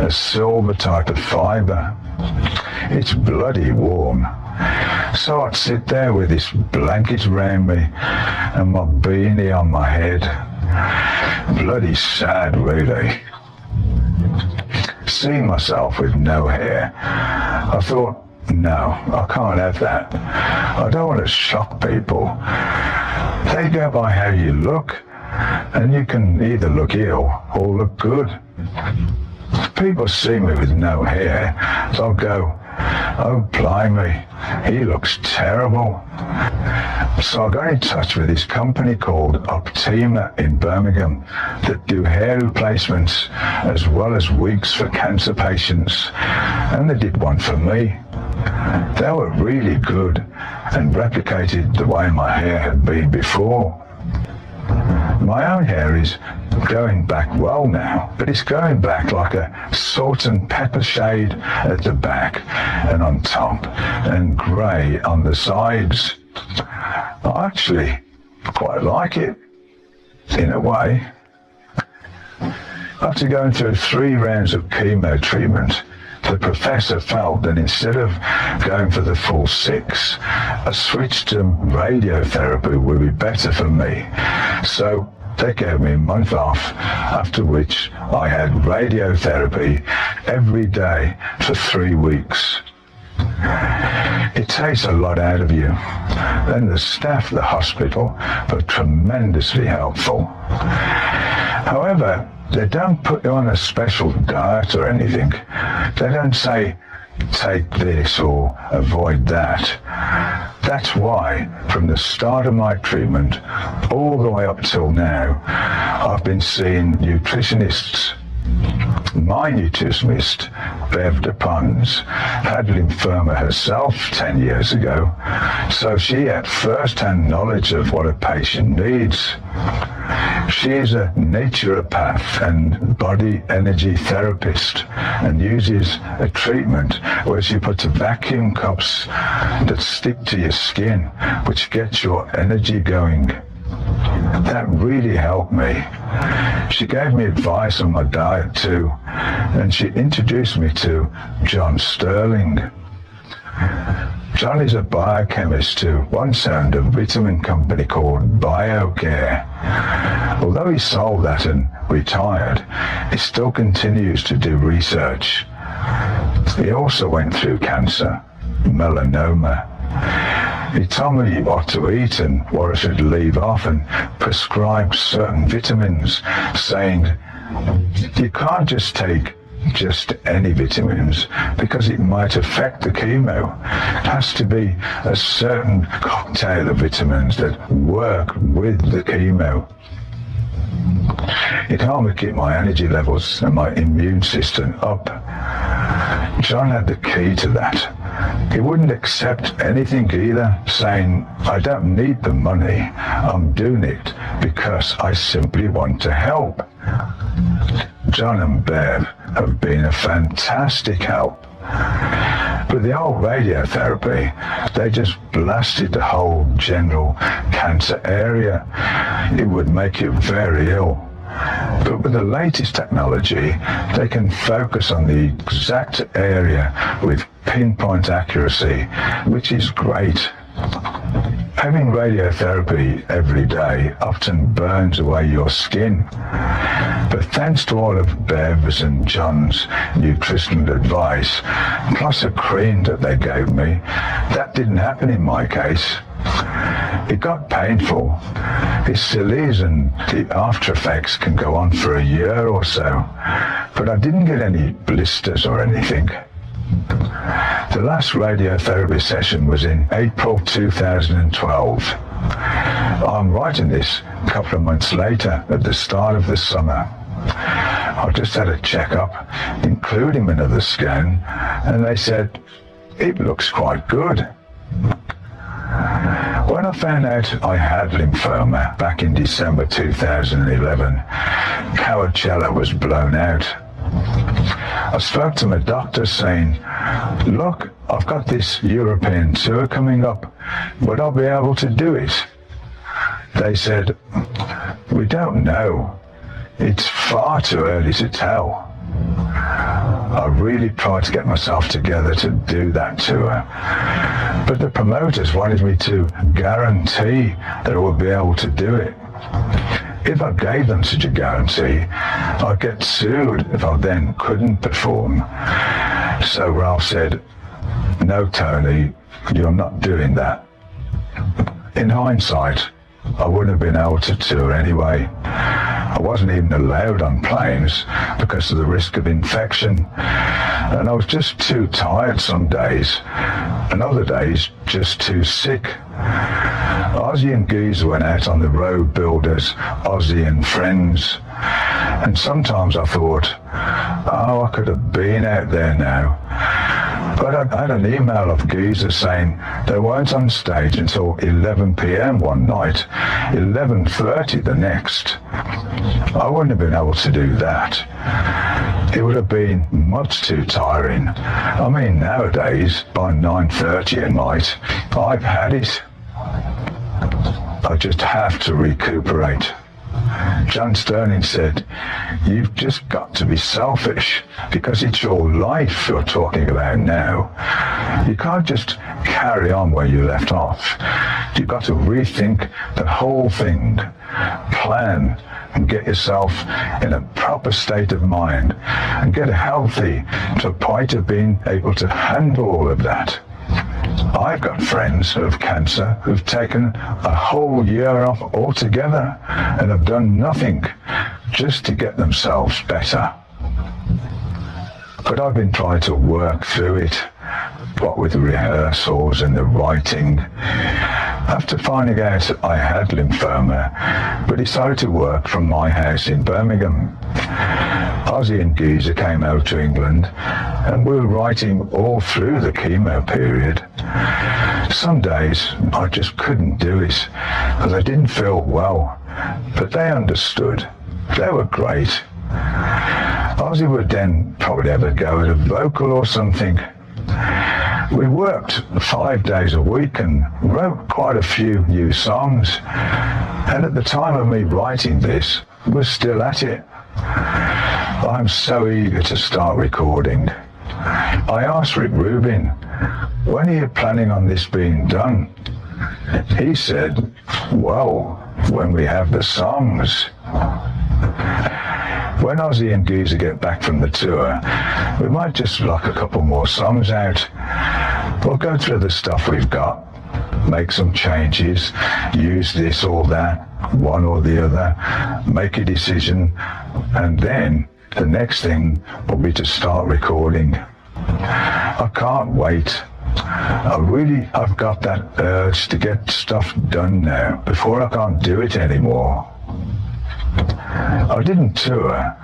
a silver type of fiber. It's bloody warm. So I'd sit there with this blanket around me and my beanie on my head. Bloody sad, really. Seeing myself with no hair, I thought, no, I can't have that. I don't want to shock people. They go by how you look, and you can either look ill or look good. If people see me with no hair, they'll go, oh blimey, he looks terrible. So I got in touch with this company called Optima in Birmingham that do hair replacements as well as wigs for cancer patients, and they did one for me. They were really good and replicated the way my hair had been before. My own hair is going back well now, but it's going back like a salt and pepper shade at the back and on top, and grey on the sides. I actually quite like it, in a way. After going through 3 rounds of chemo treatment, the professor felt that instead of going for the full 6, a switch to radiotherapy would be better for me. So they gave me a month off, after which I had radiotherapy every day for 3 weeks. It takes a lot out of you. Then the staff at the hospital were tremendously helpful. However, they don't put you on a special diet or anything. They don't say, take this or avoid that. That's why, from the start of my treatment, all the way up till now, I've been seeing nutritionists. My nutritionist, Bev de Pons, had lymphoma herself 10 years ago, so she had first-hand knowledge of what a patient needs. She is a naturopath and body energy therapist and uses a treatment where she puts vacuum cups that stick to your skin, which gets your energy going. That really helped me. She gave me advice on my diet too, and she introduced me to John Sterling. John is a biochemist who once owned a vitamin company called BioGraphy. Although he sold that and retired, he still continues to do research. He also went through cancer, melanoma. He told me what to eat and what I should leave off, and prescribed certain vitamins, saying you can't just take just any vitamins because it might affect the chemo. It has to be a certain cocktail of vitamins that work with the chemo. It helped me keep my energy levels and my immune system up. John had the key to that. He wouldn't accept anything either, saying, I don't need the money, I'm doing it because I simply want to help. John and Bev have been a fantastic help. With the old radiotherapy, they just blasted the whole general cancer area. It would make you very ill. But with the latest technology, they can focus on the exact area with pinpoint accuracy, which is great. Having radiotherapy every day often burns away your skin. But thanks to all of Bev's and John's nutritional advice, plus a cream that they gave me, that didn't happen in my case. It got painful. It still is, and the after effects can go on for a year or so. But I didn't get any blisters or anything. The last radiotherapy session was in April 2012. I'm writing this a couple of months later, at the start of the summer. I just had a checkup, including another scan, and they said, it looks quite good. When I found out I had lymphoma back in December 2011, Coachella was blown out. I spoke to my doctor saying, look, I've got this European tour coming up, would I be able to do it? They said, we don't know. It's far too early to tell. I really tried to get myself together to do that tour, but the promoters wanted me to guarantee that I would be able to do it. If I gave them such a guarantee, I'd get sued if I then couldn't perform. So Ralph said, no, Tony, you're not doing that. In hindsight, I wouldn't have been able to tour anyway. I wasn't even allowed on planes because of the risk of infection. And I was just too tired some days, and other days just too sick. Ozzy and Geezer went out on the road builders, Ozzy and Friends. And sometimes I thought, oh, I could have been out there now. But I had an email of Geezer saying they weren't on stage until 11 p.m. one night, 11:30 the next. I wouldn't have been able to do that. It would have been much too tiring. I mean, nowadays, by 9:30 at night, I've had it. I just have to recuperate. John Sterling said, "You've just got to be selfish because it's your life you're talking about now. You can't just carry on where you left off. You've got to rethink the whole thing, plan and get yourself in a proper state of mind and get healthy to a point of being able to handle all of that." I've got friends who have cancer who've taken a whole year off altogether and have done nothing just to get themselves better. But I've been trying to work through it, what with the rehearsals and the writing. After finding out I had lymphoma, we decided to work from my house in Birmingham. Ozzy and Geezer came out to England and we were writing all through the chemo period. Some days I just couldn't do it because I didn't feel well, but they understood. They were great. Ozzy would then probably have a go at a vocal or something. We worked 5 days a week and wrote quite a few new songs, and at the time of me writing this, we're still at it. I'm so eager to start recording. I asked Rick Rubin, "When are you planning on this being done?" He said, "Well, when we have the songs." When Ozzy and Geezer get back from the tour, we might just lock a couple more songs out. We'll go through the stuff we've got, make some changes, use this or that, one or the other, make a decision, and then the next thing will be to start recording. I can't wait. I've got that urge to get stuff done now before I can't do it anymore. I didn't tour,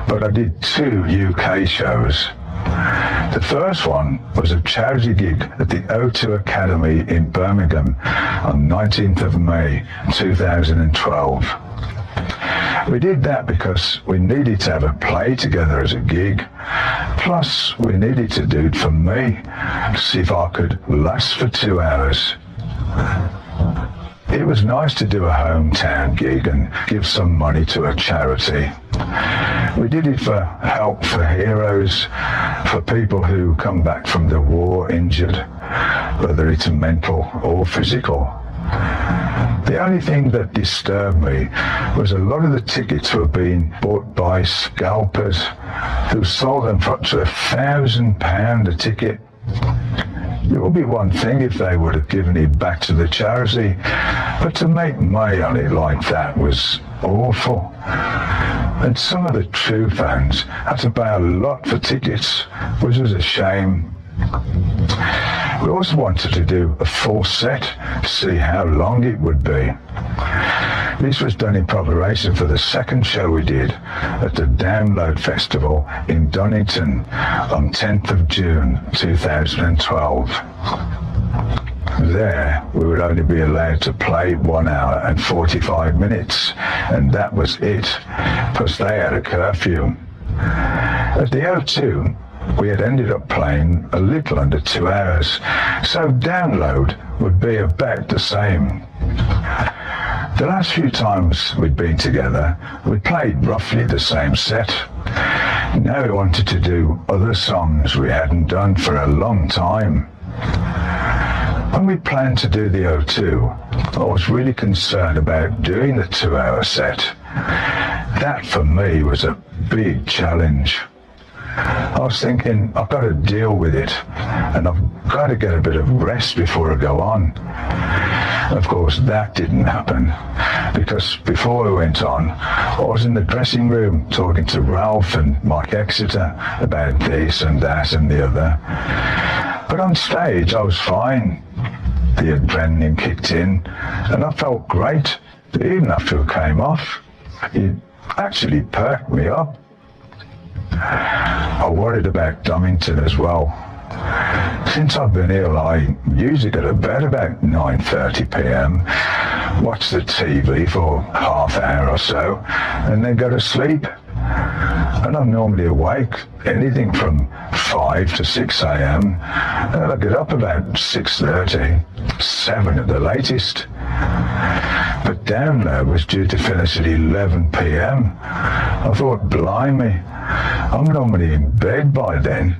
but I did 2 UK shows. The first one was a charity gig at the O2 Academy in Birmingham on 19th of May 2012. We did that because we needed to have a play together as a gig. Plus, we needed to do it for me to see if I could last for 2 hours. It was nice to do a hometown gig and give some money to a charity. We did it for Help for Heroes, for people who come back from the war injured, whether it's mental or physical. The only thing that disturbed me was a lot of the tickets were being bought by scalpers who sold them for up to £1,000 a ticket. It would be one thing if they would have given it back to the charity, but to make money on it like that was awful. And some of the true fans had to pay a lot for tickets, which was a shame. We also wanted to do a full set to see how long it would be. This was done in preparation for the second show we did at the Download Festival in Donington on 10th of June 2012. There, we would only be allowed to play 1 hour and 45 minutes, and that was it, plus they had a curfew. At the O2, we had ended up playing a little under 2 hours, so Download would be about the same. The last few times we'd been together, we played roughly the same set. Now we wanted to do other songs we hadn't done for a long time. When we planned to do the O2, I was really concerned about doing the 2-hour set. That for me was a big challenge. I was thinking, I've got to deal with it, and I've got to get a bit of rest before I go on. Of course, that didn't happen, because before we went on, I was in the dressing room talking to Ralph and Mike Exeter about this and that and the other. But on stage, I was fine. The adrenaline kicked in, and I felt great, even after it came off. It actually perked me up. I worried about Donington as well. Since I've been ill, I usually go to bed about 9:30 p.m, watch the TV for half an hour or so, and then go to sleep. And I'm normally awake anything from 5 to 6 a.m, and I get up about 6:30, 7 at the latest. but down there was due to finish at 11 p.m. I thought, blimey, I'm normally in bed by then.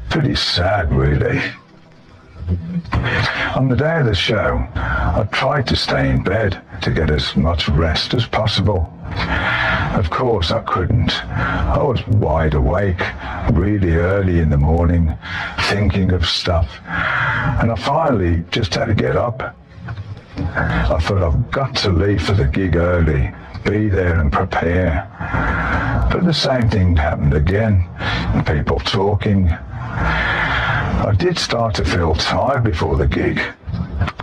Pretty sad, really. On the day of the show, I tried to stay in bed to get as much rest as possible. Of course, I couldn't. I was wide awake, really early in the morning, thinking of stuff. And I finally just had to get up. I thought, I've got to leave for the gig early, be there and prepare. But the same thing happened again, people talking. I did start to feel tired before the gig,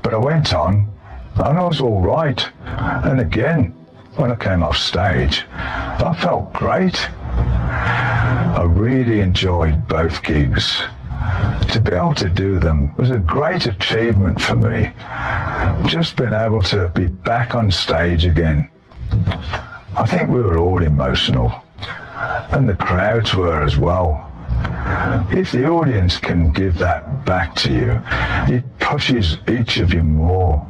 but I went on and I was all right. And again, when I came off stage, I felt great. I really enjoyed both gigs. To be able to do them was a great achievement for me. Just being able to be back on stage again. I think we were all emotional, and the crowds were as well. If the audience can give that back to you, it pushes each of you more.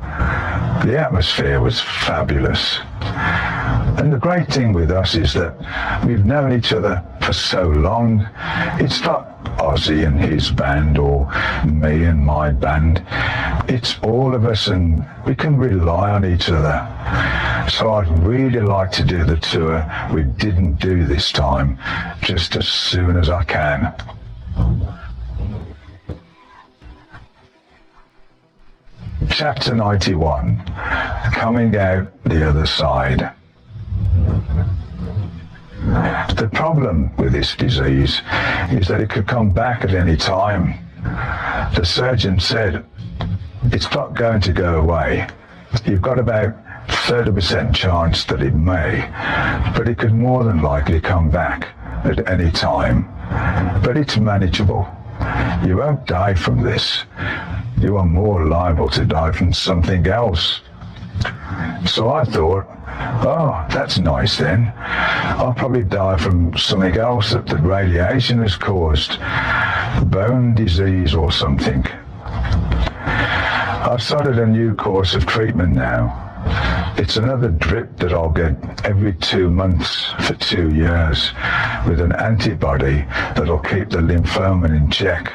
The atmosphere was fabulous. And the great thing with us is that we've known each other for so long. It's not Ozzy and his band or me and my band. It's all of us, and we can rely on each other. So I'd really like to do the tour we didn't do this time, just as soon as I can. Chapter 91, Coming Out the Other Side. The problem with this disease is that it could come back at any time. The surgeon said, it's not going to go away. You've got about 30% chance that it may, but it could more than likely come back at any time. But it's manageable. You won't die from this. You are more liable to die from something else. So I thought, oh, that's nice then. I'll probably die from something else that the radiation has caused. Bone disease or something. I've started a new course of treatment now. It's another drip that I'll get every 2 months for 2 years with an antibody that'll keep the lymphoma in check.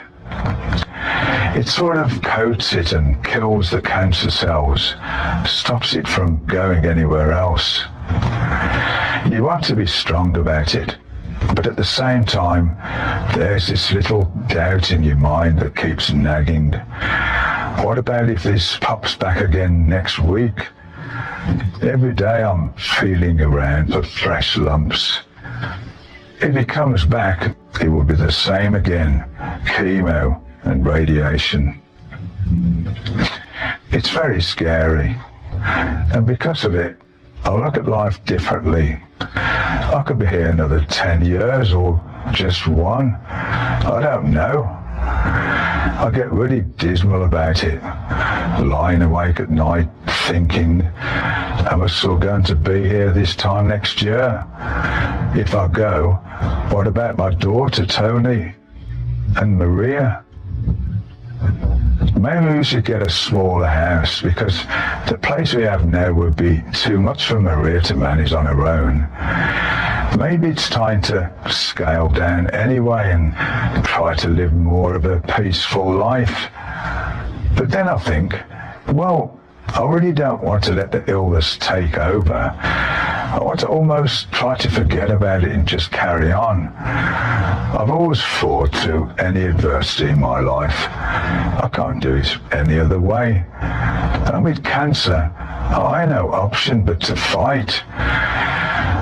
It sort of coats it and kills the cancer cells, stops it from going anywhere else. You want to be strong about it, but at the same time, there's this little doubt in your mind that keeps nagging. What about if this pops back again next week? Every day I'm feeling around for fresh lumps. If it comes back, it will be the same again, chemo and radiation. It's very scary, and because of it, I look at life differently. I could be here another 10 years or just 1. I don't know. I get really dismal about it, lying awake at night thinking, am I still going to be here this time next year? If I go, what about my daughter Tony and Maria? Maybe we should get a smaller house, because the place we have now would be too much for Maria to manage on her own. Maybe it's time to scale down anyway and try to live more of a peaceful life. But then I think, well, I really don't want to let the illness take over. I want to almost try to forget about it and just carry on. I've always fought through any adversity in my life. I can't do it any other way. And with cancer, I have no option but to fight.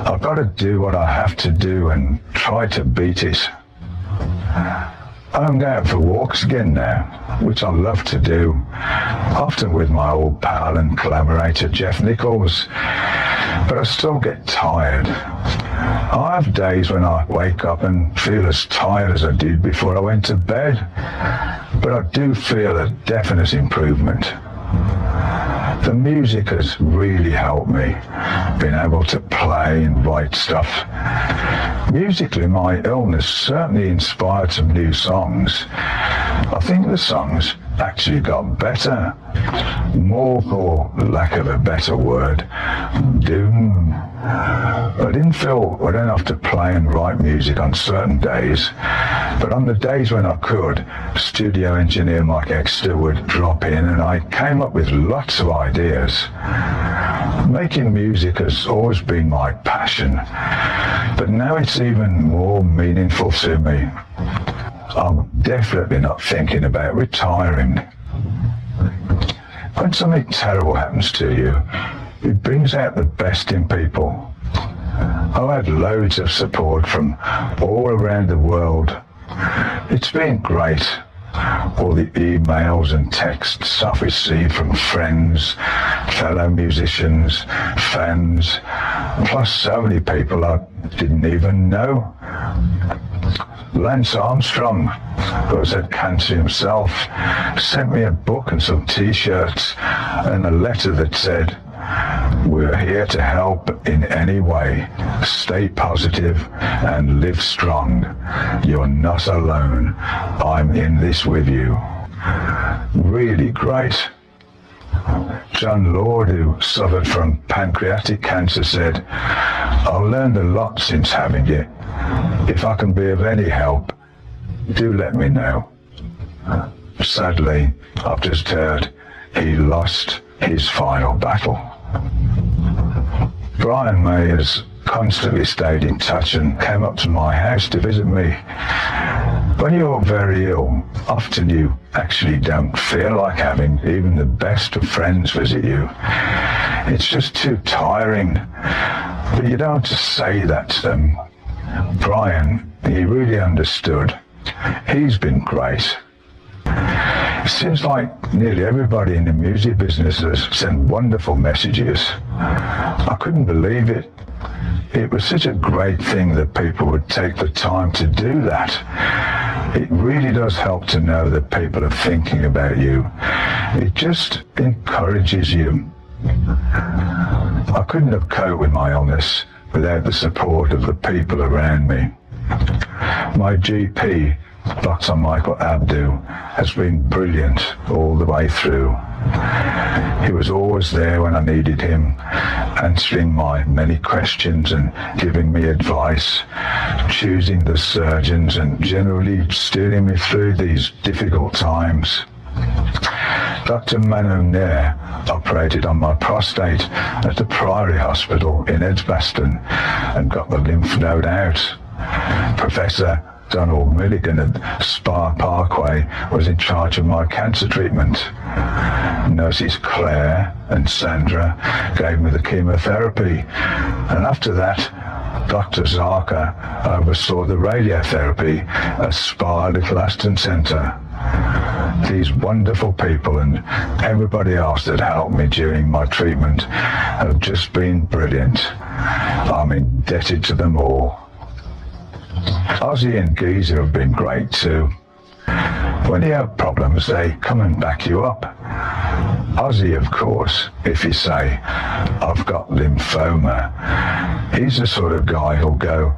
I've got to do what I have to do and try to beat it. I'm going out for walks again now, which I love to do, often with my old pal and collaborator Jeff Nichols, but I still get tired. I have days when I wake up and feel as tired as I did before I went to bed, but I do feel a definite improvement. The music has really helped me, being able to play and write stuff. Musically, my illness certainly inspired some new songs. I think the songs actually got better. More, for lack of a better word, doom. I didn't feel I don't have to play and write music on certain days, but on the days when I could, studio engineer Mike Exeter would drop in and I came up with lots of ideas. Making music has always been my passion, but now it's even more meaningful to me. I'm definitely not thinking about retiring. When something terrible happens to you, it brings out the best in people. I've had loads of support from all around the world. It's been great. All the emails and texts I've received from friends, fellow musicians, fans, plus so many people I didn't even know. Lance Armstrong, who has had cancer himself, sent me a book and some t-shirts and a letter that said, "We're here to help in any way. Stay positive and live strong. You're not alone. I'm in this with you." Really great. John Lord, who suffered from pancreatic cancer, said, "I've learned a lot since having it. If I can be of any help, do let me know." Sadly, I've just heard he lost his final battle. Brian May has constantly stayed in touch and came up to my house to visit me. When you're very ill, often you actually don't feel like having even the best of friends visit you. It's just too tiring. But you don't have to say that to them. Brian, he really understood. He's been great. It seems like nearly everybody in the music business has sent wonderful messages. I couldn't believe it. It was such a great thing that people would take the time to do that. It really does help to know that people are thinking about you. It just encourages you. I couldn't have coped with my illness without the support of the people around me. My GP, Dr. Michael Abdu, has been brilliant all the way through. He was always there when I needed him, answering my many questions and giving me advice, choosing the surgeons and generally steering me through these difficult times. Dr. Manu Nair operated on my prostate at the Priory Hospital in Edgbaston and got the lymph node out. Professor Donald Milligan at Spa Parkway was in charge of my cancer treatment. Nurses Claire and Sandra gave me the chemotherapy, and after that, Dr. Zarka oversaw the radiotherapy at Spa Little Aston Centre. These wonderful people and everybody else that helped me during my treatment have just been brilliant. I'm indebted to them all. Ozzy and Geezer have been great too. When you have problems, they come and back you up. Ozzy, of course, if you say, "I've got lymphoma," he's the sort of guy who'll go,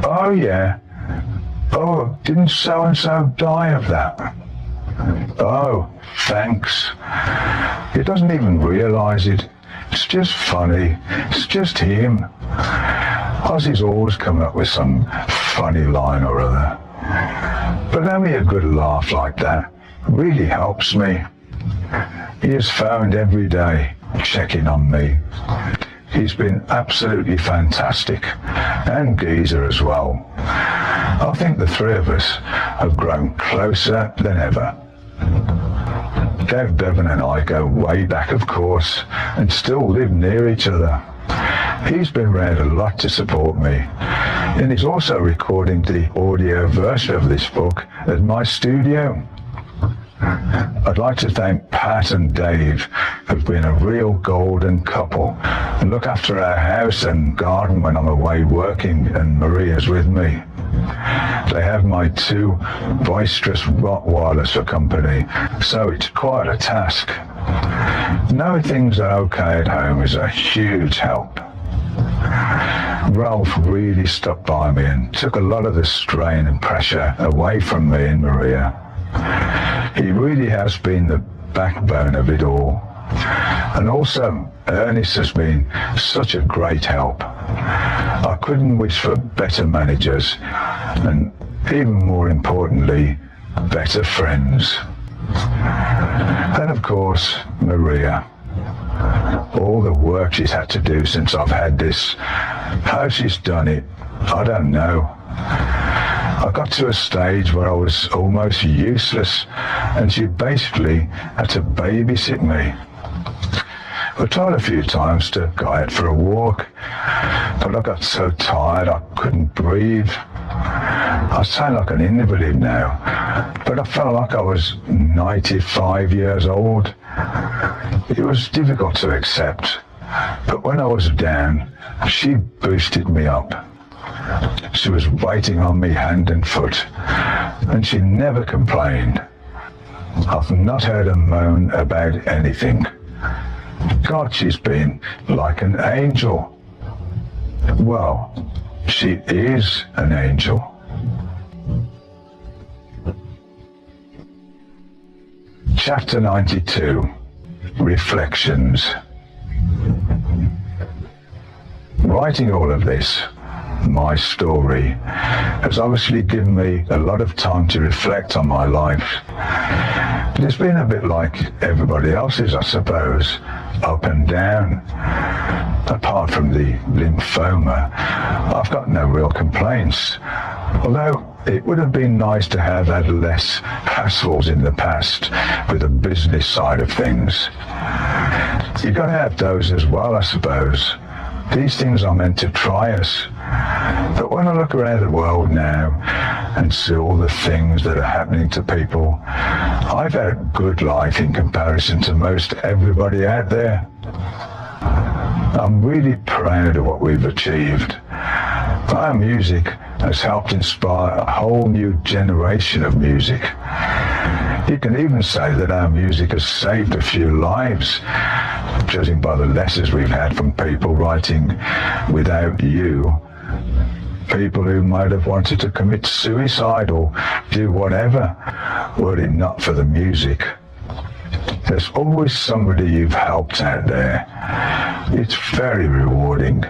"Oh yeah, oh, didn't so-and-so die of that? Oh, thanks." He doesn't even realize it. It's just funny. It's just him. Ozzy's always coming up with some funny line or other. But having a good laugh like that really helps me. He has phoned every day, checking on me. He's been absolutely fantastic, and Geezer as well. I think the three of us have grown closer than ever. Dave Bevan and I go way back, of course, and still live near each other. He's been around a lot to support me, and he's also recording the audio version of this book at my studio. I'd like to thank Pat and Dave, who've been a real golden couple, and look after our house and garden when I'm away working and Maria's with me. They have my two boisterous Rottweilers for company, so it's quite a task. Knowing things are okay at home is a huge help. Ralph really stuck by me and took a lot of the strain and pressure away from me and Maria. He really has been the backbone of it all. And also, Ernest has been such a great help. I couldn't wish for better managers, and even more importantly, better friends. And of course, Maria. All the work she's had to do since I've had this. How she's done it, I don't know. I got to a stage where I was almost useless, and she basically had to babysit me. I tried a few times to go out for a walk, but I got so tired I couldn't breathe. I sound like an invalid now, but I felt like I was 95 years old. It was difficult to accept, but when I was down, she boosted me up. She was waiting on me hand and foot, and she never complained. I've not heard a moan about anything. God, she's been like an angel. Well, she is an angel. Chapter 92, Reflections. Writing all of this, my story, has obviously given me a lot of time to reflect on my life. It's been a bit like everybody else's, I suppose, up and down. Apart from the lymphoma, I've got no real complaints, although it would have been nice to have had less hassles in the past with the business side of things. You've got to have those as well, I suppose. These things are meant to try us. But when I look around the world now and see all the things that are happening to people, I've had a good life in comparison to most everybody out there. I'm really proud of what we've achieved. Our music has helped inspire a whole new generation of music. You can even say that our music has saved a few lives, judging by the letters we've had from people writing "without you," people who might have wanted to commit suicide or do whatever were it not for the music. There's always somebody you've helped out there. It's very rewarding.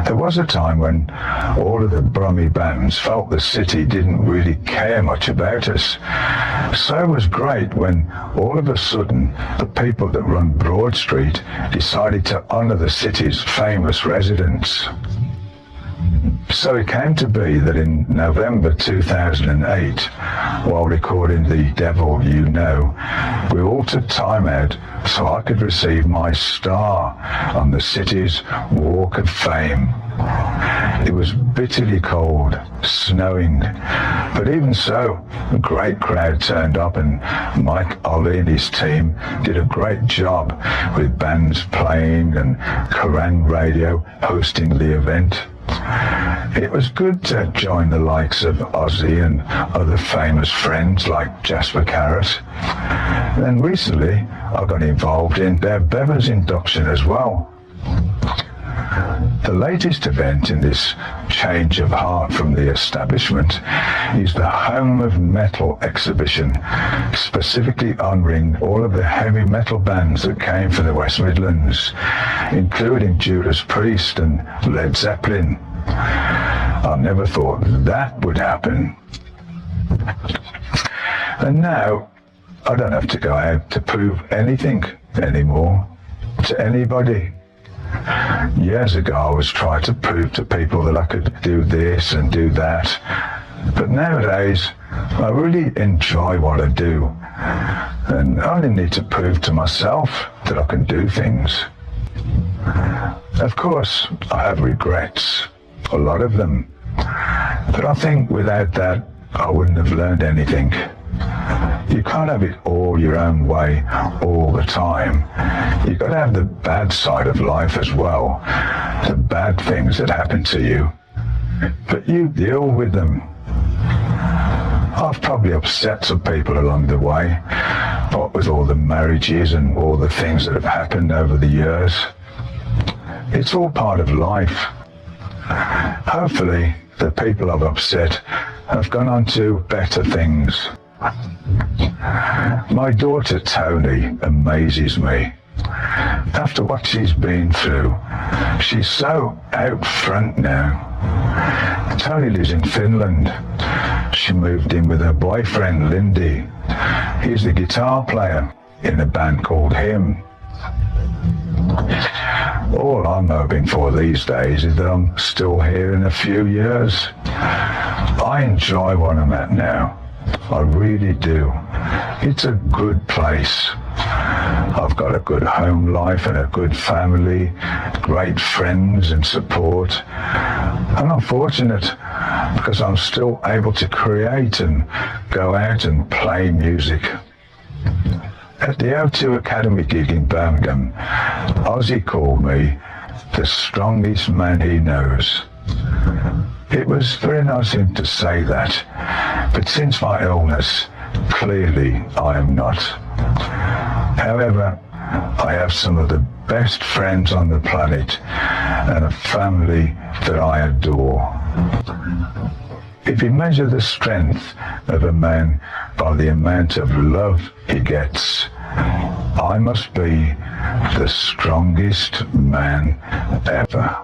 There was a time when all of the Brummie bands felt the city didn't really care much about us. So it was great when all of a sudden the people that run Broad Street decided to honour the city's famous residents. So it came to be that in November 2008, while recording The Devil You Know, we all took time out so I could receive my star on the city's Walk of Fame. It was bitterly cold, snowing, but even so, a great crowd turned up, and Mike Ollie and his team did a great job with bands playing and Kerrang Radio hosting the event. It was good to join the likes of Ozzy and other famous friends like Jasper Carrot. Then recently, I got involved in Bev Bevan's induction as well. The latest event in this change of heart from the establishment is the Home of Metal exhibition, specifically honouring all of the heavy metal bands that came from the West Midlands, including Judas Priest and Led Zeppelin. I never thought that would happen. And now, I don't have to go out to prove anything anymore to anybody. Years ago, I was trying to prove to people that I could do this and do that. But nowadays, I really enjoy what I do. And I only need to prove to myself that I can do things. Of course, I have regrets, a lot of them. But I think without that, I wouldn't have learned anything. You can't have it all your own way all the time. You've got to have the bad side of life as well, the bad things that happen to you. But you deal with them. I've probably upset some people along the way, what with all the marriages and all the things that have happened over the years. It's all part of life. Hopefully, the people I've upset have gone on to better things. My daughter Tony amazes me. After what she's been through, she's so out front now. Tony lives in Finland. She moved in with her boyfriend Lindy. He's the guitar player in a band called Him. All I'm hoping for these days is that I'm still here in a few years. I enjoy what I'm at now. I really do. It's a good place. I've got a good home life and a good family, great friends and support. And I'm fortunate because I'm still able to create and go out and play music. At the O2 Academy gig in Birmingham, Ozzy called me the strongest man he knows. It was very nice of him to say that, but since my illness, clearly I am not. However, I have some of the best friends on the planet and a family that I adore. If you measure the strength of a man by the amount of love he gets, I must be the strongest man ever.